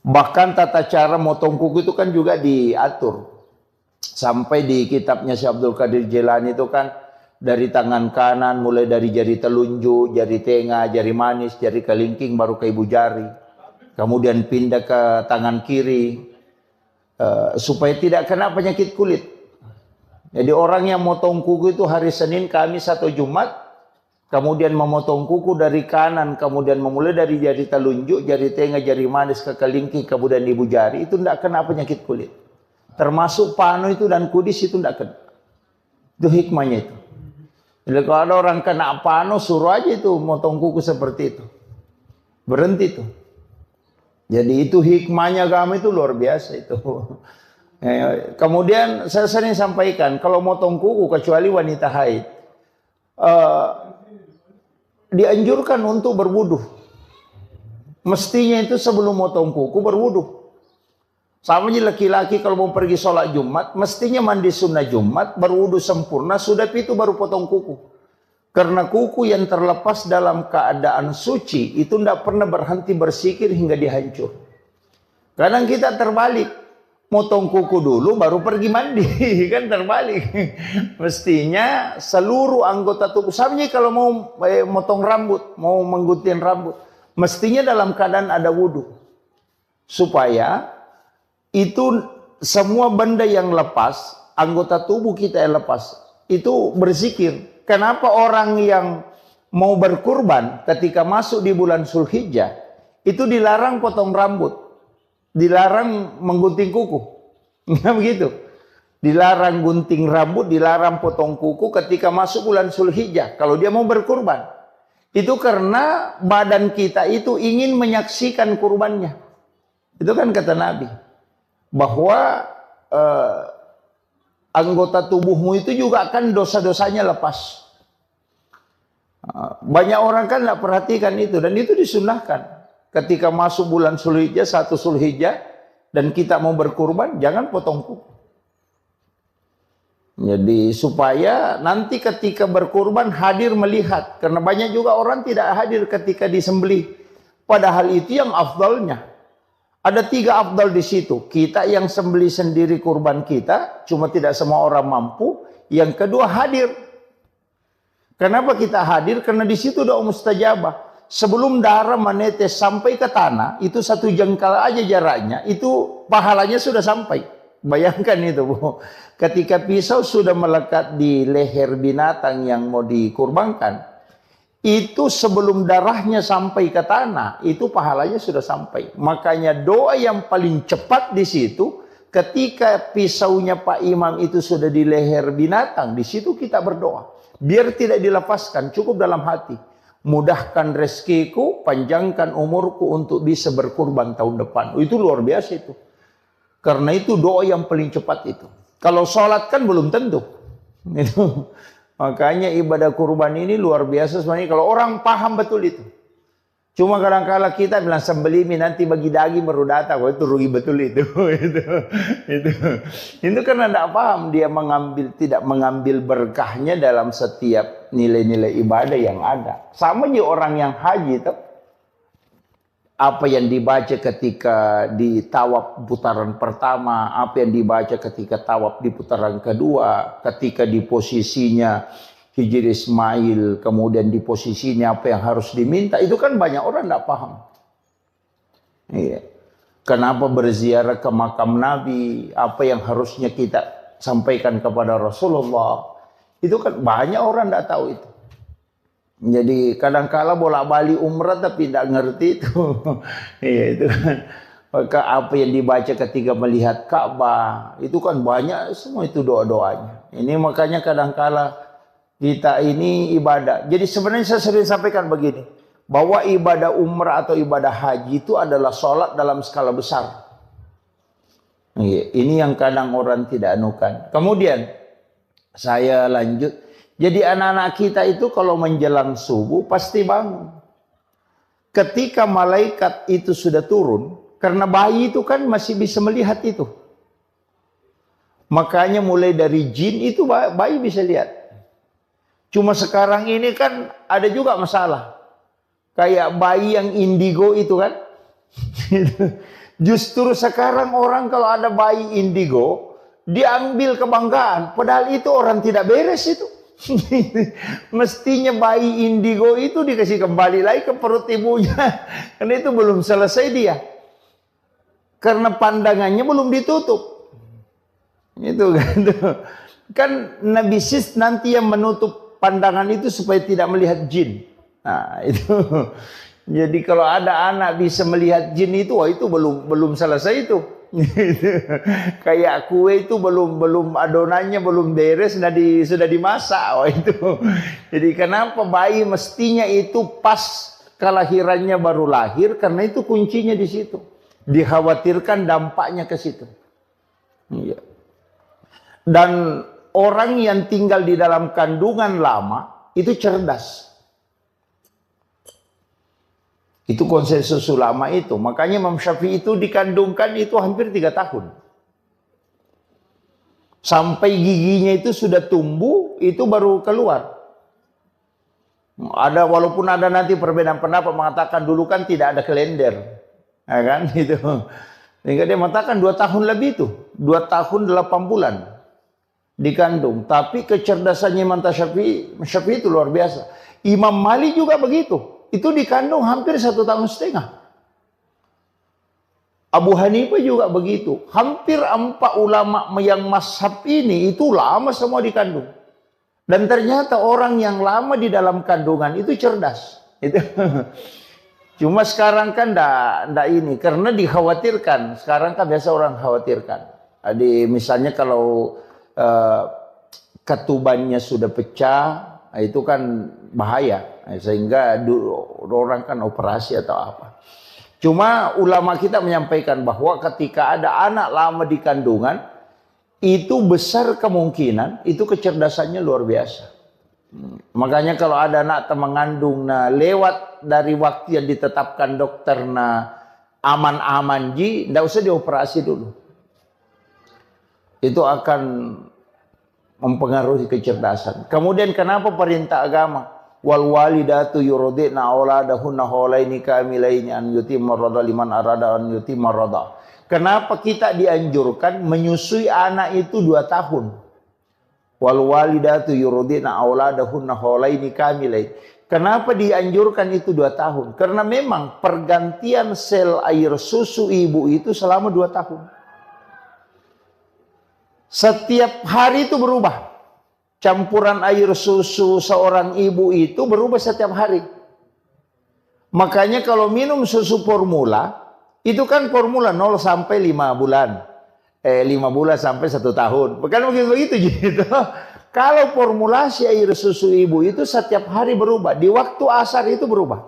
S2: Bahkan tata cara motong kuku itu kan juga diatur. Sampai di kitabnya Syekh Abdul Qadir Jilani itu kan dari tangan kanan, mulai dari jari telunjuk, jari tengah, jari manis, jari kelingking, baru ke ibu jari. Kemudian pindah ke tangan kiri. Supaya tidak kena penyakit kulit. Jadi orang yang motong kuku itu hari Senin, Kamis, atau Jumat, kemudian memotong kuku dari kanan, kemudian memulai dari jari telunjuk, jari tengah, jari manis, ke kelingking, kemudian ibu jari, itu tidak kena penyakit kulit. Termasuk panu itu dan kudis itu tidak kena. Itu hikmahnya itu. Jadi kalau ada orang kena panu, suruh aja itu motong kuku seperti itu. Berhenti itu. Jadi itu hikmahnya agama itu luar biasa itu. Kemudian saya sering sampaikan, kalau motong kuku kecuali wanita haid, dianjurkan untuk berwudu. Mestinya itu sebelum motong kuku berwudu. Sama aja laki-laki kalau mau pergi sholat Jumat, mestinya mandi sunnah Jumat, berwudu sempurna, sudah itu baru potong kuku. Karena kuku yang terlepas dalam keadaan suci, itu tidak pernah berhenti bersikir hingga dihancur. Kadang kita terbalik. Motong kuku dulu baru pergi mandi, kan terbalik. Mestinya seluruh anggota tubuh. Samanya kalau mau motong rambut, mau menggunting rambut, mestinya dalam keadaan ada wudhu. Supaya itu semua benda yang lepas, anggota tubuh kita yang lepas, itu berzikir. Kenapa orang yang mau berkurban ketika masuk di bulan Zulhijjah, itu dilarang potong rambut. Dilarang menggunting kuku. Enggak begitu. Dilarang gunting rambut, dilarang potong kuku ketika masuk bulan Zulhijjah. Kalau dia mau berkurban. Itu karena badan kita itu ingin menyaksikan kurbannya. Itu kan kata Nabi. Bahwa anggota tubuhmu itu juga akan dosa-dosanya lepas. Banyak orang kan tidak perhatikan itu. Dan itu disunahkan. Ketika masuk bulan Zulhijjah, 1 Zulhijjah, dan kita mau berkurban, jangan potong kuku. Jadi supaya nanti ketika berkurban hadir melihat. Karena banyak juga orang tidak hadir ketika disembelih. Padahal itu yang afdalnya. Ada 3 afdal di situ. Kita yang sembelih sendiri kurban kita, cuma tidak semua orang mampu. Yang kedua hadir. Kenapa kita hadir? Karena di situ doa mustajabah. Sebelum darah menetes sampai ke tanah, itu 1 jengkal aja jaraknya, itu pahalanya sudah sampai. Bayangkan itu, Bu. Ketika pisau sudah melekat di leher binatang yang mau dikurbankan, itu sebelum darahnya sampai ke tanah, itu pahalanya sudah sampai. Makanya doa yang paling cepat di situ, ketika pisaunya Pak Imam itu sudah di leher binatang, di situ kita berdoa. Biar tidak dilepaskan, cukup dalam hati. Mudahkan rezekiku, panjangkan umurku untuk bisa berkurban tahun depan. Itu luar biasa itu. Karena itu doa yang paling cepat itu. Kalau sholat kan belum tentu. Itu. Makanya ibadah kurban ini luar biasa sebenarnya. Kalau orang paham betul itu. Cuma kadang-kala kita bilang sembelih nanti bagi daging baru datang. Wah, itu rugi betul itu. Itu karena tidak paham, dia tidak mengambil berkahnya dalam setiap nilai-nilai ibadah yang ada. Sama juga orang yang haji itu. Apa yang dibaca ketika di tawaf putaran pertama, apa yang dibaca ketika tawaf di putaran kedua, ketika di posisinya Hijri Ismail, kemudian di posisinya apa yang harus diminta, itu kan banyak orang tidak paham. Iya. Kenapa berziarah ke makam Nabi, apa yang harusnya kita sampaikan kepada Rasulullah, itu kan banyak orang tidak tahu itu. Jadi kadang-kala bolak-balik umrah tapi tidak ngerti itu. Iya, itu kan. Maka apa yang dibaca ketika melihat Ka'bah, itu kan banyak semua itu doa-doanya. Ini makanya kadang-kala kita ini ibadah. Jadi sebenarnya saya sering sampaikan begini, bahwa ibadah umrah atau ibadah haji itu adalah sholat dalam skala besar. Ini yang kadang orang tidak anukan. Kemudian saya lanjut. Jadi anak-anak kita itu kalau menjelang subuh pasti bangun. Ketika malaikat itu sudah turun, karena bayi itu kan masih bisa melihat itu. Makanya mulai dari jin itu bayi bisa lihat. Cuma sekarang ini kan ada juga masalah. Kayak bayi yang indigo itu kan. Justru sekarang orang kalau ada bayi indigo, diambil kebanggaan. Padahal itu orang tidak beres itu. Mestinya bayi indigo itu dikasih kembali lagi ke perut ibunya. Karena itu belum selesai dia. Karena pandangannya belum ditutup. Itu kan. Kan Nabi Sis nanti yang menutup pandangan itu supaya tidak melihat jin. Nah, itu. Jadi kalau ada anak bisa melihat jin itu, wah itu belum selesai itu. Kayak kue itu belum adonannya belum beres, sudah dimasak. Wah itu. Jadi kenapa bayi mestinya itu pas kelahirannya baru lahir, karena itu kuncinya di situ. Dikhawatirkan dampaknya ke situ. Iya. Dan orang yang tinggal di dalam kandungan lama itu cerdas. Itu konsensus ulama itu. Makanya Imam Syafi'i itu dikandungkan itu hampir 3 tahun. Sampai giginya itu sudah tumbuh, itu baru keluar. Walaupun ada nanti perbedaan pendapat mengatakan dulu kan tidak ada kalender. Ya kan? Itu. Sehingga dia mengatakan 2 tahun lebih itu. 2 tahun 8 bulan. Dikandung, tapi kecerdasannya Imam Syafi'i itu luar biasa. Imam Malik juga begitu, itu dikandung hampir 1,5 tahun. Abu Hanifah juga begitu, hampir 4 ulama yang mazhab ini itu lama semua dikandung. Dan ternyata orang yang lama di dalam kandungan itu cerdas. Itu. Cuma sekarang kan ndak ini, karena dikhawatirkan. Sekarang kan biasa orang khawatirkan. Jadi misalnya kalau ketubannya sudah pecah, itu kan bahaya, sehingga orang kan operasi atau apa. Cuma ulama kita menyampaikan bahwa ketika ada anak lama di kandungan, itu besar kemungkinan itu kecerdasannya luar biasa. Makanya kalau ada anak mengandung lewat dari waktu yang ditetapkan dokter aman-aman ji, tidak usah dioperasi dulu. Itu akan mempengaruhi kecerdasan. Kemudian kenapa perintah agama? Wal walidatu yurdi'na auladahunna haulaini kamilaini an yutimma radha liman arada an yutimma radha. Kenapa kita dianjurkan menyusui anak itu 2 tahun? Wal walidatu yurdi'na auladahunna haulaini kamilaini. Kenapa dianjurkan itu 2 tahun? Karena memang pergantian sel air susu ibu itu selama 2 tahun. Setiap hari itu berubah. Campuran air susu seorang ibu itu berubah setiap hari. Makanya kalau minum susu formula, itu kan formula 0 sampai 5 bulan. 5 bulan sampai 1 tahun. Bukan begitu gitu. Kalau formulasi air susu ibu itu setiap hari berubah. Di waktu asar itu berubah.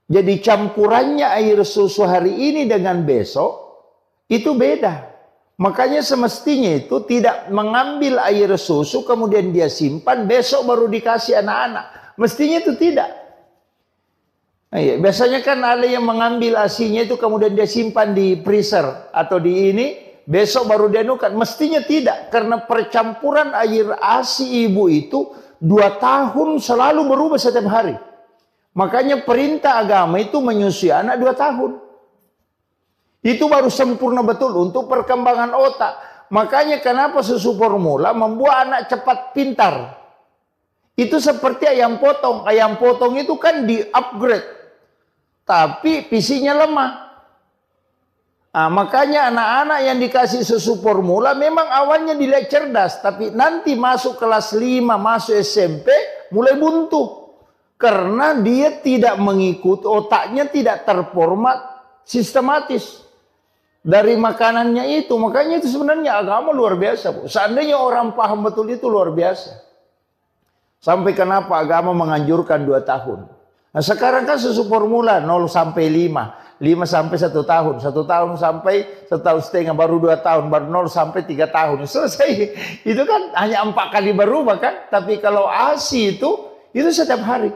S2: Jadi campurannya air susu hari ini dengan besok itu beda. Makanya semestinya itu tidak mengambil air susu kemudian dia simpan besok baru dikasih anak-anak. Mestinya itu tidak. Iya, biasanya kan ada yang mengambil ASI-nya itu kemudian dia simpan di freezer atau di ini, besok baru dia nukan. Mestinya tidak, karena percampuran air ASI ibu itu 2 tahun selalu berubah setiap hari. Makanya perintah agama itu menyusui anak 2 tahun. Itu baru sempurna betul untuk perkembangan otak. Makanya kenapa susu formula membuat anak cepat pintar. Itu seperti ayam potong. Ayam potong itu kan di-upgrade. Tapi PC-nya lemah. Nah, makanya anak-anak yang dikasih susu formula memang awalnya dilihat cerdas. Tapi nanti masuk kelas 5, masuk SMP, mulai buntu. Karena dia tidak mengikuti, otaknya tidak terformat sistematis. Dari makanannya itu. Makanya itu sebenarnya agama luar biasa, Bu. Seandainya orang paham betul itu luar biasa. Sampai kenapa agama menganjurkan 2 tahun. Nah sekarang kan susu formula 0 sampai 5. 5 sampai 1 tahun. 1 tahun sampai 1,5 tahun. Baru 2 tahun. Baru 0 sampai 3 tahun. Selesai. Itu kan hanya 4 kali berubah kan. Tapi kalau ASI itu setiap hari.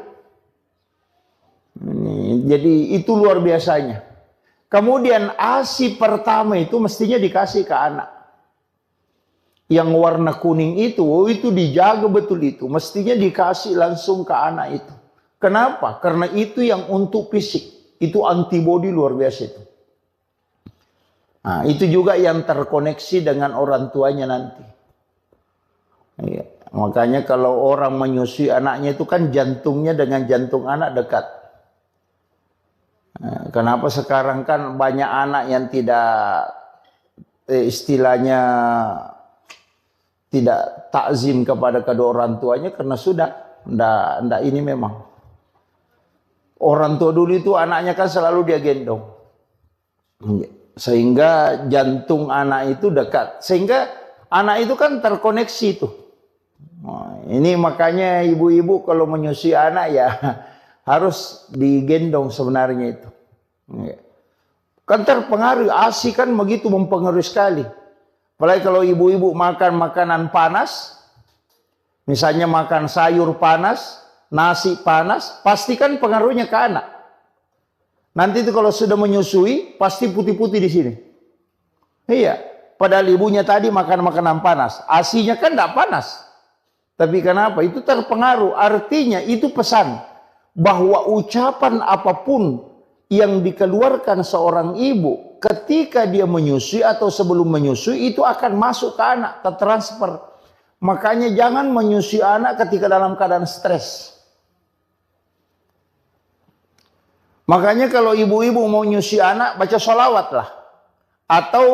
S2: Jadi itu luar biasanya. Kemudian ASI pertama itu mestinya dikasih ke anak. Yang warna kuning itu dijaga betul itu. Mestinya dikasih langsung ke anak itu. Kenapa? Karena itu yang untuk fisik. Itu antibodi luar biasa itu. Nah, itu juga yang terkoneksi dengan orang tuanya nanti. Iya. Makanya kalau orang menyusui anaknya itu kan jantungnya dengan jantung anak dekat. Nah, kenapa sekarang kan banyak anak yang tidak istilahnya tidak takzim kepada kedua orang tuanya karena sudah ndak ini memang. Orang tua dulu itu anaknya kan selalu dia gendong. Sehingga jantung anak itu dekat. Sehingga anak itu kan terkoneksi itu. Nah, ini makanya ibu-ibu kalau menyusui anak ya harus digendong sebenarnya itu. Kan terpengaruh, ASI kan begitu mempengaruhi sekali. Apalagi kalau ibu-ibu makan makanan panas. Misalnya makan sayur panas, nasi panas, pastikan pengaruhnya ke anak. Nanti itu kalau sudah menyusui, pasti putih-putih di sini. Iya, padahal ibunya tadi makan makanan panas. ASI-nya kan tidak panas. Tapi kenapa? Itu terpengaruh. Artinya itu pesan bahwa ucapan apapun yang dikeluarkan seorang ibu ketika dia menyusui atau sebelum menyusui itu akan masuk ke anak, tertransfer. Makanya jangan menyusui anak ketika dalam keadaan stres. Makanya kalau ibu-ibu mau nyusi anak, baca sholawat lah. Atau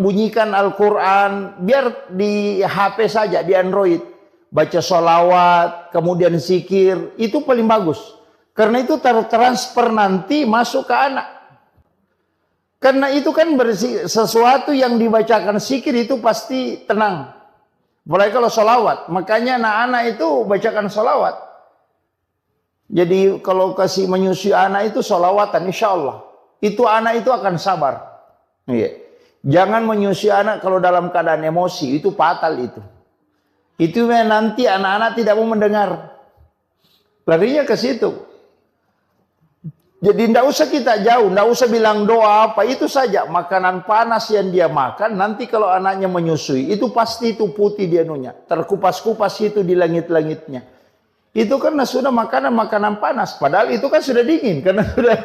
S2: bunyikan Al-Quran, biar di HP saja, di Android. Baca sholawat, kemudian zikir, itu paling bagus. Karena itu tertransfer nanti masuk ke anak. Karena itu kan sesuatu yang dibacakan zikir itu pasti tenang. Mulai kalau sholawat, makanya anak-anak itu bacakan sholawat. Jadi kalau kasih menyusui anak itu sholawatan, insya Allah. Itu anak itu akan sabar. Iya. Jangan menyusui anak kalau dalam keadaan emosi, itu fatal itu. Itu nanti anak-anak tidak mau mendengar. Larinya ke situ. Jadi tidak usah kita jauh, tidak usah bilang doa apa, itu saja. Makanan panas yang dia makan, nanti kalau anaknya menyusui, itu pasti itu putih dia nunya. Terkupas-kupas itu di langit-langitnya. Itu karena sudah makanan panas. Padahal itu kan sudah dingin. Karena sudah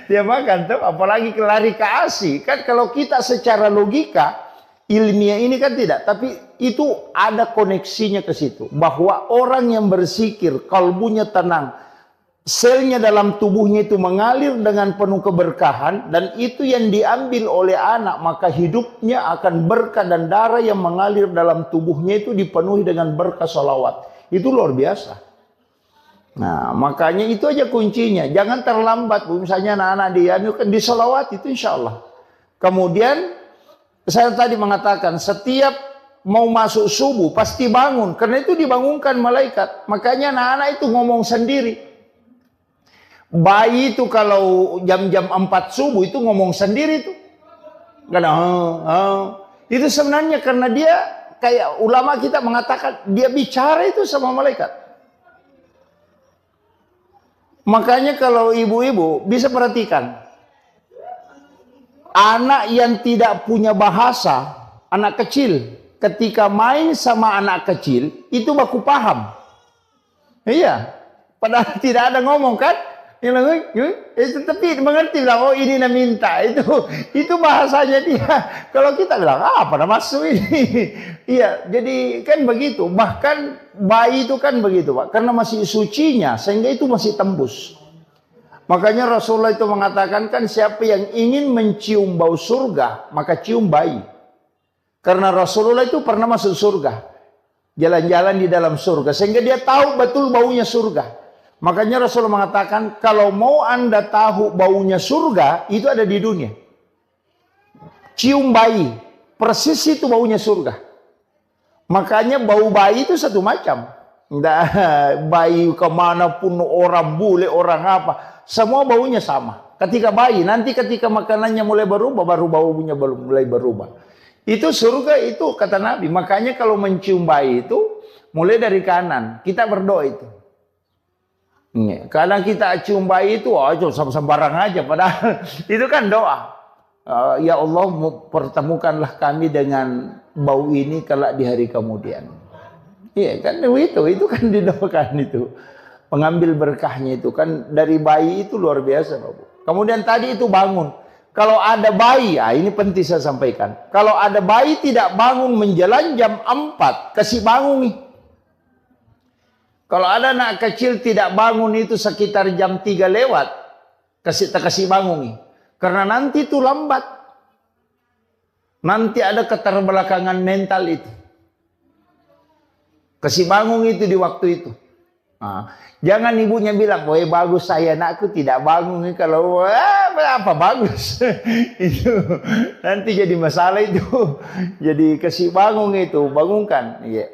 S2: dia makan. Tuh. Apalagi lari ke ASI. Kan kalau kita secara logika, ilmiah ini kan tidak. Tapi itu ada koneksinya ke situ. Bahwa orang yang berzikir, kalbunya tenang. Selnya dalam tubuhnya itu mengalir dengan penuh keberkahan. Dan itu yang diambil oleh anak. Maka hidupnya akan berkah dan darah yang mengalir dalam tubuhnya itu dipenuhi dengan berkah sholawat. Itu luar biasa. Nah, makanya itu aja kuncinya. Jangan terlambat, Bu. Misalnya anak-anak dia di sholawat itu insya Allah. Kemudian, saya tadi mengatakan, setiap mau masuk subuh, pasti bangun. Karena itu dibangunkan malaikat. Makanya anak-anak itu ngomong sendiri. Bayi itu kalau jam-jam 4 subuh itu ngomong sendiri itu. Karena, itu sebenarnya karena dia, kayak ulama kita mengatakan, dia bicara itu sama malaikat. Makanya kalau ibu-ibu bisa perhatikan, anak yang tidak punya bahasa, anak kecil, ketika main sama anak kecil, itu baku paham. Iya, padahal tidak ada ngomong kan? Itu tapi mengerti bilang, oh ini nak minta, itu bahasanya dia. Kalau kita bilang, apa nak masuk ini? Iya, jadi kan begitu. Bahkan bayi itu kan begitu, Pak, karena masih sucinya, sehingga itu masih tembus. Makanya Rasulullah itu mengatakan kan, siapa yang ingin mencium bau surga, maka cium bayi. Karena Rasulullah itu pernah masuk surga, jalan-jalan di dalam surga, sehingga dia tahu betul baunya surga. Makanya Rasulullah mengatakan, kalau mau Anda tahu baunya surga, itu ada di dunia. Cium bayi, persis itu baunya surga. Makanya bau bayi itu satu macam. Bayi kemanapun, orang bule, orang apa, semua baunya sama. Ketika bayi, nanti ketika makanannya mulai berubah, baru baunya mulai berubah. Itu surga itu kata Nabi. Makanya kalau mencium bayi itu, mulai dari kanan, kita berdoa itu. Kadang kita cium bayi itu, sembarang aja, padahal itu kan doa. Ya Allah, pertemukanlah kami dengan bau ini kelak di hari kemudian. Iya kan, itu kan didoakan itu. Pengambil berkahnya itu kan dari bayi itu luar biasa, Bapak. Kemudian tadi itu bangun. Kalau ada bayi, ini penting saya sampaikan. Kalau ada bayi tidak bangun menjelang jam 4, kasih bangun nih. Kalau ada anak kecil tidak bangun itu sekitar jam 3 lewat, kasih bangun nih. Karena nanti itu lambat. Nanti ada keterbelakangan mental itu. Kasih bangun itu di waktu itu. Jangan ibunya bilang, "Woi bagus saya anakku tidak bangun." Kalau apa bagus itu nanti jadi masalah itu. Jadi kasih bangun itu, bangunkan. Iya.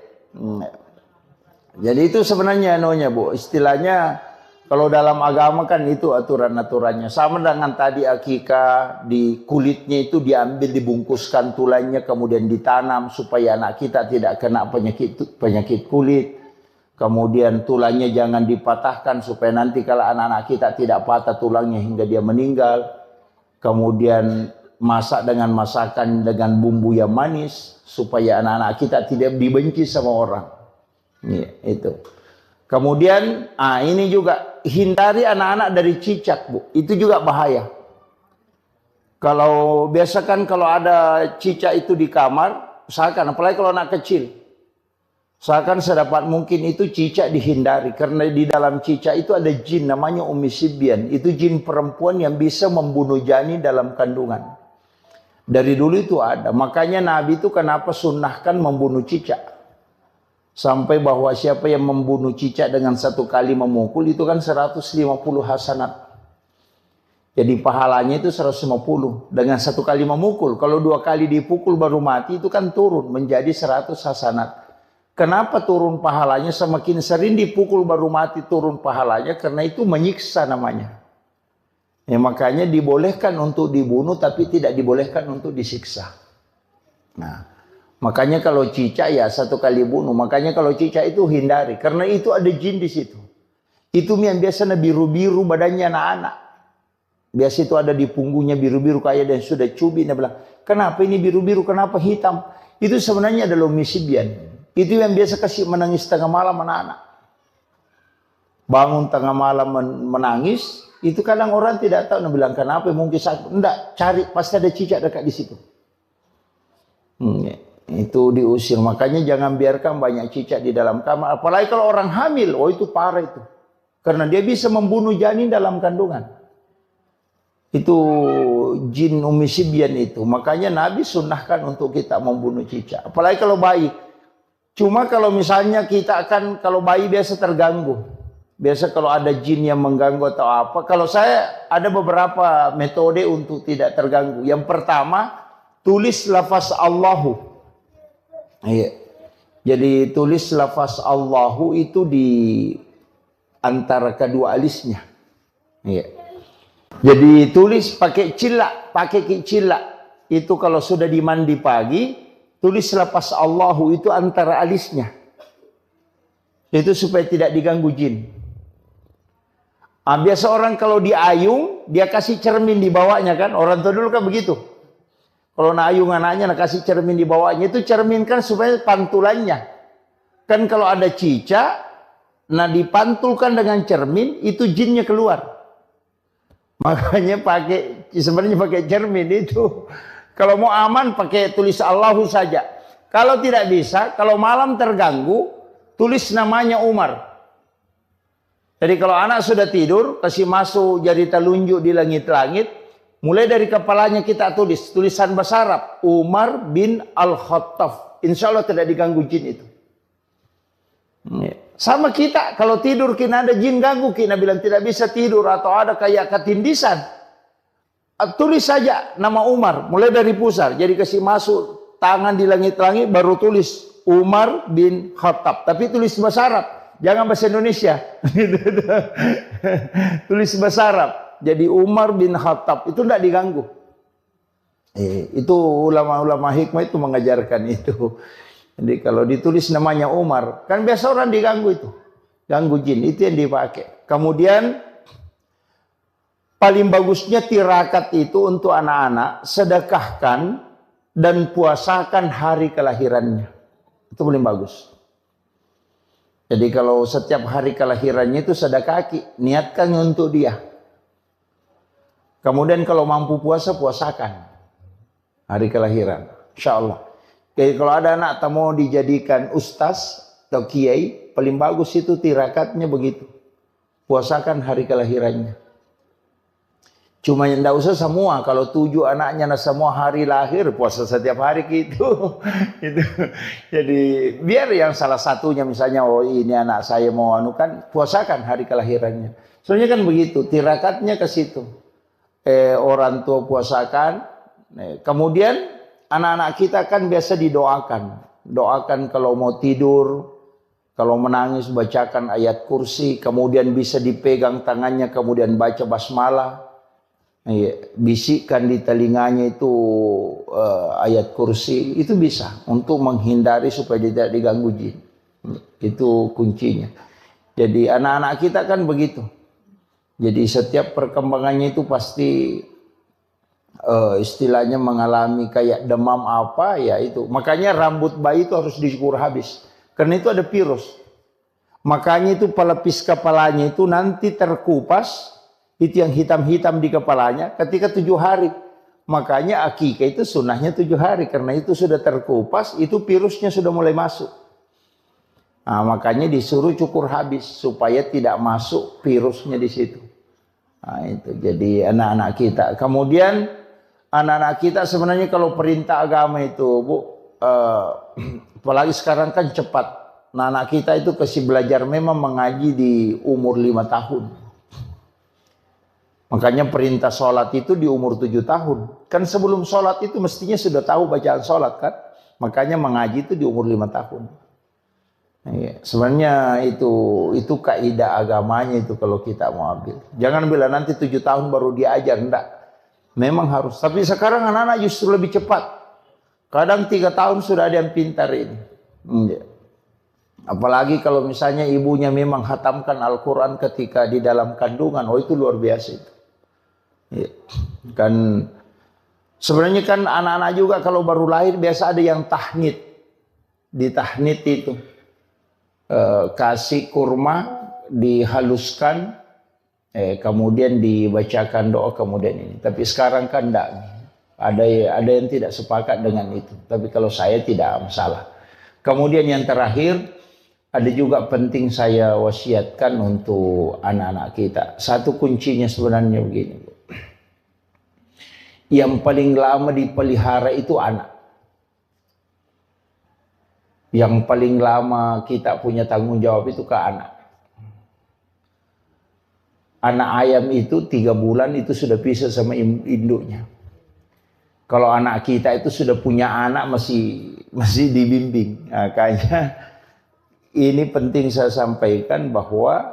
S2: Jadi itu sebenarnya Bu, istilahnya kalau dalam agama kan itu aturan-aturannya. Sama dengan tadi akikah, di kulitnya itu diambil, dibungkuskan tulangnya, kemudian ditanam supaya anak kita tidak kena penyakit kulit. Kemudian tulangnya jangan dipatahkan supaya nanti kalau anak-anak kita tidak patah tulangnya hingga dia meninggal. Kemudian masak dengan masakan dengan bumbu yang manis supaya anak-anak kita tidak dibenci sama orang. Ya, itu. Kemudian ini juga hindari anak-anak dari cicak, Bu. Itu juga bahaya. Kalau biasa kan kalau ada cicak itu di kamar, usahakan apalagi kalau anak kecil. Usahakan sedapat mungkin itu cicak dihindari karena di dalam cicak itu ada jin namanya Ummi Sibyan. Itu jin perempuan yang bisa membunuh janin dalam kandungan. Dari dulu itu ada. Makanya Nabi itu kenapa sunnahkan membunuh cicak. Sampai bahwa siapa yang membunuh cicak dengan satu kali memukul itu kan 150 hasanat. Jadi pahalanya itu 150 dengan satu kali memukul. Kalau 2 kali dipukul baru mati itu kan turun menjadi 100 hasanat. Kenapa turun pahalanya? Semakin sering dipukul baru mati turun pahalanya karena itu menyiksa namanya. Ya makanya dibolehkan untuk dibunuh tapi tidak dibolehkan untuk disiksa. Nah, makanya kalau cicak ya 1 kali bunuh. Makanya kalau cicak itu hindari. Karena itu ada jin di situ. Itu yang biasanya biru-biru badannya anak-anak. Biasa itu ada di punggungnya biru-biru kayak dan sudah cubit. Dia bilang, kenapa ini biru-biru? Kenapa hitam? Itu sebenarnya adalah Ummi Sibyan. Itu yang biasa kasih menangis tengah malam anak-anak. Bangun tengah malam menangis. Itu kadang orang tidak tahu. Dia bilang, kenapa? Mungkin sakit. Enggak, cari. Pasti ada cicak dekat di situ. Itu diusir. Makanya jangan biarkan banyak cicak di dalam kamar. Apalagi kalau orang hamil. Oh itu parah itu. Karena dia bisa membunuh janin dalam kandungan. Itu jin Ummi Sibyan itu. Makanya Nabi sunnahkan untuk kita membunuh cicak. Apalagi kalau bayi. Cuma kalau misalnya kita akan, kalau bayi biasa terganggu. Biasa kalau ada jin yang mengganggu atau apa. Kalau saya ada beberapa metode untuk tidak terganggu. Yang pertama, tulis lafaz Allahu. Iya. Jadi tulis lafaz Allahu itu di antara kedua alisnya. Iya. Jadi tulis pakai cilak, pakai cilak. Itu kalau sudah dimandi pagi, tulis lafaz Allahu itu antara alisnya. Itu supaya tidak diganggu jin. Biasa orang kalau diayung, dia kasih cermin di bawahnya kan. Orang tua dulu kan begitu. Kalau nak ayung anaknya, nak kasih cermin di bawahnya. Itu cermin kan supaya pantulannya. Kan kalau ada cicak, nah dipantulkan dengan cermin, itu jinnya keluar. Makanya sebenarnya pakai cermin itu. Kalau mau aman, pakai tulis Allahu saja. Kalau tidak bisa, kalau malam terganggu, tulis namanya Umar. Jadi kalau anak sudah tidur, kasih masuk jari telunjuk di langit-langit, mulai dari kepalanya kita tulis, tulisan bahasa Arab, Umar bin Al-Khattab. Insya Allah tidak diganggu jin itu. Sama kita, kalau tidur kita ada jin ganggu, kita bilang tidak bisa tidur, atau ada kayak ketindisan. Tulis saja nama Umar, mulai dari pusar. Jadi kasih masuk tangan di langit-langit, baru tulis Umar bin Khattab. Tapi tulis bahasa Arab. Jangan bahasa Indonesia. Tulis bahasa Arab. Jadi Umar bin Khattab. Itu tidak diganggu. Itu ulama-ulama hikmah itu mengajarkan itu. Jadi kalau ditulis namanya Umar. Kan biasa orang diganggu itu. Ganggu jin. Itu yang dipakai. Kemudian paling bagusnya tirakat itu untuk anak-anak. Sedekahkan dan puasakan hari kelahirannya. Itu paling bagus. Jadi kalau setiap hari kelahirannya itu sedekah, niatkan untuk dia. Kemudian kalau mampu puasa, puasakan hari kelahiran. Insya Allah. Jadi kalau ada anak tak mau dijadikan ustaz atau kiai, paling bagus itu tirakatnya begitu. Puasakan hari kelahirannya. Cuma yang tidak usah semua. Kalau 7 anaknya semua hari lahir, puasa setiap hari gitu. Itu. Jadi biar yang salah satunya misalnya, oh ini anak saya mau anukan, puasakan hari kelahirannya. Soalnya kan begitu, tirakatnya ke situ. Orang tua puasakan. Kemudian anak-anak kita kan biasa didoakan. Doakan kalau mau tidur, kalau menangis bacakan ayat kursi, kemudian bisa dipegang tangannya, kemudian baca basmalah. Bisikkan di telinganya itu ayat kursi, itu bisa untuk menghindari supaya tidak diganggu jin. Itu kuncinya. Jadi anak-anak kita kan begitu. Jadi setiap perkembangannya itu pasti istilahnya mengalami kayak demam apa ya itu. Makanya rambut bayi itu harus dicukur habis. Karena itu ada virus. Makanya itu pelepis kepalanya itu nanti terkupas. Itu yang hitam-hitam di kepalanya ketika 7 hari. Makanya akikah itu sunnahnya 7 hari. Karena itu sudah terkupas, itu virusnya sudah mulai masuk. Nah, makanya disuruh cukur habis supaya tidak masuk virusnya di situ. Nah, itu jadi anak-anak kita. Kemudian anak-anak kita sebenarnya kalau perintah agama itu, Bu, apalagi sekarang kan cepat. Nah, anak kita itu kasih belajar memang mengaji di umur 5 tahun. Makanya perintah sholat itu di umur 7 tahun. Kan sebelum sholat itu mestinya sudah tahu bacaan sholat kan. Makanya mengaji itu di umur 5 tahun. Sebenarnya itu kaidah agamanya itu kalau kita mau ambil. Jangan bilang nanti 7 tahun baru diajar. Enggak. Memang harus. Tapi sekarang anak-anak justru lebih cepat. Kadang 3 tahun sudah ada yang pintar ini. Apalagi kalau misalnya ibunya memang khatamkan Al-Quran ketika di dalam kandungan. Oh itu luar biasa itu. Kan sebenarnya kan anak-anak juga kalau baru lahir biasa ada yang tahnid. Di tahnid itu kasih kurma dihaluskan, kemudian dibacakan doa kemudian ini. Tapi sekarang kan enggak. Ada yang tidak sepakat dengan itu. Tapi kalau saya tidak masalah. Kemudian yang terakhir ada juga penting saya wasiatkan untuk anak-anak kita. Satu kuncinya sebenarnya begini. Yang paling lama dipelihara itu anak. Yang paling lama kita punya tanggung jawab itu ke anak. Anak ayam itu 3 bulan itu sudah pisah sama induknya. Kalau anak kita itu sudah punya anak masih dibimbing. Makanya ini penting saya sampaikan bahwa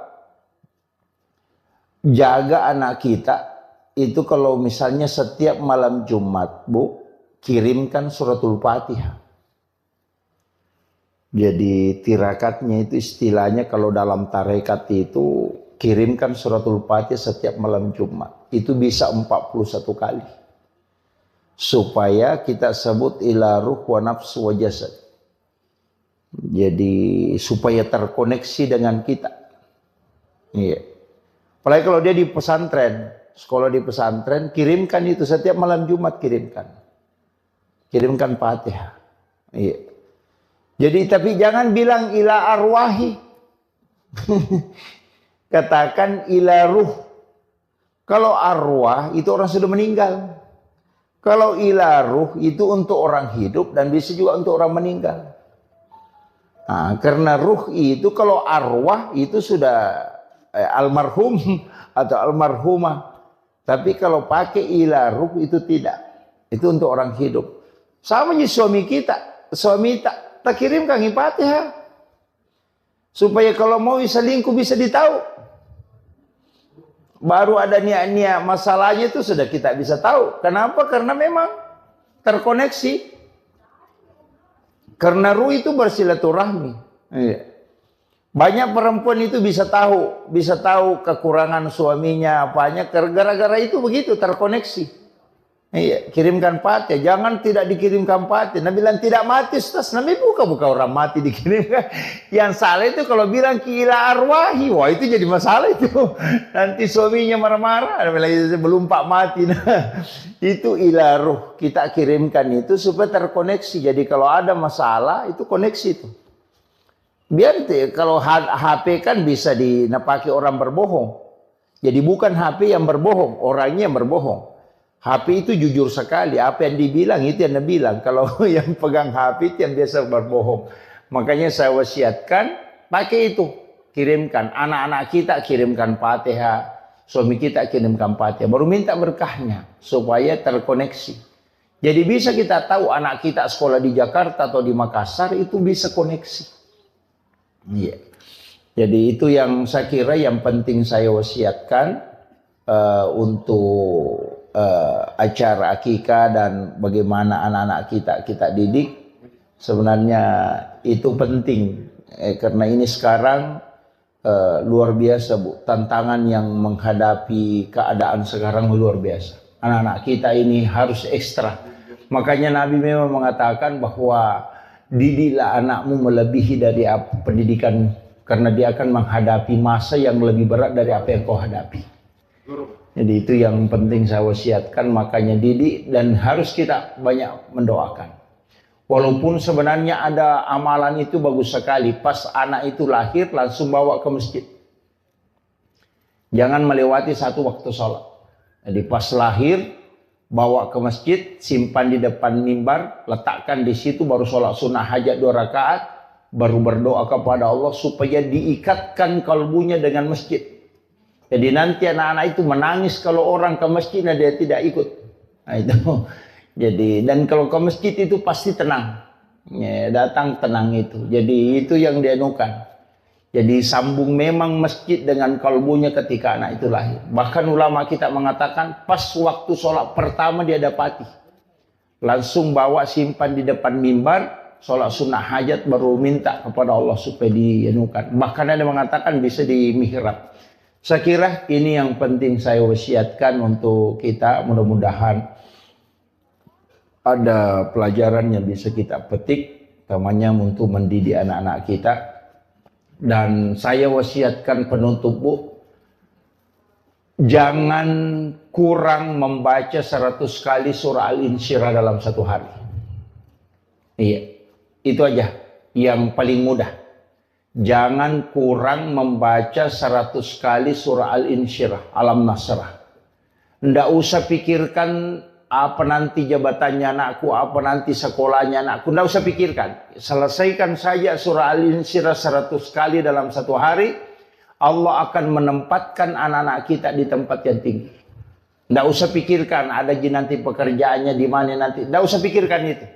S2: jaga anak kita. Itu kalau misalnya setiap malam Jumat, Bu, kirimkan suratul Fatihah. Jadi tirakatnya itu istilahnya kalau dalam tarekat itu kirimkan suratul Fatihah setiap malam Jumat. Itu bisa 41 kali. Supaya kita sebut ila ruh wa nafsu wa jasad. Jadi supaya terkoneksi dengan kita. Iya. Apalagi kalau dia di pesantren, sekolah di pesantren, kirimkan itu setiap malam Jumat, kirimkan Fatihah. Iya. Jadi tapi jangan bilang ila arwahi. Katakan ila ruh. Kalau arwah itu orang sudah meninggal. Kalau ila ruh itu untuk orang hidup dan bisa juga untuk orang meninggal. Nah, karena ruh itu, kalau arwah itu sudah almarhum atau almarhumah. Tapi kalau pakai ila ruh itu tidak. Itu untuk orang hidup. Sama dengan suami kita. Suami tak kirimkan Fatihah. Supaya kalau mau selingkuh bisa ditahu. Baru ada niat-niat masalahnya itu sudah kita bisa tahu. Kenapa? Karena memang terkoneksi. Karena ruh itu bersilaturahmi. Iya. Banyak perempuan itu bisa tahu kekurangan suaminya apanya. Gara-gara itu begitu terkoneksi. Iya, kirimkan Fatihah. Jangan tidak dikirimkan Fatihah. Nabi bilang tidak mati, Ustaz. Nabi buka orang mati dikirimkan. Yang salah itu kalau bilang ila arwahi. Wah, itu jadi masalah itu. Nanti suaminya marah-marah. Belum pak mati. Nah, itu ila ruh. Kita kirimkan itu supaya terkoneksi. Jadi kalau ada masalah itu koneksi itu. Biar kalau HP kan bisa dinapaki orang berbohong. Jadi bukan HP yang berbohong, orangnya yang berbohong. HP itu jujur sekali, apa yang dibilang itu yang dibilang. Kalau yang pegang HP itu yang biasa berbohong. Makanya saya wasiatkan pakai itu, kirimkan. Anak-anak kita kirimkan Fatihah, suami kita kirimkan Fatihah. Baru minta berkahnya supaya terkoneksi. Jadi bisa kita tahu anak kita sekolah di Jakarta atau di Makassar itu bisa koneksi. Iya. Jadi itu yang saya kira yang penting saya wasiatkan untuk acara akikah dan bagaimana anak-anak kita didik. Sebenarnya itu penting karena ini sekarang luar biasa, Bu, tantangan yang menghadapi keadaan sekarang luar biasa. Anak-anak kita ini harus ekstra. Makanya Nabi memang mengatakan bahwa didiklah anakmu melebihi dari pendidikan, karena dia akan menghadapi masa yang lebih berat dari apa yang kau hadapi. Jadi itu yang penting saya wasiatkan, makanya didik dan harus kita banyak mendoakan. Walaupun sebenarnya ada amalan itu bagus sekali, pas anak itu lahir langsung bawa ke masjid. Jangan melewati satu waktu sholat. Jadi pas lahir bawa ke masjid, simpan di depan mimbar, letakkan di situ, baru sholat sunnah hajat 2 rakaat, baru berdoa kepada Allah supaya diikatkan kalbunya dengan masjid. Jadi nanti anak-anak itu menangis kalau orang ke masjid dan dia tidak ikut. Nah, itu. Jadi dan kalau ke masjid itu pasti tenang. Ya, datang tenang itu. Jadi itu yang dianukan. Jadi sambung memang masjid dengan kalbunya ketika anak itu lahir. Bahkan ulama kita mengatakan pas waktu sholat pertama dia dapati. Langsung bawa simpan di depan mimbar, sholat sunnah hajat baru minta kepada Allah supaya dianukan. Bahkan ada yang mengatakan bisa di mihrab. Saya kira ini yang penting saya wasiatkan untuk kita. Mudah-mudahan ada pelajaran yang bisa kita petik, utamanya untuk mendidik anak-anak kita. Dan saya wasiatkan penutup, Bu, jangan kurang membaca 100 kali surah Al-Insyirah dalam satu hari. Iya, itu aja yang paling mudah. Jangan kurang membaca 100 kali surah Al-Insyirah, Alam Nasrah. Nggak usah pikirkan apa nanti jabatannya anakku, apa nanti sekolahnya anakku. Nggak usah pikirkan. Selesaikan saja surah Al-Insyirah 100 kali dalam satu hari. Allah akan menempatkan anak-anak kita di tempat yang tinggi. Nggak usah pikirkan ada nanti pekerjaannya di mana nanti. Nggak usah pikirkan itu.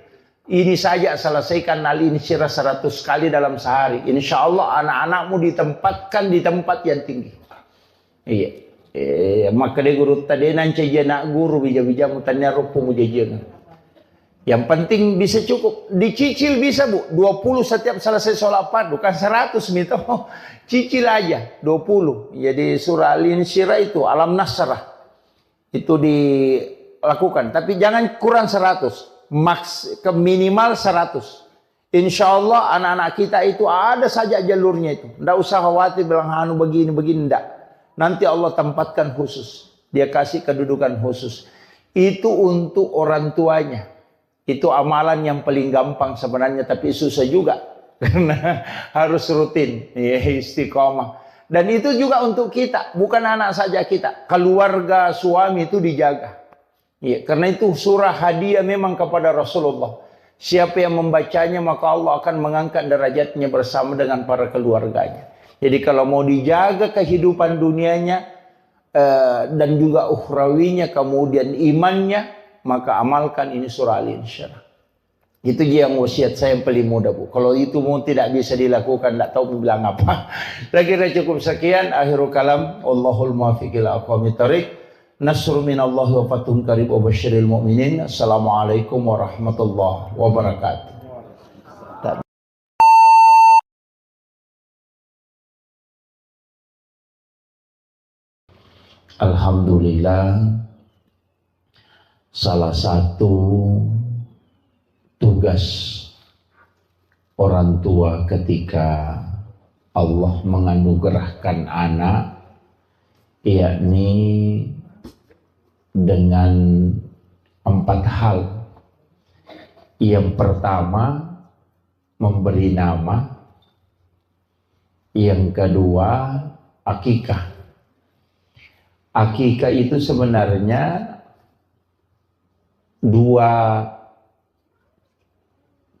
S2: Ini saja selesaikan Al-Insyirah 100 kali dalam sehari. Insya Allah anak-anakmu ditempatkan di tempat yang tinggi. Iya. Maka dia guru tadi nanti nak guru bija-bija mutanya rupu mujajian. Yang penting bisa cukup. Dicicil bisa Bu, 20 setiap selesai sholat fardu, bukan 100 minta. Cicil aja 20. Jadi surah Al-Insyirah itu Alam Nasrah itu dilakukan, tapi jangan kurang 100, ke minimal 100. Insya Allah anak-anak kita itu ada saja jalurnya itu. Nggak usah khawatir bilang anu begini enggak. Nanti Allah tempatkan khusus. Dia kasih kedudukan khusus. Itu untuk orang tuanya. Itu amalan yang paling gampang sebenarnya, tapi susah juga. Karena harus rutin, ya, istiqomah. Dan itu juga untuk kita, bukan anak saja kita. Keluarga, suami itu dijaga. Ya, karena itu surah hadiah memang kepada Rasulullah. Siapa yang membacanya maka Allah akan mengangkat derajatnya bersama dengan para keluarganya. Jadi kalau mau dijaga kehidupan dunianya dan juga ukhrawinya, kemudian imannya, maka amalkan ini surah Al-Insyirah. Itu dia yang wasiat saya yang paling mudah Bu. Kalau itu mau tidak bisa dilakukan, tidak tahu bilang apa. Saya kira cukup sekian. Akhirul kalam. Allahul muwaffiq ila aqwamit thoriq. Nasru minallahi wa fathun qarib wa basyiril mu'minin. Assalamualaikum warahmatullahi wabarakatuh. Alhamdulillah, salah satu tugas orang tua ketika Allah menganugerahkan anak, yakni dengan 4 hal. Yang pertama, memberi nama. Yang kedua, akikah. Akikah itu sebenarnya 2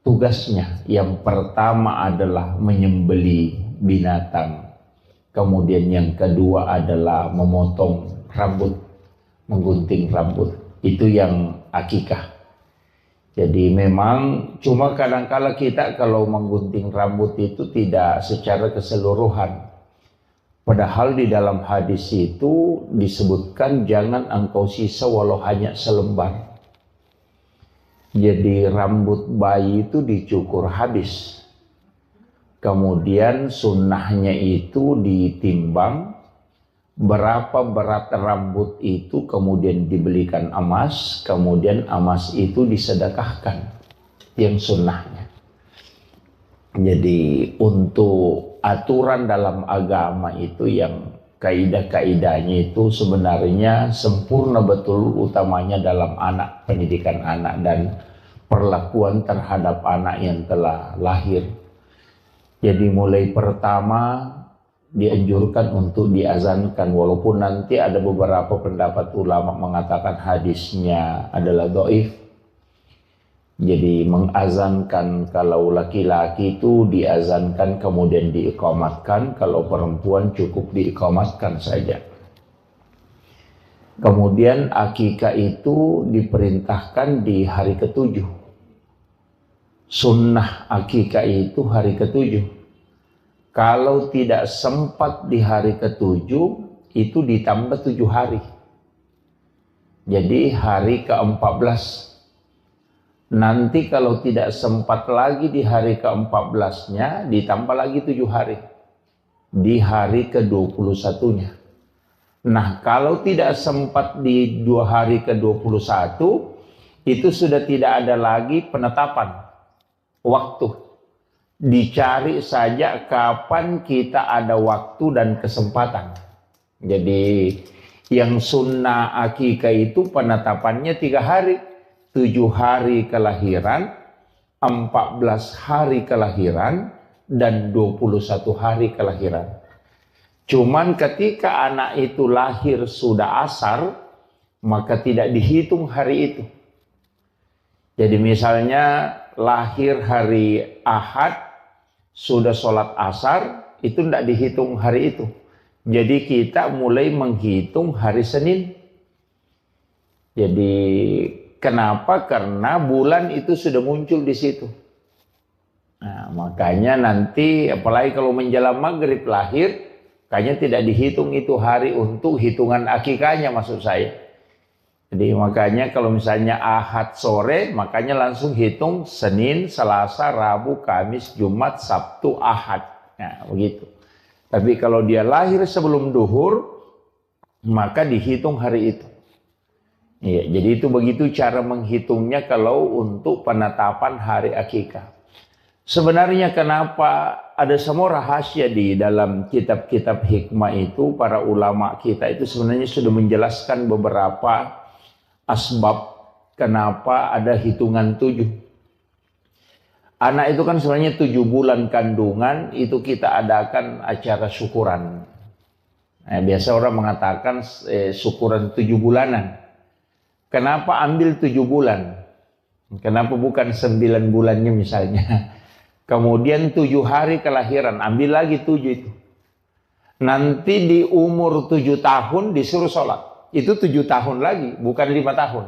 S2: tugasnya. Yang pertama adalah menyembelih binatang. Kemudian yang kedua adalah memotong rambut, menggunting rambut. Itu yang akikah. Jadi memang cuma kadang-kala kita kalau menggunting rambut itu tidak secara keseluruhan. Padahal di dalam hadis itu disebutkan jangan engkau sisa walau hanya selembar. Jadi rambut bayi itu dicukur habis. Kemudian sunnahnya itu ditimbang berapa berat rambut itu, kemudian dibelikan emas, kemudian emas itu disedekahkan. Yang sunnahnya. Jadi untuk aturan dalam agama itu yang kaidah-kaidahnya itu sebenarnya sempurna betul, utamanya dalam anak, pendidikan anak dan perlakuan terhadap anak yang telah lahir. Jadi mulai pertama dianjurkan untuk diazankan, walaupun nanti ada beberapa pendapat ulama mengatakan hadisnya adalah dhaif. Jadi mengazankan kalau laki-laki itu diazankan kemudian diiqamatkan, kalau perempuan cukup diiqamatkan saja. Kemudian akikah itu diperintahkan di hari ke-7. Sunnah akikah itu hari ke-7. Kalau tidak sempat di hari ke-7 itu ditambah 7 hari. Jadi hari ke-14. Nanti kalau tidak sempat lagi di hari ke-14-nya, ditambah lagi 7 hari. Di hari ke-21-nya. Nah, kalau tidak sempat di 2 hari ke-21, itu sudah tidak ada lagi penetapan waktu. Dicari saja kapan kita ada waktu dan kesempatan. Jadi, yang sunnah akikah itu penetapannya 3 hari. 7 hari kelahiran, 14 hari kelahiran, dan 21 hari kelahiran. Cuman ketika anak itu lahir sudah asar, maka tidak dihitung hari itu. Jadi misalnya lahir hari Ahad, sudah sholat asar, itu tidak dihitung hari itu. Jadi kita mulai menghitung hari Senin. Jadi kenapa? Karena bulan itu sudah muncul di situ. Nah, makanya nanti apalagi kalau menjelang maghrib lahir, kayaknya tidak dihitung itu hari untuk hitungan akikahnya maksud saya.
S1: Jadi makanya kalau misalnya Ahad sore, makanya langsung hitung Senin, Selasa, Rabu, Kamis, Jumat, Sabtu, Ahad. Nah, begitu. Tapi kalau dia lahir sebelum duhur, maka dihitung hari itu. Ya, jadi itu begitu cara menghitungnya kalau untuk penetapan hari akikah. Sebenarnya kenapa ada semua rahasia di dalam kitab-kitab hikmah itu, para ulama kita itu sebenarnya sudah menjelaskan beberapa asbab kenapa ada hitungan 7. Anak itu kan sebenarnya 7 bulan kandungan itu kita adakan acara syukuran. Nah, biasa orang mengatakan syukuran 7 bulanan. Kenapa ambil 7 bulan? Kenapa bukan 9 bulannya misalnya? Kemudian 7 hari kelahiran, ambil lagi 7 itu. Nanti di umur 7 tahun disuruh sholat. Itu 7 tahun lagi, bukan 5 tahun.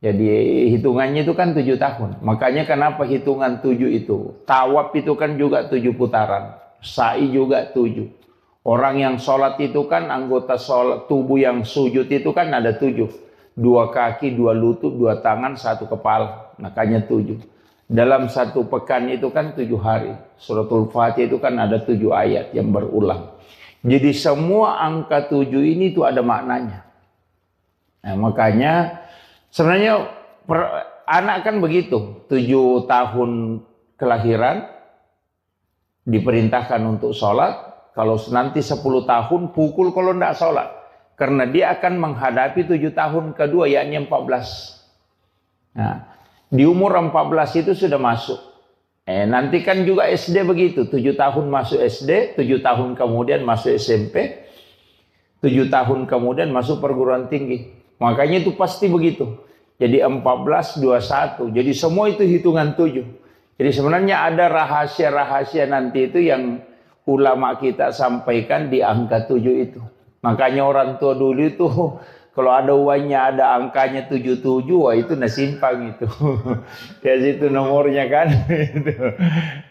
S1: Jadi hitungannya itu kan 7 tahun. Makanya kenapa hitungan 7 itu? Tawaf itu kan juga 7 putaran. Sa'i juga 7. Orang yang sholat itu kan anggota sholat, tubuh yang sujud itu kan ada 7. 2 kaki, 2 lutut, 2 tangan, 1 kepala. Makanya 7. Dalam 1 pekan itu kan 7 hari. Suratul Fatihah itu kan ada 7 ayat yang berulang. Jadi semua angka 7 ini itu ada maknanya. Nah, makanya sebenarnya anak kan begitu. 7 tahun kelahiran diperintahkan untuk sholat. Kalau nanti 10 tahun pukul kalau tidak sholat. Karena dia akan menghadapi 7 tahun kedua yakni 14. Nah, di umur 14 itu sudah masuk. Nanti kan juga SD begitu. 7 tahun masuk SD, 7 tahun kemudian masuk SMP, 7 tahun kemudian masuk perguruan tinggi. Makanya itu pasti begitu. Jadi 14, 21. Jadi semua itu hitungan 7. Jadi sebenarnya ada rahasia-rahasia nanti itu yang ulama kita sampaikan di angka 7 itu. Makanya orang tua dulu itu kalau ada uangnya, ada angkanya 77, wah itu nasimpang itu. Ya situ nomornya kan.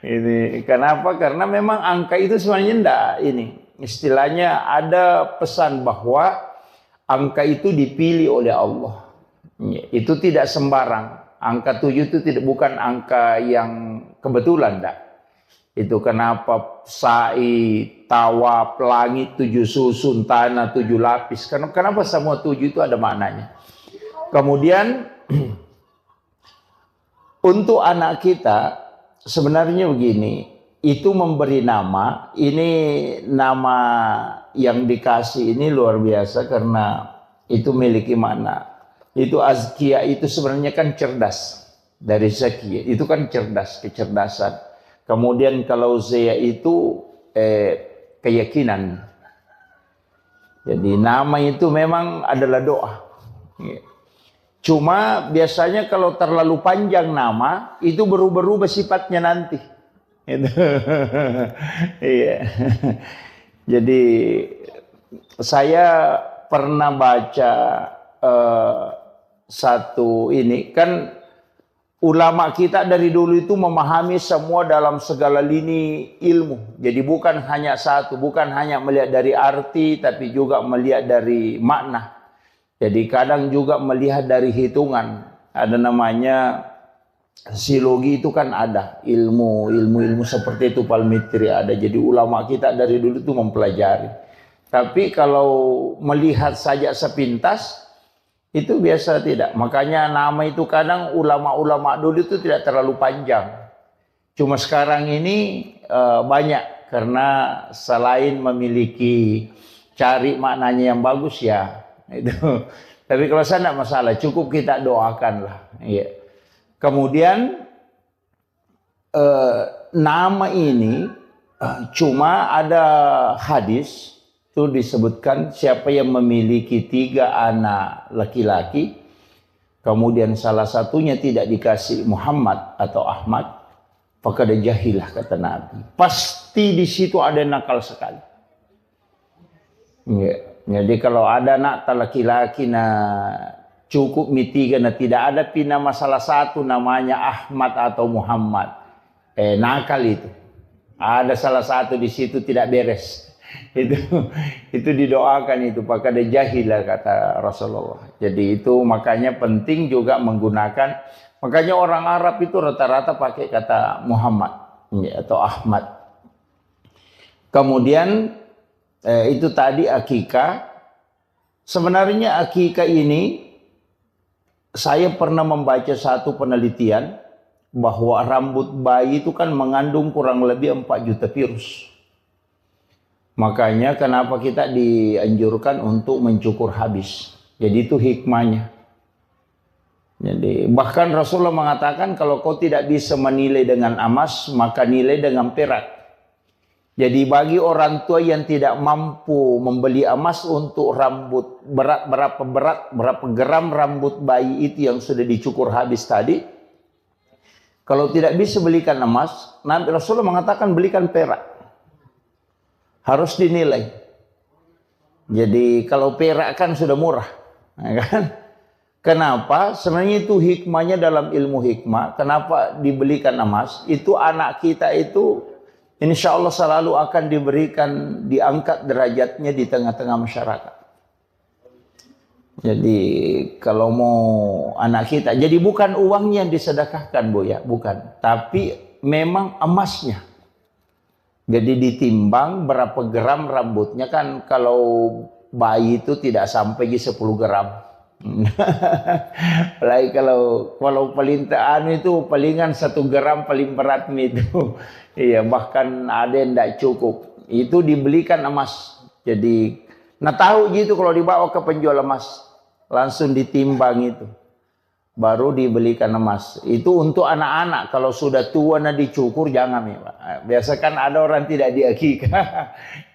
S1: Ini kenapa? Karena memang angka itu sebenarnya enggak ini. Istilahnya ada pesan bahwa angka itu dipilih oleh Allah. Itu tidak sembarang. Angka 7 itu bukan angka yang kebetulan enggak. Itu kenapa sa'i, tawaf, langit 7 susun, tanah 7 lapis. Kenapa semua 7 itu ada maknanya. Kemudian untuk anak kita sebenarnya begini, itu memberi nama, ini nama yang dikasih ini luar biasa karena itu memiliki makna. Itu azkiya itu sebenarnya kan cerdas. Dari zakiya itu kan cerdas, kecerdasan. Kemudian kalau zaya itu keyakinan. Jadi nama itu memang adalah doa. Cuma biasanya kalau terlalu panjang nama itu berubah-ubah sifatnya nanti. Iya. Jadi saya pernah baca satu ini kan. Ulama kita dari dulu itu memahami semua dalam segala lini ilmu. Jadi bukan hanya satu, bukan hanya melihat dari arti, tapi juga melihat dari makna. Jadi kadang juga melihat dari hitungan. Ada namanya silogi itu kan ada. Ilmu seperti itu palmitri ada. Jadi ulama kita dari dulu itu mempelajari. Tapi kalau melihat saja sepintas, itu biasa tidak. Makanya nama itu kadang ulama-ulama dulu itu tidak terlalu panjang. Cuma sekarang ini banyak. Karena selain memiliki cari maknanya yang bagus ya. Itu. Tapi kalau saya tidak masalah. Cukup kita doakanlah. Ya. Kemudian nama ini cuma ada hadis. Itu disebutkan siapa yang memiliki 3 anak laki-laki, kemudian salah satunya tidak dikasih Muhammad atau Ahmad, maka ada jahilah kata Nabi. Pasti di situ ada nakal sekali. Ya. Jadi kalau ada anak laki-laki cukup mi 3, tidak ada nama salah satu namanya Ahmad atau Muhammad, nakal itu. Ada salah satu di situ tidak beres. itu didoakan itu pakai jahilah kata Rasulullah. Jadi itu makanya penting juga menggunakan, makanya orang Arab itu rata-rata pakai kata Muhammad atau Ahmad. Kemudian itu tadi akikah. Sebenarnya akikah ini saya pernah membaca satu penelitian bahwa rambut bayi itu kan mengandung kurang lebih 4 juta virus. Makanya kenapa kita dianjurkan untuk mencukur habis. Jadi itu hikmahnya. Jadi bahkan Rasulullah mengatakan kalau kau tidak bisa menilai dengan emas, maka nilai dengan perak. Jadi bagi orang tua yang tidak mampu membeli emas untuk rambut berapa gram rambut bayi itu yang sudah dicukur habis tadi, kalau tidak bisa belikan emas, Nabi Rasulullah mengatakan belikan perak. Harus dinilai. Jadi kalau perak kan sudah murah, kan? Kenapa? Sebenarnya itu hikmahnya dalam ilmu hikmah. Kenapa dibelikan emas? Itu anak kita itu insya Allah selalu akan diberikan, diangkat derajatnya di tengah-tengah masyarakat. Jadi kalau mau anak kita, jadi bukan uangnya yang disedekahkan Bu ya, bukan. Tapi memang emasnya. Jadi ditimbang berapa gram rambutnya, kan kalau bayi itu tidak sampai 10 gram. Apalagi kalau paling itu palingan 1 gram paling berat itu. Iya, bahkan ada yang tidak cukup. Itu dibelikan emas. Jadi, nah tahu gitu kalau dibawa ke penjual emas, langsung ditimbang itu. Baru dibelikan emas. Itu untuk anak-anak. Kalau sudah tua nah dicukur jangan ya Pak. Biasa kan ada orang tidak diakikah.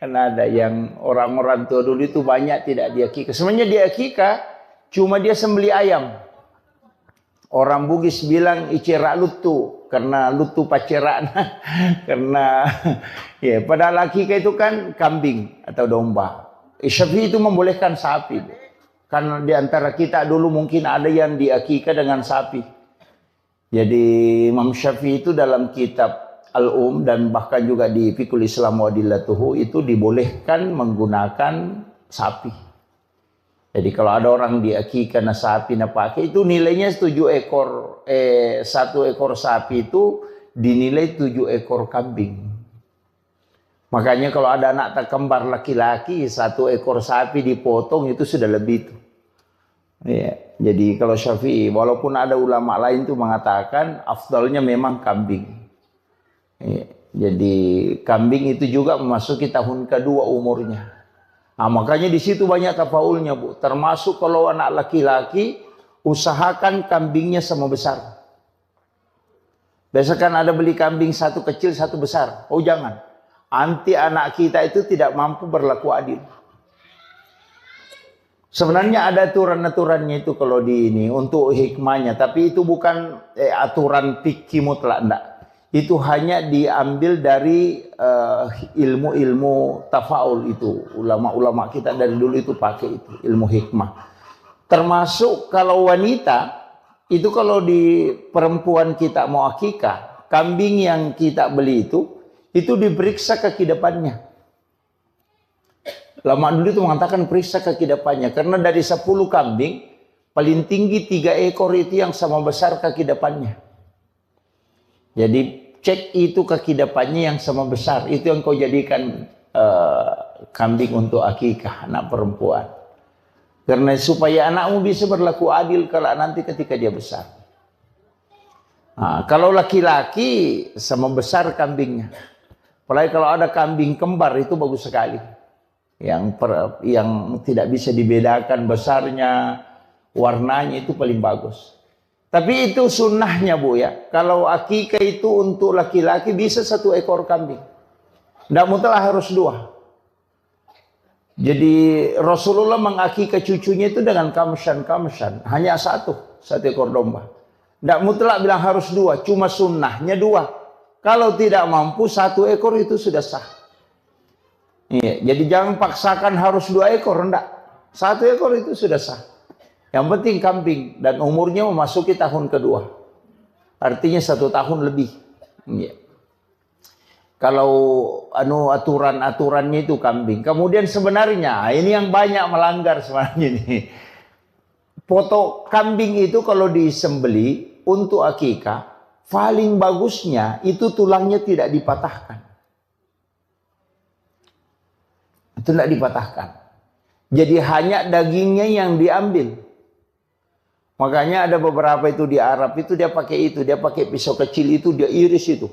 S1: Kan ada yang orang-orang tua dulu itu banyak tidak diakikah. Sebenarnya diakikah cuma dia sembeli ayam. Orang Bugis bilang icera lutu, karena lutu paceran. Karena ya padahal akikah itu kan kambing atau domba. Syafi'i itu membolehkan sapi. Karena di antara kita dulu mungkin ada yang diakikah dengan sapi. Jadi Imam Syafi'i itu dalam kitab Al-Um dan bahkan juga di Fiqhul Islam wa Adillatuhu itu dibolehkan menggunakan sapi. Jadi kalau ada orang diakikah na sapi na pakai itu nilainya 1 ekor sapi itu dinilai 7 ekor kambing. Makanya kalau ada anak tak kembar laki-laki 1 ekor sapi dipotong itu sudah lebih itu. Ya, jadi kalau Syafi'i, walaupun ada ulama lain tuh mengatakan afdalnya memang kambing. Ya, jadi kambing itu juga memasuki tahun kedua umurnya. Nah, makanya di situ banyak tafaulnya Bu. Termasuk kalau anak laki-laki usahakan kambingnya sama besar. Biasa kan ada beli kambing 1 kecil 1 besar. Oh jangan. Nanti anak kita itu tidak mampu berlaku adil. Sebenarnya ada aturan-aturannya itu kalau di ini untuk hikmahnya, tapi itu bukan aturan fikih mutlak, enggak. Itu hanya diambil dari ilmu-ilmu tafaul itu. Ulama-ulama kita dari dulu itu pakai itu, ilmu hikmah. Termasuk kalau wanita, itu kalau di perempuan kita mau akikah, kambing yang kita beli itu diperiksa kekidapannya. Lama dulu itu mengatakan periksa kekidapannya. Karena dari 10 kambing, paling tinggi 3 ekor itu yang sama besar kekidapannya. Jadi cek itu kekidapannya yang sama besar. Itu yang kau jadikan kambing untuk akikah anak perempuan. Karena supaya anakmu bisa berlaku adil kalau nanti ketika dia besar. Nah, kalau laki-laki sama besar kambingnya. Apalagi kalau ada kambing kembar itu bagus sekali. Yang tidak bisa dibedakan besarnya, warnanya itu paling bagus. Tapi itu sunnahnya Bu ya. Kalau akikah itu untuk laki-laki bisa 1 ekor kambing. Tidak mutlak harus 2. Jadi Rasulullah mengakikah cucunya itu dengan kamshan. Hanya 1 ekor domba. Tidak mutlak bilang harus 2. Cuma sunnahnya 2. Kalau tidak mampu 1 ekor itu sudah sah. Iya, jadi jangan paksakan harus 2 ekor, enggak. 1 ekor itu sudah sah. Yang penting kambing dan umurnya memasuki tahun kedua. Artinya 1 tahun lebih. Iya.
S2: Kalau aturan-aturannya itu kambing. Kemudian sebenarnya ini yang banyak melanggar sebenarnya nih. Foto kambing itu kalau disembeli untuk akikah, paling bagusnya itu tulangnya tidak dipatahkan. Itu tidak dipatahkan. Jadi hanya dagingnya yang diambil. Makanya ada beberapa itu di Arab itu dia pakai pisau kecil itu dia iris itu.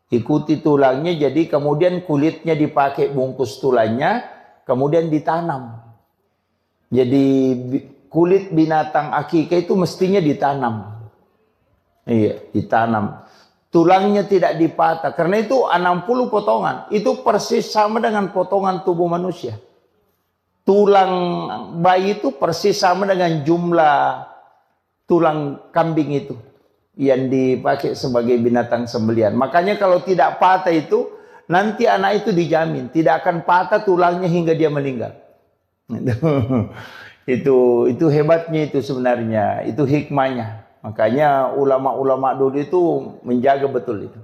S2: Ikuti tulangnya, jadi kemudian kulitnya dipakai bungkus tulangnya, kemudian ditanam. Jadi kulit binatang akikah itu mestinya ditanam. Iya, ditanam. Tulangnya tidak dipatah, karena itu 60 potongan. Itu persis sama dengan potongan tubuh manusia. Tulang bayi itu persis sama dengan jumlah tulang kambing itu yang dipakai sebagai binatang sembelihan. Makanya kalau tidak patah itu, nanti anak itu dijamin tidak akan patah tulangnya hingga dia meninggal. Itu hebatnya itu sebenarnya, itu hikmahnya. Makanya ulama-ulama dulu itu menjaga betul itu.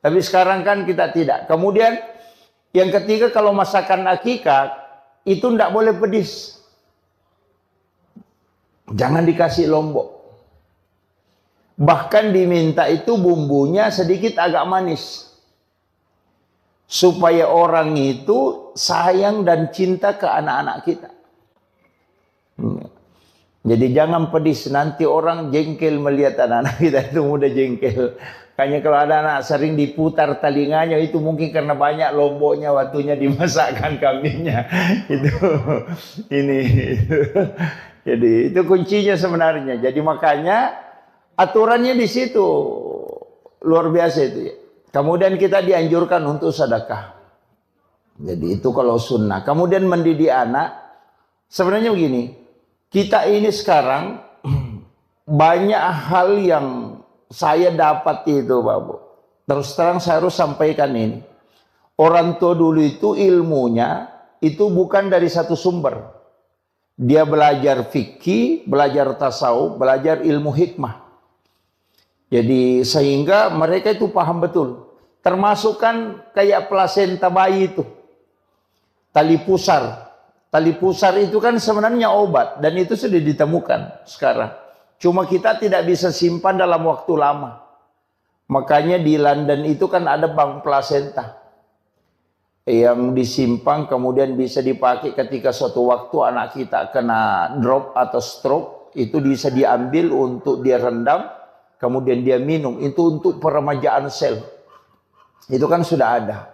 S2: Tapi sekarang kan kita tidak. Kemudian yang ketiga, kalau masakan akikah itu tidak boleh pedas. Jangan dikasih lombok. Bahkan diminta itu bumbunya sedikit agak manis. Supaya orang itu sayang dan cinta ke anak-anak kita. Jadi jangan pedis, nanti orang jengkel melihat anak-anak kita itu mudah jengkel. Kayaknya kalau ada anak sering diputar telinganya itu mungkin karena banyak lomboknya waktunya dimasakkan kambingnya. Jadi itu kuncinya sebenarnya. Jadi makanya aturannya di situ luar biasa itu ya. Kemudian kita dianjurkan untuk sedekah. Jadi itu kalau sunnah. Kemudian mendidik anak. Sebenarnya begini. Kita ini sekarang banyak hal yang saya dapat itu Pak Bu. Terus terang saya harus sampaikan ini. Orang tua dulu itu ilmunya itu bukan dari satu sumber. Dia belajar fikih, belajar tasawuf, belajar ilmu hikmah. Jadi sehingga mereka itu paham betul. Termasuk kan kayak plasenta bayi itu. Tali pusar. Tali pusar itu kan sebenarnya obat. Dan itu sudah ditemukan sekarang. Cuma kita tidak bisa simpan dalam waktu lama. Makanya di London itu kan ada bank plasenta. Yang disimpan kemudian bisa dipakai ketika suatu waktu anak kita kena drop atau stroke. Itu bisa diambil untuk dia rendam. Kemudian dia minum, itu untuk peremajaan sel. Itu kan sudah ada.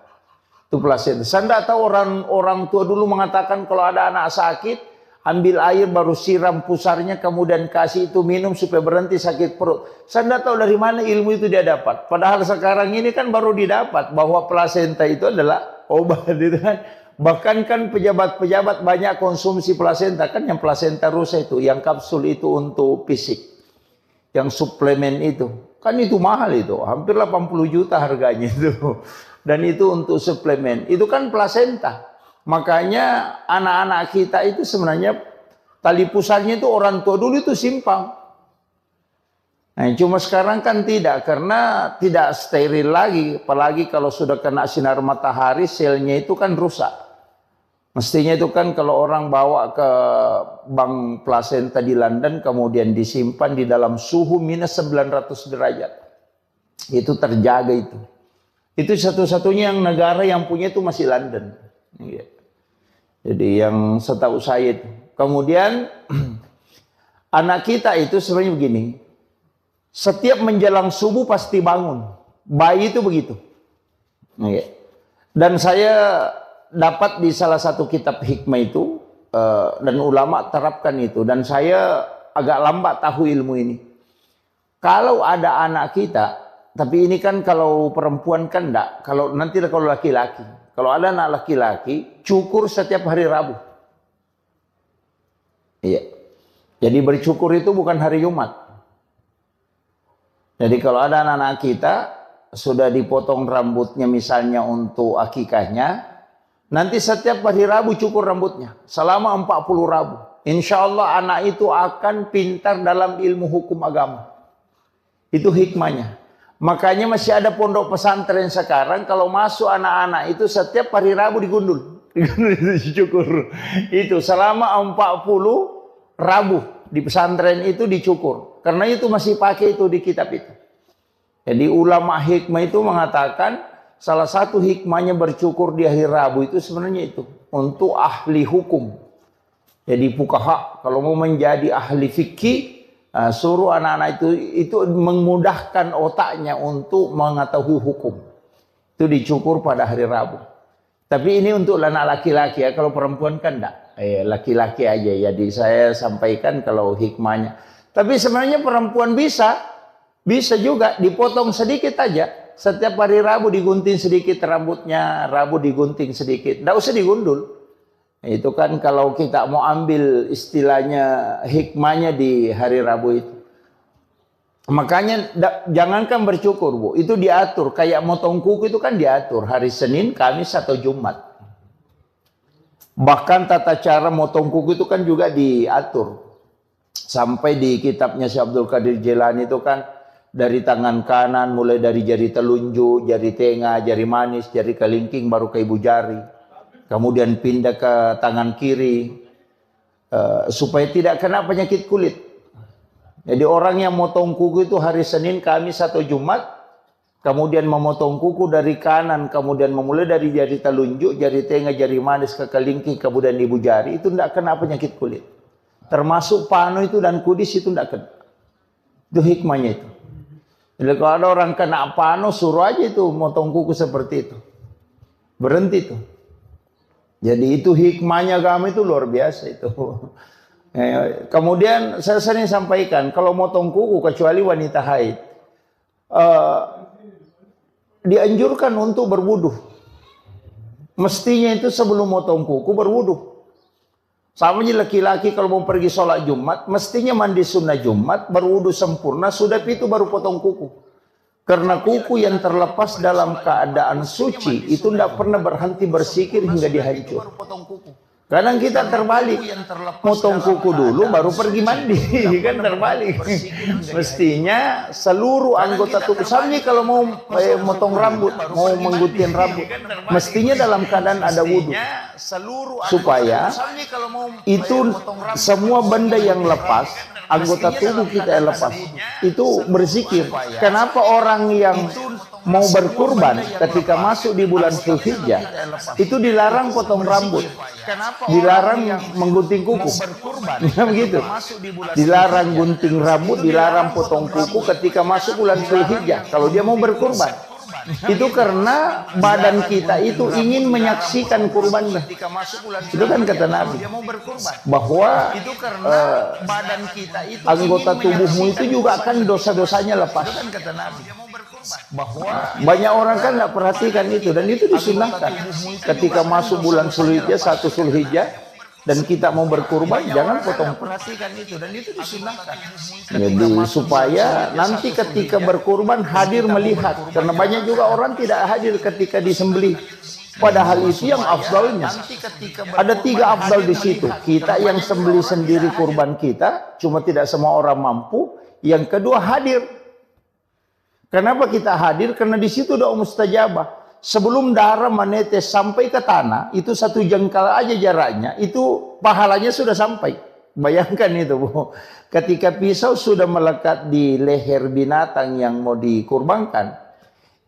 S2: Itu plasenta. Saya tidak tahu orang tua dulu mengatakan kalau ada anak sakit, ambil air baru siram pusarnya, kemudian kasih itu minum supaya berhenti sakit perut. Saya tidak tahu dari mana ilmu itu dia dapat. Padahal sekarang ini kan baru didapat bahwa plasenta itu adalah obat. Gitu kan. Bahkan kan pejabat-pejabat banyak konsumsi plasenta. Kan yang plasenta rusa itu, yang kapsul itu untuk fisik. Yang suplemen itu, kan itu mahal itu, hampir 80 juta harganya itu. Dan itu untuk suplemen, itu kan plasenta. Makanya anak-anak kita itu sebenarnya tali pusarnya itu orang tua dulu itu simpang. Nah, cuma sekarang kan tidak, karena tidak steril lagi. Apalagi kalau sudah kena sinar matahari, selnya itu kan rusak. Mestinya itu kan kalau orang bawa ke bank plasenta di London kemudian disimpan di dalam suhu minus 900 derajat. Itu terjaga itu. Itu satu-satunya yang negara yang punya itu masih London. Jadi yang setahu saya itu. Kemudian anak kita itu sebenarnya begini. Setiap menjelang subuh pasti bangun. Bayi itu begitu. Dan saya dapat di salah satu kitab hikmah itu dan ulama terapkan itu, dan saya agak lambat tahu ilmu ini. Kalau ada anak kita, tapi ini kan kalau perempuan kan enggak, kalau laki-laki. Kalau ada anak laki-laki, cukur setiap hari Rabu. Iya. Jadi bercukur itu bukan hari Jumat. Jadi kalau ada anak-anak kita sudah dipotong rambutnya misalnya untuk akikahnya, nanti setiap hari Rabu cukur rambutnya. Selama 40 Rabu. Insya Allah anak itu akan pintar dalam ilmu hukum agama. Itu hikmahnya. Makanya masih ada pondok pesantren sekarang kalau masuk anak-anak itu setiap hari Rabu digundul. Digundul itu dicukur. Itu selama 40 Rabu di pesantren itu dicukur. Karena itu masih pakai itu di kitab itu. Jadi ulama hikmah itu mengatakan salah satu hikmahnya bercukur di hari Rabu itu sebenarnya itu untuk ahli hukum. Jadi fuqaha kalau mau menjadi ahli fikih, suruh anak-anak itu memudahkan otaknya untuk mengetahui hukum. Itu dicukur pada hari Rabu. Tapi ini untuk anak laki-laki ya, kalau perempuan kan enggak. Laki-laki aja. Jadi saya sampaikan kalau hikmahnya. Tapi sebenarnya perempuan bisa juga dipotong sedikit aja. Setiap hari Rabu digunting sedikit rambutnya, Rabu digunting sedikit. Enggak usah digundul. Itu kan kalau kita mau ambil istilahnya hikmahnya di hari Rabu itu. Makanya jangankan bercukur Bu, itu diatur. Kayak motong kuku itu kan diatur hari Senin, Kamis atau Jumat. Bahkan tata cara motong kuku itu kan juga diatur. Sampai di kitabnya Syekh Abdul Qadir Jilani itu kan dari tangan kanan mulai dari jari telunjuk, jari tengah, jari manis, jari kelingking baru ke ibu jari. Kemudian pindah ke tangan kiri supaya tidak kena penyakit kulit. Jadi orang yang motong kuku itu hari Senin, Kamis atau Jumat, kemudian memotong kuku dari kanan, kemudian memulai dari jari telunjuk, jari tengah, jari manis ke kelingking, kemudian ibu jari, itu tidak kena penyakit kulit. Termasuk panu itu dan kudis itu tidak kena. Itu hikmahnya itu. Jadi kalau ada orang kena panu, suruh aja itu motong kuku seperti itu. Berhenti itu. Jadi itu hikmahnya agama itu luar biasa itu. Kemudian saya sering sampaikan kalau motong kuku kecuali wanita haid dianjurkan untuk berwudu. Mestinya itu sebelum motong kuku berwudu. Sama aja laki-laki kalau mau pergi sholat Jumat mestinya mandi sunnah Jumat berwudu sempurna sudah itu baru potong kuku. Karena kuku yang terlepas dalam keadaan suci itu tidak pernah berhenti bersikir hingga dihancur. Kadang kita terbalik, potong kuku dulu baru pergi mandi, kan terbalik. Mestinya seluruh anggota tubuh, sampai kalau mau motong rambut, mau menggunting rambut, mestinya dalam keadaan ada wudhu. Supaya itu semua benda yang lepas, anggota tubuh kita yang lepas, itu berzikir. Kenapa orang yang mau berkurban ketika masuk di bulan Zulhijjah itu dilarang potong rambut, dilarang menggunting kuku, begitu. Dilarang gunting rambut, dilarang potong kuku ketika masuk bulan Zulhijjah kalau dia mau berkurban. Itu karena badan kita itu ingin menyaksikan kurbannya. Itu kan kata Nabi bahwa anggota tubuhmu itu juga akan dosa-dosanya lepas. Banyak orang kan nggak perhatikan itu dan itu disunahkan ketika masuk bulan Zulhijjah, 1 Zulhijjah dan kita mau berkurban jangan potong. Jadi supaya nanti ketika berkurban hadir melihat, karena banyak juga orang tidak hadir ketika disembelih. Padahal itu yang afdalnya. Ada 3 afdal di situ. Kita yang sembelih sendiri kurban kita, cuma tidak semua orang mampu. Yang kedua hadir. Kenapa kita hadir? Karena di situ doa mustajabah. Sebelum darah menetes sampai ke tanah, itu 1 jengkal aja jaraknya, itu pahalanya sudah sampai. Bayangkan itu, Bu. Ketika pisau sudah melekat di leher binatang yang mau dikurbankan,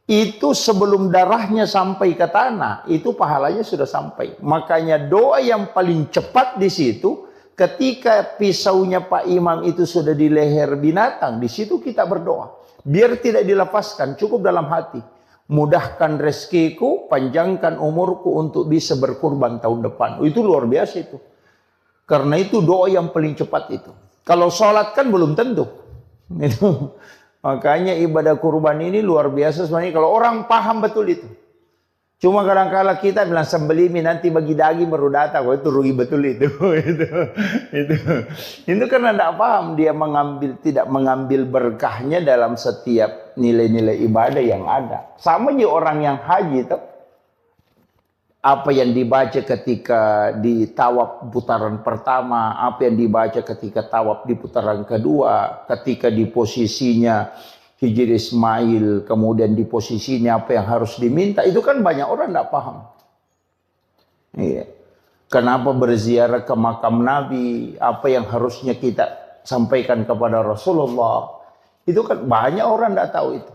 S2: itu sebelum darahnya sampai ke tanah, itu pahalanya sudah sampai. Makanya doa yang paling cepat di situ, ketika pisaunya Pak Imam itu sudah di leher binatang, di situ kita berdoa. Biar tidak dilepaskan, cukup dalam hati. Mudahkan rezekiku, panjangkan umurku untuk bisa berkurban tahun depan. Itu luar biasa itu. Karena itu doa yang paling cepat itu. Kalau sholat kan belum tentu. Itu. Makanya ibadah kurban ini luar biasa sebenarnya kalau orang paham betul itu. Cuma kadang-kala kita bilang sembelih nanti bagi daging baru datang, oh, itu rugi betul itu. Itu karena tidak paham dia tidak mengambil berkahnya dalam setiap nilai-nilai ibadah yang ada. Sama aja orang yang haji itu, apa yang dibaca ketika di tawaf putaran pertama, apa yang dibaca ketika tawaf di putaran kedua, ketika di posisinya Hijri Ismail, kemudian di posisinya apa yang harus diminta, itu kan banyak orang tidak paham. Iya. Kenapa berziarah ke makam Nabi, apa yang harusnya kita sampaikan kepada Rasulullah, itu kan banyak orang tidak tahu itu.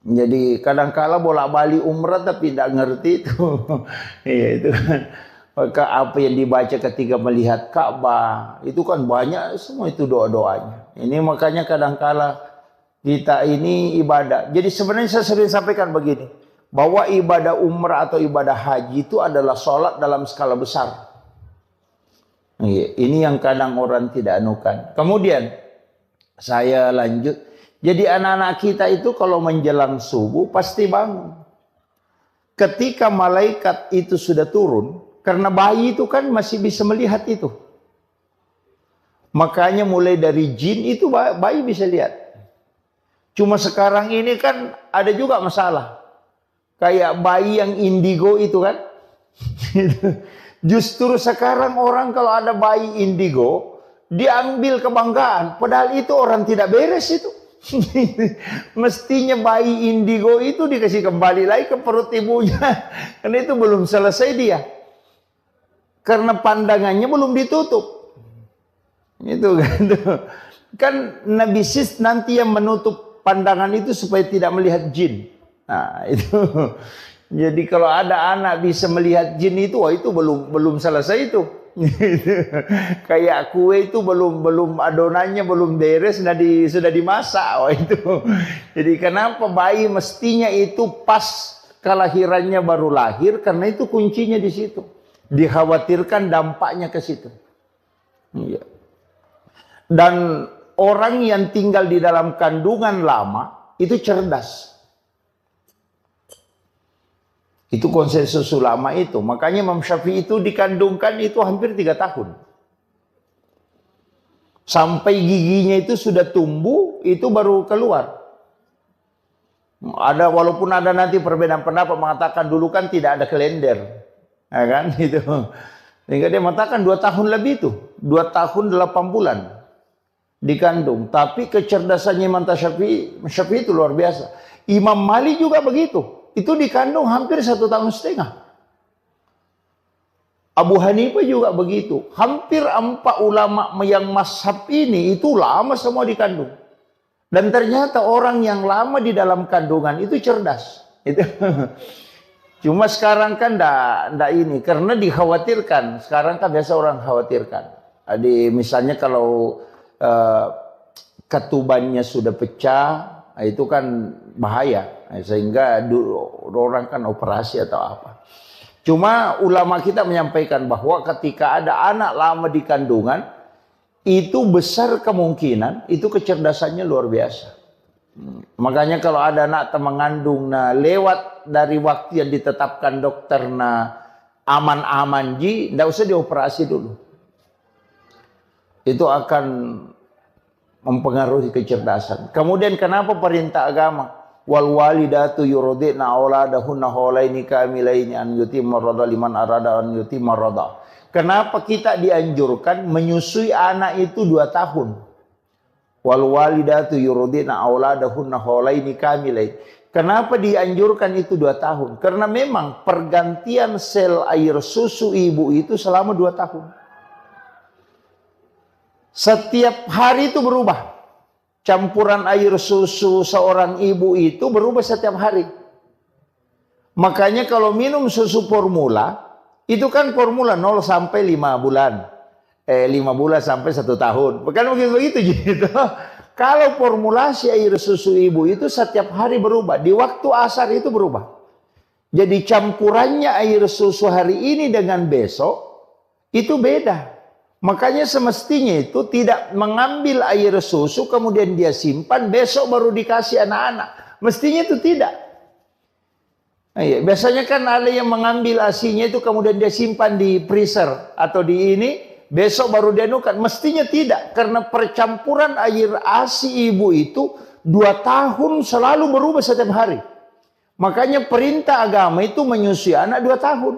S2: Jadi kadang-kala bolak-balik umrah tapi tidak ngerti itu. Iya, itu kan. Maka apa yang dibaca ketika melihat Ka'bah, itu kan banyak semua itu doa-doanya. Ini makanya kadang-kala kita ini ibadah. Jadi sebenarnya saya sering sampaikan begini, bahwa ibadah umrah atau ibadah haji itu adalah sholat dalam skala besar. Ini yang kadang orang tidak anukan. Kemudian saya lanjut. Jadi anak-anak kita itu kalau menjelang subuh pasti bangun. Ketika malaikat itu sudah turun, karena bayi itu kan masih bisa melihat itu. Makanya mulai dari jin itu bayi bisa lihat. Cuma sekarang ini kan ada juga masalah. Kayak bayi yang indigo itu kan. Justru sekarang orang kalau ada bayi indigo, diambil kebanggaan. Padahal itu orang tidak beres itu. Mestinya bayi indigo itu dikasih kembali lagi ke perut ibunya. Karena itu belum selesai dia. Karena pandangannya belum ditutup. Itu kan. Kan Nabi Sis nanti yang menutup pandangan itu supaya tidak melihat jin. Nah, itu. Jadi kalau ada anak bisa melihat jin itu, wah itu belum selesai itu. Kayak kue itu belum adonannya belum beres, sudah dimasak. Wah itu. Jadi kenapa bayi mestinya itu pas kelahirannya baru lahir, karena itu kuncinya di situ. Dikhawatirkan dampaknya ke situ. Iya. Dan orang yang tinggal di dalam kandungan lama itu cerdas. Itu konsensus ulama itu. Makanya Imam Syafi'i itu dikandungkan itu hampir 3 tahun. Sampai giginya itu sudah tumbuh, itu baru keluar. Walaupun ada nanti perbedaan pendapat mengatakan dulu kan tidak ada kalender. Ya kan? Itu. Sehingga dia mengatakan 2 tahun lebih itu. 2 tahun 8 bulan. Dikandung. Tapi kecerdasannya Imam Syafi'i itu luar biasa. Imam Malik juga begitu. Itu dikandung hampir 1,5 tahun. Abu Hanifah juga begitu. Hampir 4 ulama yang mazhab ini itu lama semua dikandung. Dan ternyata orang yang lama di dalam kandungan itu cerdas. Itu. Cuma sekarang kan ndak ini. Karena dikhawatirkan. Sekarang kan biasa orang khawatirkan. Jadi misalnya kalau ketubannya sudah pecah, itu kan bahaya. Sehingga orang kan operasi atau apa. Cuma ulama kita menyampaikan bahwa ketika ada anak lama di kandungan, itu besar kemungkinan itu kecerdasannya luar biasa. Makanya kalau ada anak mengandung lewat dari waktu yang ditetapkan dokter aman-aman ji, tidak usah dioperasi dulu. Itu akan mempengaruhi kecerdasan. Kemudian kenapa perintah agama? Wal walidatu yurdi'na auladahunna haulaini kamilaini an yutimma radha liman arada an yutimma radha. Kenapa kita dianjurkan menyusui anak itu 2 tahun? Wal walidatu yurdi'na auladahunna haulaini kamilaini. Kenapa dianjurkan itu 2 tahun? Karena memang pergantian sel air susu ibu itu selama 2 tahun. Setiap hari itu berubah. Campuran air susu seorang ibu itu berubah setiap hari. Makanya kalau minum susu formula, itu kan formula 0 sampai 5 bulan. 5 bulan sampai 1 tahun. Bukan begitu gitu. Kalau formulasi air susu ibu itu setiap hari berubah. Di waktu asar itu berubah. Jadi campurannya air susu hari ini dengan besok, itu beda. Makanya semestinya itu tidak mengambil air susu kemudian dia simpan besok baru dikasih anak-anak. Mestinya itu tidak. Biasanya kan ada yang mengambil ASI-nya itu kemudian dia simpan di freezer atau di ini besok baru dia nukan. Mestinya tidak, karena percampuran air ASI ibu itu 2 tahun selalu berubah setiap hari. Makanya perintah agama itu menyusui anak 2 tahun.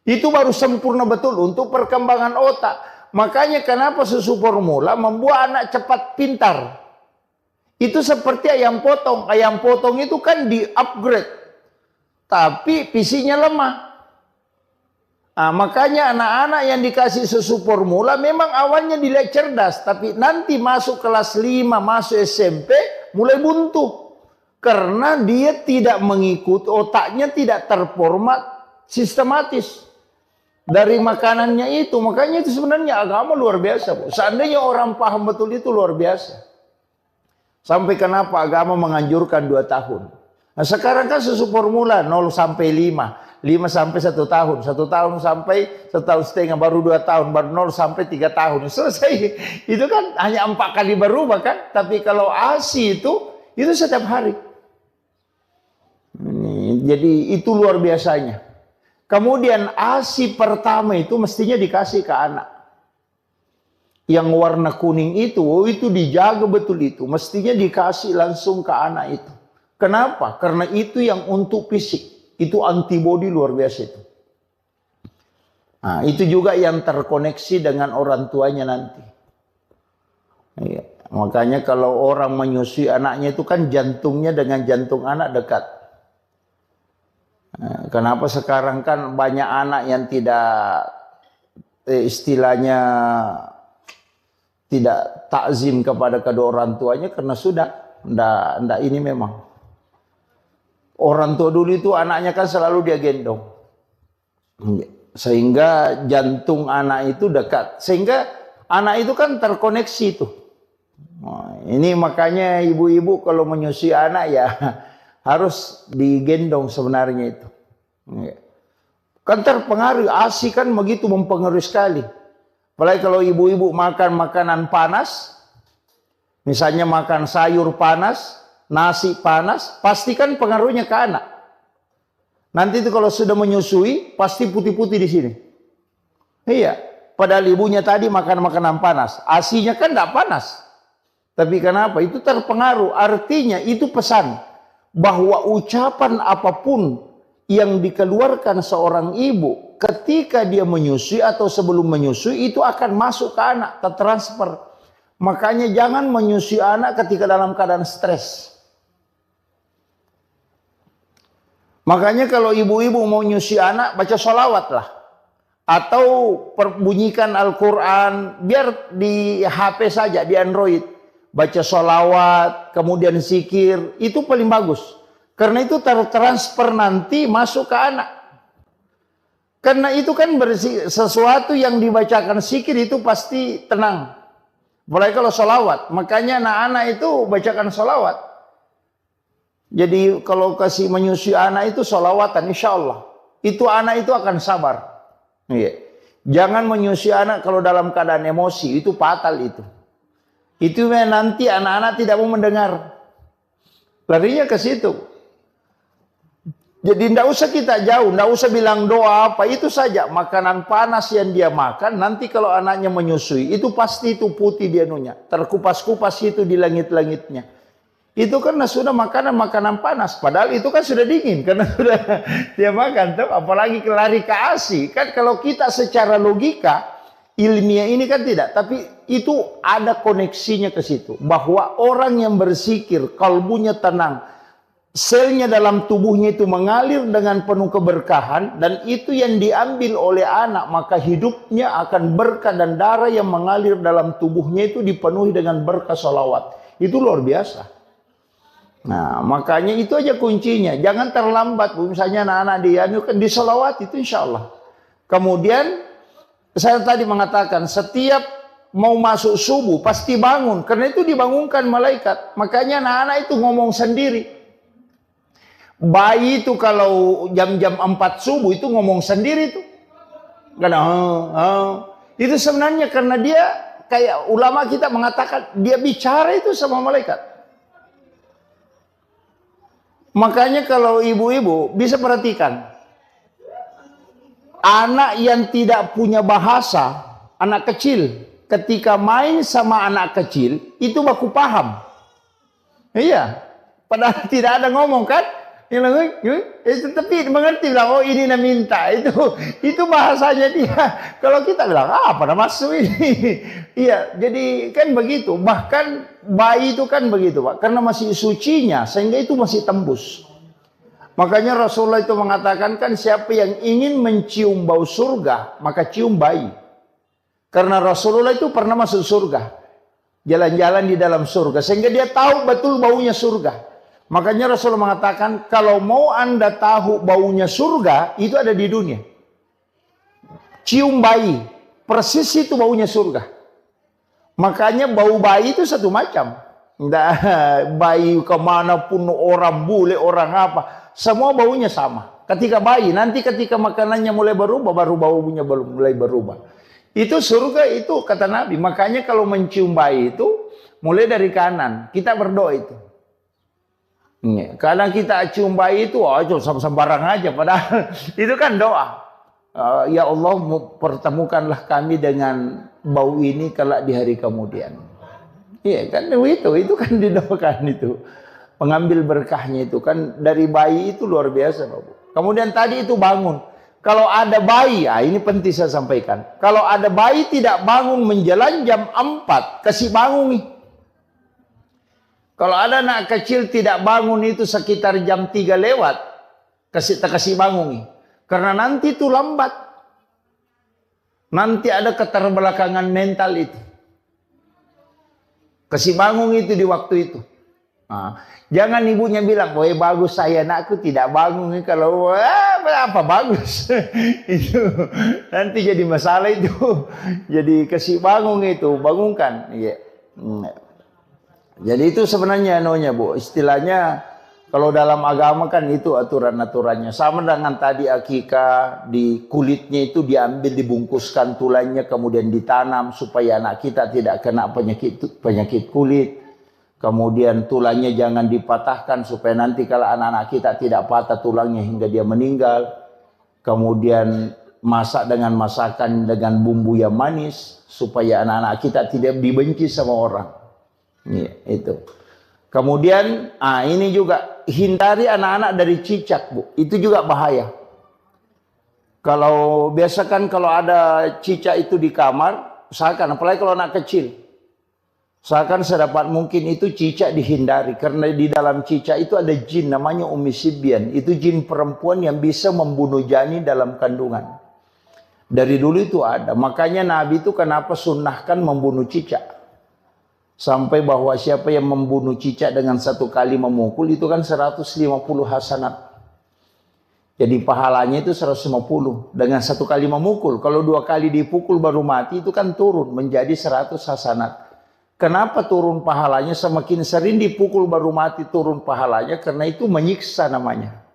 S2: Itu baru sempurna betul untuk perkembangan otak. Makanya kenapa susu formula membuat anak cepat pintar. Itu seperti ayam potong. Ayam potong itu kan di-upgrade. Tapi PC-nya lemah. Nah, makanya anak-anak yang dikasih susu formula memang awalnya dilihat cerdas. Tapi nanti masuk kelas 5, masuk SMP, mulai buntu. Karena dia tidak mengikuti, otaknya tidak terformat sistematis. Dari makanannya itu. Makanya itu sebenarnya agama luar biasa. Seandainya orang paham betul itu luar biasa. Sampai kenapa agama menganjurkan 2 tahun. Nah sekarang kan susu formula 0 sampai 5. 5 sampai 1 tahun. 1 tahun sampai 1,5 tahun. Baru 2 tahun. Baru 0 sampai 3 tahun. Selesai. Itu kan hanya 4 kali berubah kan. Tapi kalau ASI itu setiap hari. Jadi itu luar biasanya. Kemudian ASI pertama itu mestinya dikasih ke anak. Yang warna kuning itu dijaga betul itu. Mestinya dikasih langsung ke anak itu. Kenapa? Karena itu yang untuk fisik. Itu antibodi luar biasa itu. Nah, itu juga yang terkoneksi dengan orang tuanya nanti. Ya, makanya kalau orang menyusui anaknya itu kan jantungnya dengan jantung anak dekat. Nah, kenapa sekarang kan banyak anak yang tidak istilahnya tidak takzim kepada kedua orang tuanya karena sudah ndak ini memang. Orang tua dulu itu anaknya kan selalu dia gendong. Sehingga jantung anak itu dekat. Sehingga anak itu kan terkoneksi itu. Nah, ini makanya ibu-ibu kalau menyusui anak ya harus digendong sebenarnya itu. Kan terpengaruh, ASI kan begitu mempengaruhi sekali. Apalagi kalau ibu-ibu makan makanan panas. Misalnya makan sayur panas. Nasi panas, pastikan pengaruhnya ke anak. Nanti itu kalau sudah menyusui, pasti putih-putih di sini. Iya, padahal ibunya tadi makan makanan panas. ASInya kan tidak panas. Tapi kenapa? Itu terpengaruh. Artinya itu pesan bahwa ucapan apapun yang dikeluarkan seorang ibu ketika dia menyusui atau sebelum menyusui itu akan masuk ke anak, tertransfer. Makanya jangan menyusui anak ketika dalam keadaan stres. Makanya kalau ibu-ibu mau nyusi anak, baca sholawat lah. Atau perbunyikan Al-Quran, biar di HP saja, di Android. Baca sholawat, kemudian zikir, itu paling bagus. Karena itu tertransfer nanti masuk ke anak. Karena itu kan sesuatu yang dibacakan zikir itu pasti tenang. Mulai kalau sholawat, makanya anak-anak itu bacakan sholawat. Jadi kalau kasih menyusui anak itu sholawatan, insya Allah. Itu anak itu akan sabar. Iya. Jangan menyusui anak kalau dalam keadaan emosi, itu fatal itu. Itu nanti anak-anak tidak mau mendengar. Larinya ke situ. Jadi tidak usah kita jauh, tidak usah bilang doa apa, itu saja. Makanan panas yang dia makan, nanti kalau anaknya menyusui, itu pasti itu putih dia nunya. Terkupas-kupas itu di langit-langitnya. Itu karena sudah makanan panas. Padahal itu kan sudah dingin. Karena sudah dia makan. Tuh. Apalagi lari ke ASI. Kan kalau kita secara logika, ilmiah ini kan tidak. Tapi itu ada koneksinya ke situ. Bahwa orang yang berzikir, kalbunya tenang. Selnya dalam tubuhnya itu mengalir dengan penuh keberkahan. Dan itu yang diambil oleh anak. Maka hidupnya akan berkah dan darah yang mengalir dalam tubuhnya itu dipenuhi dengan berkah sholawat. Itu luar biasa. Nah, makanya itu aja kuncinya. Jangan terlambat. Misalnya anak-anak dia kan disolawat itu insya Allah. Kemudian saya tadi mengatakan setiap mau masuk subuh pasti bangun. Karena itu dibangunkan malaikat. Makanya anak-anak itu ngomong sendiri. Bayi itu kalau jam-jam 4 subuh itu ngomong sendiri tuh. Karena itu sebenarnya karena dia kayak ulama kita mengatakan dia bicara itu sama malaikat. Makanya kalau ibu-ibu bisa perhatikan. Anak yang tidak punya bahasa, anak kecil. Ketika main sama anak kecil, itu baku paham. Iya. Padahal tidak ada ngomong kan. Tapi mengerti bilang, oh ini nak minta. Itu bahasanya dia. Kalau kita bilang, apa nak masuk ini? Iya, jadi kan begitu. Bahkan bayi itu kan begitu, Pak. Karena masih sucinya, sehingga itu masih tembus. Makanya Rasulullah itu mengatakan kan siapa yang ingin mencium bau surga, maka cium bayi. Karena Rasulullah itu pernah masuk surga. Jalan-jalan di dalam surga. Sehingga dia tahu betul baunya surga. Makanya Rasulullah mengatakan, kalau mau Anda tahu baunya surga, itu ada di dunia. Cium bayi. Persis itu baunya surga. Makanya bau bayi itu satu macam. Bayi kemanapun, orang bule, orang apa. Semua baunya sama. Ketika bayi, nanti ketika makanannya mulai berubah, baru baunya mulai berubah. Itu surga itu kata Nabi. Makanya kalau mencium bayi itu, mulai dari kanan. Kita berdoa itu. Kadang kita cium bayi itu, sembarang aja. Padahal itu kan doa. Ya Allah, pertemukanlah kami dengan bau ini kelak di hari kemudian. Iya kan, itu kan didoakan itu. Pengambil berkahnya itu kan dari bayi itu luar biasa, Bapak. Kemudian tadi itu bangun. Kalau ada bayi, ini penting saya sampaikan. Kalau ada bayi tidak bangun menjelang jam 4, kasih bangun nih. Kalau ada anak kecil tidak bangun itu sekitar jam 3 lewat, kasih bangun nih. Karena nanti itu lambat. Nanti ada keterbelakangan mental itu. Kasih bangun itu di waktu itu. Jangan ibunya bilang, wah bagus saya anakku tidak bangun. Kalau apa bagus itu nanti jadi masalah itu. Jadi kasih bangun itu, bangunkan. Ya. Jadi itu sebenarnya Bu, istilahnya kalau dalam agama kan itu aturan-aturannya. Sama dengan tadi akikah, di kulitnya itu diambil, dibungkuskan tulangnya, kemudian ditanam supaya anak kita tidak kena penyakit kulit. Kemudian tulangnya jangan dipatahkan supaya nanti kalau anak-anak kita tidak patah tulangnya hingga dia meninggal. Kemudian masak dengan masakan dengan bumbu yang manis supaya anak-anak kita tidak dibenci sama orang. Itu. Kemudian ini juga hindari anak-anak dari cicak, Bu. Itu juga bahaya. Kalau biasakan kalau ada cicak itu di kamar, usahakan apalagi kalau anak kecil. Usahakan sedapat mungkin itu cicak dihindari. Karena di dalam cicak itu ada jin namanya Ummi Sibyan. Itu jin perempuan yang bisa membunuh janin dalam kandungan. Dari dulu itu ada. Makanya Nabi itu kenapa sunnahkan membunuh cicak. Sampai bahwa siapa yang membunuh cicak dengan satu kali memukul itu kan 150 hasanat. Jadi pahalanya itu 150 dengan satu kali memukul. Kalau 2 kali dipukul baru mati itu kan turun menjadi 100 hasanat. Kenapa turun pahalanya? Semakin sering dipukul baru mati turun pahalanya, karena itu menyiksa namanya.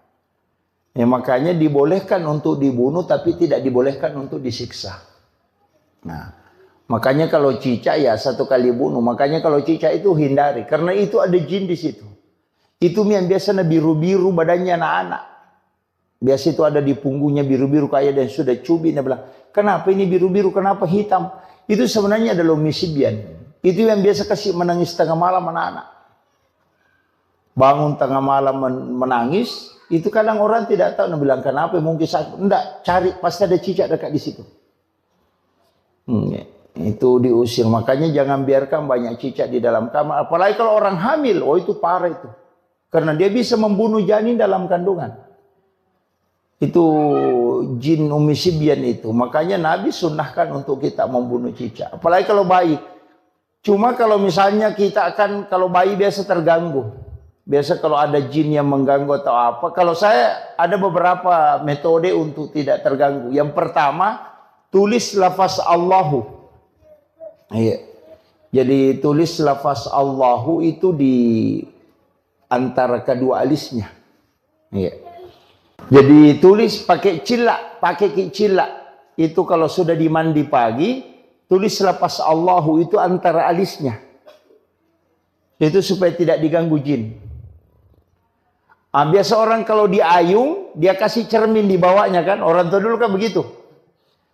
S2: Ya, makanya dibolehkan untuk dibunuh tapi tidak dibolehkan untuk disiksa. Nah, makanya kalau cicak ya satu kali bunuh. Makanya kalau cicak itu hindari, karena itu ada jin di situ. Itu yang biasanya biru-biru badannya anak-anak. Biasa itu ada di punggungnya biru-biru kayak dan sudah cubit. Dia bilang, kenapa ini biru-biru? Kenapa hitam? Itu sebenarnya adalah Ummi Sibyan. Itu yang biasa kasih menangis tengah malam anak-anak. Bangun tengah malam menangis. Itu kadang orang tidak tahu. Dia bilang, kenapa? Mungkin sakit. Enggak, cari. Pasti ada cicak dekat di situ. Itu diusir. Makanya jangan biarkan banyak cicak di dalam kamar. Apalagi kalau orang hamil. Oh itu parah itu. Karena dia bisa membunuh janin dalam kandungan. Itu jin Ummi Sibyan itu. Makanya Nabi sunnahkan untuk kita membunuh cicak. Apalagi kalau bayi. Cuma kalau misalnya kita akan, kalau bayi biasa terganggu. Biasa kalau ada jin yang mengganggu atau apa. Kalau saya ada beberapa metode untuk tidak terganggu. Yang pertama, tulis lafaz Allahu. Iya. Jadi tulis lafaz Allahu itu di antara kedua alisnya. Iya. Jadi tulis pakai cilak, Itu kalau sudah dimandi pagi, tulis lafaz Allahu itu antara alisnya. Itu supaya tidak diganggu jin. Biasa orang kalau diayung, dia kasih cermin di bawahnya kan. Orang tua dulu kan begitu.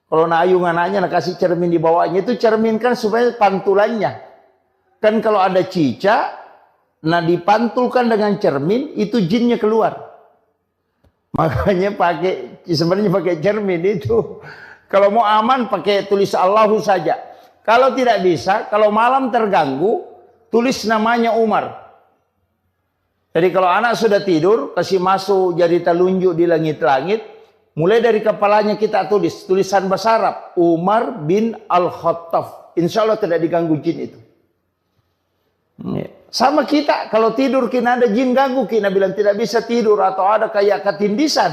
S2: Kalau nak ayung anaknya, nak kasih cermin di bawahnya. Itu cermin kan supaya pantulannya. Kan kalau ada cicak, nah dipantulkan dengan cermin, itu jinnya keluar. Makanya sebenarnya pakai cermin itu. Kalau mau aman pakai tulis Allahu saja. Kalau tidak bisa, kalau malam terganggu, tulis namanya Umar. Jadi kalau anak sudah tidur, kasih masuk jari telunjuk di langit-langit, mulai dari kepalanya kita tulis tulisan bahasa Arab, Umar bin Al-Khattab. Insya Allah tidak diganggu jin itu. Sama kita, kalau tidur kita ada jin ganggu, kita bilang tidak bisa tidur atau ada kayak ketindisan,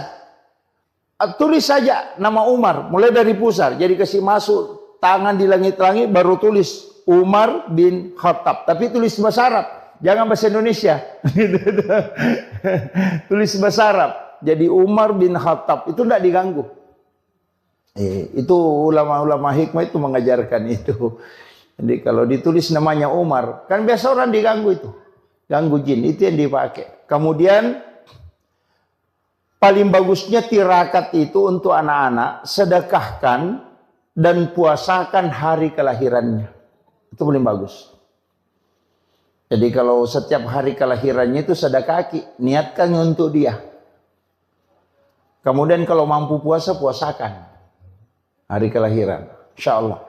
S2: tulis saja nama Umar, mulai dari pusar. Jadi kasih masuk tangan di langit-langit, baru tulis Umar bin Khattab. Tapi tulis bahasa Arab. Jangan bahasa Indonesia. Tulis bahasa Arab. Jadi Umar bin Khattab. Itu tidak diganggu. Itu ulama-ulama hikmah itu mengajarkan itu. Jadi kalau ditulis namanya Umar. Kan biasa orang diganggu itu. Ganggu jin. Itu yang dipakai. Kemudian paling bagusnya tirakat itu untuk anak-anak. Sedekahkan dan puasakan hari kelahirannya. Itu paling bagus. Jadi kalau setiap hari kelahirannya itu sedekah, niatkan untuk dia. Kemudian kalau mampu puasa, puasakan hari kelahiran. Insya Allah.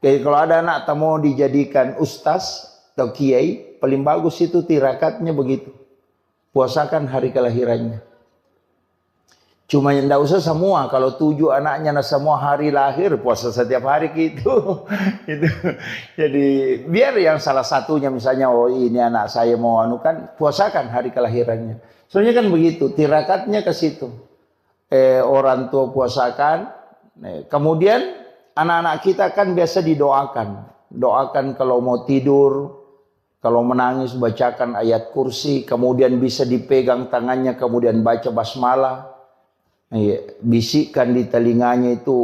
S2: Jadi kalau ada anak tak mau dijadikan ustaz atau kiai, paling bagus itu tirakatnya begitu. Puasakan hari kelahirannya. Cuma yang tidak usah semua. Kalau 7 anaknya semua hari lahir, puasa setiap hari gitu. Itu. Jadi biar yang salah satunya misalnya, oh ini anak saya mau anukan, puasakan hari kelahirannya. Soalnya kan begitu, tirakatnya ke situ. Orang tua puasakan. Kemudian anak-anak kita kan biasa didoakan. Doakan kalau mau tidur, kalau menangis bacakan ayat kursi, kemudian bisa dipegang tangannya, kemudian baca basmalah. Bisikkan di telinganya itu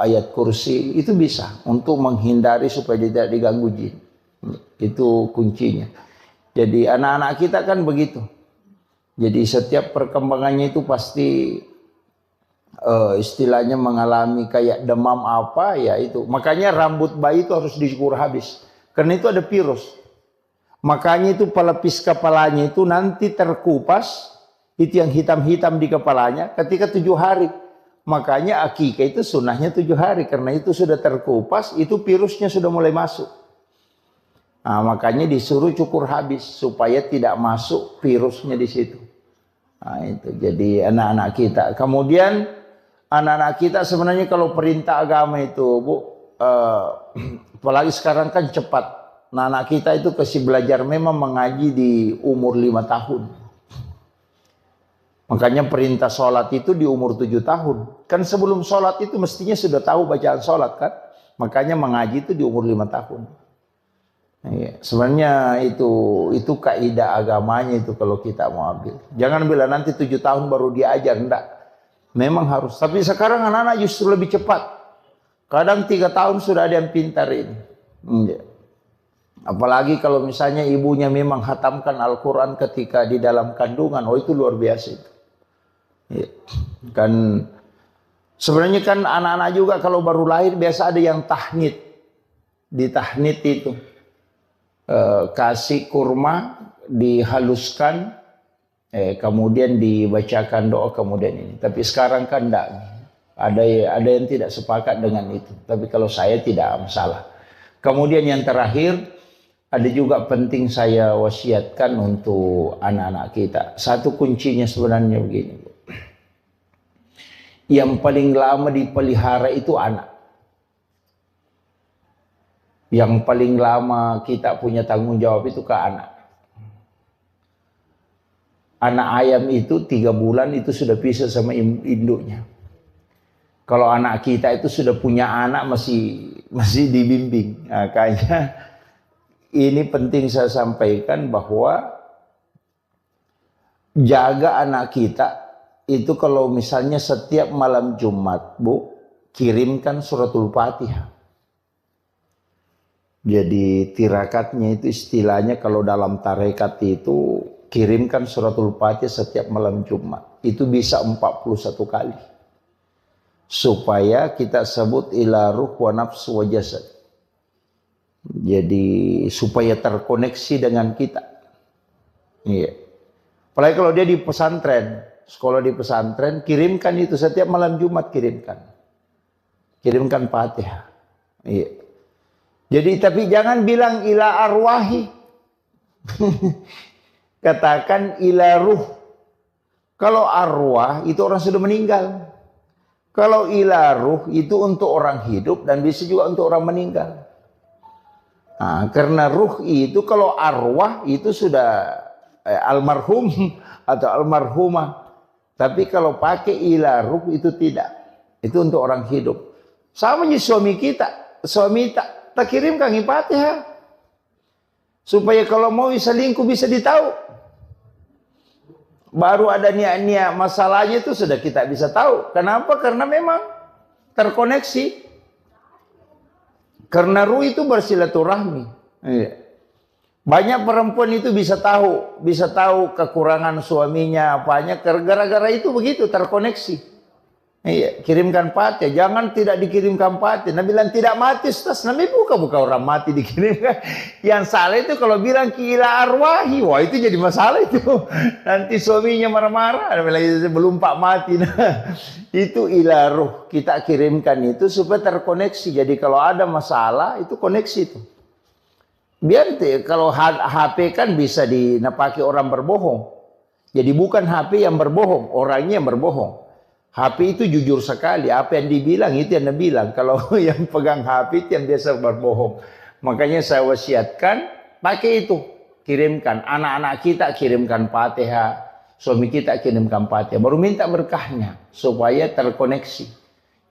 S2: ayat kursi, itu bisa untuk menghindari supaya tidak diganggu jin. Itu kuncinya. Jadi anak-anak kita kan begitu. Jadi setiap perkembangannya itu pasti istilahnya mengalami kayak demam apa ya itu. Makanya rambut bayi itu harus dicukur habis. Karena itu ada virus. Makanya itu pelapis kepalanya itu nanti terkupas. Itu yang hitam-hitam di kepalanya ketika 7 hari. Makanya akikah itu sunnahnya 7 hari. Karena itu sudah terkupas, itu virusnya sudah mulai masuk. Nah, makanya disuruh cukur habis supaya tidak masuk virusnya di situ. Nah, itu jadi anak-anak kita. Kemudian anak-anak kita sebenarnya kalau perintah agama itu, Bu, apalagi sekarang kan cepat. Nah, anak kita itu kasih belajar memang mengaji di umur 5 tahun. Makanya perintah sholat itu di umur 7 tahun. Kan sebelum sholat itu mestinya sudah tahu bacaan sholat kan. Makanya mengaji itu di umur 5 tahun. Sebenarnya itu kaidah agamanya itu kalau kita mau ambil. Jangan bilang nanti 7 tahun baru diajar. Enggak. Memang harus. Tapi sekarang anak-anak justru lebih cepat. Kadang 3 tahun sudah ada yang pintar ini. Apalagi kalau misalnya ibunya memang hatamkan Al-Quran ketika di dalam kandungan. Oh itu luar biasa itu. Kan sebenarnya kan anak-anak juga kalau baru lahir biasa ada yang tahnid. Di tahnid itu kasih kurma dihaluskan, kemudian dibacakan doa kemudian ini. Tapi sekarang kan enggak. Ada yang tidak sepakat dengan itu. Tapi kalau saya tidak masalah. Kemudian yang terakhir ada juga penting saya wasiatkan untuk anak-anak kita. Satu kuncinya sebenarnya begini. Yang paling lama dipelihara itu anak. Yang paling lama kita punya tanggung jawab itu ke anak. Anak ayam itu 3 bulan itu sudah pisah sama induknya. Kalau anak kita itu sudah punya anak masih dibimbing. Makanya ini penting saya sampaikan bahwa jaga anak kita. Itu kalau misalnya setiap malam Jumat, Bu, kirimkan suratul Fatihah. Jadi tirakatnya itu istilahnya kalau dalam tarekat itu kirimkan suratul Fatihah setiap malam Jumat. Itu bisa 41 kali. Supaya kita sebut ila ruh wa nafsu wa jasad. Jadi supaya terkoneksi dengan kita. Iya. Apalagi kalau dia di pesantren. sekolah di pesantren, kirimkan itu setiap malam Jumat, kirimkan Fatihah. Iya. Jadi tapi jangan bilang ila arwahi. Katakan ila ruh. Kalau arwah itu orang sudah meninggal. Kalau ila ruh itu untuk orang hidup dan bisa juga untuk orang meninggal. Nah, karena ruh itu kalau arwah itu sudah almarhum atau almarhumah. Tapi kalau pakai ila ruh itu tidak. Itu untuk orang hidup. Sama dengan suami kita. Suami tak kirimkan Fatihah. Supaya kalau mau selingkuh bisa ditahu. Baru ada niat-niat masalahnya itu sudah kita bisa tahu. Kenapa? Karena memang terkoneksi. Karena ruh itu bersilaturahmi. Banyak perempuan itu bisa tahu kekurangan suaminya apanya. Gara-gara itu begitu terkoneksi. Iya, kirimkan Fatihah. Jangan tidak dikirimkan Fatihah. Nabi bilang tidak mati, Ustaz. Nabi buka orang mati dikirimkan. Yang salah itu kalau bilang ila arwahi. Wah, itu jadi masalah itu. Nanti suaminya marah-marah. Nabi bilang belum Pak mati. Nah, itu ila ruh. Kita kirimkan itu supaya terkoneksi. Jadi kalau ada masalah itu koneksi itu. Biar kalau HP kan bisa dipakai orang berbohong. Jadi bukan HP yang berbohong, orangnya yang berbohong. HP itu jujur sekali, apa yang dibilang itu yang dibilang. Kalau yang pegang HP itu yang biasa berbohong. Makanya saya wasiatkan pakai itu, kirimkan. Anak-anak kita kirimkan Fatihah, suami kita kirimkan Fatihah. Baru minta berkahnya supaya terkoneksi.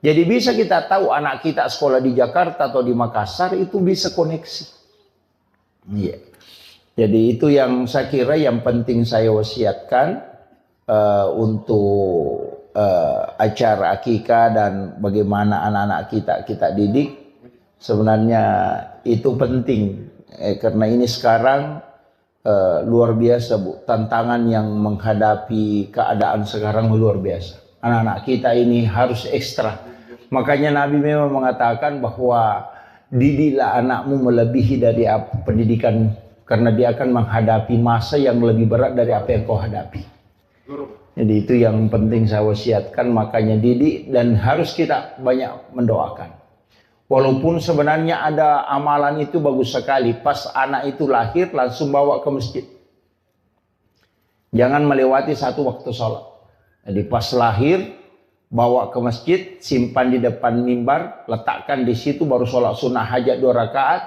S2: Jadi bisa kita tahu anak kita sekolah di Jakarta atau di Makassar itu bisa koneksi. Iya. Jadi itu yang saya kira yang penting saya wasiatkan untuk acara akikah dan bagaimana anak-anak kita didik. Sebenarnya itu penting karena ini sekarang luar biasa Bu, tantangan yang menghadapi keadaan sekarang luar biasa. Anak-anak kita ini harus ekstra. Makanya Nabi memang mengatakan bahwa didiklah anakmu melebihi dari pendidikan, karena dia akan menghadapi masa yang lebih berat dari apa yang kau hadapi. Jadi itu yang penting saya wasiatkan, makanya didik dan harus kita banyak mendoakan. Walaupun sebenarnya ada amalan itu bagus sekali, pas anak itu lahir langsung bawa ke masjid. Jangan melewati satu waktu sholat. Jadi pas lahir bawa ke masjid, simpan di depan mimbar, letakkan di situ, baru sholat sunnah hajat 2 rakaat,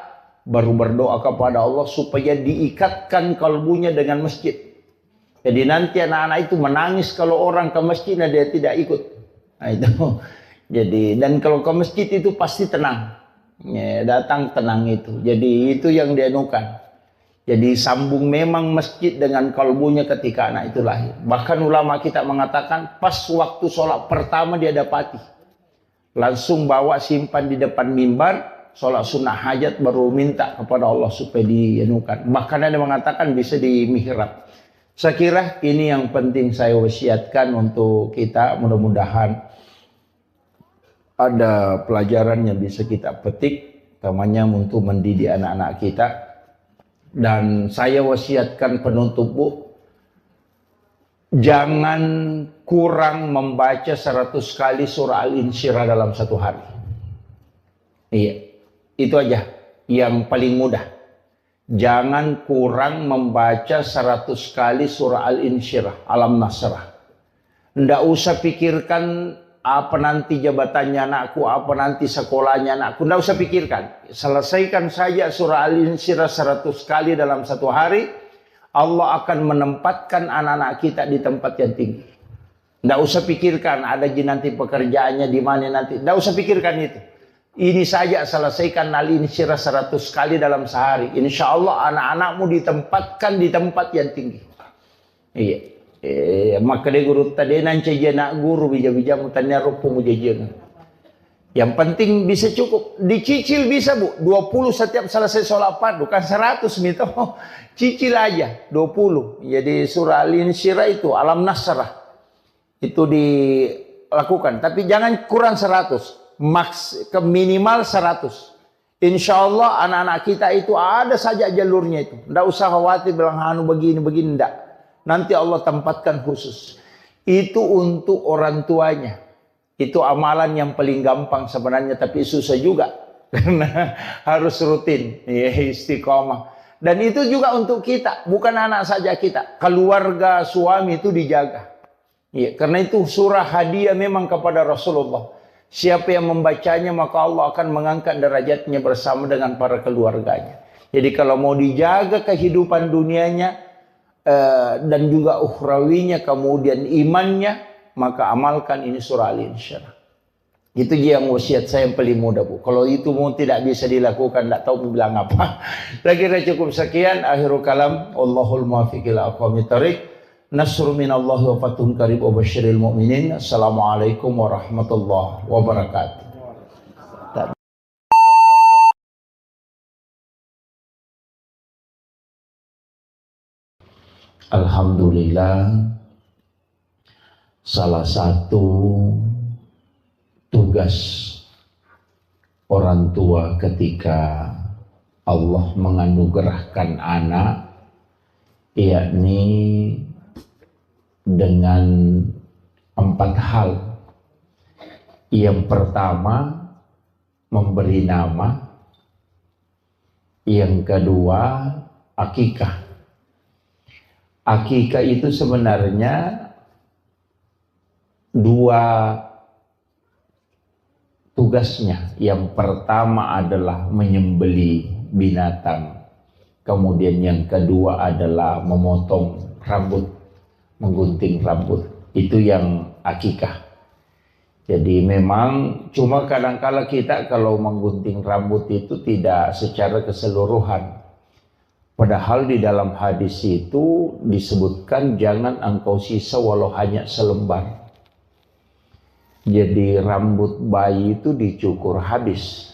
S2: baru berdoa kepada Allah supaya diikatkan kalbunya dengan masjid. Jadi nanti anak-anak itu menangis kalau orang ke masjid dan dia tidak ikut. Nah itu. Jadi dan kalau ke masjid itu pasti tenang. Ya, datang tenang itu. Jadi itu yang dianukan. Jadi sambung memang masjid dengan kalbunya ketika anak itu lahir. Bahkan ulama kita mengatakan pas waktu sholat pertama dia dapati. Langsung bawa simpan di depan mimbar, sholat sunnah hajat baru minta kepada Allah supaya dianukan. Bahkan ada mengatakan bisa di mihrab. Saya kira ini yang penting saya wasiatkan untuk kita. Mudah-mudahan ada pelajaran yang bisa kita petik, utamanya untuk mendidik anak-anak kita. Dan saya wasiatkan penutup Bu, jangan kurang membaca 100 kali surah Al-Insyirah dalam satu hari. Iya, itu aja yang paling mudah. Jangan kurang membaca 100 kali surah Al-Insyirah, Alam Nasrah. Nggak usah pikirkan apa nanti jabatannya anakku, apa nanti sekolahnya anakku. Nggak usah pikirkan. Selesaikan saja surah Al-Insyirah 100 kali dalam satu hari. Allah akan menempatkan anak-anak kita di tempat yang tinggi. Nggak usah pikirkan ada nanti pekerjaannya di mana nanti. Nggak usah pikirkan itu. Ini saja selesaikan Al-Insyirah 100 kali dalam sehari. Insya Allah anak-anakmu ditempatkan di tempat yang tinggi. Iya. Maka dia guru tadi nanti nak guru bija-bija mutanya rupu mujajian. Yang penting bisa cukup. Dicicil bisa Bu. 20 setiap selesai sholat fardu. Bukan 100 gitu. Cicil aja 20. Jadi surah Al-Insyirah itu Alam Nasrah. Itu dilakukan. Tapi jangan kurang 100. Ke minimal 100. Insya Allah anak-anak kita itu ada saja jalurnya itu. Tidak usah khawatir bilang begini enggak. Nanti Allah tempatkan khusus. Itu untuk orang tuanya. Itu amalan yang paling gampang sebenarnya, tapi susah juga. Karena harus rutin, ya, istiqomah. Dan itu juga untuk kita, bukan anak saja kita. Keluarga, suami itu dijaga. Ya, karena itu surah hadiah memang kepada Rasulullah. Siapa yang membacanya maka Allah akan mengangkat derajatnya bersama dengan para keluarganya. Jadi kalau mau dijaga kehidupan dunianya dan juga ukhrawinya, kemudian imannya, maka amalkan ini surah Al-Insyirah. Itu yang wasiat saya yang paling mudah, Bu. Kalau itu mau tidak bisa dilakukan, tidak tahu bilang apa. Saya kira cukup sekian. Akhirul kalam. Allahul muwaffiq ila aqwamit thoriq. Nasrun minallahi wa fathun qarib wa basyiril mu'minin. Assalamualaikum warahmatullahi wabarakatuh. Alhamdulillah, salah satu tugas orang tua ketika Allah menganugerahkan anak, yakni dengan 4 hal. Yang pertama, memberi nama. Yang kedua, akikah. Akikah itu sebenarnya 2 tugasnya. Yang pertama adalah menyembelih binatang. Kemudian yang kedua adalah memotong rambut, menggunting rambut. Itu yang akikah. Jadi memang cuma kadang-kala kita kalau menggunting rambut itu tidak secara keseluruhan. Padahal di dalam hadis itu disebutkan jangan engkau sisa walau hanya selembar. Jadi rambut bayi itu dicukur habis.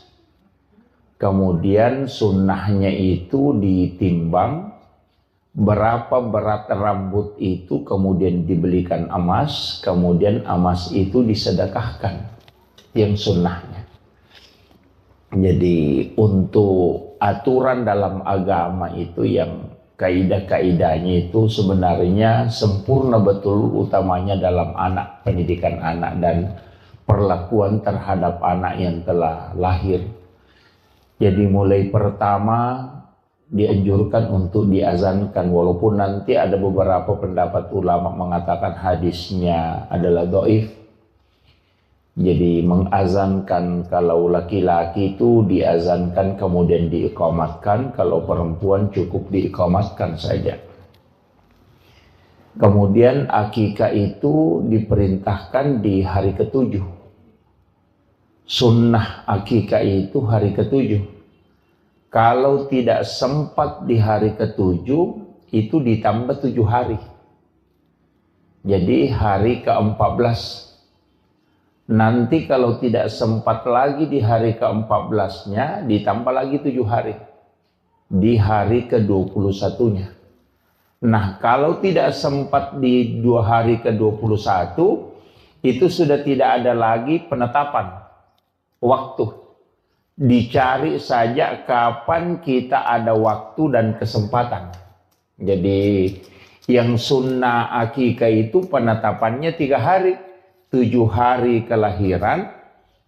S2: Kemudian sunnahnya itu ditimbang berapa berat rambut itu, kemudian dibelikan emas, kemudian emas itu disedekahkan. Yang sunnahnya. Jadi untuk aturan dalam agama itu yang kaidah-kaidahnya itu sebenarnya sempurna betul, utamanya dalam anak, pendidikan anak dan perlakuan terhadap anak yang telah lahir. Jadi mulai pertama dianjurkan untuk diazankan, walaupun nanti ada beberapa pendapat ulama mengatakan hadisnya adalah dhaif. Jadi mengazankan kalau laki-laki itu diazankan kemudian diiqamatkan, kalau perempuan cukup diiqamatkan saja. Kemudian akikah itu diperintahkan di hari ke-7. Sunnah akikah itu hari ke-7. Kalau tidak sempat di hari ke-7 itu ditambah 7 hari. Jadi hari ke-14. Nanti kalau tidak sempat lagi di hari ke-14-nya, ditambah lagi 7 hari. Di hari ke-21-nya. Nah, kalau tidak sempat di 2 hari ke-21, itu sudah tidak ada lagi penetapan waktu. Dicari saja kapan kita ada waktu dan kesempatan. Jadi, yang sunnah akikah itu penetapannya 3 hari. 7 hari kelahiran,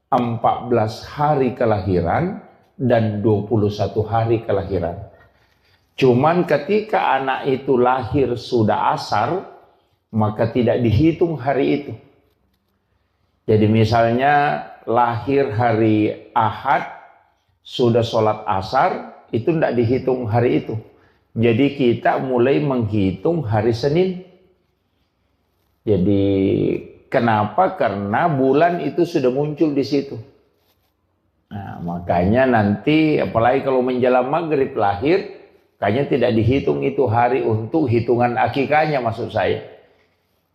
S2: 14 hari kelahiran, dan 21 hari kelahiran. Cuman ketika anak itu lahir sudah asar, maka tidak dihitung hari itu. Jadi misalnya lahir hari Ahad, sudah sholat asar, itu tidak dihitung hari itu. Jadi kita mulai menghitung hari Senin. Jadi kenapa? Karena bulan itu sudah muncul di situ. Nah, makanya nanti apalagi kalau menjelang maghrib lahir, kayaknya tidak dihitung itu hari untuk hitungan akikahnya, maksud saya.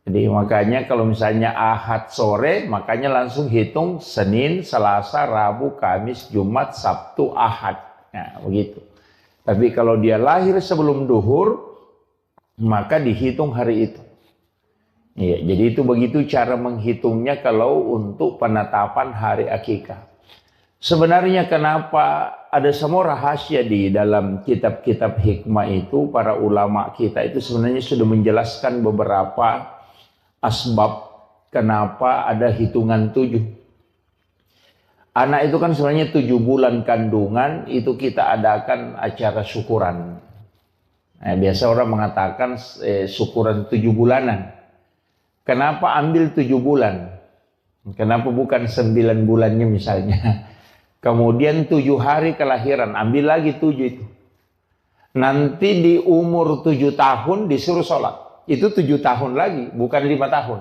S2: Jadi makanya kalau misalnya Ahad sore, makanya langsung hitung Senin, Selasa, Rabu, Kamis, Jumat, Sabtu, Ahad. Nah, begitu. Tapi kalau dia lahir sebelum duhur, maka dihitung hari itu. Ya, jadi itu begitu cara menghitungnya kalau untuk penetapan hari akikah. Sebenarnya kenapa ada semua rahasia di dalam kitab-kitab hikmah itu, para ulama kita itu sebenarnya sudah menjelaskan beberapa
S1: asbab kenapa ada hitungan 7. Anak itu kan sebenarnya 7 bulan kandungan itu kita adakan acara syukuran. Nah, biasa orang mengatakan syukuran 7 bulanan. Kenapa ambil 7 bulan? Kenapa bukan 9 bulannya misalnya? Kemudian 7 hari kelahiran, ambil lagi 7 itu. Nanti di umur 7 tahun disuruh sholat. Itu 7 tahun lagi, bukan 5 tahun.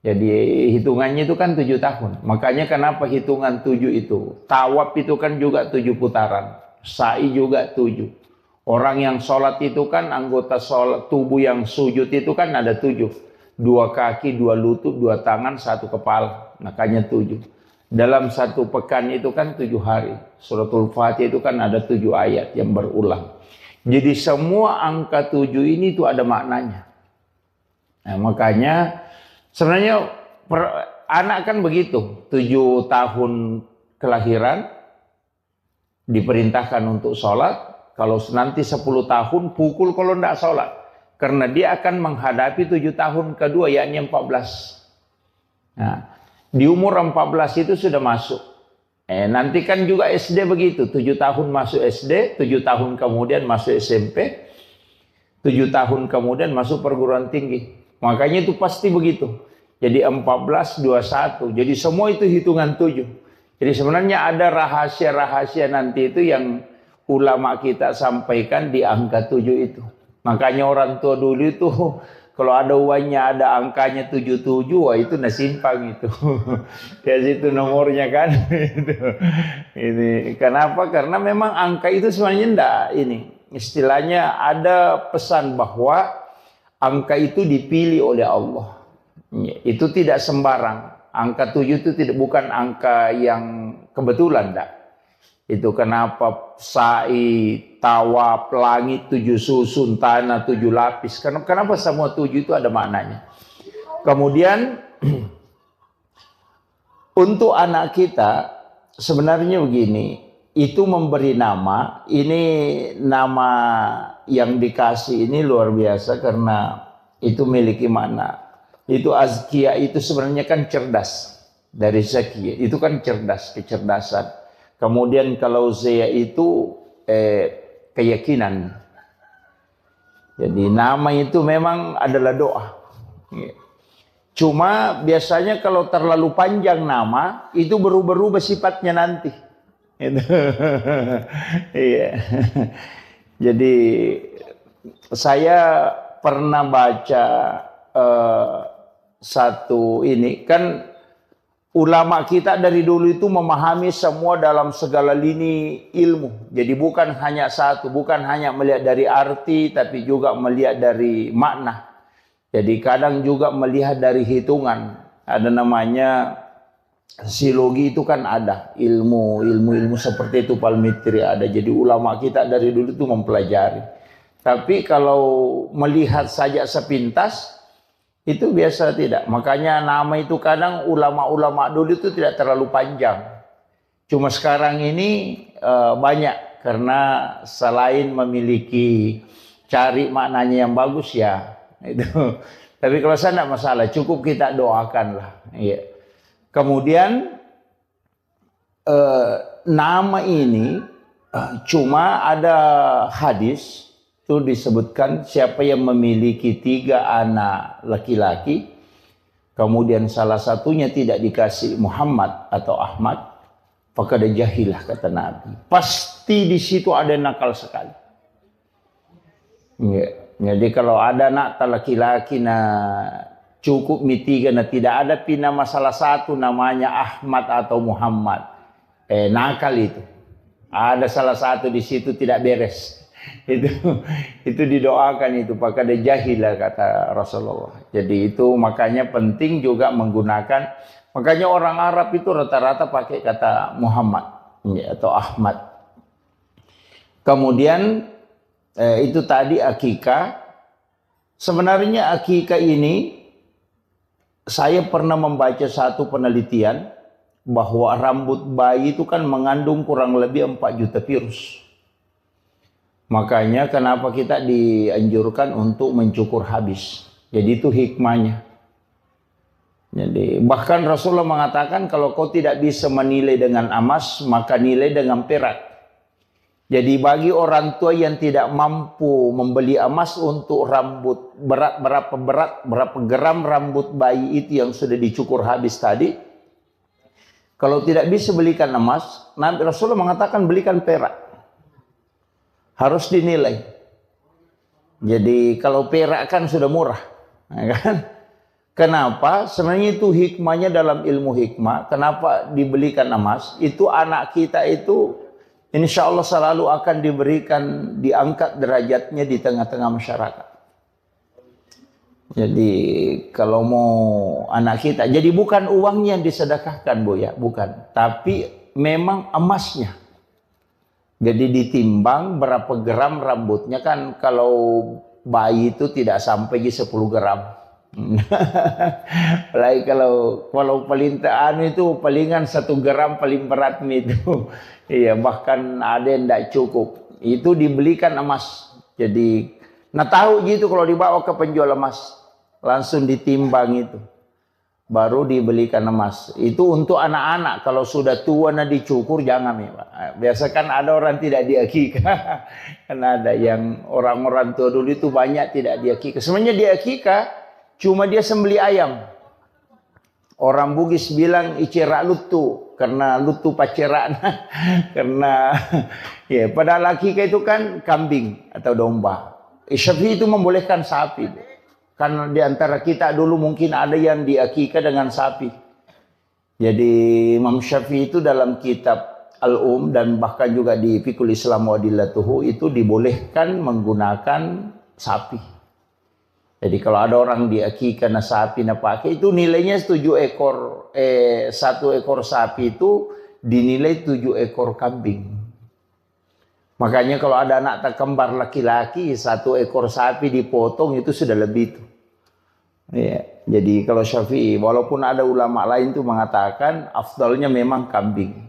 S1: Jadi hitungannya itu kan 7 tahun. Makanya kenapa hitungan 7 itu? Tawaf itu kan juga 7 putaran. Sa'i juga 7. Orang yang sholat itu kan anggota sholat tubuh yang sujud itu kan ada 7. 2 kaki, 2 lutut, 2 tangan, 1 kepala. Makanya 7. Dalam 1 pekan itu kan 7 hari. Suratul Fatih itu kan ada 7 ayat yang berulang. Jadi semua angka 7 ini itu ada maknanya. Nah, makanya sebenarnya anak kan begitu, 7 tahun kelahiran diperintahkan untuk sholat. Kalau nanti 10 tahun pukul kalau tidak sholat, karena dia akan menghadapi 7 tahun kedua, yakni 14. Nah, di umur 14 itu sudah masuk. Nanti kan juga SD begitu, 7 tahun masuk SD, 7 tahun kemudian masuk SMP, 7 tahun kemudian masuk perguruan tinggi. Makanya itu pasti begitu. Jadi 14, 21. Jadi semua itu hitungan 7. Jadi sebenarnya ada rahasia-rahasia nanti itu yang ulama kita sampaikan di angka 7 itu. Makanya orang tua dulu itu kalau ada uangnya ada angkanya 77, wah itu nasimpang itu. Kayak situ nomornya kan. Ini kenapa? Karena memang angka itu sebenarnya enggak ini. Istilahnya ada pesan bahwa angka itu dipilih oleh Allah. Itu tidak sembarang. Angka 7 itu bukan angka yang kebetulan, enggak. Itu kenapa sa'i, tawaf, langit 7 susun, tanah 7 lapis. Kenapa semua 7 itu ada maknanya. Kemudian untuk anak kita sebenarnya begini, itu memberi nama, ini nama yang dikasih ini luar biasa karena itu memiliki makna. Itu azkiya itu sebenarnya kan cerdas. Dari zakiya itu kan cerdas, kecerdasan. Kemudian kalau zaya itu keyakinan. Jadi nama itu memang adalah doa. Cuma biasanya kalau terlalu panjang nama itu berubah-ubah sifatnya nanti. Iya. Jadi saya pernah baca satu ini kan. Ulama kita dari dulu itu memahami semua dalam segala lini ilmu. Jadi bukan hanya satu, bukan hanya melihat dari arti, tapi juga melihat dari makna. Jadi kadang juga melihat dari hitungan. Ada namanya silogi itu kan ada. Ilmu seperti itu palmitri ada. Jadi ulama kita dari dulu itu mempelajari. Tapi kalau melihat saja sepintas, itu biasa tidak. Makanya nama itu kadang ulama-ulama dulu itu tidak terlalu panjang. Cuma sekarang ini banyak. Karena selain memiliki cari maknanya yang bagus ya. Itu. Tapi kalau saya tidak masalah. Cukup kita doakanlah. Ya. Kemudian nama ini cuma ada hadis. Itu disebutkan siapa yang memiliki 3 anak laki-laki, kemudian salah satunya tidak dikasih Muhammad atau Ahmad, faqad jahilah kata Nabi. Pasti di situ ada nakal sekali. Ya. Jadi kalau ada anak laki-laki cukup mi 3 tidak ada nama salah satu namanya Ahmad atau Muhammad, nakal itu. Ada salah satu di situ tidak beres. Itu didoakan itu faqad jahilah kata Rasulullah. Jadi itu makanya penting juga menggunakan, makanya orang Arab itu rata-rata pakai kata Muhammad atau Ahmad. Kemudian itu tadi akikah. Sebenarnya akikah ini saya pernah membaca satu penelitian bahwa rambut bayi itu kan mengandung kurang lebih 4 juta virus. Makanya kenapa kita dianjurkan untuk mencukur habis. Jadi itu hikmahnya.
S2: Jadi bahkan Rasulullah mengatakan kalau kau tidak bisa menilai dengan emas, maka nilai dengan perak. Jadi bagi orang tua yang tidak mampu membeli emas untuk rambut, berapa gram rambut bayi itu yang sudah dicukur habis tadi, kalau tidak bisa belikan emas, Nabi Rasulullah mengatakan belikan perak. Harus dinilai. Jadi kalau perak kan sudah murah, ya kan? Kenapa? Sebenarnya itu hikmahnya dalam ilmu hikmah. Kenapa dibelikan emas? Itu anak kita itu insya Allah selalu akan diberikan, diangkat derajatnya di tengah-tengah masyarakat. Jadi kalau mau anak kita, jadi bukan uangnya yang disedekahkan Bu ya, bukan. Tapi memang emasnya. Jadi ditimbang berapa gram rambutnya, kan kalau bayi itu tidak sampai 10 gram. Apalagi kalau paling itu palingan 1 gram paling berat itu. Iya, bahkan ada yang tidak cukup. Itu dibelikan emas. Jadi, nah tahu gitu kalau dibawa ke penjual emas, langsung ditimbang itu. Baru dibelikan emas. Itu untuk anak-anak. Kalau sudah tua nah dicukur jangan ya, Pak. Biasa kan ada orang tidak diakikah. Kan ada yang orang-orang tua dulu itu banyak tidak diakikah. Sebenarnya diakikah cuma dia sembeli ayam. Orang Bugis bilang icera lutu, karena lutu paceran. Karena ya padahal akikah itu kan kambing atau domba. Syafi'i itu membolehkan sapi. Karena di antara kita dulu mungkin ada yang diakikah dengan sapi. Jadi Imam Syafi'i itu dalam kitab Al-Um dan bahkan juga di Fiqhul Islam wa Adillatuhu itu dibolehkan menggunakan sapi. Jadi kalau ada orang diakikah na sapi na pakai itu nilainya 1 ekor sapi itu dinilai 7 ekor kambing. Makanya kalau ada anak tak kembar laki-laki 1 ekor sapi dipotong itu sudah lebih tuh. Ya, jadi kalau Syafi'i walaupun ada ulama lain tuh mengatakan afdalnya memang kambing.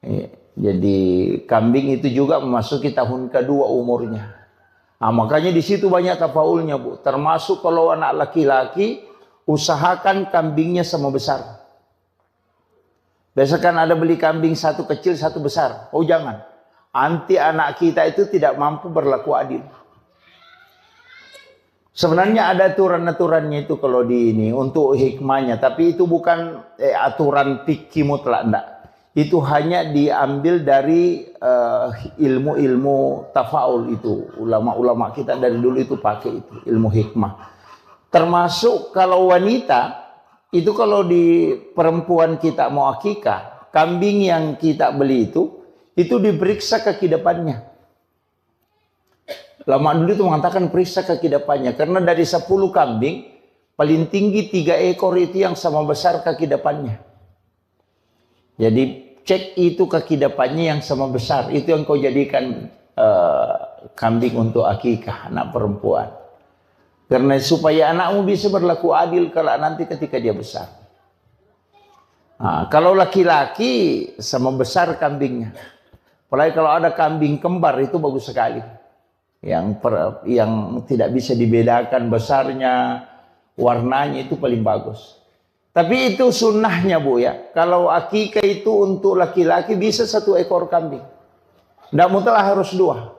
S2: Ya, jadi kambing itu juga memasuki tahun kedua umurnya. Nah, makanya di situ banyak tafaulnya Bu. Termasuk kalau anak laki-laki usahakan kambingnya sama besar. Biasa kan ada beli kambing 1 kecil 1 besar. Oh jangan. Nanti anak kita itu tidak mampu berlaku adil. Sebenarnya ada aturan-aturannya itu kalau di ini untuk hikmahnya. Tapi itu bukan aturan fikih mutlak enggak. Itu hanya diambil dari ilmu-ilmu tafaul itu. Ulama-ulama kita dari dulu itu pakai itu, ilmu hikmah. Termasuk kalau wanita, itu kalau di perempuan kita mau akikah, kambing yang kita beli itu diperiksa kaki depannya. Lama dulu itu mengatakan periksa kaki depannya. Karena dari 10 kambing, paling tinggi 3 ekor itu yang sama besar kaki depannya. Jadi cek itu kaki depannya yang sama besar. Itu yang kau jadikan kambing untuk akikah anak perempuan. Karena supaya anakmu bisa berlaku adil kalau nanti ketika dia besar. Nah, kalau laki-laki sama besar kambingnya. Apalagi kalau ada kambing kembar itu bagus sekali. Yang tidak bisa dibedakan besarnya, warnanya itu paling bagus. Tapi itu sunnahnya Bu ya. Kalau akikah itu untuk laki-laki bisa 1 ekor kambing. Tidak mutlak harus 2.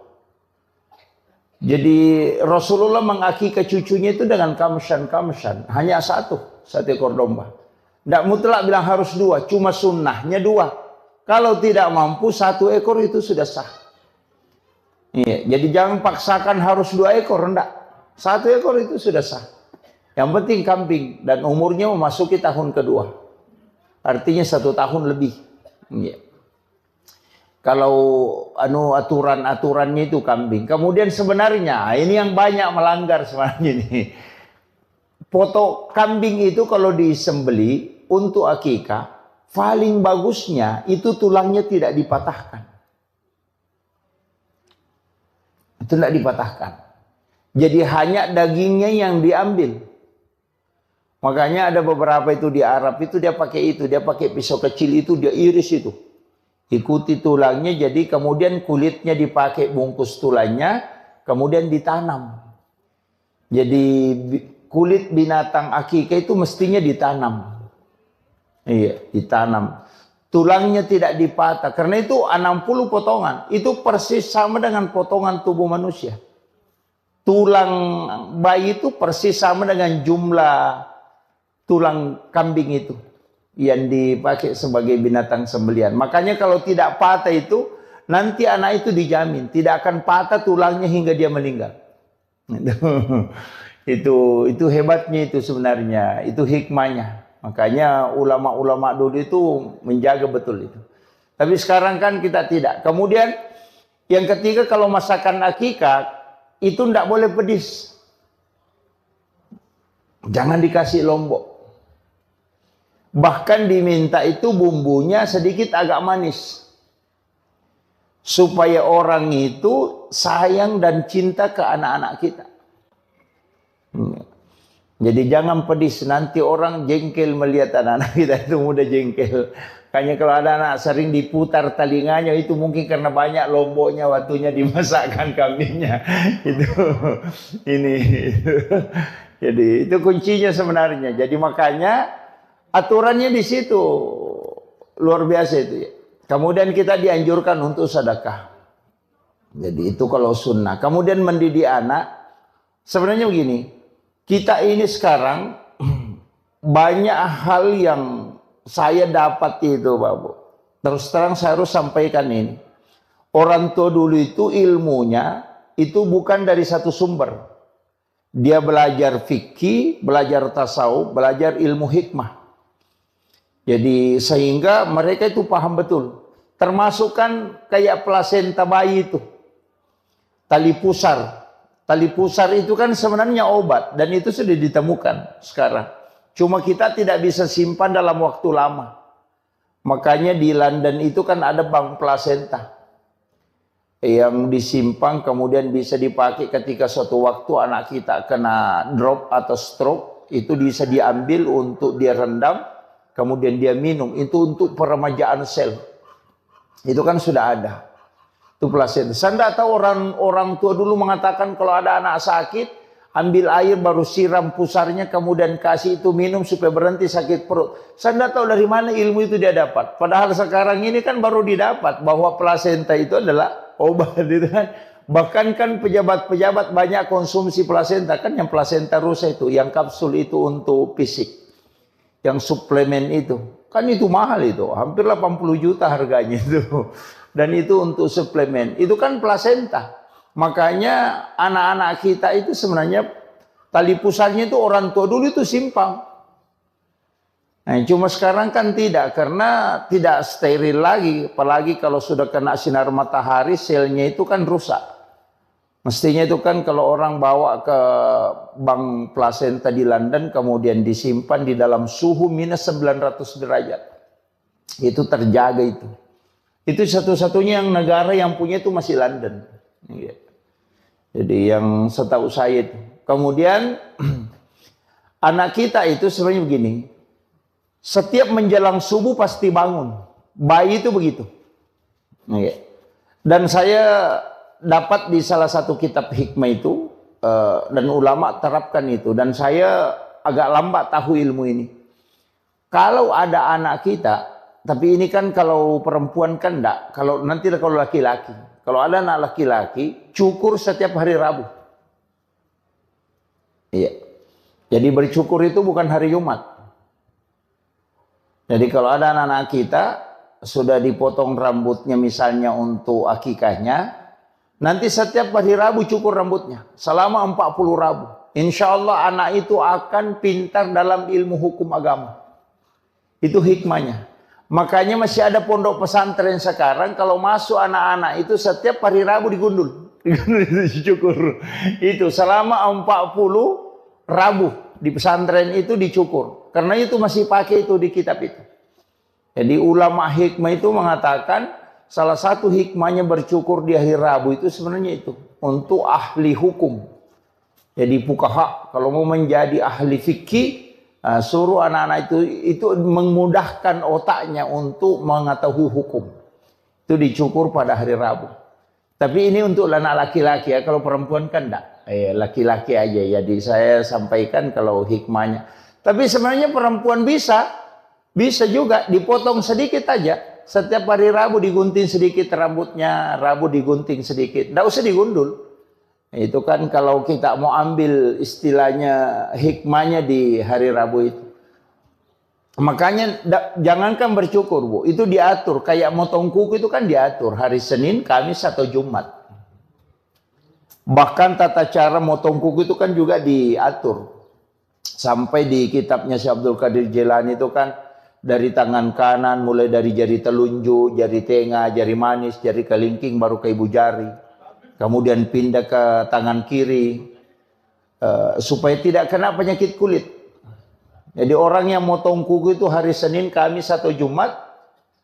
S2: Jadi Rasulullah mengakikah cucunya itu dengan kamshan. Hanya 1 ekor domba. Tidak mutlak bilang harus 2. Cuma sunnahnya 2. Kalau tidak mampu 1 ekor itu sudah sah. Iya, jadi jangan paksakan harus 2 ekor. Tidak. 1 ekor itu sudah sah. Yang penting kambing dan umurnya memasuki tahun kedua. Artinya 1 tahun lebih. Ya. Kalau aturan-aturannya itu kambing. Kemudian sebenarnya ini yang banyak melanggar sebenarnya ini. Foto kambing itu kalau disembeli untuk akikah, paling bagusnya itu tulangnya tidak dipatahkan. Itu tidak dipatahkan. Jadi hanya dagingnya yang diambil. Makanya ada beberapa itu di Arab itu dia pakai pisau kecil itu dia iris itu. Ikuti tulangnya jadi kemudian kulitnya dipakai bungkus tulangnya kemudian ditanam. Jadi kulit binatang akikah itu mestinya ditanam. Iya, ditanam. Tulangnya tidak dipatah. Karena itu 60 potongan. Itu persis sama dengan potongan tubuh manusia. Tulang bayi itu persis sama dengan jumlah tulang kambing itu yang dipakai sebagai binatang sembelihan. Makanya kalau tidak patah itu, nanti anak itu dijamin tidak akan patah tulangnya hingga dia meninggal. Itu hebatnya itu sebenarnya, itu hikmahnya. Makanya ulama-ulama dulu itu menjaga betul itu. Tapi sekarang kan kita tidak. Kemudian yang ketiga, kalau masakan akikah itu tidak boleh pedis. Jangan dikasih lombok. Bahkan diminta itu bumbunya sedikit agak manis. Supaya orang itu sayang dan cinta ke anak-anak kita. Jadi jangan pedis, nanti orang jengkel melihat anak-anak kita itu mudah jengkel. Kayaknya kalau ada anak sering diputar telinganya itu mungkin karena banyak lomboknya waktunya dimasakkan kambingnya. Jadi itu kuncinya sebenarnya. Jadi makanya aturannya di situ luar biasa itu ya. Kemudian kita dianjurkan untuk sedekah. Jadi itu kalau sunnah. Kemudian mendidik anak, sebenarnya begini. Kita ini sekarang banyak hal yang saya dapat itu, Bapak. Terus terang saya harus sampaikan ini. Orang tua dulu itu ilmunya itu bukan dari satu sumber. Dia belajar fikih, belajar tasawuf, belajar ilmu hikmah. Jadi sehingga mereka itu paham betul. Termasuk kan kayak plasenta bayi itu. Tali pusar. Tali pusar itu kan sebenarnya obat. Dan itu sudah ditemukan sekarang. Cuma kita tidak bisa simpan dalam waktu lama. Makanya di London itu kan ada bank plasenta. Yang disimpan kemudian bisa dipakai ketika suatu waktu anak kita kena drop atau stroke. Itu bisa diambil untuk dia rendam. Kemudian dia minum. Itu untuk peremajaan sel. Itu kan sudah ada. Itu plasenta. Saya tidak tahu orang tua dulu mengatakan kalau ada anak sakit, ambil air baru siram pusarnya, kemudian kasih itu minum supaya berhenti sakit perut. Saya tidak tahu dari mana ilmu itu dia dapat. Padahal sekarang ini kan baru didapat bahwa plasenta itu adalah obat. Gitu kan. Bahkan kan pejabat-pejabat banyak konsumsi plasenta. Kan yang plasenta rusa itu, yang kapsul itu untuk fisik. Yang suplemen itu. Kan itu mahal itu. Hampir 80 juta harganya itu. Dan itu untuk suplemen. Itu kan plasenta. Makanya anak-anak kita itu sebenarnya tali pusarnya itu orang tua dulu itu simpang. Nah, cuma sekarang kan tidak. Karena tidak steril lagi. Apalagi kalau sudah kena sinar matahari, selnya itu kan rusak. Mestinya itu kan kalau orang bawa ke bank plasenta di London, kemudian disimpan di dalam suhu minus 900 derajat. Itu terjaga itu. Itu satu-satunya yang negara yang punya itu masih London. Jadi yang setahu saya itu. Kemudian anak kita itu sebenarnya begini. Setiap menjelang subuh pasti bangun. Bayi itu begitu. Dan saya dapat di salah satu kitab hikmah itu. Dan ulama terapkan itu. Dan saya agak lambat tahu ilmu ini. Kalau ada anak kita. Tapi ini kan kalau perempuan kan enggak. Kalau nanti kalau laki-laki. Kalau ada anak laki-laki, cukur setiap hari Rabu. Iya. Jadi bercukur itu bukan hari Jumat. Jadi kalau ada anak-anak kita, sudah dipotong rambutnya misalnya untuk akikahnya, nanti setiap hari Rabu cukur rambutnya. Selama 40 Rabu. Insya Allah anak itu akan pintar dalam ilmu hukum agama. Itu hikmahnya. Makanya masih ada pondok pesantren sekarang, kalau masuk anak-anak itu setiap hari Rabu digundul. Dicukur. Itu selama 40 Rabu di pesantren itu dicukur. Karena itu masih pakai itu di kitab itu. Jadi ulama hikmah itu mengatakan salah satu hikmahnya bercukur di hari Rabu itu sebenarnya itu. Untuk ahli hukum. Jadi fuqaha kalau mau menjadi ahli fikih, suruh anak-anak itu memudahkan otaknya untuk mengetahui hukum. Itu dicukur pada hari Rabu. Tapi ini untuk anak laki-laki ya, kalau perempuan kan enggak. laki-laki aja. Jadi saya sampaikan kalau hikmahnya. Tapi sebenarnya perempuan bisa juga dipotong sedikit aja. Setiap hari Rabu digunting sedikit rambutnya, Rabu digunting sedikit. Nggak usah digundul. Itu kan kalau kita mau ambil istilahnya hikmahnya di hari Rabu itu. Makanya jangankan bercukur, Bu. Itu diatur. Kayak motong kuku itu kan diatur. Hari Senin, Kamis, atau Jumat. Bahkan tata cara motong kuku itu kan juga diatur. Sampai di kitabnya Syekh Abdul Qadir Jilani itu kan dari tangan kanan, mulai dari jari telunjuk, jari tengah, jari manis, jari kelingking, baru ke ibu jari. Kemudian pindah ke tangan kiri. Supaya tidak kena penyakit kulit. Jadi orang yang motong kuku itu hari Senin, Kamis, atau Jumat.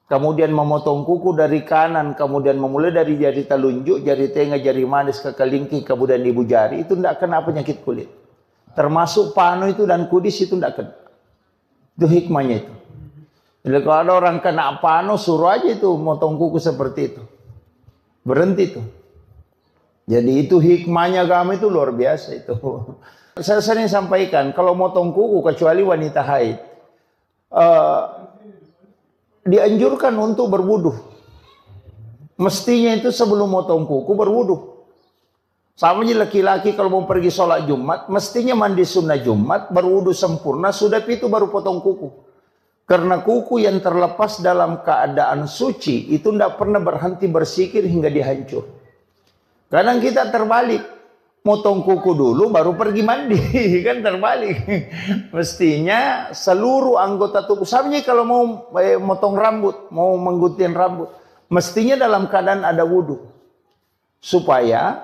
S2: Kemudian memotong kuku dari kanan, kemudian memulai dari jari telunjuk, jari tengah, jari manis, ke kelingking, kemudian ibu jari, itu tidak kena penyakit kulit. Termasuk panu itu dan kudis itu tidak kena. Itu hikmahnya itu. Jadi kalau ada orang kena panu, suruh aja itu motong kuku seperti itu. Berhenti itu. Jadi itu hikmahnya agama itu luar biasa itu. Saya sering sampaikan, kalau motong kuku kecuali wanita haid, dianjurkan untuk berwudu. Mestinya itu sebelum motong kuku berwudu. Sama aja laki-laki kalau mau pergi sholat Jumat, mestinya mandi sunnah Jumat, berwudu sempurna, sudah itu baru potong kuku. Karena kuku yang terlepas dalam keadaan suci, itu tidak pernah berhenti bersikir hingga dihancur. Kadang kita terbalik, motong kuku dulu baru pergi mandi, kan terbalik. Mestinya seluruh anggota tubuh, sama kalau mau motong rambut, mau menggunting rambut, mestinya dalam keadaan ada wudu. Supaya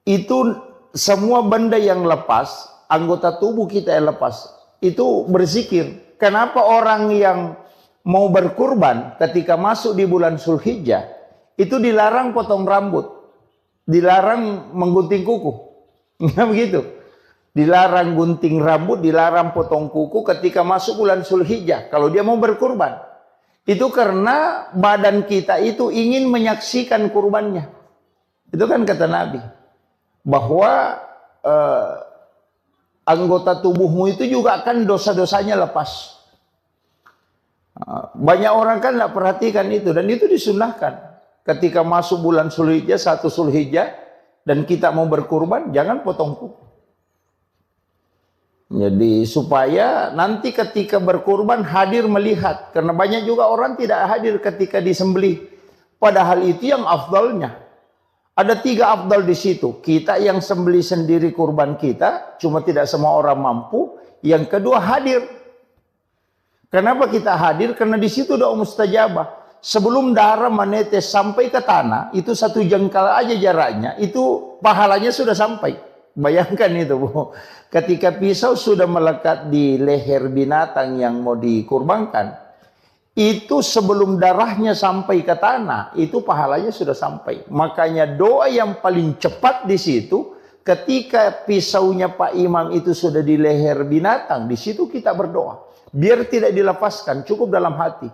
S2: itu semua benda yang lepas, anggota tubuh kita yang lepas, itu berzikir. Kenapa orang yang mau berkurban ketika masuk di bulan Zulhijjah, itu dilarang potong rambut, dilarang menggunting kuku. Nggak begitu. Dilarang gunting rambut, dilarang potong kuku ketika masuk bulan Zulhijjah. Kalau dia mau berkurban. Itu karena badan kita itu ingin menyaksikan kurbannya. Itu kan kata Nabi. Bahwa anggota tubuhmu itu juga akan dosa-dosanya lepas. Banyak orang kan tidak perhatikan itu. Dan itu disunahkan. Ketika masuk bulan Zulhijjah, 1 Zulhijjah, dan kita mau berkurban, jangan potong kuku. Jadi supaya nanti ketika berkurban hadir melihat. Karena banyak juga orang tidak hadir ketika disembelih. Padahal itu yang afdalnya. Ada 3 afdal di situ. Kita yang sembelih sendiri kurban kita, cuma tidak semua orang mampu. Yang kedua hadir. Kenapa kita hadir? Karena di situ doa mustajabah. Sebelum darah menetes sampai ke tanah, itu 1 jengkal aja jaraknya, itu pahalanya sudah sampai. Bayangkan itu, Bu. Ketika pisau sudah melekat di leher binatang yang mau dikurbankan, itu sebelum darahnya sampai ke tanah, itu pahalanya sudah sampai. Makanya doa yang paling cepat di situ, ketika pisaunya Pak Imam itu sudah di leher binatang, di situ kita berdoa. Biar tidak dilepaskan, cukup dalam hati.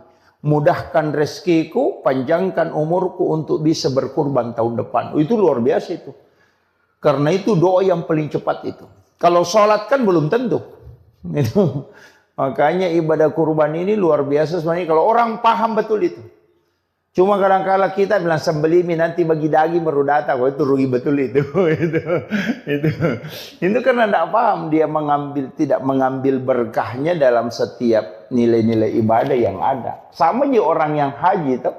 S2: Mudahkan rezekiku, panjangkan umurku untuk bisa berkurban tahun depan. Itu luar biasa itu. Karena itu doa yang paling cepat itu. Kalau sholat kan belum tentu. Itu. Makanya ibadah kurban ini luar biasa sebenarnya kalau orang paham betul itu. Cuma kadang-kala kita bilang sembelih nanti bagi daging baru datang. Oh, itu rugi betul itu. Itu karena tidak paham dia tidak mengambil berkahnya dalam setiap nilai-nilai ibadah yang ada. Sama aja orang yang haji itu.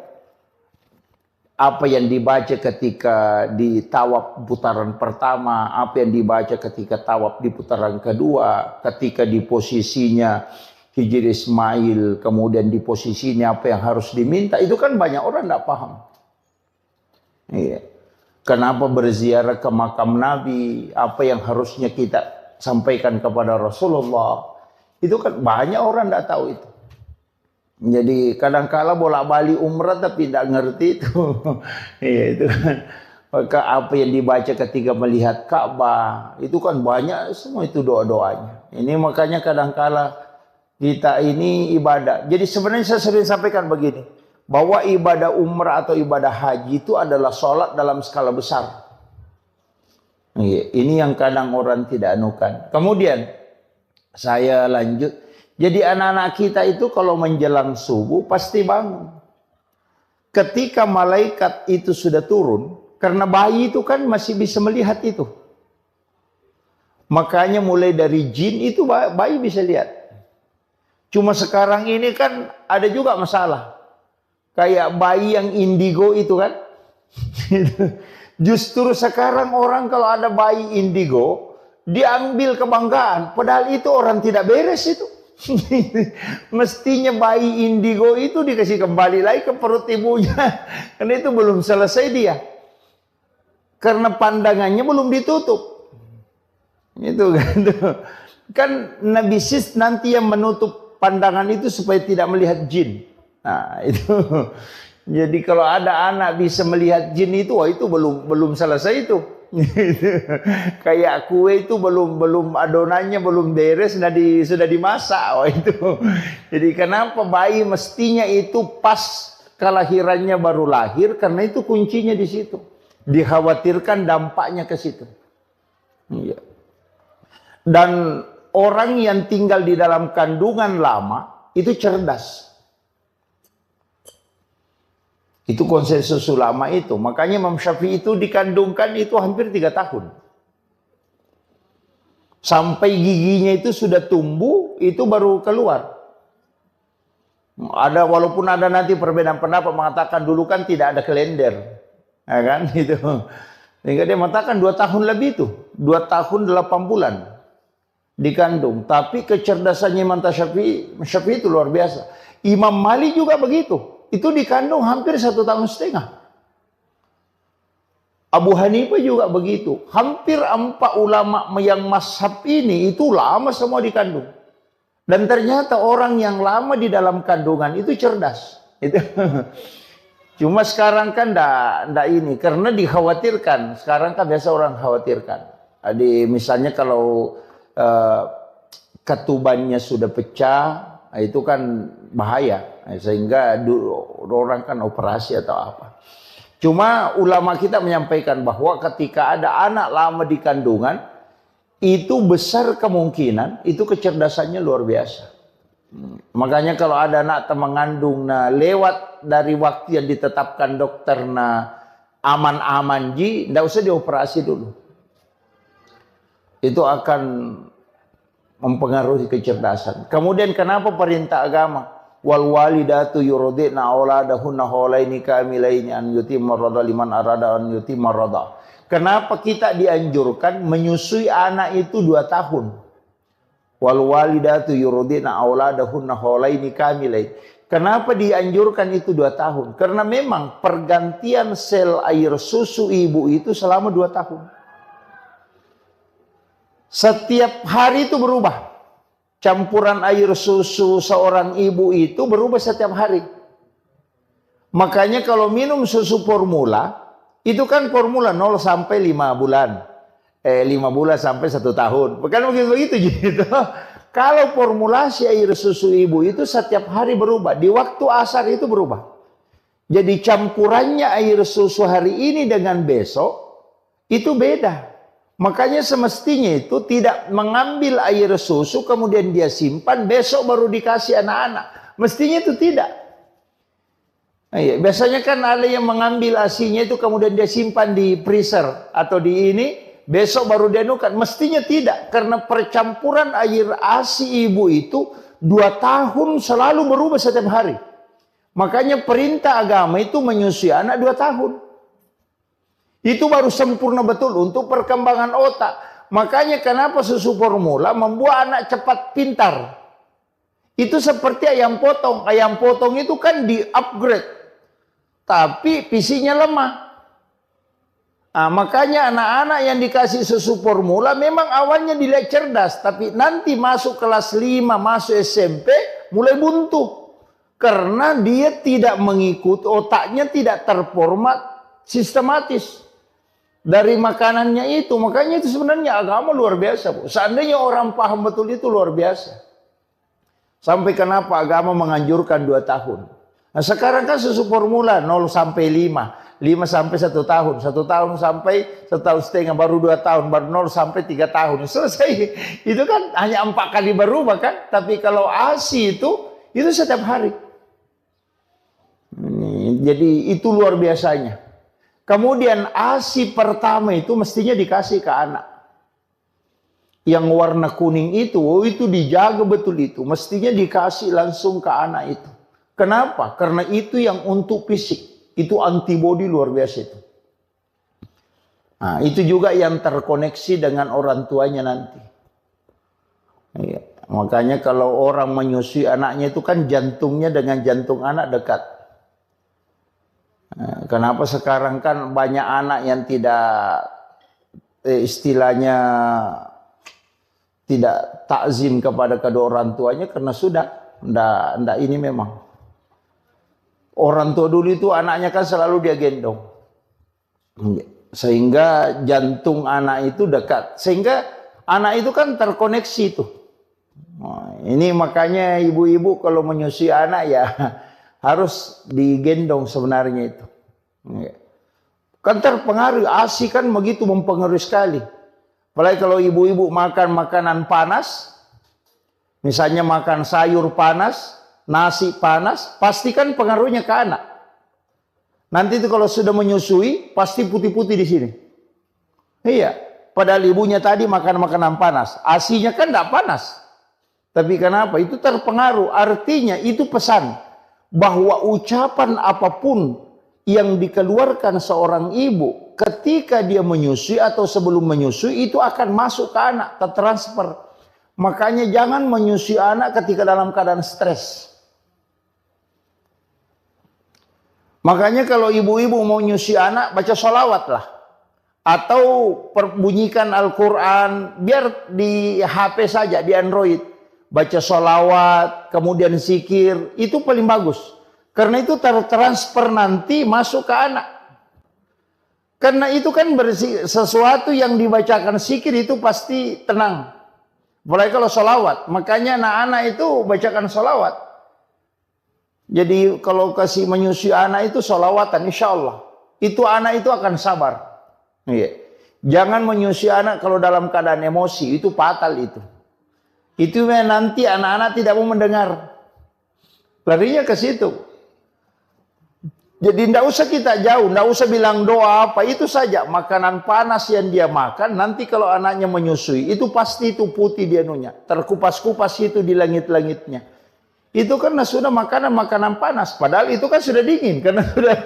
S2: Apa yang dibaca ketika di tawaf putaran pertama, apa yang dibaca ketika tawaf di putaran kedua, ketika di posisinya Hijri Ismail, kemudian di posisinya apa yang harus diminta, itu kan banyak orang tidak paham. Iya. Kenapa berziarah ke makam Nabi, apa yang harusnya kita sampaikan kepada Rasulullah, itu kan banyak orang tidak tahu itu. Jadi kadang-kala bolak-balik umrah tapi tidak ngerti itu. Iya itu kan. Maka apa yang dibaca ketika melihat Ka'bah itu kan banyak semua itu doa-doanya. Ini makanya kadang-kala kita ini ibadah. Jadi sebenarnya saya sering sampaikan begini, bahwa ibadah umrah atau ibadah haji itu adalah sholat dalam skala besar. Ini yang kadang orang tidak anukan. Kemudian saya lanjut. Jadi anak-anak kita itu kalau menjelang subuh pasti bangun. Ketika malaikat itu sudah turun, karena bayi itu kan masih bisa melihat itu. Makanya mulai dari jin itu bayi bisa lihat. Cuma sekarang ini kan ada juga masalah. Kayak bayi yang indigo itu kan. Justru sekarang orang kalau ada bayi indigo, diambil kebanggaan. Padahal itu orang tidak beres itu. Mestinya bayi indigo itu dikasih kembali lagi ke perut ibunya. Karena itu belum selesai dia. Karena pandangannya belum ditutup. Itu kan. Kan Nabi Sis nanti yang menutup pandangan itu supaya tidak melihat jin. Nah, itu. Jadi kalau ada anak bisa melihat jin itu, wah itu belum selesai itu. Kayak kue itu belum adonannya belum beres, sudah dimasak, wah itu. Jadi kenapa bayi mestinya itu pas kelahirannya baru lahir, karena itu kuncinya di situ. Dikhawatirkan dampaknya ke situ. Iya. Dan orang yang tinggal di dalam kandungan lama itu cerdas. Itu konsensus ulama itu. Makanya Imam Syafi'i itu dikandungkan itu hampir 3 tahun. Sampai giginya itu sudah tumbuh, itu baru keluar. Walaupun ada nanti perbedaan pendapat mengatakan dulu kan tidak ada kalender. Ya kan? Itu. Sehingga dia mengatakan 2 tahun lebih itu. 2 tahun 8 bulan dikandung. Tapi kecerdasannya Imam Syafi'i itu luar biasa. Imam Malik juga begitu. Itu dikandung hampir 1,5 tahun. Abu Hanifah juga begitu. Hampir 4 ulama yang mazhab ini itu lama semua dikandung. Dan ternyata orang yang lama di dalam kandungan itu cerdas. Itu. Cuma sekarang kan ndak ini. Karena dikhawatirkan. Sekarang kan biasa orang khawatirkan. Jadi misalnya kalau ketubannya sudah pecah, itu kan bahaya. Sehingga orang kan operasi atau apa. Cuma ulama kita menyampaikan bahwa ketika ada anak lama di kandungan, itu besar kemungkinan itu kecerdasannya luar biasa. Makanya kalau ada anak mengandung lewat dari waktu yang ditetapkan dokter aman-aman ji, tidak usah dioperasi dulu. Itu akan mempengaruhi kecerdasan. Kemudian kenapa perintah agama? Wal walidatu yurdi'na auladahunna haulaini kamilaini an yutimma radha liman arada an yutimma radha. Kenapa kita dianjurkan menyusui anak itu 2 tahun? Wal walidatu yurdi'na auladahunna haulaini kamilaini. Kenapa dianjurkan itu 2 tahun? Karena memang pergantian sel air susu ibu itu selama 2 tahun. Setiap hari itu berubah. Campuran air susu seorang ibu itu berubah setiap hari. Makanya kalau minum susu formula, itu kan formula 0 sampai 5 bulan. 5 bulan sampai 1 tahun. Bukan begitu gitu. Kalau formulasi air susu ibu itu setiap hari berubah. Di waktu asar itu berubah. Jadi campurannya air susu hari ini dengan besok, itu beda. Makanya semestinya itu tidak mengambil air susu kemudian dia simpan besok baru dikasih anak-anak. Mestinya itu tidak. Biasanya kan ada yang mengambil ASI-nya itu kemudian dia simpan di freezer atau di ini besok baru dia nukan. Mestinya tidak, karena percampuran air ASI ibu itu 2 tahun selalu berubah setiap hari. Makanya perintah agama itu menyusui anak 2 tahun. Itu baru sempurna betul untuk perkembangan otak. Makanya kenapa susu formula membuat anak cepat pintar. Itu seperti ayam potong. Ayam potong itu kan di-upgrade. Tapi PC-nya lemah. Nah, makanya anak-anak yang dikasih susu formula memang awalnya dilihat cerdas. Tapi nanti masuk kelas 5, masuk SMP, mulai buntu. Karena dia tidak mengikuti, otaknya tidak terformat sistematis. Dari makanannya itu, makanya itu sebenarnya agama luar biasa, Bu. Seandainya orang paham betul itu luar biasa. Sampai kenapa agama menganjurkan 2 tahun. Nah sekarang kan susu formula 0 sampai 5. 5 sampai 1 tahun, 1 tahun sampai 1 tahun setengah, baru 2 tahun, baru 0 sampai 3 tahun. Selesai. Itu kan hanya 4 kali berubah kan. Tapi kalau ASI itu setiap hari. Jadi itu luar biasanya. Kemudian ASI pertama itu mestinya dikasih ke anak. Yang warna kuning itu dijaga betul itu. Mestinya dikasih langsung ke anak itu. Kenapa? Karena itu yang untuk fisik. Itu antibodi luar biasa itu. Nah, itu juga yang terkoneksi dengan orang tuanya nanti. Iya. Makanya kalau orang menyusui anaknya itu kan jantungnya dengan jantung anak dekat. Nah, kenapa sekarang kan banyak anak yang tidak istilahnya tidak takzim kepada kedua orang tuanya karena sudah ndak ini memang. Orang tua dulu itu anaknya kan selalu dia gendong. Sehingga jantung anak itu dekat. Sehingga anak itu kan terkoneksi itu. Nah, ini makanya ibu-ibu kalau menyusui anak ya harus digendong sebenarnya itu. Kan terpengaruh, ASI kan begitu mempengaruhi sekali. Apalagi kalau ibu-ibu makan makanan panas. Misalnya makan sayur panas, nasi panas, pastikan pengaruhnya ke anak. Nanti itu kalau sudah menyusui, pasti putih-putih di sini. Iya, padahal ibunya tadi makan makanan panas. ASInya kan tidak panas. Tapi kenapa? Itu terpengaruh. Artinya itu pesan bahwa ucapan apapun yang dikeluarkan seorang ibu ketika dia menyusui atau sebelum menyusui itu akan masuk ke anak, tertransfer. Makanya jangan menyusui anak ketika dalam keadaan stres. Makanya kalau ibu-ibu mau nyusui anak, baca sholawat lah. Atau bunyikan Al-Quran, biar di HP saja, di Android. Baca sholawat, kemudian zikir, itu paling bagus. Karena itu tertransfer nanti masuk ke anak. Karena itu kan sesuatu yang dibacakan zikir itu pasti tenang. Mulai kalau sholawat, makanya anak-anak itu bacakan sholawat. Jadi kalau kasih menyusui anak itu sholawatan, insya Allah. Itu anak itu akan sabar. Iya. Jangan menyusui anak kalau dalam keadaan emosi, itu fatal itu. Itu nanti anak-anak tidak mau mendengar. Larinya ke situ. Jadi tidak usah kita jauh, tidak usah bilang doa apa, itu saja. Makanan panas yang dia makan, nanti kalau anaknya menyusui, itu pasti itu putih dia nunya. Terkupas-kupas itu di langit-langitnya. Itu karena sudah makanan panas. Padahal itu kan sudah dingin, karena sudah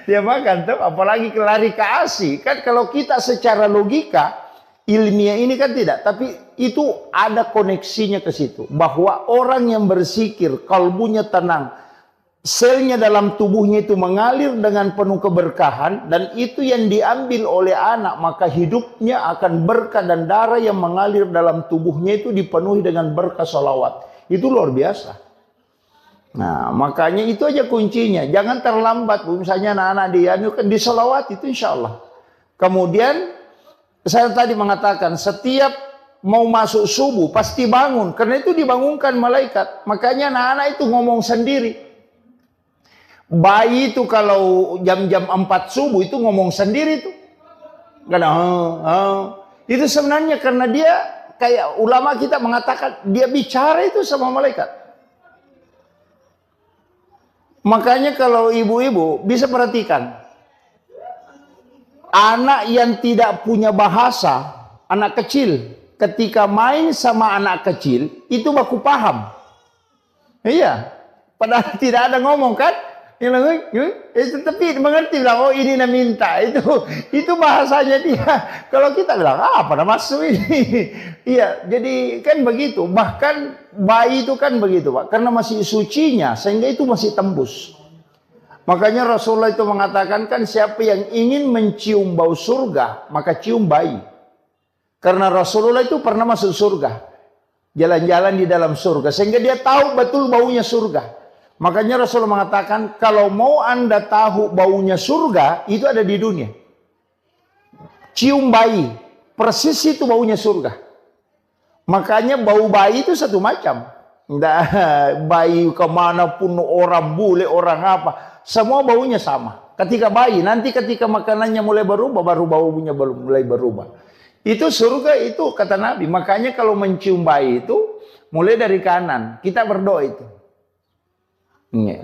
S2: dia makan. Tuh. Apalagi lari ke ASI. Kan kalau kita secara logika, ilmiah ini kan tidak. Tapi itu ada koneksinya ke situ. Bahwa orang yang berzikir, kalbunya tenang, selnya dalam tubuhnya itu mengalir dengan penuh keberkahan, dan itu yang diambil oleh anak, maka hidupnya akan berkah dan darah yang mengalir dalam tubuhnya itu dipenuhi dengan berkah sholawat. Itu luar biasa. Nah, makanya itu aja kuncinya. Jangan terlambat. Misalnya anak-anak dia kan di sholawat itu insya Allah. Kemudian saya tadi mengatakan setiap mau masuk subuh pasti bangun, karena itu dibangunkan malaikat. Makanya anak-anak itu ngomong sendiri. Bayi itu kalau jam-jam 4 subuh itu ngomong sendiri tuh. Karena itu sebenarnya karena dia kayak ulama kita mengatakan dia bicara itu sama malaikat. Makanya kalau ibu-ibu bisa perhatikan. Anak yang tidak punya bahasa, anak kecil, ketika main sama anak kecil itu baku paham. Iya. Padahal tidak ada ngomong kan? Tapi mengerti bilang, oh ini nak minta, itu bahasanya dia. Kalau kita bilang, apa nak masuk ini? Iya, jadi kan begitu. Bahkan bayi itu kan begitu, Pak, karena masih sucinya, sehingga itu masih tembus. Makanya Rasulullah itu mengatakan kan siapa yang ingin mencium bau surga, maka cium bayi. Karena Rasulullah itu pernah masuk surga, jalan-jalan di dalam surga, sehingga dia tahu betul baunya surga. Makanya Rasulullah mengatakan, kalau mau Anda tahu baunya surga, itu ada di dunia. Cium bayi, persis itu baunya surga. Makanya bau bayi itu satu macam. Bayi kemanapun, orang bule, orang apa, semua baunya sama. Ketika bayi, nanti ketika makanannya mulai berubah, baru baunya mulai berubah. Itu surga itu kata Nabi. Makanya kalau mencium bayi itu mulai dari kanan. Kita berdoa itu.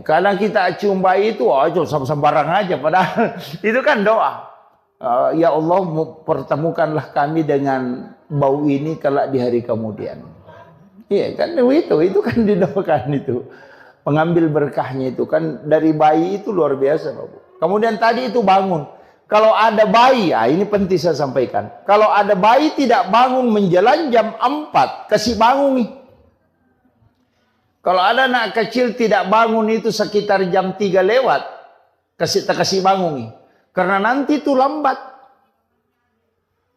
S2: Kadang kita cium bayi itu, sembarang aja. Padahal itu kan doa. Ya Allah, pertemukanlah kami dengan bau ini kelak di hari kemudian. Iya kan, itu kan didoakan itu. Pengambil berkahnya itu kan dari bayi itu luar biasa, Bapak. Kemudian tadi itu bangun. Kalau ada bayi, ini penting saya sampaikan. Kalau ada bayi tidak bangun menjelang jam 4, kasih bangun nih. Kalau ada anak kecil tidak bangun itu sekitar jam 3 lewat, kasih bangun nih. Karena nanti itu lambat.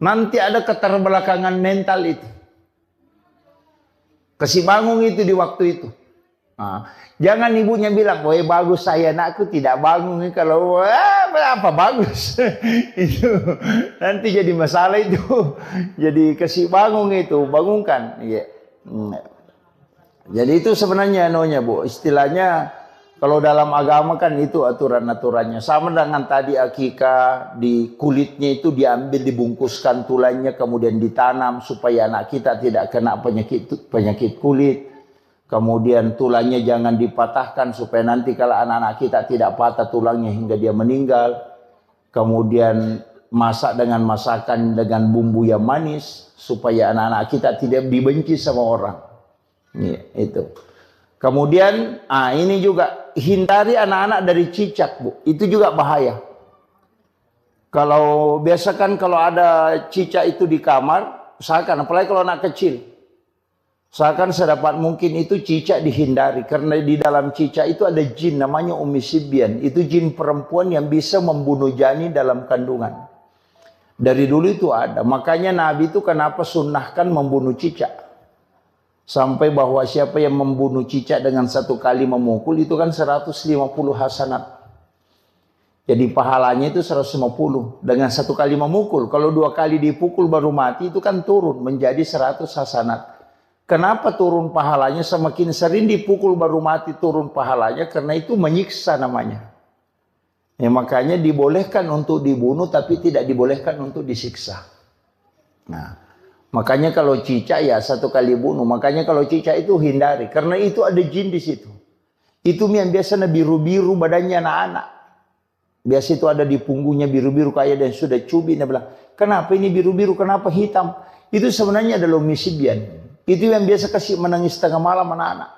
S2: Nanti ada keterbelakangan mental itu. Kasih bangun itu di waktu itu. Jangan ibunya bilang, wah bagus saya anakku tidak bangun. Kalau apa bagus itu nanti jadi masalah itu. Jadi kasih bangun itu, bangunkan. Ya. Jadi itu sebenarnya Bu, istilahnya kalau dalam agama kan itu aturan-aturannya. Sama dengan tadi akikah, di kulitnya itu diambil, dibungkuskan tulangnya, kemudian ditanam supaya anak kita tidak kena penyakit kulit. Kemudian tulangnya jangan dipatahkan supaya nanti kalau anak-anak kita tidak patah tulangnya hingga dia meninggal. Kemudian masak dengan masakan dengan bumbu yang manis supaya anak-anak kita tidak dibenci sama orang. Itu. Kemudian ini juga hindari anak-anak dari cicak, Bu. Itu juga bahaya. Kalau biasakan kalau ada cicak itu di kamar, usahakan apalagi kalau anak kecil. Usahakan sedapat mungkin itu cicak dihindari karena di dalam cicak itu ada jin namanya Ummi Sibyan. Itu jin perempuan yang bisa membunuh janin dalam kandungan. Dari dulu itu ada. Makanya Nabi itu kenapa sunnahkan membunuh cicak. Sampai bahwa siapa yang membunuh cicak dengan satu kali memukul itu kan 150 hasanat. Jadi pahalanya itu 150 dengan satu kali memukul. Kalau 2 kali dipukul baru mati itu kan turun menjadi 100 hasanat. Kenapa turun pahalanya? Semakin sering dipukul baru mati turun pahalanya karena itu menyiksa namanya. Ya makanya dibolehkan untuk dibunuh tapi tidak dibolehkan untuk disiksa. Nah, makanya kalau cicak ya 1 kali bunuh. Makanya kalau cicak itu hindari karena itu ada jin di situ. Itu yang biasanya biru-biru badannya anak-anak. Biasa itu ada di punggungnya biru-biru kayak dan sudah cubit. Dia bilang, kenapa ini biru-biru? Kenapa hitam? Itu sebenarnya adalah Ummi Sibyan. Itu yang biasa kasih menangis tengah malam anak-anak.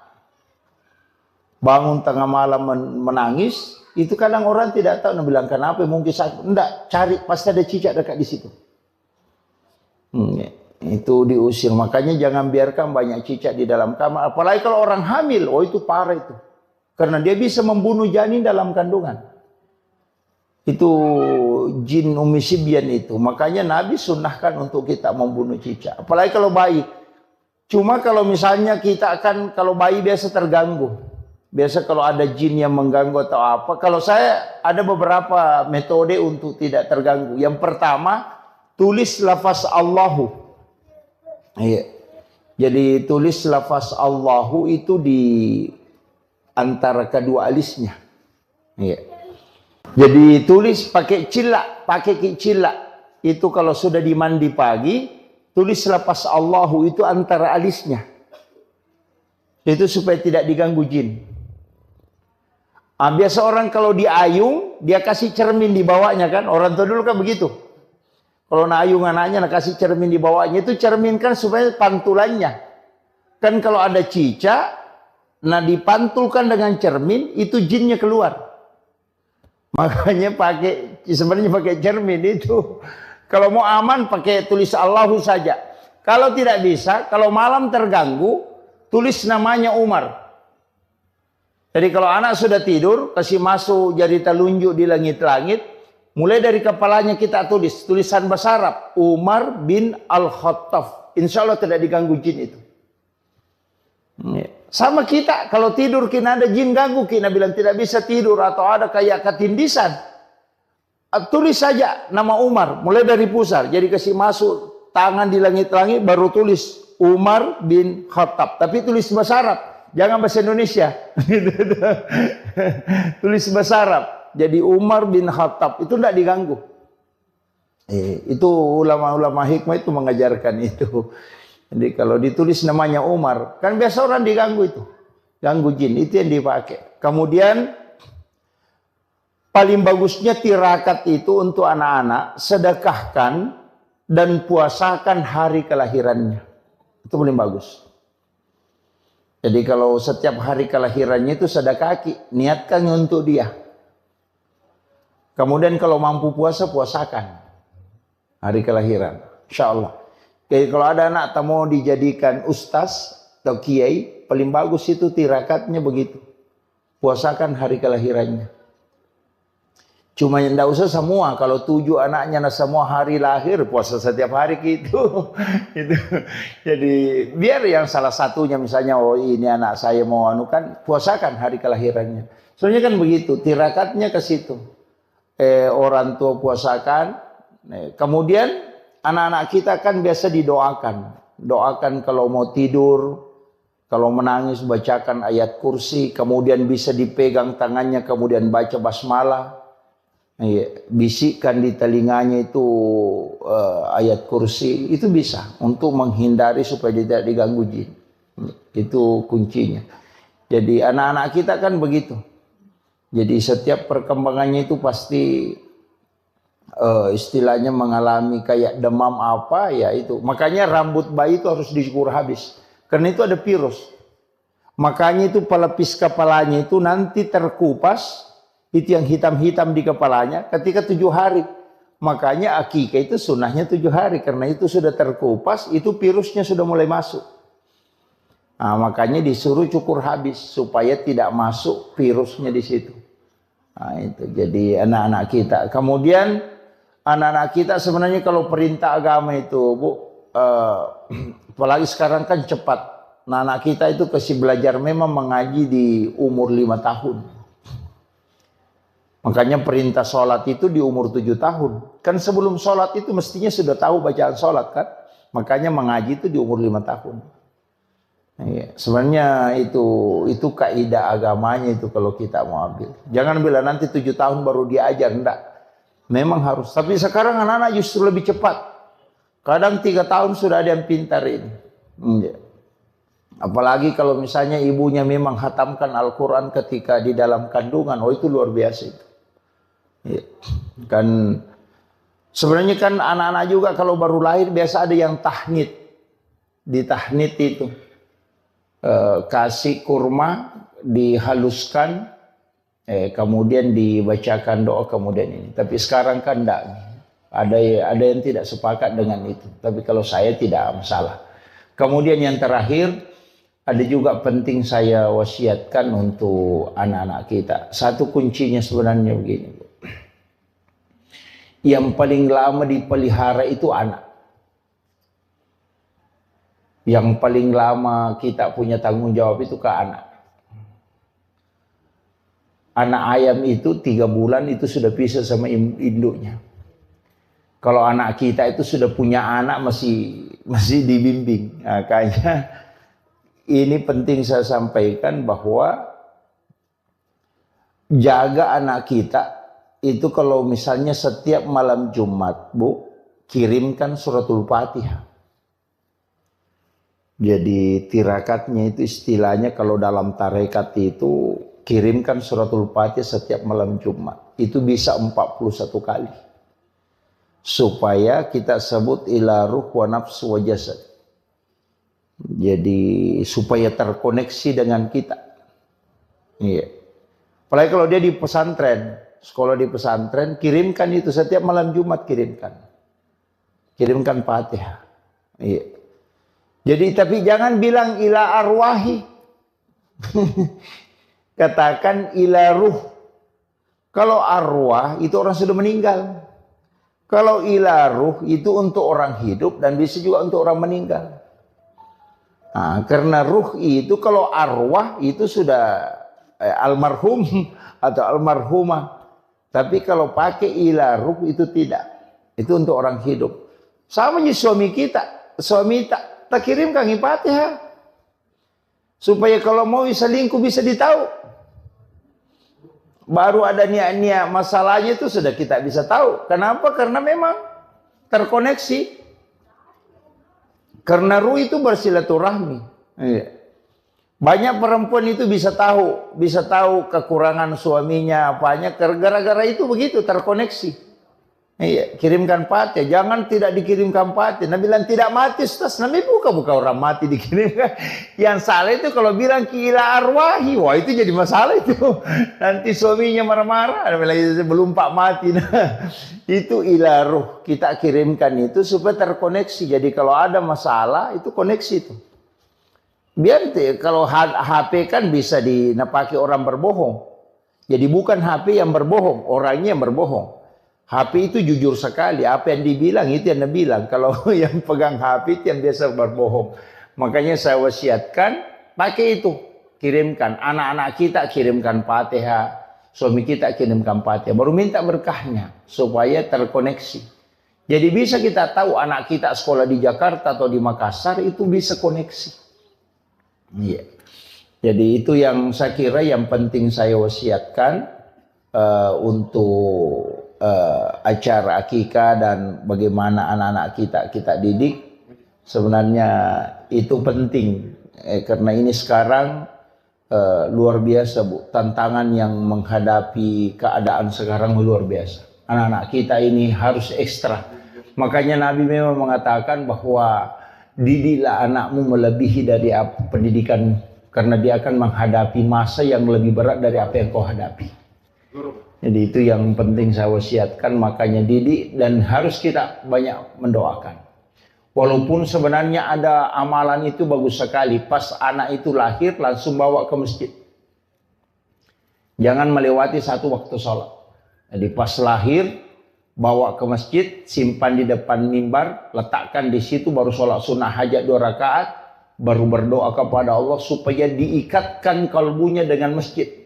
S2: Bangun tengah malam menangis. Itu kadang orang tidak tahu. Dia bilang, kenapa? Mungkin sakit. Enggak, cari. Pasti ada cicak dekat di situ. Itu diusir. Makanya jangan biarkan banyak cicak di dalam kamar. Apalagi kalau orang hamil. Oh itu parah itu. Karena dia bisa membunuh janin dalam kandungan. Itu jin Ummi Sibyan itu. Makanya Nabi sunnahkan untuk kita membunuh cicak. Apalagi kalau bayi. Cuma kalau misalnya kita akan, kalau bayi biasa terganggu. Biasa kalau ada jin yang mengganggu atau apa. Kalau saya ada beberapa metode untuk tidak terganggu. Yang pertama, tulis lafaz Allahu. Iya. Jadi tulis lafaz Allahu itu di antara kedua alisnya. Iya. Jadi tulis pakai cilak, pakai cilak. Itu kalau sudah dimandi pagi, tulis lafaz Allahu itu antara alisnya. Itu supaya tidak diganggu jin. Biasa orang kalau diayung, dia kasih cermin di bawahnya kan. Orang tua dulu kan begitu. Kalau nak ayung anaknya, nak kasih cermin di bawahnya. Itu cermin kan supaya pantulannya. Kan kalau ada cicak, nah dipantulkan dengan cermin, itu jinnya keluar. Makanya sebenarnya pakai cermin itu. Kalau mau aman pakai tulis Allahu saja. Kalau tidak bisa, kalau malam terganggu, tulis namanya Umar. Jadi kalau anak sudah tidur, kasih masuk jari telunjuk di langit-langit, mulai dari kepalanya kita tulis tulisan bahasa Arab, Umar bin Al-Khattab. Insya Allah tidak diganggu jin itu. Sama kita, kalau tidur kita ada jin ganggu, kita bilang tidak bisa tidur atau ada kayak ketindisan. Tulis saja nama Umar, mulai dari pusar. Jadi kasih masuk tangan di langit-langit, baru tulis Umar bin Khattab. Tapi tulis bahasa Arab, jangan bahasa Indonesia. Tulis bahasa Arab. jadi Umar bin Khattab itu tidak diganggu. Itu ulama-ulama hikmah itu mengajarkan itu. Jadi kalau ditulis namanya Umar, kan biasa orang diganggu itu. Ganggu jin, itu yang dipakai. Kemudian paling bagusnya tirakat itu untuk anak-anak, sedekahkan dan puasakan hari kelahirannya. Itu paling bagus. Jadi kalau setiap hari kelahirannya itu sedekah, niatkan untuk dia. Kemudian kalau mampu puasa, puasakan hari kelahiran, insya Allah. Jadi kalau ada anak tak mau dijadikan ustaz atau kiai, paling bagus itu tirakatnya begitu. Puasakan hari kelahirannya. Cuma yang tidak usah semua. Kalau 7 anaknya semua hari lahir, puasa setiap hari gitu. Itu. Jadi biar yang salah satunya misalnya, oh ini anak saya mau anukan, puasakan hari kelahirannya. Soalnya kan begitu, tirakatnya ke situ. Orang tua puasakan. Kemudian anak-anak kita kan biasa didoakan. Doakan kalau mau tidur, kalau menangis bacakan ayat kursi, kemudian bisa dipegang tangannya, kemudian baca basmalah. Bisikkan di telinganya itu ayat kursi, itu bisa untuk menghindari supaya tidak diganggu jin. Itu kuncinya. Jadi anak-anak kita kan begitu. Jadi setiap perkembangannya itu pasti istilahnya mengalami kayak demam apa ya itu. Makanya rambut bayi itu harus dicukur habis. Karena itu ada virus. Makanya itu pelapis kepalanya itu nanti terkupas. Itu yang hitam-hitam di kepalanya ketika 7 hari. Makanya akikah itu sunnahnya 7 hari. Karena itu sudah terkupas, itu virusnya sudah mulai masuk. Nah, makanya disuruh cukur habis supaya tidak masuk virusnya di situ. Nah, itu jadi anak-anak kita. Kemudian anak-anak kita sebenarnya kalau perintah agama itu, Bu, apalagi sekarang kan cepat. Nah, anak kita itu kasih belajar memang mengaji di umur 5 tahun. Makanya perintah sholat itu di umur 7 tahun. Kan sebelum sholat itu mestinya sudah tahu bacaan sholat kan. Makanya mengaji itu di umur 5 tahun. Sebenarnya itu kaidah agamanya itu kalau kita mau ambil. Jangan bilang nanti 7 tahun baru diajar, enggak. Memang harus. Tapi sekarang anak-anak justru lebih cepat. Kadang 3 tahun sudah ada yang pintar ini. Apalagi kalau misalnya ibunya memang khatamkan Al-Quran ketika di dalam kandungan. Oh itu luar biasa itu. Kan sebenarnya kan anak-anak juga kalau baru lahir biasa ada yang tahnid. Di tahnid itu kasih kurma dihaluskan, kemudian dibacakan doa kemudian ini. Tapi sekarang kan enggak. Ada yang tidak sepakat dengan itu. Tapi kalau saya tidak masalah. Kemudian yang terakhir ada juga penting saya wasiatkan untuk anak-anak kita. Satu kuncinya sebenarnya begini. Yang paling lama dipelihara itu anak. Yang paling lama kita punya tanggung jawab itu ke anak. Anak ayam itu 3 bulan itu sudah pisah sama induknya. Kalau anak kita itu sudah punya anak masih dibimbing. Nah, kayaknya ini penting saya sampaikan bahwa jaga anak kita. Itu kalau misalnya setiap malam Jumat, Bu, kirimkan suratul Fatihah. Jadi tirakatnya itu istilahnya kalau dalam tarekat itu kirimkan suratul Fatihah setiap malam Jumat. Itu bisa 41 kali. Supaya kita sebut ila ruh wa nafsu wa jasad. Jadi supaya terkoneksi dengan kita. Iya. Apalagi kalau dia di pesantren. Sekolah di pesantren, kirimkan itu setiap malam Jumat kirimkan Fatihah. Iya. Jadi tapi jangan bilang ila arwahi, katakan ila ruh. Kalau arwah itu orang sudah meninggal. Kalau ila ruh itu untuk orang hidup dan bisa juga untuk orang meninggal. Nah, karena ruh itu kalau arwah itu sudah almarhum atau almarhumah. Tapi kalau pakai ila ruh itu tidak. Itu untuk orang hidup. Sama dengan suami kita. Suami tak kirimkan Fatihah. Supaya kalau mau selingkuh bisa ditahu. Baru ada niat-niat masalahnya itu sudah kita bisa tahu. Kenapa? Karena memang terkoneksi. Karena ruh itu bersilaturahmi. Iya. Banyak perempuan itu bisa tahu kekurangan suaminya apanya gara-gara itu begitu terkoneksi. Iya, kirimkan pate, jangan tidak dikirimkan pate. Nabi bilang tidak mati, Ustaz. Nabi buka orang mati dikirimkan. Yang salah itu kalau bilang ila arwahi, wah itu jadi masalah itu. Nanti suaminya marah-marah, belum pak mati. Nah, itu ila ruh, kita kirimkan itu supaya terkoneksi. Jadi kalau ada masalah itu koneksi itu. Biar kalau HP kan bisa dinapaki orang berbohong. Jadi bukan HP yang berbohong, orangnya yang berbohong. HP itu jujur sekali, apa yang dibilang itu yang dibilang. Kalau yang pegang HP itu yang biasa berbohong. Makanya saya wasiatkan pakai itu, kirimkan. Anak-anak kita kirimkan Fatihah, suami kita kirimkan Fatihah. Baru minta berkahnya supaya terkoneksi. Jadi bisa kita tahu anak kita sekolah di Jakarta atau di Makassar itu bisa koneksi. Iya. Jadi itu yang saya kira yang penting saya wasiatkan untuk acara akikah dan bagaimana anak-anak kita didik. Sebenarnya itu penting karena ini sekarang luar biasa Bu, tantangan yang menghadapi keadaan sekarang luar biasa. Anak-anak kita ini harus ekstra. Makanya Nabi memang mengatakan bahwa didiklah anakmu melebihi dari pendidikan, karena dia akan menghadapi masa yang lebih berat dari apa yang kau hadapi. Jadi itu yang penting saya wasiatkan, makanya didik dan harus kita banyak mendoakan. Walaupun sebenarnya ada amalan itu bagus sekali, pas anak itu lahir langsung bawa ke masjid. Jangan melewati satu waktu sholat. Jadi pas lahir bawa ke masjid, simpan di depan mimbar, letakkan di situ, baru sholat sunnah hajat 2 rakaat, baru berdoa kepada Allah supaya diikatkan kalbunya dengan masjid.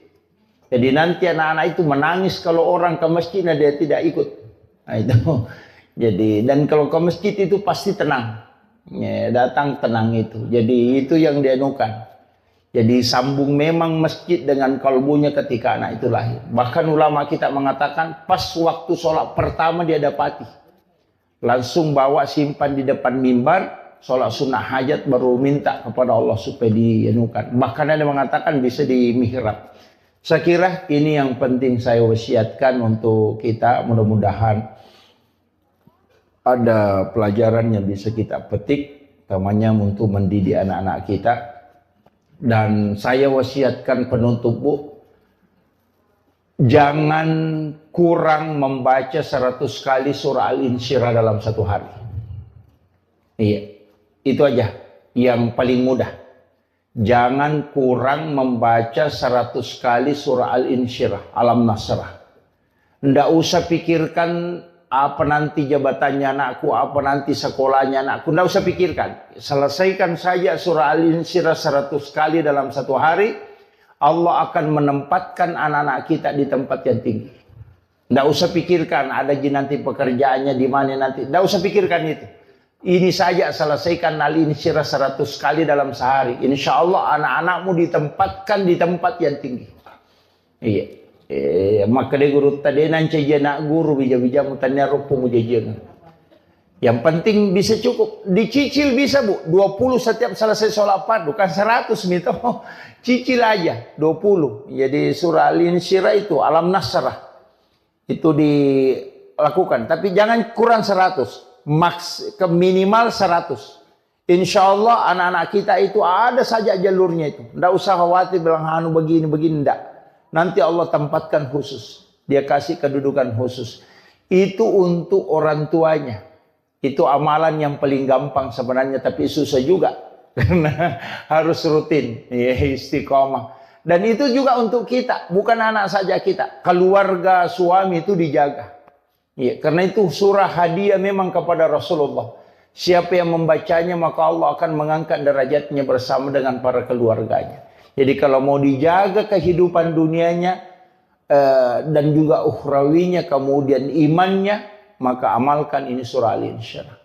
S2: Jadi nanti anak-anak itu menangis kalau orang ke masjid dan dia tidak ikut. Nah, itu. Jadi dan kalau ke masjid itu pasti tenang. Ya, datang tenang itu. Jadi itu yang dianukan. Jadi sambung memang masjid dengan kalbunya ketika anak itu lahir. Bahkan ulama kita mengatakan pas waktu sholat pertama dia dapati. Langsung bawa simpan di depan mimbar, sholat sunnah hajat baru minta kepada Allah supaya dianukan. Bahkan ada yang mengatakan bisa di mihrab. Saya kira ini yang penting saya wasiatkan untuk kita. Mudah-mudahan ada pelajaran yang bisa kita petik, utamanya untuk mendidik anak-anak kita. Dan saya wasiatkan penutup Bu, jangan kurang membaca 100 kali surah Al-Insyirah dalam satu hari. Iya, itu aja yang paling mudah. Jangan kurang membaca 100 kali surah Al-Insyirah, Alam Nasrah. Nggak usah pikirkan apa nanti jabatannya anakku, apa nanti sekolahnya anakku. Nggak usah pikirkan. Selesaikan saja surah Al-Insyirah 100 kali dalam satu hari. Allah akan menempatkan anak-anak kita di tempat yang tinggi. Nggak usah pikirkan ada nanti pekerjaannya di mana nanti. Nggak usah pikirkan itu. Ini saja selesaikan Al-Insyirah 100 kali dalam sehari. Insya Allah anak-anakmu ditempatkan di tempat yang tinggi. Iya. Maka dia guru tadi nanti nak guru bija-bija mutanya rupu mujajian. Yang penting bisa cukup. Dicicil bisa Bu. 20 setiap selesai sholat fardu. Bukan 100 gitu. Cicil aja 20. Jadi surah Al-Insyirah itu Alam Nasrah. Itu dilakukan. Tapi jangan kurang 100. Ke minimal 100. Insya Allah anak-anak kita itu ada saja jalurnya itu. Tidak usah khawatir bilang anu begini-begini. Tidak. Nanti Allah tempatkan khusus. Dia kasih kedudukan khusus. Itu untuk orang tuanya. Itu amalan yang paling gampang sebenarnya. Tapi susah juga. Karena harus rutin. Ya, istiqomah. Dan itu juga untuk kita. Bukan anak saja kita. Keluarga suami itu dijaga. Ya, karena itu surah hadiah memang kepada Rasulullah. Siapa yang membacanya maka Allah akan mengangkat derajatnya bersama dengan para keluarganya. Jadi kalau mau dijaga kehidupan dunianya dan juga ukhrawinya, kemudian imannya, maka amalkan ini surah Al-Insyirah.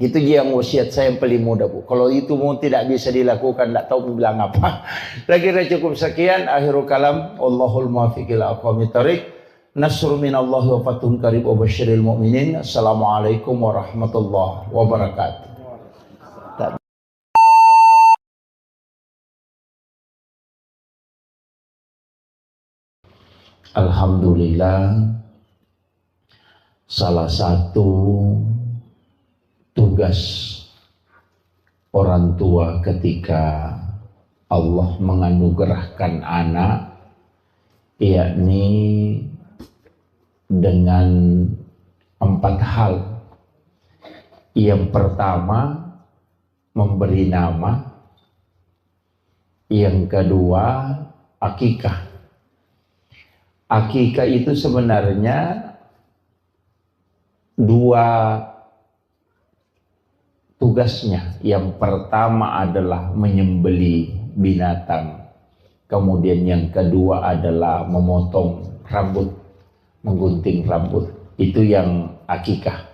S1: Itu yang wasiat saya yang paling mudah, Bu. Kalau itu mau tidak bisa dilakukan, tidak tahu mau bilang apa. Kira cukup sekian. Akhirul kalam. Allahul muwaffiq ila aqwamit thoriq. Nasrun minallahi wa fathun qarib wa basyiril mu'minin. Assalamualaikum warahmatullahi wabarakatuh. Alhamdulillah, salah satu tugas orang tua ketika Allah menganugerahkan anak, yakni dengan 4 hal. Yang pertama, memberi nama. Yang kedua, akikah. Akikah itu sebenarnya 2 tugasnya. Yang pertama adalah menyembeli binatang. Kemudian yang kedua adalah memotong rambut, menggunting rambut. Itu yang akikah.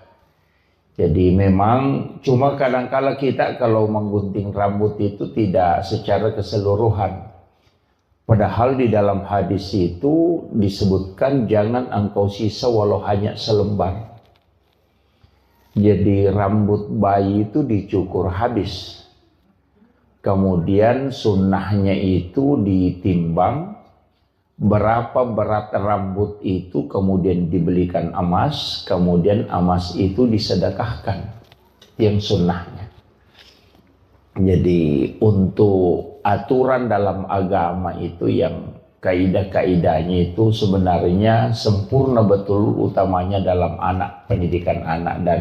S1: Jadi memang cuma kadang-kala kita kalau menggunting rambut itu tidak secara keseluruhan. Padahal di dalam hadis itu disebutkan jangan engkau sisa walau hanya selembar. Jadi rambut bayi itu dicukur habis. Kemudian sunnahnya itu ditimbang berapa berat rambut itu, kemudian dibelikan emas, kemudian emas itu disedekahkan. Yang sunnahnya. Jadi untuk aturan dalam agama itu yang kaidah-kaidahnya itu sebenarnya sempurna betul, utamanya dalam anak, pendidikan anak dan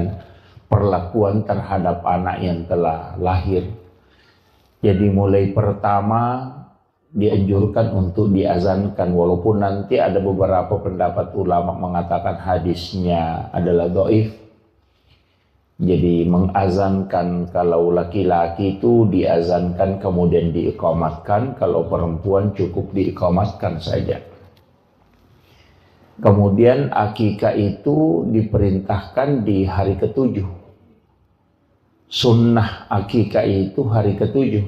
S1: perlakuan terhadap anak yang telah lahir. Jadi mulai pertama dianjurkan untuk diazankan, walaupun nanti ada beberapa pendapat ulama mengatakan hadisnya adalah dhaif. Jadi mengazankan kalau laki-laki itu diazankan kemudian diiqamatkan, kalau perempuan cukup diiqamatkan saja. Kemudian akikah itu diperintahkan di hari ke-7. Sunnah akikah itu hari ke-7.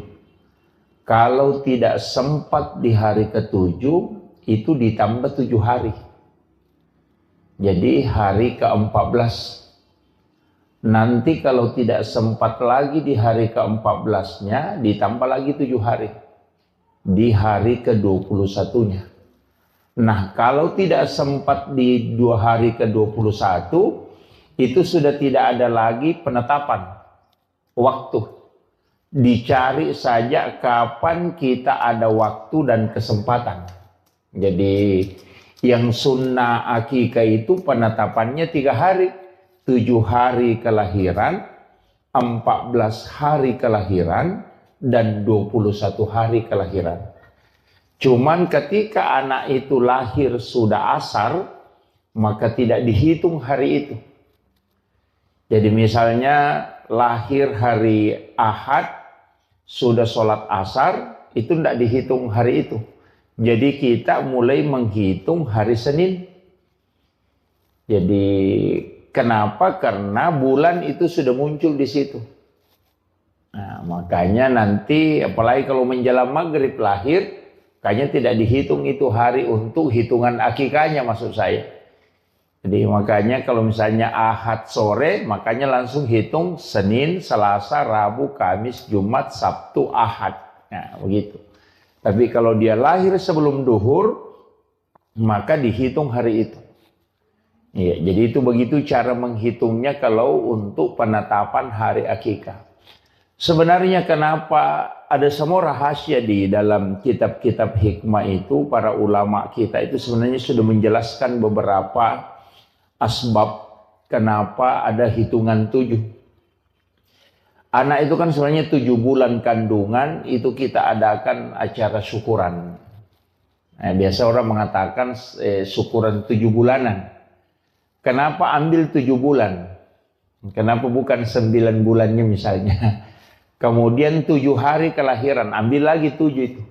S1: Kalau tidak sempat di hari ke-7 itu ditambah 7 hari. Jadi hari ke-14. Nanti kalau tidak sempat lagi di hari ke-14-nya, ditambah lagi 7 hari. Di hari ke-21-nya. Nah, kalau tidak sempat di 2 hari ke-21, itu sudah tidak ada lagi penetapan waktu. Dicari saja kapan kita ada waktu dan kesempatan. Jadi, yang sunnah akikah itu penetapannya 3 hari. 7 hari kelahiran, 14 hari kelahiran, dan 21 hari kelahiran. Cuman ketika anak itu lahir sudah asar, maka tidak dihitung hari itu. Jadi misalnya lahir hari Ahad, sudah sholat asar, itu tidak dihitung hari itu. Jadi kita mulai menghitung hari Senin. Jadi kenapa? Karena bulan itu sudah muncul di situ. Nah, makanya nanti apalagi kalau menjelang maghrib lahir, kayaknya tidak dihitung itu hari untuk hitungan akikahnya, maksud saya. Jadi makanya kalau misalnya Ahad sore, makanya langsung hitung Senin, Selasa, Rabu, Kamis, Jumat, Sabtu, Ahad. Nah, begitu. Tapi kalau dia lahir sebelum duhur, maka dihitung hari itu. Ya, jadi itu begitu cara menghitungnya kalau untuk penetapan hari akikah. Sebenarnya kenapa ada semua rahasia di dalam kitab-kitab hikmah itu, para ulama kita itu sebenarnya sudah menjelaskan beberapa asbab kenapa ada hitungan 7. Anak itu kan sebenarnya 7 bulan kandungan itu kita adakan acara syukuran. Nah, biasa orang mengatakan syukuran 7 bulanan. Kenapa ambil 7 bulan? Kenapa bukan 9 bulannya misalnya? Kemudian 7 hari kelahiran, ambil lagi 7 itu.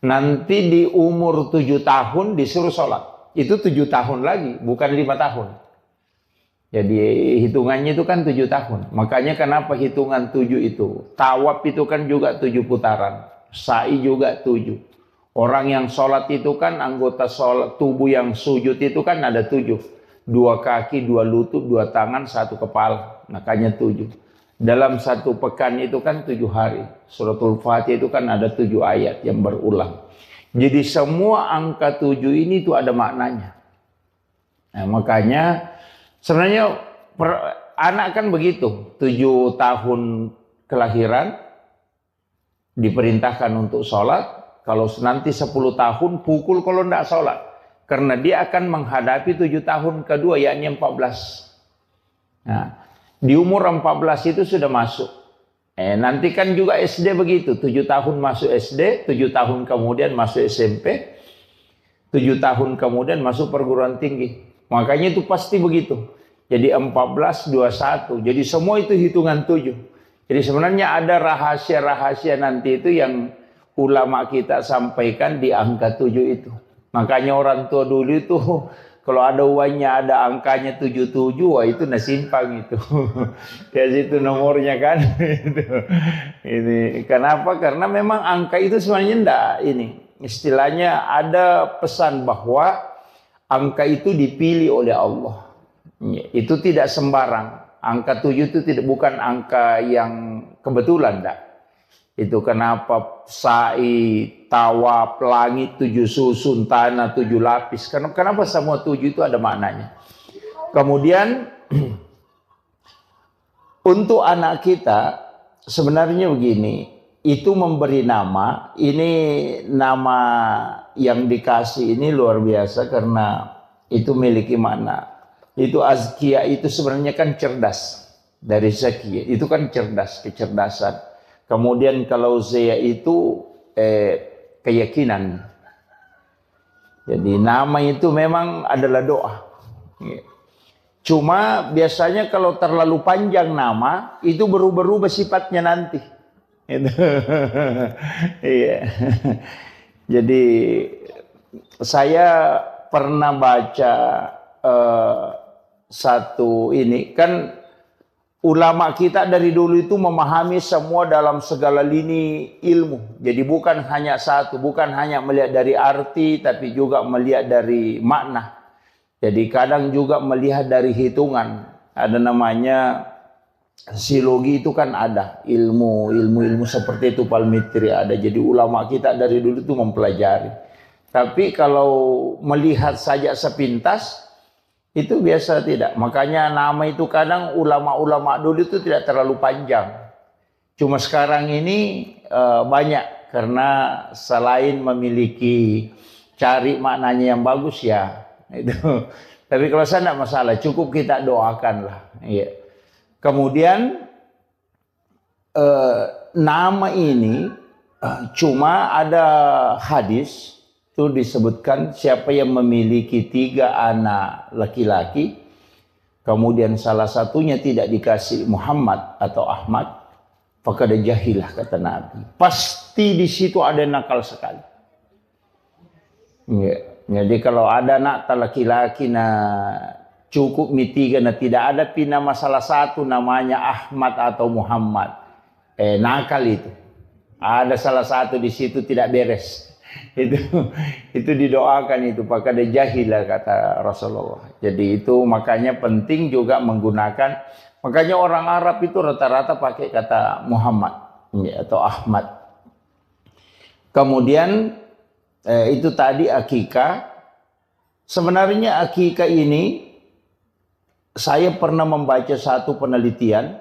S1: Nanti di umur 7 tahun disuruh sholat. Itu 7 tahun lagi, bukan 5 tahun. Jadi hitungannya itu kan 7 tahun. Makanya kenapa hitungan 7 itu? Tawaf itu kan juga 7 putaran. Sa'i juga 7. Orang yang sholat itu kan anggota sholat tubuh yang sujud itu kan ada 7. 2 kaki, 2 lutut, 2 tangan, 1 kepala. Makanya 7. Dalam 1 pekan itu kan 7 hari. Suratul Fatihah itu kan ada 7 ayat yang berulang. Jadi semua angka 7 ini itu ada maknanya. Nah, makanya sebenarnya anak kan begitu, 7 tahun kelahiran diperintahkan untuk sholat. Kalau nanti 10 tahun pukul kalau tidak sholat, karena dia akan menghadapi 7 tahun kedua, yakni 14. Nah, di umur 14 itu sudah masuk. Nanti kan juga SD begitu, 7 tahun masuk SD, 7 tahun kemudian masuk SMP, 7 tahun kemudian masuk perguruan tinggi. Makanya itu pasti begitu. Jadi 14, 21. Jadi semua itu hitungan 7. Jadi sebenarnya ada rahasia-rahasia nanti itu yang ulama kita sampaikan di angka 7 itu. Makanya orang tua dulu itu kalau ada uangnya ada angkanya 77, wah itu nasimpang itu. Ya situ nomornya kan. Ini kenapa? Karena memang angka itu sebenarnya enggak ini. Istilahnya ada pesan bahwa angka itu dipilih oleh Allah. Itu tidak sembarang. Angka 7 itu bukan angka yang kebetulan, enggak. Itu kenapa sa'i, tawaf, langit 7 susun, tanah 7 lapis. Kenapa semua 7 itu ada maknanya. Kemudian untuk anak kita sebenarnya begini, itu memberi nama, ini nama yang dikasih ini luar biasa karena itu memiliki makna. Itu azkiya itu sebenarnya kan cerdas. Dari zakiya itu kan cerdas, kecerdasan. Kemudian kalau zaya itu keyakinan. Jadi nama itu memang adalah doa. Cuma biasanya kalau terlalu panjang nama itu berubah-ubah sifatnya nanti. Iya. Jadi saya pernah baca satu ini kan ulama kita dari dulu itu memahami semua dalam segala lini ilmu. Jadi bukan hanya satu, bukan hanya melihat dari arti, tapi juga melihat dari makna. Jadi kadang juga melihat dari hitungan. Ada namanya silogi itu kan ada ilmu seperti itu palmitri ada. Jadi ulama kita dari dulu itu mempelajari. Tapi kalau melihat saja sepintas itu biasa tidak. Makanya nama itu kadang ulama-ulama dulu itu tidak terlalu panjang. Cuma sekarang ini banyak karena selain memiliki cari maknanya yang bagus ya itu. Tapi kalau saya tidak masalah, cukup kita doakanlah. Iya. Kemudian nama ini cuma ada hadis. Itu disebutkan siapa yang memiliki 3 anak laki-laki, kemudian salah satunya tidak dikasih Muhammad atau Ahmad, maka ada jahilah kata Nabi. Pasti di situ ada nakal sekali. Ya. Jadi kalau ada anak laki-laki cukup mi 3 tidak ada nama salah satu namanya Ahmad atau Muhammad, nakal itu. Ada salah satu di situ tidak beres. Itu didoakan itu pakai ada jahilah kata Rasulullah. Jadi itu makanya penting juga menggunakan, makanya orang Arab itu rata-rata pakai kata Muhammad atau Ahmad. Kemudian itu tadi akikah. Sebenarnya akikah ini saya pernah membaca satu penelitian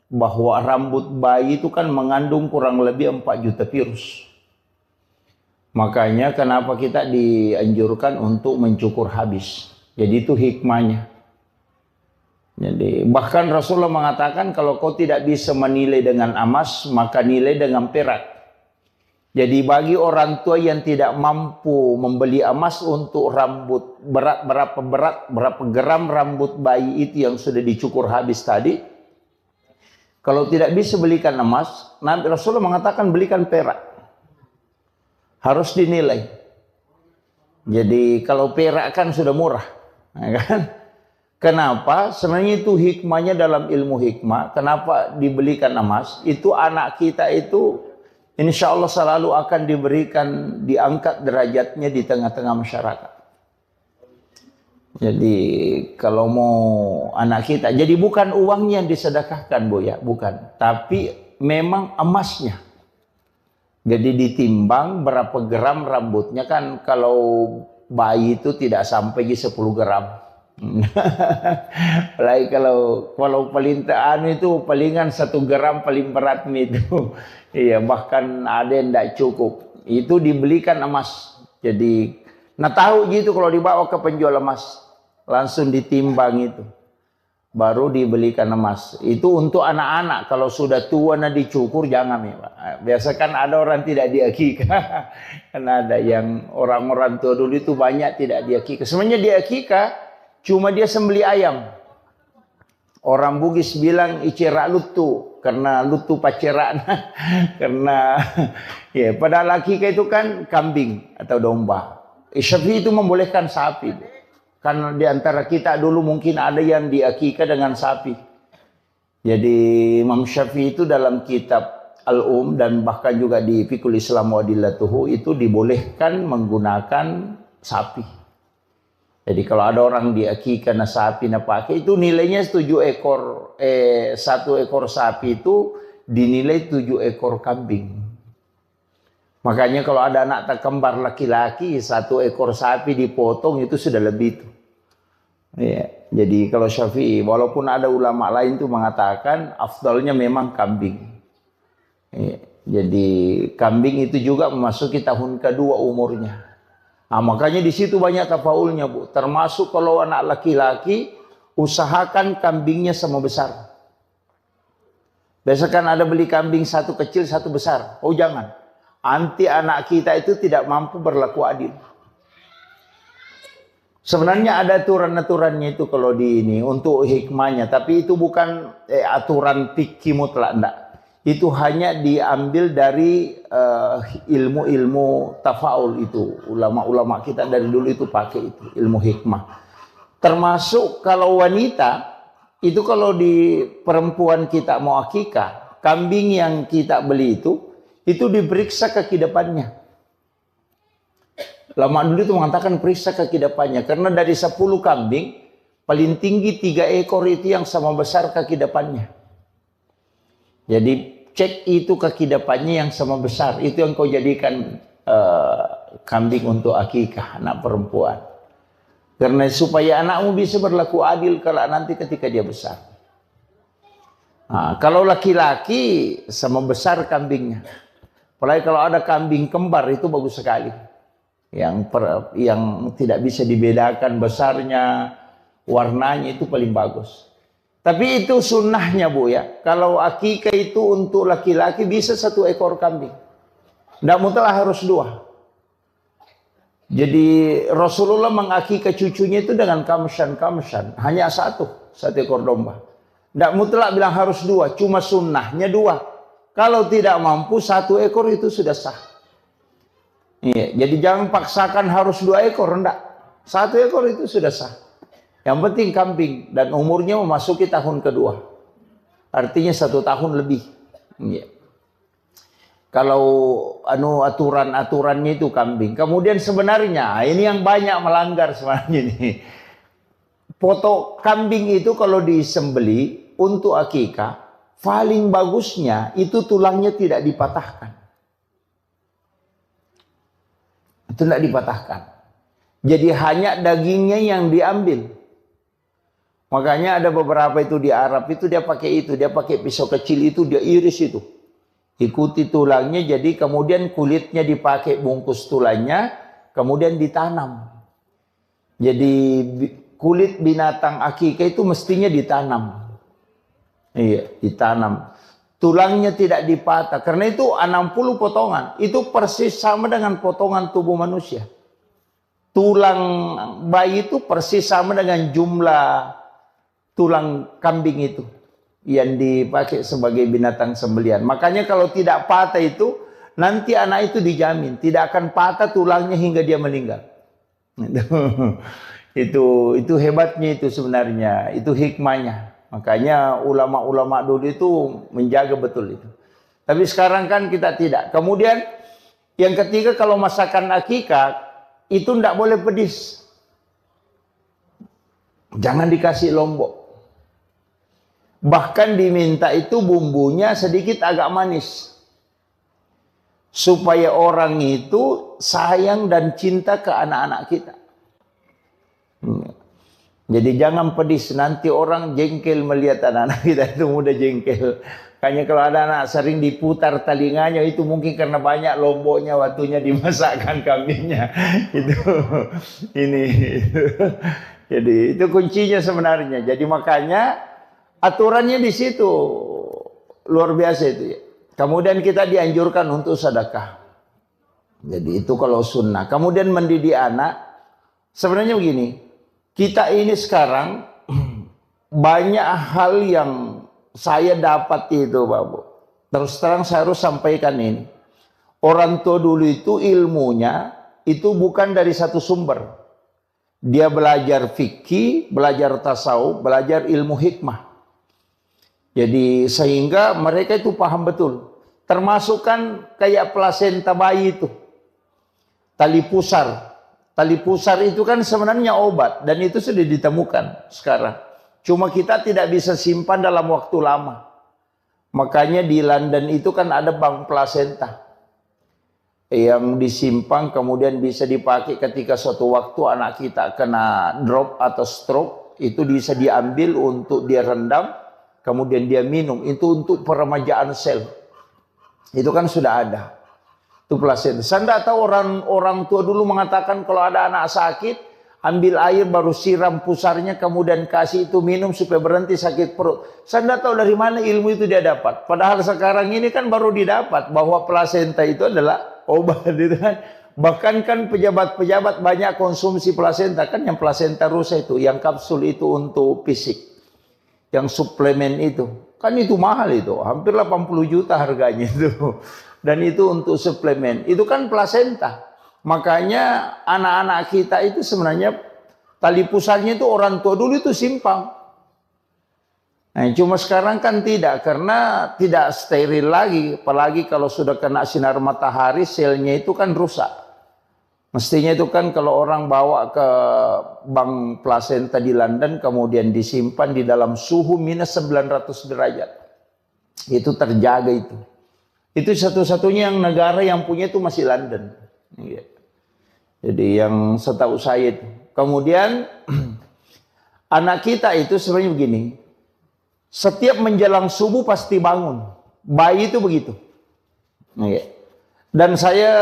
S1: bahwa rambut bayi itu kan mengandung kurang lebih 4 juta virus. Makanya kenapa kita dianjurkan untuk mencukur habis. Jadi itu hikmahnya. Jadi bahkan Rasulullah mengatakan kalau kau tidak bisa menilai dengan emas, maka nilai dengan perak. Jadi bagi orang tua yang tidak mampu membeli emas untuk rambut berapa gram rambut bayi itu yang sudah dicukur habis tadi, kalau tidak bisa belikan emas, Nabi Rasulullah mengatakan belikan perak. Harus dinilai. Jadi kalau perak kan sudah murah, kan?
S2: Kenapa? Sebenarnya itu hikmahnya dalam ilmu hikmah. Kenapa dibelikan emas? Itu anak kita itu insya Allah selalu akan diberikan, diangkat derajatnya di tengah-tengah masyarakat. Jadi kalau mau anak kita, jadi bukan uangnya yang disedekahkan Bu ya, bukan. Tapi memang emasnya. Jadi ditimbang berapa gram rambutnya, kan kalau bayi itu tidak sampai 10 gram. Apalagi kalau paling itu palingan 1 gram paling berat itu. Iya, bahkan ada yang tidak cukup. Itu dibelikan emas. Jadi, nah tahu gitu kalau dibawa ke penjual emas, langsung ditimbang itu. Baru dibelikan emas. Itu untuk anak-anak. Kalau sudah tua nah dicukur jangan ya Pak. Biasa kan ada orang tidak diakikah. Kan ada yang orang-orang tua dulu itu banyak tidak diakikah. Sebenarnya diakikah cuma dia sembeli ayam. Orang Bugis bilang icera lutu, karena lutu paceran. Karena ya padahal akikah itu kan kambing atau domba. Syafi'i itu membolehkan sapi. Karena di antara kita dulu mungkin ada yang diakikah dengan sapi. Jadi Imam Syafi'i itu dalam kitab Al-Um dan bahkan juga di Fiqhul Islam wa Adillatuhu itu dibolehkan menggunakan sapi. Jadi kalau ada orang diakikah na sapi na pakai itu nilainya 1 ekor sapi itu dinilai 7 ekor kambing. Makanya kalau ada anak tak kembar laki-laki 1 ekor sapi dipotong itu sudah lebih itu. Ya, jadi kalau Syafi'i, walaupun ada ulama lain itu mengatakan afdalnya memang kambing. Ya, jadi kambing itu juga memasuki tahun kedua umurnya. Nah, makanya di situ banyak tafaulnya Bu. Termasuk kalau anak laki-laki usahakan kambingnya sama besar. Biasa kan ada beli kambing 1 kecil 1 besar. Oh jangan. Nanti anak kita itu tidak mampu berlaku adil. Sebenarnya ada aturan-aturannya itu kalau di ini untuk hikmahnya, tapi itu bukan aturan fikih mutlak, enggak. Itu hanya diambil dari ilmu-ilmu tafaul itu. Ulama-ulama kita dari dulu itu pakai itu, ilmu hikmah. Termasuk kalau wanita, itu kalau di perempuan kita mau akikah, kambing yang kita beli itu diperiksa kaki depannya. Lama dulu itu mengatakan periksa kaki depannya. Karena dari 10 kambing, paling tinggi 3 ekor itu yang sama besar kaki depannya. Jadi cek itu kaki depannya yang sama besar. Itu yang kau jadikan kambing untuk akikah anak perempuan. Karena supaya anakmu bisa berlaku adil kalau nanti ketika dia besar. Nah, kalau laki-laki sama besar kambingnya. Apalagi kalau ada kambing kembar itu bagus sekali. Yang tidak bisa dibedakan besarnya, warnanya itu paling bagus. Tapi itu sunnahnya Bu ya. Kalau akikah itu untuk laki-laki bisa 1 ekor kambing. Tidak mutlak harus 2. Jadi Rasulullah mengakikah cucunya itu dengan kamshan. Hanya 1 ekor domba. Tidak mutlak bilang harus 2. Cuma sunnahnya 2. Kalau tidak mampu 1 ekor itu sudah sah. Iya, jadi jangan paksakan harus 2 ekor, enggak. 1 ekor itu sudah sah. Yang penting kambing dan umurnya memasuki tahun kedua. Artinya 1 tahun lebih. Iya. Kalau aturan-aturannya itu kambing. Kemudian sebenarnya ini yang banyak melanggar sebenarnya nih. Foto kambing itu kalau disembeli untuk akikah, paling bagusnya itu tulangnya tidak dipatahkan. Itu tidak dipatahkan. Jadi hanya dagingnya yang diambil. Makanya ada beberapa itu di Arab itu dia pakai itu. Dia pakai pisau kecil itu, dia iris itu. Ikuti tulangnya, jadi kemudian kulitnya dipakai bungkus tulangnya, kemudian ditanam. Jadi kulit binatang akikah itu mestinya ditanam. Iya, ditanam. Tulangnya tidak dipatah. Karena itu 60 potongan. Itu persis sama dengan potongan tubuh manusia. Tulang bayi itu persis sama dengan jumlah tulang kambing itu. Yang dipakai sebagai binatang sembelian. Makanya kalau tidak patah itu, nanti anak itu dijamin. Tidak akan patah tulangnya hingga dia meninggal. Itu hebatnya itu sebenarnya, itu hikmahnya. Makanya ulama-ulama dulu itu menjaga betul itu. Tapi sekarang kan kita tidak. Kemudian yang ketiga, kalau masakan akikah itu tidak boleh pedas. Jangan dikasih lombok. Bahkan diminta itu bumbunya sedikit agak manis. Supaya orang itu sayang dan cinta ke anak-anak kita. Jadi jangan pedis, nanti orang jengkel melihat anak-anak kita itu mudah jengkel. Kayaknya kalau ada anak sering diputar telinganya itu mungkin karena banyak lomboknya waktunya dimasakkan kambingnya. Itu ini. Jadi itu kuncinya sebenarnya. Jadi makanya aturannya di situ luar biasa itu ya. Kemudian kita dianjurkan untuk sedekah. Jadi itu kalau sunnah. Kemudian mendidik anak. Sebenarnya begini. Kita ini sekarang banyak hal yang saya dapat itu Bapak. Terus terang saya harus sampaikan ini. Orang tua dulu itu ilmunya itu bukan dari satu sumber. Dia belajar fikih, belajar tasawuf, belajar ilmu hikmah. Jadi sehingga mereka itu paham betul. Termasuk kan kayak plasenta bayi itu. Tali pusar. Tali pusar itu kan sebenarnya obat. Dan itu sudah ditemukan sekarang. Cuma kita tidak bisa simpan dalam waktu lama. Makanya di London itu kan ada bank plasenta. Yang disimpan kemudian bisa dipakai ketika suatu waktu anak kita kena drop atau stroke. Itu bisa diambil untuk dia rendam. Kemudian dia minum, itu untuk peremajaan sel. Itu kan sudah ada. Itu plasenta. Saya tidak tahu orang tua dulu mengatakan kalau ada anak sakit, ambil air baru siram pusarnya, kemudian kasih itu minum supaya berhenti sakit perut. Saya tidak tahu dari mana ilmu itu dia dapat. Padahal sekarang ini kan baru didapat bahwa plasenta itu adalah obat. Gitu kan. Bahkan kan pejabat-pejabat banyak konsumsi plasenta. Kan yang plasenta rusa itu, yang kapsul itu untuk fisik. Yang suplemen itu, kan itu mahal itu, hampir 80 juta harganya itu. Dan itu untuk suplemen, itu kan plasenta. Makanya anak-anak kita itu sebenarnya tali pusarnya itu orang tua dulu itu simpang. Nah, cuma sekarang kan tidak, karena tidak steril lagi. Apalagi kalau sudah kena sinar matahari, selnya itu kan rusak. Mestinya itu kan kalau orang bawa ke bank plasenta di London kemudian disimpan di dalam suhu minus 900 derajat. Itu terjaga itu. Itu satu-satunya yang negara yang punya itu masih London. Jadi yang setahu saya itu. Kemudian anak kita itu sebenarnya begini. Setiap menjelang subuh pasti bangun. Bayi itu begitu. Dan saya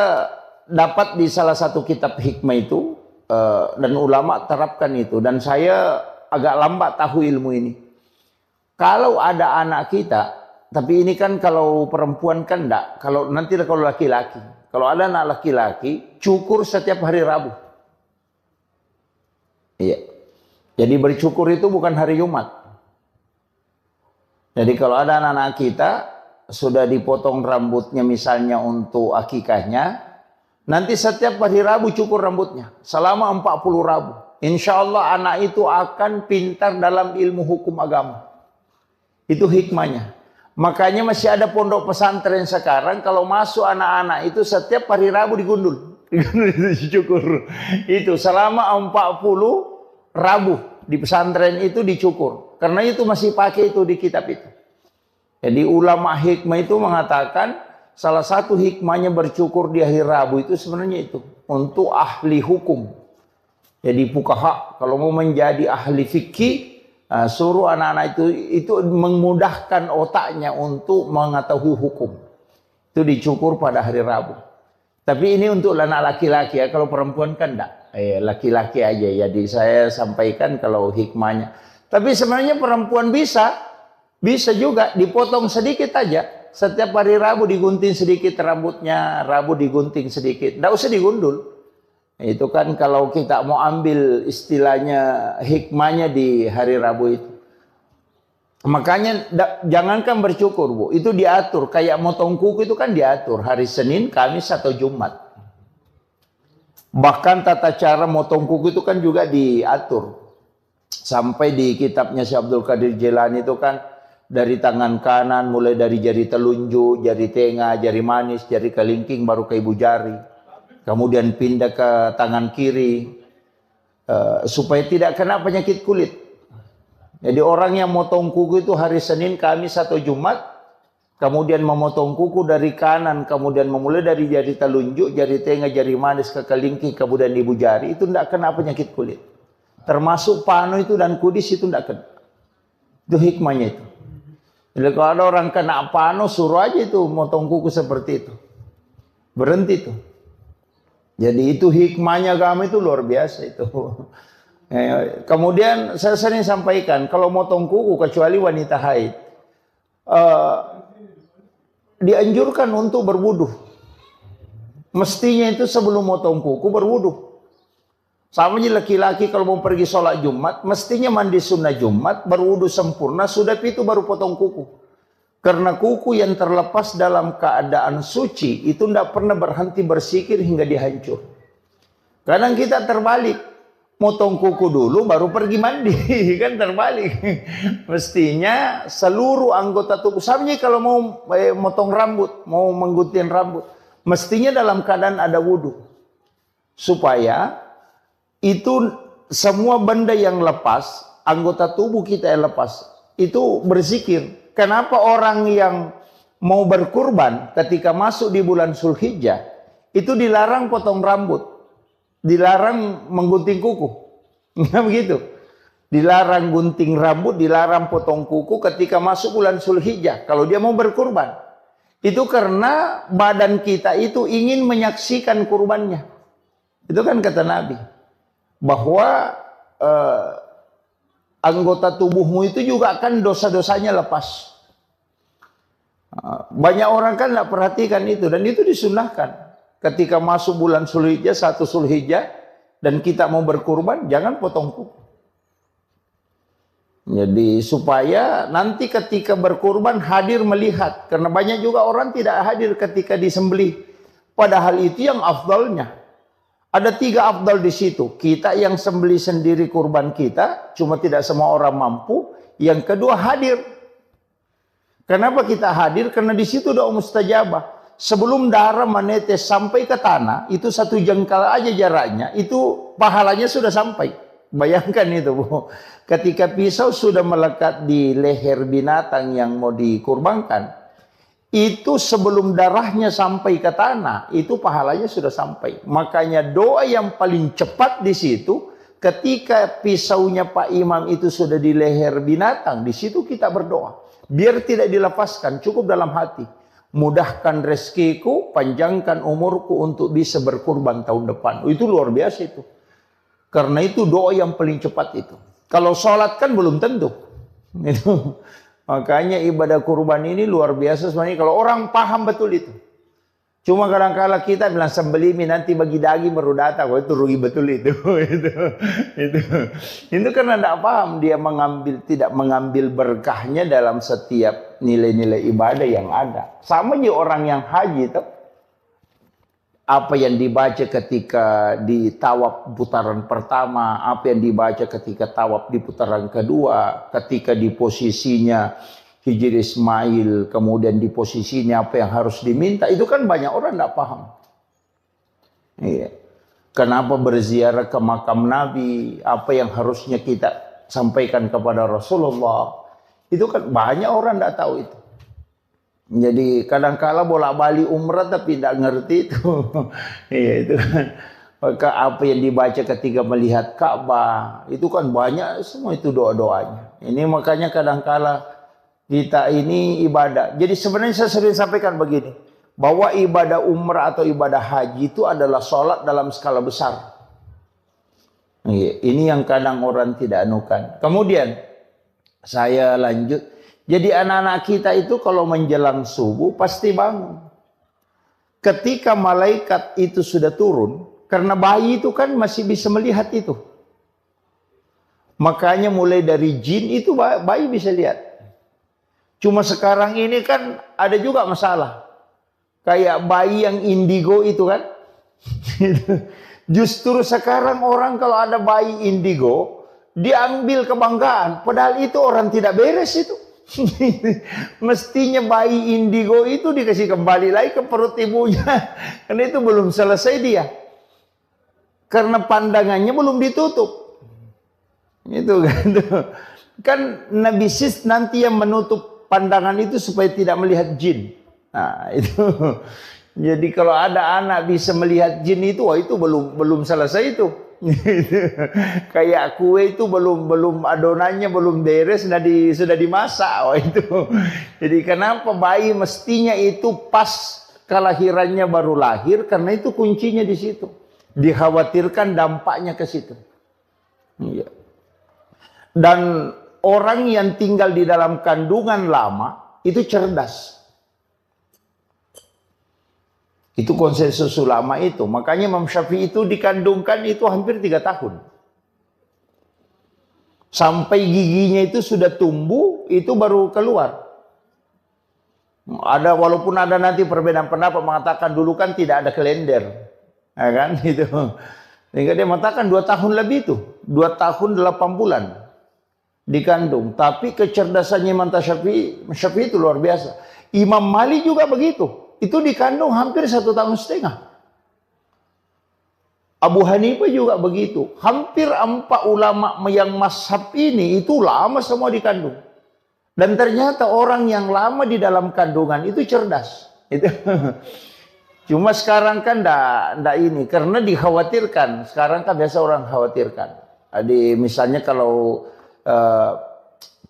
S2: dapat di salah satu kitab hikmah itu dan ulama terapkan itu, dan saya agak lambat tahu ilmu ini. Kalau ada anak kita, tapi ini kan kalau perempuan kan enggak, kalau nanti kalau laki-laki, kalau ada anak laki-laki cukur setiap hari Rabu. Iya. Jadi bercukur itu bukan hari Jumat. Jadi kalau ada anak-anak kita sudah dipotong rambutnya misalnya untuk akikahnya, nanti setiap hari Rabu cukur rambutnya. Selama 40 Rabu. Insya Allah anak itu akan pintar dalam ilmu hukum agama. Itu hikmahnya. Makanya masih ada pondok pesantren sekarang. Kalau masuk anak-anak itu setiap hari Rabu digundul. Dicukur. Itu selama 40 Rabu. Di pesantren itu dicukur. Karena itu masih pakai itu di kitab itu. Jadi ulama hikmah itu mengatakan salah satu hikmahnya bercukur di hari Rabu itu sebenarnya itu untuk ahli hukum. Jadi fuqaha kalau mau menjadi ahli fikih, suruh anak-anak itu memudahkan otaknya untuk mengetahui hukum. Itu dicukur pada hari Rabu. Tapi ini untuk anak laki-laki ya, kalau perempuan kan enggak. Laki-laki aja. Jadi saya sampaikan kalau hikmahnya. Tapi sebenarnya perempuan bisa juga dipotong sedikit aja. Setiap hari Rabu digunting sedikit rambutnya, Rabu digunting sedikit. Tidak usah digundul. Itu kan kalau kita mau ambil istilahnya hikmahnya di hari Rabu itu. Makanya jangankan bercukur Bu, itu diatur. Kayak motong kuku itu kan diatur hari Senin, Kamis atau Jumat. Bahkan tata cara motong kuku itu kan juga diatur. Sampai di kitabnya Syekh Abdul Qadir Jilani itu kan dari tangan kanan, mulai dari jari telunjuk, jari tengah, jari manis, jari kelingking, baru ke ibu jari. Kemudian pindah ke tangan kiri, supaya tidak kena penyakit kulit. Jadi orang yang motong kuku itu hari Senin, Kamis atau Jumat, kemudian memotong kuku dari kanan, kemudian memulai dari jari telunjuk, jari tengah, jari manis ke kelingking, kemudian ibu jari, itu tidak kena penyakit kulit. Termasuk panu itu dan kudis itu tidak kena. Itu hikmahnya itu. Jadi kalau ada orang kena panu, suruh aja itu motong kuku seperti itu. Berhenti itu. Jadi itu hikmahnya agama itu luar biasa itu. Kemudian saya sering sampaikan, kalau motong kuku kecuali wanita haid, dianjurkan untuk berwudu. Mestinya itu sebelum motong kuku berwudu. Sama aja laki-laki kalau mau pergi sholat Jumat, mestinya mandi sunnah Jumat, berwudu sempurna, sudah itu baru potong kuku. Karena kuku yang terlepas dalam keadaan suci, itu tidak pernah berhenti bersikir hingga dihancur. Kadang kita terbalik. Motong kuku dulu baru pergi mandi, kan terbalik. Mestinya seluruh anggota tubuh. Sama kalau mau motong rambut, mau menggunting rambut, mestinya dalam keadaan ada wudhu. Supaya itu semua benda yang lepas, anggota tubuh kita yang lepas, itu berzikir. Kenapa orang yang mau berkurban ketika masuk di bulan Zulhijjah, itu dilarang potong rambut? Dilarang menggunting kuku. Nggak begitu. Dilarang gunting rambut, dilarang potong kuku ketika masuk bulan Zulhijjah. Kalau dia mau berkurban. Itu karena badan kita itu ingin menyaksikan kurbannya. Itu kan kata Nabi. Bahwa anggota tubuhmu itu juga akan dosa-dosanya lepas. Banyak orang kan tidak perhatikan itu. Dan itu disunahkan. Ketika masuk bulan Zulhijjah, 1 Zulhijjah, dan kita mau berkurban, jangan potong kuku. Jadi supaya nanti ketika berkurban hadir melihat. Karena banyak juga orang tidak hadir ketika disembelih. Padahal itu yang afdalnya. Ada 3 afdal di situ. Kita yang sembelih sendiri kurban kita, cuma tidak semua orang mampu. Yang kedua hadir. Kenapa kita hadir? Karena di situ doa mustajabah. Sebelum darah menetes sampai ke tanah, itu 1 jengkal aja jaraknya, itu pahalanya sudah sampai. Bayangkan itu, Bu. Ketika pisau sudah melekat di leher binatang yang mau dikurbankan, itu sebelum darahnya sampai ke tanah, itu pahalanya sudah sampai. Makanya doa yang paling cepat di situ, ketika pisaunya Pak Imam itu sudah di leher binatang, di situ kita berdoa. Biar tidak dilepaskan, cukup dalam hati. Mudahkan rezekiku, panjangkan umurku untuk bisa berkurban tahun depan. Itu luar biasa itu. Karena itu doa yang paling cepat itu. Kalau sholat kan belum tentu. Itu. Makanya ibadah kurban ini luar biasa sebenarnya kalau orang paham betul itu. Cuma kadang-kala kita bilang sembelih nanti bagi daging baru datang. Oh, itu rugi betul itu. Itu karena tidak paham dia tidak mengambil berkahnya dalam setiap nilai-nilai ibadah yang ada. Sama aja orang yang haji itu. Apa yang dibaca ketika di tawaf putaran pertama, apa yang dibaca ketika tawaf di putaran kedua, ketika di posisinya Hijri Ismail, kemudian di posisinya apa yang harus diminta, itu kan banyak orang tidak paham. Iya. Kenapa berziarah ke makam Nabi, apa yang harusnya kita sampaikan kepada Rasulullah, itu kan banyak orang tidak tahu itu. Jadi kadang-kala bolak-balik umrah tapi tidak ngerti itu. Iya itu kan. Maka apa yang dibaca ketika melihat Ka'bah, itu kan banyak semua itu doa-doanya. Ini makanya kadang-kala kita ini ibadah. Jadi sebenarnya saya sering sampaikan begini. Bahwa ibadah umrah atau ibadah haji itu adalah sholat dalam skala besar. Ini yang kadang orang tidak anukan. Kemudian saya lanjut. Jadi anak-anak kita itu kalau menjelang subuh pasti bangun. Ketika malaikat itu sudah turun. Karena bayi itu kan masih bisa melihat itu. Makanya mulai dari jin itu bayi bisa lihat. Cuma sekarang ini kan ada juga masalah. Kayak bayi yang indigo itu kan. Justru sekarang orang kalau ada bayi indigo, diambil kebanggaan. Padahal itu orang tidak beres itu. Mestinya bayi indigo itu dikasih kembali lagi ke perut ibunya. Karena itu belum selesai dia. Karena pandangannya belum ditutup. Itu kan. Kan Nabi Sis nanti yang menutup pandangan itu supaya tidak melihat jin. Nah, itu. Jadi kalau ada anak bisa melihat jin itu, wah itu belum selesai itu. Kayak kue itu belum adonannya belum beres, sudah dimasak, wah itu. Jadi kenapa bayi mestinya itu pas kelahirannya baru lahir, karena itu kuncinya di situ. Dikhawatirkan dampaknya ke situ. Iya. Dan orang yang tinggal di dalam kandungan lama itu cerdas. Itu konsensus ulama itu. Makanya Imam Syafi'i itu dikandungkan itu hampir 3 tahun. Sampai giginya itu sudah tumbuh, itu baru keluar. Walaupun ada nanti perbedaan pendapat mengatakan dulu kan tidak ada kalender. Ya kan? Itu. Sehingga dia mengatakan 2 tahun lebih itu. 2 tahun 8 bulan dikandung. Tapi kecerdasannya Imam Syafi'i itu luar biasa. Imam Malik juga begitu. Itu dikandung hampir 1,5 tahun. Abu Hanifah juga begitu. Hampir 4 ulama yang mazhab ini itu lama semua dikandung. Dan ternyata orang yang lama di dalam kandungan itu cerdas. Itu. Cuma sekarang kan ndak ini. Karena dikhawatirkan. Sekarang kan biasa orang khawatirkan. Misalnya kalau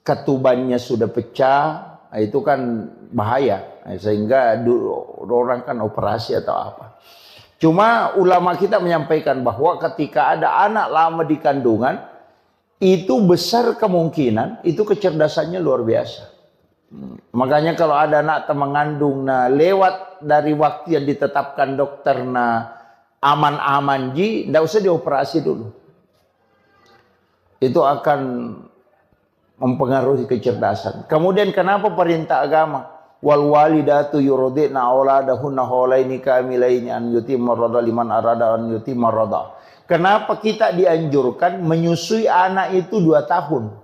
S2: ketubannya sudah pecah, itu kan bahaya. Sehingga orang kan operasi atau apa. Cuma ulama kita menyampaikan bahwa ketika ada anak lama di kandungan, itu besar kemungkinan itu kecerdasannya luar biasa. Makanya kalau ada anak mengandung lewat dari waktu yang ditetapkan dokter aman-aman ji, tidak usah dioperasi dulu. Itu akan mempengaruhi kecerdasan. Kemudian kenapa perintah agama? Wal walidatu yurdi'na auladahunna haulaini kamilaini an yutimma radha liman arada an yutimma radha. Kenapa kita dianjurkan menyusui anak itu 2 tahun?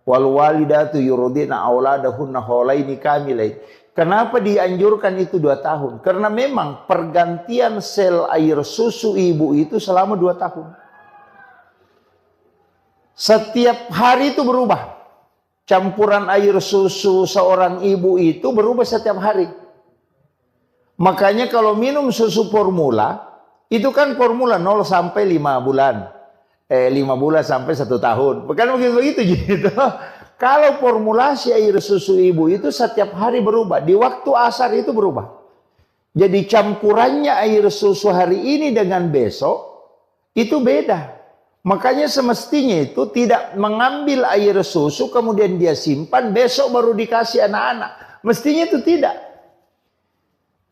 S2: Wal walidatu yurdi'na auladahunna haulaini kamilaini. Kenapa dianjurkan itu 2 tahun? Karena memang pergantian sel air susu ibu itu selama 2 tahun. Setiap hari itu berubah. Campuran air susu seorang ibu itu berubah setiap hari. Makanya kalau minum susu formula, itu kan formula 0 sampai 5 bulan. 5 bulan sampai 1 tahun. Bukan begitu gitu. Kalau formulasi air susu ibu itu setiap hari berubah. Di waktu asar itu berubah. Jadi campurannya air susu hari ini dengan besok, itu beda. Makanya semestinya itu tidak mengambil air susu kemudian dia simpan besok baru dikasih anak-anak. Mestinya itu tidak.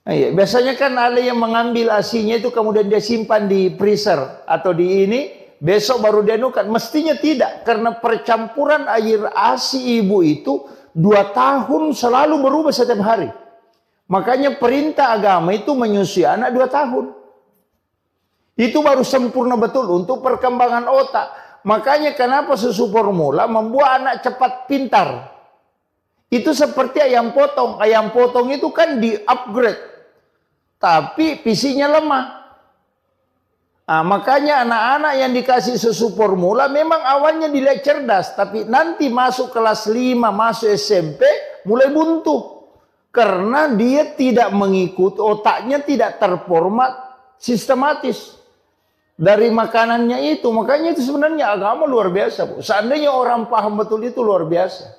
S2: Biasanya kan ada yang mengambil ASI-nya itu kemudian dia simpan di freezer atau di ini besok baru dia nukan. Mestinya tidak, karena percampuran air ASI ibu itu 2 tahun selalu berubah setiap hari. Makanya perintah agama itu menyusui anak 2 tahun. Itu baru sempurna betul untuk perkembangan otak. Makanya kenapa susu formula membuat anak cepat pintar. Itu seperti ayam potong. Ayam potong itu kan di-upgrade. Tapi PC-nya lemah. Makanya anak-anak yang dikasih susu formula memang awalnya dilihat cerdas. Tapi nanti masuk kelas 5, masuk SMP, mulai buntu. Karena dia tidak mengikuti, otaknya tidak terformat sistematis. Dari makanannya itu. Makanya itu sebenarnya agama luar biasa, Bu. Seandainya orang paham betul itu luar biasa.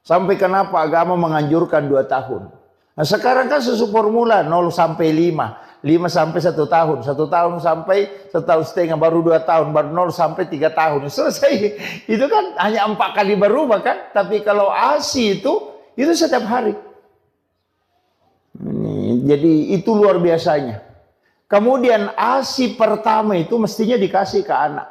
S2: Sampai kenapa agama menganjurkan 2 tahun. Nah sekarang kan susu formula 0 sampai 5. 5 sampai 1 tahun. 1 tahun sampai 1,5 tahun. Baru 2 tahun. Baru 0 sampai 3 tahun. Selesai. Itu kan hanya 4 kali berubah kan. Tapi kalau ASI itu setiap hari. Jadi itu luar biasanya. Kemudian ASI pertama itu mestinya dikasih ke anak.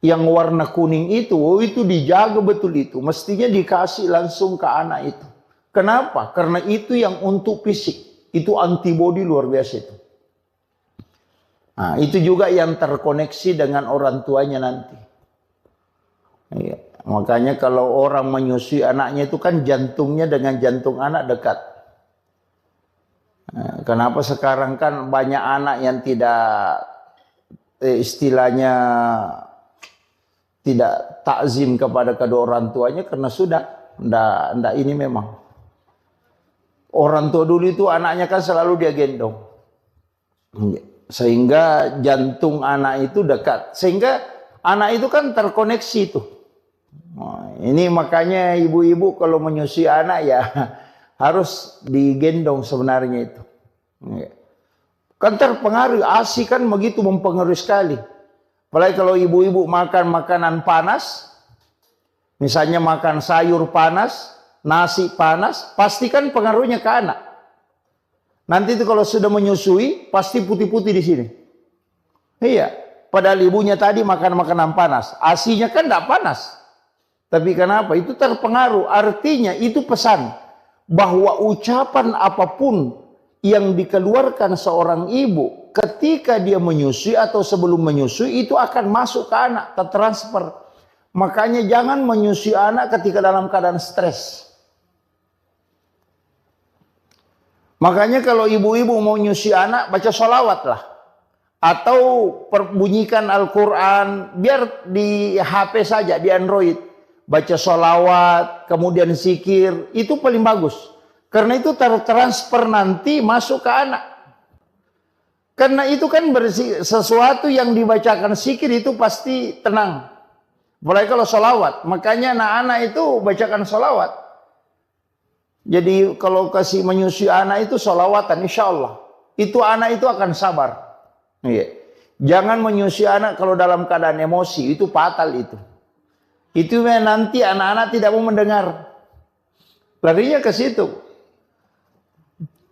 S2: Yang warna kuning itu dijaga betul itu. Mestinya dikasih langsung ke anak itu. Kenapa? Karena itu yang untuk fisik. Itu antibodi luar biasa itu. Nah, itu juga yang terkoneksi dengan orang tuanya nanti. Iya. Makanya kalau orang menyusui anaknya itu kan jantungnya dengan jantung anak dekat. Nah, kenapa sekarang kan banyak anak yang tidak istilahnya tidak takzim kepada kedua orang tuanya karena sudah ndak ini memang. Orang tua dulu itu anaknya kan selalu dia gendong. Sehingga jantung anak itu dekat. Sehingga anak itu kan terkoneksi itu. Nah, ini makanya ibu-ibu kalau menyusui anak ya harus digendong sebenarnya itu. Kan terpengaruh, ASI kan begitu mempengaruhi sekali. Apalagi kalau ibu-ibu makan makanan panas, misalnya makan sayur panas, nasi panas, pasti kan pengaruhnya ke anak. Nanti itu kalau sudah menyusui, pasti putih-putih di sini. Iya, padahal ibunya tadi makan makanan panas, ASInya kan tidak panas. Tapi kenapa? Itu terpengaruh. Artinya itu pesan bahwa ucapan apapun yang dikeluarkan seorang ibu ketika dia menyusui atau sebelum menyusui itu akan masuk ke anak, tertransfer. Makanya jangan menyusui anak ketika dalam keadaan stres. Makanya kalau ibu-ibu mau nyusui anak, baca sholawat lah. Atau bunyikan Al-Quran, biar di HP saja, di Android. Baca sholawat, kemudian zikir, itu paling bagus. Karena itu tertransfer nanti masuk ke anak. Karena itu kan sesuatu yang dibacakan zikir itu pasti tenang. Mulai kalau sholawat, makanya anak-anak itu bacakan sholawat. Jadi kalau kasih menyusui anak itu sholawatan, insya Allah. Itu anak itu akan sabar. Iya. Jangan menyusui anak kalau dalam keadaan emosi, itu fatal itu. Itu nanti anak-anak tidak mau mendengar. Larinya ke situ.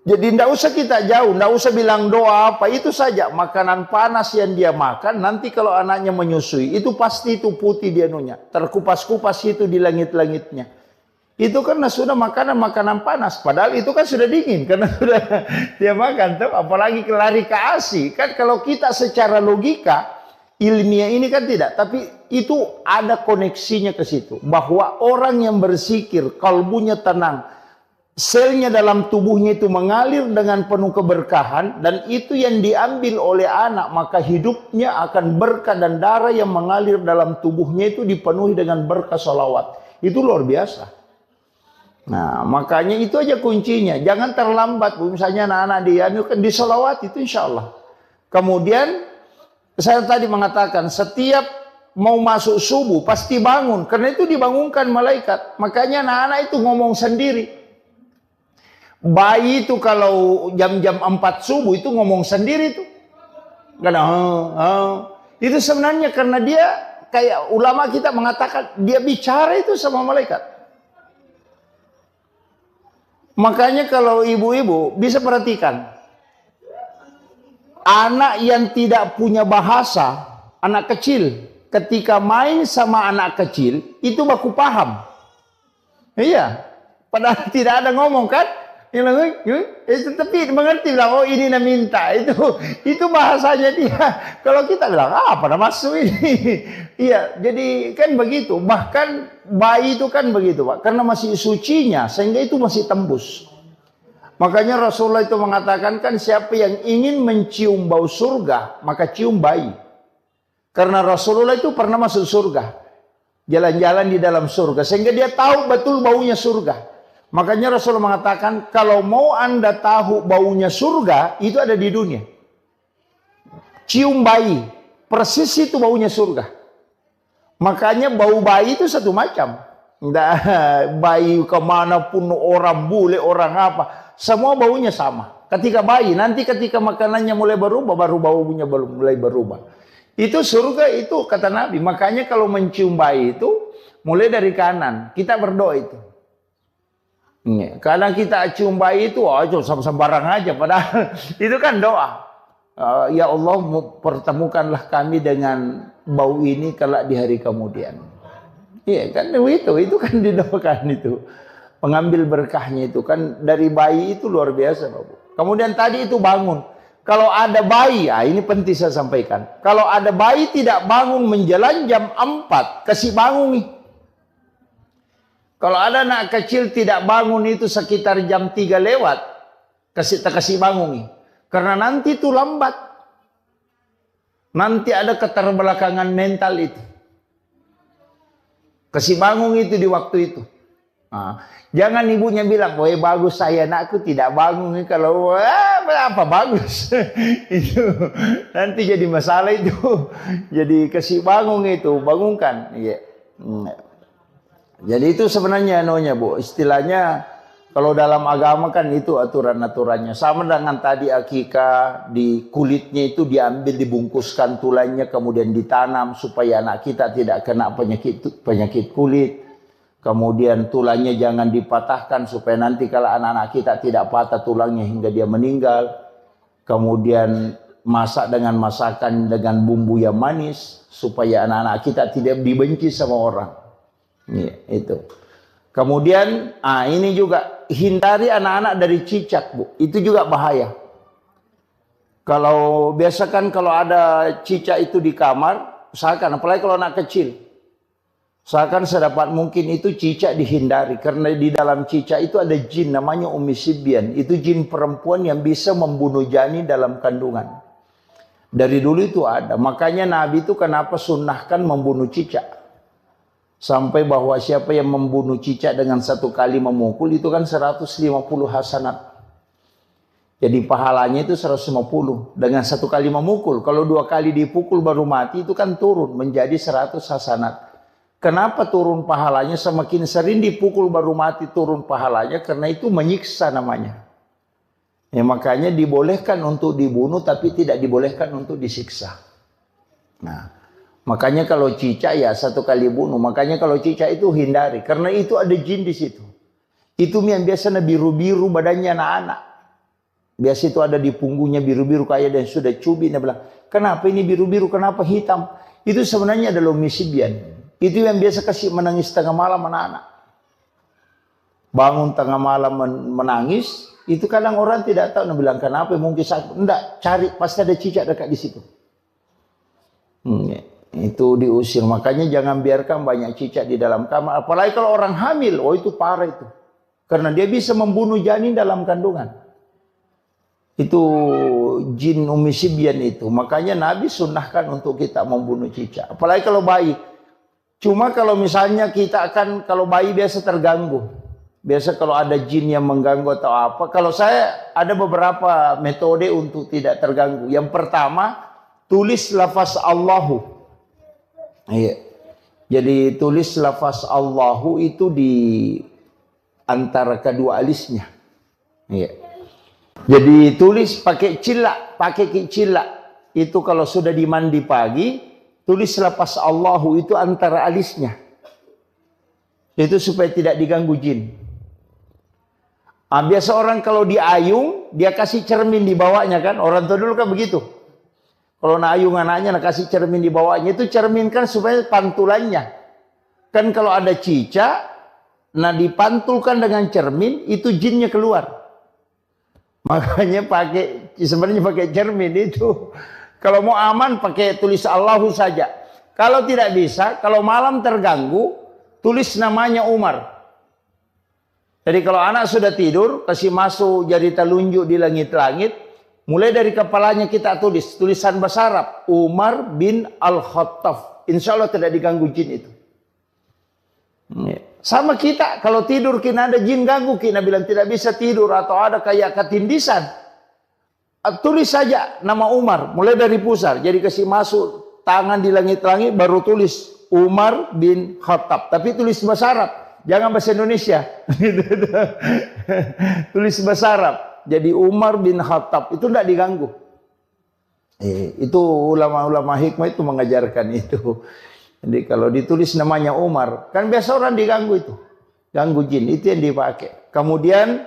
S2: Jadi tidak usah kita jauh, tidak usah bilang doa apa, itu saja. Makanan panas yang dia makan, nanti kalau anaknya menyusui, itu pasti itu putih dia nunya. Terkupas-kupas itu di langit-langitnya. Itu karena sudah makanan panas. Padahal itu kan sudah dingin, karena sudah dia makan. Tuh. Apalagi lari ke ASI. Kan kalau kita secara logika, ilmiah ini kan tidak. Tapi itu ada koneksinya ke situ. Bahwa orang yang berzikir, kalbunya tenang, selnya dalam tubuhnya itu mengalir dengan penuh keberkahan, dan itu yang diambil oleh anak, maka hidupnya akan berkah dan darah yang mengalir dalam tubuhnya itu dipenuhi dengan berkah sholawat. Itu luar biasa. Nah, makanya itu aja kuncinya. Jangan terlambat. Misalnya anak-anak dia di sholawat itu insya Allah. Kemudian saya tadi mengatakan setiap mau masuk subuh pasti bangun, karena itu dibangunkan malaikat. Makanya anak-anak itu ngomong sendiri. Bayi itu kalau jam-jam 4 subuh itu ngomong sendiri tuh. Karena itu sebenarnya karena dia kayak ulama kita mengatakan dia bicara itu sama malaikat. Makanya kalau ibu-ibu bisa perhatikan. Anak yang tidak punya bahasa, anak kecil, ketika main sama anak kecil itu baku paham. Iya. Padahal tidak ada ngomong kan? Tapi mengerti bilang, oh ini nak minta, itu bahasanya dia. Kalau kita bilang, pada masuk ini. Iya, jadi kan begitu. Bahkan bayi itu kan begitu, Pak, karena masih sucinya, sehingga itu masih tembus. Makanya Rasulullah itu mengatakan kan, siapa yang ingin mencium bau surga, maka cium bayi. Karena Rasulullah itu pernah masuk surga, jalan-jalan di dalam surga, sehingga dia tahu betul baunya surga. Makanya Rasulullah mengatakan, kalau mau Anda tahu baunya surga, itu ada di dunia. Cium bayi, persis itu baunya surga. Makanya bau bayi itu satu macam. Bayi kemanapun, orang bule, orang apa, semua baunya sama. Ketika bayi, nanti ketika makanannya mulai berubah, baru baunya mulai berubah. Itu surga itu kata Nabi. Makanya kalau mencium bayi itu, mulai dari kanan, kita berdoa itu. Kadang kita cium bayi itu, sembarang aja. Padahal itu kan doa. Ya Allah, pertemukanlah kami dengan bau ini kelak di hari kemudian. Iya kan, itu kan didoakan itu. Pengambil berkahnya itu kan dari bayi itu luar biasa, Bapak. Kemudian tadi itu bangun. Kalau ada bayi, ini penting saya sampaikan. Kalau ada bayi tidak bangun menjelang jam 4, kasih bangun nih. Kalau ada anak kecil tidak bangun itu sekitar jam 3 lewat, kasih bangun nih. Karena nanti itu lambat. Nanti ada keterbelakangan mental itu. Kasih bangun itu di waktu itu. Nah, jangan ibunya bilang, "Woi bagus saya anakku tidak bangun." Kalau apa bagus itu nanti jadi masalah itu. Jadi kasih bangun itu, bangunkan. Ya. Jadi itu sebenarnya Bu, istilahnya kalau dalam agama kan itu aturan-aturannya. Sama dengan tadi akikah, di kulitnya itu diambil, dibungkuskan tulangnya kemudian ditanam supaya anak kita tidak kena penyakit kulit. Kemudian tulangnya jangan dipatahkan supaya nanti kalau anak-anak kita tidak patah tulangnya hingga dia meninggal. Kemudian masak dengan masakan dengan bumbu yang manis supaya anak-anak kita tidak dibenci sama orang. Ya, itu. Kemudian ini juga hindari anak-anak dari cicak, Bu. Itu juga bahaya. Kalau biasakan kalau ada cicak itu di kamar, usahakan apalagi kalau anak kecil. Usahakan sedapat mungkin itu cicak dihindari. Karena di dalam cicak itu ada jin namanya Ummi Sibyan. Itu jin perempuan yang bisa membunuh janin dalam kandungan. Dari dulu itu ada. Makanya Nabi itu kenapa sunnahkan membunuh cicak. Sampai bahwa siapa yang membunuh cicak dengan satu kali memukul itu kan 150 hasanat. Jadi pahalanya itu 150 dengan satu kali memukul. Kalau 2 kali dipukul baru mati itu kan turun menjadi 100 hasanat. Kenapa turun pahalanya? Semakin sering dipukul baru mati turun pahalanya, karena itu menyiksa namanya. Ya, makanya dibolehkan untuk dibunuh tapi tidak dibolehkan untuk disiksa. Nah, makanya kalau cicak ya 1 kali bunuh. Makanya kalau cicak itu hindari, karena itu ada jin di situ. Itu yang biasanya biru-biru badannya anak-anak. Biasa itu ada di punggungnya biru-biru kayak dan sudah cubit. Dia bilang, "Kenapa ini biru-biru? Kenapa hitam?" Itu sebenarnya adalah Ummi Sibyan. Itu yang biasa kasih menangis tengah malam anak-anak. Bangun tengah malam menangis, itu kadang orang tidak tahu. Dia bilang, "Kenapa? Mungkin sakit." Enggak, cari, pasti ada cicak dekat di situ. Itu diusir. Makanya jangan biarkan banyak cicak di dalam kamar. Apalagi kalau orang hamil, itu parah itu. Karena dia bisa membunuh janin dalam kandungan. Itu jin Ummi Sibyan itu. Makanya Nabi sunnahkan untuk kita membunuh cicak. Apalagi kalau bayi. Cuma kalau misalnya kita kalau bayi biasa terganggu. Biasa kalau ada jin yang mengganggu atau apa. Kalau saya ada beberapa metode untuk tidak terganggu. Yang pertama, tulis lafaz Allahu. Iya. Jadi tulis lafaz Allahu itu di antara kedua alisnya. Iya. Jadi tulis pakai cilak. Itu kalau sudah dimandi pagi, tulis lafaz Allahu itu antara alisnya. Itu supaya tidak diganggu jin. Biasa orang kalau diayung, dia kasih cermin di bawahnya kan. Orang tua dulu kan begitu. Kalau nak ayung anaknya, nak kasih cermin di bawahnya. Itu cermin kan supaya pantulannya. Kan kalau ada cicak, nah dipantulkan dengan cermin, itu jinnya keluar. Makanya sebenarnya pakai cermin itu. Kalau mau aman pakai tulis Allahu saja. Kalau tidak bisa, kalau malam terganggu, tulis namanya Umar. Jadi kalau anak sudah tidur, kasih masuk jari telunjuk di langit-langit, mulai dari kepalanya kita tulis tulisan bahasa Arab, Umar bin Al-Khattab. Insya Allah tidak diganggu jin itu. Sama kita, kalau tidur kita ada jin ganggu, kita bilang tidak bisa tidur atau ada kayak ketindisan. Tulis saja nama Umar, mulai dari pusar. Jadi kasih masuk tangan di langit-langit, baru tulis Umar bin Khattab. Tapi tulis bahasa Arab, jangan bahasa Indonesia. Tulis bahasa Arab. Jadi Umar bin Khattab, itu tidak diganggu. Itu ulama-ulama hikmah itu mengajarkan itu. Jadi kalau ditulis namanya Umar, kan biasa orang diganggu itu. Ganggu jin, itu yang dipakai. Kemudian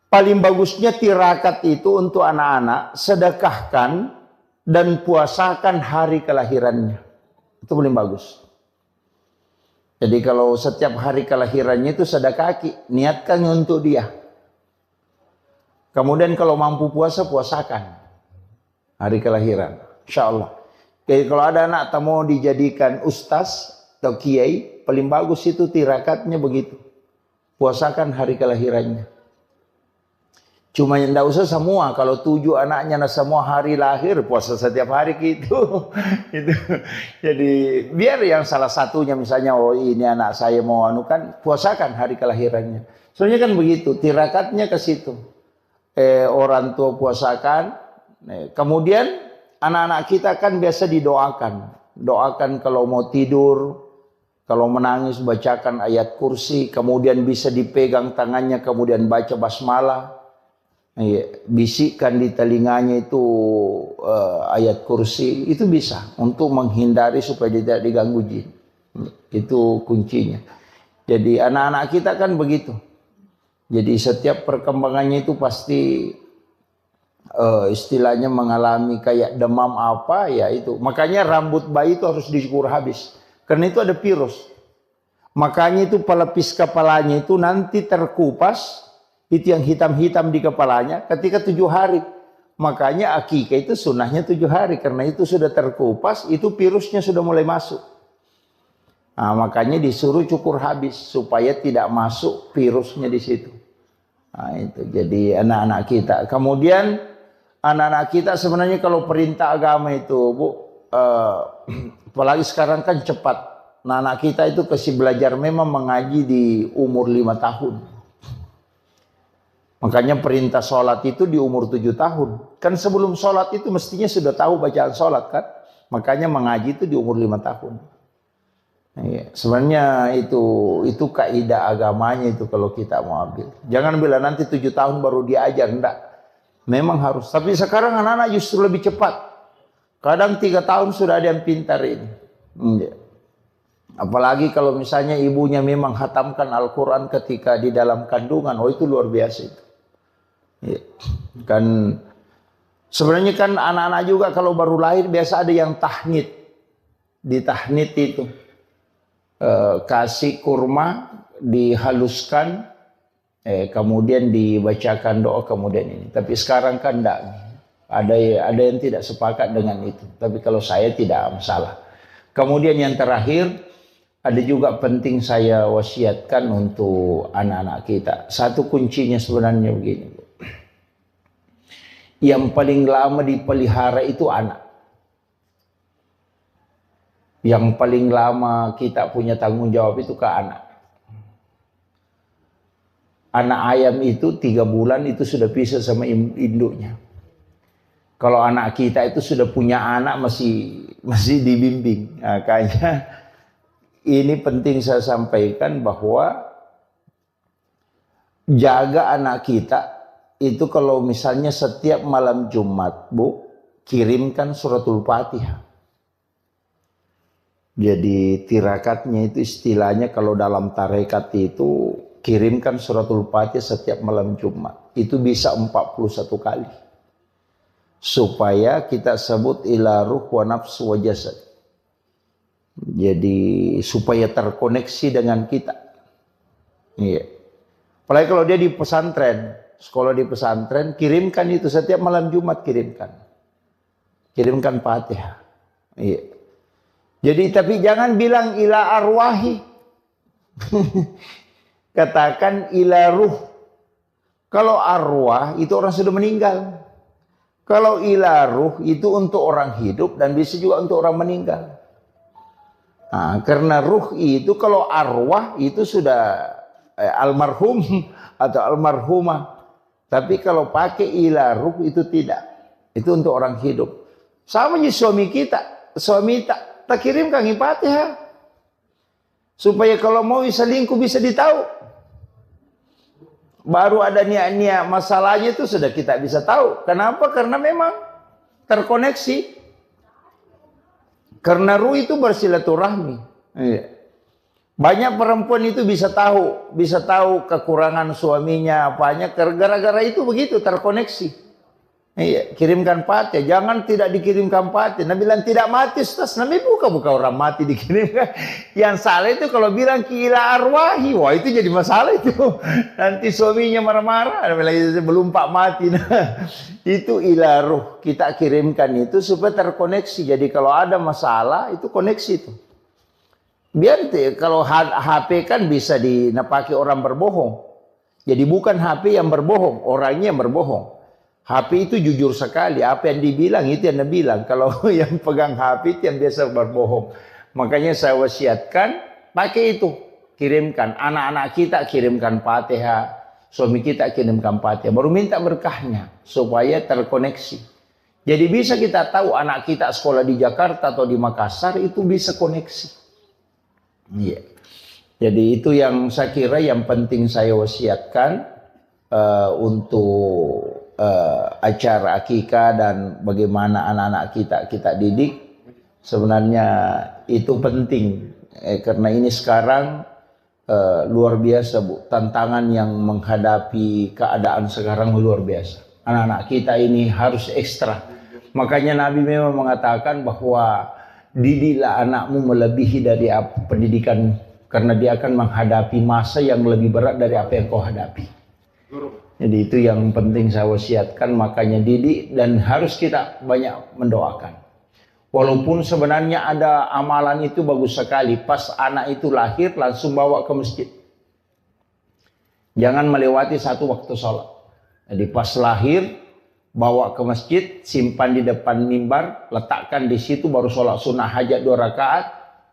S2: paling bagusnya tirakat itu untuk anak-anak, sedekahkan dan puasakan hari kelahirannya. Itu paling bagus. Jadi kalau setiap hari kelahirannya itu sedekah, niatkan untuk dia. Kemudian kalau mampu puasa, puasakan hari kelahiran. Insya Allah. Jadi kalau ada anak tak mau dijadikan ustaz atau kiai, paling bagus itu tirakatnya begitu. Puasakan hari kelahirannya. Cuma yang tidak usah semua. Kalau 7 anaknya semua hari lahir, puasa setiap hari gitu. Itu. Jadi biar yang salah satunya misalnya, oh ini anak saya mau anukan, puasakan hari kelahirannya. Soalnya kan begitu, tirakatnya ke situ. Orang tua puasakan. Kemudian anak-anak kita kan biasa didoakan. Doakan kalau mau tidur, kalau menangis bacakan ayat kursi, kemudian bisa dipegang tangannya, kemudian baca basmalah. Bisikkan di telinganya itu ayat kursi, itu bisa untuk menghindari supaya tidak diganggu jin. Itu kuncinya. Jadi anak-anak kita kan begitu. Jadi setiap perkembangannya itu pasti istilahnya mengalami kayak demam apa ya itu. Makanya rambut bayi itu harus dicukur habis. Karena itu ada virus. Makanya itu pelapis kepalanya itu nanti terkupas. Itu yang hitam-hitam di kepalanya ketika 7 hari. Makanya akikah itu sunnahnya 7 hari. Karena itu sudah terkupas, itu virusnya sudah mulai masuk. Nah, makanya disuruh cukur habis supaya tidak masuk virusnya di situ. Nah, itu jadi anak-anak kita. Kemudian anak-anak kita sebenarnya kalau perintah agama itu, Bu, apalagi sekarang kan cepat. Nah, anak kita itu kasih belajar memang mengaji di umur 5 tahun. Makanya perintah sholat itu di umur 7 tahun. Kan sebelum sholat itu mestinya sudah tahu bacaan sholat kan. Makanya mengaji itu di umur 5 tahun. Sebenarnya itu kaidah agamanya itu kalau kita mau ambil. Jangan bila nanti 7 tahun baru diajar, enggak. Memang harus. Tapi sekarang anak-anak justru lebih cepat. Kadang 3 tahun sudah ada yang pintar ini. Apalagi kalau misalnya ibunya memang hatamkan Al-Quran ketika di dalam kandungan. Oh itu luar biasa itu. Kan sebenarnya kan anak-anak juga kalau baru lahir biasa ada yang tahnid. Di tahnid itu kasih kurma dihaluskan, kemudian dibacakan doa kemudian ini. Tapi sekarang kan enggak. Ada yang tidak sepakat dengan itu. Tapi kalau saya tidak masalah. Kemudian yang terakhir ada juga penting saya wasiatkan untuk anak-anak kita. Satu kuncinya sebenarnya begini, Bu. Yang paling lama dipelihara itu anak. Yang paling lama kita punya tanggung jawab itu ke anak. Anak ayam itu 3 bulan itu sudah pisah sama induknya. Kalau anak kita itu sudah punya anak masih dibimbing. Makanya ini penting saya sampaikan bahwa jaga anak kita itu kalau misalnya setiap malam Jumat, Bu, kirimkan suratul Fatihah. Jadi tirakatnya itu istilahnya kalau dalam tarekat itu kirimkan suratul Fatihah setiap malam Jumat. Itu bisa 41 kali. Supaya kita sebut ila ruh wa nafsu wa jasad. Jadi supaya terkoneksi dengan kita. Iya. Apalagi kalau dia di pesantren, sekolah di pesantren, kirimkan itu setiap malam Jumat kirimkan. Kirimkan Fatihah. Iya. Jadi tapi jangan bilang ila arwahi. Katakan ila ruh. Kalau arwah itu orang sudah meninggal. Kalau ila ruh itu untuk orang hidup dan bisa juga untuk orang meninggal. Nah, karena ruh itu kalau arwah itu sudah almarhum atau almarhumah. Tapi kalau pakai ila ruh itu tidak. Itu untuk orang hidup. Sama dengan suami kita. Suami tak kirimkan Fatihah. Supaya kalau mau selingkuh bisa ditahu. Baru ada niat-niat masalahnya itu sudah kita bisa tahu. Kenapa? Karena memang terkoneksi. Karena ruh itu bersilaturahmi. Banyak perempuan itu bisa tahu kekurangan suaminya apanya gara-gara itu begitu terkoneksi. Iya, kirimkan Fatihah, jangan tidak dikirimkan Fatihah. Nabi bilang tidak mati, Ustaz. Nabi buka orang mati dikirimkan. Yang salah itu kalau bilang ila arwahi, wah itu jadi masalah itu. Nanti suaminya marah-marah, belum Pak mati. Nah, itu ila ruh, kita kirimkan itu supaya terkoneksi. Jadi kalau ada masalah itu koneksi itu. Biar kalau HP kan bisa dinapaki orang berbohong. Jadi bukan HP yang berbohong, orangnya yang berbohong. HP itu jujur sekali, apa yang dibilang itu yang dibilang. Kalau yang pegang HP itu yang biasa berbohong. Makanya saya wasiatkan pakai itu, kirimkan. Anak-anak kita kirimkan Fatihah, suami kita kirimkan Fatihah. Baru minta berkahnya supaya terkoneksi. Jadi bisa kita tahu anak kita sekolah di Jakarta atau di Makassar itu bisa koneksi. Iya. Jadi itu yang saya kira yang penting saya wasiatkan untuk acara akikah dan bagaimana anak-anak kita didik. Sebenarnya itu penting karena ini sekarang luar biasa Bu, tantangan yang menghadapi keadaan sekarang luar biasa. Anak-anak kita ini harus ekstra. Makanya Nabi memang mengatakan bahwa didiklah anakmu melebihi dari pendidikan, karena dia akan menghadapi masa yang lebih berat dari apa yang kau hadapi. Jadi itu yang penting saya wasiatkan, makanya didik dan harus kita banyak mendoakan. Walaupun sebenarnya ada amalan itu bagus sekali, pas anak itu lahir langsung bawa ke masjid. Jangan melewati satu waktu sholat. Jadi pas lahir bawa ke masjid, simpan di depan mimbar, letakkan di situ, baru sholat sunnah hajat 2 rakaat,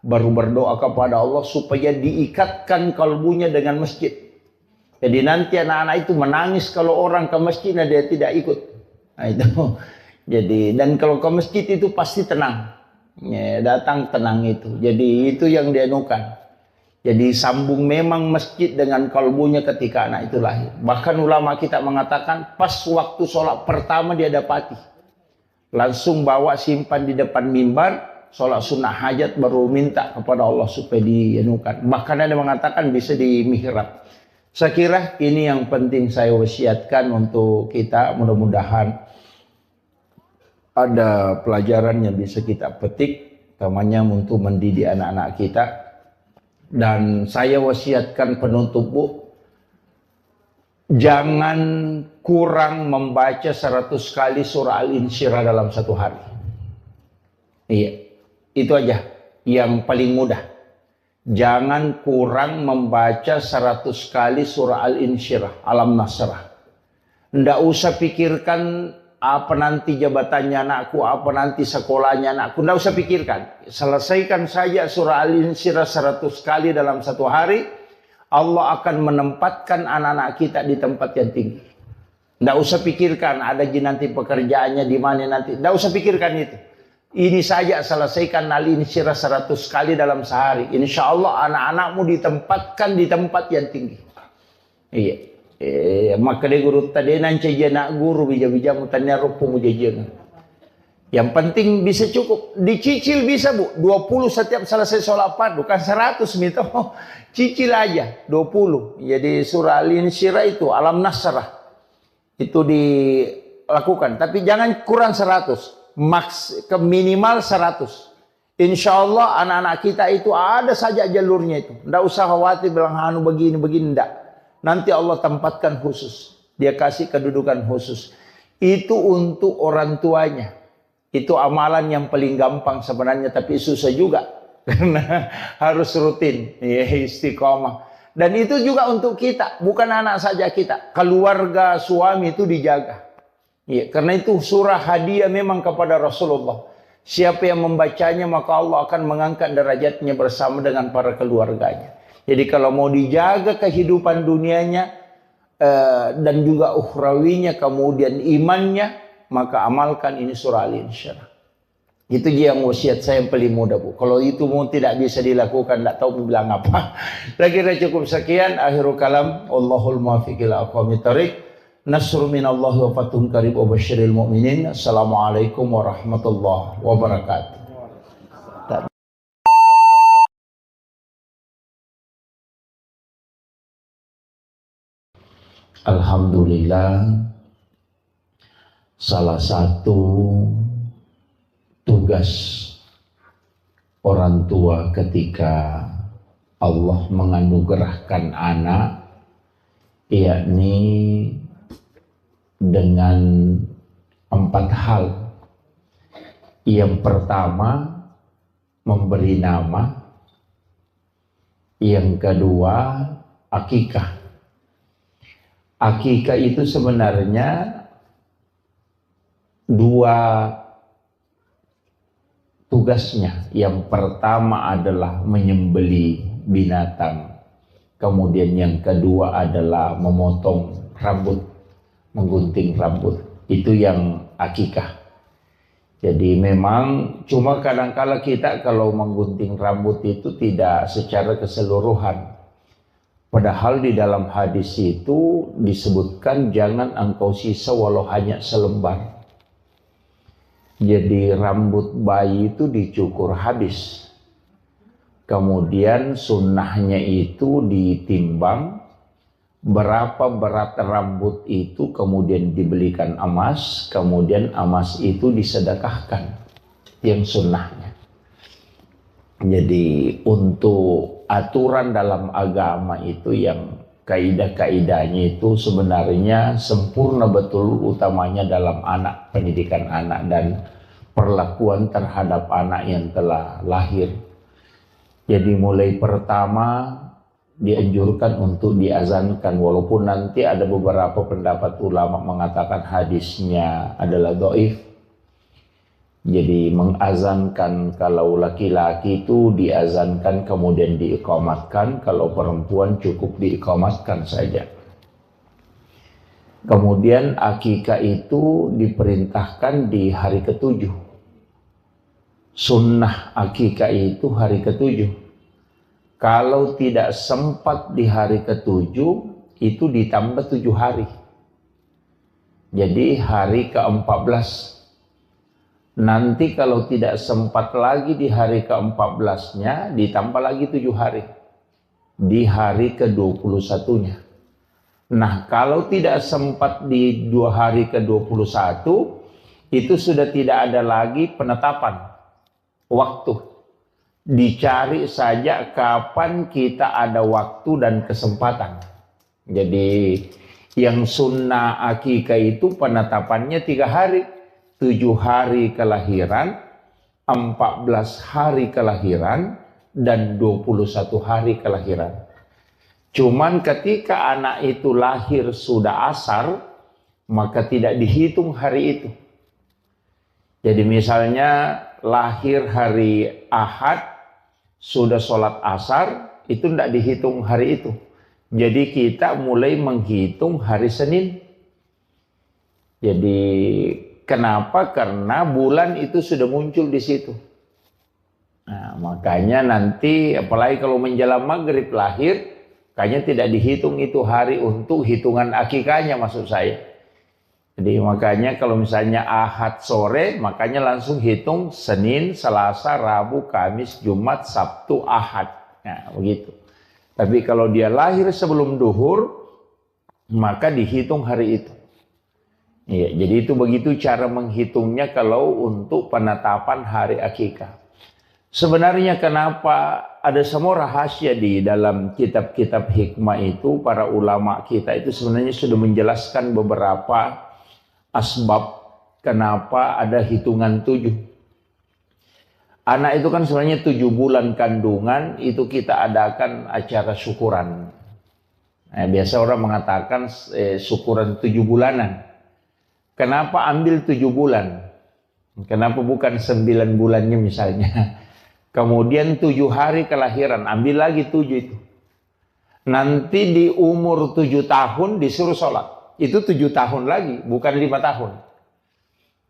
S2: baru berdoa kepada Allah supaya diikatkan kalbunya dengan masjid. Jadi nanti anak-anak itu menangis kalau orang ke masjid dan dia tidak ikut. Nah itu. Jadi dan kalau ke masjid itu pasti tenang. Ya, datang tenang itu. Jadi itu yang dianukan. Jadi sambung memang masjid dengan kalbunya ketika anak itu lahir. Bahkan ulama kita mengatakan pas waktu sholat pertama dia dapati. Langsung bawa simpan di depan mimbar, sholat sunnah hajat baru minta kepada Allah supaya dianukan. Bahkan ada mengatakan bisa di mihrab. Saya kira ini yang penting saya wasiatkan untuk kita, mudah-mudahan ada pelajaran yang bisa kita petik, utamanya untuk mendidik anak-anak kita. Dan saya wasiatkan penutup Bu, jangan kurang membaca 100 kali surah Al-Insyirah dalam satu hari. Iya, itu aja yang paling mudah. Jangan kurang membaca 100 kali surah Al-Insyirah, Alam Nasrah. Nggak usah pikirkan apa nanti jabatannya anakku, apa nanti sekolahnya anakku. Nggak usah pikirkan. Selesaikan saja surah Al-Insyirah 100 kali dalam satu hari. Allah akan menempatkan anak-anak kita di tempat yang tinggi. Nggak usah pikirkan ada nanti pekerjaannya di mana nanti. Nggak usah pikirkan itu. Ini saja selesaikan Al-Insyirah 100 kali dalam sehari. Insya Allah anak-anakmu ditempatkan di tempat yang tinggi. Iya. Maka dia guru tadi nanti nak guru bija-bija mutanya rupu mujajian. Yang penting bisa cukup. Dicicil bisa Bu. 20 setiap selesai sholat fardu. Bukan 100 gitu. Cicil aja 20. Jadi surah Al-Insyirah itu Alam Nasrah. Itu dilakukan. Tapi jangan kurang 100. Ke minimal 100. Insya Allah anak-anak kita itu ada saja jalurnya itu. Tidak usah khawatir bilang anu begini-begini. Tidak. Nanti Allah tempatkan khusus. Dia kasih kedudukan khusus. Itu untuk orang tuanya. Itu amalan yang paling gampang sebenarnya. Tapi susah juga. Karena harus rutin. Ya, istiqomah. Dan itu juga untuk kita. Bukan anak saja kita. Keluarga suami itu dijaga. Ya, karena itu surah hadiah memang kepada Rasulullah. Siapa yang membacanya maka Allah akan mengangkat derajatnya bersama dengan para keluarganya. Jadi kalau mau dijaga kehidupan dunianya dan juga ukhrawinya, kemudian imannya, maka amalkan ini surah Al-Insyirah. Itu yang wasiat saya yang paling mudah Bu. Kalau itu mau tidak bisa dilakukan, tidak tahu bilang apa. Saya kira cukup sekian. Akhirul kalam. Allahul muwaffiq ila aqwamit thoriq. Nasru minallahi wa fathun qarib wa basyiril mu'minin. Assalamualaikum warahmatullahi wabarakatuh. Alhamdulillah.
S1: salah satu tugas orang tua ketika Allah menganugerahkan anak, yakni dengan 4 hal. Yang pertama, memberi nama. Yang kedua, akikah. Akikah itu sebenarnya 2 tugasnya. Yang pertama adalah menyembelih binatang. Kemudian yang kedua adalah memotong rambut, menggunting rambut. Itu yang akikah. Jadi memang cuma kadang-kala kita kalau menggunting rambut itu tidak secara keseluruhan. Padahal di dalam hadis itu disebutkan jangan engkau sisa walau hanya selembar. Jadi rambut bayi itu dicukur habis. Kemudian sunnahnya itu ditimbang berapa berat rambut itu, kemudian dibelikan emas, kemudian emas itu disedekahkan, yang sunnahnya. Jadi untuk aturan dalam agama itu yang kaidah-kaidahnya itu sebenarnya sempurna betul, utamanya dalam anak, pendidikan anak dan perlakuan terhadap anak yang telah lahir. Jadi mulai pertama dianjurkan untuk diazankan, walaupun nanti ada beberapa pendapat ulama mengatakan hadisnya adalah dhaif. Jadi mengazankan kalau laki-laki itu diazankan kemudian diiqamatkan, kalau perempuan cukup diiqamatkan saja. Kemudian akikah itu diperintahkan di hari ke-7. Sunnah akikah itu hari ke-7. Kalau tidak sempat di hari ke-7, itu ditambah 7 hari. Jadi hari ke-14. Nanti kalau tidak sempat lagi di hari ke-14-nya, ditambah lagi 7 hari. Di hari ke-21-nya. Nah, kalau tidak sempat di 2 hari ke-21, itu sudah tidak ada lagi penetapan waktu. Dicari saja kapan kita ada waktu dan kesempatan. Jadi yang sunnah akikah itu penetapannya 3 hari. 7 hari kelahiran, 14 hari kelahiran, dan 21 hari kelahiran. Cuman ketika anak itu lahir sudah asar, maka tidak dihitung hari itu. Jadi misalnya lahir hari Ahad, sudah sholat asar, itu tidak dihitung hari itu. Jadi kita mulai menghitung hari Senin. Jadi kenapa? Karena bulan itu sudah muncul di situ. Nah, makanya nanti apalagi kalau menjelang maghrib lahir, kayaknya tidak dihitung itu hari untuk hitungan akikahnya, maksud saya. Jadi makanya kalau misalnya Ahad sore, makanya langsung hitung Senin, Selasa, Rabu, Kamis, Jumat, Sabtu, Ahad. Nah, begitu. Tapi kalau dia lahir sebelum duhur, maka dihitung hari itu. Ya, jadi itu begitu cara menghitungnya kalau untuk penetapan hari akikah. Sebenarnya kenapa ada semua rahasia di dalam kitab-kitab hikmah itu, para ulama kita itu sebenarnya sudah menjelaskan beberapa asbab kenapa ada hitungan 7. Anak itu kan sebenarnya 7 bulan kandungan itu kita adakan acara syukuran. Nah, biasa orang mengatakan syukuran 7 bulanan. Kenapa ambil 7 bulan? Kenapa bukan 9 bulannya misalnya? Kemudian 7 hari kelahiran, ambil lagi 7 itu. Nanti di umur 7 tahun disuruh sholat. Itu 7 tahun lagi, bukan 5 tahun.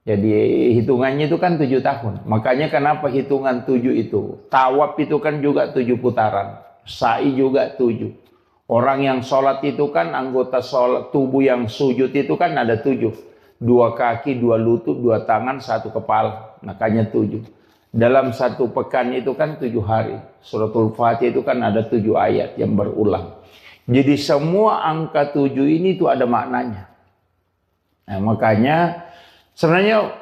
S1: Jadi hitungannya itu kan 7 tahun. Makanya kenapa hitungan 7 itu? Tawaf itu kan juga 7 putaran. Sa'i juga 7. Orang yang sholat itu kan anggota sholat, tubuh yang sujud itu kan ada 7. 2 kaki, 2 lutut, 2 tangan, 1 kepala. Makanya 7. Dalam 1 pekan itu kan 7 hari. Suratul Fatihah itu kan ada 7 ayat yang berulang. Jadi semua angka 7 ini itu ada maknanya. Nah, makanya Sebenarnya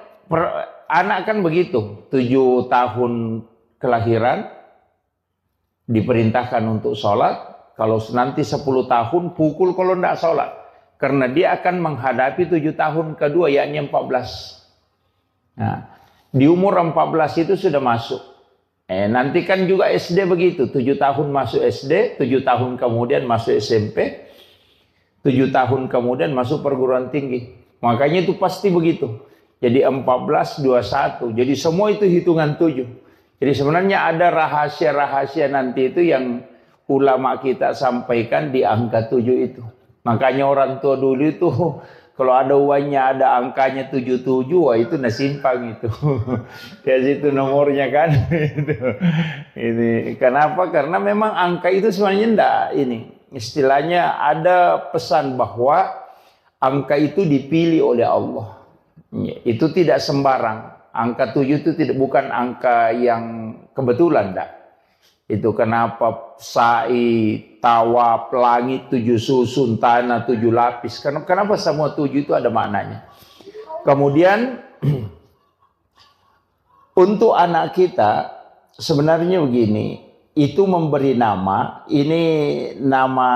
S1: anak kan begitu, 7 tahun kelahiran diperintahkan untuk sholat. Kalau nanti 10 tahun pukul kalau tidak sholat, karena dia akan menghadapi 7 tahun kedua, yakni 14. Nah, di umur 14 itu sudah masuk. Nanti kan juga SD begitu, 7 tahun masuk SD, 7 tahun kemudian masuk SMP, 7 tahun kemudian masuk perguruan tinggi. Makanya itu pasti begitu. Jadi 14, 21. Jadi semua itu hitungan 7. Jadi sebenarnya ada rahasia-rahasia nanti itu yang ulama kita sampaikan di angka 7 itu. Makanya orang tua dulu itu kalau ada uangnya ada angkanya 77, wah itu nasimpang itu. Ya situ nomornya kan. Ini kenapa? Karena memang angka itu sebenarnya enggak ini. Istilahnya ada pesan bahwa angka itu dipilih oleh Allah. Itu tidak sembarang. Angka 7 itu bukan angka yang kebetulan, enggak. Itu kenapa sa'i, tawaf, langit 7 susun, tanah 7 lapis. Kenapa semua 7 itu ada maknanya. Kemudian untuk anak kita sebenarnya begini, itu memberi nama, ini nama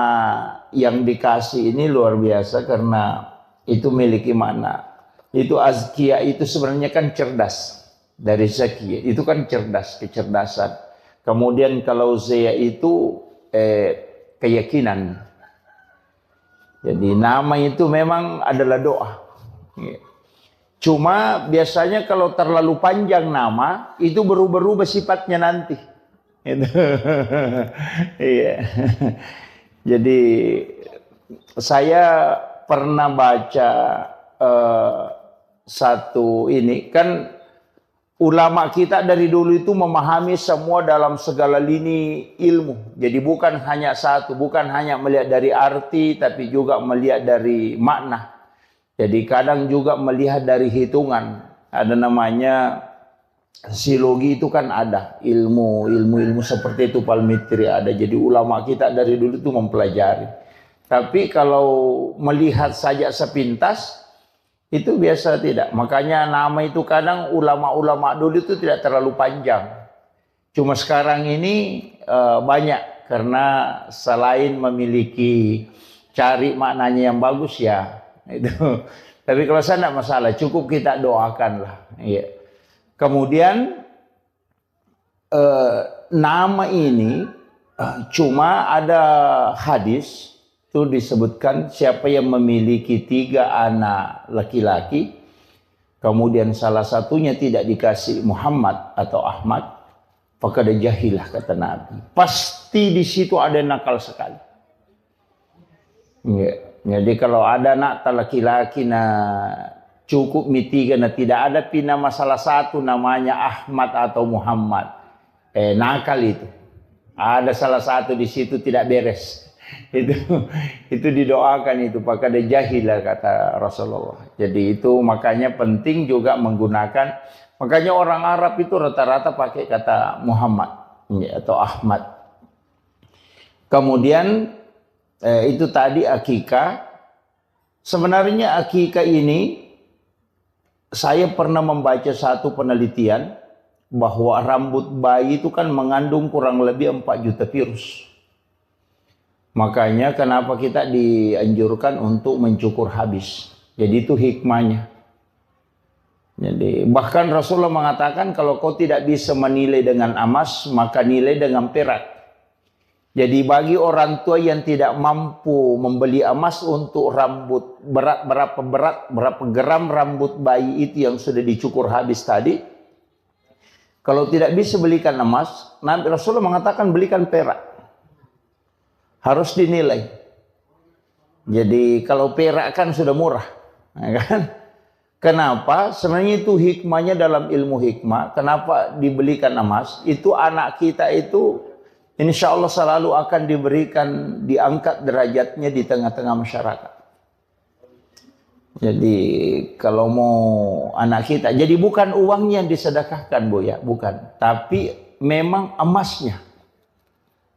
S1: yang dikasih ini luar biasa karena itu memiliki makna. Itu azkiya itu sebenarnya kan cerdas. Dari zakiya itu kan cerdas, kecerdasan. Kemudian kalau Zia itu keyakinan. Jadi nama itu memang adalah doa. Cuma biasanya kalau terlalu panjang nama itu berubah-ubah sifatnya nanti. Iya. Jadi saya pernah baca satu ini kan. Ulama kita dari dulu itu memahami semua dalam segala lini ilmu. Jadi bukan hanya satu, bukan hanya melihat dari arti, tapi juga melihat dari makna. Jadi kadang juga melihat dari hitungan. Ada namanya silogi itu kan ada. Ilmu seperti itu palmitri ada. Jadi ulama kita dari dulu itu mempelajari. Tapi kalau melihat saja sepintas, itu biasa tidak. Makanya nama itu kadang ulama-ulama dulu itu tidak terlalu panjang. Cuma sekarang ini banyak. Karena selain memiliki cari maknanya yang bagus ya. Itu. Tapi kalau saya tidak masalah. Cukup kita doakanlah. Ya. Kemudian nama ini cuma ada hadis. Itu disebutkan siapa yang memiliki 3 anak laki-laki, kemudian salah satunya tidak dikasih Muhammad atau Ahmad, maka ada jahilah kata Nabi. Pasti di situ ada nakal sekali. Ya. Jadi kalau ada anak laki-laki cukup mi 3, tidak ada nama salah satu namanya Ahmad atau Muhammad, nakal itu. Ada salah satu di situ tidak beres. Itu didoakan itu pakai ada jahilah kata Rasulullah. Jadi itu makanya penting juga menggunakan, makanya orang Arab itu rata-rata pakai kata Muhammad atau Ahmad. Kemudian itu tadi akikah. Sebenarnya akikah ini saya pernah membaca satu penelitian bahwa rambut bayi itu kan mengandung kurang lebih 4 juta virus. Makanya kenapa kita dianjurkan untuk mencukur habis. Jadi itu hikmahnya. Jadi bahkan Rasulullah mengatakan kalau kau tidak bisa menilai dengan emas, maka nilai dengan perak. Jadi bagi orang tua yang tidak mampu membeli emas untuk rambut berapa gram rambut bayi itu yang sudah dicukur habis tadi, kalau tidak bisa belikan emas, Nabi Rasulullah mengatakan belikan perak. Harus dinilai. Jadi kalau perak kan sudah murah, kan? Kenapa? Sebenarnya itu hikmahnya dalam ilmu hikmah. Kenapa dibelikan emas? Itu anak kita itu insya Allah selalu akan diberikan, diangkat derajatnya di tengah-tengah masyarakat. Jadi kalau mau anak kita, jadi bukan uangnya yang disedekahkan Bu ya, bukan. Tapi memang emasnya.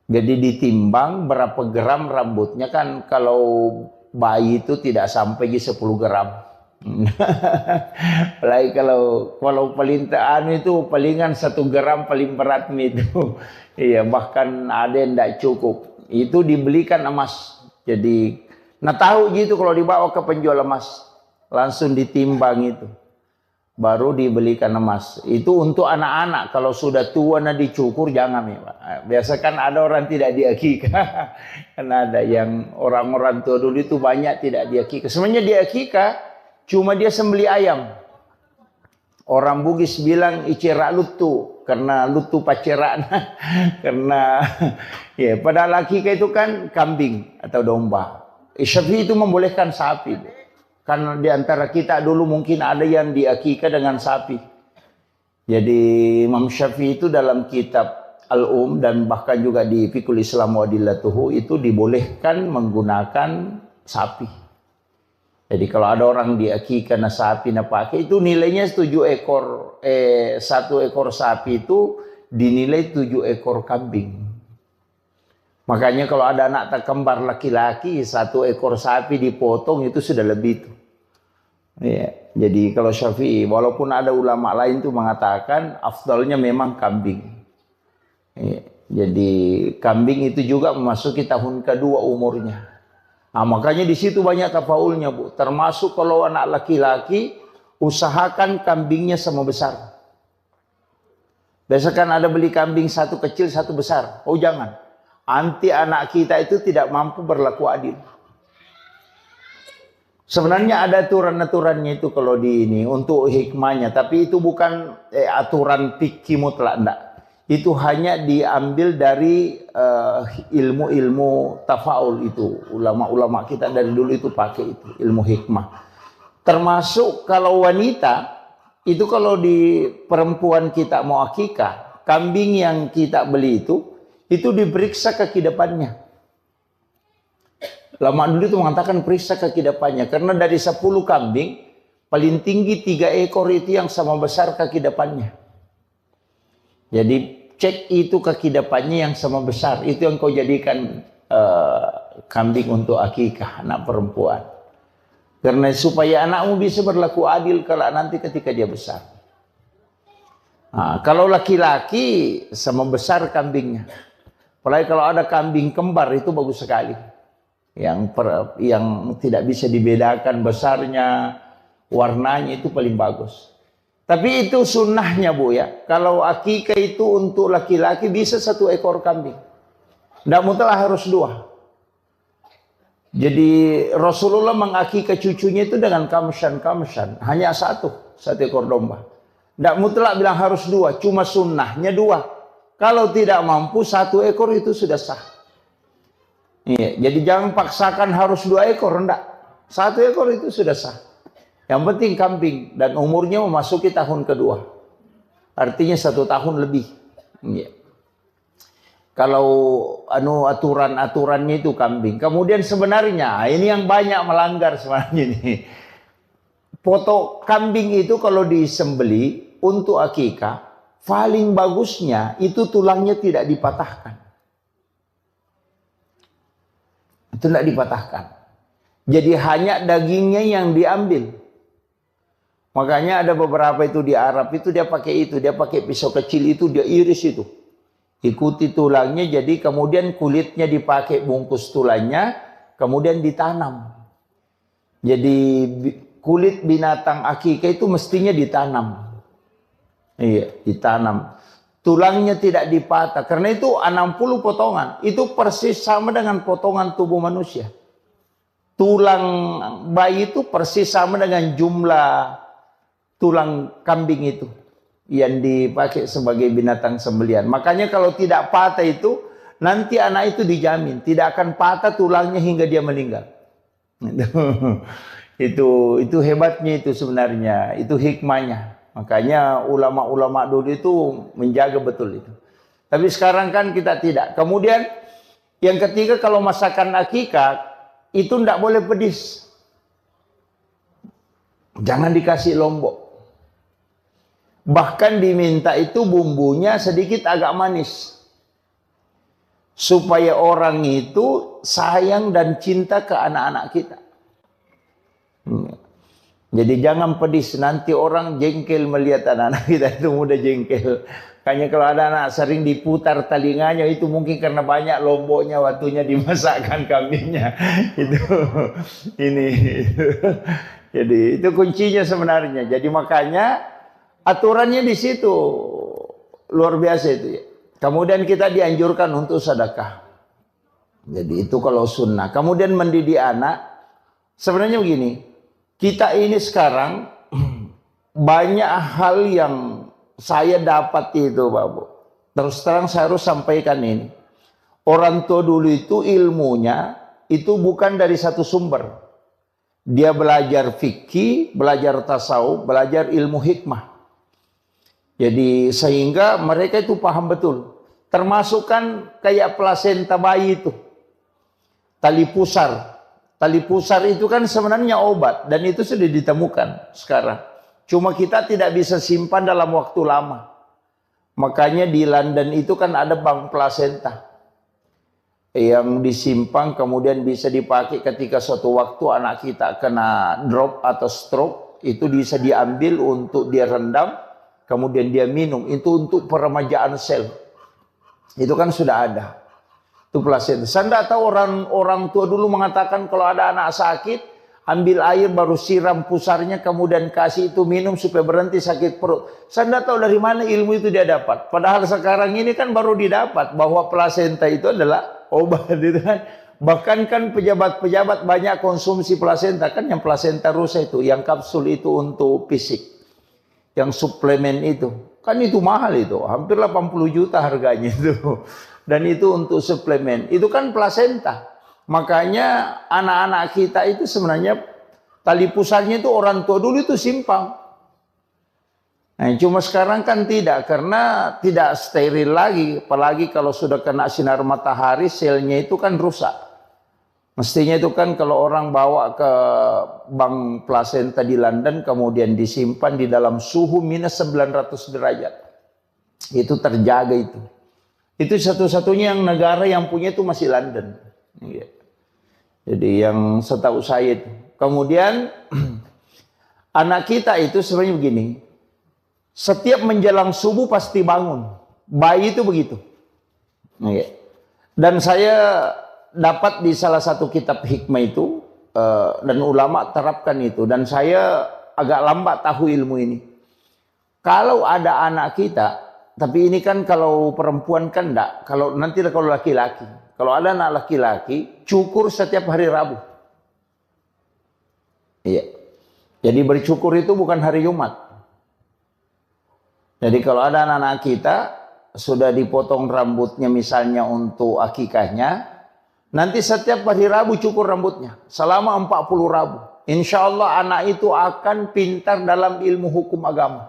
S1: Jadi ditimbang berapa gram rambutnya kan, kalau bayi itu tidak sampai 10 gram.
S2: Apalagi kalau paling itu palingan 1 gram paling berat itu. Iya, bahkan ada yang tidak cukup. Itu dibelikan emas. Jadi, nah tahu gitu kalau dibawa ke penjual emas, langsung ditimbang itu. Baru dibelikan emas. Itu untuk anak-anak. Kalau sudah tua nah dicukur jangan ya, Pak. Biasa kan ada orang tidak diakikah. Kan ada yang orang-orang tua dulu itu banyak tidak diakikah. Sebenarnya diakikah cuma dia sembeli ayam. Orang Bugis bilang icera lutu karena lutu paceran. Karena ya padahal akikah itu kan kambing atau domba. Syafi'i itu membolehkan sapi. Karena di antara kita dulu mungkin ada yang diakikah dengan sapi. Jadi Imam Syafi'i itu dalam kitab dan bahkan juga di Fiqhul Islam wa Adillatuhu itu dibolehkan menggunakan sapi. Jadi kalau ada orang diakikah na sapi na pakai itu nilainya 1 ekor sapi itu dinilai 7 ekor kambing. Makanya kalau ada anak tak kembar laki-laki 1 ekor sapi dipotong itu sudah lebih itu. Ya, jadi kalau Syafi'i walaupun ada ulama lain tuh mengatakan afdalnya memang kambing. Ya, jadi kambing itu juga memasuki tahun kedua umurnya. Nah, makanya di situ banyak tafaulnya, Bu. Termasuk kalau anak laki-laki usahakan kambingnya sama besar. Biasa kan ada beli kambing 1 kecil 1 besar. Oh jangan. Anti anak kita itu tidak mampu berlaku adil. Sebenarnya ada aturan-aturannya itu kalau di ini untuk hikmahnya, tapi itu bukan aturan fikih mutlak, enggak. Itu hanya diambil dari ilmu-ilmu tafaul itu. Ulama-ulama kita dari dulu itu pakai itu, ilmu hikmah. Termasuk kalau wanita, itu kalau di perempuan kita mau akikah, kambing yang kita beli itu diperiksa kaki depannya. Lama dulu itu mengatakan periksa kaki depannya. Karena dari 10 kambing, paling tinggi 3 ekor itu yang sama besar kaki depannya. Jadi cek itu kaki depannya yang sama besar. Itu yang kau jadikan kambing untuk akikah anak perempuan. Karena supaya anakmu bisa berlaku adil kalau nanti ketika dia besar. Nah, kalau laki-laki sama besar kambingnya. Apalagi kalau ada kambing kembar itu bagus sekali. Yang tidak bisa dibedakan besarnya, warnanya itu paling bagus. Tapi itu sunnahnya, Bu ya. Kalau akikah itu untuk laki-laki bisa 1 ekor kambing. Tidak mutlak harus 2. Jadi Rasulullah mengakikah cucunya itu dengan kamshan. Hanya 1 ekor domba. Tidak mutlak bilang harus 2. Cuma sunnahnya 2. Kalau tidak mampu 1 ekor itu sudah sah. Iya, jadi jangan paksakan harus 2 ekor, enggak. 1 ekor itu sudah sah. Yang penting kambing dan umurnya memasuki tahun kedua. Artinya 1 tahun lebih. Iya. Kalau aturan-aturannya itu kambing. Kemudian sebenarnya ini yang banyak melanggar sebenarnya ini. Foto kambing itu kalau disembeli untuk akikah, paling bagusnya itu tulangnya tidak dipatahkan. Itu tidak dipatahkan. Jadi hanya dagingnya yang diambil. Makanya ada beberapa itu di Arab itu dia pakai itu. Dia pakai pisau kecil itu, dia iris itu. Ikuti tulangnya, jadi kemudian kulitnya dipakai bungkus tulangnya, kemudian ditanam. Jadi kulit binatang akikah itu mestinya ditanam. Iya, ditanam. Tulangnya tidak dipatah. Karena itu 60 potongan. Itu persis sama dengan potongan tubuh manusia. Tulang bayi itu persis sama dengan jumlah tulang kambing itu. Yang dipakai sebagai binatang sembelian. Makanya kalau tidak patah itu, nanti anak itu dijamin. Tidak akan patah tulangnya hingga dia meninggal. Itu hebatnya itu sebenarnya. Itu hikmahnya. Makanya ulama-ulama dulu itu menjaga betul itu. Tapi sekarang kan kita tidak. Kemudian yang ketiga kalau masakan akikah itu tidak boleh pedis. Jangan dikasih lombok. Bahkan diminta itu bumbunya sedikit agak manis. Supaya orang itu sayang dan cinta ke anak-anak kita. Jadi jangan pedis, nanti orang jengkel melihat anak-anak kita itu mudah jengkel. Kayaknya kalau ada anak sering diputar telinganya itu mungkin karena banyak lomboknya waktunya dimasakkan kambingnya. Itu ini. Jadi itu kuncinya sebenarnya. Jadi makanya aturannya di situ luar biasa itu ya. Kemudian kita dianjurkan untuk sedekah. Jadi itu kalau sunnah. Kemudian mendidik anak. Sebenarnya begini. Kita ini sekarang banyak hal yang saya dapat itu Pak Bu. Terus terang saya harus sampaikan ini. Orang tua dulu itu ilmunya itu bukan dari satu sumber. Dia belajar fikih, belajar tasawuf, belajar ilmu hikmah. Jadi sehingga mereka itu paham betul. Termasuk kan kayak plasenta bayi itu. Tali pusar. Tali pusar itu kan sebenarnya obat. Dan itu sudah ditemukan sekarang. Cuma kita tidak bisa simpan dalam waktu lama. Makanya di London itu kan ada bank plasenta. Yang disimpan kemudian bisa dipakai ketika suatu waktu anak kita kena drop atau stroke. Itu bisa diambil untuk dia rendam. Kemudian dia minum. Itu untuk peremajaan sel. Itu kan sudah ada. Itu plasenta. Saya tidak tahu orang tua dulu mengatakan kalau ada anak sakit, ambil air baru siram pusarnya, kemudian kasih itu minum supaya berhenti sakit perut. Saya tidak tahu dari mana ilmu itu dia dapat. Padahal sekarang ini kan baru didapat bahwa plasenta itu adalah obat. Gitu kan. Bahkan kan pejabat-pejabat banyak konsumsi plasenta. Kan yang plasenta rusa itu, yang kapsul itu untuk fisik. Yang suplemen itu. Kan itu mahal itu. Hampir 80 juta harganya itu. Dan itu untuk suplemen. Itu kan plasenta. Makanya anak-anak kita itu sebenarnya tali pusarnya itu orang tua dulu itu simpang. Nah, cuma sekarang kan tidak. Karena tidak steril lagi. Apalagi kalau sudah kena sinar matahari, selnya itu kan rusak. Mestinya itu kan kalau orang bawa ke bank plasenta di London, kemudian disimpan di dalam suhu minus 900 derajat. Itu terjaga itu. Itu satu-satunya yang negara yang punya itu masih London. Jadi yang setahu saya itu. Kemudian anak kita itu sebenarnya begini. Setiap menjelang subuh pasti bangun. Bayi itu begitu. Dan saya dapat di salah satu kitab hikmah itu. Dan ulama terapkan itu. Dan saya agak lambat tahu ilmu ini. Kalau ada anak kita. Tapi ini kan kalau perempuan kan enggak. Kalau nanti kalau laki-laki. Kalau ada anak laki-laki, cukur setiap hari Rabu. Iya. Jadi bercukur itu bukan hari Jumat. Jadi kalau ada anak-anak kita, sudah dipotong rambutnya misalnya untuk akikahnya, nanti setiap hari Rabu cukur rambutnya. Selama 40 Rabu. Insya Allah anak itu akan pintar dalam ilmu hukum agama.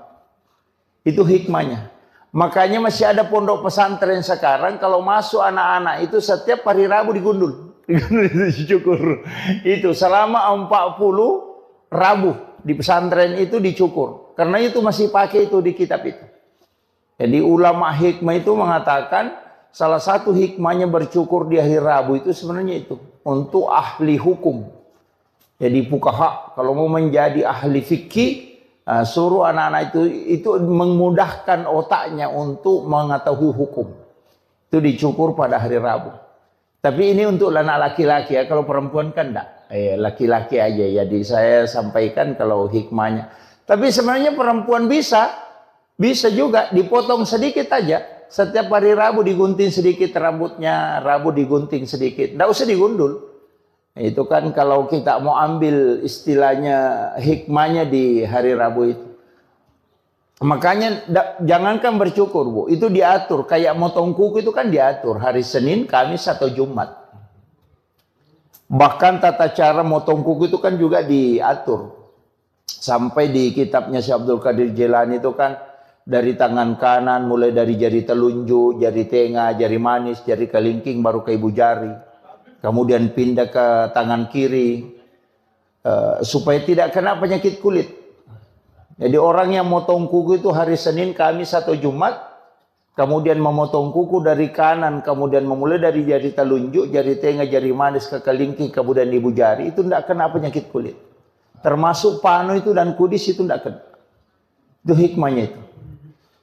S2: Itu hikmahnya. Makanya masih ada pondok pesantren sekarang kalau masuk anak-anak itu setiap hari Rabu digundul. Dicukur. Itu selama 40 Rabu di pesantren itu dicukur. Karena itu masih pakai itu di kitab itu. Jadi ulama hikmah itu mengatakan salah satu hikmahnya bercukur di hari Rabu itu sebenarnya itu. Untuk ahli hukum. Jadi fuqaha kalau mau menjadi ahli fikih. Suruh anak-anak itu memudahkan otaknya untuk mengetahui hukum. Itu dicukur pada hari Rabu. Tapi ini untuk anak laki-laki ya. Kalau perempuan kan enggak. Laki-laki aja. Jadi saya sampaikan kalau hikmahnya. Tapi sebenarnya perempuan bisa. Bisa juga dipotong sedikit aja. Setiap hari Rabu digunting sedikit rambutnya. Rabu digunting sedikit. Enggak usah digundul. Itu kan kalau kita mau ambil istilahnya hikmahnya di hari Rabu itu. Makanya jangankan bercukur Bu. Itu diatur. Kayak motong kuku itu kan diatur. Hari Senin, Kamis atau Jumat. Bahkan tata cara motong kuku itu kan juga diatur. Sampai di kitabnya Syekh Abdul Qadir Jilani itu kan. Dari tangan kanan mulai dari jari telunjuk, jari tengah, jari manis, jari kelingking baru ke ibu jari. Kemudian pindah ke tangan kiri supaya tidak kena penyakit kulit. Jadi orang yang motong kuku itu hari Senin, Kamis atau Jumat, kemudian memotong kuku dari kanan, kemudian memulai dari jari telunjuk, jari tengah, jari manis ke kelingking, kemudian ibu jari, itu tidak kena penyakit kulit. Termasuk panu itu dan kudis itu tidak kena. Itu hikmahnya itu.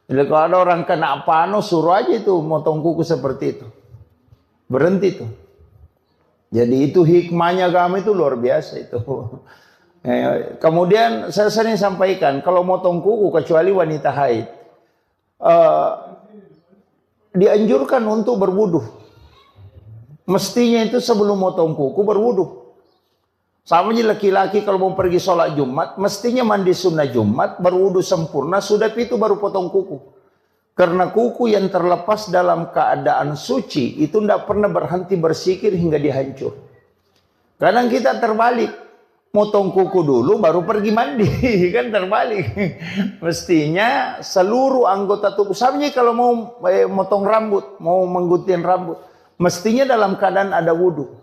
S2: Jadi kalau ada orang kena panu, suruh aja itu motong kuku seperti itu. Berhenti itu. Jadi itu hikmahnya agama itu luar biasa itu. Kemudian saya sering sampaikan, kalau motong kuku kecuali wanita haid, dianjurkan untuk berwudu. Mestinya itu sebelum motong kuku berwudu. Sama aja laki-laki kalau mau pergi sholat Jumat, mestinya mandi sunnah Jumat, berwudu sempurna, sudah itu baru potong kuku. Karena kuku yang terlepas dalam keadaan suci, itu tidak pernah berhenti bersikir hingga dihancur. Kadang kita terbalik, motong kuku dulu baru pergi mandi, kan terbalik. Mestinya seluruh anggota tubuh, sama aja kalau mau motong rambut, mau menggunting rambut, mestinya dalam keadaan ada wudu.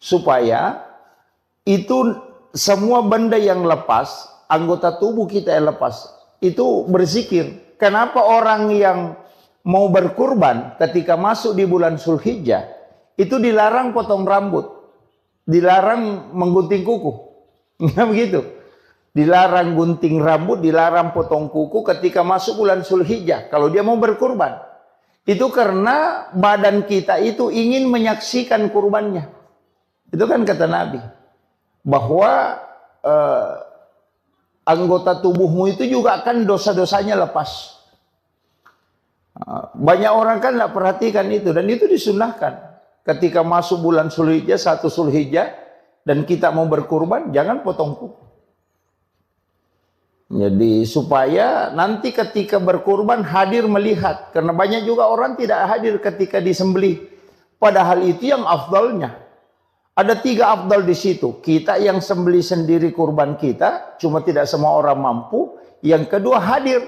S2: Supaya itu semua benda yang lepas, anggota tubuh kita yang lepas, itu berzikir. Kenapa orang yang mau berkurban ketika masuk di bulan Zulhijjah, itu dilarang potong rambut, dilarang menggunting kuku. Nggak begitu. Dilarang gunting rambut, dilarang potong kuku ketika masuk bulan Zulhijjah. Kalau dia mau berkurban. Itu karena badan kita itu ingin menyaksikan kurbannya. Itu kan kata Nabi. Bahwa anggota tubuhmu itu juga akan dosa-dosanya lepas. Banyak orang kan tidak perhatikan itu, dan itu disunahkan. Ketika masuk bulan Zulhijjah, 1 Zulhijjah, dan kita mau berkurban, jangan potong kuku. Jadi supaya nanti ketika berkurban hadir melihat, karena banyak juga orang tidak hadir ketika disembelih. Padahal itu yang afdalnya. Ada 3 afdal di situ. Kita yang sembelih sendiri kurban kita, cuma tidak semua orang mampu. Yang kedua hadir.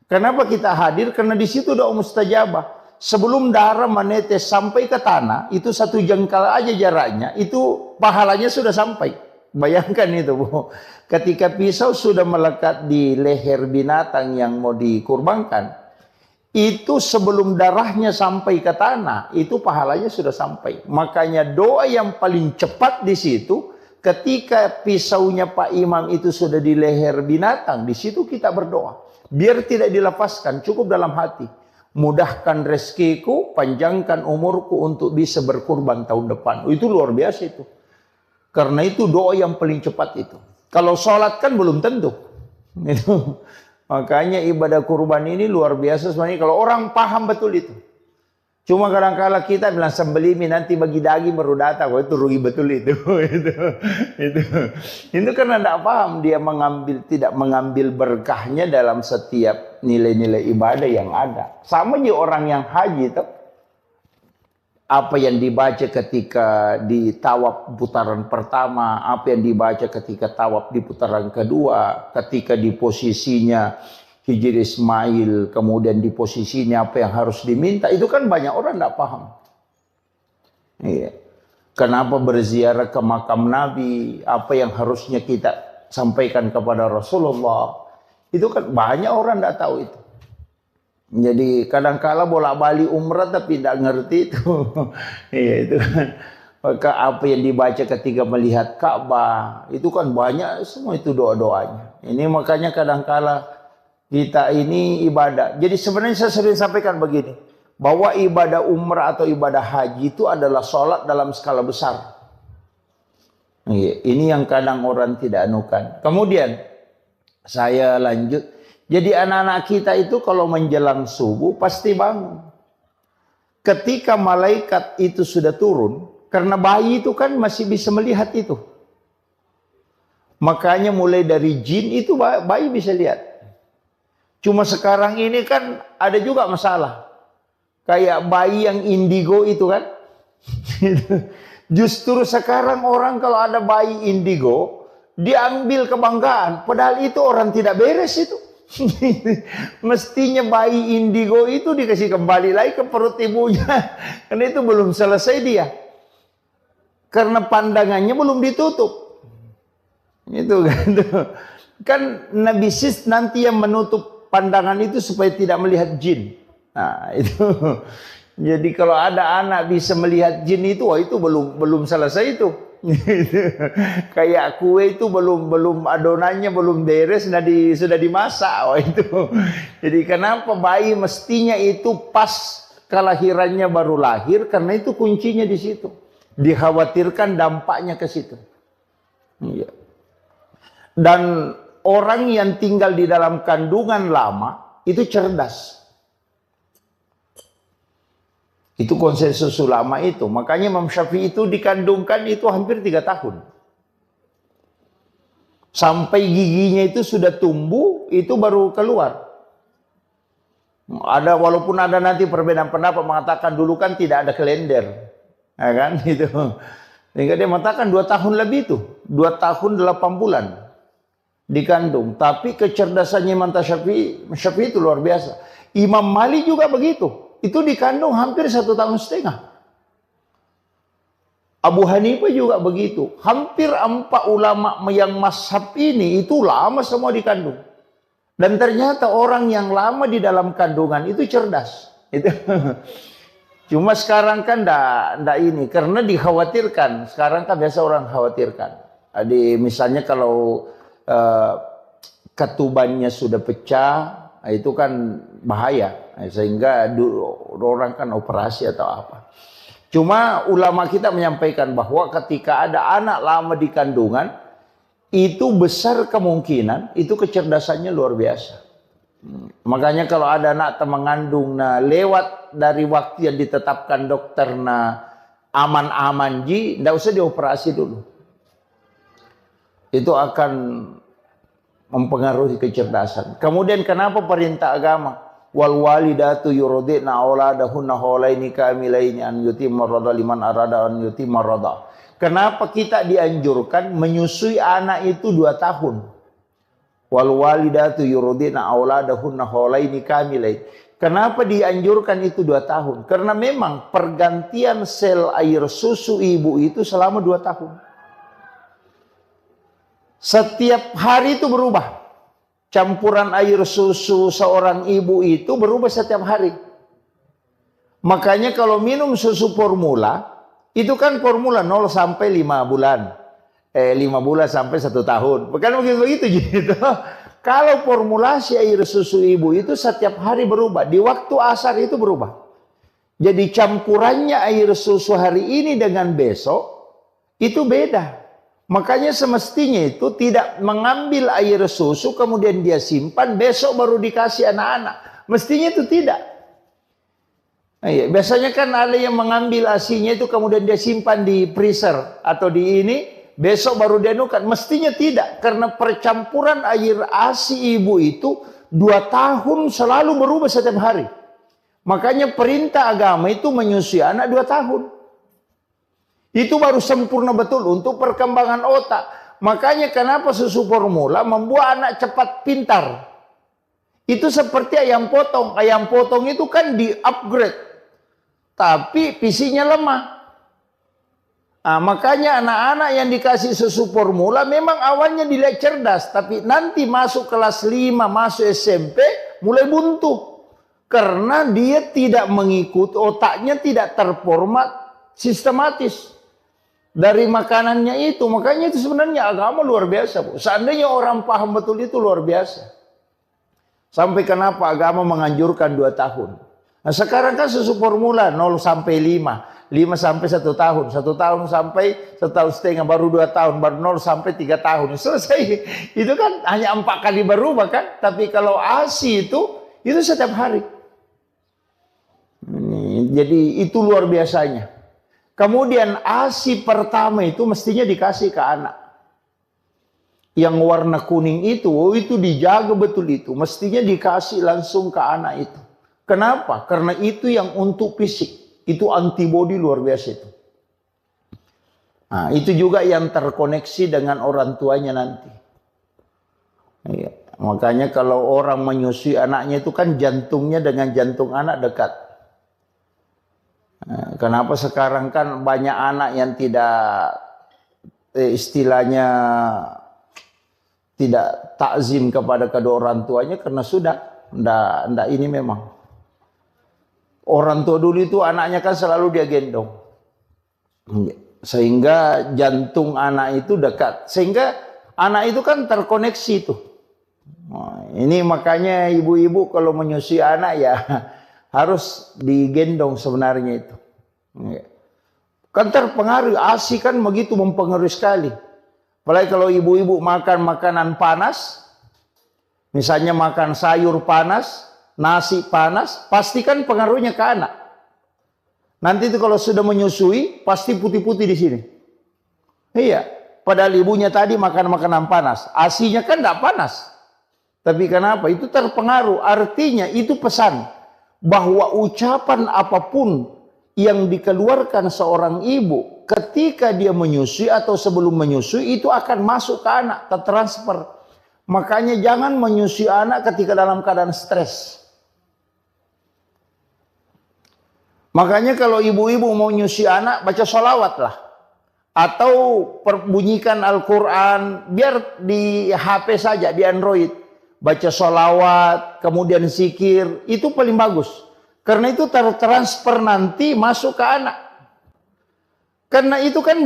S2: Kenapa kita hadir? Karena di situ doa mustajabah. Sebelum darah menetes sampai ke tanah, itu 1 jengkal aja jaraknya, itu pahalanya sudah sampai. Bayangkan itu, Bu. Ketika pisau sudah melekat di leher binatang yang mau dikurbankan, itu sebelum darahnya sampai ke tanah, itu pahalanya sudah sampai. Makanya doa yang paling cepat di situ, ketika pisaunya Pak Imam itu sudah di leher binatang, di situ kita berdoa. Biar tidak dilepaskan, cukup dalam hati. Mudahkan rezekiku, panjangkan umurku untuk bisa berkurban tahun depan. Itu luar biasa itu. Karena itu doa yang paling cepat itu. Kalau sholat kan belum tentu. Itu. Makanya ibadah kurban ini luar biasa sebenarnya kalau orang paham betul itu. Cuma kadang-kala kita bilang sembelih nanti bagi daging baru datang, itu rugi betul itu. Itu karena tidak paham, dia tidak mengambil berkahnya dalam setiap nilai-nilai ibadah yang ada. Sama aja orang yang haji itu. Apa yang dibaca ketika di tawaf putaran pertama, apa yang dibaca ketika tawaf di putaran kedua, ketika di posisinya Hijri Ismail, kemudian di posisinya apa yang harus diminta, itu kan banyak orang tidak paham. Iya. Kenapa berziarah ke makam Nabi, apa yang harusnya kita sampaikan kepada Rasulullah, itu kan banyak orang tidak tahu itu. Jadi kadang-kala bolak-balik umrah tapi tidak ngerti itu. Iya itu kan. Maka apa yang dibaca ketika melihat Ka'bah, itu kan banyak semua itu doa-doanya. Ini makanya kadang-kala kita ini ibadah. Jadi sebenarnya saya sering sampaikan begini, bahwa ibadah umrah atau ibadah haji itu adalah sholat dalam skala besar. Iya, ini yang kadang orang tidak anukan. Kemudian saya lanjut. Jadi anak-anak kita itu kalau menjelang subuh pasti bangun. Ketika malaikat itu sudah turun, karena bayi itu kan masih bisa melihat itu. Makanya mulai dari jin itu bayi bisa lihat. Cuma sekarang ini kan ada juga masalah. Kayak bayi yang indigo itu kan. Justru sekarang orang kalau ada bayi indigo, diambil kebanggaan. Padahal itu orang tidak beres itu. Mestinya bayi indigo itu dikasih kembali lagi ke perut ibunya. Karena itu belum selesai dia. Karena pandangannya belum ditutup. Itu kan Nabi Sis nanti yang menutup pandangan itu supaya tidak melihat jin. Nah itu. Jadi kalau ada anak bisa melihat jin itu, wah itu belum selesai itu. Kayak kue itu belum adonannya belum beres sudah dimasak. Oh, itu. Jadi kenapa bayi mestinya itu pas kelahirannya baru lahir, karena itu kuncinya di situ. Dikhawatirkan dampaknya ke situ. Iya. Dan orang yang tinggal di dalam kandungan lama itu cerdas. Itu konsensus ulama itu. Makanya Imam Syafi'i itu dikandungkan itu hampir 3 tahun. Sampai giginya itu sudah tumbuh, itu baru keluar. Walaupun ada nanti perbedaan pendapat mengatakan dulu kan tidak ada kalender. Ya kan? Itu. Sehingga dia mengatakan 2 tahun lebih itu. 2 tahun 8 bulan dikandung. Tapi kecerdasannya Imam Syafi'i itu luar biasa. Imam Malik juga begitu. Itu dikandung hampir 1,5 tahun. Abu Hanifah juga begitu. Hampir 4 ulama yang mazhab ini itu lama semua dikandung. Dan ternyata orang yang lama di dalam kandungan itu cerdas. Itu. Cuma sekarang kan ndak ini. Karena dikhawatirkan. Sekarang kan biasa orang khawatirkan. Misalnya kalau ketubannya sudah pecah, itu kan bahaya. Sehingga orang kan operasi atau apa. Cuma ulama kita menyampaikan bahwa ketika ada anak lama di kandungan, itu besar kemungkinan itu kecerdasannya luar biasa. Makanya kalau ada anak mengandung lewat dari waktu yang ditetapkan dokter aman-aman ji, tidak usah dioperasi dulu. Itu akan mempengaruhi kecerdasan. Kemudian kenapa perintah agama? Wal walidatu yurdi'na auladahunna haulaini kamilaini an yutimma radha liman arada an yutimma radha. Kenapa kita dianjurkan menyusui anak itu 2 tahun? Wal walidatu yurdi'na auladahunna haulaini kamilaini. Kenapa dianjurkan itu 2 tahun? Karena memang pergantian sel air susu ibu itu selama 2 tahun. Setiap hari itu berubah. Campuran air susu seorang ibu itu berubah setiap hari. Makanya kalau minum susu formula, itu kan formula 0 sampai 5 bulan. 5 bulan sampai 1 tahun. Bukan begitu gitu. Kalau formulasi air susu ibu itu setiap hari berubah. Di waktu asar itu berubah. Jadi campurannya air susu hari ini dengan besok, itu beda. Makanya semestinya itu tidak mengambil air susu kemudian dia simpan besok baru dikasih anak-anak. Mestinya itu tidak. Biasanya kan ada yang mengambil ASI-nya itu kemudian dia simpan di freezer atau di ini besok baru dia nukan. Mestinya tidak, karena percampuran air ASI ibu itu 2 tahun selalu berubah setiap hari. Makanya perintah agama itu menyusui anak 2 tahun. Itu baru sempurna betul untuk perkembangan otak. Makanya kenapa susu formula membuat anak cepat pintar. Itu seperti ayam potong. Ayam potong itu kan di-upgrade. Tapi PC-nya lemah. Makanya anak-anak yang dikasih susu formula memang awalnya dilihat cerdas. Tapi nanti masuk kelas 5, masuk SMP, mulai buntu. Karena dia tidak mengikuti, otaknya tidak terformat sistematis. Dari makanannya itu. Makanya itu sebenarnya agama luar biasa, Bu. Seandainya orang paham betul itu luar biasa. Sampai kenapa agama menganjurkan 2 tahun. Nah sekarang kan susu formula 0 sampai 5. 5 sampai 1 tahun. 1 tahun sampai 1,5 tahun. Baru 2 tahun. Baru 0 sampai 3 tahun. Selesai. Itu kan hanya 4 kali berubah kan. Tapi kalau ASI itu setiap hari. Jadi itu luar biasanya. Kemudian ASI pertama itu mestinya dikasih ke anak. Yang warna kuning itu dijaga betul itu. Mestinya dikasih langsung ke anak itu. Kenapa? Karena itu yang untuk fisik. Itu antibodi luar biasa itu. Nah, itu juga yang terkoneksi dengan orang tuanya nanti. Ya, makanya kalau orang menyusui anaknya itu kan jantungnya dengan jantung anak dekat. Kenapa sekarang kan banyak anak yang tidak istilahnya tidak takzim kepada kedua orang tuanya karena sudah ndak ini memang. Orang tua dulu itu anaknya kan selalu dia gendong. Sehingga jantung anak itu dekat. Sehingga anak itu kan terkoneksi tuh. Nah, ini makanya ibu-ibu kalau menyusui anak ya harus digendong sebenarnya itu. Kan terpengaruh, ASI kan begitu mempengaruhi sekali. Apalagi kalau ibu-ibu makan makanan panas, misalnya makan sayur panas, nasi panas, pasti kan pengaruhnya ke anak. Nanti itu kalau sudah menyusui, pasti putih-putih di sini. Iya, padahal ibunya tadi makan makanan panas, ASI-nya kan tidak panas. Tapi kenapa? Itu terpengaruh. Artinya itu pesan bahwa ucapan apapun yang dikeluarkan seorang ibu ketika dia menyusui atau sebelum menyusui itu akan masuk ke anak, tertransfer. Makanya jangan menyusui anak ketika dalam keadaan stres. Makanya kalau ibu-ibu mau menyusui anak, baca sholawat lah. Atau bunyikan Al-Quran, biar di HP saja, di Android. Baca sholawat, kemudian zikir, itu paling bagus. Karena itu tertransfer nanti masuk ke anak. Karena itu kan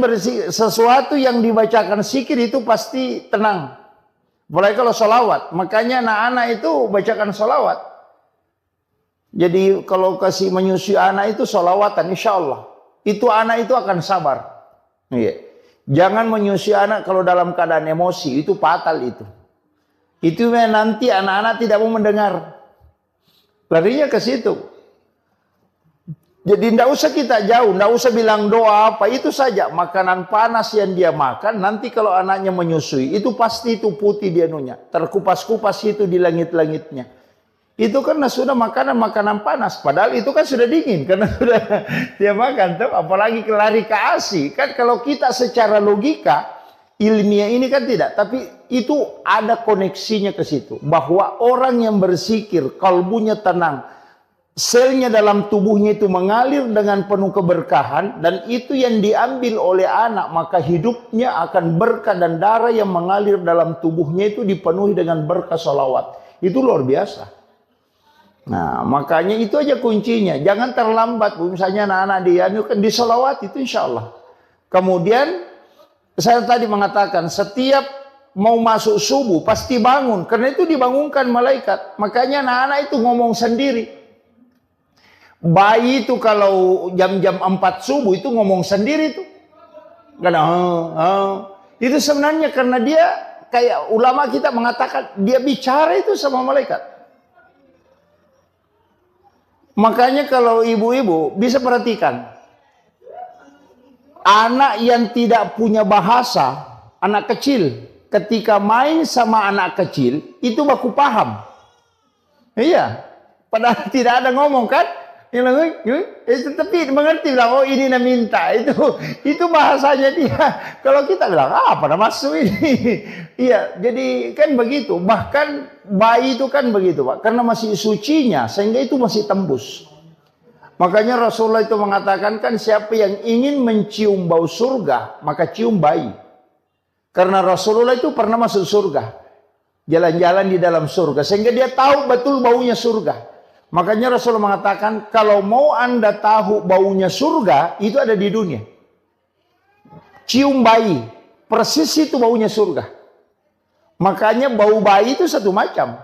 S2: sesuatu yang dibacakan zikir itu pasti tenang. Mulai kalau sholawat, makanya anak-anak itu bacakan sholawat. Jadi kalau kasih menyusui anak itu sholawatan, insya Allah. Itu anak itu akan sabar. Iya. Jangan menyusui anak kalau dalam keadaan emosi, itu fatal itu. Itu nanti anak-anak tidak mau mendengar. Larinya ke situ. Jadi tidak usah kita jauh, tidak usah bilang doa apa, itu saja. Makanan panas yang dia makan, nanti kalau anaknya menyusui, itu pasti itu putih dia nunya. Terkupas-kupas itu di langit-langitnya. Itu karena sudah makanan panas. Padahal itu kan sudah dingin, karena sudah dia makan. Tuh. Apalagi lari ke ASI. Kan kalau kita secara logika, ilmiah ini kan tidak. Tapi itu ada koneksinya ke situ. Bahwa orang yang berzikir, kalbunya tenang, selnya dalam tubuhnya itu mengalir dengan penuh keberkahan, dan itu yang diambil oleh anak, maka hidupnya akan berkah dan darah yang mengalir dalam tubuhnya itu dipenuhi dengan berkah sholawat. Itu luar biasa. Nah, makanya itu aja kuncinya. Jangan terlambat. Misalnya anak-anak dia kan di sholawat itu insya Allah. Kemudian saya tadi mengatakan setiap mau masuk subuh pasti bangun. Karena itu dibangunkan malaikat. Makanya anak-anak itu ngomong sendiri. Bayi itu kalau jam-jam 4 subuh itu ngomong sendiri tuh. Karena itu sebenarnya karena dia kayak ulama kita mengatakan dia bicara itu sama malaikat. Makanya kalau ibu-ibu bisa perhatikan. Anak yang tidak punya bahasa, anak kecil, ketika main sama anak kecil itu baku paham. Iya. Padahal tidak ada ngomong kan? Tapi mengerti bilang, oh ini nak minta. Itu bahasanya dia. Kalau kita bilang, apa nak masuk ini? Iya, jadi kan begitu. Bahkan bayi itu kan begitu, Pak. Karena masih sucinya, sehingga itu masih tembus. Makanya Rasulullah itu mengatakan kan siapa yang ingin mencium bau surga, maka cium bayi. Karena Rasulullah itu pernah masuk surga. Jalan-jalan di dalam surga. Sehingga dia tahu betul baunya surga. Makanya Rasulullah mengatakan, kalau mau Anda tahu baunya surga, itu ada di dunia. Cium bayi, persis itu baunya surga. Makanya bau bayi itu satu macam.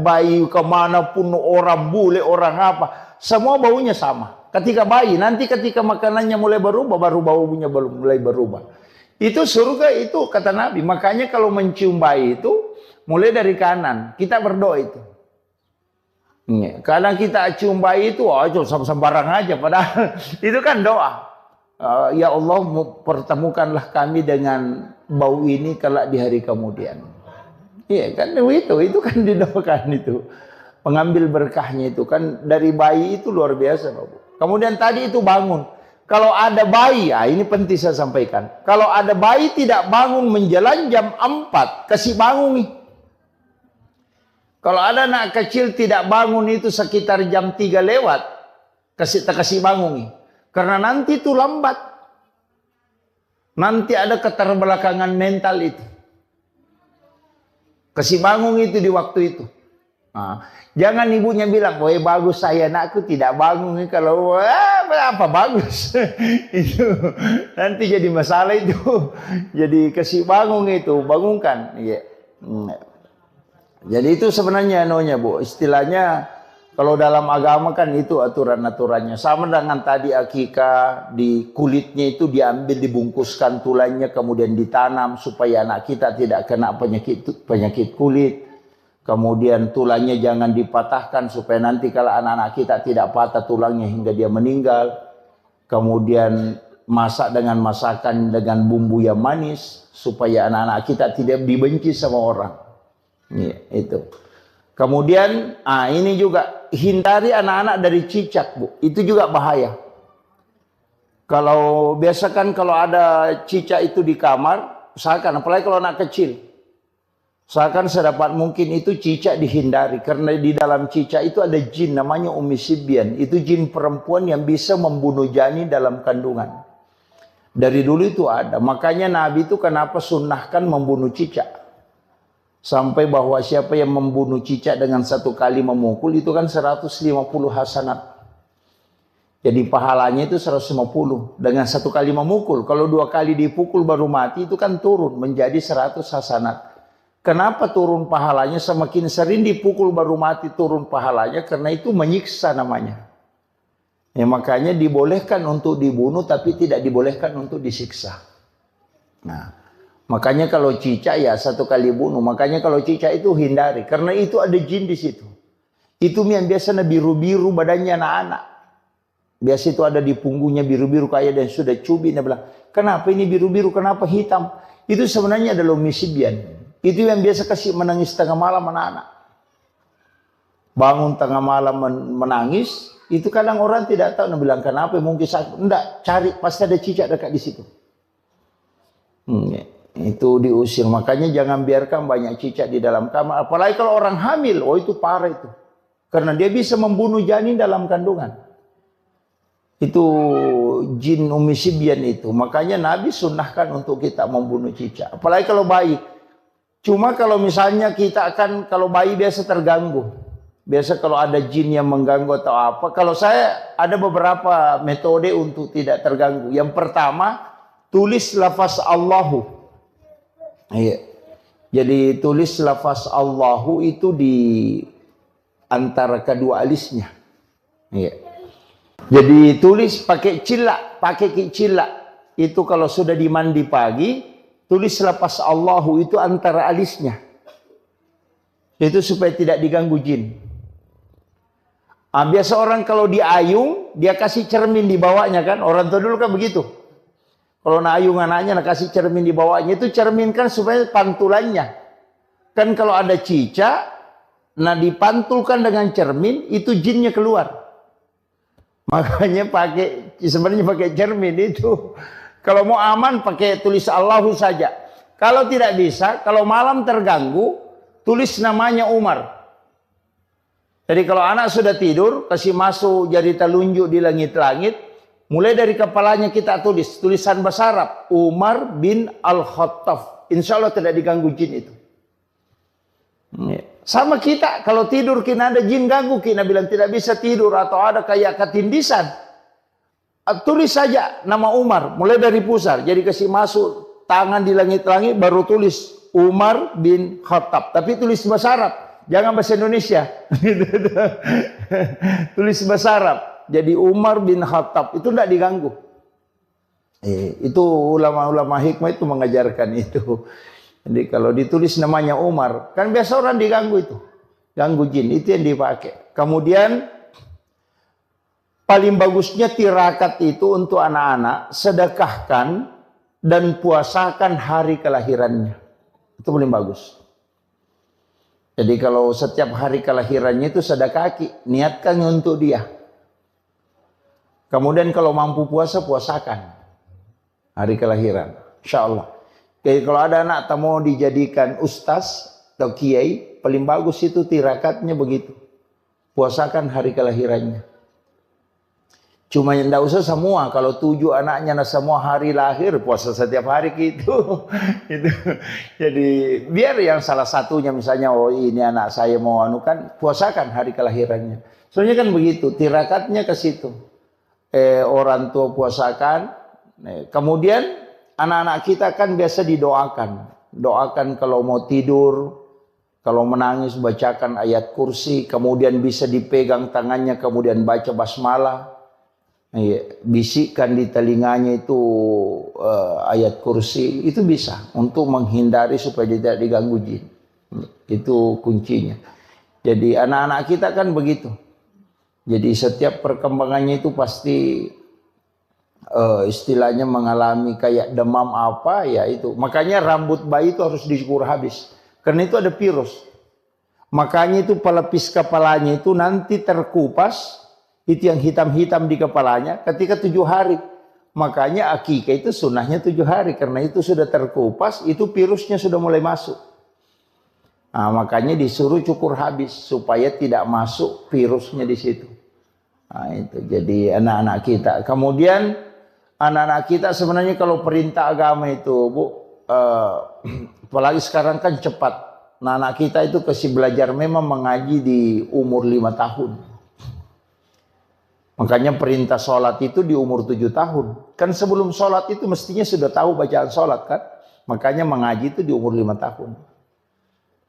S2: Bayi kemanapun, orang bule, orang apa, semua baunya sama. Ketika bayi, nanti ketika makanannya mulai berubah, baru baunya mulai berubah. Itu surga itu kata Nabi. Makanya kalau mencium bayi itu, mulai dari kanan, kita berdoa itu. Kadang kita cium bayi itu sembarang aja, padahal itu kan doa. Ya Allah, pertemukanlah kami dengan bau ini kelak di hari kemudian. Iya kan itu kan didoakan itu. Pengambil berkahnya itu kan dari bayi itu luar biasa, Bapak. Kemudian tadi itu bangun. Kalau ada bayi, ini penting saya sampaikan. Kalau ada bayi tidak bangun menjelang jam 4, kasih bangun nih. Kalau ada anak kecil tidak bangun itu sekitar jam 3 lewat, kasih bangun nih. Karena nanti itu lambat. Nanti ada keterbelakangan mental itu. Kasih bangun itu di waktu itu. Nah, jangan ibunya bilang, "Woi bagus saya anakku tidak bangun." Kalau apa bagus itu nanti jadi masalah itu. Jadi kasih bangun itu, bangunkan. Ya. Jadi itu sebenarnya Bu, istilahnya kalau dalam agama kan itu aturan-aturannya. Sama dengan tadi akikah, di kulitnya itu diambil, dibungkuskan tulangnya, kemudian ditanam supaya anak kita tidak kena penyakit kulit. Kemudian tulangnya jangan dipatahkan supaya nanti kalau anak-anak kita tidak patah tulangnya hingga dia meninggal. Kemudian masak dengan masakan dengan bumbu yang manis supaya anak-anak kita tidak dibenci sama orang. Ya, itu. Kemudian ini juga hindari anak-anak dari cicak, Bu. Itu juga bahaya. Kalau biasakan kalau ada cicak itu di kamar, usahakan apalagi kalau anak kecil. Usahakan sedapat mungkin itu cicak dihindari. Karena di dalam cicak itu ada jin namanya Ummi Sibyan. Itu jin perempuan yang bisa membunuh janin dalam kandungan. Dari dulu itu ada. Makanya Nabi itu kenapa sunnahkan membunuh cicak. Sampai bahwa siapa yang membunuh cicak dengan satu kali memukul itu kan 150 hasanat. Jadi pahalanya itu 150 dengan satu kali memukul. Kalau 2 kali dipukul baru mati itu kan turun menjadi 100 hasanat. Kenapa turun pahalanya? Semakin sering dipukul baru mati turun pahalanya, karena itu menyiksa namanya. Ya, makanya dibolehkan untuk dibunuh tapi tidak dibolehkan untuk disiksa. Nah, makanya kalau cicak ya 1 kali bunuh. Makanya kalau cicak itu hindari, karena itu ada jin di situ. Itu yang biasanya biru-biru badannya anak-anak. Biasa itu ada di punggungnya biru-biru kayak dan sudah cubit. Dia bilang, kenapa ini biru-biru, kenapa hitam? Itu sebenarnya adalah Ummi Sibyan. Itu yang biasa kasih menangis tengah malam anak-anak. Bangun tengah malam menangis, itu kadang orang tidak tahu. Dia bilang, kenapa? Mungkin sakit. Enggak, cari, pasti ada cicak dekat di situ. Itu diusir. Makanya jangan biarkan banyak cicak di dalam kamar. Apalagi kalau orang hamil, itu parah itu. Karena dia bisa membunuh janin dalam kandungan. Itu jin Ummi Sibyan itu. Makanya Nabi sunnahkan untuk kita membunuh cicak. Apalagi kalau bayi. Cuma kalau misalnya kita akan, kalau bayi biasa terganggu. Biasa kalau ada jin yang mengganggu atau apa. Kalau saya ada beberapa metode untuk tidak terganggu. Yang pertama, tulis lafaz Allahu. Iya. Jadi tulis lafaz Allahu itu di antara kedua alisnya. Iya. Jadi tulis pakai cilak, pakai cilak. Itu kalau sudah dimandi pagi, tulis lafaz Allahu itu antara alisnya. Itu supaya tidak diganggu jin. Biasa orang kalau diayung, dia kasih cermin di bawahnya kan. Orang tua dulu kan begitu. Kalau nak ayung anaknya, nak kasih cermin di bawahnya. Itu cermin kan supaya pantulannya. Kan kalau ada cicak, nah dipantulkan dengan cermin, itu jinnya keluar. Makanya sebenarnya pakai cermin itu. Kalau mau aman pakai tulis Allahu saja. Kalau tidak bisa, kalau malam terganggu, tulis namanya Umar. Jadi kalau anak sudah tidur, kasih masuk jari telunjuk di langit-langit, mulai dari kepalanya kita tulis tulisan bahasa Arab, Umar bin Al-Khattab. Insya Allah tidak diganggu jin itu. Sama kita, kalau tidur kita ada jin ganggu, kita bilang tidak bisa tidur atau ada kayak ketindisan. Tulis saja nama Umar, mulai dari pusar. Jadi kasih masuk tangan di langit-langit, baru tulis Umar bin Khattab. Tapi tulis bahasa Arab, jangan bahasa Indonesia. Tulis bahasa Arab. Jadi Umar bin Khattab, itu tidak diganggu. Itu ulama-ulama hikmah itu mengajarkan itu. Jadi kalau ditulis namanya Umar, kan biasa orang diganggu itu. Ganggu jin, itu yang dipakai. Kemudian paling bagusnya tirakat itu untuk anak-anak, sedekahkan dan puasakan hari kelahirannya. Itu paling bagus. Jadi kalau setiap hari kelahirannya itu sedekah, niatkan untuk dia. Kemudian kalau mampu puasa, puasakan hari kelahiran. Insya Allah. Jadi kalau ada anak tak mau dijadikan ustaz atau kiai, paling bagus itu tirakatnya begitu. Puasakan hari kelahirannya. Cuma yang tidak usah semua. Kalau 7 anaknya nah semua hari lahir, puasa setiap hari gitu. Itu. Jadi biar yang salah satunya misalnya, oh ini anak saya mau anu kan, puasakan hari kelahirannya. Soalnya kan begitu, tirakatnya ke situ. Orang tua puasakan. Kemudian anak-anak kita kan biasa didoakan. Doakan kalau mau tidur, kalau menangis bacakan ayat kursi, kemudian bisa dipegang tangannya, kemudian baca basmalah. Bisikkan di telinganya itu ayat kursi, itu bisa untuk menghindari supaya tidak diganggu jin. Itu kuncinya. Jadi anak-anak kita kan begitu. Jadi setiap perkembangannya itu pasti istilahnya mengalami kayak demam apa ya itu. Makanya rambut bayi itu harus dicukur habis. Karena itu ada virus. Makanya itu pelapis kepalanya itu nanti terkupas. Itu yang hitam-hitam di kepalanya ketika 7 hari. Makanya akikah itu sunnahnya 7 hari. Karena itu sudah terkupas, itu virusnya sudah mulai masuk. Nah, makanya disuruh cukur habis supaya tidak masuk virusnya di situ. Nah, itu jadi anak-anak kita. Kemudian anak-anak kita sebenarnya kalau perintah agama itu, Bu, apalagi sekarang kan cepat. Nah, anak kita itu kasih belajar memang mengaji di umur 5 tahun. Makanya perintah sholat itu di umur 7 tahun. Kan sebelum sholat itu mestinya sudah tahu bacaan sholat kan. Makanya mengaji itu di umur 5 tahun.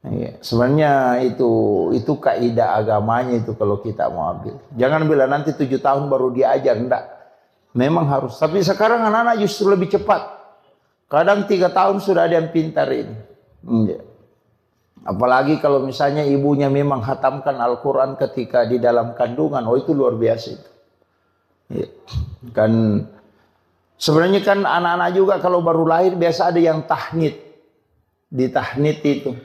S2: Ya, sebenarnya itu kaidah agamanya itu kalau kita mau ambil. Jangan bilang nanti 7 tahun baru diajar, enggak. Memang harus. Tapi sekarang anak-anak justru lebih cepat. Kadang 3 tahun sudah ada yang pintar ini. Ya. Apalagi kalau misalnya ibunya memang hatamkan Al-Quran ketika di dalam kandungan. Oh itu luar biasa itu. Ya. Kan sebenarnya kan anak-anak juga kalau baru lahir biasa ada yang tahnid. Di tahnid itu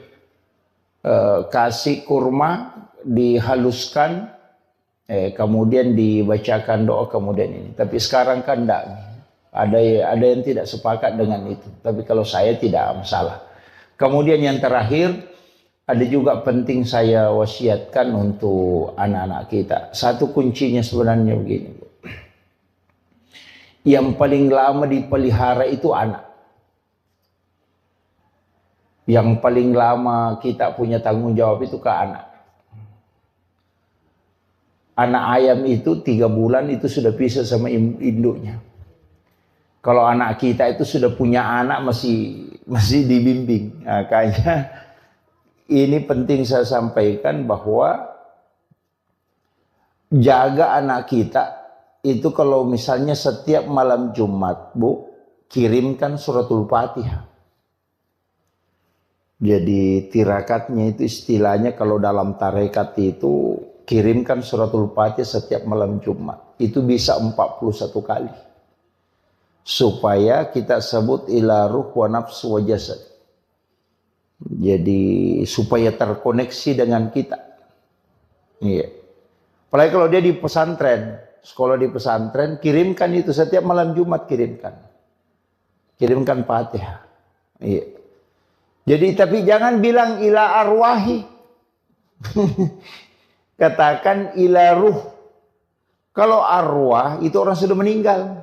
S2: kasih kurma dihaluskan, kemudian dibacakan doa kemudian ini. Tapi sekarang kan enggak. Ada yang tidak sepakat dengan itu. Tapi kalau saya tidak masalah. Kemudian yang terakhir ada juga penting saya wasiatkan untuk anak-anak kita. Satu kuncinya sebenarnya begini, Bu. Yang paling lama dipelihara itu anak. Yang paling lama kita punya tanggung jawab itu ke anak. Anak ayam itu 3 bulan itu sudah pisah sama induknya. Kalau anak kita itu sudah punya anak masih dibimbing. Nah, kayaknya ini penting saya sampaikan bahwa jaga anak kita. Itu kalau misalnya setiap malam Jumat, Bu, kirimkan suratul Fatihah. Jadi tirakatnya itu istilahnya kalau dalam tarekat itu kirimkan suratul Fatihah setiap malam Jumat. Itu bisa 41 kali. Supaya kita sebut ila ruh wa nafsu wa jasad. Jadi supaya terkoneksi dengan kita. Iya. Apalagi kalau dia di pesantren. Sekolah di pesantren, kirimkan itu setiap malam Jumat kirimkan. Kirimkan Fatihah. Iya. Jadi tapi jangan bilang ila arwahi. Katakan ila ruh. Kalau arwah itu orang sudah meninggal.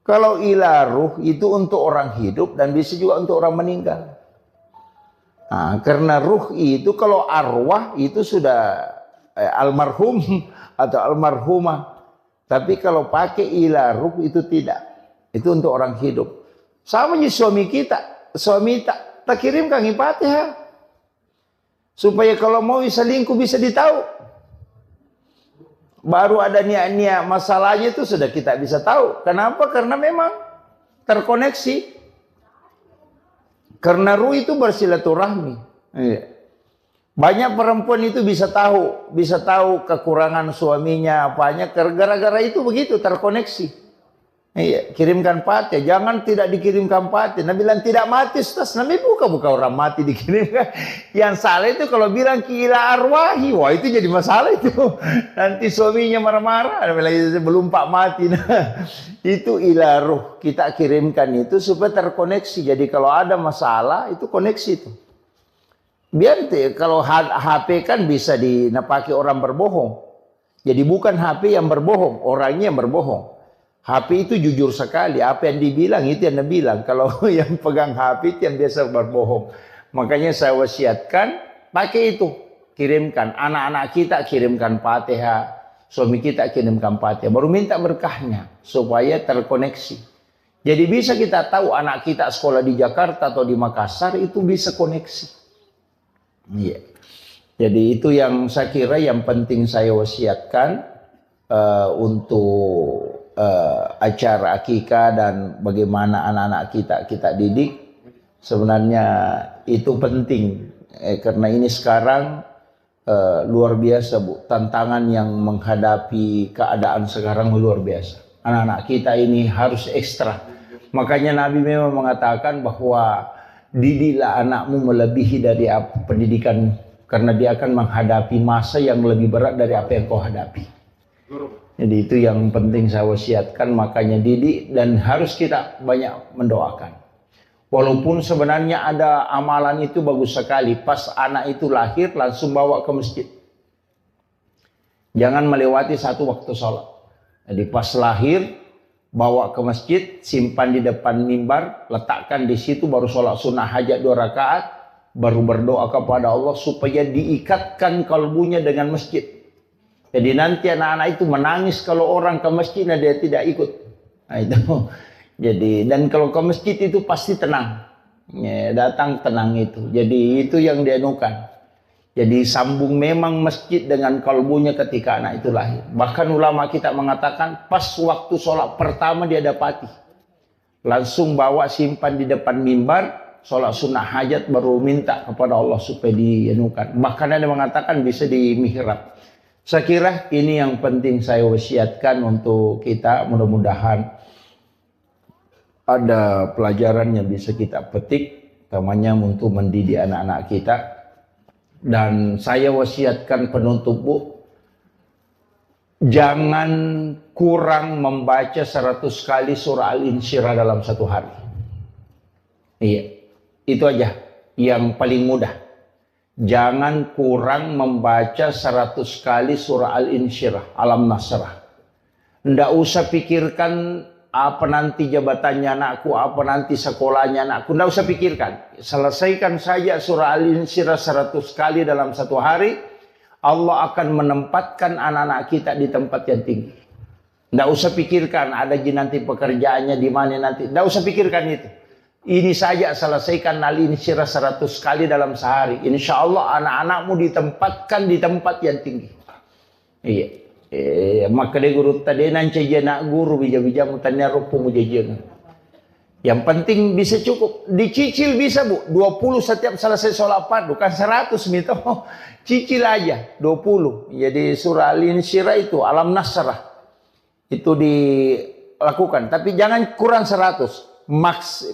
S2: Kalau ila ruh itu untuk orang hidup dan bisa juga untuk orang meninggal. Nah, karena ruh itu kalau arwah itu sudah almarhum atau almarhumah. Tapi kalau pakai ila ruh itu tidak. Itu untuk orang hidup. Sama dengan suami kita. Suami tak kirimkan Fatihah. Supaya kalau mau selingkuh bisa ditahu. Baru ada niat-niat masalahnya itu sudah kita bisa tahu. Kenapa? Karena memang terkoneksi. Karena ruh itu bersilaturahmi. Iya. Banyak perempuan itu bisa tahu kekurangan suaminya apanya gara-gara itu begitu terkoneksi. Iya, kirimkan Fatihah, jangan tidak dikirimkan Fatihah. Nabi bilang tidak mati, Ustaz. Nabi buka orang mati dikirimkan. Yang salah itu kalau bilang ila arwahi, wah itu jadi masalah itu. Nanti suaminya marah-marah, belum Pak mati. Nah, itu ila ruh kita kirimkan itu supaya terkoneksi. Jadi kalau ada masalah itu koneksi itu. Biar kalau HP kan bisa dipakai orang berbohong. Jadi bukan HP yang berbohong, orangnya yang berbohong. HP itu jujur sekali, apa yang dibilang itu yang dibilang. Kalau yang pegang HP itu yang biasa berbohong. Makanya saya wasiatkan pakai itu, kirimkan anak-anak kita, kirimkan Fatihah, suami kita kirimkan Fatihah, baru minta berkahnya supaya terkoneksi. Jadi bisa kita tahu anak kita sekolah di Jakarta atau di Makassar itu bisa koneksi. Iya. Jadi itu yang saya kira yang penting saya wasiatkan untuk acara akikah dan bagaimana anak-anak kita didik. Sebenarnya itu penting karena ini sekarang luar biasa Bu, tantangan yang menghadapi keadaan sekarang luar biasa. Anak-anak kita ini harus ekstra. Makanya Nabi memang mengatakan bahwa didiklah anakmu melebihi dari pendidikan, karena dia akan menghadapi masa yang lebih berat dari apa yang kau hadapi. Jadi itu yang penting saya wasiatkan, makanya didik dan harus kita banyak mendoakan. Walaupun sebenarnya ada amalan itu bagus sekali, pas anak itu lahir langsung bawa ke masjid. Jangan melewati satu waktu sholat. Jadi pas lahir bawa ke masjid, simpan di depan mimbar, letakkan di situ, baru sholat sunnah hajat 2 rakaat. Baru berdoa kepada Allah supaya diikatkan kalbunya dengan masjid. Jadi nanti anak-anak itu menangis kalau orang ke masjid dan dia tidak ikut. Nah itu. Jadi dan kalau ke masjid itu pasti tenang. Ya, datang tenang itu. Jadi itu yang dianukan. Jadi sambung memang masjid dengan kalbunya ketika anak itu lahir. Bahkan ulama kita mengatakan pas waktu sholat pertama dia dapati. Langsung bawa simpan di depan mimbar. Sholat sunnah hajat baru minta kepada Allah supaya dianukan. Bahkan ada mengatakan bisa di mihrab. Saya kira ini yang penting saya wasiatkan untuk kita. Mudah-mudahan ada pelajaran yang bisa kita petik, namanya untuk mendidik anak-anak kita. Dan saya wasiatkan penutup Bu, jangan kurang membaca 100 kali surah Al-Insyirah dalam satu hari. Iya. Itu aja yang paling mudah. Jangan kurang membaca 100 kali surah Al-Insyirah, Alam Nasrah. Nggak usah pikirkan apa nanti jabatannya anakku, apa nanti sekolahnya anakku. Nggak usah pikirkan. Selesaikan saja surah Al-Insyirah 100 kali dalam satu hari. Allah akan menempatkan anak-anak kita di tempat yang tinggi. Nggak usah pikirkan ada nanti pekerjaannya di mana nanti. Nggak usah pikirkan itu. Ini saja selesaikan Al-Insyirah 100 kali dalam sehari. Insya Allah anak-anakmu ditempatkan di tempat yang tinggi. Iya. Maka dia guru tadi nanti nak guru bija-bija mutanya rupu mujajian. Yang penting bisa cukup. Dicicil bisa Bu. 20 setiap selesai sholat fardu. Bukan 100 gitu. Cicil aja 20. Jadi surah Al-Insyirah itu Alam Nasrah. Itu dilakukan. Tapi jangan kurang 100.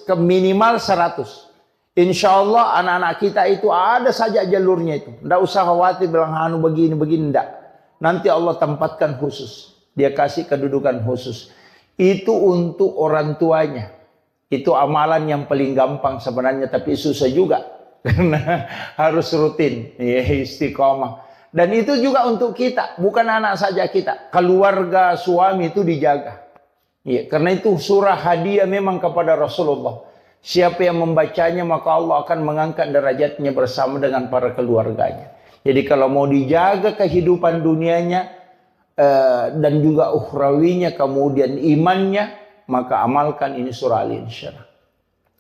S2: Ke minimal 100. Insya Allah anak-anak kita itu ada saja jalurnya itu. Tidak usah khawatir bilang anu begini-begini. Tidak. Nanti Allah tempatkan khusus. Dia kasih kedudukan khusus. Itu untuk orang tuanya. Itu amalan yang paling gampang sebenarnya. Tapi susah juga. Karena harus rutin. Ya, istiqomah. Dan itu juga untuk kita. Bukan anak saja kita. Keluarga suami itu dijaga. Ya, karena itu surah hadiah memang kepada Rasulullah. Siapa yang membacanya maka Allah akan mengangkat derajatnya bersama dengan para keluarganya. Jadi kalau mau dijaga kehidupan dunianya dan juga ukhrawinya, kemudian imannya, maka amalkan ini surah Al-Insyirah.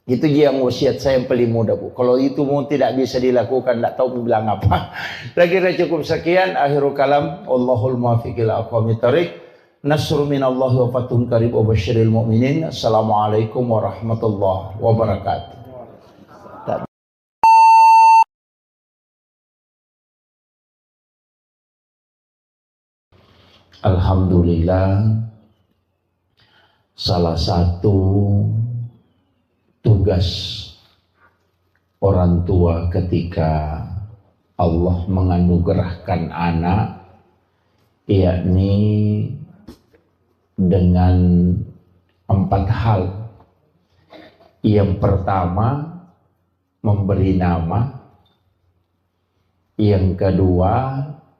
S2: Itu yang wasiat saya yang paling mudah Bu. Kalau itu mau tidak bisa dilakukan, tidak tahu bilang apa. Saya kira cukup sekian. Akhirul kalam. Allahul muwaffiq ila aqwamit thoriq. Nasru minallahi wa fathun qarib wa basyiril mu'minin. Assalamualaikum warahmatullahi wabarakatuh. Alhamdulillah, salah satu tugas orang tua ketika Allah menganugerahkan anak, yakni dengan 4 hal. Yang pertama, memberi nama. Yang kedua,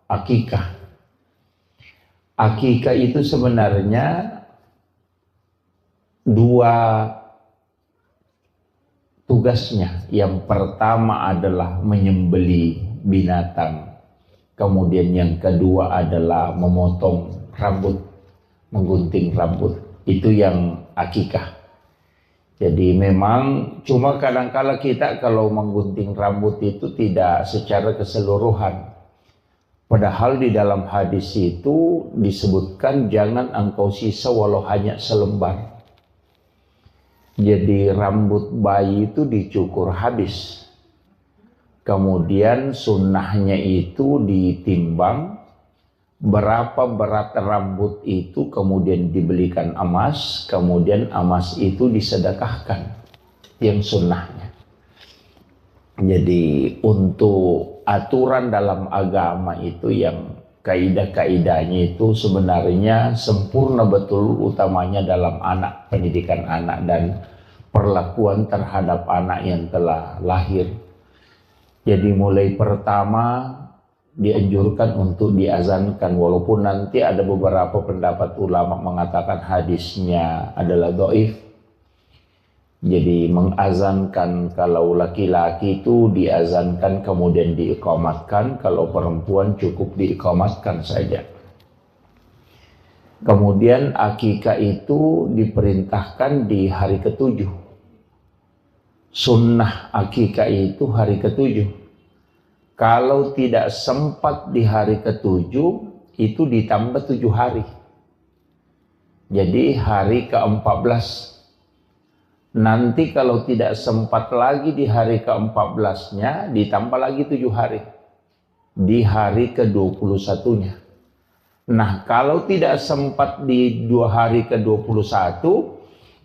S2: akikah.
S1: Akikah itu sebenarnya dua tugasnya. Yang pertama adalah menyembeli binatang. Kemudian yang kedua adalah memotong rambut, menggunting rambut. Itu yang akikah. Jadi memang cuma kadang-kala kita kalau menggunting rambut itu tidak secara keseluruhan. Padahal di dalam hadis itu disebutkan jangan engkau sisa walau hanya selembar. Jadi rambut bayi itu dicukur habis. Kemudian sunnahnya itu ditimbang berapa berat rambut itu, kemudian dibelikan emas, kemudian emas itu disedekahkan, yang sunnahnya. Jadi untuk aturan dalam agama itu yang kaidah-kaidahnya itu sebenarnya sempurna betul, utamanya dalam anak, pendidikan anak dan perlakuan terhadap anak yang telah lahir. Jadi mulai pertama dianjurkan untuk diazankan, walaupun nanti ada beberapa pendapat ulama mengatakan hadisnya adalah dhaif. Jadi mengazankan kalau laki-laki itu diazankan kemudian diiqamatkan, kalau perempuan cukup diiqamatkan saja. Kemudian akikah itu diperintahkan di hari ke-7. Sunnah akikah itu hari ke-7. Kalau tidak sempat di hari ke-7, itu ditambah 7 hari. Jadi hari ke-14. Nanti kalau tidak sempat lagi di hari ke-14-nya, ditambah lagi 7 hari. Di hari ke-21-nya. Nah, kalau tidak sempat di 2 hari ke-21,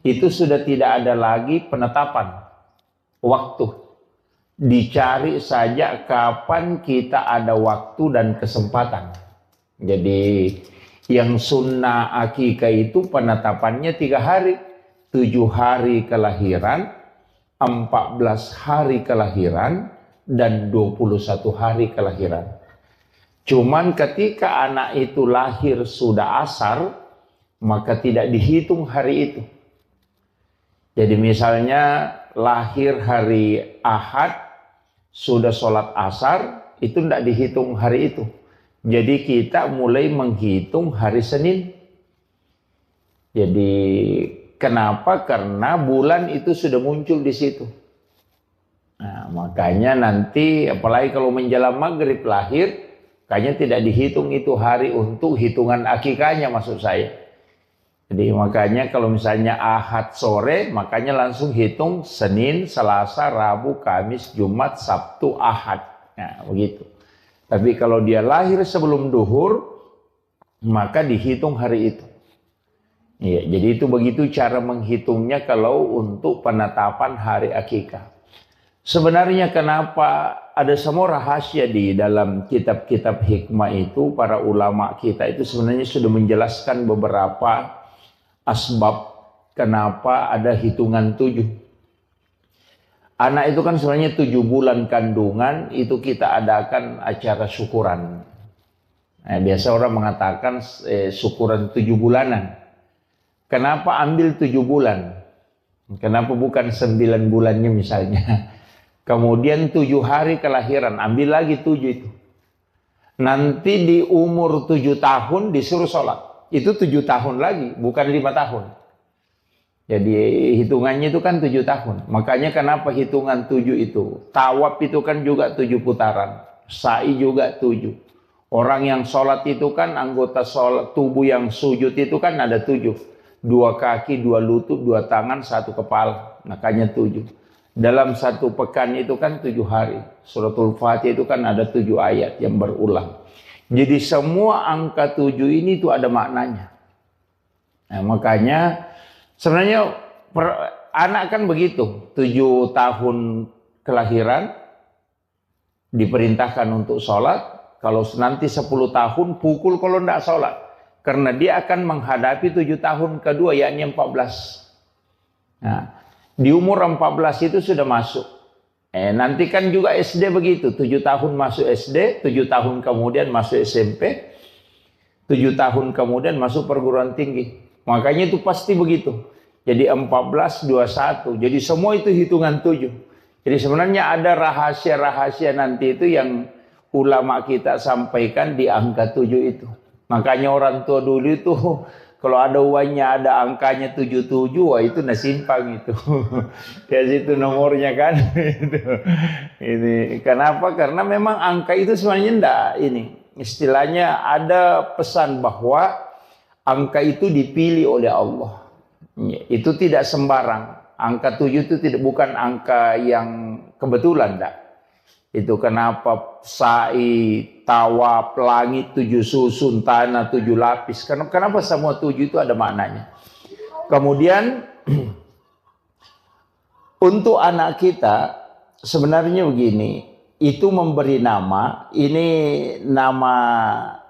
S1: itu sudah tidak ada lagi penetapan waktu. Dicari saja kapan kita ada waktu dan kesempatan. Jadi yang sunnah akikah itu penetapannya 3 hari. 7 hari kelahiran, 14 hari kelahiran, dan 21 hari kelahiran. Cuman ketika anak itu lahir sudah asar, maka tidak dihitung hari itu. Jadi misalnya lahir hari Ahad, sudah sholat asar, itu tidak dihitung hari itu. Jadi kita mulai menghitung hari Senin. Jadi kenapa? Karena bulan itu sudah muncul di situ. Nah, makanya nanti apalagi kalau menjelang maghrib lahir, kayaknya tidak dihitung itu hari untuk hitungan akikahnya, maksud saya. Jadi makanya kalau misalnya Ahad sore, makanya langsung hitung Senin, Selasa, Rabu, Kamis, Jumat, Sabtu, Ahad. Nah, begitu. Tapi kalau dia lahir sebelum duhur, maka dihitung hari itu. Ya, jadi itu begitu cara menghitungnya kalau untuk penetapan hari akikah. Sebenarnya kenapa ada semua rahasia di dalam kitab-kitab hikmah itu, para ulama kita itu sebenarnya sudah menjelaskan beberapa asbab kenapa ada hitungan 7. Anak itu kan sebenarnya 7 bulan kandungan itu kita adakan acara syukuran. Nah, biasa orang mengatakan syukuran 7 bulanan. Kenapa ambil 7 bulan? Kenapa bukan 9 bulannya misalnya? Kemudian 7 hari kelahiran, ambil lagi 7 itu. Nanti di umur 7 tahun disuruh sholat. Itu 7 tahun lagi, bukan 5 tahun. Jadi hitungannya itu kan 7 tahun. Makanya kenapa hitungan 7 itu? Tawaf itu kan juga 7 putaran. Sa'i juga 7. Orang yang sholat itu kan anggota sholat tubuh yang sujud itu kan ada 7. 2 kaki, 2 lutut, 2 tangan, 1 kepala. Makanya 7. Dalam 1 pekan itu kan 7 hari. Suratul Fatihah itu kan ada 7 ayat yang berulang. Jadi semua angka 7 ini itu ada maknanya. Nah, makanya sebenarnya anak kan begitu. 7 tahun kelahiran diperintahkan untuk sholat. Kalau nanti 10 tahun pukul kalau tidak sholat. Karena dia akan menghadapi 7 tahun kedua, yakni 14. Nah, di umur 14 itu sudah masuk. Nanti kan juga SD begitu, 7 tahun masuk SD, 7 tahun kemudian masuk SMP, 7 7 tahun kemudian masuk perguruan tinggi. Makanya itu pasti begitu. Jadi 14, 21. Jadi semua itu hitungan 7. Jadi sebenarnya ada rahasia-rahasia nanti itu yang ulama kita sampaikan di angka 7 itu. Makanya orang tua dulu itu kalau ada uangnya ada angkanya 77, wah itu nasimpang itu. Ya situ nomornya kan. Ini kenapa? Karena memang angka itu sebenarnya enggak ini. Istilahnya ada pesan bahwa angka itu dipilih oleh Allah. Itu tidak sembarang. Angka 7 itu bukan angka yang kebetulan enggak. Itu kenapa sa'i, tawaf, langit, 7 susun, tanah, 7 lapis. Kenapa semua 7 itu ada maknanya. Kemudian untuk anak kita sebenarnya begini, itu memberi nama, ini nama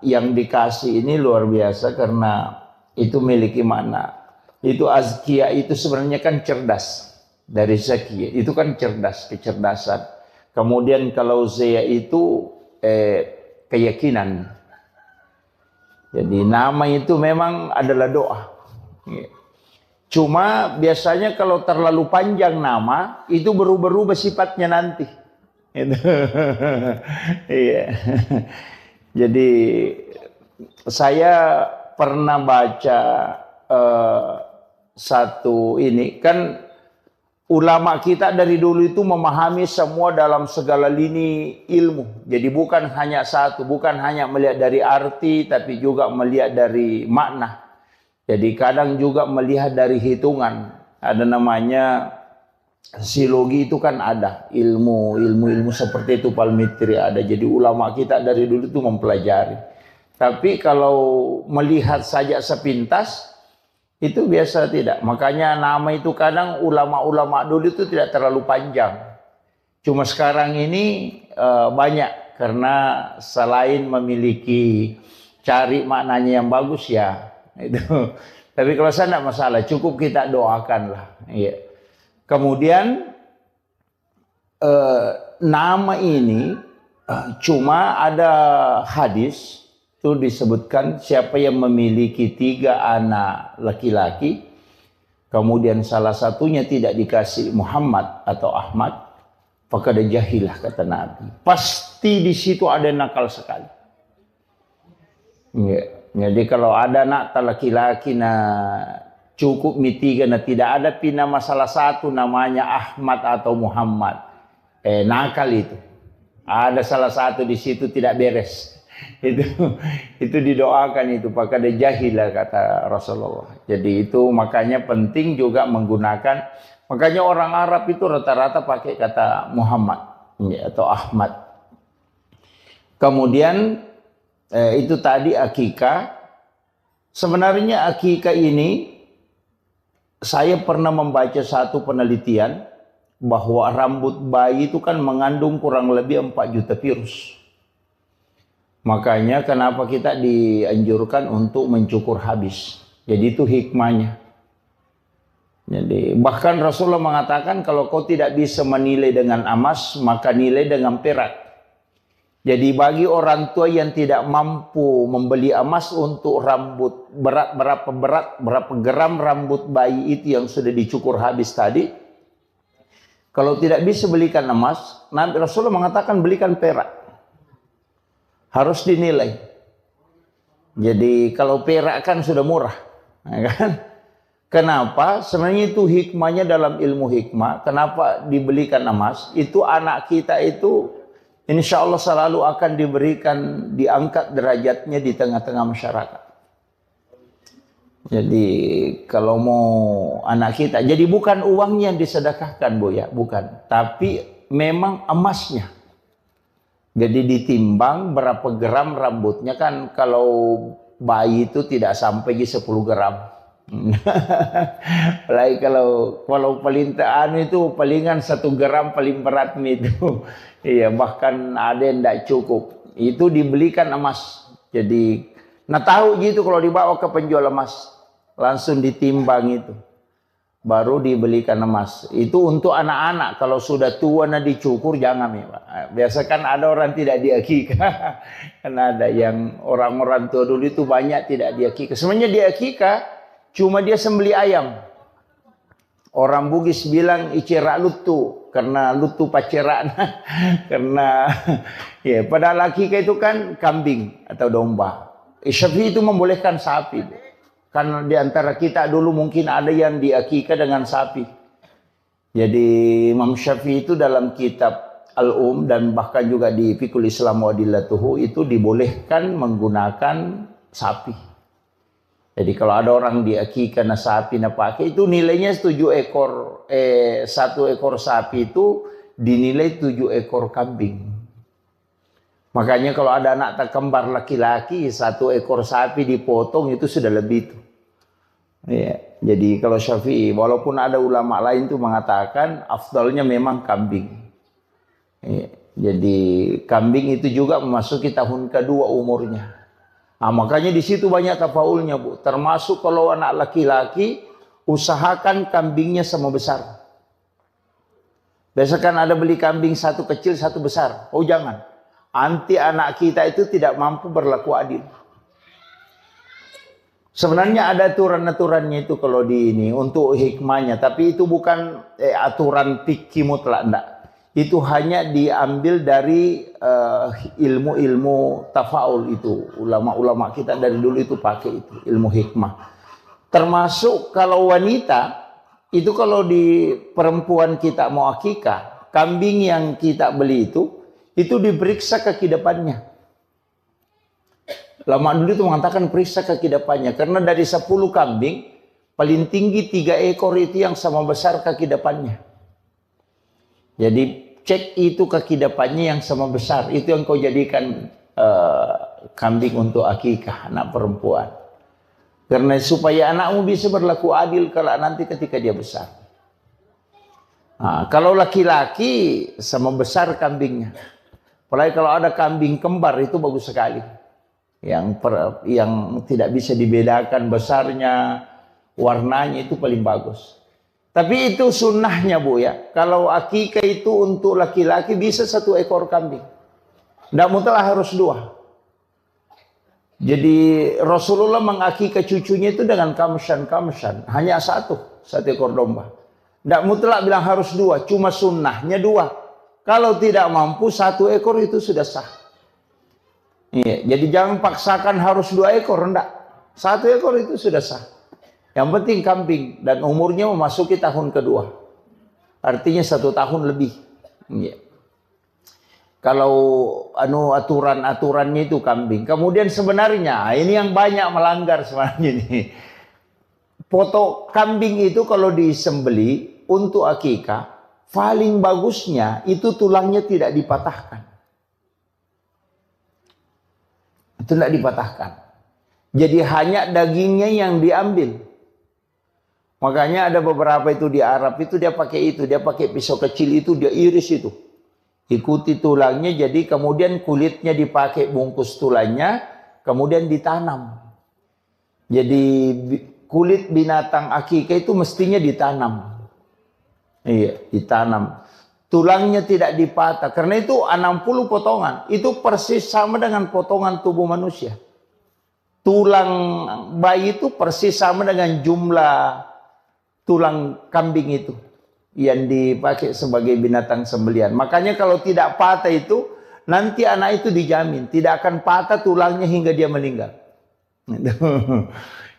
S1: yang dikasih ini luar biasa karena itu memiliki makna. Itu azkiya itu sebenarnya kan cerdas. Dari zakiya itu kan cerdas, kecerdasan. Kemudian kalau Zia itu keyakinan. Jadi nama itu memang adalah doa. Cuma biasanya kalau terlalu panjang nama itu berubah-ubah sifatnya nanti. Iya. Jadi saya pernah baca satu ini kan. Ulama kita dari dulu itu memahami semua dalam segala lini ilmu. Jadi bukan hanya satu, bukan hanya melihat dari arti, tapi juga melihat dari makna. Jadi kadang juga melihat dari hitungan. Ada namanya silogi itu kan ada. Ilmu seperti itu palmitri ada. Jadi ulama kita dari dulu itu mempelajari. Tapi kalau melihat saja sepintas, itu biasa tidak. Makanya nama itu kadang ulama-ulama dulu itu tidak terlalu panjang. Cuma sekarang ini banyak. Karena selain memiliki cari maknanya yang bagus ya. Itu. Tapi kalau saya tidak masalah. Cukup kita doakanlah. Ya. Kemudian nama ini cuma ada hadis. Itu disebutkan siapa yang memiliki 3 anak laki-laki, kemudian salah satunya tidak dikasih Muhammad atau Ahmad, maka ada jahilah kata Nabi. Pasti di situ ada nakal sekali. Ya. Jadi kalau ada anak laki-laki cukup mi 3 tidak ada nama salah satu namanya Ahmad atau Muhammad, nakal itu. Ada salah satu di situ tidak beres. Itu didoakan itu pakai ada jahilah kata Rasulullah. Jadi itu makanya penting juga menggunakan, makanya orang Arab itu rata-rata pakai kata Muhammad atau Ahmad. Kemudian itu tadi akikah. Sebenarnya akikah ini saya pernah membaca satu penelitian bahwa rambut bayi itu kan mengandung kurang lebih 4 juta virus. Makanya kenapa kita dianjurkan untuk mencukur habis. Jadi itu hikmahnya. Jadi bahkan Rasulullah mengatakan kalau kau tidak bisa menilai dengan emas, maka nilai dengan perak. Jadi bagi orang tua yang tidak mampu membeli emas untuk rambut berapa gram rambut bayi itu yang sudah dicukur habis tadi, kalau tidak bisa belikan emas, Nabi Rasulullah mengatakan belikan perak. Harus dinilai. Jadi kalau perak kan sudah murah, kan? Kenapa? Sebenarnya itu hikmahnya dalam ilmu hikmah. Kenapa dibelikan emas? Itu anak kita itu insya Allah selalu akan diberikan, diangkat derajatnya di tengah-tengah masyarakat. Jadi kalau mau anak kita, jadi bukan uangnya yang disedekahkan Bu ya, bukan. Tapi memang emasnya. Jadi ditimbang berapa gram rambutnya kan kalau bayi itu tidak sampai 10 gram. Apalagi kalau paling itu palingan 1 gram paling berat itu. Iya, bahkan ada yang tidak cukup. Itu dibelikan emas. Jadi, tahu gitu kalau dibawa ke penjual emas langsung ditimbang itu.
S2: baru dibelikan emas. Itu untuk anak-anak. Kalau sudah tua nah dicukur jangan ya Pak. Biasa kan ada orang tidak diakikah. Kan ada yang orang-orang tua dulu itu banyak tidak diakikah. Sebenarnya diakikah cuma dia sembeli ayam. Orang Bugis bilang icera lutu karena lutu paceran. Karena ya padahal akikah itu kan kambing atau domba. Syafi'i itu membolehkan sapi. Karena di antara kita dulu mungkin ada yang diakikah dengan sapi. Jadi Imam Syafi'i itu dalam kitab dan bahkan juga di Fiqhul Islam wa Adillatuhu itu dibolehkan menggunakan sapi. Jadi kalau ada orang diakikah na sapi na pakai itu nilainya 1 ekor sapi itu dinilai 7 ekor kambing. Makanya kalau ada anak tak kembar laki-laki 1 ekor sapi dipotong itu sudah lebih itu. Ya, jadi kalau Syafi'i walaupun ada ulama lain itu mengatakan afdalnya memang kambing. Ya, jadi kambing itu juga memasuki tahun kedua umurnya. Nah, makanya di situ banyak tafaulnya Bu. Termasuk kalau anak laki-laki usahakan kambingnya sama besar. Biasa kan ada beli kambing 1 kecil 1 besar. Oh jangan. Nanti anak kita itu tidak mampu berlaku adil. Sebenarnya ada aturan-aturannya itu kalau di ini untuk hikmahnya. Tapi itu bukan aturan fikih mutlak enggak. Itu hanya diambil dari ilmu-ilmu tafaul itu. Ulama-ulama kita dari dulu itu pakai itu, ilmu hikmah. Termasuk kalau wanita, itu kalau di perempuan kita mau akikah, kambing yang kita beli itu diperiksa kaki depannya. Lama dulu itu mengatakan periksa kaki depannya. Karena dari 10 kambing, paling tinggi 3 ekor itu yang sama besar kaki depannya. Jadi cek itu kaki depannya yang sama besar. Itu yang kau jadikan kambing untuk akikah anak perempuan. Karena supaya anakmu bisa berlaku adil kalau nanti ketika dia besar. Nah, kalau laki-laki sama besar kambingnya. Apalagi kalau ada kambing kembar itu bagus sekali. Yang tidak bisa dibedakan besarnya, warnanya itu paling bagus. Tapi itu sunnahnya Bu ya. Kalau akikah itu untuk laki-laki bisa 1 ekor kambing. Tidak mutlak harus 2. Jadi Rasulullah mengakikah cucunya itu dengan kamshan. Hanya 1 ekor domba. Tidak mutlak bilang harus 2. Cuma sunnahnya 2. Kalau tidak mampu 1 ekor itu sudah sah. Iya, jadi jangan paksakan harus 2 ekor. Tidak. 1 ekor itu sudah sah. Yang penting kambing dan umurnya memasuki tahun kedua. Artinya 1 tahun lebih. Ya. Kalau aturan-aturannya itu kambing. Kemudian sebenarnya ini yang banyak melanggar sebenarnya nih. Foto kambing itu kalau disembeli untuk akikah, paling bagusnya itu tulangnya tidak dipatahkan. Itu tidak dipatahkan. Jadi hanya dagingnya yang diambil. Makanya ada beberapa itu di Arab itu dia pakai pisau kecil itu dia iris itu. Ikuti tulangnya jadi kemudian kulitnya dipakai bungkus tulangnya kemudian ditanam. Jadi kulit binatang akikah itu mestinya ditanam. Iya, ditanam. Tulangnya tidak dipatah karena itu 60 potongan. Itu persis sama dengan potongan tubuh manusia. Tulang bayi itu persis sama dengan jumlah tulang kambing itu yang dipakai sebagai binatang sembelihan. Makanya kalau tidak patah itu nanti anak itu dijamin tidak akan patah tulangnya hingga dia meninggal.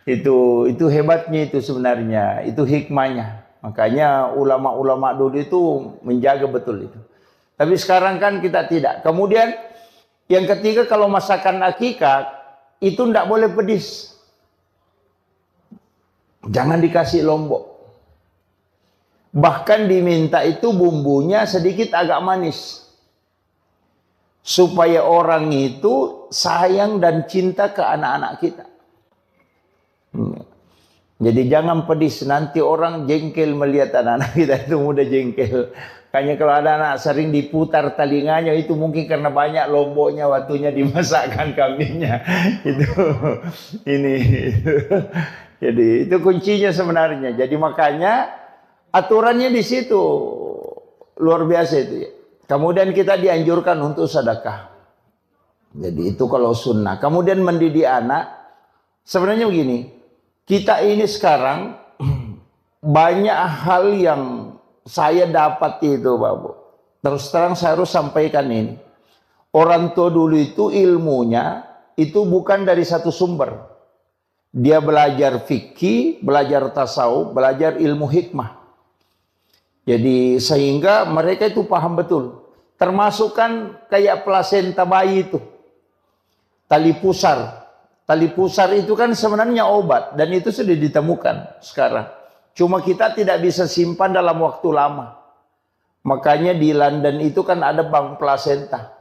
S2: Itu hebatnya itu sebenarnya, itu hikmahnya. Makanya ulama-ulama dulu itu menjaga betul itu. Tapi sekarang kan kita tidak. Kemudian yang ketiga kalau masakan akikah itu tidak boleh pedis. Jangan dikasih lombok. Bahkan diminta itu bumbunya sedikit agak manis. Supaya orang itu sayang dan cinta ke anak-anak kita. Jadi jangan pedis, nanti orang jengkel melihat anak-anak kita itu mudah jengkel. Kayaknya kalau ada anak sering diputar telinganya itu mungkin karena banyak lomboknya waktunya dimasakkan kambingnya. Itu ini. Jadi itu kuncinya sebenarnya. Jadi makanya aturannya di situ luar biasa itu ya. Kemudian kita dianjurkan untuk sedekah. Jadi itu kalau sunnah. Kemudian mendidik anak. Sebenarnya begini. Kita ini sekarang banyak hal yang saya dapat itu Bapak. Terus terang saya harus sampaikan ini. Orang tua dulu itu ilmunya itu bukan dari satu sumber. Dia belajar fikih, belajar tasawuf, belajar ilmu hikmah. Jadi sehingga mereka itu paham betul. Termasuk kan kayak plasenta bayi itu. Tali pusar. Tali pusar itu kan sebenarnya obat. Dan itu sudah ditemukan sekarang. Cuma kita tidak bisa simpan dalam waktu lama. Makanya di London itu kan ada bank plasenta.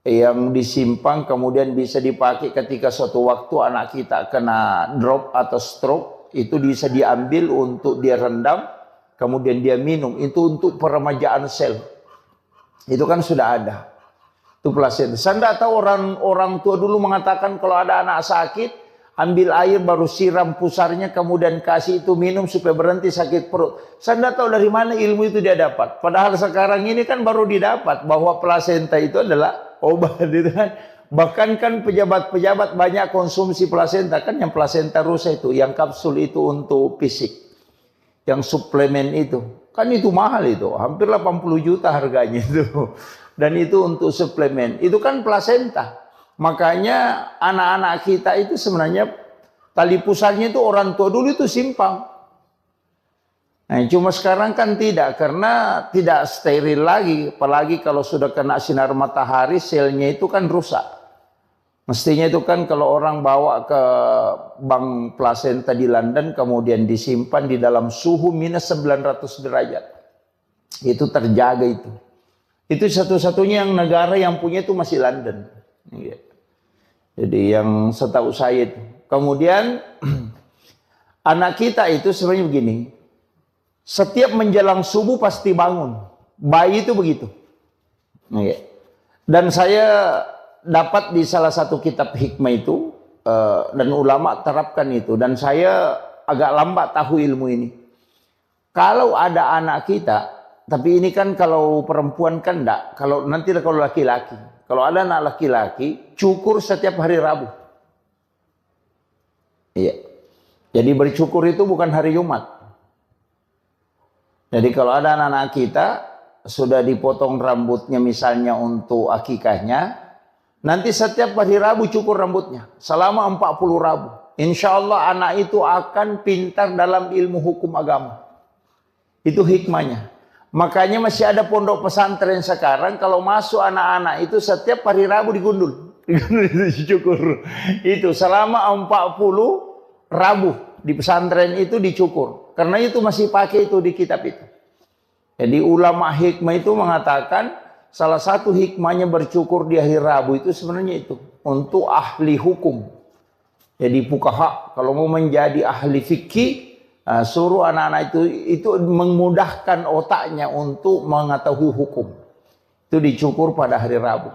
S2: Yang disimpan kemudian bisa dipakai ketika suatu waktu anak kita kena drop atau stroke. Itu bisa diambil untuk dia rendam. Kemudian dia minum. Itu untuk peremajaan sel. Itu kan sudah ada. Itu plasenta. Saya tidak tahu orang tua dulu mengatakan kalau ada anak sakit, ambil air baru siram pusarnya, kemudian kasih itu minum supaya berhenti sakit perut. Saya tidak tahu dari mana ilmu itu dia dapat. Padahal sekarang ini kan baru didapat bahwa plasenta itu adalah obat. Gitu kan. Bahkan kan pejabat-pejabat banyak konsumsi plasenta. Kan yang plasenta rusa itu, yang kapsul itu untuk fisik. Yang suplemen itu. Kan itu mahal itu. Hampir 80 juta harganya itu. Dan itu untuk suplemen. Itu kan plasenta. Makanya anak-anak kita itu sebenarnya tali pusarnya itu orang tua dulu itu simpang. Nah, cuma sekarang kan tidak. Karena tidak steril lagi. Apalagi kalau sudah kena sinar matahari, selnya itu kan rusak. Mestinya itu kan kalau orang bawa ke bank plasenta di London, kemudian disimpan di dalam suhu minus 900 derajat. Itu terjaga itu. Itu satu-satunya yang negara yang punya itu masih London. Jadi yang setahu saya itu. Kemudian anak kita itu sebenarnya begini. Setiap menjelang subuh pasti bangun. Bayi itu begitu. Dan saya dapat di salah satu kitab hikmah itu. Dan ulama terapkan itu. Dan saya agak lambat tahu ilmu ini. Kalau ada anak kita. Tapi ini kan kalau perempuan kan enggak. Kalau nanti kalau laki-laki. Kalau ada anak laki-laki, cukur setiap hari Rabu. Iya. Jadi bercukur itu bukan hari Jumat. Jadi kalau ada anak-anak kita, sudah dipotong rambutnya misalnya untuk akikahnya, nanti setiap hari Rabu cukur rambutnya. Selama 40 Rabu. Insya Allah anak itu akan pintar dalam ilmu hukum agama. Itu hikmahnya. Makanya masih ada pondok pesantren sekarang kalau masuk anak-anak itu setiap hari Rabu digundul. Dicukur. Itu selama 40 Rabu di pesantren itu dicukur. Karena itu masih pakai itu di kitab itu. Jadi ulama hikmah itu mengatakan salah satu hikmahnya bercukur di hari Rabu itu sebenarnya itu. Untuk ahli hukum. Jadi fuqaha kalau mau menjadi ahli fikih. Suruh anak-anak itu memudahkan otaknya untuk mengetahui hukum. Itu dicukur pada hari Rabu.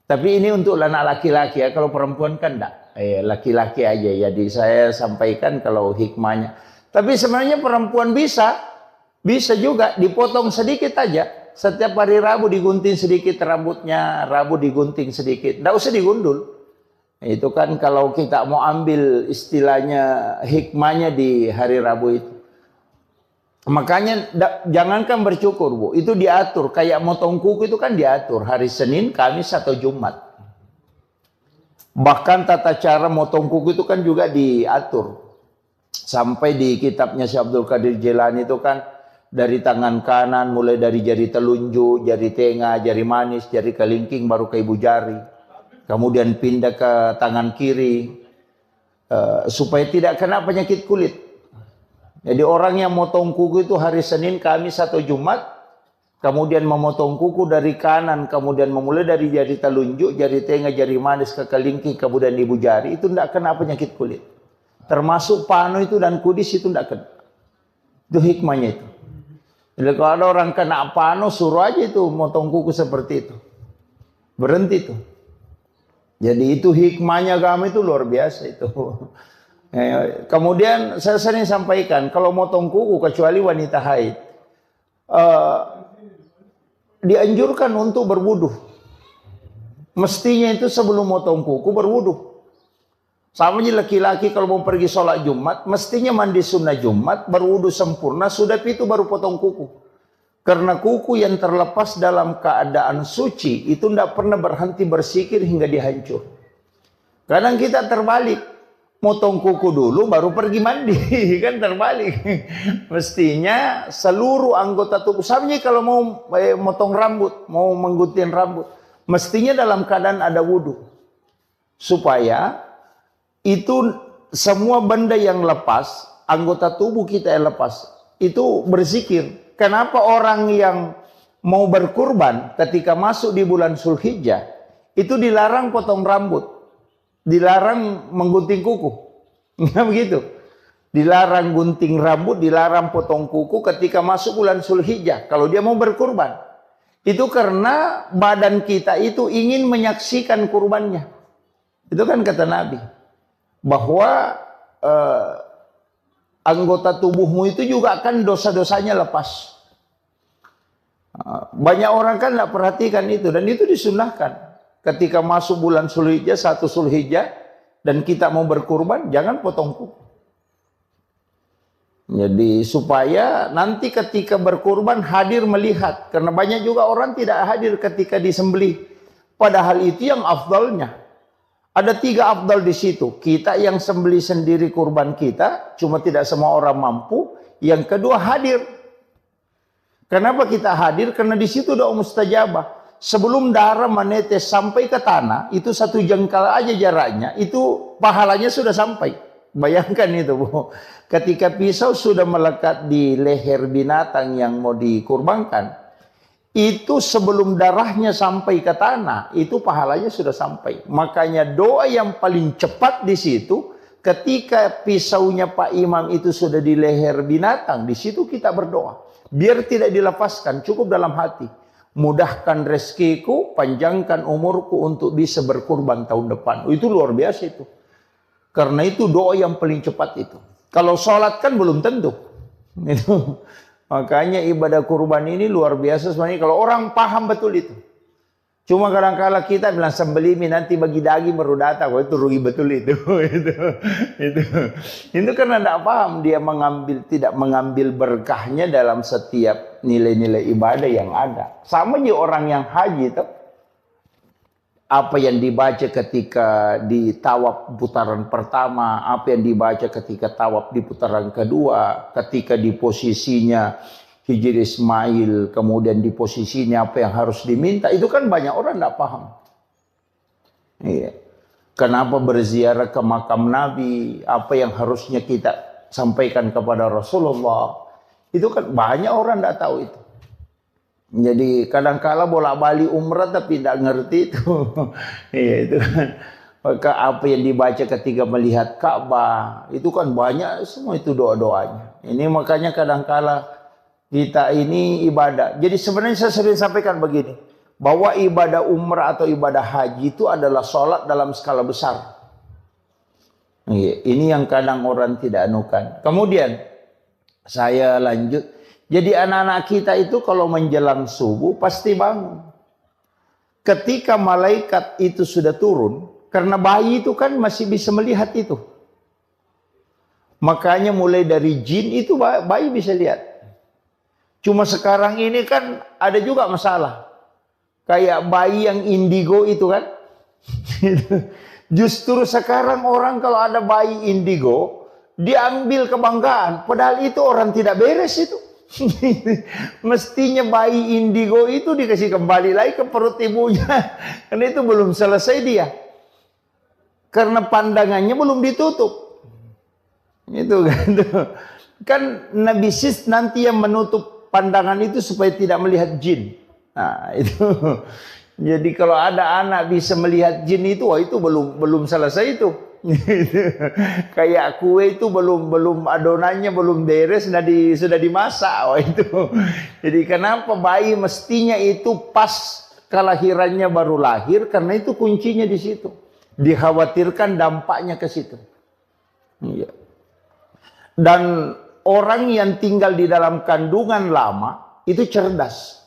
S2: Tapi ini untuk anak laki-laki ya. Kalau perempuan kan enggak. Laki-laki aja. Jadi saya sampaikan kalau hikmahnya. Tapi sebenarnya perempuan bisa. Bisa juga dipotong sedikit aja. Setiap hari Rabu digunting sedikit rambutnya. Rabu digunting sedikit. Enggak usah digundul. Itu kan kalau kita mau ambil istilahnya hikmahnya di hari Rabu itu. Makanya jangankan bercukur Bu. Itu diatur. Kayak motong kuku itu kan diatur. Hari Senin, Kamis atau Jumat. Bahkan tata cara motong kuku itu kan juga diatur. Sampai di kitabnya Syekh Abdul Qadir Jilani itu kan. Dari tangan kanan mulai dari jari telunjuk, jari tengah, jari manis, jari kelingking baru ke ibu jari. Kemudian pindah ke tangan kiri supaya tidak kena penyakit kulit. Jadi orang yang motong kuku itu hari Senin, Kamis atau Jumat, kemudian memotong kuku dari kanan, kemudian memulai dari jari telunjuk, jari tengah, jari manis ke kelingking, kemudian ibu jari, itu tidak kena penyakit kulit. Termasuk pano itu dan kudis itu tidak kena. Itu hikmahnya itu. Jadi kalau ada orang kena pano, suruh aja itu motong kuku seperti itu. Berhenti itu. Jadi itu hikmahnya agama itu luar biasa itu. Kemudian saya sering sampaikan, kalau motong kuku kecuali wanita haid, dianjurkan untuk berwudu. Mestinya itu sebelum motong kuku berwudu. Sama aja laki-laki kalau mau pergi sholat Jumat, mestinya mandi sunnah Jumat, berwudu sempurna, sudah itu baru potong kuku. Karena kuku yang terlepas dalam keadaan suci, itu tidak pernah berhenti bersikir hingga dihancur. Kadang kita terbalik, motong kuku dulu baru pergi mandi, kan terbalik. Mestinya seluruh anggota tubuh, sama aja kalau mau motong rambut, mau menggunting rambut, mestinya dalam keadaan ada wudu. Supaya itu semua benda yang lepas, anggota tubuh kita yang lepas, itu berzikir. Kenapa orang yang mau berkurban ketika masuk di bulan Zulhijjah, itu dilarang potong rambut, dilarang menggunting kuku. Nggak begitu. Dilarang gunting rambut, dilarang potong kuku ketika masuk bulan Zulhijjah. Kalau dia mau berkurban. Itu karena badan kita itu ingin menyaksikan kurbannya. Itu kan kata Nabi. Bahwa anggota tubuhmu itu juga akan dosa-dosanya lepas. Banyak orang kan tidak perhatikan itu, dan itu disunahkan. Ketika masuk bulan Zulhijjah, 1 Zulhijjah, dan kita mau berkurban, jangan potong kuku. Jadi supaya nanti ketika berkurban hadir melihat, karena banyak juga orang tidak hadir ketika disembelih. Padahal itu yang afdalnya. Ada 3 afdal di situ. Kita yang sembelih sendiri kurban kita, cuma tidak semua orang mampu. Yang kedua hadir. Kenapa kita hadir? Karena di situ doa mustajabah. Sebelum darah menetes sampai ke tanah, itu 1 jengkal aja jaraknya, itu pahalanya sudah sampai. Bayangkan itu, Bu. Ketika pisau sudah melekat di leher binatang yang mau dikurbankan, itu sebelum darahnya sampai ke tanah, itu pahalanya sudah sampai. Makanya doa yang paling cepat di situ, ketika pisaunya Pak Imam itu sudah di leher binatang, di situ kita berdoa. Biar tidak dilepaskan, cukup dalam hati. Mudahkan rezekiku, panjangkan umurku untuk bisa berkurban tahun depan. Itu luar biasa itu. Karena itu doa yang paling cepat itu. Kalau sholat kan belum tentu. Itu. Makanya ibadah kurban ini luar biasa sebenarnya kalau orang paham betul itu. Cuma kadang-kala kita bilang sembelih nanti bagi daging baru datang. Itu rugi betul itu. Itu karena tidak paham, dia tidak mengambil berkahnya dalam setiap nilai-nilai ibadah yang ada. Sama aja orang yang haji itu. Apa yang dibaca ketika di tawaf putaran pertama, apa yang dibaca ketika tawaf di putaran kedua, ketika di posisinya Hijri Ismail, kemudian di posisinya apa yang harus diminta, itu kan banyak orang tidak paham. Iya. Kenapa berziarah ke makam Nabi, apa yang harusnya kita sampaikan kepada Rasulullah, itu kan banyak orang tidak tahu itu. Jadi kadang-kala bolak-balik umrah tapi tidak ngerti itu. Iya itu kan. Maka apa yang dibaca ketika melihat Ka'bah, itu kan banyak semua itu doa-doanya. Ini makanya kadang-kala kita ini ibadah. Jadi sebenarnya saya sering sampaikan begini, bahwa ibadah umrah atau ibadah haji itu adalah sholat dalam skala besar. Ini yang kadang orang tidak anukan. Kemudian saya lanjut. Jadi anak-anak kita itu kalau menjelang subuh pasti bangun. Ketika malaikat itu sudah turun, karena bayi itu kan masih bisa melihat itu. Makanya mulai dari jin itu bayi bisa lihat. Cuma sekarang ini kan ada juga masalah. Kayak bayi yang indigo itu kan. Justru sekarang orang kalau ada bayi indigo, diambil kebanggaan. Padahal itu orang tidak beres itu. Mestinya bayi indigo itu dikasih kembali lagi ke perut ibunya. Karena itu belum selesai dia. Karena pandangannya belum ditutup. Itu kan. Kan Nabi Sis nanti yang menutup pandangan itu supaya tidak melihat jin. Nah, itu. Jadi kalau ada anak bisa melihat jin itu, wah itu belum selesai itu. Kayak kue itu belum adonannya belum beres sudah dimasak. Oh, itu. Jadi kenapa bayi mestinya itu pas kelahirannya baru lahir, karena itu kuncinya di situ. Dikhawatirkan dampaknya ke situ. Iya. Dan orang yang tinggal di dalam kandungan lama itu cerdas.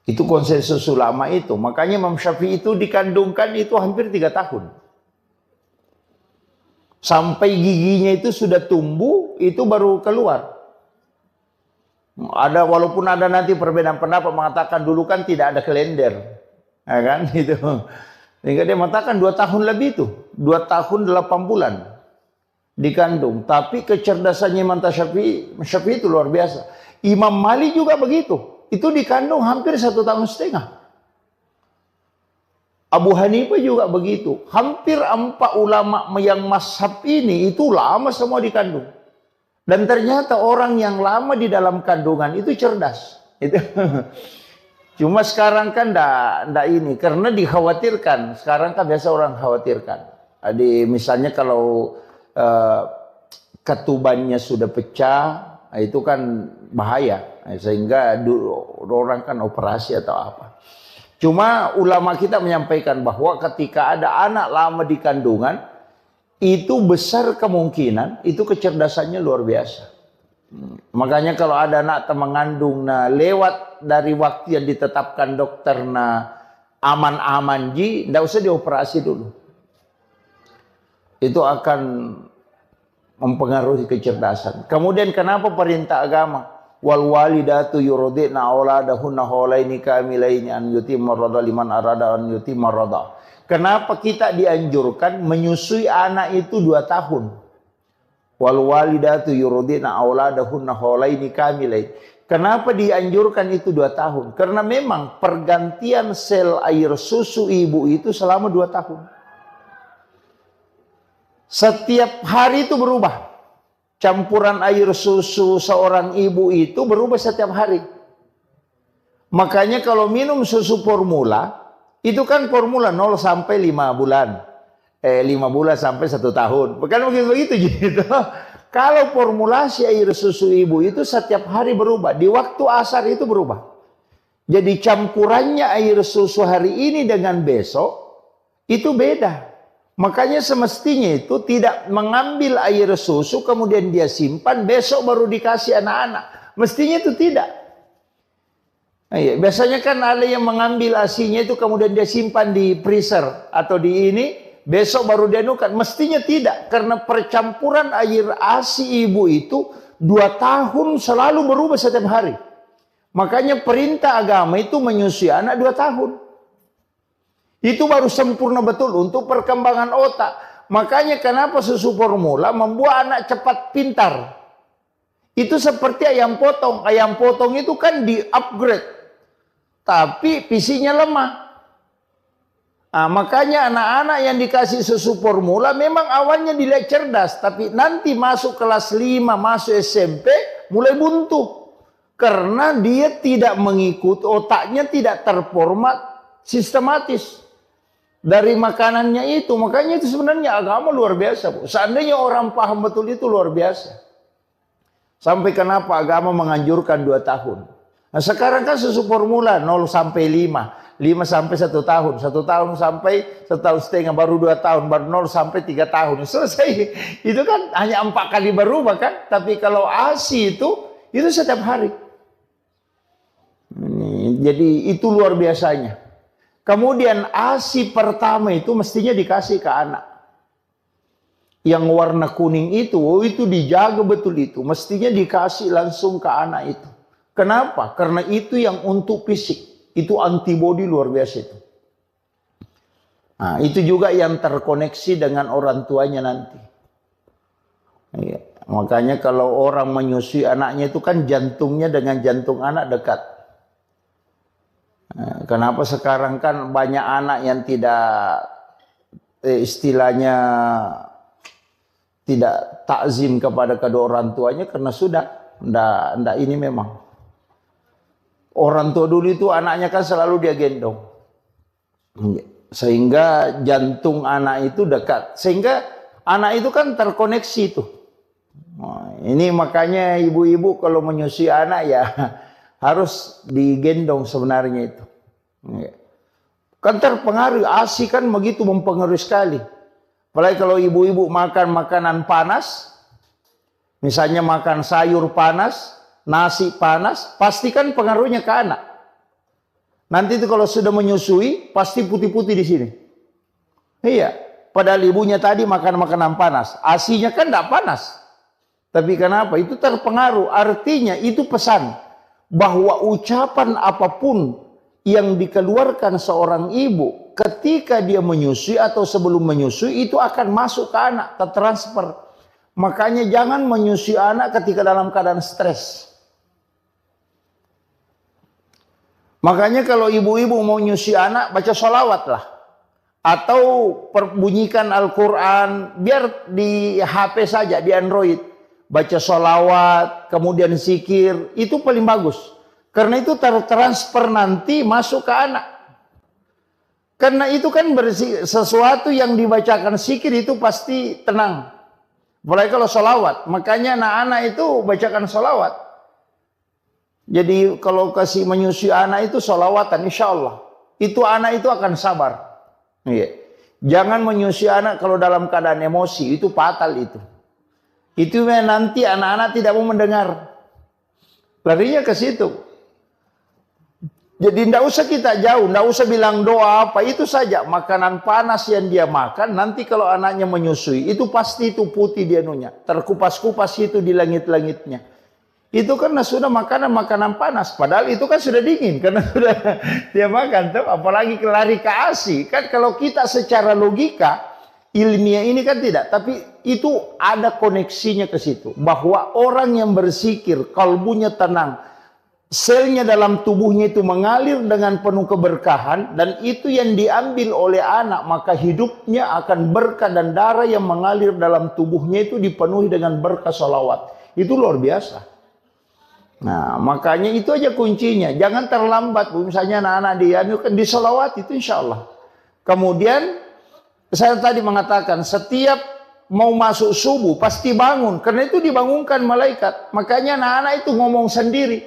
S2: Itu konsensus ulama itu. Makanya Imam Syafi'i itu dikandungkan itu hampir 3 tahun. Sampai giginya itu sudah tumbuh, itu baru keluar. Walaupun ada nanti perbedaan pendapat mengatakan dulu kan tidak ada kalender. Ya kan? Itu. Sehingga dia mengatakan 2 tahun lebih itu. 2 tahun 8 bulan dikandung. Tapi kecerdasannya Imam Syafi'i itu luar biasa. Imam Malik juga begitu. Itu dikandung hampir 1,5 tahun. Abu Hanifah juga begitu. Hampir 4 ulama yang mazhab ini itu lama semua dikandung. Dan ternyata orang yang lama di dalam kandungan itu cerdas. Itu. Cuma sekarang kan ndak ini. Karena dikhawatirkan. Sekarang kan biasa orang khawatirkan. Misalnya kalau ketubannya sudah pecah, itu kan bahaya. Sehingga orang kan operasi atau apa. Cuma ulama kita menyampaikan bahwa ketika ada anak lama di kandungan, itu besar kemungkinan itu kecerdasannya luar biasa. Makanya kalau ada anak mengandung lewat dari waktu yang ditetapkan dokter aman-aman ji, tidak usah dioperasi dulu. Itu akan mempengaruhi kecerdasan. Kemudian kenapa perintah agama? Wal walidatu yurdi'na auladahunna haulaini kamilaini an yutimma radha liman arada an yutimma radha. Kenapa kita dianjurkan menyusui anak itu 2 tahun? Wal walidatu yurdi'na auladahunna haulaini kamilaini. Kenapa dianjurkan itu 2 tahun? Karena memang pergantian sel air susu ibu itu selama 2 tahun. Setiap hari itu berubah. Campuran air susu seorang ibu itu berubah setiap hari. Makanya kalau minum susu formula, itu kan formula 0 sampai 5 bulan. 5 bulan sampai 1 tahun. Bukan begitu gitu. Kalau formulasi air susu ibu itu setiap hari berubah. Di waktu asar itu berubah. Jadi campurannya air susu hari ini dengan besok, itu beda. Makanya semestinya itu tidak mengambil air susu kemudian dia simpan besok baru dikasih anak-anak. Mestinya itu tidak. Biasanya kan ada yang mengambil ASI-nya itu kemudian dia simpan di freezer atau di ini besok baru dia nukan. Mestinya tidak, karena percampuran air ASI ibu itu 2 tahun selalu berubah setiap hari. Makanya perintah agama itu menyusui anak 2 tahun. Itu baru sempurna betul untuk perkembangan otak. Makanya kenapa susu formula membuat anak cepat pintar. Itu seperti ayam potong. Ayam potong itu kan di-upgrade. Tapi PC-nya lemah. Makanya anak-anak yang dikasih susu formula memang awalnya dilihat cerdas. Tapi nanti masuk kelas 5, masuk SMP, mulai buntu. Karena dia tidak mengikuti, otaknya tidak terformat sistematis. Dari makanannya itu. Makanya itu sebenarnya agama luar biasa, Bu. Seandainya orang paham betul itu luar biasa. Sampai kenapa agama menganjurkan 2 tahun. Nah sekarang kan susu formula 0 sampai 5. 5 sampai 1 tahun. 1 tahun sampai 1,5 tahun. Baru 2 tahun. Baru 0 sampai 3 tahun. Selesai. Itu kan hanya 4 kali berubah kan. Tapi kalau ASI itu setiap hari. Jadi itu luar biasanya. Kemudian ASI pertama itu mestinya dikasih ke anak. Yang warna kuning itu dijaga betul itu. Mestinya dikasih langsung ke anak itu. Kenapa? Karena itu yang untuk fisik. Itu antibodi luar biasa itu. Nah, itu juga yang terkoneksi dengan orang tuanya nanti. Ya, makanya kalau orang menyusui anaknya itu kan jantungnya dengan jantung anak dekat. Kenapa sekarang kan banyak anak yang tidak istilahnya tidak takzim kepada kedua orang tuanya karena sudah ndak ini memang. Orang tua dulu itu anaknya kan selalu dia gendong. Sehingga jantung anak itu dekat. Sehingga anak itu kan terkoneksi tuh. Nah, ini makanya ibu-ibu kalau menyusui anak ya harus digendong sebenarnya itu. Kan terpengaruh, ASI kan begitu mempengaruhi sekali. Apalagi kalau ibu-ibu makan makanan panas, misalnya makan sayur panas, nasi panas, pasti kan pengaruhnya ke anak. Nanti itu kalau sudah menyusui, pasti putih-putih di sini. Iya, padahal ibunya tadi makan makanan panas, ASI-nya kan tidak panas. Tapi kenapa? Itu terpengaruh. Artinya itu pesan bahwa ucapan apapun yang dikeluarkan seorang ibu ketika dia menyusui atau sebelum menyusui itu akan masuk ke anak, tertransfer. Makanya jangan menyusui anak ketika dalam keadaan stres. Makanya kalau ibu-ibu mau menyusui anak, baca sholawat lah. Atau bunyikan Al-Quran, biar di HP saja, di Android. Baca sholawat, kemudian zikir, itu paling bagus. Karena itu tertransfer nanti masuk ke anak. Karena itu kan sesuatu yang dibacakan zikir itu pasti tenang. Mulai kalau sholawat, makanya anak-anak itu bacakan sholawat. Jadi kalau kasih menyusui anak itu sholawatan, insya Allah. Itu anak itu akan sabar. Iya. Jangan menyusui anak kalau dalam keadaan emosi, itu fatal itu. Itu nanti anak-anak tidak mau mendengar. Larinya ke situ. Jadi tidak usah kita jauh, tidak usah bilang doa apa, itu saja. Makanan panas yang dia makan, nanti kalau anaknya menyusui, itu pasti itu putih dia nunya. Terkupas-kupas itu di langit-langitnya. Itu karena sudah makanan panas. Padahal itu kan sudah dingin, karena sudah dia makan. Tuh. Apalagi lari ke ASI. Kan kalau kita secara logika, ilmiah ini kan tidak. Tapi itu ada koneksinya ke situ. Bahwa orang yang berzikir, kalbunya tenang, selnya dalam tubuhnya itu mengalir dengan penuh keberkahan, dan itu yang diambil oleh anak, maka hidupnya akan berkah, dan darah yang mengalir dalam tubuhnya itu dipenuhi dengan berkah sholawat. Itu luar biasa. Nah, makanya itu aja kuncinya. Jangan terlambat. Misalnya anak-anak di sholawat itu insya Allah. Kemudian saya tadi mengatakan setiap mau masuk subuh pasti bangun, karena itu dibangunkan malaikat. Makanya anak-anak itu ngomong sendiri.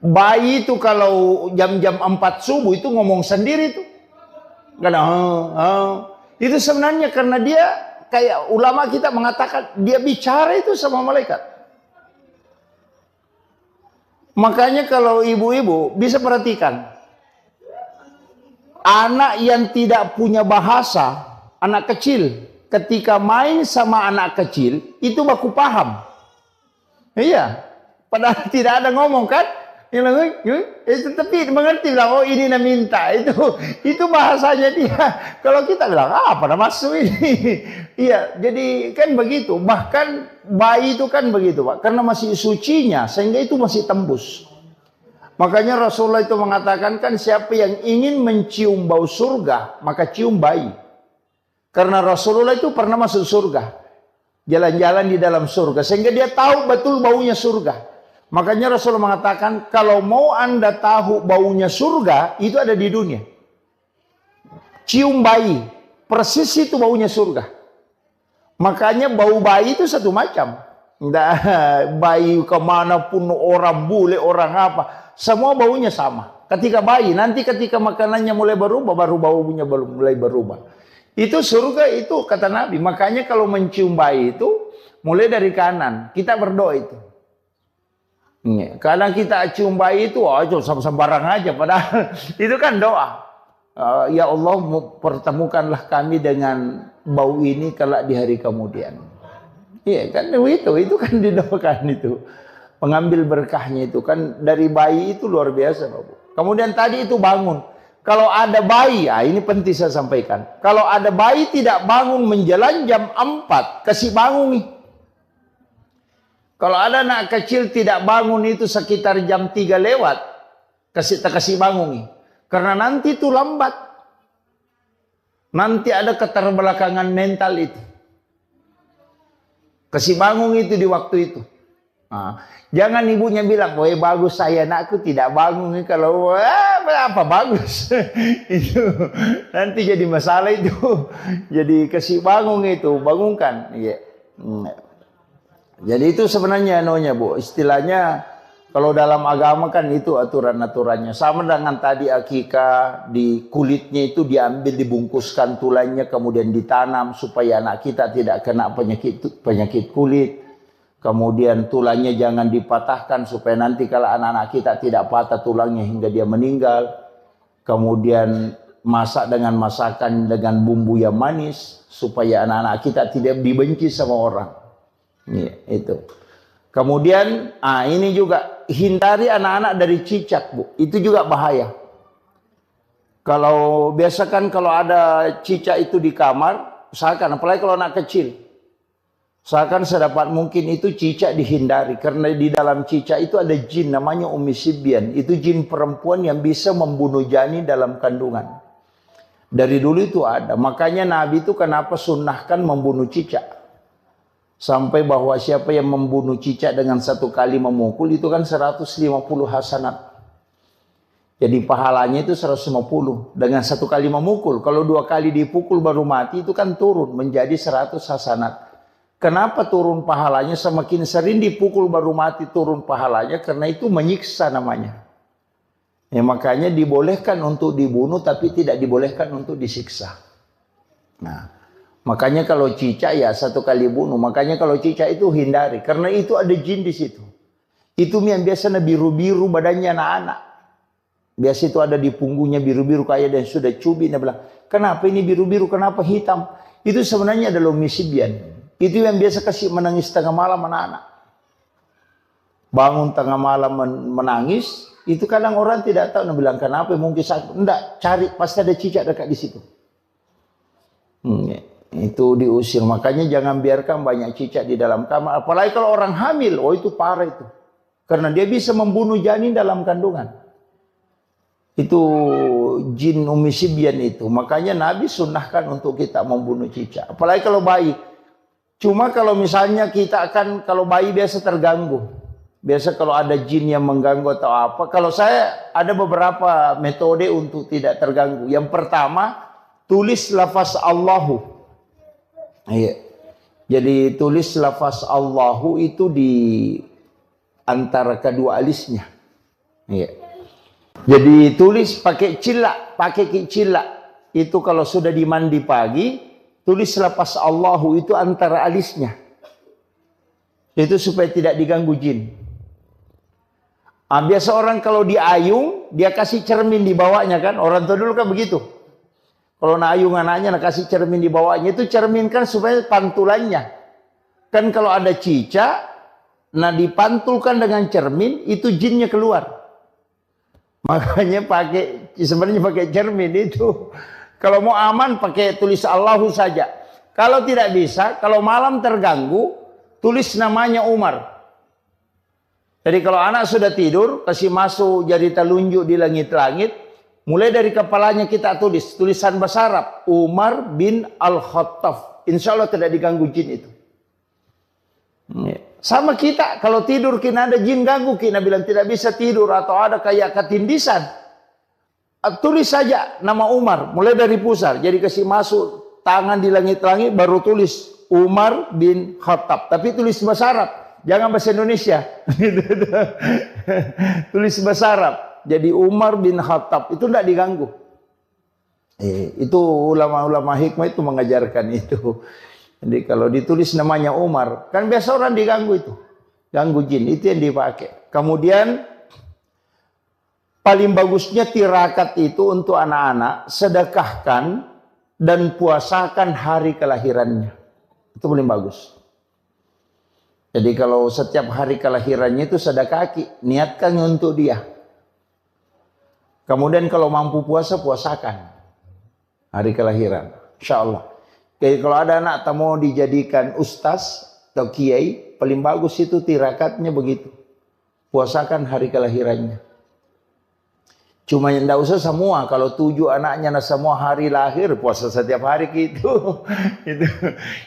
S2: Bayi itu kalau jam-jam 4 subuh itu ngomong sendiri tuh. Karena itu sebenarnya karena dia kayak ulama kita mengatakan dia bicara itu sama malaikat. Makanya kalau ibu-ibu bisa perhatikan. Anak yang tidak punya bahasa, anak kecil, ketika main sama anak kecil itu baku paham. Iya. Padahal tidak ada ngomong kan? Tapi mengerti bilang, oh ini minta, itu bahasanya dia. Kalau kita bilang, pada masuk ini. Iya, jadi kan begitu. Bahkan bayi itu kan begitu, Pak. Karena masih sucinya, sehingga itu masih tembus. Makanya Rasulullah itu mengatakan kan, siapa yang ingin mencium bau surga, maka cium bayi. Karena Rasulullah itu pernah masuk surga. Jalan-jalan di dalam surga. Sehingga dia tahu betul baunya surga. Makanya Rasulullah mengatakan, kalau mau Anda tahu baunya surga, itu ada di dunia. Cium bayi, persis itu baunya surga. Makanya bau bayi itu satu macam. Bayi kemanapun, orang bule, orang apa, semua baunya sama. Ketika bayi, nanti ketika makanannya mulai berubah, baru baunya mulai berubah. Itu surga itu kata Nabi. Makanya kalau mencium bayi itu, mulai dari kanan, kita berdoa itu. Kadang kita cium bayi itu sembarang aja, padahal itu kan doa. Ya Allah, pertemukanlah kami dengan bau ini kelak di hari kemudian. Iya kan, itu kan didoakan itu. Pengambil berkahnya itu kan dari bayi itu luar biasa, Bapak. Kemudian tadi itu bangun. Kalau ada bayi, ini penting saya sampaikan. Kalau ada bayi tidak bangun menjelang jam 4, kasih bangun nih. Kalau ada anak kecil tidak bangun itu sekitar jam 3 lewat, kasih bangun nih. Karena nanti itu lambat. Nanti ada keterbelakangan mental itu. Kasih bangun itu di waktu itu. Nah, jangan ibunya bilang, wah bagus saya anakku tidak bangun. Kalau apa bagus itu nanti jadi masalah itu. Jadi kasih bangun itu, bangunkan. Ya. Jadi itu sebenarnya Bu, istilahnya kalau dalam agama kan itu aturan-aturannya. Sama dengan tadi akikah, di kulitnya itu diambil, dibungkuskan tulangnya, kemudian ditanam supaya anak kita tidak kena penyakit kulit. Kemudian tulangnya jangan dipatahkan supaya nanti kalau anak-anak kita tidak patah tulangnya hingga dia meninggal. Kemudian masak dengan masakan dengan bumbu yang manis supaya anak-anak kita tidak dibenci sama orang. Ya, itu. Kemudian ini juga hindari anak-anak dari cicak, Bu. Itu juga bahaya. Kalau biasakan kalau ada cicak itu di kamar, usahakan apalagi kalau anak kecil. Usahakan sedapat mungkin itu cicak dihindari. Karena di dalam cicak itu ada jin namanya Ummi Sibyan. Itu jin perempuan yang bisa membunuh janin dalam kandungan. Dari dulu itu ada. Makanya Nabi itu kenapa sunnahkan membunuh cicak. Sampai bahwa siapa yang membunuh cicak dengan satu kali memukul itu kan 150 hasanat. Jadi pahalanya itu 150 dengan satu kali memukul. Kalau 2 kali dipukul baru mati itu kan turun menjadi 100 hasanat. Kenapa turun pahalanya? Semakin sering dipukul baru mati turun pahalanya, karena itu menyiksa namanya. Ya, makanya dibolehkan untuk dibunuh tapi tidak dibolehkan untuk disiksa. Nah, makanya kalau cicak ya 1 kali bunuh. Makanya kalau cicak itu hindari, karena itu ada jin di situ. Itu yang biasanya biru-biru badannya anak-anak. Biasa itu ada di punggungnya biru-biru kayak dan sudah cubit. Dia bilang, kenapa ini biru-biru? Kenapa hitam? Itu sebenarnya adalah Ummi Sibyan. Itu yang biasa kasih menangis tengah malam anak-anak. Bangun tengah malam menangis. Itu kadang orang tidak tahu. Dia bilang kenapa? Mungkin sakit. Enggak, cari. Pasti ada cicak dekat di situ. Itu diusir. Makanya jangan biarkan banyak cicak di dalam kamar. Apalagi kalau orang hamil. Oh itu parah itu. Karena dia bisa membunuh janin dalam kandungan. Itu jin Ummi Sibyan itu. Makanya Nabi sunnahkan untuk kita membunuh cicak. Apalagi kalau bayi. Cuma kalau misalnya kita akan, kalau bayi biasa terganggu. Biasa kalau ada jin yang mengganggu atau apa. Kalau saya ada beberapa metode untuk tidak terganggu. Yang pertama, tulis lafaz Allahu. Iya. Jadi tulis lafaz Allahu itu di antara kedua alisnya. Iya. Jadi tulis pakai cilak, pakai cilak. Itu kalau sudah dimandi pagi, tulis lafaz Allahu itu antara alisnya. Itu supaya tidak diganggu jin. Biasa orang kalau diayung, dia kasih cermin di bawahnya kan. Orang tua dulu kan begitu. Kalau ayung anaknya, kasih cermin di bawahnya. Itu cermin kan supaya pantulannya. Kan kalau ada cicak, dipantulkan dengan cermin, itu jinnya keluar. Makanya sebenarnya pakai cermin itu. Kalau mau aman pakai tulis Allahu saja. Kalau tidak bisa, kalau malam terganggu, tulis namanya Umar. Jadi kalau anak sudah tidur, kasih masuk jari telunjuk di langit-langit, mulai dari kepalanya kita tulis tulisan bahasa Arab, Umar bin Al-Khattab. Insya Allah tidak diganggu jin itu. Sama kita, kalau tidur kita ada jin ganggu, kita bilang tidak bisa tidur atau ada kayak ketindisan. Tulis saja nama Umar, mulai dari pusar. Jadi kasih masuk tangan di langit-langit, baru tulis Umar bin Khattab. Tapi tulis bahasa Arab, jangan bahasa Indonesia. Tulis bahasa Arab. Jadi Umar bin Khattab, itu tidak diganggu. Itu ulama-ulama hikmah itu mengajarkan itu. Jadi kalau ditulis namanya Umar, kan biasa orang diganggu itu. Ganggu jin, itu yang dipakai. Kemudian paling bagusnya tirakat itu untuk anak-anak, sedekahkan dan puasakan hari kelahirannya. Itu paling bagus. Jadi kalau setiap hari kelahirannya itu sedekah, niatkan untuk dia. Kemudian kalau mampu puasa, puasakan hari kelahiran. Insya Allah. Jadi kalau ada anak tak mau dijadikan ustaz atau kiai, paling bagus itu tirakatnya begitu. Puasakan hari kelahirannya. Cuma tidak usah semua. Kalau 7 anaknya nah semua hari lahir puasa setiap hari gitu. Itu.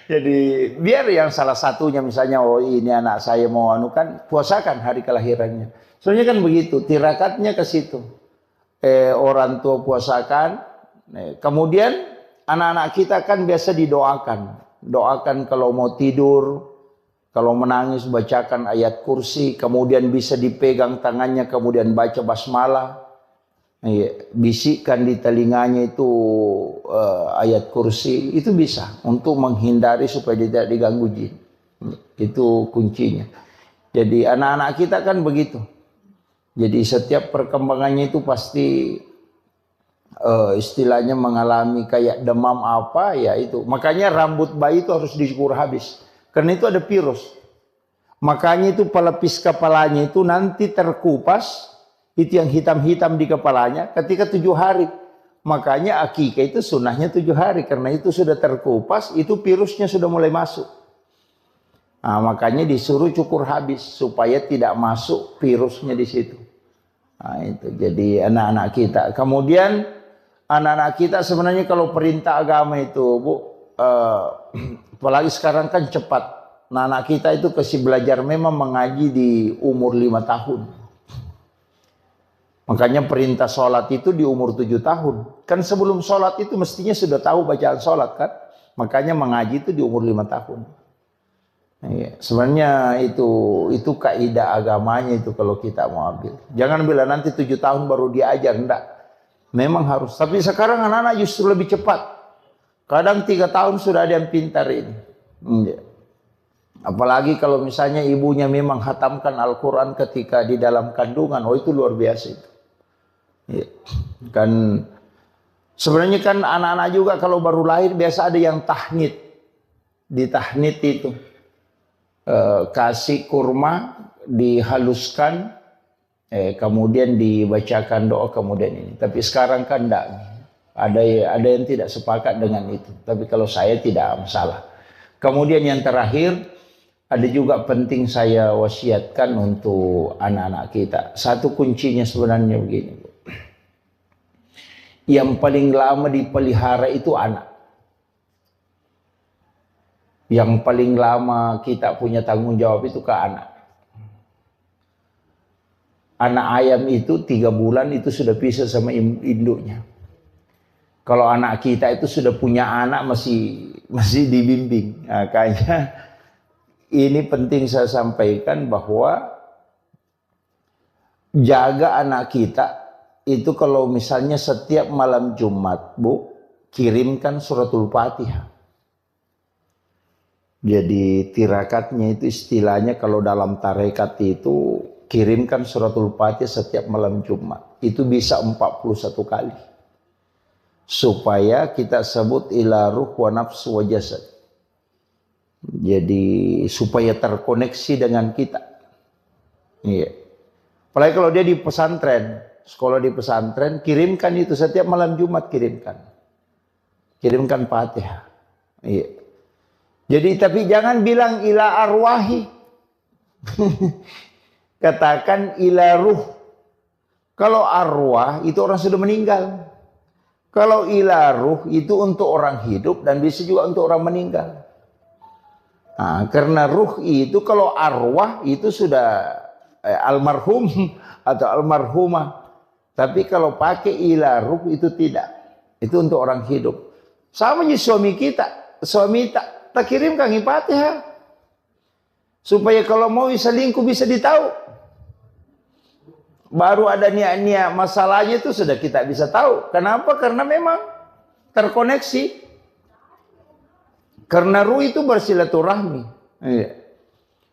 S2: Jadi biar yang salah satunya misalnya oh ini anak saya mau anu kan puasakan hari kelahirannya. Soalnya kan begitu. Tirakatnya ke situ. Orang tua puasakan. Kemudian anak-anak kita kan biasa didoakan. Doakan kalau mau tidur. Kalau menangis bacakan ayat kursi. Kemudian bisa dipegang tangannya. Kemudian baca basmalah. Bisikkan di telinganya itu ayat kursi. Itu bisa. Untuk menghindari supaya tidak diganggu jin. Itu kuncinya. Jadi anak-anak kita kan begitu. Jadi setiap perkembangannya itu pasti istilahnya mengalami kayak demam apa ya itu. Makanya rambut bayi itu harus dicukur habis. Karena itu ada virus. Makanya itu pelepis kepalanya itu nanti terkupas. Itu yang hitam-hitam di kepalanya ketika 7 hari. Makanya akikah itu sunnahnya 7 hari. Karena itu sudah terkupas, itu virusnya sudah mulai masuk. Nah, makanya disuruh cukur habis supaya tidak masuk virusnya di situ. Nah, itu jadi anak-anak kita. Kemudian anak-anak kita sebenarnya kalau perintah agama itu, Bu, apalagi sekarang kan cepat. Nah, anak kita itu kasih belajar memang mengaji di umur 5 tahun. Makanya perintah sholat itu di umur 7 tahun. Kan sebelum sholat itu mestinya sudah tahu bacaan sholat kan. Makanya mengaji itu di umur 5 tahun. Ya, sebenarnya itu kaidah agamanya itu kalau kita mau ambil. Jangan bila nanti 7 tahun baru diajar, enggak. Memang harus. Tapi sekarang anak-anak justru lebih cepat. Kadang 3 tahun sudah ada yang pintar ini. Ya. Apalagi kalau misalnya ibunya memang hatamkan Al-Quran ketika di dalam kandungan. Oh itu luar biasa itu. Ya. Kan sebenarnya kan anak-anak juga kalau baru lahir biasa ada yang tahnid. Di tahnid itu kasih kurma dihaluskan kemudian dibacakan doa kemudian ini. Tapi sekarang kan enggak. Ada yang tidak sepakat dengan itu. Tapi kalau saya tidak masalah. Kemudian yang terakhir ada juga penting saya wasiatkan untuk anak-anak kita. Satu kuncinya sebenarnya begini, Bu. Yang paling lama dipelihara itu anak. Yang paling lama kita punya tanggung jawab itu ke anak. Anak ayam itu 3 bulan itu sudah pisah sama induknya. Kalau anak kita itu sudah punya anak masih dibimbing. Nah, kayaknya ini penting saya sampaikan bahwa jaga anak kita. Itu kalau misalnya setiap malam Jumat, Bu, kirimkan suratul Fatihah. Jadi tirakatnya itu istilahnya kalau dalam tarekat itu kirimkan suratul Fatihah setiap malam Jumat. Itu bisa 41 kali. Supaya kita sebut ila ruh wa nafsu wa jasad. Jadi supaya terkoneksi dengan kita. Iya. Apalagi kalau dia di pesantren. Sekolah di pesantren, kirimkan itu setiap malam Jumat kirimkan. Kirimkan Fatihah. Iya. Jadi tapi jangan bilang ila arwahi. Katakan ila ruh. Kalau arwah itu orang sudah meninggal. Kalau ila ruh itu untuk orang hidup dan bisa juga untuk orang meninggal. Nah, karena ruh itu kalau arwah itu sudah almarhum atau almarhumah. Tapi kalau pakai ila ruh itu tidak. Itu untuk orang hidup. Sama dengan suami kita. Suami tak kirimkan Fatihah. Supaya kalau mau selingkuh bisa ditahu. Baru ada niat-niat masalahnya itu sudah kita bisa tahu. Kenapa? Karena memang terkoneksi. Karena ruh itu bersilaturahmi. Iya.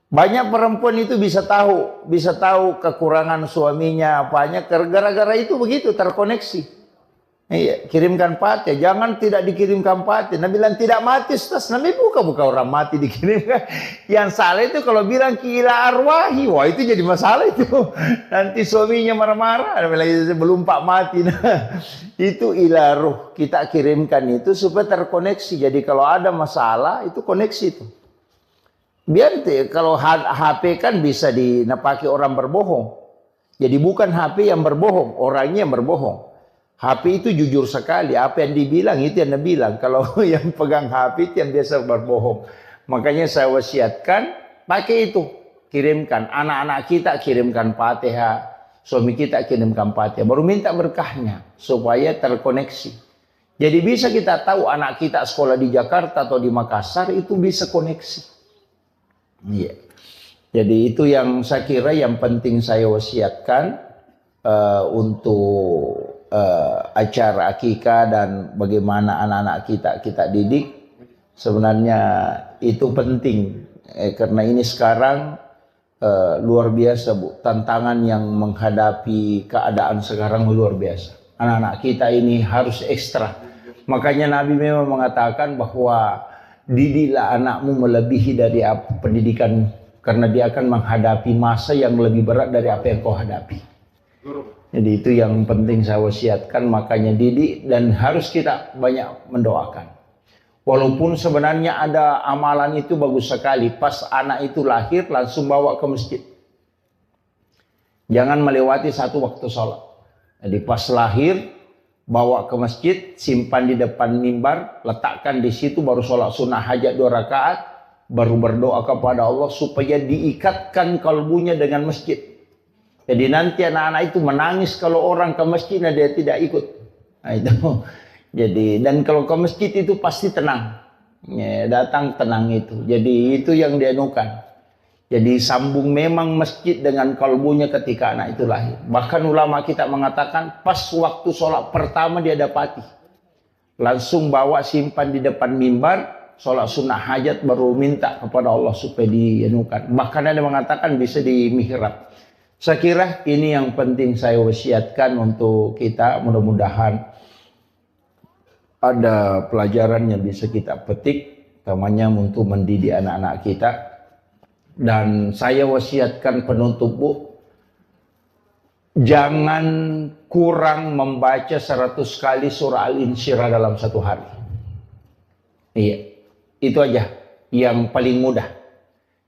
S2: Banyak perempuan itu bisa tahu kekurangan suaminya apanya gara-gara itu begitu terkoneksi. Iya, kirimkan Fatihah, jangan tidak dikirimkan Fatihah. Nabi bilang tidak mati, Ustaz. Nabi buka orang mati dikirimkan. Yang salah itu kalau bilang ila arwahi, wah itu jadi masalah itu. Nanti suaminya marah-marah, belum Pak mati. Nah, itu ila ruh kita kirimkan itu supaya terkoneksi. Jadi kalau ada masalah itu koneksi itu. Biar kalau HP kan bisa dinapaki orang berbohong. Jadi bukan HP yang berbohong, orangnya yang berbohong. HP itu jujur sekali, apa yang dibilang itu yang dia bilang. Kalau yang pegang HP itu yang biasa berbohong. Makanya saya wasiatkan pakai itu, kirimkan anak-anak kita, kirimkan Fatihah, suami kita kirimkan Fatihah, baru minta berkahnya supaya terkoneksi. Jadi bisa kita tahu anak kita sekolah di Jakarta atau di Makassar itu bisa koneksi. Iya. Jadi itu yang saya kira yang penting saya wasiatkan untuk acara akikah dan bagaimana anak-anak kita didik. Sebenarnya itu penting karena ini sekarang luar biasa Bu, tantangan yang menghadapi keadaan sekarang luar biasa. Anak-anak kita ini harus ekstra. Makanya Nabi memang mengatakan bahwa didiklah anakmu melebihi dari pendidikan, karena dia akan menghadapi masa yang lebih berat dari apa yang kau hadapi. Jadi itu yang penting saya wasiatkan, makanya didik dan harus kita banyak mendoakan. Walaupun sebenarnya ada amalan itu bagus sekali, pas anak itu lahir langsung bawa ke masjid. Jangan melewati satu waktu sholat. Jadi pas lahir bawa ke masjid, simpan di depan mimbar, letakkan di situ, baru sholat sunnah hajat 2 rakaat. Baru berdoa kepada Allah supaya diikatkan kalbunya dengan masjid. Jadi nanti anak-anak itu menangis kalau orang ke masjid dan dia tidak ikut. Nah, itu. Jadi dan kalau ke masjid itu pasti tenang. Ya, datang tenang itu. Jadi itu yang dianukan. Jadi sambung memang masjid dengan kalbunya ketika anak itu lahir. Bahkan ulama kita mengatakan pas waktu sholat pertama dia dapati. Langsung bawa simpan di depan mimbar. Sholat sunnah hajat baru minta kepada Allah supaya dianukan. Bahkan ada mengatakan bisa di mihrab. Saya kira ini yang penting saya wasiatkan untuk kita. Mudah-mudahan ada pelajaran yang bisa kita petik, namanya untuk mendidik anak-anak kita. Dan saya wasiatkan penutup Bu, jangan kurang membaca 100 kali surah Al-Insyirah dalam satu hari. Iya. Itu aja yang paling mudah.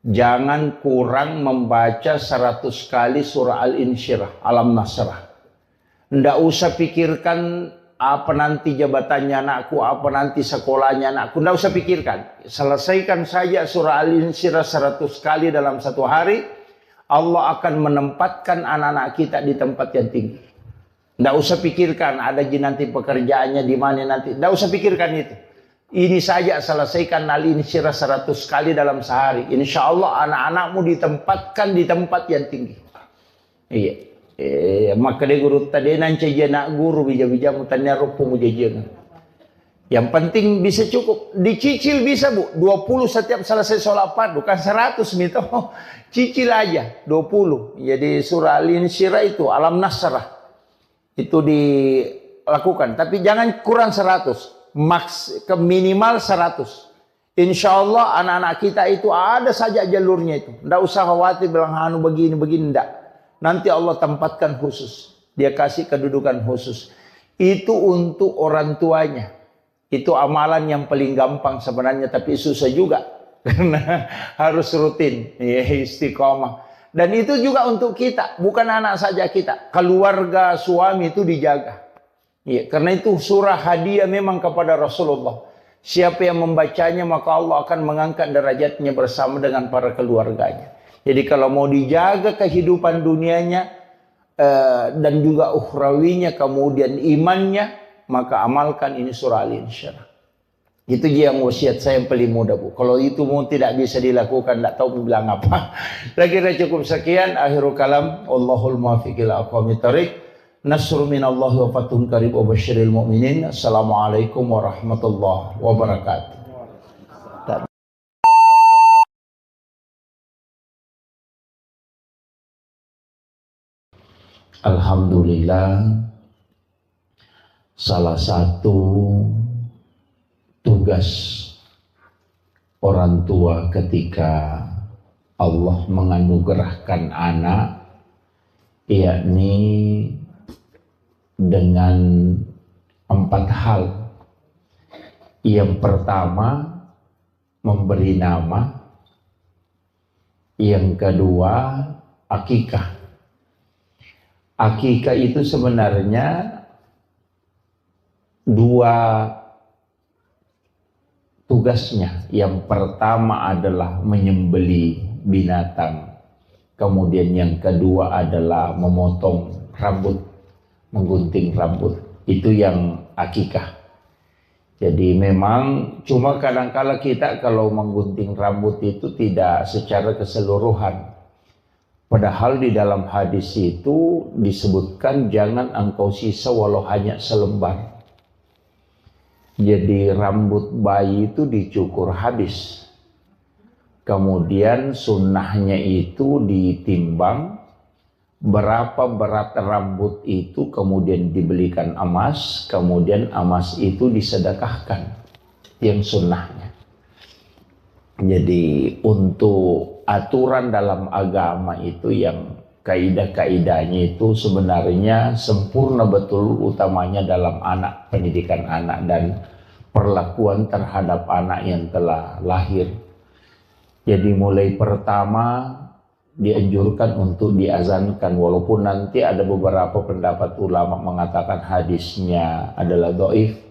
S2: Jangan kurang membaca 100 kali surah Al-Insyirah, Alam Nasrah. Nggak usah pikirkan apa nanti jabatannya anakku, apa nanti sekolahnya anakku. Nggak usah pikirkan. Selesaikan saja surah Al-Insyirah 100 kali dalam satu hari. Allah akan menempatkan anak-anak kita di tempat yang tinggi. Nggak usah pikirkan ada nanti pekerjaannya di mana nanti. Nggak usah pikirkan itu. Ini saja selesaikan Al-Insyirah 100 kali dalam sehari. Insya Allah anak-anakmu ditempatkan di tempat yang tinggi. Iya. Maka dia guru tadi nanti nak guru bija-bija mutanya rupu mujajian. Yang penting bisa cukup. Dicicil bisa Bu. 20 setiap selesai sholat fardu. Bukan 100 gitu. Cicil aja 20. Jadi surah Al-Insyirah itu Alam Nasrah. Itu dilakukan. Tapi jangan kurang 100. Maks ke minimal 100. Insya Allah anak-anak kita itu ada saja jalurnya itu. Nggak usah khawatir bilang anu begini-begini, enggak. Nanti Allah tempatkan khusus. Dia kasih kedudukan khusus. Itu untuk orang tuanya. Itu amalan yang paling gampang sebenarnya, tapi susah juga. Karena harus rutin, ya, istiqomah. Dan itu juga untuk kita, bukan anak saja kita. Keluarga, suami itu dijaga. Ya, karena itu surah hadiah memang kepada Rasulullah. Siapa yang membacanya maka Allah akan mengangkat derajatnya bersama dengan para keluarganya. Jadi kalau mau dijaga kehidupan dunianya dan juga ukhrawinya, kemudian imannya, maka amalkan ini surah Al-Insyirah. Itu yang wasiat saya yang paling mudah Bu. Kalau itu mau tidak bisa dilakukan, tidak tahu bilang apa. Kira cukup sekian. Akhirul kalam. Allahul muwaffiq ila aqwamit thoriq. Nasrun minallahi wa fathun qarib wa basyiril mu'minin. Assalamualaikum warahmatullahi wabarakatuh. Alhamdulillah, salah satu tugas orang tua ketika Allah menganugerahkan anak, yakni dengan 4 hal. Yang pertama, memberi nama. Yang kedua, akikah.
S1: Akikah itu sebenarnya dua tugasnya. Yang pertama adalah menyembeli binatang. Kemudian yang kedua adalah memotong rambut, menggunting rambut. Itu yang akikah. Jadi memang cuma kadang-kala kita kalau menggunting rambut itu tidak secara keseluruhan. Padahal di dalam hadis itu disebutkan jangan engkau sisa walau hanya selembar. Jadi rambut bayi itu dicukur habis. Kemudian sunnahnya itu ditimbang berapa berat rambut itu, kemudian dibelikan emas, kemudian emas itu disedekahkan. Yang sunnahnya. Jadi untuk aturan dalam agama itu yang kaidah-kaidahnya itu sebenarnya sempurna betul, utamanya dalam anak, pendidikan anak dan perlakuan terhadap anak yang telah lahir. Jadi mulai pertama dianjurkan untuk diazankan, walaupun nanti ada beberapa pendapat ulama mengatakan hadisnya adalah dhaif.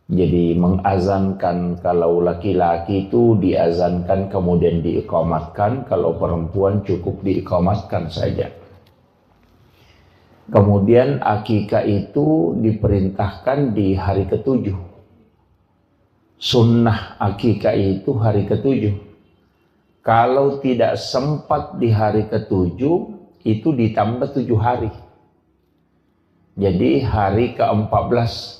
S1: Jadi mengazankan kalau laki-laki itu diazankan kemudian diiqamatkan, kalau perempuan cukup diiqamatkan saja. Kemudian akikah itu diperintahkan di hari ke-7. Sunnah akikah itu hari ke-7. Kalau tidak sempat di hari ke-7 itu ditambah 7 hari. Jadi hari ke-14.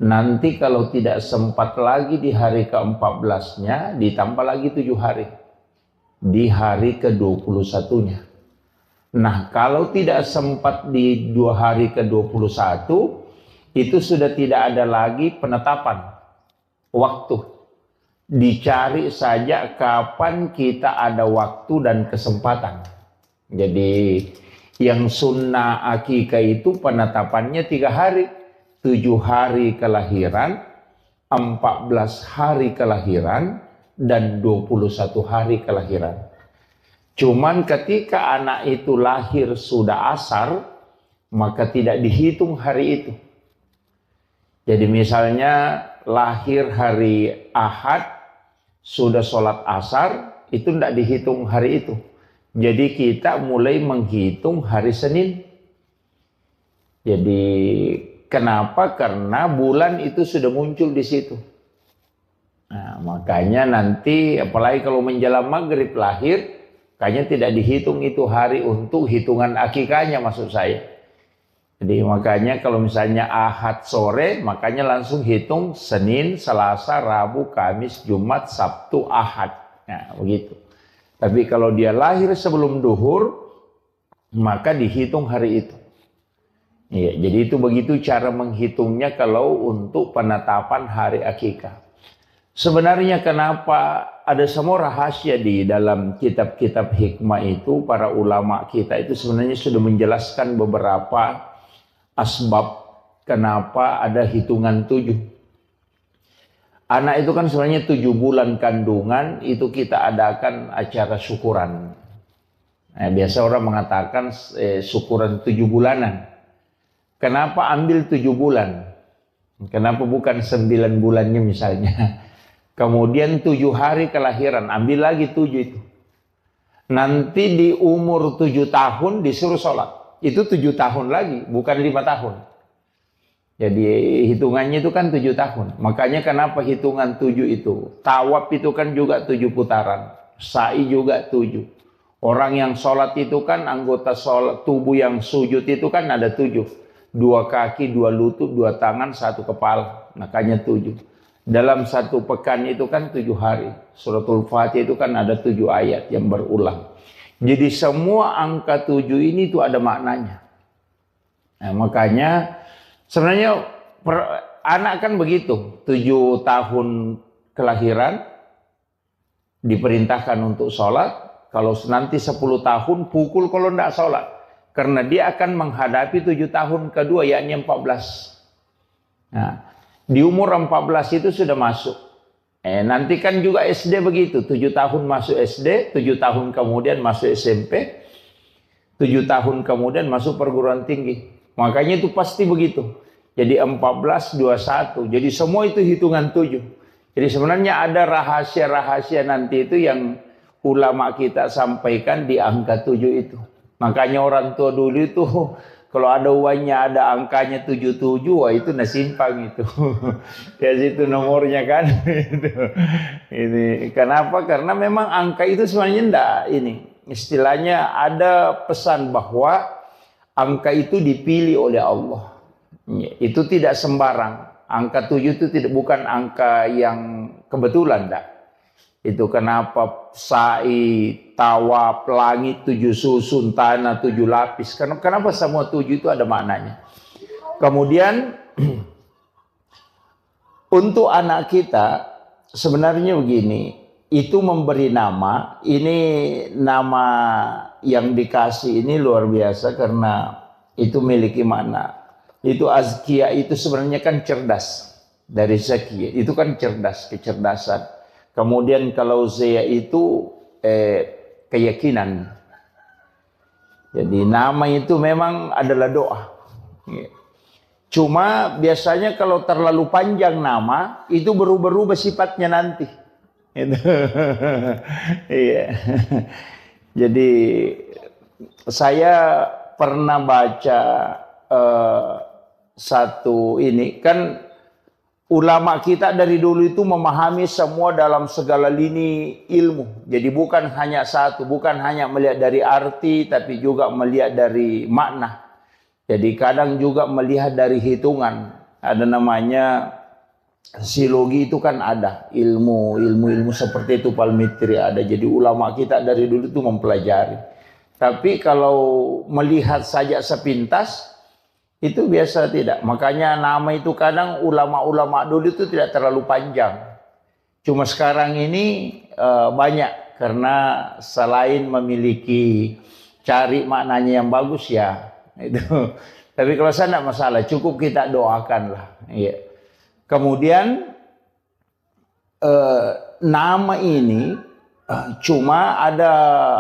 S1: Nanti kalau tidak sempat lagi di hari ke-14-nya, ditambah lagi 7 hari. Di hari ke-21-nya. Nah, kalau tidak sempat di 2 hari ke-21, itu sudah tidak ada lagi penetapan waktu. Dicari saja kapan kita ada waktu dan kesempatan. Jadi, yang sunnah akikah itu penetapannya 3 hari. 7 hari kelahiran, 14 hari kelahiran, dan 21 hari kelahiran. Cuman ketika anak itu lahir sudah asar, maka tidak dihitung hari itu. Jadi misalnya lahir hari Ahad, sudah sholat asar, itu tidak dihitung hari itu. Jadi kita mulai menghitung hari Senin. Jadi kenapa? Karena bulan itu sudah muncul di situ. Nah, makanya nanti apalagi kalau menjelang maghrib lahir, kayaknya tidak dihitung itu hari untuk hitungan akikahnya, maksud saya. Jadi makanya kalau misalnya Ahad sore, makanya langsung hitung Senin, Selasa, Rabu, Kamis, Jumat, Sabtu, Ahad. Nah, begitu. Tapi kalau dia lahir sebelum duhur, maka dihitung hari itu. Ya, jadi itu begitu cara menghitungnya kalau untuk penetapan hari akikah. Sebenarnya kenapa ada semua rahasia di dalam kitab-kitab hikmah itu, para ulama kita itu sebenarnya sudah menjelaskan beberapa asbab kenapa ada hitungan 7. Anak itu kan sebenarnya 7 bulan kandungan itu kita adakan acara syukuran. Nah, biasa orang mengatakan syukuran 7 bulanan. Kenapa ambil 7 bulan? Kenapa bukan 9 bulannya misalnya? Kemudian 7 hari kelahiran, ambil lagi 7 itu. Nanti di umur 7 tahun disuruh sholat. Itu 7 tahun lagi, bukan 5 tahun. Jadi hitungannya itu kan 7 tahun. Makanya kenapa hitungan 7 itu? Tawaf itu kan juga 7 putaran. Sa'i juga 7. Orang yang sholat itu kan anggota sholat, tubuh yang sujud itu kan ada 7. 2 kaki, 2 lutut, 2 tangan, 1 kepala. Makanya 7. Dalam 1 pekan itu kan 7 hari. Suratul Fatihah itu kan ada 7 ayat yang berulang. Jadi semua angka 7 ini itu ada maknanya. Nah, makanya sebenarnya anak kan begitu. 7 tahun kelahiran diperintahkan untuk sholat. Kalau nanti 10 tahun pukul kalau tidak sholat. Karena dia akan menghadapi 7 tahun kedua, yakni 14. Nah, di umur 14 itu sudah masuk. Nanti kan juga SD begitu. 7 tahun masuk SD, 7 tahun kemudian masuk SMP. 7 tahun kemudian masuk perguruan tinggi. Makanya itu pasti begitu. Jadi 14, 21. Jadi semua itu hitungan 7. Jadi sebenarnya ada rahasia-rahasia nanti itu yang ulama kita sampaikan di angka 7 itu. Makanya orang tua dulu itu kalau ada uangnya ada angkanya 77, wah itu nasimpang itu. Ya situ nomornya kan. Ini kenapa? Karena memang angka itu sebenarnya enggak ini. Istilahnya ada pesan bahwa angka itu dipilih oleh Allah. Itu tidak sembarang. Angka 7 itu bukan angka yang kebetulan, enggak. Itu kenapa sa'i, tawaf, langit 7 susun, tanah 7 lapis. Kenapa semua 7 itu ada maknanya. Kemudian untuk anak kita sebenarnya begini, itu memberi nama, ini nama yang dikasih ini luar biasa karena itu memiliki makna. Itu azkiya itu sebenarnya kan cerdas. Dari zakiya itu kan cerdas, kecerdasan. Kemudian kalau zaya itu keyakinan. Jadi nama itu memang adalah doa. Cuma biasanya kalau terlalu panjang nama itu berubah-ubah sifatnya nanti. Iya. Jadi saya pernah baca satu ini kan. Ulama kita dari dulu itu memahami semua dalam segala lini ilmu. Jadi bukan hanya satu, bukan hanya melihat dari arti, tapi juga melihat dari makna. Jadi kadang juga melihat dari hitungan. Ada namanya silogi itu kan ada. Ilmu seperti itu palmitri ada. Jadi ulama kita dari dulu itu mempelajari. Tapi kalau melihat saja sepintas, itu biasa tidak. Makanya nama itu kadang ulama-ulama dulu itu tidak terlalu panjang. Cuma sekarang ini banyak. Karena selain memiliki cari maknanya yang bagus ya. Itu. Tapi kalau saya tidak masalah. Cukup kita doakan lah. Ya. Kemudian nama ini cuma ada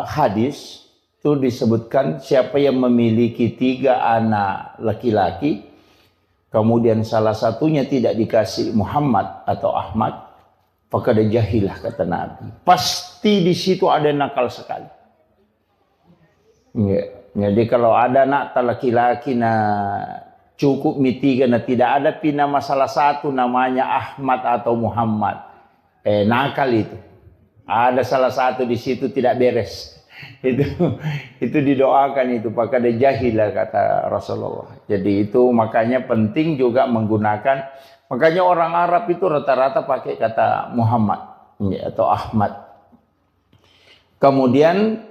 S1: hadis. Itu disebutkan siapa yang memiliki 3 anak laki-laki, kemudian salah satunya tidak dikasih Muhammad atau Ahmad, faqad jahilah kata Nabi. Pasti di situ ada nakal sekali. Ya. Jadi kalau ada anak laki-laki cukup mi 3 tidak ada nama salah satu namanya Ahmad atau Muhammad, nakal itu. Ada salah satu di situ tidak beres. Itu didoakan itu faqad jahilah kata Rasulullah. Jadi itu makanya penting juga menggunakan, makanya orang Arab itu rata-rata pakai kata Muhammad atau Ahmad. Kemudian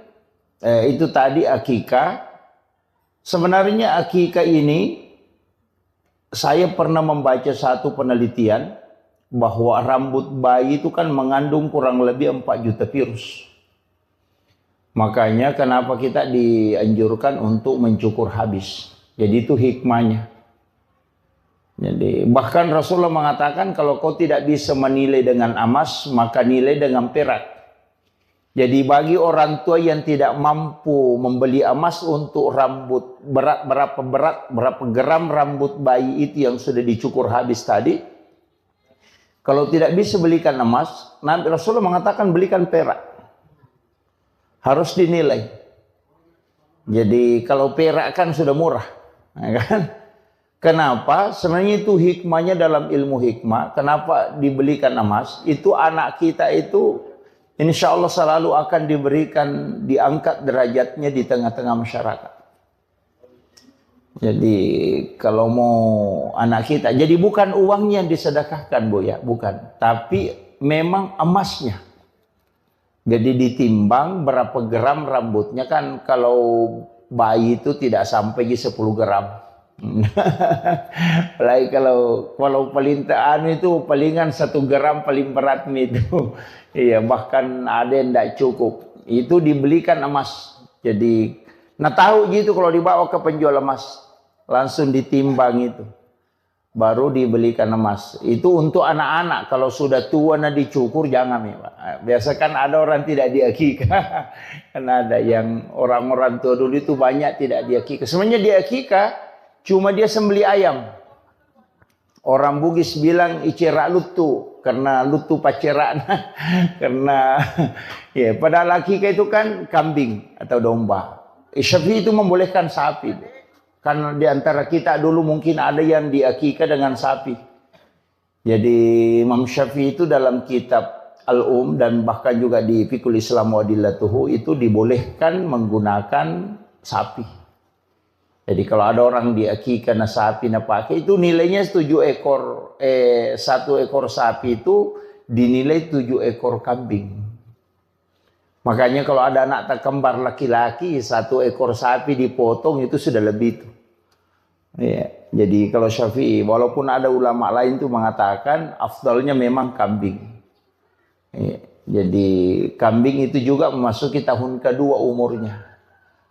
S1: itu tadi akikah. Sebenarnya akikah ini saya pernah membaca satu penelitian bahwa rambut bayi itu kan mengandung kurang lebih 4 juta virus. Makanya kenapa kita dianjurkan untuk mencukur habis. Jadi itu hikmahnya. Jadi bahkan Rasulullah mengatakan kalau kau tidak bisa menilai dengan emas, maka nilai dengan perak. Jadi bagi orang tua yang tidak mampu membeli emas untuk rambut berapa gram rambut bayi itu yang sudah dicukur habis tadi, kalau tidak bisa belikan emas, Nabi Rasulullah mengatakan belikan perak. Harus dinilai. Jadi kalau perak kan sudah murah, kan? Kenapa? Sebenarnya itu hikmahnya dalam ilmu hikmah. Kenapa dibelikan emas? Itu anak kita itu insya Allah selalu akan diberikan, diangkat derajatnya di tengah-tengah masyarakat. Jadi kalau mau anak kita, jadi bukan uangnya yang disedekahkan Bu ya, bukan. Tapi memang emasnya. Jadi ditimbang berapa gram rambutnya kan kalau bayi itu tidak sampai 10 gram. Apalagi kalau palintaan itu palingan 1 gram paling berat itu. Iya, bahkan ada yang tidak cukup. Itu dibelikan emas. Jadi, tahu gitu kalau dibawa ke penjual emas langsung ditimbang itu.
S2: baru dibelikan emas. Itu untuk anak-anak. Kalau sudah tua nah dicukur jangan ya Pak. Biasa kan ada orang tidak diakikah. Karena ada yang orang-orang tua dulu itu banyak tidak diakikah. Sebenarnya diakikah cuma dia sembeli ayam. Orang Bugis bilang icera lutu karena lutu paceran. Karena ya padahal akikah itu kan kambing atau domba. Syafi'i itu membolehkan sapi. Karena di antara kita dulu mungkin ada yang diakikah dengan sapi. Jadi Imam Syafi'i itu dalam kitab Al-Um dan bahkan juga di Fiqhul Islam wa Adillatuhu itu dibolehkan menggunakan sapi. Jadi kalau ada orang diakikah na sapi na pakai itu nilainya 1 ekor sapi itu dinilai 7 ekor kambing. Makanya kalau ada anak tak kembar laki-laki 1 ekor sapi dipotong itu sudah lebih tuh. Ya, jadi kalau Syafi'i walaupun ada ulama lain tuh mengatakan afdalnya memang kambing. Ya, jadi kambing itu juga memasuki tahun kedua umurnya.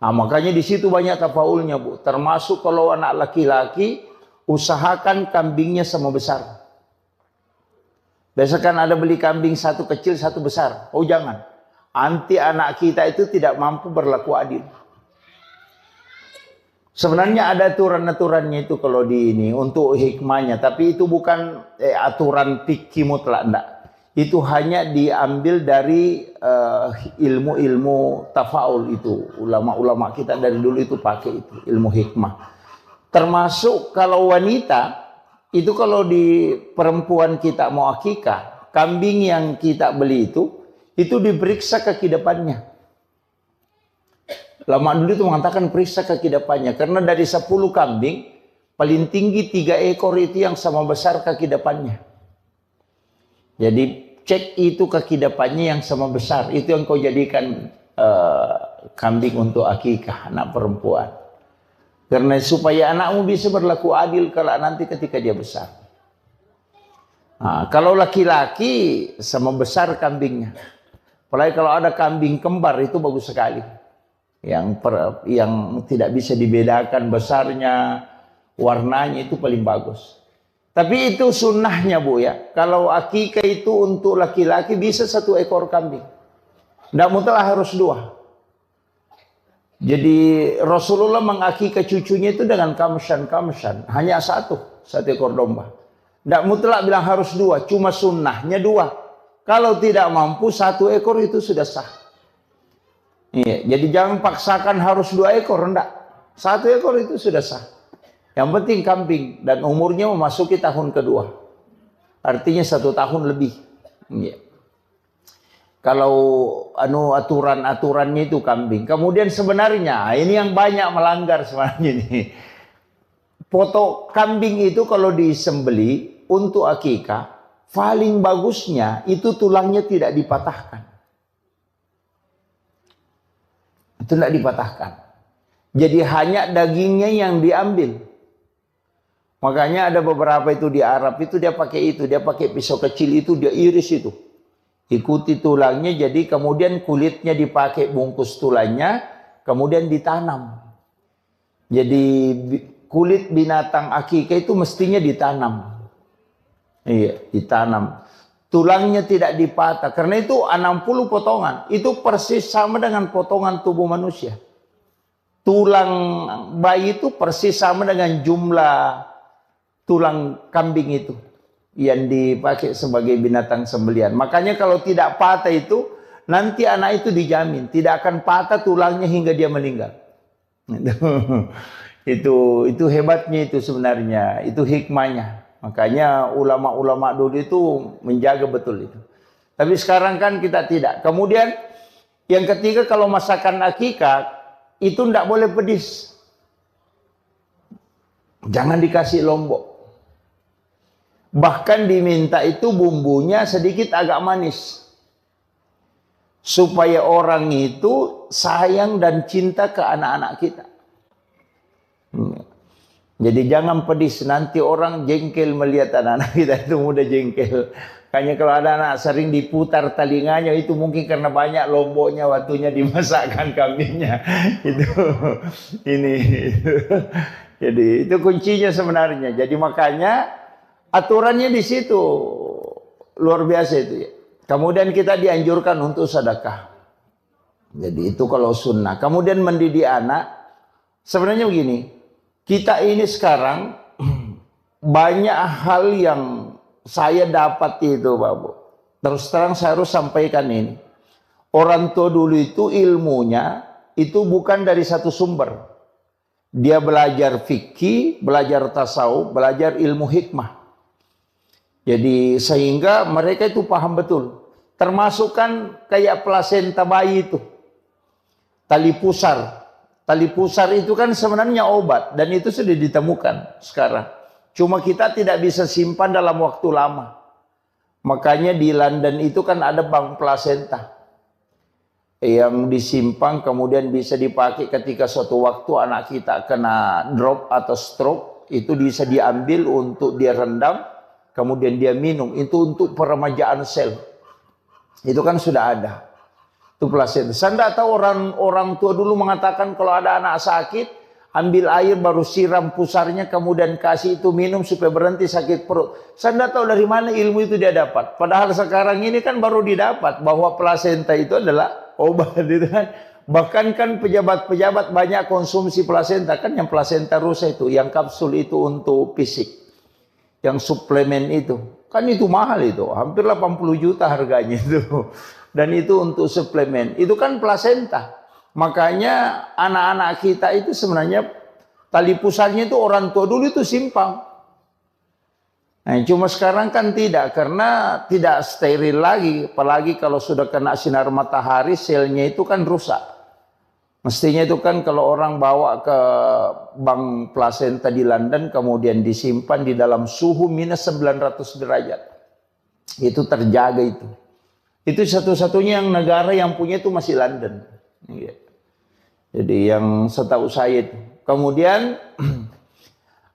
S2: Nah, makanya di situ banyak tafaulnya Bu. Termasuk kalau anak laki-laki usahakan kambingnya sama besar. Biasa kan ada beli kambing 1 kecil 1 besar. Oh jangan. Anti anak kita itu tidak mampu berlaku adil. Sebenarnya ada aturan-aturannya itu kalau di ini untuk hikmahnya, tapi itu bukan aturan fikih mutlak enggak. Itu hanya diambil dari ilmu-ilmu tafaul itu. Ulama-ulama kita dari dulu itu pakai itu, ilmu hikmah. Termasuk kalau wanita itu kalau di perempuan kita mau akikah, kambing yang kita beli itu diperiksa kaki depannya. Lama dulu itu mengatakan periksa kaki depannya. Karena dari 10 kambing, paling tinggi 3 ekor itu yang sama besar kaki depannya. Jadi cek itu kaki depannya yang sama besar. Itu yang kau jadikan kambing untuk akikah anak perempuan. Karena supaya anakmu bisa berlaku adil kalau nanti ketika dia besar. Nah, kalau laki-laki sama besar kambingnya. Apalagi kalau ada kambing kembar itu bagus sekali. Yang tidak bisa dibedakan besarnya, warnanya itu paling bagus. Tapi itu sunnahnya Bu ya. Kalau akikah itu untuk laki-laki bisa 1 ekor kambing. Tidak mutlak harus 2. Jadi Rasulullah mengakikah cucunya itu dengan kamshan. Hanya 1 ekor domba. Tidak mutlak bilang harus 2. Cuma sunnahnya 2. Kalau tidak mampu 1 ekor itu sudah sah. Iya, jadi jangan paksakan harus 2 ekor, enggak. 1 ekor itu sudah sah. Yang penting kambing dan umurnya memasuki tahun kedua. Artinya 1 tahun lebih. Iya. Kalau aturan-aturannya itu kambing. Kemudian sebenarnya ini yang banyak melanggar sebenarnya ini. Foto kambing itu kalau disembeli untuk akikah, paling bagusnya itu tulangnya tidak dipatahkan. Itu tidak dipatahkan. Jadi hanya dagingnya yang diambil. Makanya ada beberapa itu di Arab itu dia pakai itu. Dia pakai pisau kecil itu dia iris itu. Ikuti tulangnya jadi kemudian kulitnya dipakai bungkus tulangnya. Kemudian ditanam. Jadi kulit binatang akikah itu mestinya ditanam. Iya, ditanam. Tulangnya tidak dipatah. Karena itu 60 potongan. Itu persis sama dengan potongan tubuh manusia. Tulang bayi itu persis sama dengan jumlah tulang kambing itu. Yang dipakai sebagai binatang sembelian. Makanya kalau tidak patah itu, nanti anak itu dijamin. Tidak akan patah tulangnya hingga dia meninggal. Itu hebatnya itu sebenarnya. Itu hikmahnya. Makanya ulama-ulama dulu itu menjaga betul itu. Tapi sekarang kan kita tidak. Kemudian yang ketiga kalau masakan akikah itu tidak boleh pedis. Jangan dikasih lombok. Bahkan diminta itu bumbunya sedikit agak manis. Supaya orang itu sayang dan cinta ke anak-anak kita. Jadi jangan pedis, nanti orang jengkel melihat anak-anak kita itu mudah jengkel. Kayaknya kalau ada anak sering diputar telinganya itu mungkin karena banyak lomboknya waktunya dimasakkan kambingnya. Itu ini. Jadi itu kuncinya sebenarnya. Jadi makanya aturannya di situ luar biasa itu ya. Kemudian kita dianjurkan untuk sedekah. Jadi itu kalau sunnah. Kemudian mendidik anak. Sebenarnya begini. Kita ini sekarang banyak hal yang saya dapat itu Bapak. Terus terang saya harus sampaikan ini. Orang tua dulu itu ilmunya itu bukan dari satu sumber. Dia belajar fikih, belajar tasawuf, belajar ilmu hikmah. Jadi sehingga mereka itu paham betul. Termasuk kan kayak plasenta bayi itu. Tali pusar. Tali pusar itu kan sebenarnya obat. Dan itu sudah ditemukan sekarang. Cuma kita tidak bisa simpan dalam waktu lama. Makanya di London itu kan ada bank plasenta. Yang disimpan kemudian bisa dipakai ketika suatu waktu anak kita kena drop atau stroke. Itu bisa diambil untuk dia rendam. Kemudian dia minum. Itu untuk peremajaan sel. Itu kan sudah ada. Itu plasenta. Saya tidak tahu orang tua dulu mengatakan kalau ada anak sakit, ambil air baru siram pusarnya, kemudian kasih itu minum supaya berhenti sakit perut. Saya tidak tahu dari mana ilmu itu dia dapat. Padahal sekarang ini kan baru didapat bahwa plasenta itu adalah obat. Gitu kan. Bahkan kan pejabat-pejabat banyak konsumsi plasenta. Kan yang plasenta rusa itu, yang kapsul itu untuk fisik. Yang suplemen itu. Kan itu mahal itu. Hampir 80 juta harganya itu. Dan itu untuk suplemen. Itu kan plasenta. Makanya anak-anak kita itu sebenarnya tali pusarnya itu orang tua dulu itu simpang. Nah, cuma sekarang kan tidak. Karena tidak steril lagi. Apalagi kalau sudah kena sinar matahari selnya itu kan rusak. Mestinya itu kan kalau orang bawa ke bank plasenta di London kemudian disimpan di dalam suhu minus 900 derajat. Itu terjaga itu. Itu satu-satunya yang negara yang punya itu masih London. Jadi yang setahu saya itu. Kemudian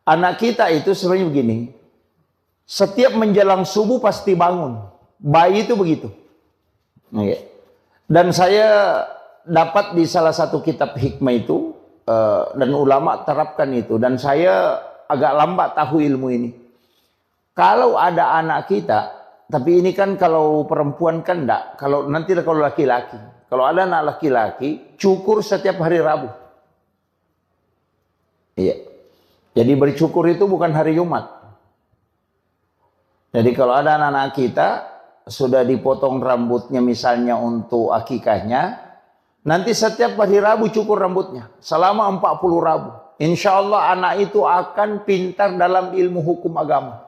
S2: anak kita itu sebenarnya begini. Setiap menjelang subuh pasti bangun. Bayi itu begitu. Dan saya dapat di salah satu kitab hikmah itu. Dan ulama terapkan itu. Dan saya agak lambat tahu ilmu ini. Kalau ada anak kita. Tapi ini kan kalau perempuan kan enggak. Kalau nanti kalau laki-laki. Kalau ada anak laki-laki, cukur setiap hari Rabu. Iya. Jadi bercukur itu bukan hari Jumat. Jadi kalau ada anak-anak kita, sudah dipotong rambutnya misalnya untuk akikahnya, nanti setiap hari Rabu cukur rambutnya. Selama 40 Rabu. Insya Allah anak itu akan pintar dalam ilmu hukum agama.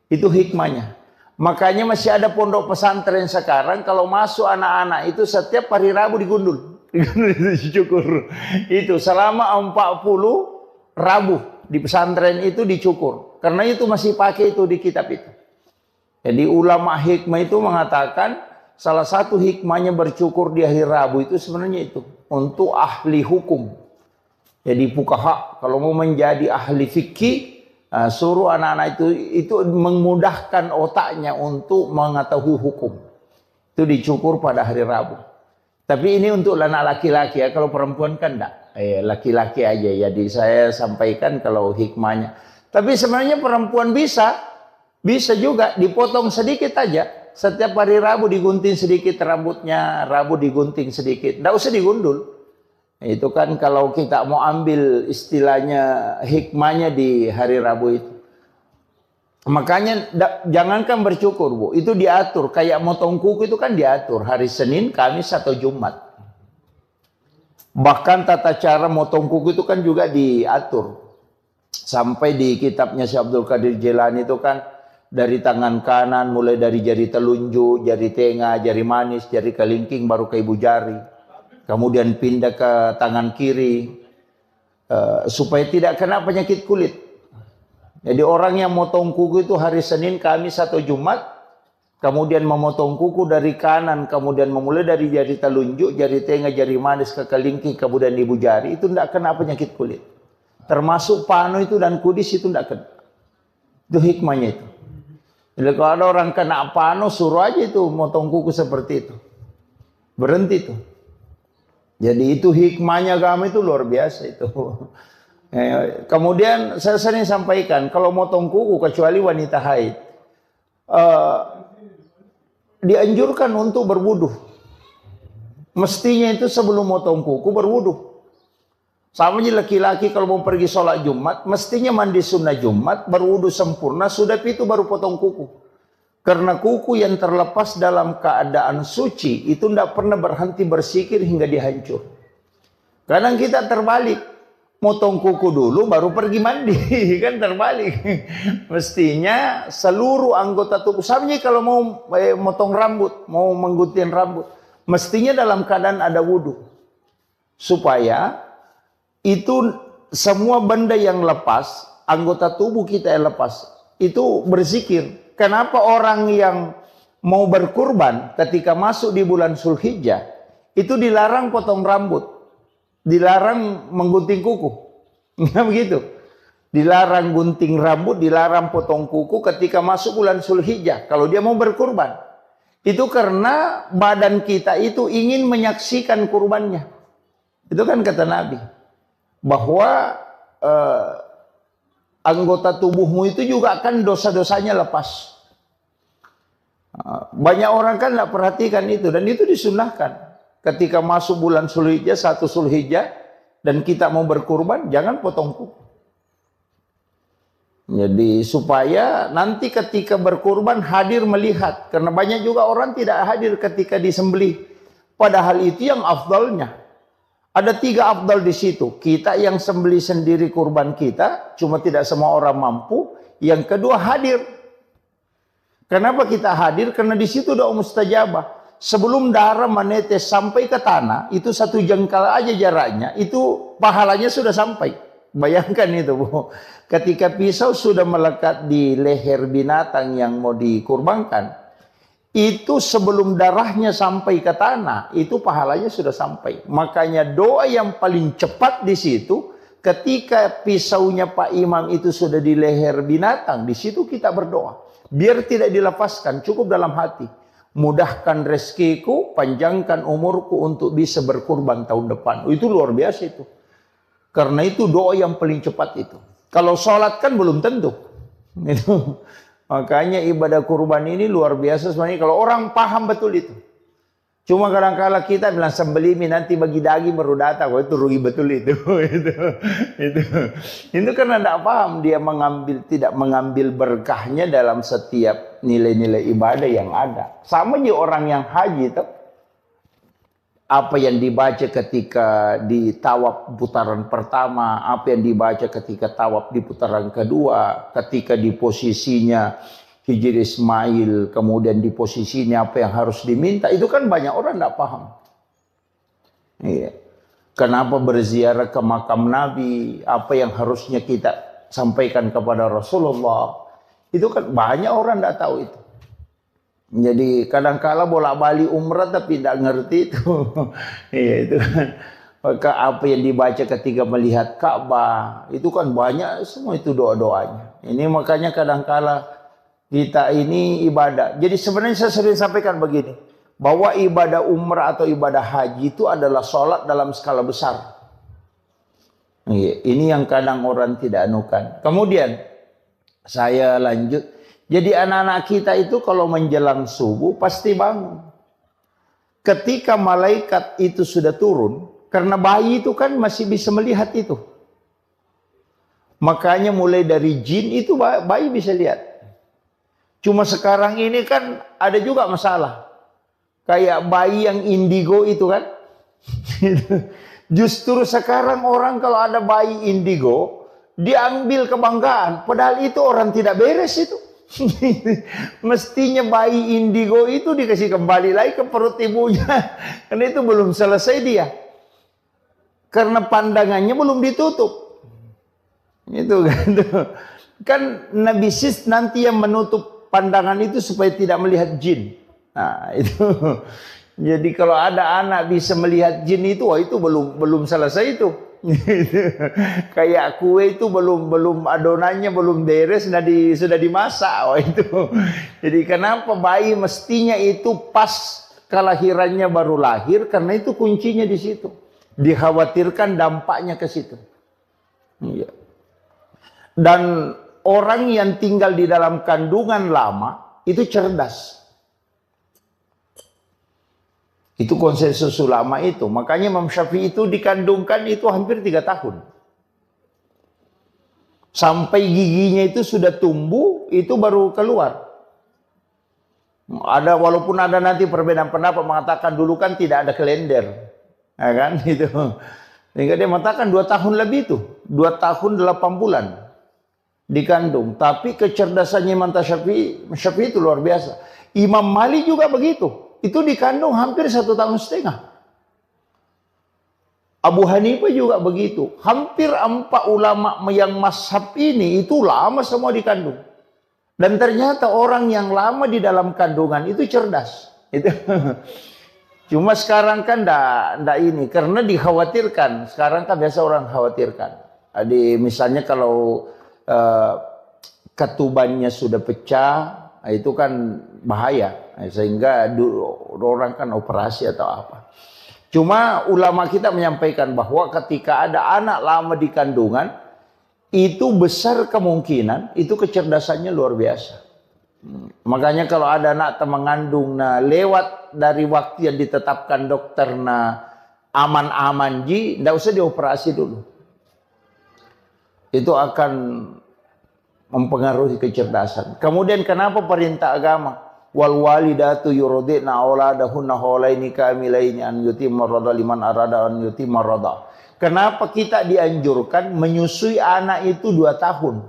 S2: Itu hikmahnya. Makanya masih ada pondok pesantren sekarang kalau masuk anak-anak itu setiap hari Rabu digundul. Dicukur. Itu selama 40 Rabu di pesantren itu dicukur. Karena itu masih pakai itu di kitab itu. Jadi ulama hikmah itu mengatakan salah satu hikmahnya bercukur di hari Rabu itu sebenarnya itu. Untuk ahli hukum. Jadi fuqaha kalau mau menjadi ahli fikih. Suruh anak-anak itu memudahkan otaknya untuk mengetahui hukum. Itu dicukur pada hari Rabu. Tapi ini untuk anak laki-laki ya. Kalau perempuan kan enggak. Laki-laki aja. Jadi saya sampaikan kalau hikmahnya. Tapi sebenarnya perempuan bisa. Bisa juga dipotong sedikit aja. Setiap hari Rabu digunting sedikit rambutnya. Rabu digunting sedikit. Enggak usah digundul. Itu kan kalau kita mau ambil istilahnya hikmahnya di hari Rabu itu. Makanya jangankan bercukur Bu. Itu diatur. Kayak motong kuku itu kan diatur. Hari Senin, Kamis atau Jumat. Bahkan tata cara motong kuku itu kan juga diatur. Sampai di kitabnya Syekh Abdul Qadir Jilani itu kan. Dari tangan kanan mulai dari jari telunjuk, jari tengah, jari manis, jari kelingking baru ke ibu jari. Kemudian pindah ke tangan kiri supaya tidak kena penyakit kulit. Jadi orang yang motong kuku itu hari Senin, Kamis atau Jumat, kemudian memotong kuku dari kanan, kemudian memulai dari jari telunjuk, jari tengah, jari manis ke kelingking, kemudian ibu jari, itu tidak kena penyakit kulit. Termasuk panu itu dan kudis itu tidak kena. Itu hikmahnya itu. Jadi kalau ada orang kena panu, suruh aja itu motong kuku seperti itu. Berhenti itu. Jadi itu hikmahnya agama itu luar biasa itu. Kemudian saya sering sampaikan, kalau motong kuku kecuali wanita haid, dianjurkan untuk berwudu. Mestinya itu sebelum motong kuku berwudu. Sama aja laki-laki kalau mau pergi sholat Jumat, mestinya mandi sunnah Jumat, berwudu sempurna, sudah itu baru potong kuku. Karena kuku yang terlepas dalam keadaan suci, itu tidak pernah berhenti bersikir hingga dihancur. Kadang kita terbalik, motong kuku dulu baru pergi mandi, kan terbalik. Mestinya seluruh anggota tubuh, sama aja kalau mau motong rambut, mau menggunting rambut, mestinya dalam keadaan ada wudu. Supaya itu semua benda yang lepas, anggota tubuh kita yang lepas, itu berzikir. Kenapa orang yang mau berkurban ketika masuk di bulan Zulhijjah, itu dilarang potong rambut, dilarang menggunting kuku. Nah begitu. Dilarang gunting rambut, dilarang potong kuku ketika masuk bulan Zulhijjah, kalau dia mau berkurban. Itu karena badan kita itu ingin menyaksikan kurbannya. Itu kan kata Nabi. Bahwa anggota tubuhmu itu juga akan dosa-dosanya lepas. Banyak orang kan tidak perhatikan itu, dan itu disunahkan. Ketika masuk bulan Zulhijjah, 1 Zulhijjah, dan kita mau berkurban, jangan potong kuku. Jadi supaya nanti ketika berkurban hadir melihat, karena banyak juga orang tidak hadir ketika disembelih. Padahal itu yang afdalnya. Ada 3 afdal di situ. Kita yang sembelih sendiri kurban kita, cuma tidak semua orang mampu. Yang kedua hadir. Kenapa kita hadir? Karena di situ doa mustajabah. Sebelum darah menetes sampai ke tanah, itu 1 jengkal aja jaraknya, itu pahalanya sudah sampai. Bayangkan itu, Bu. Ketika pisau sudah melekat di leher binatang yang mau dikurbankan, itu sebelum darahnya sampai ke tanah, itu pahalanya sudah sampai. Makanya doa yang paling cepat di situ, ketika pisaunya Pak Imam itu sudah di leher binatang, di situ kita berdoa. Biar tidak dilepaskan, cukup dalam hati. Mudahkan rezekiku, panjangkan umurku untuk bisa berkurban tahun depan. Itu luar biasa itu. Karena itu doa yang paling cepat itu. Kalau sholat kan belum tentu. Itu. Makanya ibadah kurban ini luar biasa sebenarnya kalau orang paham betul itu. Cuma kadang-kala kita bilang sembelih nanti bagi daging baru datang, itu rugi betul itu. Itu karena tidak paham, dia tidak mengambil berkahnya dalam setiap nilai-nilai ibadah yang ada. Sama aja orang yang haji itu. Apa yang dibaca ketika di tawaf putaran pertama, apa yang dibaca ketika tawaf di putaran kedua, ketika di posisinya Hijri Ismail, kemudian di posisinya apa yang harus diminta, itu kan banyak orang tidak paham. Iya. Kenapa berziarah ke makam Nabi, apa yang harusnya kita sampaikan kepada Rasulullah, itu kan banyak orang tidak tahu itu. Jadi kadang-kala bolak-balik umrah tapi tidak ngerti itu. Iya itu kan. Maka apa yang dibaca ketika melihat Ka'bah, itu kan banyak semua itu doa-doanya. Ini makanya kadang-kala kita ini ibadah. Jadi sebenarnya saya sering sampaikan begini, bahwa ibadah umrah atau ibadah haji itu adalah sholat dalam skala besar. Iya, ini yang kadang orang tidak anukan. Kemudian saya lanjut. Jadi anak-anak kita itu kalau menjelang subuh pasti bangun. Ketika malaikat itu sudah turun, karena bayi itu kan masih bisa melihat itu. Makanya mulai dari jin itu bayi bisa lihat. Cuma sekarang ini kan ada juga masalah. Kayak bayi yang indigo itu kan. Justru sekarang orang kalau ada bayi indigo, diambil kebanggaan. Padahal itu orang tidak beres itu. Mestinya bayi indigo itu dikasih kembali lagi ke perut ibunya. Karena itu belum selesai dia. Karena pandangannya belum ditutup. Itu kan. Kan Nabi Sis nanti yang menutup pandangan itu supaya tidak melihat jin. Nah itu. Jadi kalau ada anak bisa melihat jin itu, wah itu belum selesai itu. Kayak kue itu belum adonannya belum beres, sudah dimasak. Wah itu. Jadi kenapa bayi mestinya itu pas kelahirannya baru lahir, karena itu kuncinya di situ. Dikhawatirkan dampaknya ke situ. Iya. Dan orang yang tinggal di dalam kandungan lama itu cerdas. Itu konsensus ulama itu. Makanya Imam Syafi'i itu dikandungkan itu hampir 3 tahun. Sampai giginya itu sudah tumbuh, itu baru keluar. Walaupun ada nanti perbedaan pendapat mengatakan dulu kan tidak ada kalender. Ya kan? Itu. Sehingga dia mengatakan 2 tahun lebih itu. 2 tahun 8 bulan dikandung. Tapi kecerdasannya Imam Syafi'i itu luar biasa. Imam Malik juga begitu. Itu dikandung hampir 1,5 tahun. Abu Hanifah juga begitu. Hampir 4 ulama yang mazhab ini itu lama semua dikandung. Dan ternyata orang yang lama di dalam kandungan itu cerdas. Itu. Cuma sekarang kan ndak ini. Karena dikhawatirkan. Sekarang kan biasa orang khawatirkan. Misalnya kalau ketubannya sudah pecah, itu kan bahaya. Sehingga orang kan operasi atau apa. Cuma ulama kita menyampaikan bahwa ketika ada anak lama di kandungan, itu besar kemungkinan itu kecerdasannya luar biasa. Makanya kalau ada anak mengandung lewat dari waktu yang ditetapkan dokter aman-aman ji, tidak usah dioperasi dulu. Itu akan mempengaruhi kecerdasan. Kemudian kenapa perintah agama? Wal walidatu yurdi'na auladahunna haulaini kamilaini an yutimma radha liman arada an yutimma radha. Kenapa kita dianjurkan menyusui anak itu 2 tahun?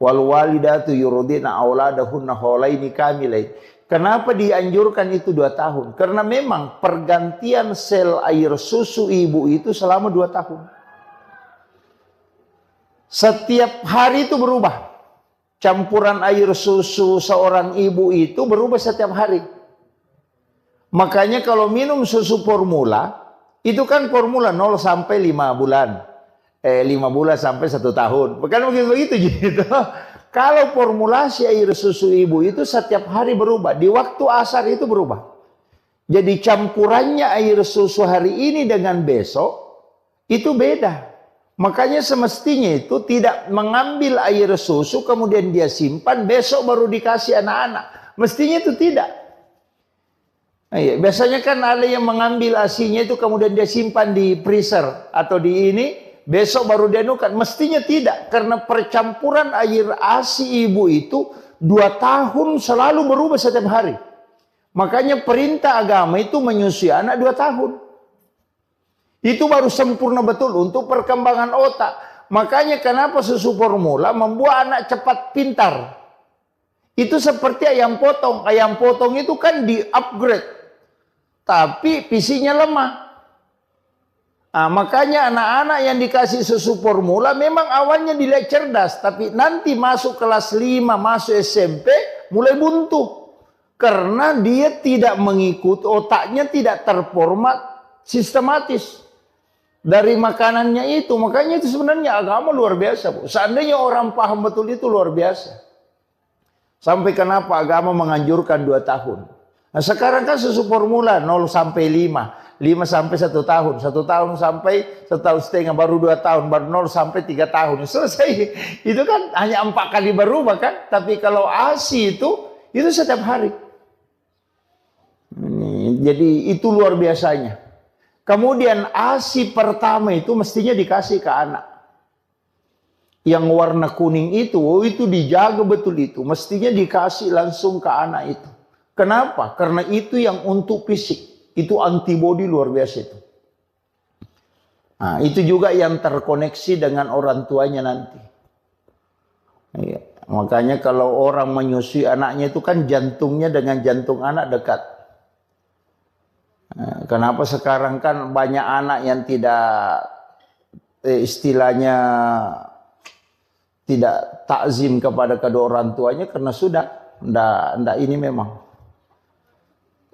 S2: Wal walidatu yurdi'na auladahunna haulaini kamilaini. Kenapa dianjurkan itu 2 tahun? Karena memang pergantian sel air susu ibu itu selama 2 tahun. Setiap hari itu berubah. Campuran air susu seorang ibu itu berubah setiap hari. Makanya kalau minum susu formula, itu kan formula 0 sampai 5 bulan. 5 bulan sampai 1 tahun. Bukan begitu gitu. Kalau formulasi air susu ibu itu setiap hari berubah. Di waktu asar itu berubah. Jadi campurannya air susu hari ini dengan besok, itu beda. Makanya semestinya itu tidak mengambil air susu kemudian dia simpan besok baru dikasih anak-anak. Mestinya itu tidak. Biasanya kan ada yang mengambil ASI-nya itu kemudian dia simpan di freezer atau di ini besok baru dia nukan. Mestinya tidak, karena percampuran air ASI ibu itu 2 tahun selalu berubah setiap hari. Makanya perintah agama itu menyusui anak 2 tahun. Itu baru sempurna betul untuk perkembangan otak. Makanya kenapa susu formula membuat anak cepat pintar. Itu seperti ayam potong. Ayam potong itu kan di-upgrade. Tapi PC-nya lemah. Makanya anak-anak yang dikasih susu formula memang awalnya dilihat cerdas. Tapi nanti masuk kelas 5, masuk SMP, mulai buntu. Karena dia tidak mengikuti, otaknya tidak terformat sistematis. Dari makanannya itu. Makanya itu sebenarnya agama luar biasa, Bu. Seandainya orang paham betul itu luar biasa. Sampai kenapa agama menganjurkan 2 tahun. Nah sekarang kan susu formula 0 sampai 5. 5 sampai 1 tahun. 1 tahun sampai 1,5 tahun. Baru 2 tahun. Baru 0 sampai 3 tahun. Selesai. Itu kan hanya 4 kali berubah kan. Tapi kalau ASI itu setiap hari. Jadi itu luar biasanya. Kemudian ASI pertama itu mestinya dikasih ke anak. Yang warna kuning itu dijaga betul itu. Mestinya dikasih langsung ke anak itu. Kenapa? Karena itu yang untuk fisik. Itu antibodi luar biasa itu. Nah, itu juga yang terkoneksi dengan orang tuanya nanti. Ya, makanya kalau orang menyusui anaknya itu kan jantungnya dengan jantung anak dekat. Kenapa sekarang kan banyak anak yang tidak istilahnya tidak takzim kepada kedua orang tuanya karena sudah ndak ini memang.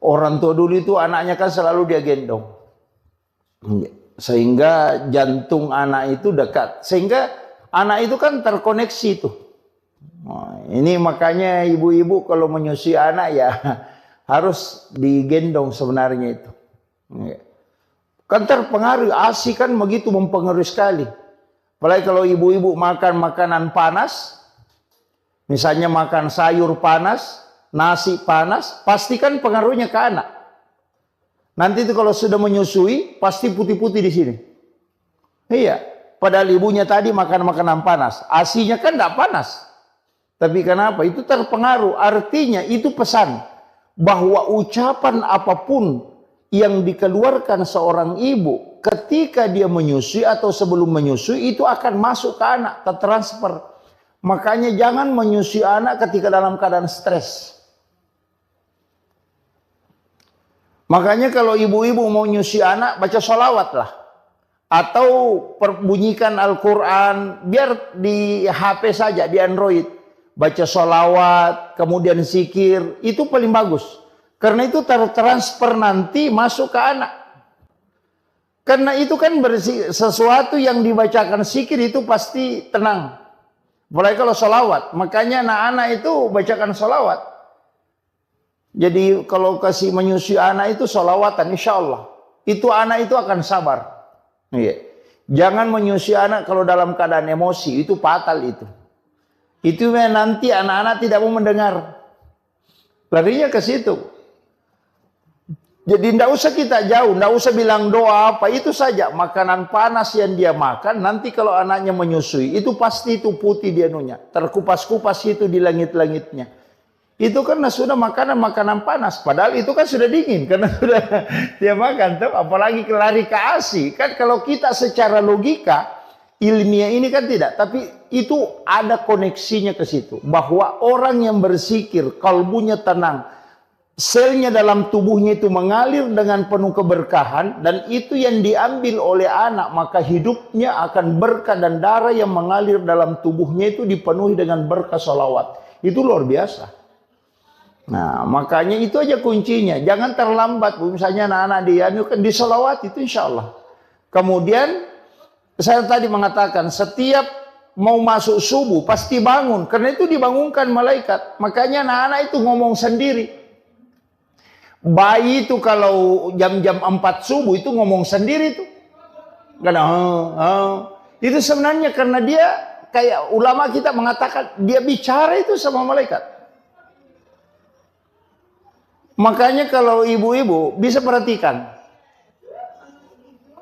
S2: Orang tua dulu itu anaknya kan selalu dia gendong. Sehingga jantung anak itu dekat. Sehingga anak itu kan terkoneksi itu. Nah, ini makanya ibu-ibu kalau menyusui anak ya harus digendong sebenarnya itu. Kan terpengaruh, ASI kan begitu mempengaruhi sekali. Apalagi kalau ibu-ibu makan makanan panas, misalnya makan sayur panas, nasi panas, pastikan pengaruhnya ke anak. Nanti itu kalau sudah menyusui, pasti putih-putih di sini. Iya, padahal ibunya tadi makan makanan panas, ASI-nya kan tidak panas. Tapi kenapa? Itu terpengaruh. Artinya itu pesan bahwa ucapan apapun yang dikeluarkan seorang ibu ketika dia menyusui atau sebelum menyusui itu akan masuk ke anak, tertransfer. Makanya jangan menyusui anak ketika dalam keadaan stres. Makanya kalau ibu-ibu mau nyusui anak, baca sholawat lah. Atau bunyikan Al-Quran, biar di HP saja, di Android. Baca sholawat, kemudian zikir, itu paling bagus. Karena itu tertransfer nanti masuk ke anak. Karena itu kan sesuatu yang dibacakan zikir itu pasti tenang. Mulai kalau sholawat, makanya anak-anak itu bacakan sholawat. Jadi kalau kasih menyusui anak itu sholawatan, insya Allah. Itu anak itu akan sabar. Iya. Jangan menyusui anak kalau dalam keadaan emosi, itu fatal itu. Itu nanti anak-anak tidak mau mendengar. Larinya ke situ. Jadi tidak usah kita jauh, tidak usah bilang doa apa, itu saja. Makanan panas yang dia makan, nanti kalau anaknya menyusui, itu pasti itu putih dia nunya. Terkupas-kupas itu di langit-langitnya. Itu karena sudah makanan panas. Padahal itu kan sudah dingin, karena sudah dia makan. Tuh. Apalagi lari ke ASI. Kan kalau kita secara logika, ilmiah ini kan tidak, tapi itu ada koneksinya ke situ. Bahwa orang yang berzikir, kalbunya tenang, selnya dalam tubuhnya itu mengalir dengan penuh keberkahan, dan itu yang diambil oleh anak, maka hidupnya akan berkah dan darah yang mengalir dalam tubuhnya itu dipenuhi dengan berkah sholawat. Itu luar biasa. Nah, makanya itu aja kuncinya. Jangan terlambat. Misalnya anak-anak dia di sholawat itu insya Allah. Kemudian saya tadi mengatakan setiap mau masuk subuh pasti bangun. Karena itu dibangunkan malaikat. Makanya anak-anak itu ngomong sendiri. Bayi itu kalau jam-jam 4 subuh itu ngomong sendiri tuh. Karena itu sebenarnya karena dia kayak ulama kita mengatakan dia bicara itu sama malaikat. Makanya kalau ibu-ibu bisa perhatikan.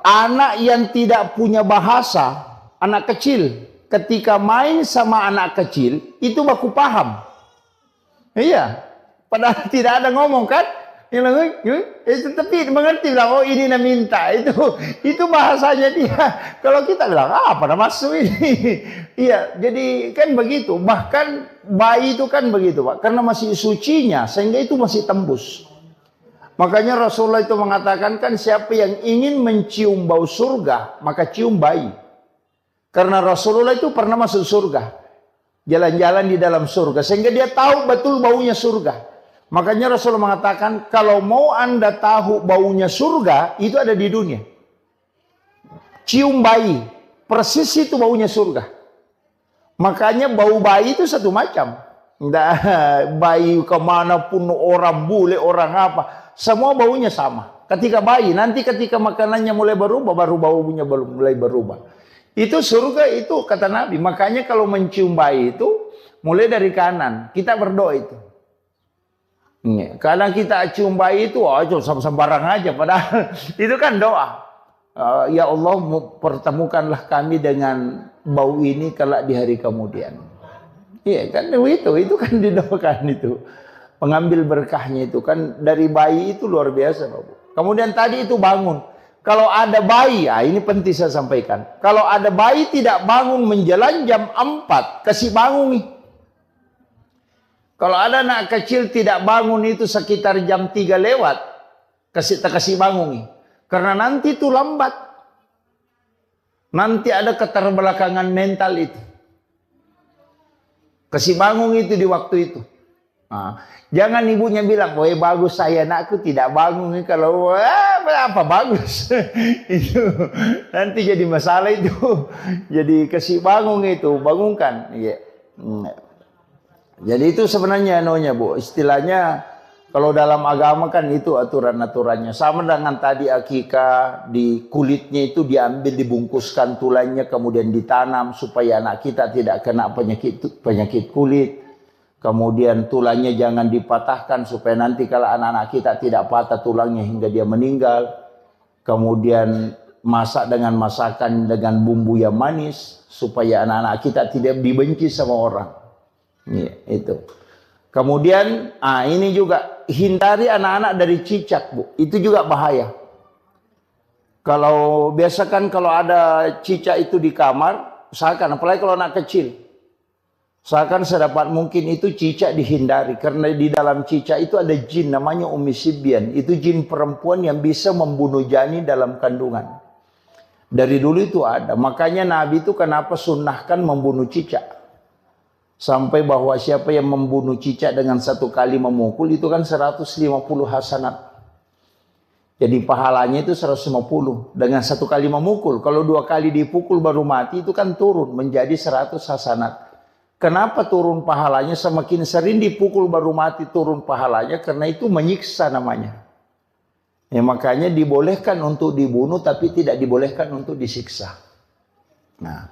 S2: Anak yang tidak punya bahasa, anak kecil, ketika main sama anak kecil, itu baku paham. Iya, padahal tidak ada ngomong kan? Tapi mengerti bilang, oh ini minta, itu bahasanya dia. Kalau kita bilang, pada masuk ini. Iya, jadi kan begitu. Bahkan bayi itu kan begitu, Pak. Karena masih sucinya, sehingga itu masih tembus. Makanya Rasulullah itu mengatakan kan siapa yang ingin mencium bau surga, maka cium bayi. Karena Rasulullah itu pernah masuk surga. Jalan-jalan di dalam surga. Sehingga dia tahu betul baunya surga. Makanya Rasulullah mengatakan, kalau mau Anda tahu baunya surga, itu ada di dunia. Cium bayi. Persis itu baunya surga. Makanya bau bayi itu satu macam. Bayi kemanapun, orang bule, orang apa. Semua baunya sama. Ketika bayi, nanti ketika makanannya mulai berubah, baru baunya mulai berubah. Itu surga itu kata Nabi. Makanya kalau mencium bayi itu, mulai dari kanan. Kita berdoa itu. Kadang kita cium bayi itu, sembarang aja. Padahal itu kan doa. Ya Allah, pertemukanlah kami dengan bau ini kelak di hari kemudian. Iya kan itu kan didoakan itu. Pengambil berkahnya itu kan dari bayi itu luar biasa, Bapak. Kemudian tadi itu bangun. Kalau ada bayi, ini penting saya sampaikan. Kalau ada bayi tidak bangun menjelang jam 4, kasih bangun nih. Kalau ada anak kecil tidak bangun itu sekitar jam 3 lewat, kasih bangun nih. Karena nanti itu lambat. Nanti ada keterbelakangan mental itu. Kasih bangun itu di waktu itu. Jangan ibunya bilang, wah bagus saya anakku tidak bangun. Kalau apa bagus. Itu nanti jadi masalah itu. Jadi kasih bangun itu, bangunkan. Jadi itu sebenarnya Bu, istilahnya Kalau dalam agama kan itu aturan-aturannya. Sama dengan tadi akikah, di kulitnya itu diambil, dibungkuskan tulangnya, kemudian ditanam supaya anak kita tidak kena penyakit kulit. Kemudian tulangnya jangan dipatahkan supaya nanti kalau anak-anak kita tidak patah tulangnya hingga dia meninggal. Kemudian masak dengan masakan dengan bumbu yang manis supaya anak-anak kita tidak dibenci sama orang. Ya, itu. Kemudian, ini juga hindari anak-anak dari cicak, Bu. Itu juga bahaya. Kalau biasakan kalau ada cicak itu di kamar, usahakan, apalagi kalau anak kecil, usahakan sedapat mungkin itu cicak dihindari. Karena di dalam cicak itu ada jin namanya Ummi Sibyan. Itu jin perempuan yang bisa membunuh janin dalam kandungan. Dari dulu itu ada. Makanya Nabi itu kenapa sunnahkan membunuh cicak. Sampai bahwa siapa yang membunuh cicak dengan satu kali memukul itu kan 150 hasanat. Jadi pahalanya itu 150 dengan satu kali memukul. Kalau 2 kali dipukul baru mati itu kan turun menjadi 100 hasanat. Kenapa turun pahalanya? Semakin sering dipukul baru mati turun pahalanya karena itu menyiksa namanya. Ya, makanya dibolehkan untuk dibunuh tapi tidak dibolehkan untuk disiksa. Nah,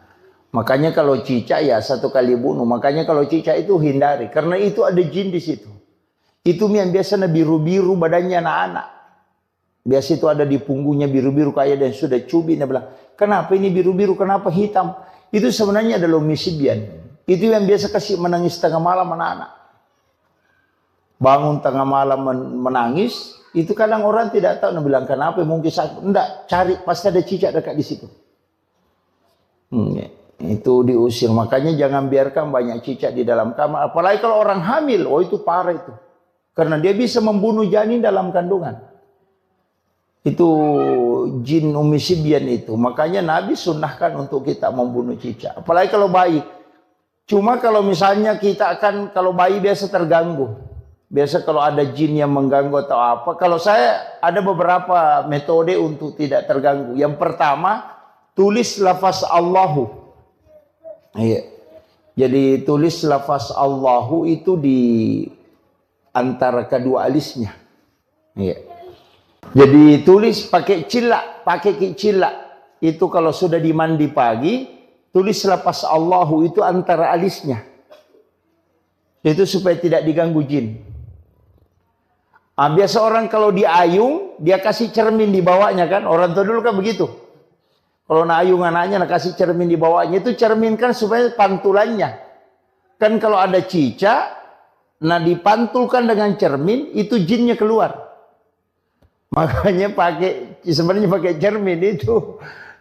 S2: makanya kalau cicak ya 1 kali bunuh. Makanya kalau cicak itu hindari. Karena itu ada jin di situ. Itu yang biasanya biru-biru badannya anak-anak. Biasa itu ada di punggungnya biru-biru kayak dan sudah cubit. Dia bilang, kenapa ini biru-biru? Kenapa hitam? Itu sebenarnya adalah Ummi Sibyan. Itu yang biasa kasih menangis tengah malam anak-anak. Bangun tengah malam menangis. Itu kadang orang tidak tahu. Dia bilang, kenapa? Mungkin sakit. Enggak, cari. Pasti ada cicak dekat di situ. Itu diusir. Makanya jangan biarkan banyak cicak di dalam kamar. Apalagi kalau orang hamil. Oh itu parah itu. Karena dia bisa membunuh janin dalam kandungan. Itu jin Ummi Sibyan itu. Makanya Nabi sunnahkan untuk kita membunuh cicak. Apalagi kalau bayi. Cuma kalau misalnya kita akan, kalau bayi biasa terganggu. Biasa kalau ada jin yang mengganggu atau apa. Kalau saya ada beberapa metode untuk tidak terganggu. Yang pertama, tulis lafaz Allahu. Iya. Jadi tulis lafaz Allahu itu di antara kedua alisnya. Iya. Jadi tulis pakai cilak, pakai cilak. Itu kalau sudah dimandi pagi, tulis lafaz Allahu itu antara alisnya. Itu supaya tidak diganggu jin. Biasa orang kalau diayung, dia kasih cermin di bawahnya kan. Orang tua dulu kan begitu. Kalau ayung anaknya, kasih cermin di bawahnya. Itu cermin kan supaya pantulannya. Kan kalau ada cicak, nah dipantulkan dengan cermin, itu jinnya keluar. Makanya sebenarnya pakai cermin itu.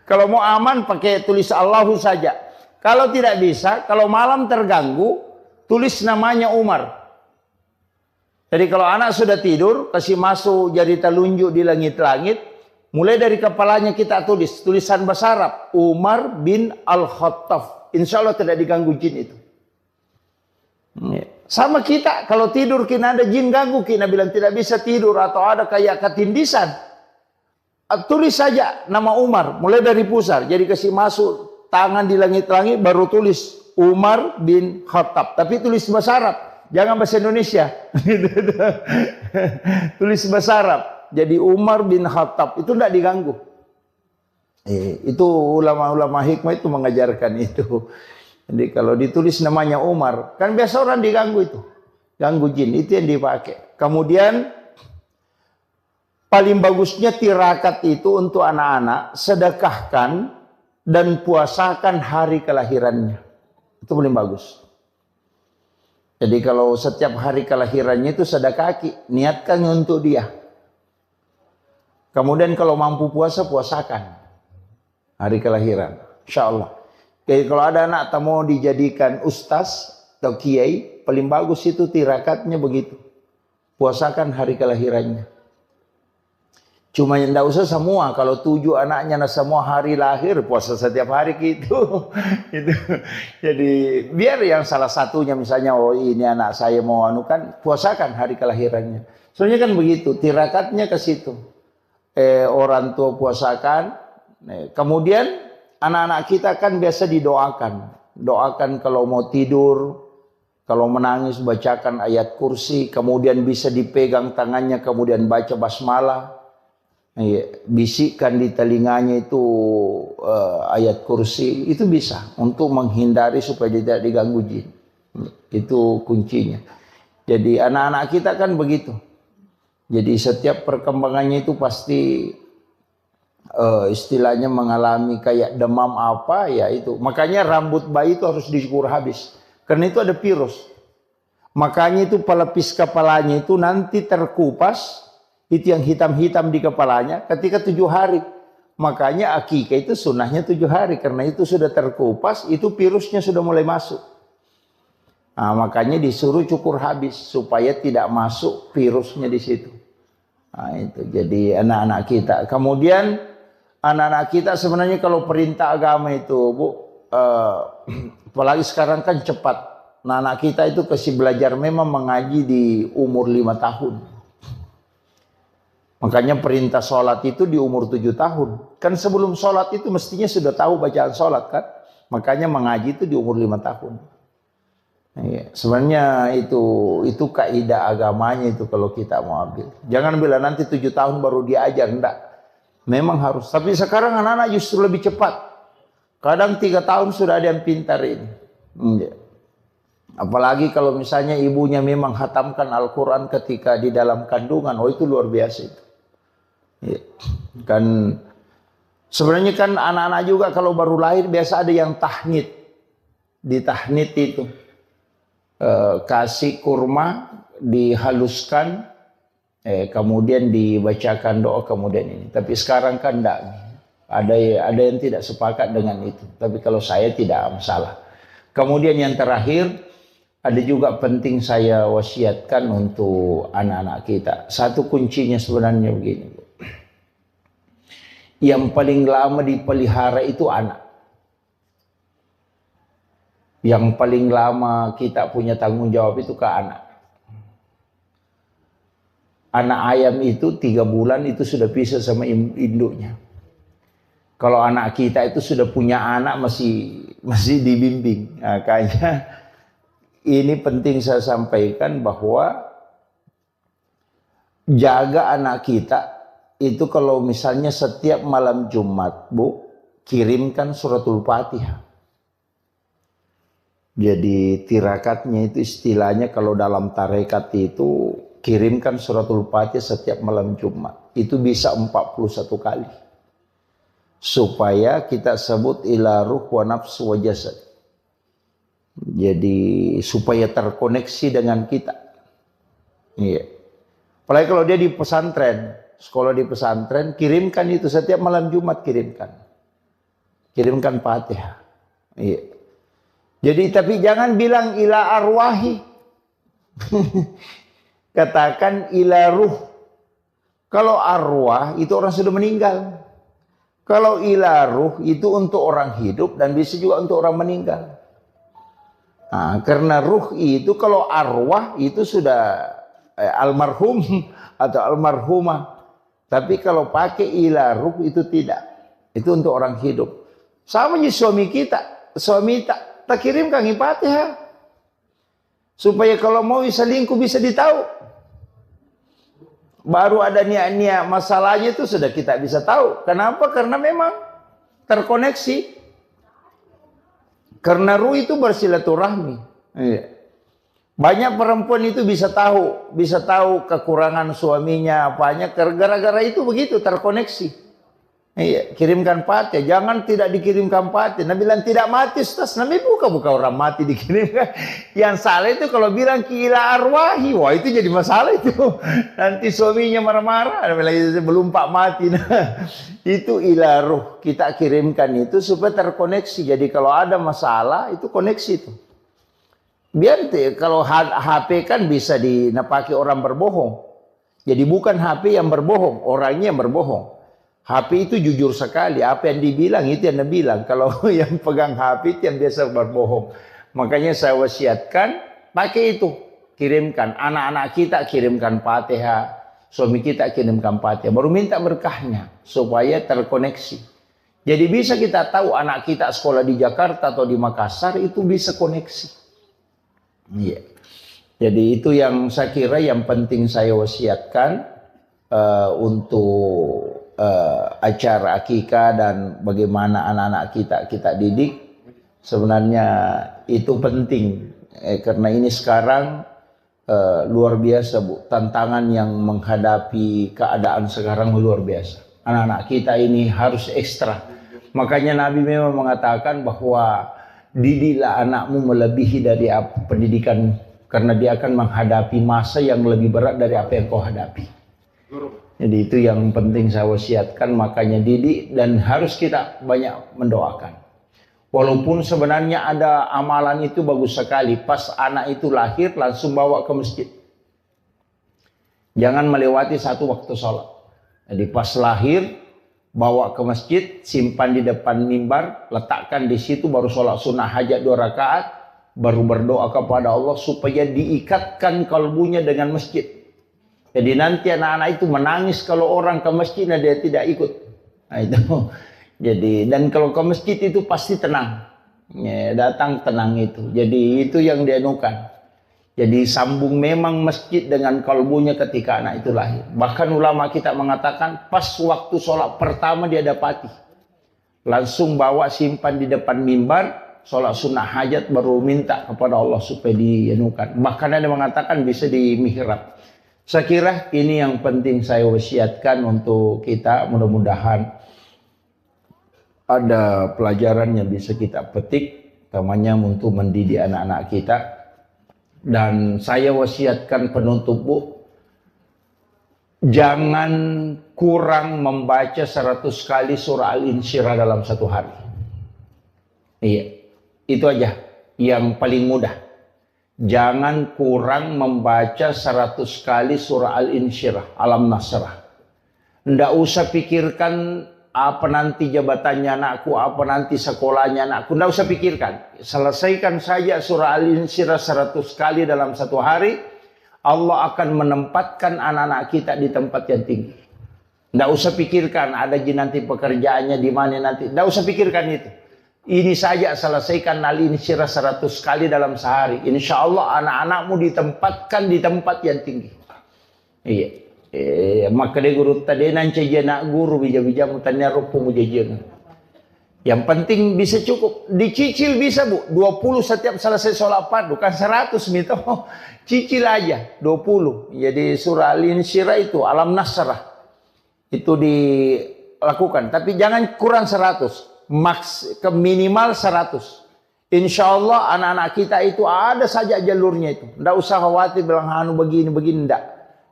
S2: Kalau mau aman, pakai tulis Allahu saja. Kalau tidak bisa, kalau malam terganggu, tulis namanya Umar. Jadi kalau anak sudah tidur, kasih masuk jari telunjuk di langit-langit, mulai dari kepalanya kita tulis, tulisan bahasa Arab, Umar bin Al-Khattab. Insya Allah tidak diganggu jin itu. Sama kita, kalau tidur kita ada jin ganggu, kita bilang tidak bisa tidur, atau ada kayak ketindisan. Tulis saja nama Umar, mulai dari pusar. Jadi kasih masuk tangan di langit-langit, baru tulis Umar bin Khattab. Tapi tulis bahasa Arab. Jangan bahasa Indonesia. Tulis bahasa Arab. Jadi Umar bin Khattab. Itu tidak diganggu. Itu ulama-ulama hikmah itu mengajarkan itu. Jadi kalau ditulis namanya Umar. Kan biasa orang diganggu itu. Ganggu jin. Itu yang dipakai. Kemudian paling bagusnya tirakat itu untuk anak-anak. Sedekahkan dan puasakan hari kelahirannya. Itu paling bagus. Jadi kalau setiap hari kelahirannya itu sedekah, niatkan untuk dia. Kemudian kalau mampu puasa, puasakan hari kelahiran. Insya Allah. Jadi kalau ada anak tak mau dijadikan ustaz atau kiai, paling bagus itu tirakatnya begitu. Puasakan hari kelahirannya. Cuma yang tidak usah semua. Kalau 7 anaknya semua hari lahir, puasa setiap hari gitu. Gitu. Jadi biar yang salah satunya misalnya, oh ini anak saya mau anukan, puasakan hari kelahirannya. Soalnya kan begitu, tirakatnya ke situ. Orang tua puasakan. Kemudian anak-anak kita kan biasa didoakan. Doakan kalau mau tidur. Kalau menangis bacakan ayat kursi, kemudian bisa dipegang tangannya, kemudian baca basmalah. Bisikkan di telinganya itu ayat kursi, itu bisa untuk menghindari supaya tidak diganggu jin. Itu kuncinya. Jadi anak-anak kita kan begitu. Jadi setiap perkembangannya itu pasti istilahnya mengalami kayak demam apa ya itu. Makanya rambut bayi itu harus dicukur habis. Karena itu ada virus. Makanya itu pelapis kepalanya itu nanti terkupas. Itu yang hitam-hitam di kepalanya ketika 7 hari. Makanya akikah itu sunnahnya 7 hari. Karena itu sudah terkupas, itu virusnya sudah mulai masuk. Nah, makanya disuruh cukur habis supaya tidak masuk virusnya di situ. Nah, itu jadi anak-anak kita. Kemudian anak-anak kita sebenarnya kalau perintah agama itu, Bu, apalagi sekarang kan cepat. Nah, anak kita itu kasih belajar memang mengaji di umur 5 tahun. Makanya perintah sholat itu di umur 7 tahun. Kan sebelum sholat itu mestinya sudah tahu bacaan sholat kan. Makanya mengaji itu di umur 5 tahun. Ya, sebenarnya itu kaidah agamanya itu kalau kita mau ambil. Jangan bila nanti 7 tahun baru diajar, enggak. Memang harus. Tapi sekarang anak-anak justru lebih cepat. Kadang 3 tahun sudah ada yang pintar ini. Apalagi kalau misalnya ibunya memang khatamkan Al-Quran ketika di dalam kandungan. Oh, itu luar biasa itu. Ya. Kan sebenarnya kan anak-anak juga kalau baru lahir biasa ada yang tahnid. Di tahnid itu kasih kurma, dihaluskan, kemudian dibacakan doa kemudian ini. Tapi sekarang kan enggak. Ada yang tidak sepakat dengan itu. Tapi kalau saya tidak masalah. Kemudian yang terakhir, ada juga penting saya wasiatkan untuk anak-anak kita. Satu kuncinya sebenarnya begini. Yang paling lama dipelihara itu anak. Yang paling lama kita punya tanggung jawab itu ke anak. Anak ayam itu 3 bulan itu sudah pisah sama induknya. Kalau anak kita itu sudah punya anak masih dibimbing. Nah, kayaknya ini penting saya sampaikan bahwa jaga anak kita itu kalau misalnya setiap malam Jumat, Bu, kirimkan suratul Fatihah. Jadi tirakatnya itu istilahnya kalau dalam tarekat itu kirimkan suratul Fatihah setiap malam Jumat. Itu bisa 41 kali. Supaya kita sebut ila ruh wa nafsu wa jasad. Jadi supaya terkoneksi dengan kita. Iya. Apalagi kalau dia di pesantren, sekolah di pesantren, kirimkan itu setiap malam Jumat kirimkan. Kirimkan Fatihah. Iya. Jadi tapi jangan bilang ila arwahi. Katakan ila ruh. Kalau arwah itu orang sudah meninggal. Kalau ila ruh itu untuk orang hidup dan bisa juga untuk orang meninggal. Nah, karena ruh itu kalau arwah itu sudah almarhum atau almarhumah. Tapi kalau pakai ila ruh itu tidak. Itu untuk orang hidup. Sama dengan suami kita. Suami tak kirimkan Fatihah. Supaya kalau mau selingkuh bisa ditahu. Baru ada niat-niat masalahnya itu sudah kita bisa tahu. Kenapa? Karena memang terkoneksi. Karena ruh itu bersilaturahmi. Banyak perempuan itu bisa tahu kekurangan suaminya apanya. Gara-gara itu begitu terkoneksi. Kirimkan Fatihah, jangan tidak dikirimkan Fatihah. Nabi bilang tidak mati, Ustaz. Nabi buka orang mati dikirimkan. Yang salah itu kalau bilang ila arwahi, wah itu jadi masalah itu. Nanti suaminya marah-marah, belum pak mati. Nah, itu ila ruh kita kirimkan itu supaya terkoneksi. Jadi kalau ada masalah itu koneksi itu. Biar kalau HP kan bisa dipakai orang berbohong. Jadi bukan HP yang berbohong, orangnya yang berbohong. HP itu jujur sekali, apa yang dibilang itu yang dibilang. Kalau yang pegang HP itu yang biasa berbohong. Makanya saya wasiatkan pakai itu, kirimkan anak-anak kita, kirimkan Fatihah, suami kita kirimkan Fatihah, baru minta berkahnya supaya terkoneksi. Jadi bisa kita tahu anak kita sekolah di Jakarta atau di Makassar itu bisa koneksi. Iya. Jadi itu yang saya kira yang penting saya wasiatkan untuk acara akikah dan bagaimana anak-anak kita didik. Sebenarnya itu penting karena ini sekarang luar biasa Bu, tantangan yang menghadapi keadaan sekarang luar biasa. Anak-anak kita ini harus ekstra. Makanya Nabi memang mengatakan bahwa didiklah anakmu melebihi dari pendidikan, karena dia akan menghadapi masa yang lebih berat dari apa yang kau hadapi. Jadi itu yang penting saya wasiatkan, makanya didik dan harus kita banyak mendoakan. Walaupun sebenarnya ada amalan itu bagus sekali, pas anak itu lahir langsung bawa ke masjid. Jangan melewati satu waktu sholat. Jadi pas lahir bawa ke masjid, simpan di depan mimbar, letakkan di situ, baru sholat sunnah hajat 2 rakaat, baru berdoa kepada Allah supaya diikatkan kalbunya dengan masjid. Jadi nanti anak-anak itu menangis kalau orang ke masjid dan dia tidak ikut. Nah itu. Jadi dan kalau ke masjid itu pasti tenang. Ya, datang tenang itu. Jadi itu yang dianukan. Jadi sambung memang masjid dengan kalbunya ketika anak itu lahir. Bahkan ulama kita mengatakan pas waktu sholat pertama dia dapati. Langsung bawa simpan di depan mimbar, sholat sunnah hajat baru minta kepada Allah supaya dianukan. Bahkan ada mengatakan bisa di mihrab. Saya kira ini yang penting saya wasiatkan untuk kita, mudah-mudahan ada pelajaran yang bisa kita petik, namanya untuk mendidik anak-anak kita. Dan saya wasiatkan penutup Bu, jangan kurang membaca 100 kali surah Al-Insyirah dalam satu hari. Iya, itu aja yang paling mudah. Jangan kurang membaca 100 kali surah Al-Insyirah, Alam Nasrah. Nggak usah pikirkan apa nanti jabatannya anakku, apa nanti sekolahnya anakku. Nggak usah pikirkan. Selesaikan saja surah Al-Insyirah 100 kali dalam satu hari. Allah akan menempatkan anak-anak kita di tempat yang tinggi. Nggak usah pikirkan ada nanti pekerjaannya di mana nanti. Nggak usah pikirkan itu. Ini saja selesaikan Al-Insyirah 100 kali dalam sehari. Insya Allah anak-anakmu ditempatkan di tempat yang tinggi. Iya. Maka dia guru tadi nanti dia nak guru bija-bija mutanya rupu mujajian. Yang penting bisa cukup. Dicicil bisa Bu. 20 setiap selesai sholat fardu. Bukan 100 gitu. Cicil aja 20. Jadi surah Al-Insyirah itu Alam Nasrah. Itu dilakukan. Tapi jangan kurang 100. Ke minimal 100. Insya Allah anak-anak kita itu ada saja jalurnya itu. Nggak usah khawatir bilang anu begini-begini. Enggak.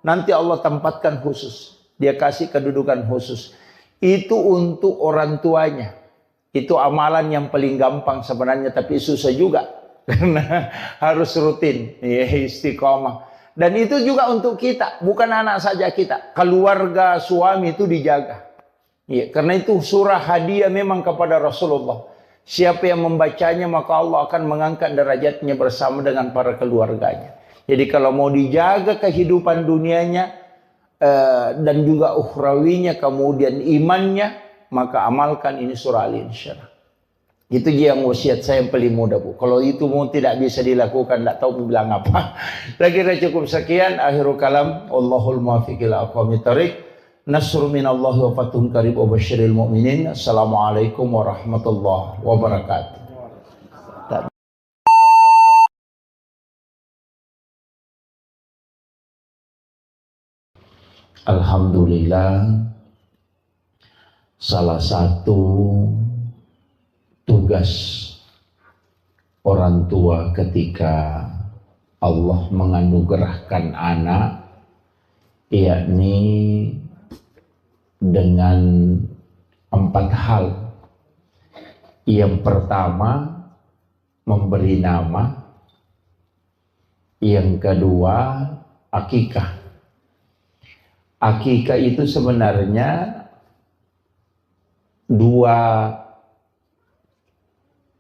S2: Nanti Allah tempatkan khusus. Dia kasih kedudukan khusus. Itu untuk orang tuanya. Itu amalan yang paling gampang sebenarnya. Tapi susah juga. Karena harus rutin. Ya, istiqomah. Dan itu juga untuk kita. Bukan anak saja kita. Keluarga suami itu dijaga. Ya, karena itu surah hadiah memang kepada Rasulullah. Siapa yang membacanya maka Allah akan mengangkat derajatnya bersama dengan para keluarganya. Jadi kalau mau dijaga kehidupan dunianya dan juga ukhrawinya, kemudian imannya, maka amalkan ini surah Al-Insyirah. Itu yang wasiat saya yang paling mudah Bu. Kalau itu mau tidak bisa dilakukan, tidak tahu bilang apa. Saya kira cukup sekian. Akhirul kalam. Allahul muwaffiq ila aqwamit thoriq. Nasrun minallahi wa fathun qarib wa basyiril mu'minin. Assalamualaikum warahmatullahi wabarakatuh. Alhamdulillah, salah satu tugas orang tua ketika Allah menganugerahkan anak, yakni dengan 4 hal. Yang pertama, memberi nama. Yang kedua, akikah. Akikah itu sebenarnya 2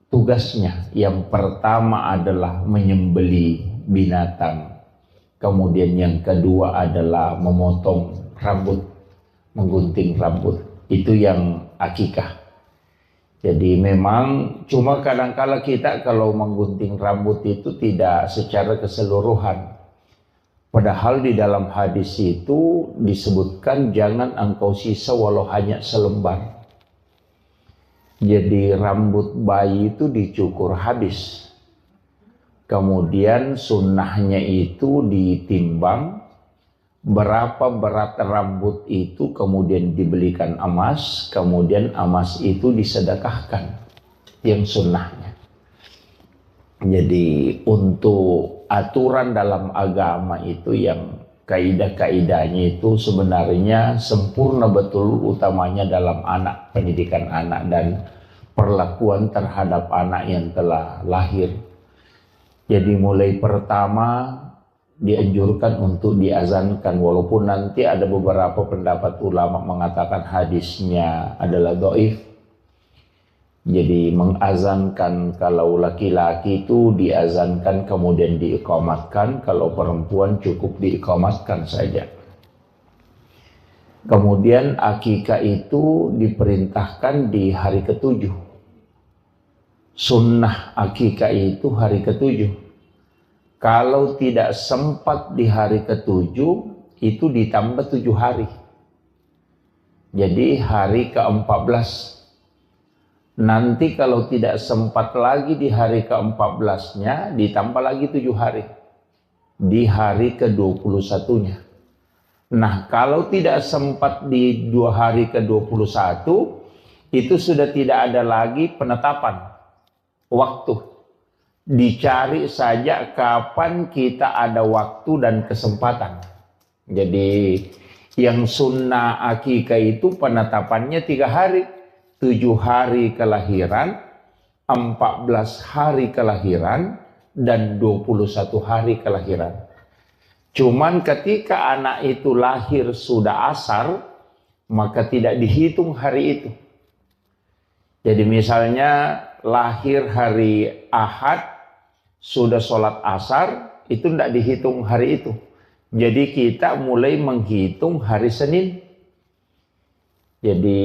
S2: tugasnya. Yang pertama adalah menyembelih binatang. Kemudian yang kedua adalah memotong rambut, menggunting rambut. Itu yang akikah.
S1: Jadi memang cuma kadang-kala kita kalau menggunting rambut itu tidak secara keseluruhan. Padahal di dalam hadis itu disebutkan jangan engkau sisa walau hanya selembar. Jadi rambut bayi itu dicukur habis. Kemudian sunnahnya itu ditimbang berapa berat rambut itu, kemudian dibelikan emas, kemudian emas itu disedekahkan, yang sunnahnya. Jadi untuk aturan dalam agama itu yang kaidah-kaidahnya itu sebenarnya sempurna betul, utamanya dalam anak, pendidikan anak dan perlakuan terhadap anak yang telah lahir. Jadi mulai pertama dianjurkan untuk diazankan, walaupun nanti ada beberapa pendapat ulama mengatakan hadisnya adalah dhaif. Jadi mengazankan kalau laki-laki itu diazankan kemudian diiqamatkan, kalau perempuan cukup diiqamatkan saja. Kemudian akikah itu diperintahkan di hari ke-7. Sunnah akikah itu hari ke-7. Kalau tidak sempat di hari ke-7, itu ditambah 7 hari. Jadi hari ke-14. Nanti kalau tidak sempat lagi di hari ke-14-nya, ditambah lagi 7 hari. Di hari ke-21-nya. Nah, kalau tidak sempat di 2 hari ke-21, itu sudah tidak ada lagi penetapan waktu. Dicari saja kapan kita ada waktu dan kesempatan. Jadi yang sunnah akikah itu penetapannya 3 hari. 7 hari kelahiran, 14 hari kelahiran, dan 21 hari kelahiran. Cuman ketika anak itu lahir sudah asar, maka tidak dihitung hari itu. Jadi misalnya lahir hari Ahad, sudah sholat asar, itu tidak dihitung hari itu. Jadi kita mulai menghitung hari Senin. Jadi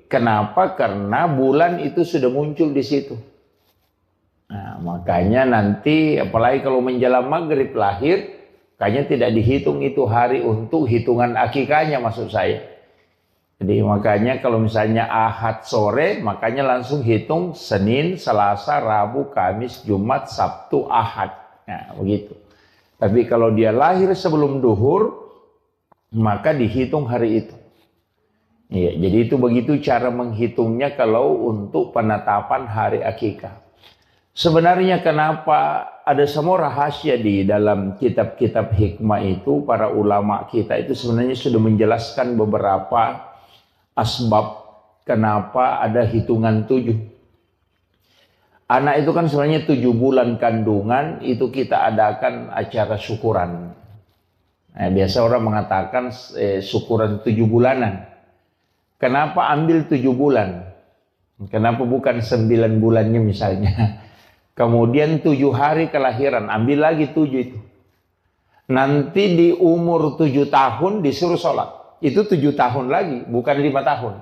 S1: kenapa? Karena bulan itu sudah muncul di situ. Nah, makanya nanti apalagi kalau menjelang maghrib lahir, kayaknya tidak dihitung itu hari untuk hitungan akikahnya, maksud saya. Jadi makanya kalau misalnya Ahad sore, makanya langsung hitung Senin, Selasa, Rabu, Kamis, Jumat, Sabtu, Ahad. Nah, begitu. Tapi kalau dia lahir sebelum duhur, maka dihitung hari itu. Ya, jadi itu begitu cara menghitungnya kalau untuk penetapan hari akikah. Sebenarnya kenapa ada semua rahasia di dalam kitab-kitab hikmah itu, para ulama kita itu sebenarnya sudah menjelaskan beberapa asbab kenapa ada hitungan 7. Anak itu kan sebenarnya 7 bulan kandungan itu kita adakan acara syukuran. Nah, biasa orang mengatakan syukuran 7 bulanan. Kenapa ambil 7 bulan? Kenapa bukan 9 bulannya misalnya? Kemudian 7 hari kelahiran, ambil lagi 7 itu. Nanti di umur 7 tahun disuruh sholat. Itu 7 tahun lagi, bukan 5 tahun.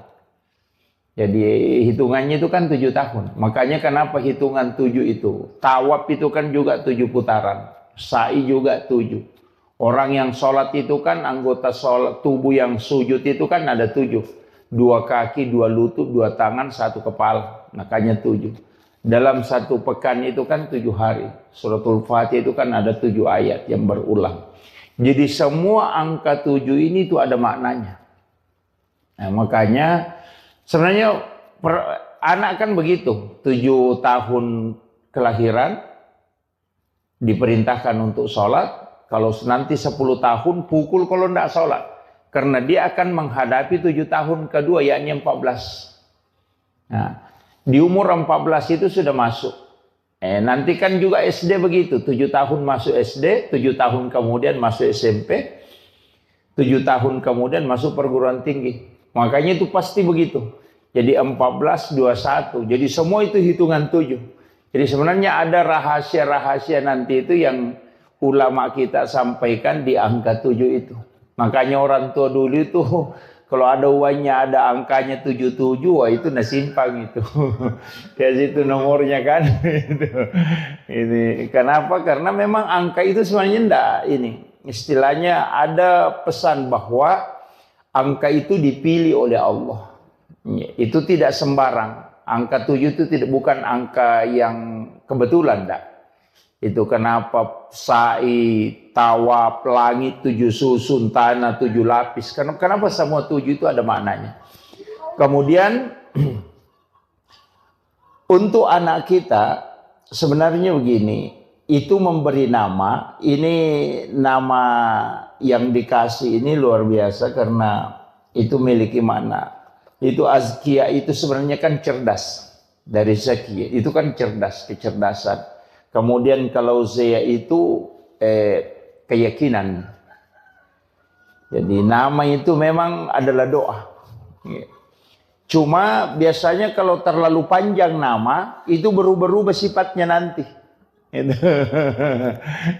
S1: Jadi hitungannya itu kan 7 tahun. Makanya kenapa hitungan 7 itu? Tawaf itu kan juga 7 putaran. Sa'i juga 7. Orang yang sholat itu kan anggota sholat, tubuh yang sujud itu kan ada 7. 2 kaki, 2 lutut, 2 tangan, 1 kepala. Makanya 7. Dalam 1 pekan itu kan 7 hari. Suratul Fatihah itu kan ada 7 ayat yang berulang. Jadi semua angka 7 ini itu ada maknanya. Nah, makanya sebenarnya anak kan begitu. 7 tahun kelahiran diperintahkan untuk sholat. Kalau nanti 10 tahun pukul kalau tidak sholat. Karena dia akan menghadapi 7 tahun kedua, yakni 14. Nah, di umur 14 itu sudah masuk. Nanti kan juga SD begitu, 7 tahun masuk SD, 7 tahun kemudian masuk SMP, 7 tahun kemudian masuk perguruan tinggi. Makanya itu pasti begitu. Jadi 14, 21, jadi semua itu hitungan 7. Jadi sebenarnya ada rahasia-rahasia nanti itu yang ulama kita sampaikan di angka 7 itu. Makanya orang tua dulu itu Kalau ada uangnya ada angkanya 77, wah itu nasimpang itu. Ya situ nomornya kan. Ini kenapa? Karena memang angka itu sebenarnya enggak ini. Istilahnya ada pesan bahwa angka itu dipilih oleh Allah. Itu tidak sembarang. Angka 7 itu bukan angka yang kebetulan, enggak. Itu kenapa sa'i, tawaf, langit 7 susun, tanah 7 lapis. Kenapa semua 7 itu ada maknanya. Kemudian untuk anak kita sebenarnya begini, itu memberi nama, ini nama yang dikasih ini luar biasa karena itu memiliki makna. Itu azkiya itu sebenarnya kan cerdas. Dari zakiya itu kan cerdas, kecerdasan. Kemudian kalau zaya itu keyakinan. Jadi nama itu memang adalah doa. Cuma biasanya kalau terlalu panjang nama itu berubah-ubah sifatnya nanti.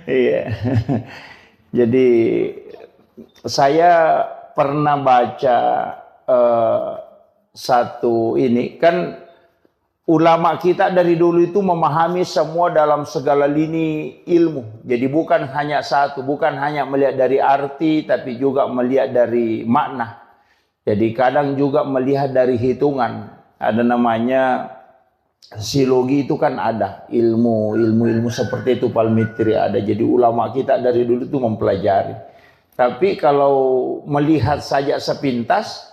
S1: Iya. Jadi saya pernah baca satu ini kan. Ulama kita dari dulu itu memahami semua dalam segala lini ilmu. Jadi bukan hanya satu, bukan hanya melihat dari arti, tapi juga melihat dari makna. Jadi kadang juga melihat dari hitungan. Ada namanya silogi itu kan ada. Ilmu seperti itu palmitri ada. Jadi ulama kita dari dulu itu mempelajari. Tapi kalau melihat saja sepintas,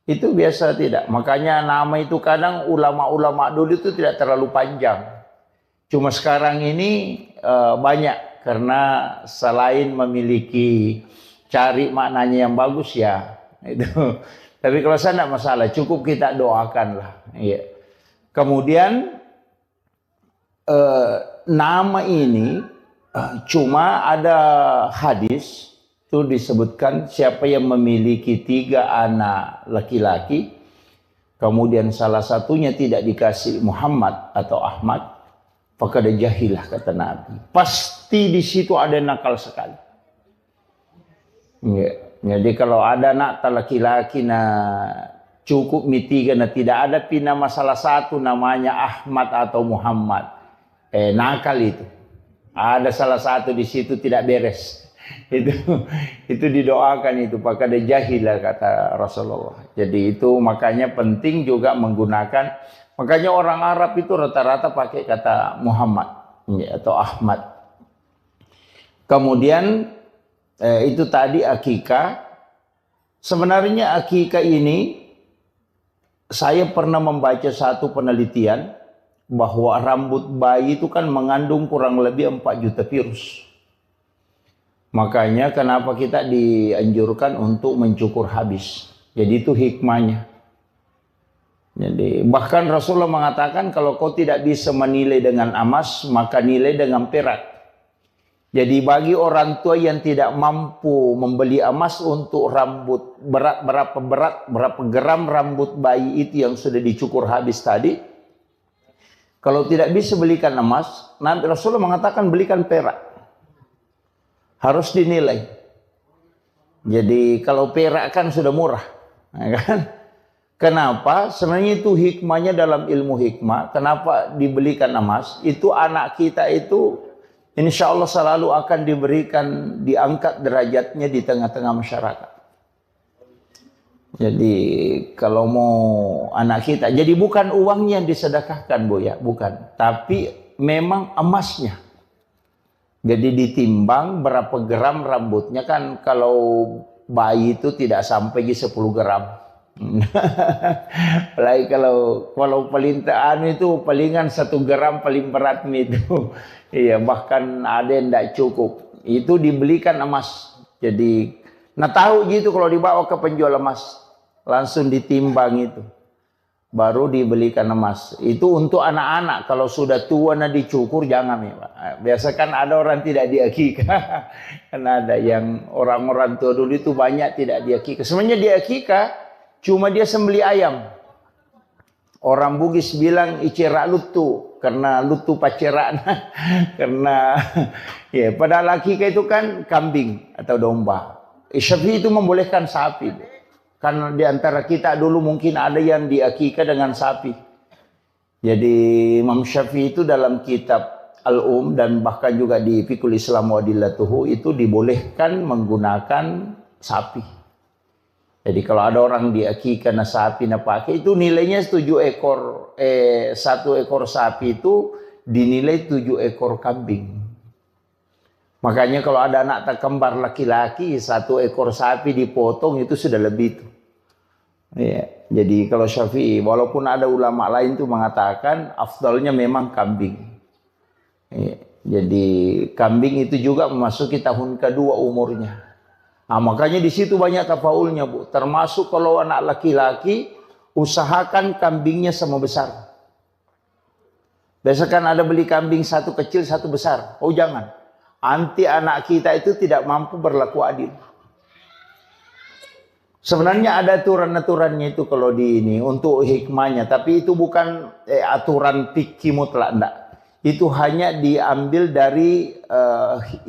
S1: itu biasa tidak. Makanya nama itu kadang ulama-ulama dulu itu tidak terlalu panjang. Cuma sekarang ini banyak. Karena selain memiliki cari maknanya yang bagus ya. Itu. Tapi kalau saya tidak masalah. Cukup kita doakan lah. Ya. Kemudian nama ini cuma ada hadis. Itu disebutkan siapa yang memiliki 3 anak laki-laki, kemudian salah satunya tidak dikasih Muhammad atau Ahmad, faqad jahilah kata Nabi. Pasti di situ ada nakal sekali. Ya. Jadi kalau ada anak laki-laki cukup mitiga tidak ada nama salah satu namanya Ahmad atau Muhammad, nakal itu. Ada salah satu di situ tidak beres. Itu didoakan itu pakai jahilah kata Rasulullah. Jadi itu makanya penting juga menggunakan, makanya orang Arab itu rata-rata pakai kata Muhammad atau Ahmad. Kemudian itu tadi akikah. Sebenarnya akikah ini saya pernah membaca satu penelitian bahwa rambut bayi itu kan mengandung kurang lebih 4 juta virus. Makanya kenapa kita dianjurkan untuk mencukur habis. Jadi itu hikmahnya. Jadi bahkan Rasulullah mengatakan kalau kau tidak bisa menilai dengan emas, maka nilai dengan perak. Jadi bagi orang tua yang tidak mampu membeli emas untuk rambut berapa gram rambut bayi itu yang sudah dicukur habis tadi, kalau tidak bisa belikan emas, Nabi Rasulullah mengatakan belikan perak. Harus dinilai. Jadi kalau perak kan sudah murah, kan? Kenapa? Sebenarnya itu hikmahnya dalam ilmu hikmah. Kenapa dibelikan emas? Itu anak kita itu insya Allah selalu akan diberikan, diangkat derajatnya di tengah-tengah masyarakat. Jadi kalau mau anak kita, jadi bukan uangnya yang disedekahkan Bu ya, bukan. Tapi memang emasnya. Jadi ditimbang berapa gram rambutnya kan kalau bayi itu tidak sampai 10 gram. Apalagi kalau paling itu palingan 1 gram paling berat itu. Iya, bahkan ada yang tidak cukup. Itu dibelikan emas. Jadi, tahu gitu kalau dibawa ke penjual emas, langsung ditimbang itu. Baru dibelikan emas. Itu untuk anak-anak. Kalau sudah tua dicukur jangan ya Pak. Biasa kan ada orang tidak diakikah. Kan ada yang orang-orang tua dulu itu banyak tidak diakikah. Sebenarnya diakikah cuma dia sembeli ayam. Orang Bugis bilang icera lutu karena lutu paceran. Karena ya padahal akikah itu kan kambing atau domba. Syafi'i itu membolehkan sapi.
S2: Karena di antara kita dulu mungkin ada yang diakikah dengan sapi. Jadi Imam Syafi'i itu dalam kitab dan bahkan juga di Fiqhul Islam wa Adillatuhu itu dibolehkan menggunakan sapi. Jadi kalau ada orang diakikah na sapi na pakai itu nilainya 1 ekor sapi itu dinilai 7 ekor kambing. Makanya kalau ada anak tak kembar laki-laki 1 ekor sapi dipotong itu sudah lebih itu. Ya, jadi kalau Syafi'i walaupun ada ulama lain tuh mengatakan afdalnya memang kambing. Ya, jadi kambing itu juga memasuki tahun kedua umurnya. Nah, makanya di situ banyak tafaulnya, Bu. Termasuk kalau anak laki-laki usahakan kambingnya sama besar. Biasa kan ada beli kambing 1 kecil 1 besar. Oh jangan. Nanti anak kita itu tidak mampu berlaku adil. Sebenarnya ada aturan-aturannya itu kalau di ini untuk hikmahnya, tapi itu bukan aturan fikih mutlak, enggak. Itu hanya diambil dari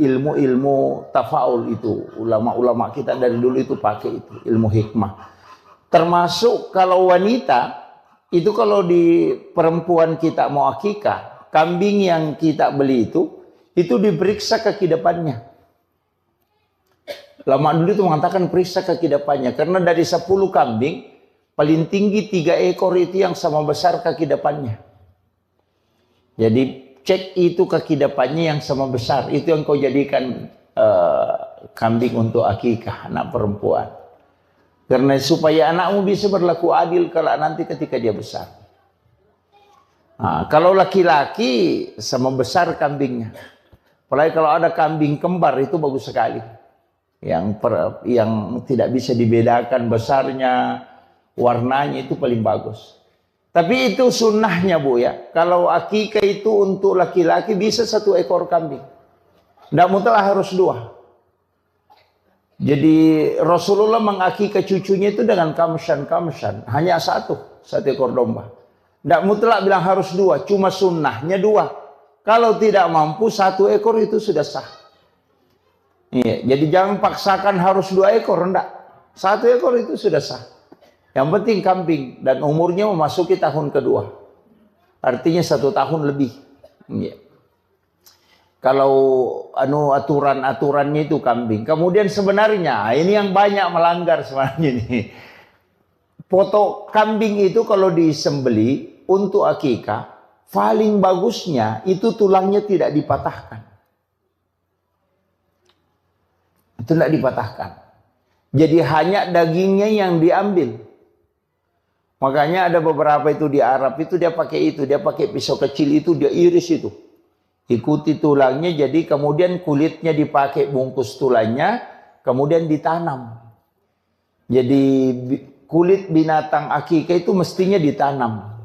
S2: ilmu-ilmu tafaul itu. Ulama-ulama kita dari dulu itu pakai itu, ilmu hikmah. Termasuk kalau wanita, itu kalau di perempuan kita mau akikah, kambing yang kita beli itu diperiksa kaki depannya. Lama dulu itu mengatakan periksa kaki depannya. Karena dari 10 kambing, paling tinggi 3 ekor itu yang sama besar kaki depannya. Jadi cek itu kaki depannya yang sama besar. Itu yang kau jadikan kambing untuk akikah anak perempuan. Karena supaya anakmu bisa berlaku adil kalau nanti ketika dia besar. Nah, kalau laki-laki sama besar kambingnya. Apalagi kalau ada kambing kembar itu bagus sekali. Yang tidak bisa dibedakan besarnya, warnanya itu paling bagus. Tapi itu sunnahnya, Bu ya. Kalau akikah itu untuk laki-laki bisa 1 ekor kambing. Tidak mutlak harus 2. Jadi Rasulullah mengakikah cucunya itu dengan kamshan. Hanya 1 ekor domba. Tidak mutlak bilang harus 2. Cuma sunnahnya 2. Kalau tidak mampu 1 ekor itu sudah sah. Iya, jadi jangan paksakan harus 2 ekor, enggak. 1 ekor itu sudah sah. Yang penting kambing dan umurnya memasuki tahun kedua. Artinya 1 tahun lebih. Iya. Kalau aturan-aturannya itu kambing. Kemudian sebenarnya ini yang banyak melanggar sebenarnya nih. Foto kambing itu kalau disembeli untuk akikah, paling bagusnya itu tulangnya tidak dipatahkan. Itu tidak dipatahkan. Jadi hanya dagingnya yang diambil. Makanya ada beberapa itu di Arab itu dia pakai itu. Dia pakai pisau kecil itu, dia iris itu. Ikuti tulangnya, jadi kemudian kulitnya dipakai bungkus tulangnya, kemudian ditanam. Jadi kulit binatang akikah itu mestinya ditanam.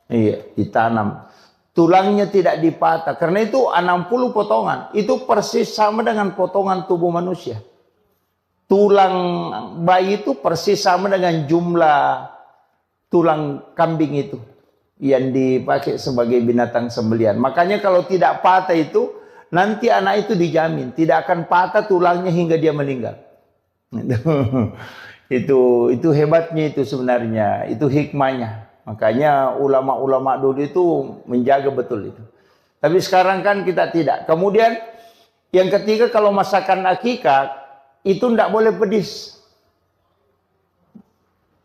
S2: Iya, ditanam. Tulangnya tidak dipatah. Karena itu 60 potongan. Itu persis sama dengan potongan tubuh manusia. Tulang bayi itu persis sama dengan jumlah tulang kambing itu yang dipakai sebagai binatang sembelihan. Makanya kalau tidak patah itu, nanti anak itu dijamin tidak akan patah tulangnya hingga dia meninggal. Itu hebatnya itu sebenarnya. Itu hikmahnya. Makanya ulama-ulama dulu itu menjaga betul itu. Tapi sekarang kan kita tidak. Kemudian yang ketiga, kalau masakan akikah itu tidak boleh pedis.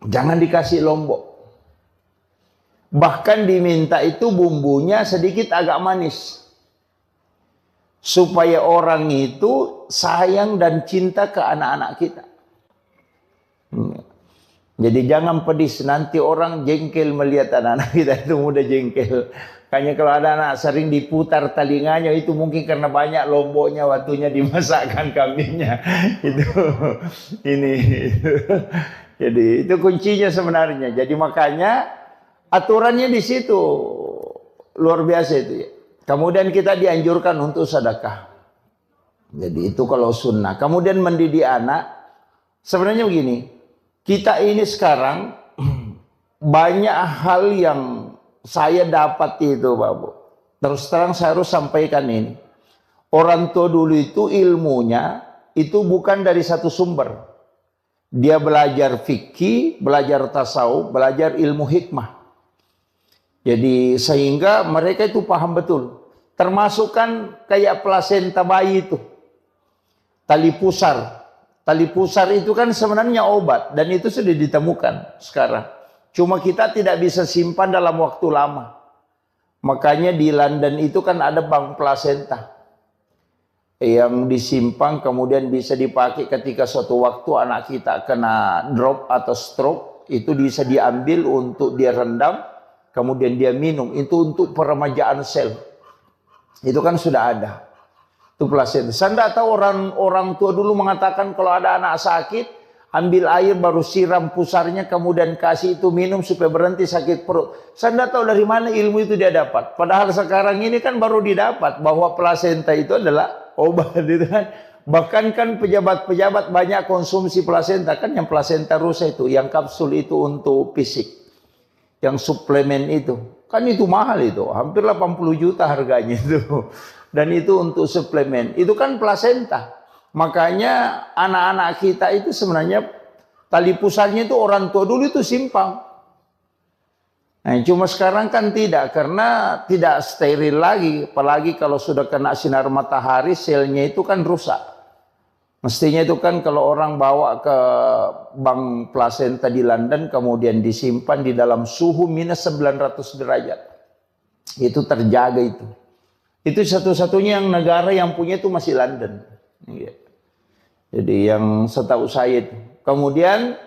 S2: Jangan dikasih lombok. Bahkan diminta itu bumbunya sedikit agak manis. Supaya orang itu sayang dan cinta ke anak-anak kita. Jadi jangan pedis, nanti orang jengkel melihat anak-anak kita itu mudah jengkel. Kayaknya kalau ada anak sering diputar telinganya itu mungkin karena banyak lomboknya waktunya dimasakkan kambingnya. Jadi itu kuncinya sebenarnya. Jadi makanya aturannya di situ luar biasa itu ya. Kemudian kita dianjurkan untuk sedekah. Jadi itu kalau sunnah. Kemudian mendidik anak, sebenarnya begini. Kita ini sekarang banyak hal yang saya dapat itu, Bapak. Terus terang saya harus sampaikan ini. Orang tua dulu itu ilmunya itu bukan dari satu sumber. Dia belajar fikih, belajar tasawuf, belajar ilmu hikmah. Jadi sehingga mereka itu paham betul. Termasuk kan kayak plasenta bayi itu. Tali pusar. Tali pusar itu kan sebenarnya obat. Dan itu sudah ditemukan sekarang. Cuma kita tidak bisa simpan dalam waktu lama. Makanya di London itu kan ada bank plasenta. Yang disimpan kemudian bisa dipakai ketika suatu waktu anak kita kena drop atau stroke. Itu bisa diambil untuk dia rendam. Kemudian dia minum. Itu untuk peremajaan sel. Itu kan sudah ada. Itu plasenta. Saya tidak tahu orang tua dulu mengatakan kalau ada anak sakit, ambil air baru siram pusarnya, kemudian kasih itu minum supaya berhenti sakit perut. Saya tidak tahu dari mana ilmu itu dia dapat. Padahal sekarang ini kan baru didapat bahwa plasenta itu adalah obat. Gitu kan. Bahkan kan pejabat-pejabat banyak konsumsi plasenta. Kan yang plasenta rusa itu, yang kapsul itu untuk fisik. Yang suplemen itu. Kan itu mahal itu, hampir 80 juta harganya itu. Dan itu untuk suplemen. Itu kan plasenta. Makanya anak-anak kita itu sebenarnya tali pusarnya itu orang tua dulu itu simpang. Nah, cuma sekarang kan tidak, karena tidak steril lagi. Apalagi kalau sudah kena sinar matahari, selnya itu kan rusak. Mestinya itu kan kalau orang bawa ke bank plasenta di London, kemudian disimpan di dalam suhu minus 900 derajat. Itu terjaga itu. Itu satu-satunya yang negara yang punya itu masih London. Jadi yang setahu saya itu. Kemudian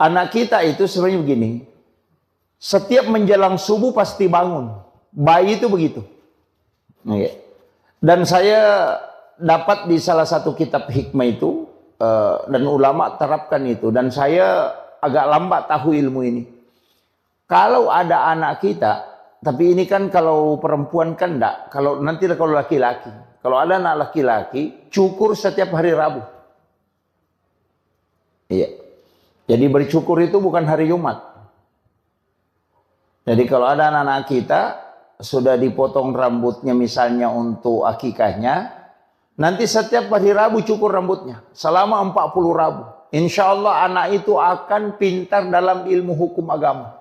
S2: anak kita itu sebenarnya begini. Setiap menjelang subuh pasti bangun. Bayi itu begitu. Dan saya dapat di salah satu kitab hikmah itu. Dan ulama terapkan itu. Dan saya agak lambat tahu ilmu ini. Kalau ada anak kita, tapi ini kan kalau perempuan kan enggak. Kalau nanti kalau laki-laki. Kalau ada anak laki-laki, cukur setiap hari Rabu. Iya. Jadi bercukur itu bukan hari Jumat. Jadi kalau ada anak-anak kita, sudah dipotong rambutnya misalnya untuk akikahnya, nanti setiap hari Rabu cukur rambutnya. Selama 40 Rabu. Insya Allah anak itu akan pintar dalam ilmu hukum agama.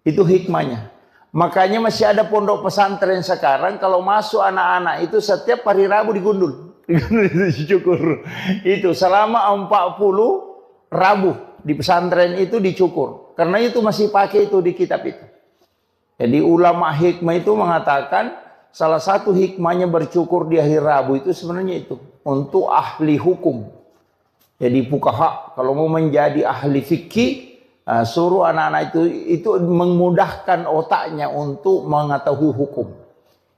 S2: Itu hikmahnya. Makanya masih ada pondok pesantren sekarang, kalau masuk anak-anak itu setiap hari Rabu digundul. Dicukur. Itu selama 40 Rabu di pesantren itu dicukur. Karena itu masih pakai itu di kitab itu. Jadi ulama hikmah itu mengatakan salah satu hikmahnya bercukur di hari Rabu itu sebenarnya itu. Untuk ahli hukum. Jadi fuqaha kalau mau menjadi ahli fikih, suruh anak-anak itu memudahkan otaknya untuk mengetahui hukum.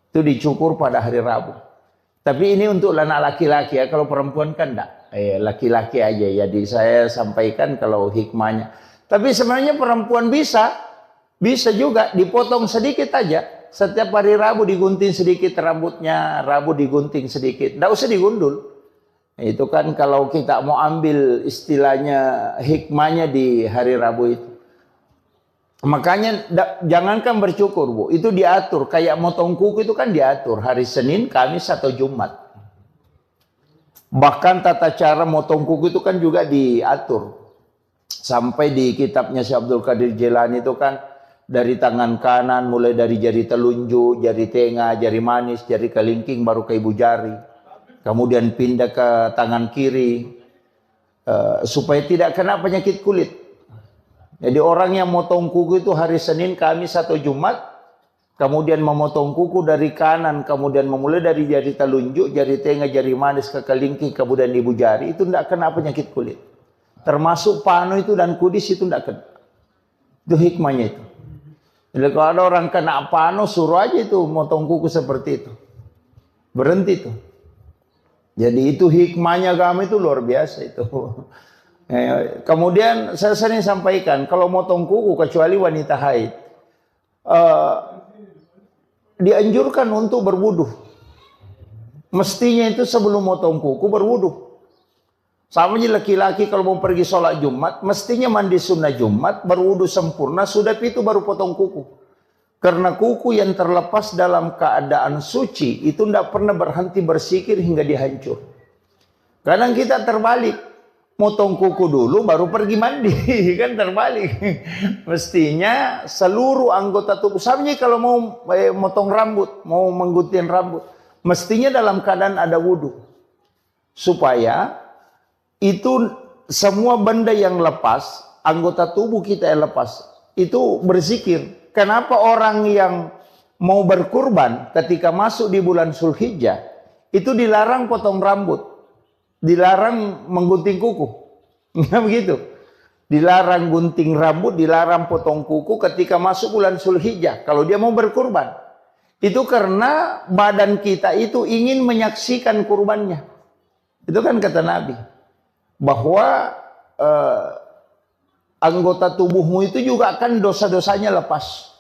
S2: Itu dicukur pada hari Rabu. Tapi ini untuk anak laki-laki ya, kalau perempuan kan enggak. Laki-laki aja. Jadi saya sampaikan kalau hikmahnya. Tapi sebenarnya perempuan bisa juga dipotong sedikit aja. Setiap hari Rabu digunting sedikit rambutnya, Rabu digunting sedikit. Enggak usah digundul. Itu kan kalau kita mau ambil istilahnya hikmahnya di hari Rabu itu. Makanya jangankan bercukur Bu, itu diatur. Kayak motong kuku itu kan diatur hari Senin, Kamis atau Jumat. Bahkan tata cara motong kuku itu kan juga diatur. Sampai di kitabnya Syekh Abdul Qadir Jilani itu kan dari tangan kanan mulai dari jari telunjuk, jari tengah, jari manis, jari kelingking baru ke ibu jari. Kemudian pindah ke tangan kiri supaya tidak kena penyakit kulit. Jadi orang yang motong kuku itu hari Senin, Kamis atau Jumat, kemudian memotong kuku dari kanan, kemudian memulai dari jari telunjuk, jari tengah, jari manis ke kelingking, kemudian ibu jari, itu tidak kena penyakit kulit. Termasuk panu itu dan kudis itu tidak kena. Itu hikmahnya itu. Jadi kalau ada orang kena panu, suruh aja itu motong kuku seperti itu. Berhenti itu. Jadi itu hikmahnya agama itu luar biasa itu. Kemudian saya sering sampaikan, kalau motong kuku kecuali wanita haid, dianjurkan untuk berwudu. Mestinya itu sebelum motong kuku berwudu. Sama aja laki-laki kalau mau pergi sholat Jumat, mestinya mandi sunnah Jumat, berwudu sempurna, sudah itu baru potong kuku. Karena kuku yang terlepas dalam keadaan suci itu tidak pernah berhenti bersikir hingga dihancur. Kadang kita terbalik. motong kuku dulu baru pergi mandi. Kan terbalik. Mestinya seluruh anggota tubuh. Sama kalau mau motong rambut, mau menggunting rambut, mestinya dalam keadaan ada wudhu. Supaya itu semua benda yang lepas, anggota tubuh kita yang lepas, itu berzikir. Kenapa orang yang mau berkurban ketika masuk di bulan Zulhijjah itu dilarang potong rambut, dilarang menggunting kuku? Nah, begitu. Dilarang gunting rambut, dilarang potong kuku ketika masuk bulan Zulhijjah kalau dia mau berkurban. Itu karena badan kita itu ingin menyaksikan kurbannya. Itu kan kata Nabi, bahwa anggota tubuhmu itu juga akan dosa-dosanya lepas.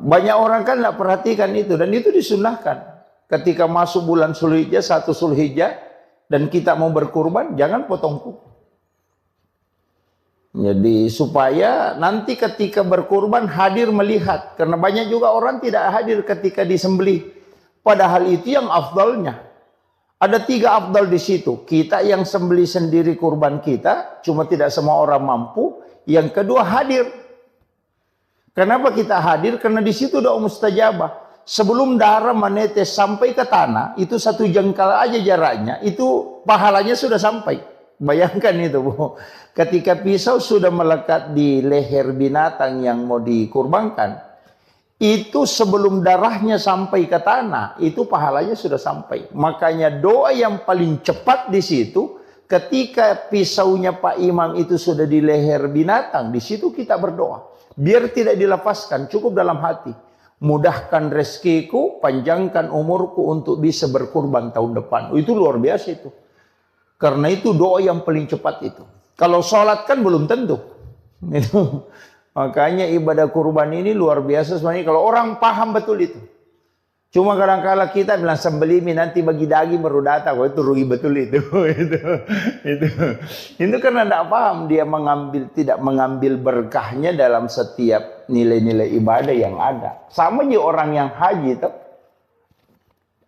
S2: Banyak orang kan tidak perhatikan itu, dan itu disunahkan. Ketika masuk bulan Zulhijjah, 1 Zulhijjah, dan kita mau berkurban, jangan potong kuku. Jadi supaya nanti ketika berkurban hadir melihat. Karena banyak juga orang tidak hadir ketika disembelih. Padahal itu yang afdalnya. Ada 3 afdal di situ. Kita yang sembelih sendiri kurban kita, cuma tidak semua orang mampu. Yang kedua hadir. Kenapa kita hadir? Karena di situ doa mustajabah. Sebelum darah menetes sampai ke tanah, itu 1 jengkal aja jaraknya, itu pahalanya sudah sampai. Bayangkan itu, Bu. Ketika pisau sudah melekat di leher binatang yang mau dikurbankan, itu sebelum darahnya sampai ke tanah, itu pahalanya sudah sampai. Makanya doa yang paling cepat di situ, ketika pisaunya Pak Imam itu sudah di leher binatang, di situ kita berdoa. Biar tidak dilepaskan, cukup dalam hati. Mudahkan rezekiku, panjangkan umurku untuk bisa berkurban tahun depan. Itu luar biasa itu. Karena itu doa yang paling cepat itu. Kalau sholat kan belum tentu. Itu. Makanya ibadah kurban ini luar biasa sebenarnya kalau orang paham betul itu. Cuma kadang-kala kita bilang sembelih nanti bagi daging baru datang. Oh, itu rugi betul itu. Itu karena tidak paham, dia tidak mengambil berkahnya dalam setiap nilai-nilai ibadah yang ada. Sama aja orang yang haji itu.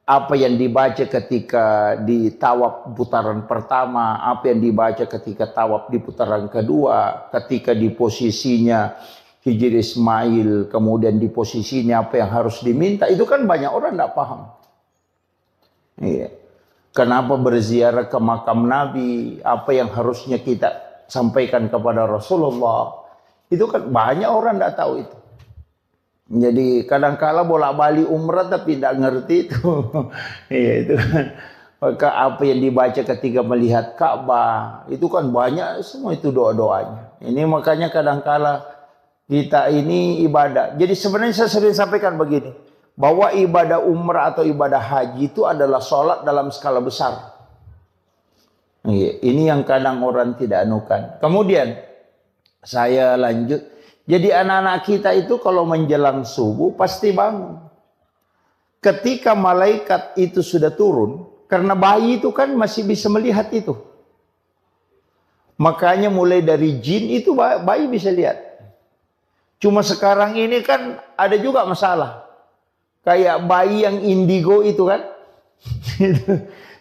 S2: Apa yang dibaca ketika di tawaf putaran pertama, apa yang dibaca ketika tawaf di putaran kedua, ketika di posisinya Hijri Ismail, kemudian di posisinya apa yang harus diminta, itu kan banyak orang tidak paham. Iya. Kenapa berziarah ke makam Nabi, apa yang harusnya kita sampaikan kepada Rasulullah, itu kan banyak orang tidak tahu itu. Jadi kadang-kala bolak-balik umrah tapi tidak ngerti itu. Iya itu kan. Maka apa yang dibaca ketika melihat Ka'bah itu kan banyak semua itu doa-doanya. Ini makanya kadang-kala kita ini ibadah. Jadi sebenarnya saya sering sampaikan begini, bahwa ibadah umrah atau ibadah haji itu adalah sholat dalam skala besar. Iya, ini yang kadang orang tidak anukan. Kemudian saya lanjut. Jadi anak-anak kita itu kalau menjelang subuh pasti bangun. Ketika malaikat itu sudah turun, karena bayi itu kan masih bisa melihat itu. Makanya mulai dari jin itu bayi bisa lihat. Cuma sekarang ini kan ada juga masalah. Kayak bayi yang indigo itu kan.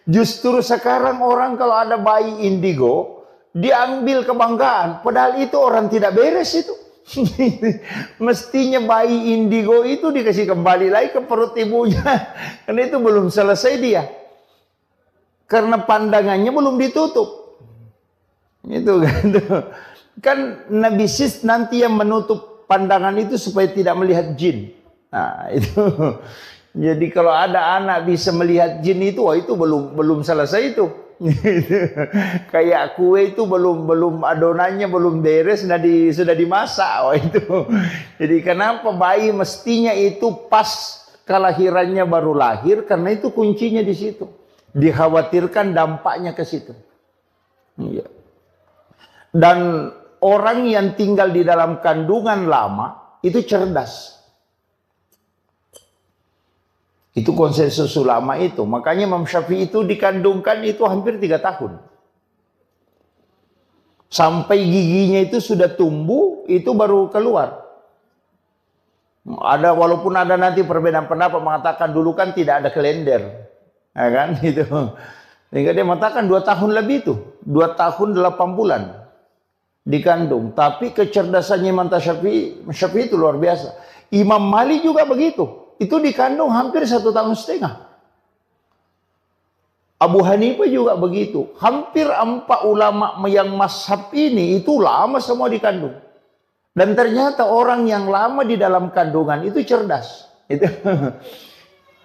S2: Justru sekarang orang kalau ada bayi indigo, diambil kebanggaan. Padahal itu orang tidak beres itu. Mestinya bayi indigo itu dikasih kembali lagi ke perut ibunya. Karena itu belum selesai dia. Karena pandangannya belum ditutup. Itu kan. Kan Nabi Sis nanti yang menutup pandangan itu supaya tidak melihat jin. Nah itu. Jadi kalau ada anak bisa melihat jin itu, wah itu belum selesai itu. Kayak kue itu belum adonannya belum beres, sudah dimasak. Wah itu. Jadi kenapa bayi mestinya itu pas kelahirannya baru lahir, karena itu kuncinya di situ. Dikhawatirkan dampaknya ke situ. Iya. Dan orang yang tinggal di dalam kandungan lama itu cerdas. Itu konsensus ulama itu. Makanya Imam Syafi'i itu dikandungkan itu hampir 3 tahun. Sampai giginya itu sudah tumbuh, itu baru keluar. Walaupun ada nanti perbedaan pendapat mengatakan dulu kan tidak ada kalender. Ya kan? Itu. Sehingga dia mengatakan 2 tahun lebih itu, 2 tahun 8 bulan dikandung. Tapi kecerdasannya Imam Syafi'i itu luar biasa. Imam Malik juga begitu. Itu dikandung hampir 1,5 tahun. Abu Hanifah juga begitu. Hampir 4 ulama yang mazhab ini itu lama semua dikandung. Dan ternyata orang yang lama di dalam kandungan itu cerdas. Itu.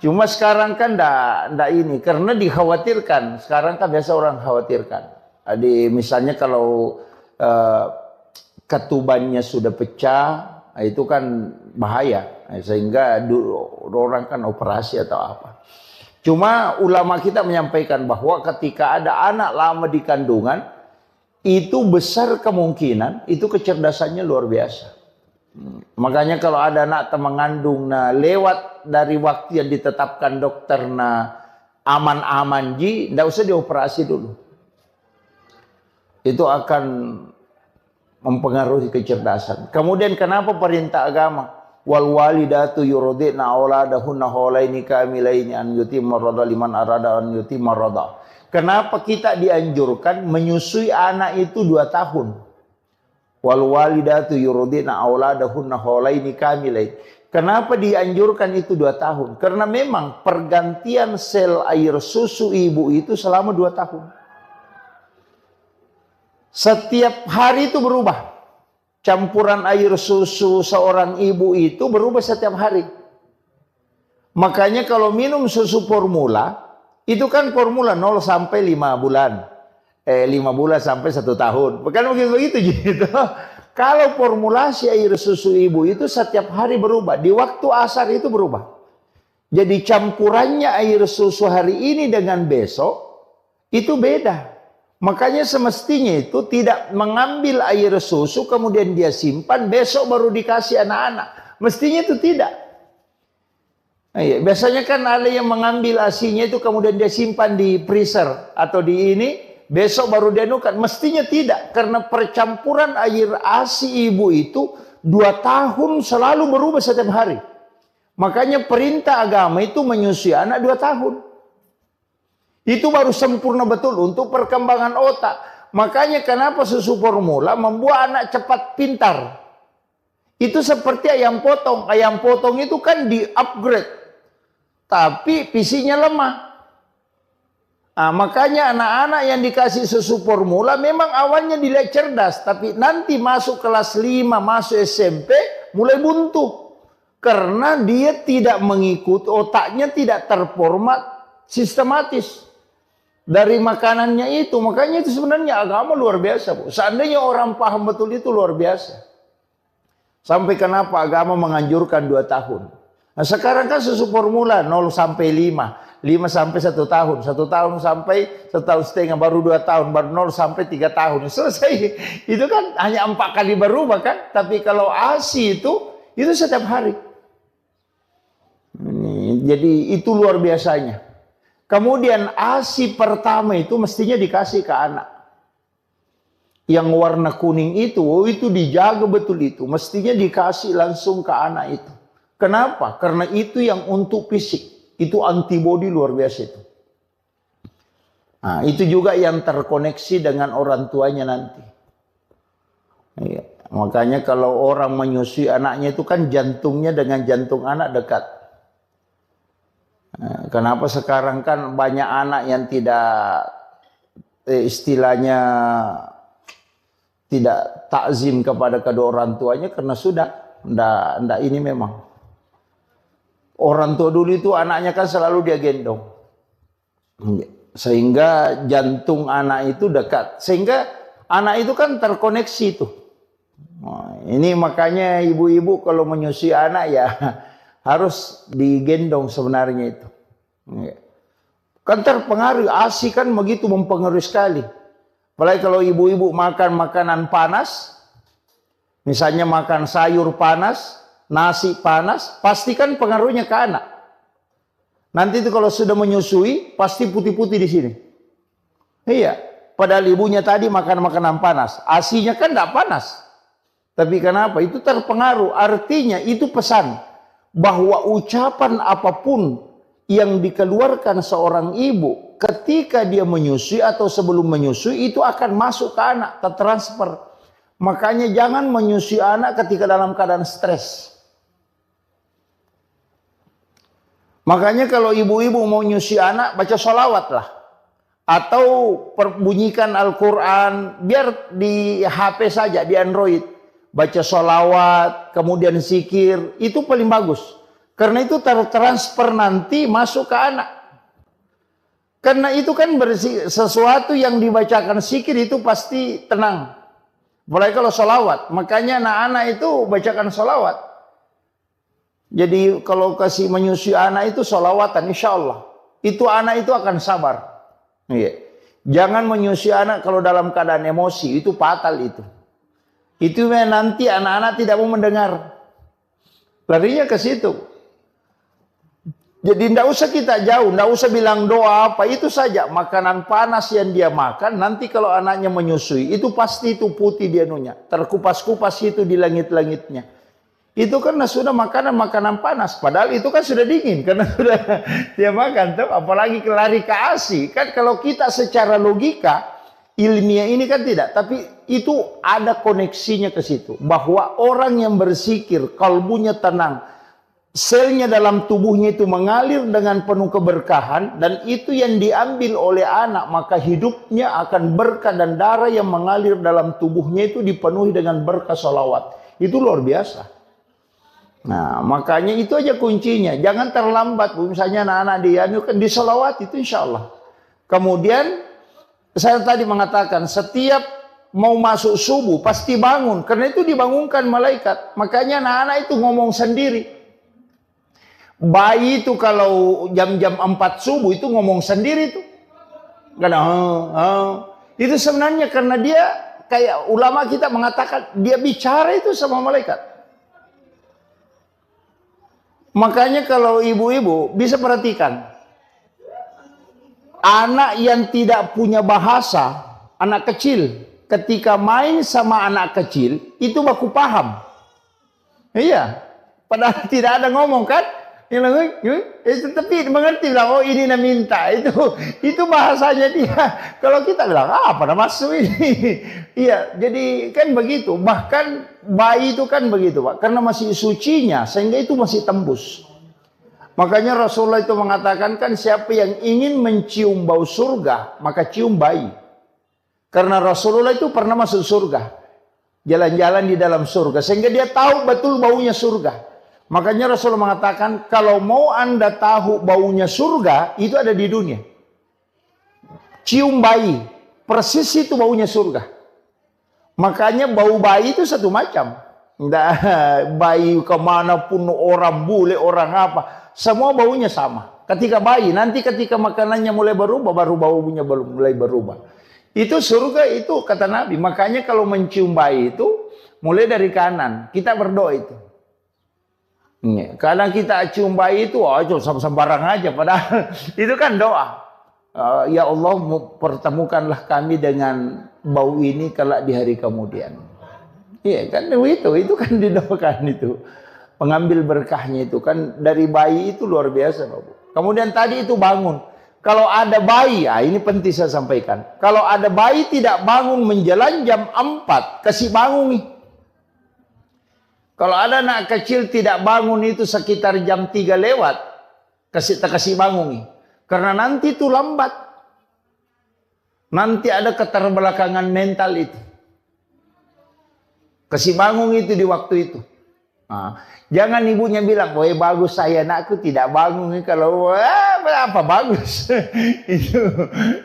S2: Cuma sekarang kan ndak ini, karena dikhawatirkan. Sekarang kan biasa orang khawatirkan. Misalnya kalau ketubannya sudah pecah, itu kan bahaya. Sehingga orang kan operasi atau apa. Cuma ulama kita menyampaikan bahwa ketika ada anak lama di kandungan, itu besar kemungkinan itu kecerdasannya luar biasa. Makanya kalau ada anak mengandung lewat dari waktu yang ditetapkan dokter aman-aman ji, tidak usah dioperasi dulu. Itu akan mempengaruhi kecerdasan. Kemudian kenapa perintah agama? Wal walidatu yurdina auladahunna haulaini kamilaini an yutimma radha liman arada an yutimma radha. Kenapa kita dianjurkan menyusui anak itu 2 tahun? Wal walidatu yurdina auladahunna haulaini kamilaini. Kenapa dianjurkan itu 2 tahun? Karena memang pergantian sel air susu ibu itu selama 2 tahun. Setiap hari itu berubah. Campuran air susu seorang ibu itu berubah setiap hari. Makanya kalau minum susu formula, itu kan formula 0 sampai 5 bulan. 5 bulan sampai 1 tahun. Bukan begitu gitu. Kalau formulasi air susu ibu itu setiap hari berubah. Di waktu asar itu berubah. Jadi campurannya air susu hari ini dengan besok itu beda. Makanya semestinya itu tidak mengambil air susu kemudian dia simpan besok baru dikasih anak-anak. Mestinya itu tidak. Biasanya kan ada yang mengambil ASI-nya itu kemudian dia simpan di freezer atau di ini, besok baru dia nukan. Mestinya tidak, karena percampuran air ASI ibu itu 2 tahun selalu berubah setiap hari. Makanya perintah agama itu menyusui anak 2 tahun. Itu baru sempurna betul untuk perkembangan otak. Makanya kenapa susu formula membuat anak cepat pintar. Itu seperti ayam potong. Ayam potong itu kan di-upgrade. Tapi PC-nya lemah. Makanya anak-anak yang dikasih susu formula memang awalnya dilihat cerdas. Tapi nanti masuk kelas 5, masuk SMP, mulai buntu. Karena dia tidak mengikuti, otaknya tidak terformat sistematis. Dari makanannya itu. Makanya itu sebenarnya agama luar biasa, Bu. Seandainya orang paham betul itu luar biasa. Sampai kenapa agama menganjurkan 2 tahun. Nah sekarang kan susu formula 0 sampai 5. 5 sampai 1 tahun. 1 tahun sampai 1,5 tahun. Baru 2 tahun. Baru 0 sampai 3 tahun. Selesai. Itu kan hanya 4 kali berubah kan. Tapi kalau ASI itu setiap hari. Jadi itu luar biasanya. Kemudian ASI pertama itu mestinya dikasih ke anak. Yang warna kuning itu dijaga betul itu. Mestinya dikasih langsung ke anak itu. Kenapa? Karena itu yang untuk fisik. Itu antibodi luar biasa itu. Nah, itu juga yang terkoneksi dengan orang tuanya nanti. Ya, makanya kalau orang menyusui anaknya itu kan jantungnya dengan jantung anak dekat. Kenapa sekarang kan banyak anak yang tidak istilahnya tidak takzim kepada kedua orang tuanya karena sudah ndak ini memang. Orang tua dulu itu anaknya kan selalu dia gendong. Sehingga jantung anak itu dekat. Sehingga anak itu kan terkoneksi itu. Nah, ini makanya ibu-ibu kalau menyusui anak ya harus digendong sebenarnya itu. Kan terpengaruh, ASI kan begitu mempengaruhi sekali. Apalagi kalau ibu-ibu makan makanan panas, misalnya makan sayur panas, nasi panas, pasti kan pengaruhnya ke anak. Nanti itu kalau sudah menyusui, pasti putih-putih di sini. Iya, padahal ibunya tadi makan makanan panas, ASI-nya kan tidak panas. Tapi kenapa? Itu terpengaruh. Artinya itu pesan bahwa ucapan apapun yang dikeluarkan seorang ibu ketika dia menyusui atau sebelum menyusui itu akan masuk ke anak, tertransfer. Makanya jangan menyusui anak ketika dalam keadaan stres. Makanya kalau ibu-ibu mau nyusui anak, baca sholawat lah. Atau bunyikan Al-Quran, biar di HP saja, di Android. Baca sholawat, kemudian zikir, itu paling bagus. Karena itu tertransfer nanti masuk ke anak. Karena itu kan sesuatu yang dibacakan zikir itu pasti tenang. Mulai kalau sholawat, makanya anak-anak itu bacakan sholawat. Jadi kalau kasih menyusui anak itu sholawatan, insya Allah. Itu anak itu akan sabar. Iya. Jangan menyusui anak kalau dalam keadaan emosi, itu fatal itu. Itu nanti anak-anak tidak mau mendengar. Larinya ke situ. Jadi tidak usah kita jauh, tidak usah bilang doa apa, itu saja. Makanan panas yang dia makan, nanti kalau anaknya menyusui, itu pasti itu putih dia nunya. Terkupas-kupas itu di langit-langitnya. Itu karena sudah makanan panas. Padahal itu kan sudah dingin, karena sudah dia makan. Tuh. Apalagi lari ke ASI. Kan kalau kita secara logika, ilmiah ini kan tidak. Tapi itu ada koneksinya ke situ. Bahwa orang yang berzikir, kalbunya tenang, selnya dalam tubuhnya itu mengalir dengan penuh keberkahan, dan itu yang diambil oleh anak, maka hidupnya akan berkah, dan darah yang mengalir dalam tubuhnya itu dipenuhi dengan berkah sholawat. Itu luar biasa. Nah, makanya itu aja kuncinya. Jangan terlambat. Misalnya anak-anak dia di sholawat itu insya Allah. Kemudian saya tadi mengatakan setiap mau masuk subuh pasti bangun, karena itu dibangunkan malaikat. Makanya anak-anak itu ngomong sendiri. Bayi itu kalau jam-jam 4 subuh itu ngomong sendiri tuh. Karena itu sebenarnya karena dia kayak ulama kita mengatakan dia bicara itu sama malaikat. Makanya kalau ibu-ibu bisa perhatikan, anak yang tidak punya bahasa, anak kecil, ketika main sama anak kecil itu baku paham. Iya, padahal tidak ada ngomong kan? Tapi mengerti bilang, oh ini nak minta, itu bahasanya dia. Kalau kita bilang, pada masuk ini. Iya, jadi kan begitu. Bahkan bayi itu kan begitu, Pak. Karena masih sucinya, sehingga itu masih tembus. Makanya Rasulullah itu mengatakan kan, siapa yang ingin mencium bau surga, maka cium bayi. Karena Rasulullah itu pernah masuk surga. Jalan-jalan di dalam surga. Sehingga dia tahu betul baunya surga. Makanya Rasulullah mengatakan, kalau mau Anda tahu baunya surga, itu ada di dunia. Cium bayi, persis itu baunya surga. Makanya bau bayi itu satu macam. Bayi kemanapun, orang bule, orang apa, semua baunya sama. Ketika bayi, nanti ketika makanannya mulai berubah, baru baunya mulai berubah. Itu surga itu kata Nabi. Makanya kalau mencium bayi itu, mulai dari kanan, kita berdoa itu. Kadang kita cium bayi itu, sembarang aja. Padahal itu kan doa. Ya Allah, pertemukanlah kami dengan bau ini kelak di hari kemudian. Iya kan, itu kan didoakan itu. Pengambil berkahnya itu kan dari bayi itu luar biasa, Bapak. Kemudian tadi itu bangun. Kalau ada bayi, ini penting saya sampaikan. Kalau ada bayi tidak bangun menjelang jam 4, kasih bangun nih. Kalau ada anak kecil tidak bangun itu sekitar jam 3 lewat, kasih bangun nih. Karena nanti itu lambat. Nanti ada keterbelakangan mental itu. Kasih bangun itu di waktu itu. Jangan ibunya bilang, wah bagus saya anakku tidak bangun nih. Kalau apa bagus. Itu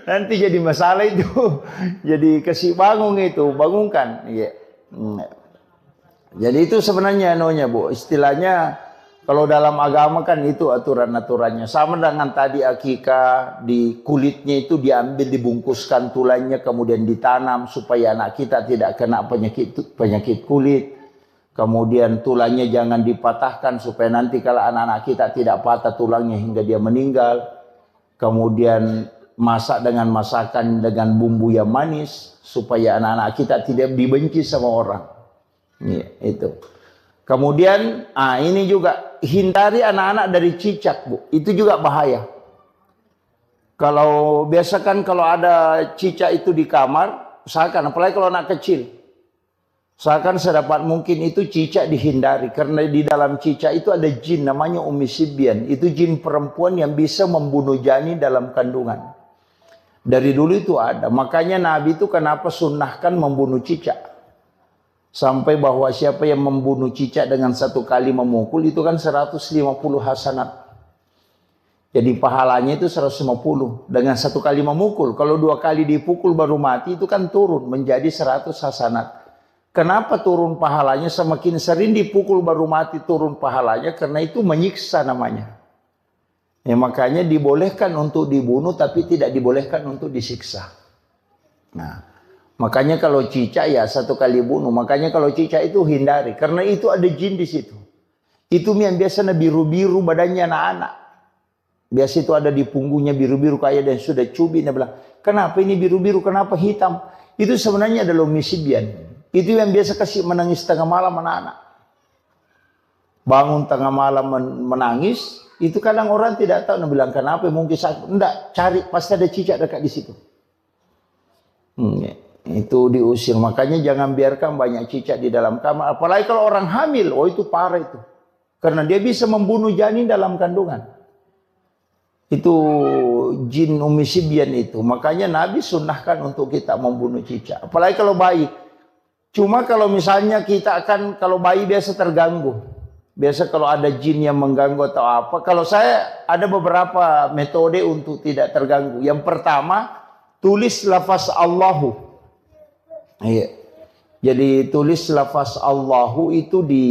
S2: nanti jadi masalah itu. Jadi kasih bangun itu, bangunkan. Iya. Jadi itu sebenarnya Bu, istilahnya kalau dalam agama kan itu aturan-aturannya. Sama dengan tadi akikah, di kulitnya itu diambil, dibungkuskan tulangnya, kemudian ditanam supaya anak kita tidak kena penyakit kulit. Kemudian tulangnya jangan dipatahkan supaya nanti kalau anak-anak kita tidak patah tulangnya hingga dia meninggal. Kemudian masak dengan masakan dengan bumbu yang manis supaya anak-anak kita tidak dibenci sama orang. Ya, itu. Kemudian ini juga hindari anak-anak dari cicak, Bu. Itu juga bahaya. Kalau biasa kan kalau ada cicak itu di kamar, usahakan, apalagi kalau anak kecil, usahakan sedapat mungkin itu cicak dihindari. Karena di dalam cicak itu ada jin namanya Ummi Sibyan. Itu jin perempuan yang bisa membunuh janin dalam kandungan. Dari dulu itu ada. Makanya Nabi itu kenapa sunnahkan membunuh cicak. Sampai bahwa siapa yang membunuh cicak dengan satu kali memukul itu kan 150 hasanat. Jadi pahalanya itu 150 dengan satu kali memukul. Kalau 2 kali dipukul baru mati itu kan turun menjadi 100 hasanat. Kenapa turun pahalanya? Semakin sering dipukul baru mati turun pahalanya karena itu menyiksa namanya. Ya, makanya dibolehkan untuk dibunuh tapi tidak dibolehkan untuk disiksa. Nah, makanya kalau cicak ya 1 kali bunuh. Makanya kalau cicak itu hindari karena itu ada jin di situ. Itu yang biasanya biru-biru badannya anak-anak. Biasa itu ada di punggungnya biru-biru kayak dan sudah cubit. Dia bilang, kenapa ini biru-biru, kenapa hitam? Itu sebenarnya adalah Ummi Sibyan. Itu yang biasa kasih menangis tengah malam anak-anak. Bangun tengah malam menangis, itu kadang orang tidak tahu. Dia bilang, kenapa? Mungkin sakit. Enggak, cari, pasti ada cicak dekat di situ. Itu diusir. Makanya jangan biarkan banyak cicak di dalam kamar. Apalagi kalau orang hamil, oh itu parah itu. Karena dia bisa membunuh janin dalam kandungan. Itu jin Ummi Sibyan itu. Makanya Nabi sunnahkan untuk kita membunuh cicak. Apalagi kalau bayi. Cuma kalau misalnya kita akan, kalau bayi biasa terganggu. Biasa kalau ada jin yang mengganggu atau apa. Kalau saya ada beberapa metode untuk tidak terganggu. Yang pertama, tulis lafaz Allahu. Iya. Jadi tulis lafaz Allahu itu di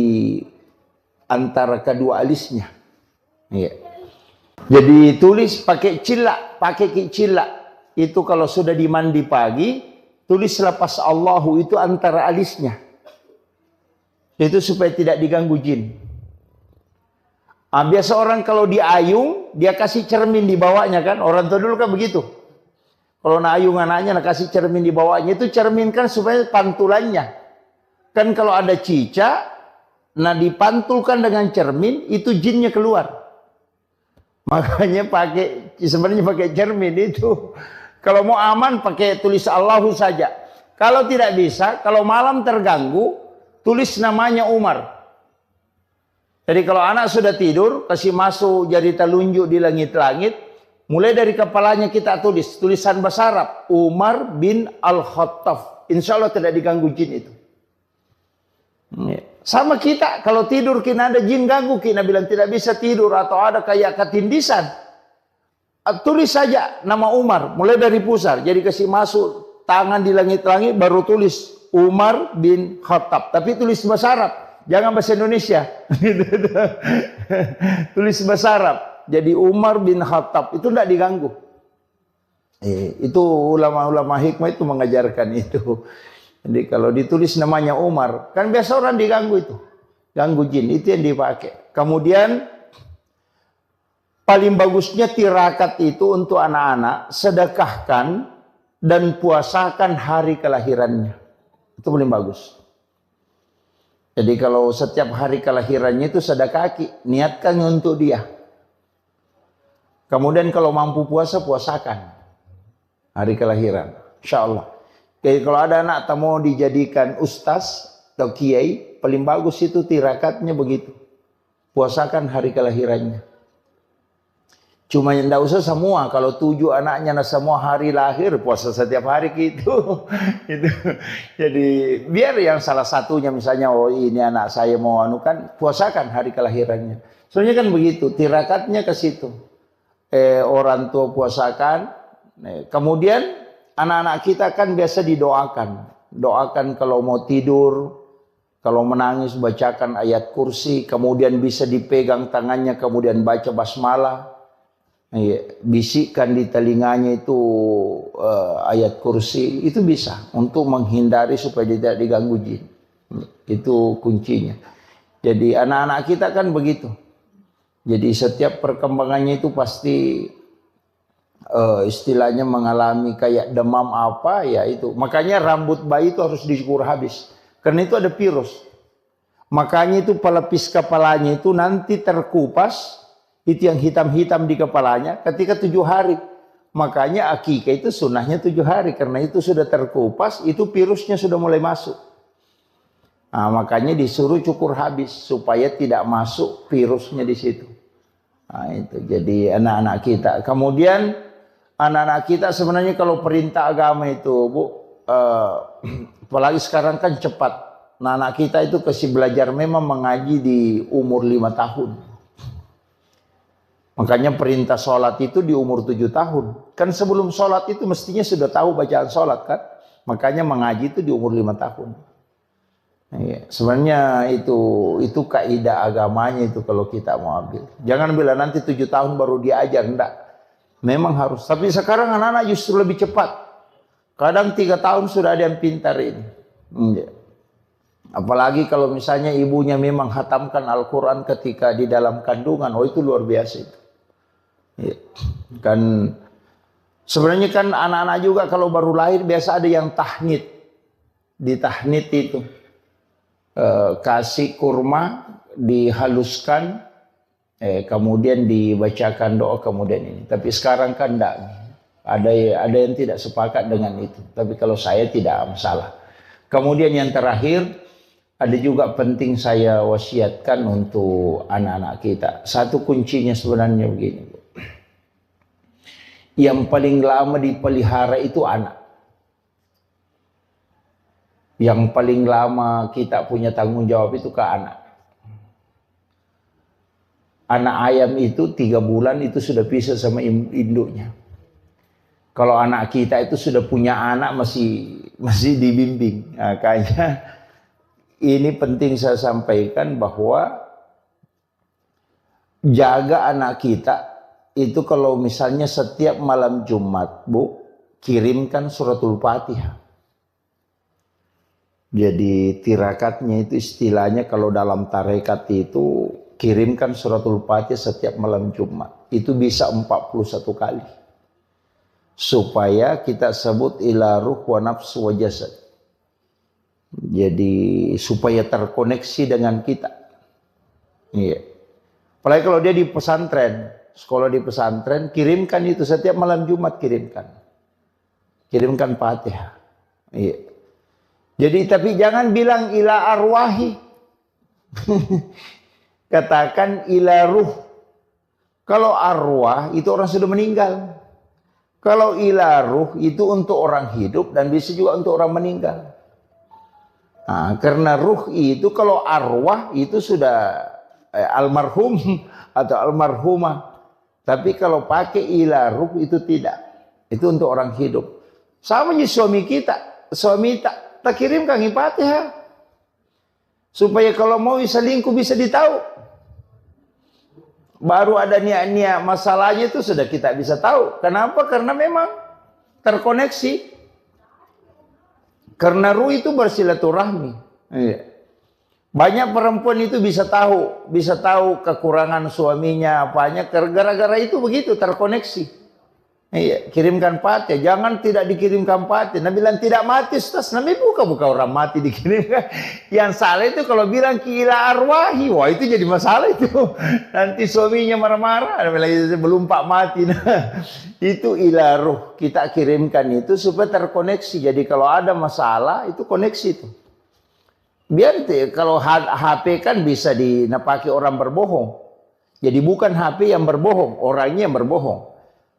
S2: antara kedua alisnya. Iya. Jadi tulis pakai cilak, pakai cilak. Itu kalau sudah dimandi pagi, tulis lafaz Allahu itu antara alisnya. Itu supaya tidak diganggu jin. Biasa orang kalau diayung, dia kasih cermin di bawahnya kan. Orang tua dulu kan begitu. Kalau nak ayung anaknya, nak kasih cermin di bawahnya. Itu cermin kan supaya pantulannya. Kan kalau ada cicak, nah dipantulkan dengan cermin, itu jinnya keluar. Makanya sebenarnya pakai cermin itu. Kalau mau aman pakai tulis Allahu saja. Kalau tidak bisa, kalau malam terganggu, tulis namanya Umar. Jadi kalau anak sudah tidur, kasih masuk jari telunjuk di langit-langit, mulai dari kepalanya kita tulis tulisan bahasa Arab, Umar bin Al-Khattab. Insya Allah tidak diganggu jin itu. Sama kita, kalau tidur kita ada jin ganggu, kita bilang tidak bisa tidur atau ada kayak ketindisan. Tulis saja nama Umar, mulai dari pusar. Jadi kasih masuk tangan di langit-langit, baru tulis Umar bin Khattab. Tapi tulis bahasa Arab, jangan bahasa Indonesia. Tulis bahasa Arab. Jadi Umar bin Khattab, itu tidak diganggu. Itu ulama-ulama hikmah itu mengajarkan itu. Jadi kalau ditulis namanya Umar, kan biasa orang diganggu itu. Ganggu jin, itu yang dipakai. Kemudian, paling bagusnya tirakat itu untuk anak-anak, sedekahkan dan puasakan hari kelahirannya. Itu paling bagus. Jadi kalau setiap hari kelahirannya itu sedekah, niatkan untuk dia. Kemudian kalau mampu puasa, puasakan hari kelahiran. Insya Allah. Jadi kalau ada anak tak mau dijadikan ustaz atau kiai, paling bagus itu tirakatnya begitu. Puasakan hari kelahirannya. Cuma yang tidak usah semua. Kalau 7 anaknya semua hari lahir, puasa setiap hari gitu. Gitu. Jadi biar yang salah satunya misalnya, oh ini anak saya mau anukan, puasakan hari kelahirannya. Soalnya kan begitu, tirakatnya ke situ. Orang tua puasakan. Kemudian anak-anak kita kan biasa didoakan. Doakan kalau mau tidur, kalau menangis bacakan ayat kursi, kemudian bisa dipegang tangannya, kemudian baca basmalah. Bisikkan di telinganya itu ayat kursi, itu bisa untuk menghindari supaya tidak diganggu jin. Itu kuncinya. Jadi anak-anak kita kan begitu. Jadi setiap perkembangannya itu pasti istilahnya mengalami kayak demam apa ya itu. Makanya rambut bayi itu harus dicukur habis. Karena itu ada virus. Makanya itu pelepis kepalanya itu nanti terkupas. Itu yang hitam-hitam di kepalanya ketika 7 hari. Makanya akikah itu sunnahnya 7 hari. Karena itu sudah terkupas, itu virusnya sudah mulai masuk. Nah, makanya disuruh cukur habis supaya tidak masuk virusnya di situ. Nah, itu jadi anak-anak kita. Kemudian anak-anak kita sebenarnya kalau perintah agama itu, Bu, apalagi sekarang kan cepat. Nah, anak kita itu kasih belajar memang mengaji di umur 5 tahun. Makanya perintah sholat itu di umur 7 tahun. Kan sebelum sholat itu mestinya sudah tahu bacaan sholat kan. Makanya mengaji itu di umur 5 tahun. Ya, sebenarnya itu kaidah agamanya itu kalau kita mau ambil. Jangan bilang nanti 7 tahun baru diajar, enggak. Memang harus. Tapi sekarang anak-anak justru lebih cepat. Kadang 3 tahun sudah ada yang pintar ini. Ya. Apalagi kalau misalnya ibunya memang hatamkan Al-Quran ketika di dalam kandungan. Oh, itu luar biasa itu. Ya. Kan sebenarnya kan anak-anak juga kalau baru lahir biasa ada yang tahnid. Di tahnid itu. Kasih kurma, dihaluskan, kemudian dibacakan doa kemudian ini. Tapi sekarang kan enggak. Ada yang tidak sepakat dengan itu. Tapi kalau saya tidak masalah. Kemudian yang terakhir, ada juga penting saya wasiatkan untuk anak-anak kita. Satu kuncinya sebenarnya begini, Bu. Yang paling lama dipelihara itu anak. Yang paling lama kita punya tanggung jawab itu ke anak. Anak ayam itu 3 bulan itu sudah pisah sama induknya. Kalau anak kita itu sudah punya anak masih dibimbing. Makanya ini penting saya sampaikan bahwa jaga anak kita itu kalau misalnya setiap malam Jumat, Bu, kirimkan suratul Fatihah. Jadi tirakatnya itu istilahnya kalau dalam tarekat itu kirimkan suratul Fatihah setiap malam Jumat. Itu bisa 41 kali. Supaya kita sebut ila ruh wa nafsu wa jasad. Jadi supaya terkoneksi dengan kita. Iya. Apalagi kalau dia di pesantren, sekolah di pesantren, kirimkan itu setiap malam Jumat kirimkan. Kirimkan Fatihah. Iya. Jadi tapi jangan bilang ila arwahi. Katakan ila ruh. Kalau arwah itu orang sudah meninggal. Kalau ila ruh itu untuk orang hidup dan bisa juga untuk orang meninggal. Nah, karena ruh itu kalau arwah itu sudah almarhum atau almarhumah. Tapi kalau pakai ila ruh itu tidak. Itu untuk orang hidup. Sama dengan suami kita. Suami tak kirimkan Fatihah. Supaya kalau mau selingkuh bisa ditahu. Baru ada niat-niat masalahnya itu sudah kita bisa tahu. Kenapa? Karena memang terkoneksi. Karena ruh itu bersilaturahmi. Iya. Banyak perempuan itu bisa tahu kekurangan suaminya apanya. Gara-gara itu begitu terkoneksi. Iya, kirimkan Fatihah. Jangan tidak dikirimkan Fatihah. Nabi bilang tidak mati, Ustaz. Nabi buka orang mati dikirimkan. Yang salah itu kalau bilang ila arwahi. Wah, itu jadi masalah itu. Nanti suaminya marah-marah. Nabi bilang belum Pak mati. Nah, itu ila ruh. Kita kirimkan itu supaya terkoneksi. Jadi kalau ada masalah itu koneksi itu. Biar kalau HP kan bisa dipakai orang berbohong. Jadi bukan HP yang berbohong, orangnya yang berbohong.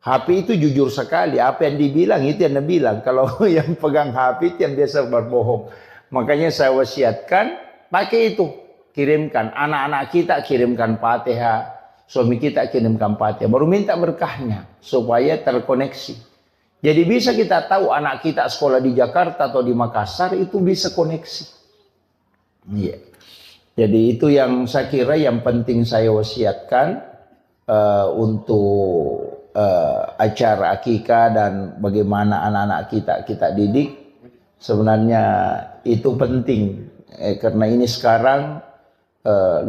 S2: HP itu jujur sekali, apa yang dibilang itu yang dibilang. Kalau yang pegang HP itu yang biasa berbohong. Makanya saya wasiatkan, pakai itu. Kirimkan, anak-anak kita kirimkan Fatihah. Suami kita kirimkan Fatihah. Baru minta berkahnya, supaya terkoneksi. Jadi bisa kita tahu anak kita sekolah di Jakarta atau di Makassar, itu bisa koneksi. Iya. Jadi itu yang saya kira yang penting saya wasiatkan untuk acara akikah dan bagaimana anak-anak kita didik. Sebenarnya itu penting karena ini sekarang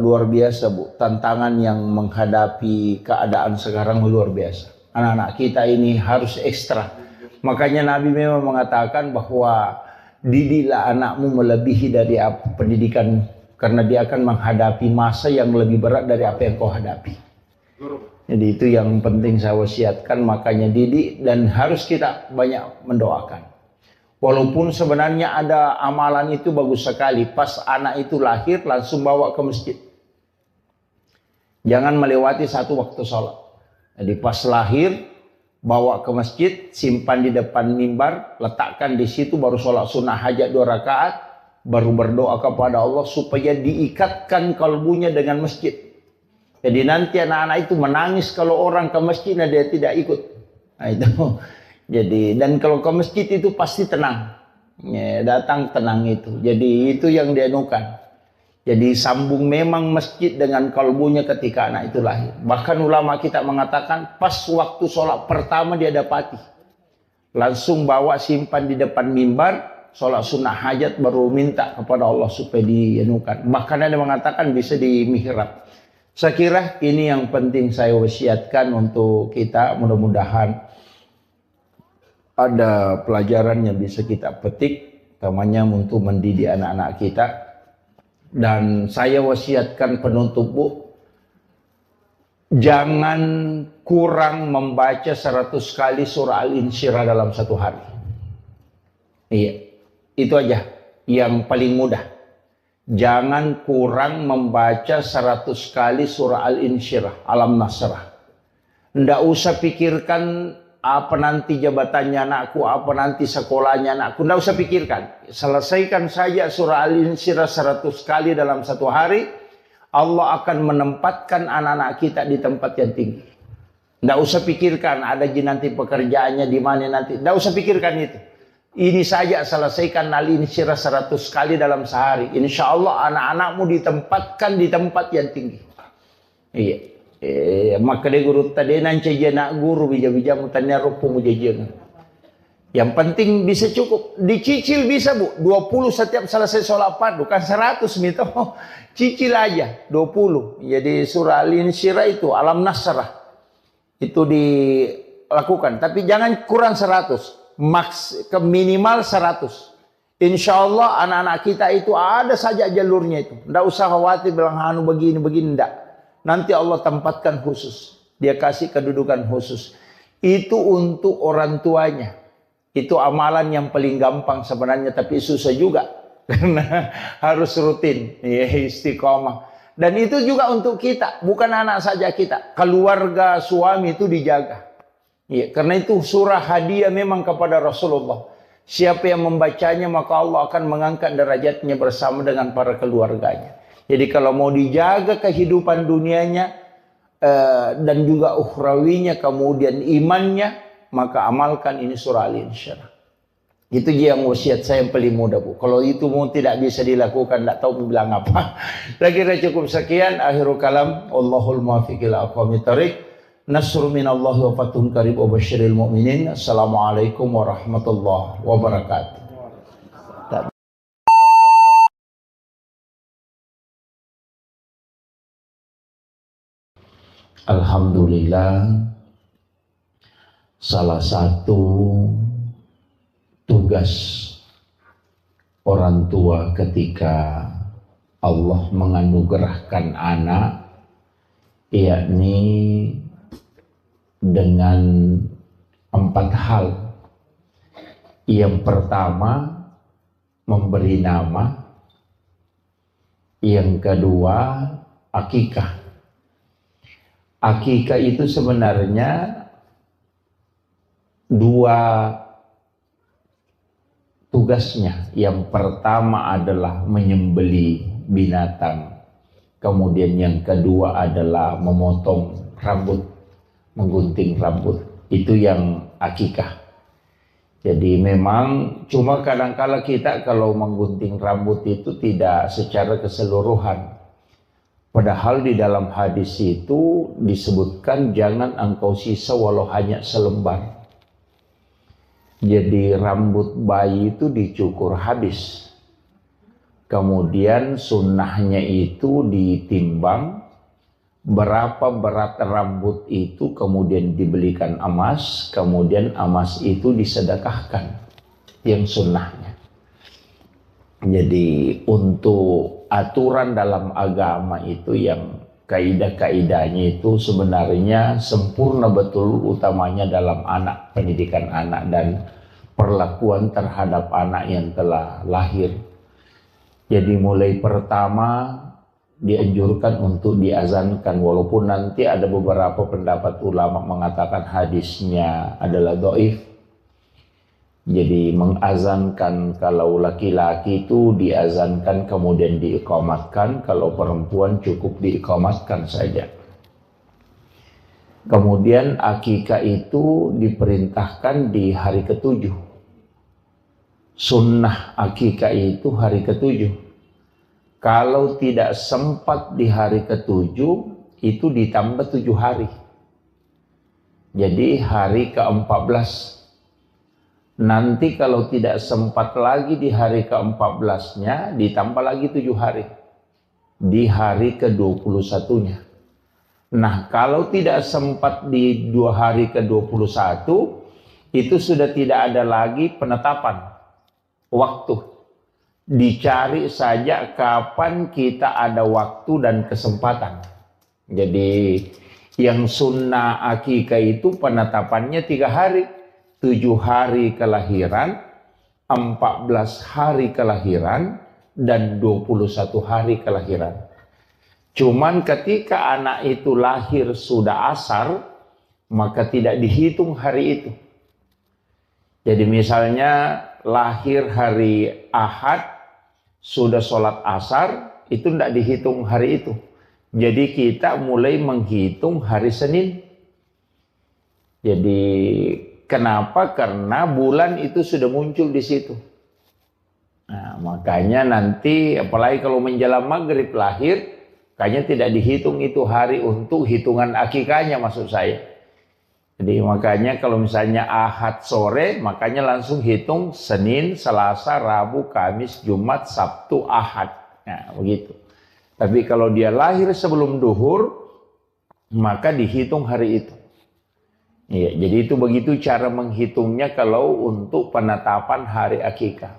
S2: luar biasa, Bu, tantangan yang menghadapi keadaan sekarang luar biasa. Anak-anak kita ini harus ekstra. Makanya Nabi memang mengatakan bahwa didiklah anakmu melebihi dari pendidikan, karena dia akan menghadapi masa yang lebih berat dari apa yang kau hadapi.
S1: Jadi itu yang penting saya wasiatkan, makanya didik dan harus kita banyak mendoakan. Walaupun sebenarnya ada amalan itu bagus sekali, pas anak itu lahir langsung bawa ke masjid. Jangan melewati satu waktu sholat. Jadi pas lahir bawa ke masjid, simpan di depan mimbar, letakkan di situ, baru sholat sunnah hajat 2 rakaat, baru berdoa kepada Allah supaya diikatkan kalbunya dengan masjid. Jadi nanti anak-anak itu menangis kalau orang ke masjid, nah dia tidak ikut. Nah itu. Jadi dan kalau ke masjid itu pasti tenang. Ya, datang tenang itu. Jadi itu yang dianukan. Jadi sambung memang masjid dengan kalbunya ketika anak itu lahir. Bahkan ulama kita mengatakan pas waktu sholat pertama dia dapati. Langsung bawa simpan di depan mimbar, sholat sunnah hajat baru minta kepada Allah supaya dianukan. Bahkan ada mengatakan bisa di mihrab. Saya kira ini yang penting saya wasiatkan untuk kita, mudah-mudahan ada pelajaran yang bisa kita petik, utamanya untuk mendidik anak-anak kita. Dan saya wasiatkan penutup, Bu, jangan kurang membaca 100 kali surah Al-Insyirah dalam satu hari. Iya, itu aja yang paling mudah. Jangan kurang membaca 100 kali surah Al-Insyirah, Alam Nasrah. Nggak usah pikirkan apa nanti jabatannya anakku, apa nanti sekolahnya anakku. Nggak usah pikirkan. Selesaikan saja surah Al-Insyirah 100 kali dalam satu hari. Allah akan menempatkan anak-anak kita di tempat yang tinggi. Nggak usah pikirkan ada nanti pekerjaannya di mana nanti. Nggak usah pikirkan itu. Ini saja selesaikan Al-Insyirah 100 kali dalam sehari. Insya Allah anak-anakmu ditempatkan di tempat yang tinggi. Iya. Maka dia guru tadi nanti nak guru bija-bija mutanya rupu mujajangan. Yang penting bisa cukup. Dicicil bisa, Bu. 20 setiap selesai sholat fardu. Bukan 100 mito. Cicil aja 20. Jadi surah Al-Insyirah itu Alam Nasrah. Itu dilakukan. Tapi jangan kurang 100. Maks ke minimal 100. Insya Allah anak-anak kita itu ada saja jalurnya itu. Tidak usah khawatir bilang anu begini-begini, tidak. Nanti Allah tempatkan khusus. Dia kasih kedudukan khusus. Itu untuk orang tuanya. Itu amalan yang paling gampang sebenarnya, tapi susah juga. Karena harus rutin, ya, istiqomah. Dan itu juga untuk kita, bukan anak saja kita. Keluarga, suami itu dijaga. Ya, karena itu surah hadiah memang kepada Rasulullah. Siapa yang membacanya maka Allah akan mengangkat derajatnya bersama dengan para keluarganya. Jadi kalau mau dijaga kehidupan dunianya dan juga ukhrawinya, kemudian imannya, maka amalkan ini surah Al-Insyirah. Itu yang wasiat saya yang paling mudah, Bu. Kalau itu mau tidak bisa dilakukan, tidak tahu bilang apa. Saya kira cukup sekian. Akhirul kalam. Allahul muwaffiq ila aqwamit thoriq. Nasrun minallahi wa fathun qarib wa basyiril mu'minin. Assalamualaikum warahmatullahi wabarakatuh. Alhamdulillah, salah satu tugas orang tua ketika Allah menganugerahkan anak, yakni dengan 4 hal. Yang pertama, memberi nama. Yang kedua, akikah. Akikah itu sebenarnya 2 tugasnya. Yang pertama adalah menyembelih binatang. Kemudian yang kedua adalah memotong rambut, menggunting rambut. Itu yang akikah. Jadi memang cuma kadang-kala kita kalau menggunting rambut itu tidak secara keseluruhan. Padahal di dalam hadis itu disebutkan jangan engkau sisa walau hanya selembar. Jadi rambut bayi itu dicukur habis. Kemudian sunnahnya itu ditimbang berapa berat rambut itu, kemudian dibelikan emas, kemudian emas itu disedekahkan, yang sunnahnya. Jadi untuk aturan dalam agama itu yang kaidah-kaidahnya itu sebenarnya sempurna betul, utamanya dalam anak, pendidikan anak dan perlakuan terhadap anak yang telah lahir. Jadi mulai pertama dianjurkan untuk diazankan, walaupun nanti ada beberapa pendapat ulama mengatakan hadisnya adalah dhaif. Jadi mengazankan kalau laki-laki itu diazankan kemudian diiqamatkan, kalau perempuan cukup diiqamatkan saja. Kemudian akikah itu diperintahkan di hari ke-7. Sunnah akikah itu hari ke-7. Kalau tidak sempat di hari ke-7, itu ditambah 7 hari. Jadi hari ke-14. Nanti kalau tidak sempat lagi di hari ke-14-nya, ditambah lagi 7 hari. Di hari ke-21-nya. Nah, kalau tidak sempat di 2 hari ke-21, itu sudah tidak ada lagi penetapan waktu. Dicari saja kapan kita ada waktu dan kesempatan. Jadi yang sunnah akikah itu penetapannya 3 hari. 7 hari kelahiran, 14 hari kelahiran, dan 21 hari kelahiran. Cuman ketika anak itu lahir sudah asar, maka tidak dihitung hari itu. Jadi misalnya lahir hari Ahad, sudah sholat asar, itu tidak dihitung hari itu. Jadi kita mulai menghitung hari Senin. Jadi kenapa? Karena bulan itu sudah muncul di situ. Nah, makanya nanti apalagi kalau menjelang maghrib lahir, kayaknya tidak dihitung itu hari untuk hitungan akikahnya, maksud saya. Jadi makanya kalau misalnya Ahad sore, makanya langsung hitung Senin, Selasa, Rabu, Kamis, Jumat, Sabtu, Ahad. Nah, begitu. Tapi kalau dia lahir sebelum duhur, maka dihitung hari itu. Ya, jadi itu begitu cara menghitungnya kalau untuk penetapan hari akikah.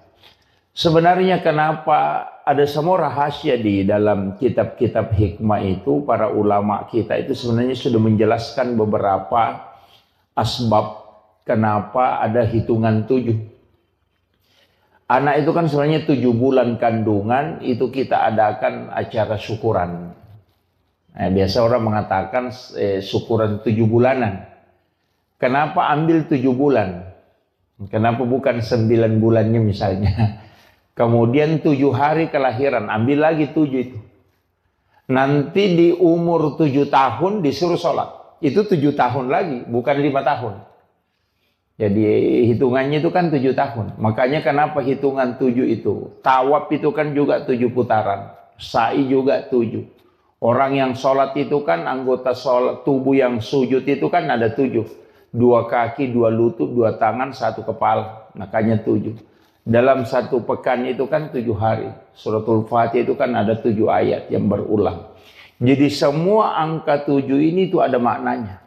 S1: Sebenarnya kenapa ada semua rahasia di dalam kitab-kitab hikmah itu, para ulama kita itu sebenarnya sudah menjelaskan beberapa asbab kenapa ada hitungan 7. Anak itu kan sebenarnya 7 bulan kandungan itu kita adakan acara syukuran. Nah, biasa orang mengatakan syukuran 7 bulanan. Kenapa ambil 7 bulan? Kenapa bukan 9 bulannya misalnya? Kemudian 7 hari kelahiran, ambil lagi 7 itu. Nanti di umur 7 tahun disuruh sholat. Itu 7 tahun lagi, bukan 5 tahun. Jadi hitungannya itu kan 7 tahun. Makanya kenapa hitungan 7 itu? Tawaf itu kan juga 7 putaran. Sa'i juga 7. Orang yang sholat itu kan anggota sholat tubuh yang sujud itu kan ada 7. 2 kaki, 2 lutut, 2 tangan, 1 kepala. Makanya 7. Dalam 1 pekan itu kan 7 hari. Suratul Fatihah itu kan ada 7 ayat yang berulang. Jadi semua angka 7 ini itu ada maknanya.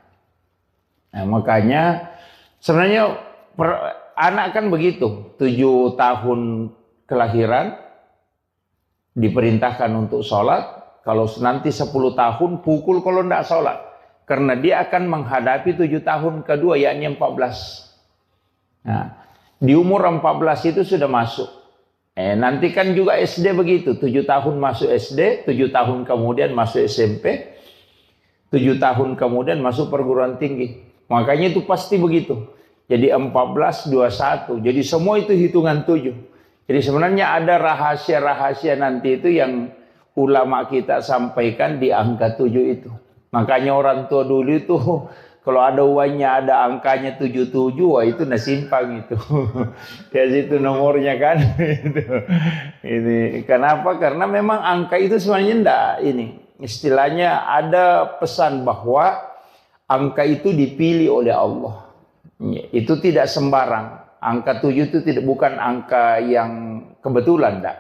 S1: Nah, makanya sebenarnya anak kan begitu. 7 tahun kelahiran diperintahkan untuk sholat. Kalau nanti 10 tahun pukul kalau tidak sholat. Karena dia akan menghadapi 7 tahun kedua, yakni 14. Nah, di umur 14 itu sudah masuk. Nanti kan juga SD begitu. 7 tahun masuk SD, 7 tahun kemudian masuk SMP, 7 tahun kemudian masuk perguruan tinggi. Makanya itu pasti begitu. Jadi 14, 21. Jadi semua itu hitungan 7. Jadi sebenarnya ada rahasia-rahasia nanti itu yang ulama kita sampaikan di angka 7 itu. Makanya orang tua dulu itu kalau ada uangnya ada angkanya 77, wah itu nasimpang itu. Ya situ nomornya kan. Ini kenapa? Karena memang angka itu sebenarnya enggak ini. Istilahnya ada pesan bahwa angka itu dipilih oleh Allah. Itu tidak sembarang. Angka 7 itu bukan angka yang kebetulan enggak.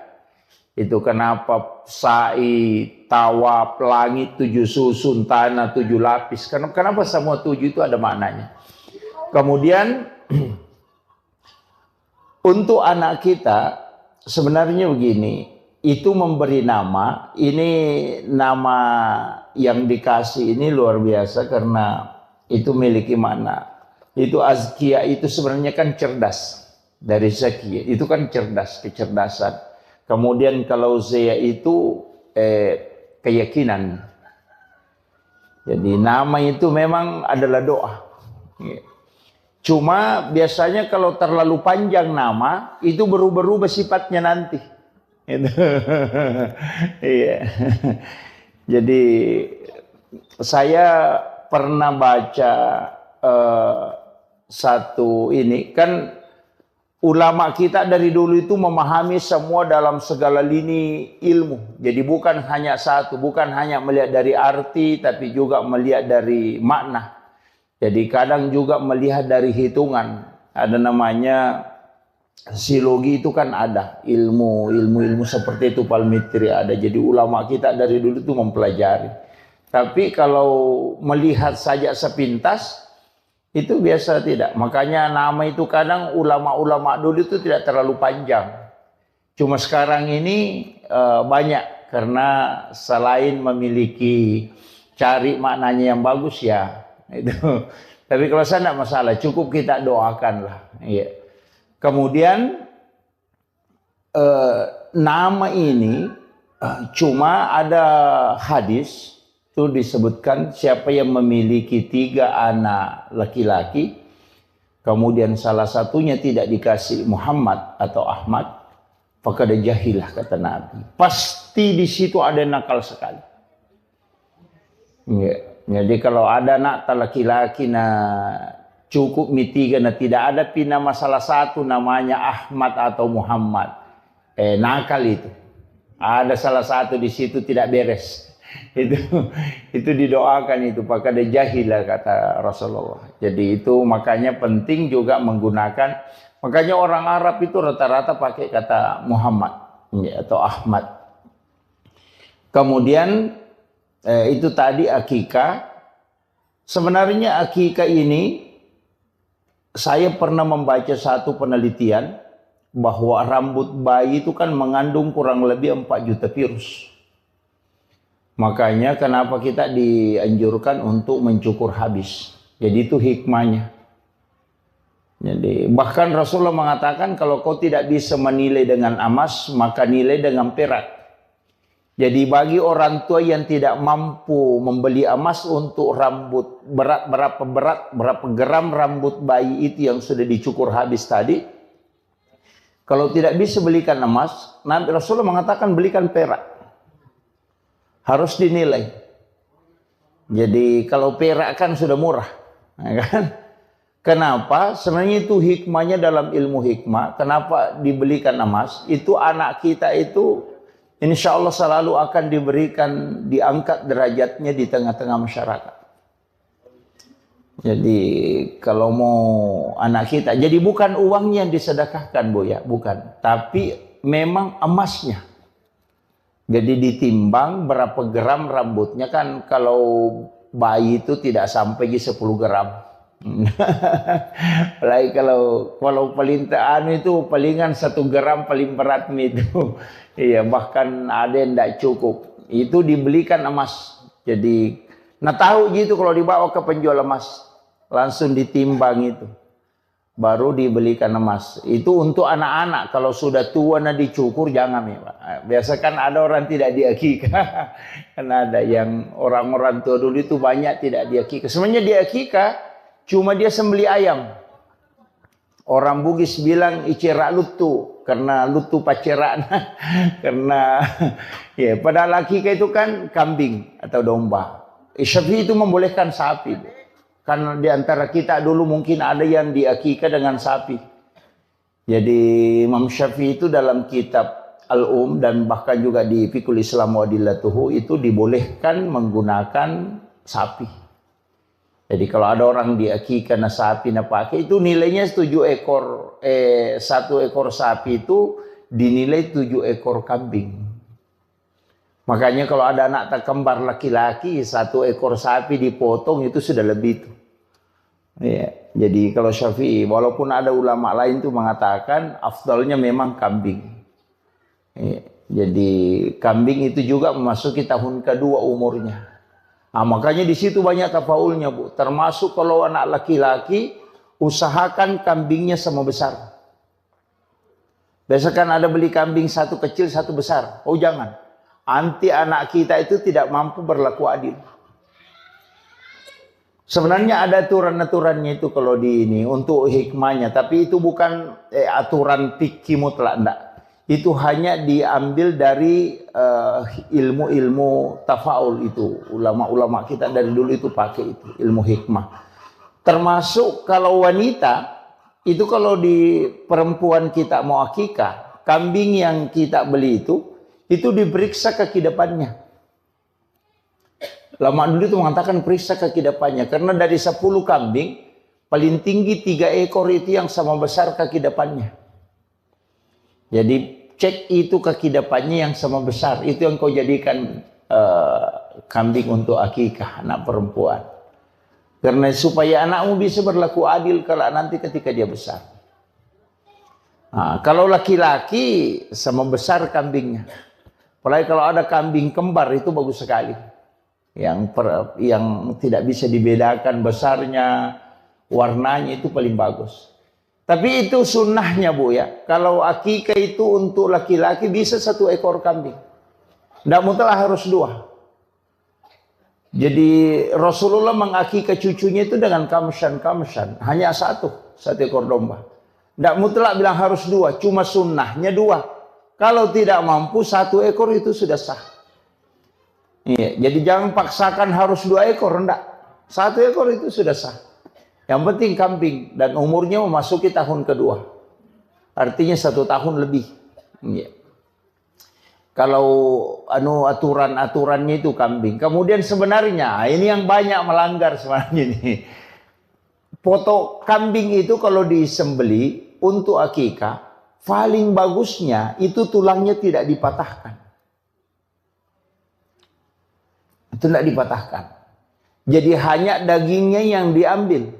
S1: Itu kenapa sa'i, tawaf, langit 7 susun, tanah 7 lapis. Kenapa semua 7 itu ada maknanya. Kemudian untuk anak kita sebenarnya begini.
S2: itu memberi nama, ini nama yang dikasih ini luar biasa karena itu memiliki makna. Itu azkia itu sebenarnya kan cerdas, dari zakia itu kan cerdas, kecerdasan. Kemudian kalau zia itu keyakinan. Jadi nama itu memang adalah doa. Cuma biasanya kalau terlalu panjang nama itu berubah-ubah sifatnya nanti. Iya. Jadi saya pernah baca satu ini kan, ulama kita dari dulu itu memahami semua dalam segala lini ilmu. Jadi bukan hanya satu, bukan hanya melihat dari arti, tapi juga melihat dari makna. Jadi kadang juga melihat dari hitungan. Ada namanya silogi, itu kan ada ilmu seperti itu, palmitri ada. Jadi ulama kita dari dulu itu mempelajari. Tapi kalau melihat saja sepintas itu biasa tidak. Makanya nama itu kadang ulama-ulama dulu itu tidak terlalu panjang. Cuma sekarang ini banyak, karena selain memiliki cari maknanya yang bagus ya itu. Tapi kalau saya tidak masalah, cukup kita doakanlah. Iya. Kemudian nama ini cuma ada hadis itu disebutkan, siapa yang memiliki 3 anak laki-laki, kemudian salah satunya tidak dikasih Muhammad atau Ahmad, faqad jahilah, kata Nabi. Pasti di situ ada nakal sekali. Ya. Jadi kalau ada anak laki-laki cukup mitiga, tidak ada nama salah satu namanya Ahmad atau Muhammad, nakal itu. Ada salah satu di situ tidak beres. Itu didoakan itu, faqad jahilah, kata Rasulullah. Jadi itu makanya penting juga menggunakan, makanya orang Arab itu rata-rata pakai kata Muhammad atau Ahmad. Kemudian itu tadi akikah. Sebenarnya akikah ini saya pernah membaca satu penelitian bahwa rambut bayi itu kan mengandung kurang lebih 4 juta virus. Makanya kenapa kita dianjurkan untuk mencukur habis. Jadi itu hikmahnya. Jadi bahkan Rasulullah mengatakan kalau kau tidak bisa menilai dengan emas, maka nilai dengan perak. Jadi bagi orang tua yang tidak mampu membeli emas untuk rambut berapa gram rambut bayi itu yang sudah dicukur habis tadi, kalau tidak bisa belikan emas, Nabi Rasulullah mengatakan belikan perak. Harus dinilai. Jadi kalau perak kan sudah murah, kan? Kenapa? Sebenarnya itu hikmahnya dalam ilmu hikmah. Kenapa dibelikan emas? Itu anak kita itu insya Allah selalu akan diangkat derajatnya di tengah-tengah masyarakat. Jadi kalau mau anak kita, jadi bukan uangnya yang disedekahkan, Bu ya, bukan. Tapi memang emasnya. Jadi ditimbang berapa gram rambutnya, kan kalau bayi itu tidak sampai 10 gram. Apalagi kalau paling itu palingan 1 gram paling berat itu. Iya, bahkan ada yang tidak cukup. Itu dibelikan emas. Jadi, tahu gitu kalau dibawa ke penjual emas, langsung ditimbang itu. Baru dibelikan emas. Itu untuk anak-anak. Kalau sudah tua dicukur jangan ya, Pak. Biasa kan ada orang tidak diakikah. Kan ada yang orang-orang tua dulu itu banyak tidak diakikah. Sebenarnya diakikah cuma dia sembeli ayam. Orang Bugis bilang icera lutu, karena lutu paceran. Karena ya padahal akikah itu kan kambing atau domba. Syafi'i itu membolehkan sapi. Karena di antara kita dulu mungkin ada yang diakikah dengan sapi. Jadi Imam Syafi'i itu dalam kitab Al-Um dan bahkan juga di Fiqhul Islam wa Adillatuhu itu dibolehkan menggunakan sapi. Jadi kalau ada orang diakikah sapi pakai, itu nilainya 1 ekor sapi itu dinilai 7 ekor kambing. Makanya kalau ada anak tak kembar laki-laki, 1 ekor sapi dipotong itu sudah lebih itu. Ya, jadi kalau Syafi'i, walaupun ada ulama lain itu mengatakan afdalnya memang kambing. Ya, Jadi kambing itu juga memasuki tahun kedua umurnya. Nah, makanya di situ banyak tafaulnya, Bu. Termasuk kalau anak laki-laki, usahakan kambingnya sama besar. Biasa kan ada beli kambing satu kecil, satu besar. Oh jangan. Nanti anak kita itu tidak mampu berlaku adil. Sebenarnya ada aturan-aturannya itu kalau di ini untuk hikmahnya. Tapi itu bukan aturan fikih mutlak, enggak. Itu hanya diambil dari ilmu-ilmu tafaul itu. Ulama-ulama kita dari dulu itu pakai itu, ilmu hikmah. Termasuk kalau wanita, itu kalau di perempuan kita mau akikah, kambing yang kita beli itu diperiksa kaki depannya. Lama dulu itu mengatakan periksa kaki depannya. Karena dari 10 kambing, paling tinggi 3 ekor itu yang sama besar kaki depannya. Jadi cek itu kaki depannya yang sama besar. Itu yang kau jadikan kambing untuk akikah anak perempuan. Karena supaya anakmu bisa berlaku adil kalau nanti ketika dia besar. Nah, kalau laki-laki sama besar kambingnya. Apalagi kalau ada kambing kembar itu bagus sekali. Yang tidak bisa dibedakan besarnya, warnanya itu paling bagus. Tapi itu sunnahnya, Bu ya. Kalau akikah itu untuk laki-laki bisa 1 ekor kambing. Tidak mutlak harus 2. Jadi Rasulullah mengakikah cucunya itu dengan kamshan. Hanya 1 ekor domba. Tidak mutlak bilang harus 2. Cuma sunnahnya 2. Kalau tidak mampu 1 ekor itu sudah sah. Iya, jadi jangan paksakan harus 2 ekor, enggak. 1 ekor itu sudah sah. Yang penting kambing dan umurnya memasuki tahun kedua. Artinya 1 tahun lebih. Iya. Kalau aturan-aturannya itu kambing. Kemudian sebenarnya ini yang banyak melanggar sebenarnya ini. Foto kambing itu kalau disembeli untuk akikah, paling bagusnya itu tulangnya tidak dipatahkan. Itu tidak dipatahkan. Jadi hanya dagingnya yang diambil.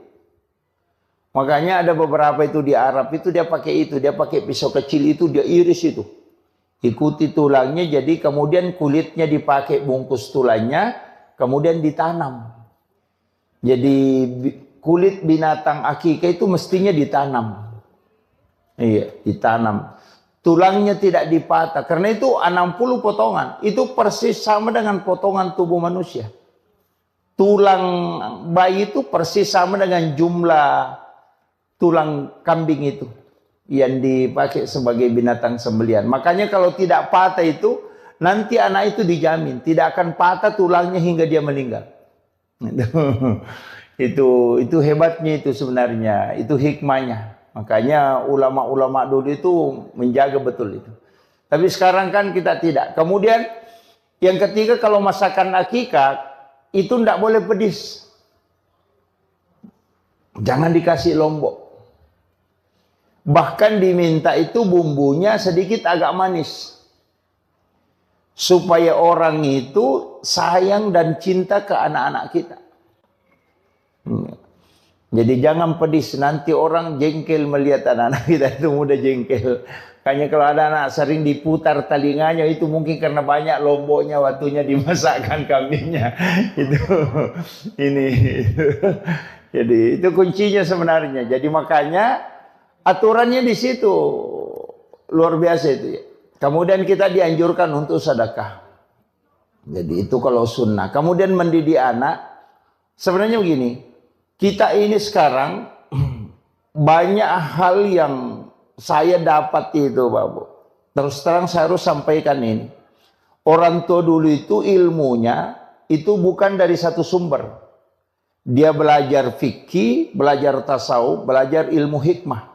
S2: Makanya ada beberapa itu di Arab itu dia pakai pisau kecil itu dia iris itu. Ikuti tulangnya, jadi kemudian kulitnya dipakai bungkus tulangnya, kemudian ditanam. Jadi kulit binatang akikah itu mestinya ditanam. Iya, ditanam. Tulangnya tidak dipatah, karena itu 60 potongan. Itu persis sama dengan potongan tubuh manusia. Tulang bayi itu persis sama dengan jumlah tulang kambing itu yang dipakai sebagai binatang sembelihan. Makanya kalau tidak patah itu, nanti anak itu dijamin tidak akan patah tulangnya hingga dia meninggal. Itu hebatnya itu sebenarnya, itu hikmahnya. Makanya ulama-ulama dulu itu menjaga betul itu. Tapi sekarang kan kita tidak. Kemudian yang ketiga, kalau masakan akikah itu tidak boleh pedis. Jangan dikasih lombok. Bahkan diminta itu bumbunya sedikit agak manis. Supaya orang itu sayang dan cinta ke anak-anak kita. Jadi jangan pedis, nanti orang jengkel melihat anak-anak kita itu mudah jengkel. Kayaknya kalau ada anak sering diputar telinganya itu mungkin karena banyak lomboknya waktunya dimasakkan kambingnya. Jadi itu kuncinya sebenarnya. Jadi makanya aturannya di situ luar biasa itu ya. Kemudian kita dianjurkan untuk sedekah. Jadi itu kalau sunnah. Kemudian mendidik anak. Sebenarnya begini. Kita ini sekarang banyak hal yang saya dapat itu, Bapak. Terus terang saya harus sampaikan ini. Orang tua dulu itu ilmunya itu bukan dari satu sumber. Dia belajar fikih, belajar tasawuf, belajar ilmu hikmah.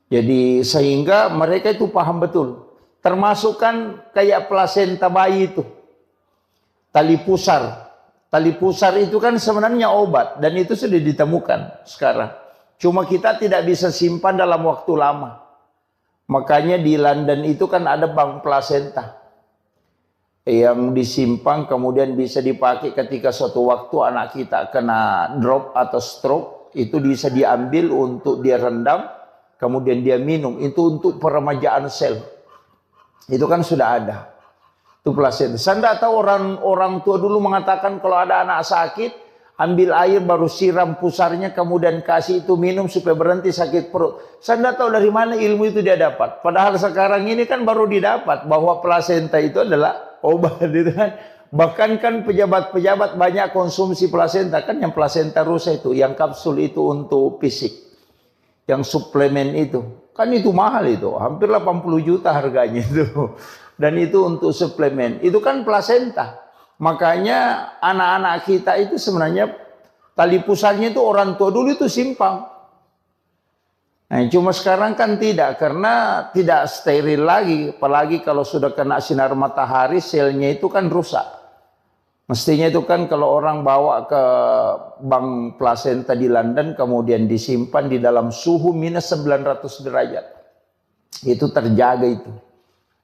S2: Jadi sehingga mereka itu paham betul. Termasuk kan kayak plasenta bayi itu. Tali pusar. Tali pusar itu kan sebenarnya obat. Dan itu sudah ditemukan sekarang. Cuma kita tidak bisa simpan dalam waktu lama. Makanya di London itu kan ada bank plasenta. Yang disimpan kemudian bisa dipakai ketika suatu waktu anak kita kena drop atau stroke. Itu bisa diambil untuk dia rendam. Kemudian dia minum. Itu untuk peremajaan sel. Itu kan sudah ada. Itu plasenta. Saya tidak tahu orang tua dulu mengatakan kalau ada anak sakit, ambil air baru siram pusarnya, kemudian kasih itu minum supaya berhenti sakit perut. Saya tidak tahu dari mana ilmu itu dia dapat. Padahal sekarang ini kan baru didapat bahwa plasenta itu adalah obat, gitu kan. Bahkan kan pejabat-pejabat banyak konsumsi plasenta, kan yang plasenta rusa itu, yang kapsul itu untuk fisik, yang suplemen itu. Kan itu mahal itu, hampir 80 juta harganya itu. Dan itu untuk suplemen, itu kan plasenta. Makanya anak-anak kita itu sebenarnya tali pusarnya itu orang tua dulu itu simpang. Nah, cuma sekarang kan tidak, karena tidak steril lagi. Apalagi kalau sudah kena sinar matahari, selnya itu kan rusak. Mestinya itu kan kalau orang bawa ke bank plasenta di London, kemudian disimpan di dalam suhu minus 900 derajat. Itu terjaga itu.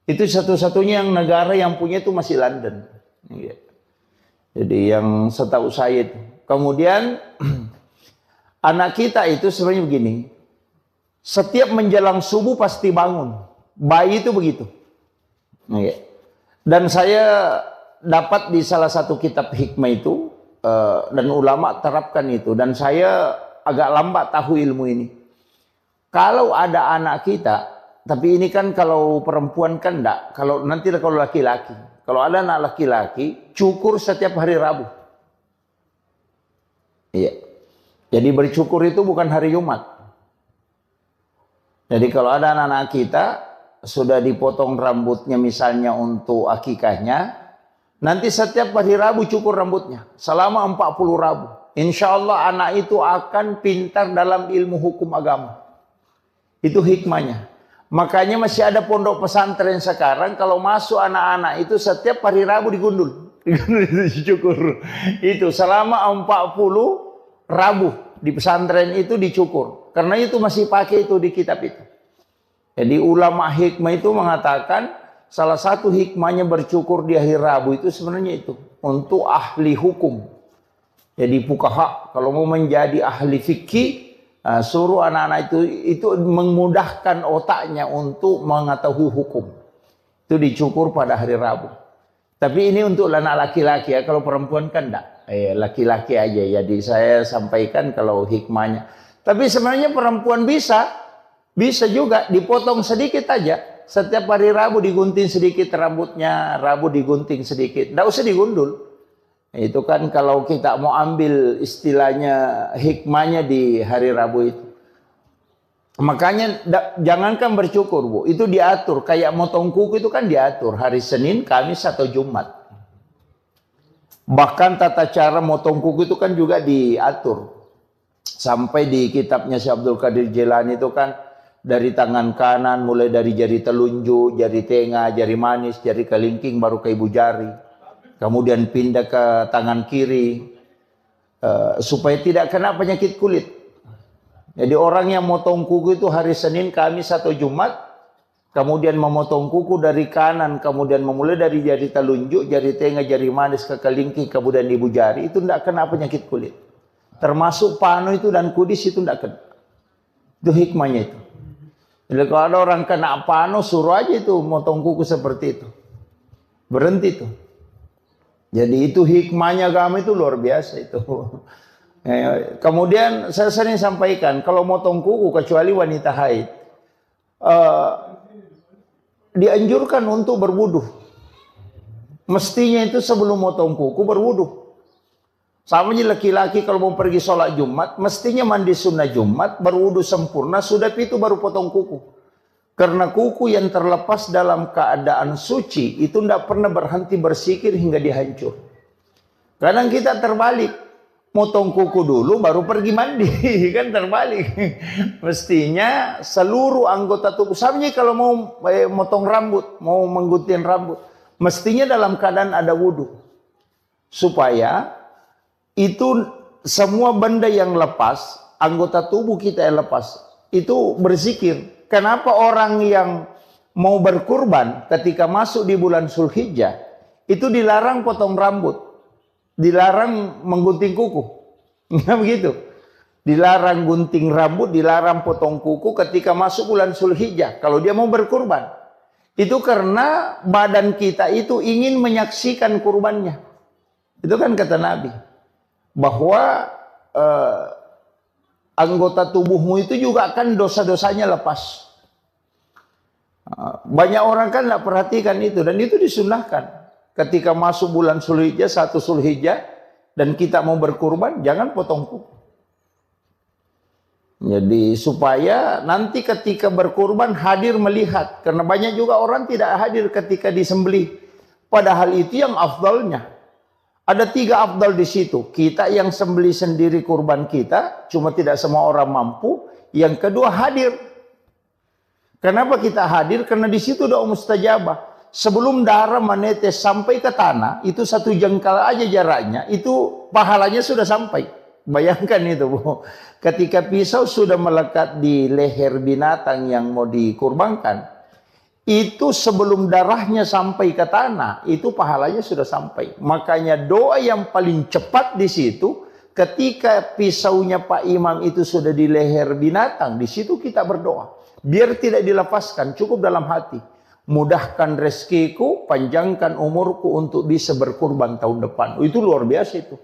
S2: Itu satu-satunya yang negara yang punya itu masih London. Jadi yang setahu saya itu. Kemudian anak kita itu sebenarnya begini. Setiap menjelang subuh pasti bangun. Bayi itu begitu. Dan saya dapat di salah satu kitab hikmah itu. Dan ulama terapkan itu. Dan saya agak lambat tahu ilmu ini. Kalau ada anak kita, tapi ini kan kalau perempuan kan enggak. Kalau nanti kalau laki-laki. Kalau ada anak laki-laki, cukur setiap hari Rabu. Iya. Jadi bercukur itu bukan hari Jumat. Jadi kalau ada anak-anak kita, sudah dipotong rambutnya misalnya untuk akikahnya, nanti setiap hari Rabu cukur rambutnya. Selama 40 Rabu. Insya Allah anak itu akan pintar dalam ilmu hukum agama. Itu hikmahnya. Makanya masih ada pondok pesantren sekarang, kalau masuk anak-anak itu setiap hari Rabu digundul. Dicukur. Itu selama 40 Rabu di pesantren itu dicukur. Karena itu masih pakai itu di kitab itu. Jadi ulama hikmah itu mengatakan salah satu hikmahnya bercukur di hari Rabu itu sebenarnya itu. Untuk ahli hukum. Jadi fuqaha kalau mau menjadi ahli fikih, suruh anak-anak itu memudahkan otaknya untuk mengetahui hukum. Itu dicukur pada hari Rabu. Tapi ini untuk anak laki-laki ya, kalau perempuan kan enggak. Laki-laki aja. Jadi saya sampaikan kalau hikmahnya. Tapi sebenarnya perempuan bisa juga dipotong sedikit aja. Setiap hari Rabu digunting sedikit rambutnya, Rabu digunting sedikit. Enggak usah digundul. Itu kan kalau kita mau ambil istilahnya hikmahnya di hari Rabu itu. Makanya jangankan bercukur Bu, itu diatur. Kayak motong kuku itu kan diatur hari Senin, Kamis atau Jumat. Bahkan tata cara motong kuku itu kan juga diatur. Sampai di kitabnya Syekh Abdul Qadir Jilani itu kan dari tangan kanan mulai dari jari telunjuk, jari tengah, jari manis, jari kelingking baru ke ibu jari. Kemudian pindah ke tangan kiri supaya tidak kena penyakit kulit. Jadi orang yang motong kuku itu hari Senin, Kamis atau Jumat, kemudian memotong kuku dari kanan, kemudian memulai dari jari telunjuk, jari tengah, jari manis ke kelingking, kemudian ibu jari, itu tidak kena penyakit kulit. Termasuk panu itu dan kudis itu tidak kena. Itu hikmahnya itu. Jadi kalau ada orang kena panu, suruh aja itu motong kuku seperti itu. Berhenti itu. Jadi itu hikmahnya agama itu luar biasa itu. Kemudian saya sering sampaikan, kalau motong kuku kecuali wanita haid, dianjurkan untuk berwudu. Mestinya itu sebelum motong kuku berwudu. Sama aja laki-laki kalau mau pergi sholat Jumat, mestinya mandi sunnah Jumat, berwudu sempurna, sudah itu baru potong kuku. Karena kuku yang terlepas dalam keadaan suci itu tidak pernah berhenti bersikir hingga dihancur. Kadang kita terbalik, motong kuku dulu baru pergi mandi, kan terbalik. Mestinya seluruh anggota tubuh, sama kalau mau motong rambut, mau menggunting rambut, mestinya dalam keadaan ada wudhu. Supaya itu semua benda yang lepas, anggota tubuh kita yang lepas, itu berzikir. Kenapa orang yang mau berkurban ketika masuk di bulan Zulhijjah itu dilarang potong rambut, dilarang menggunting kuku, nggak begitu? Dilarang gunting rambut, dilarang potong kuku ketika masuk bulan Zulhijjah. Kalau dia mau berkurban, Itu karena badan kita itu ingin menyaksikan kurbannya. Itu kan kata Nabi. Bahwa anggota tubuhmu itu juga akan dosa-dosanya lepas. Banyak orang kan tidak perhatikan itu. Dan itu disunahkan. Ketika masuk bulan Zulhijjah, 1 Zulhijjah, dan kita mau berkurban, jangan potong kuku. Jadi supaya nanti ketika berkurban hadir melihat. Karena banyak juga orang tidak hadir ketika disembelih. Padahal itu yang afdalnya. Ada 3 afdal di situ. Kita yang sembelih sendiri kurban kita, cuma tidak semua orang mampu. Yang kedua hadir. Kenapa kita hadir? Karena di situ doa mustajabah. Sebelum darah menetes sampai ke tanah, itu 1 jengkal aja jaraknya, itu pahalanya sudah sampai. Bayangkan itu, Bu. Ketika pisau sudah melekat di leher binatang yang mau dikurbankan, itu sebelum darahnya sampai ke tanah, itu pahalanya sudah sampai. Makanya doa yang paling cepat di situ, ketika pisaunya Pak Imam itu sudah di leher binatang, di situ kita berdoa. Biar tidak dilepaskan, cukup dalam hati. Mudahkan rezekiku, panjangkan umurku untuk bisa berkurban tahun depan. Itu luar biasa itu.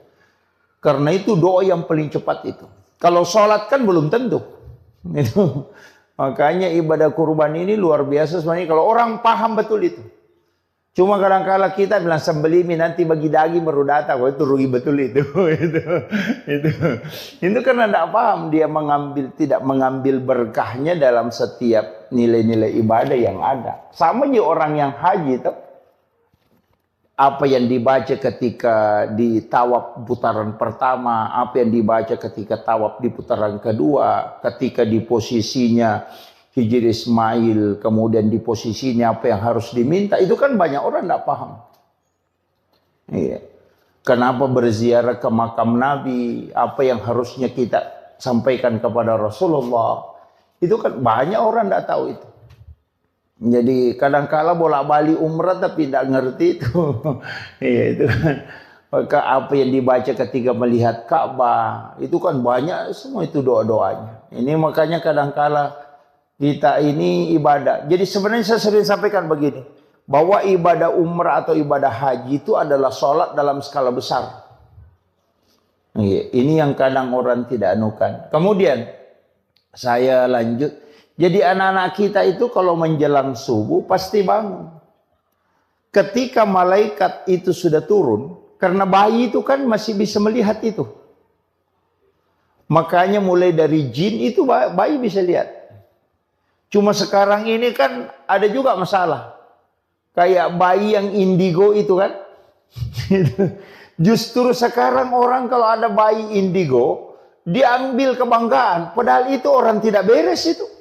S2: Karena itu doa yang paling cepat itu. Kalau sholat kan belum tentu. Itu. Makanya ibadah kurban ini luar biasa sebenarnya. Kalau orang paham betul itu. Cuma kadang-kala kita bilang sembelih nanti bagi daging baru datang. Oh, itu rugi betul itu. Itu karena tidak paham. Dia tidak mengambil berkahnya dalam setiap nilai-nilai ibadah yang ada. Sama aja orang yang haji itu. Apa yang dibaca ketika di tawaf putaran pertama, apa yang dibaca ketika tawaf di putaran kedua, ketika di posisinya Hijri Ismail, kemudian di posisinya apa yang harus diminta, itu kan banyak orang tidak paham. Iya. Kenapa berziarah ke makam Nabi, apa yang harusnya kita sampaikan kepada Rasulullah, itu kan banyak orang tidak tahu itu. Jadi kadang-kala bolak-balik umrah tapi tidak ngerti itu. Iya itu kan. Maka apa yang dibaca ketika melihat Ka'bah itu kan banyak semua itu doa-doanya. Ini makanya kadang-kala kita ini ibadah. Jadi sebenarnya saya sering sampaikan begini, bahwa ibadah umrah atau ibadah haji itu adalah sholat dalam skala besar. Iya, ini yang kadang orang tidak anukan. Kemudian saya lanjut. Jadi anak-anak kita itu kalau menjelang subuh pasti bangun. Ketika malaikat itu sudah turun, karena bayi itu kan masih bisa melihat itu. Makanya mulai dari jin itu bayi bisa lihat. Cuma sekarang ini kan ada juga masalah. Kayak bayi yang indigo itu kan. Justru sekarang orang kalau ada bayi indigo, diambil kebanggaan. Padahal itu orang tidak beres itu.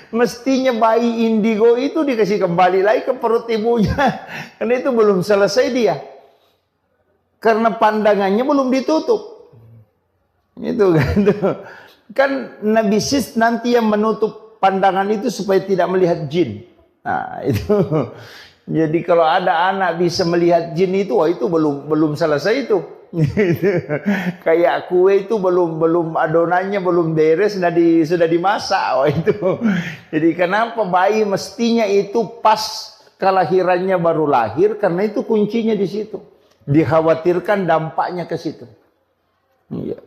S2: Mestinya bayi indigo itu dikasih kembali lagi ke perut ibunya. Karena itu belum selesai dia. Karena pandangannya belum ditutup. Itu kan. Kan Nabi Sis nanti yang menutup pandangan itu supaya tidak melihat jin. Nah itu. Jadi kalau ada anak bisa melihat jin itu, wah itu belum selesai itu. Kayak kue itu belum adonannya belum beres sudah dimasak. Wah itu. Jadi kenapa bayi mestinya itu pas kelahirannya baru lahir, karena itu kuncinya di situ. Dikhawatirkan dampaknya ke situ. Iya.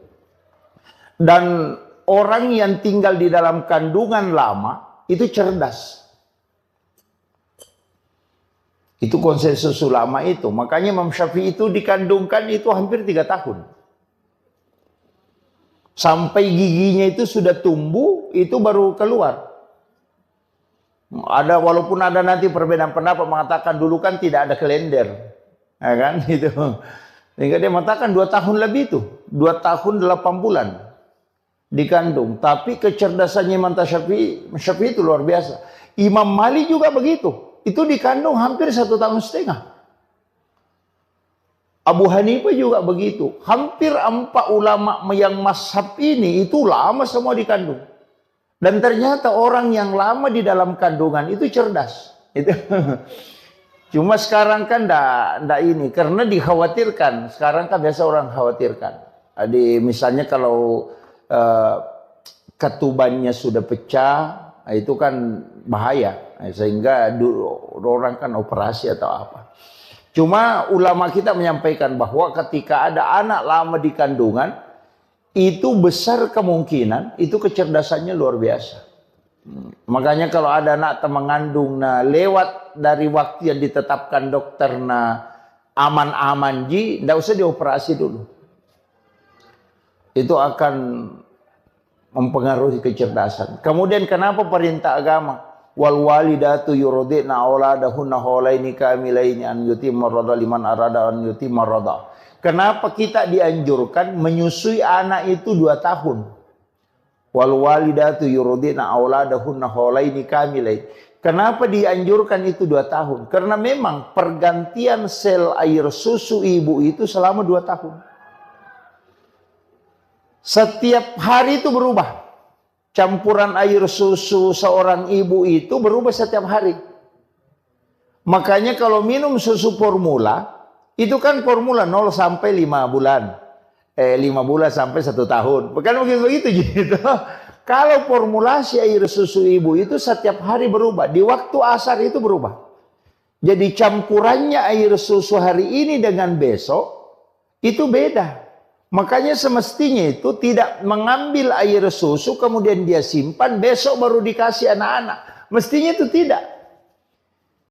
S2: Dan orang yang tinggal di dalam kandungan lama itu cerdas. Itu konsensus ulama itu. Makanya Imam Syafi'i itu dikandungkan itu hampir 3 tahun. Sampai giginya itu sudah tumbuh, itu baru keluar. Walaupun ada nanti perbedaan pendapat mengatakan dulu kan tidak ada kalender. Ya kan? Itu. Sehingga dia mengatakan 2 tahun lebih itu. 2 tahun 8 bulan dikandung. Tapi kecerdasannya Imam Syafi'i itu luar biasa. Imam Malik juga begitu. Itu dikandung hampir 1,5 tahun. Abu Hanifah juga begitu. Hampir 4 ulama yang mazhab ini itu lama semua dikandung. Dan ternyata orang yang lama di dalam kandungan itu cerdas. Itu. Cuma sekarang kan ndak ini. Karena dikhawatirkan. Sekarang kan biasa orang khawatirkan. Misalnya kalau ketubannya sudah pecah, itu kan bahaya. Sehingga orang kan operasi atau apa. Cuma ulama kita menyampaikan bahwa ketika ada anak lama di kandungan, itu besar kemungkinan itu kecerdasannya luar biasa. Makanya kalau ada anak mengandung lewat dari waktu yang ditetapkan dokter aman-aman ji, tidak usah dioperasi dulu. Itu akan mempengaruhi kecerdasan. Kemudian kenapa perintah agama? Wal walidatu yurdi'na auladahunna haulaini kamilaini an yutimma radha liman arada an yutimma radha. Kenapa kita dianjurkan menyusui anak itu 2 tahun? Wal walidatu yurdi'na auladahunna haulaini kamilaini. Kenapa dianjurkan itu 2 tahun? Karena memang pergantian sel air susu ibu itu selama 2 tahun. Setiap hari itu berubah. Campuran air susu seorang ibu itu berubah setiap hari. Makanya kalau minum susu formula, itu kan formula 0 sampai 5 bulan. 5 bulan sampai 1 tahun. Bukan begitu gitu. Kalau formulasi air susu ibu itu setiap hari berubah. Di waktu asar itu berubah. Jadi campurannya air susu hari ini dengan besok itu beda. Makanya semestinya itu tidak mengambil air susu kemudian dia simpan besok baru dikasih anak-anak. Mestinya itu tidak.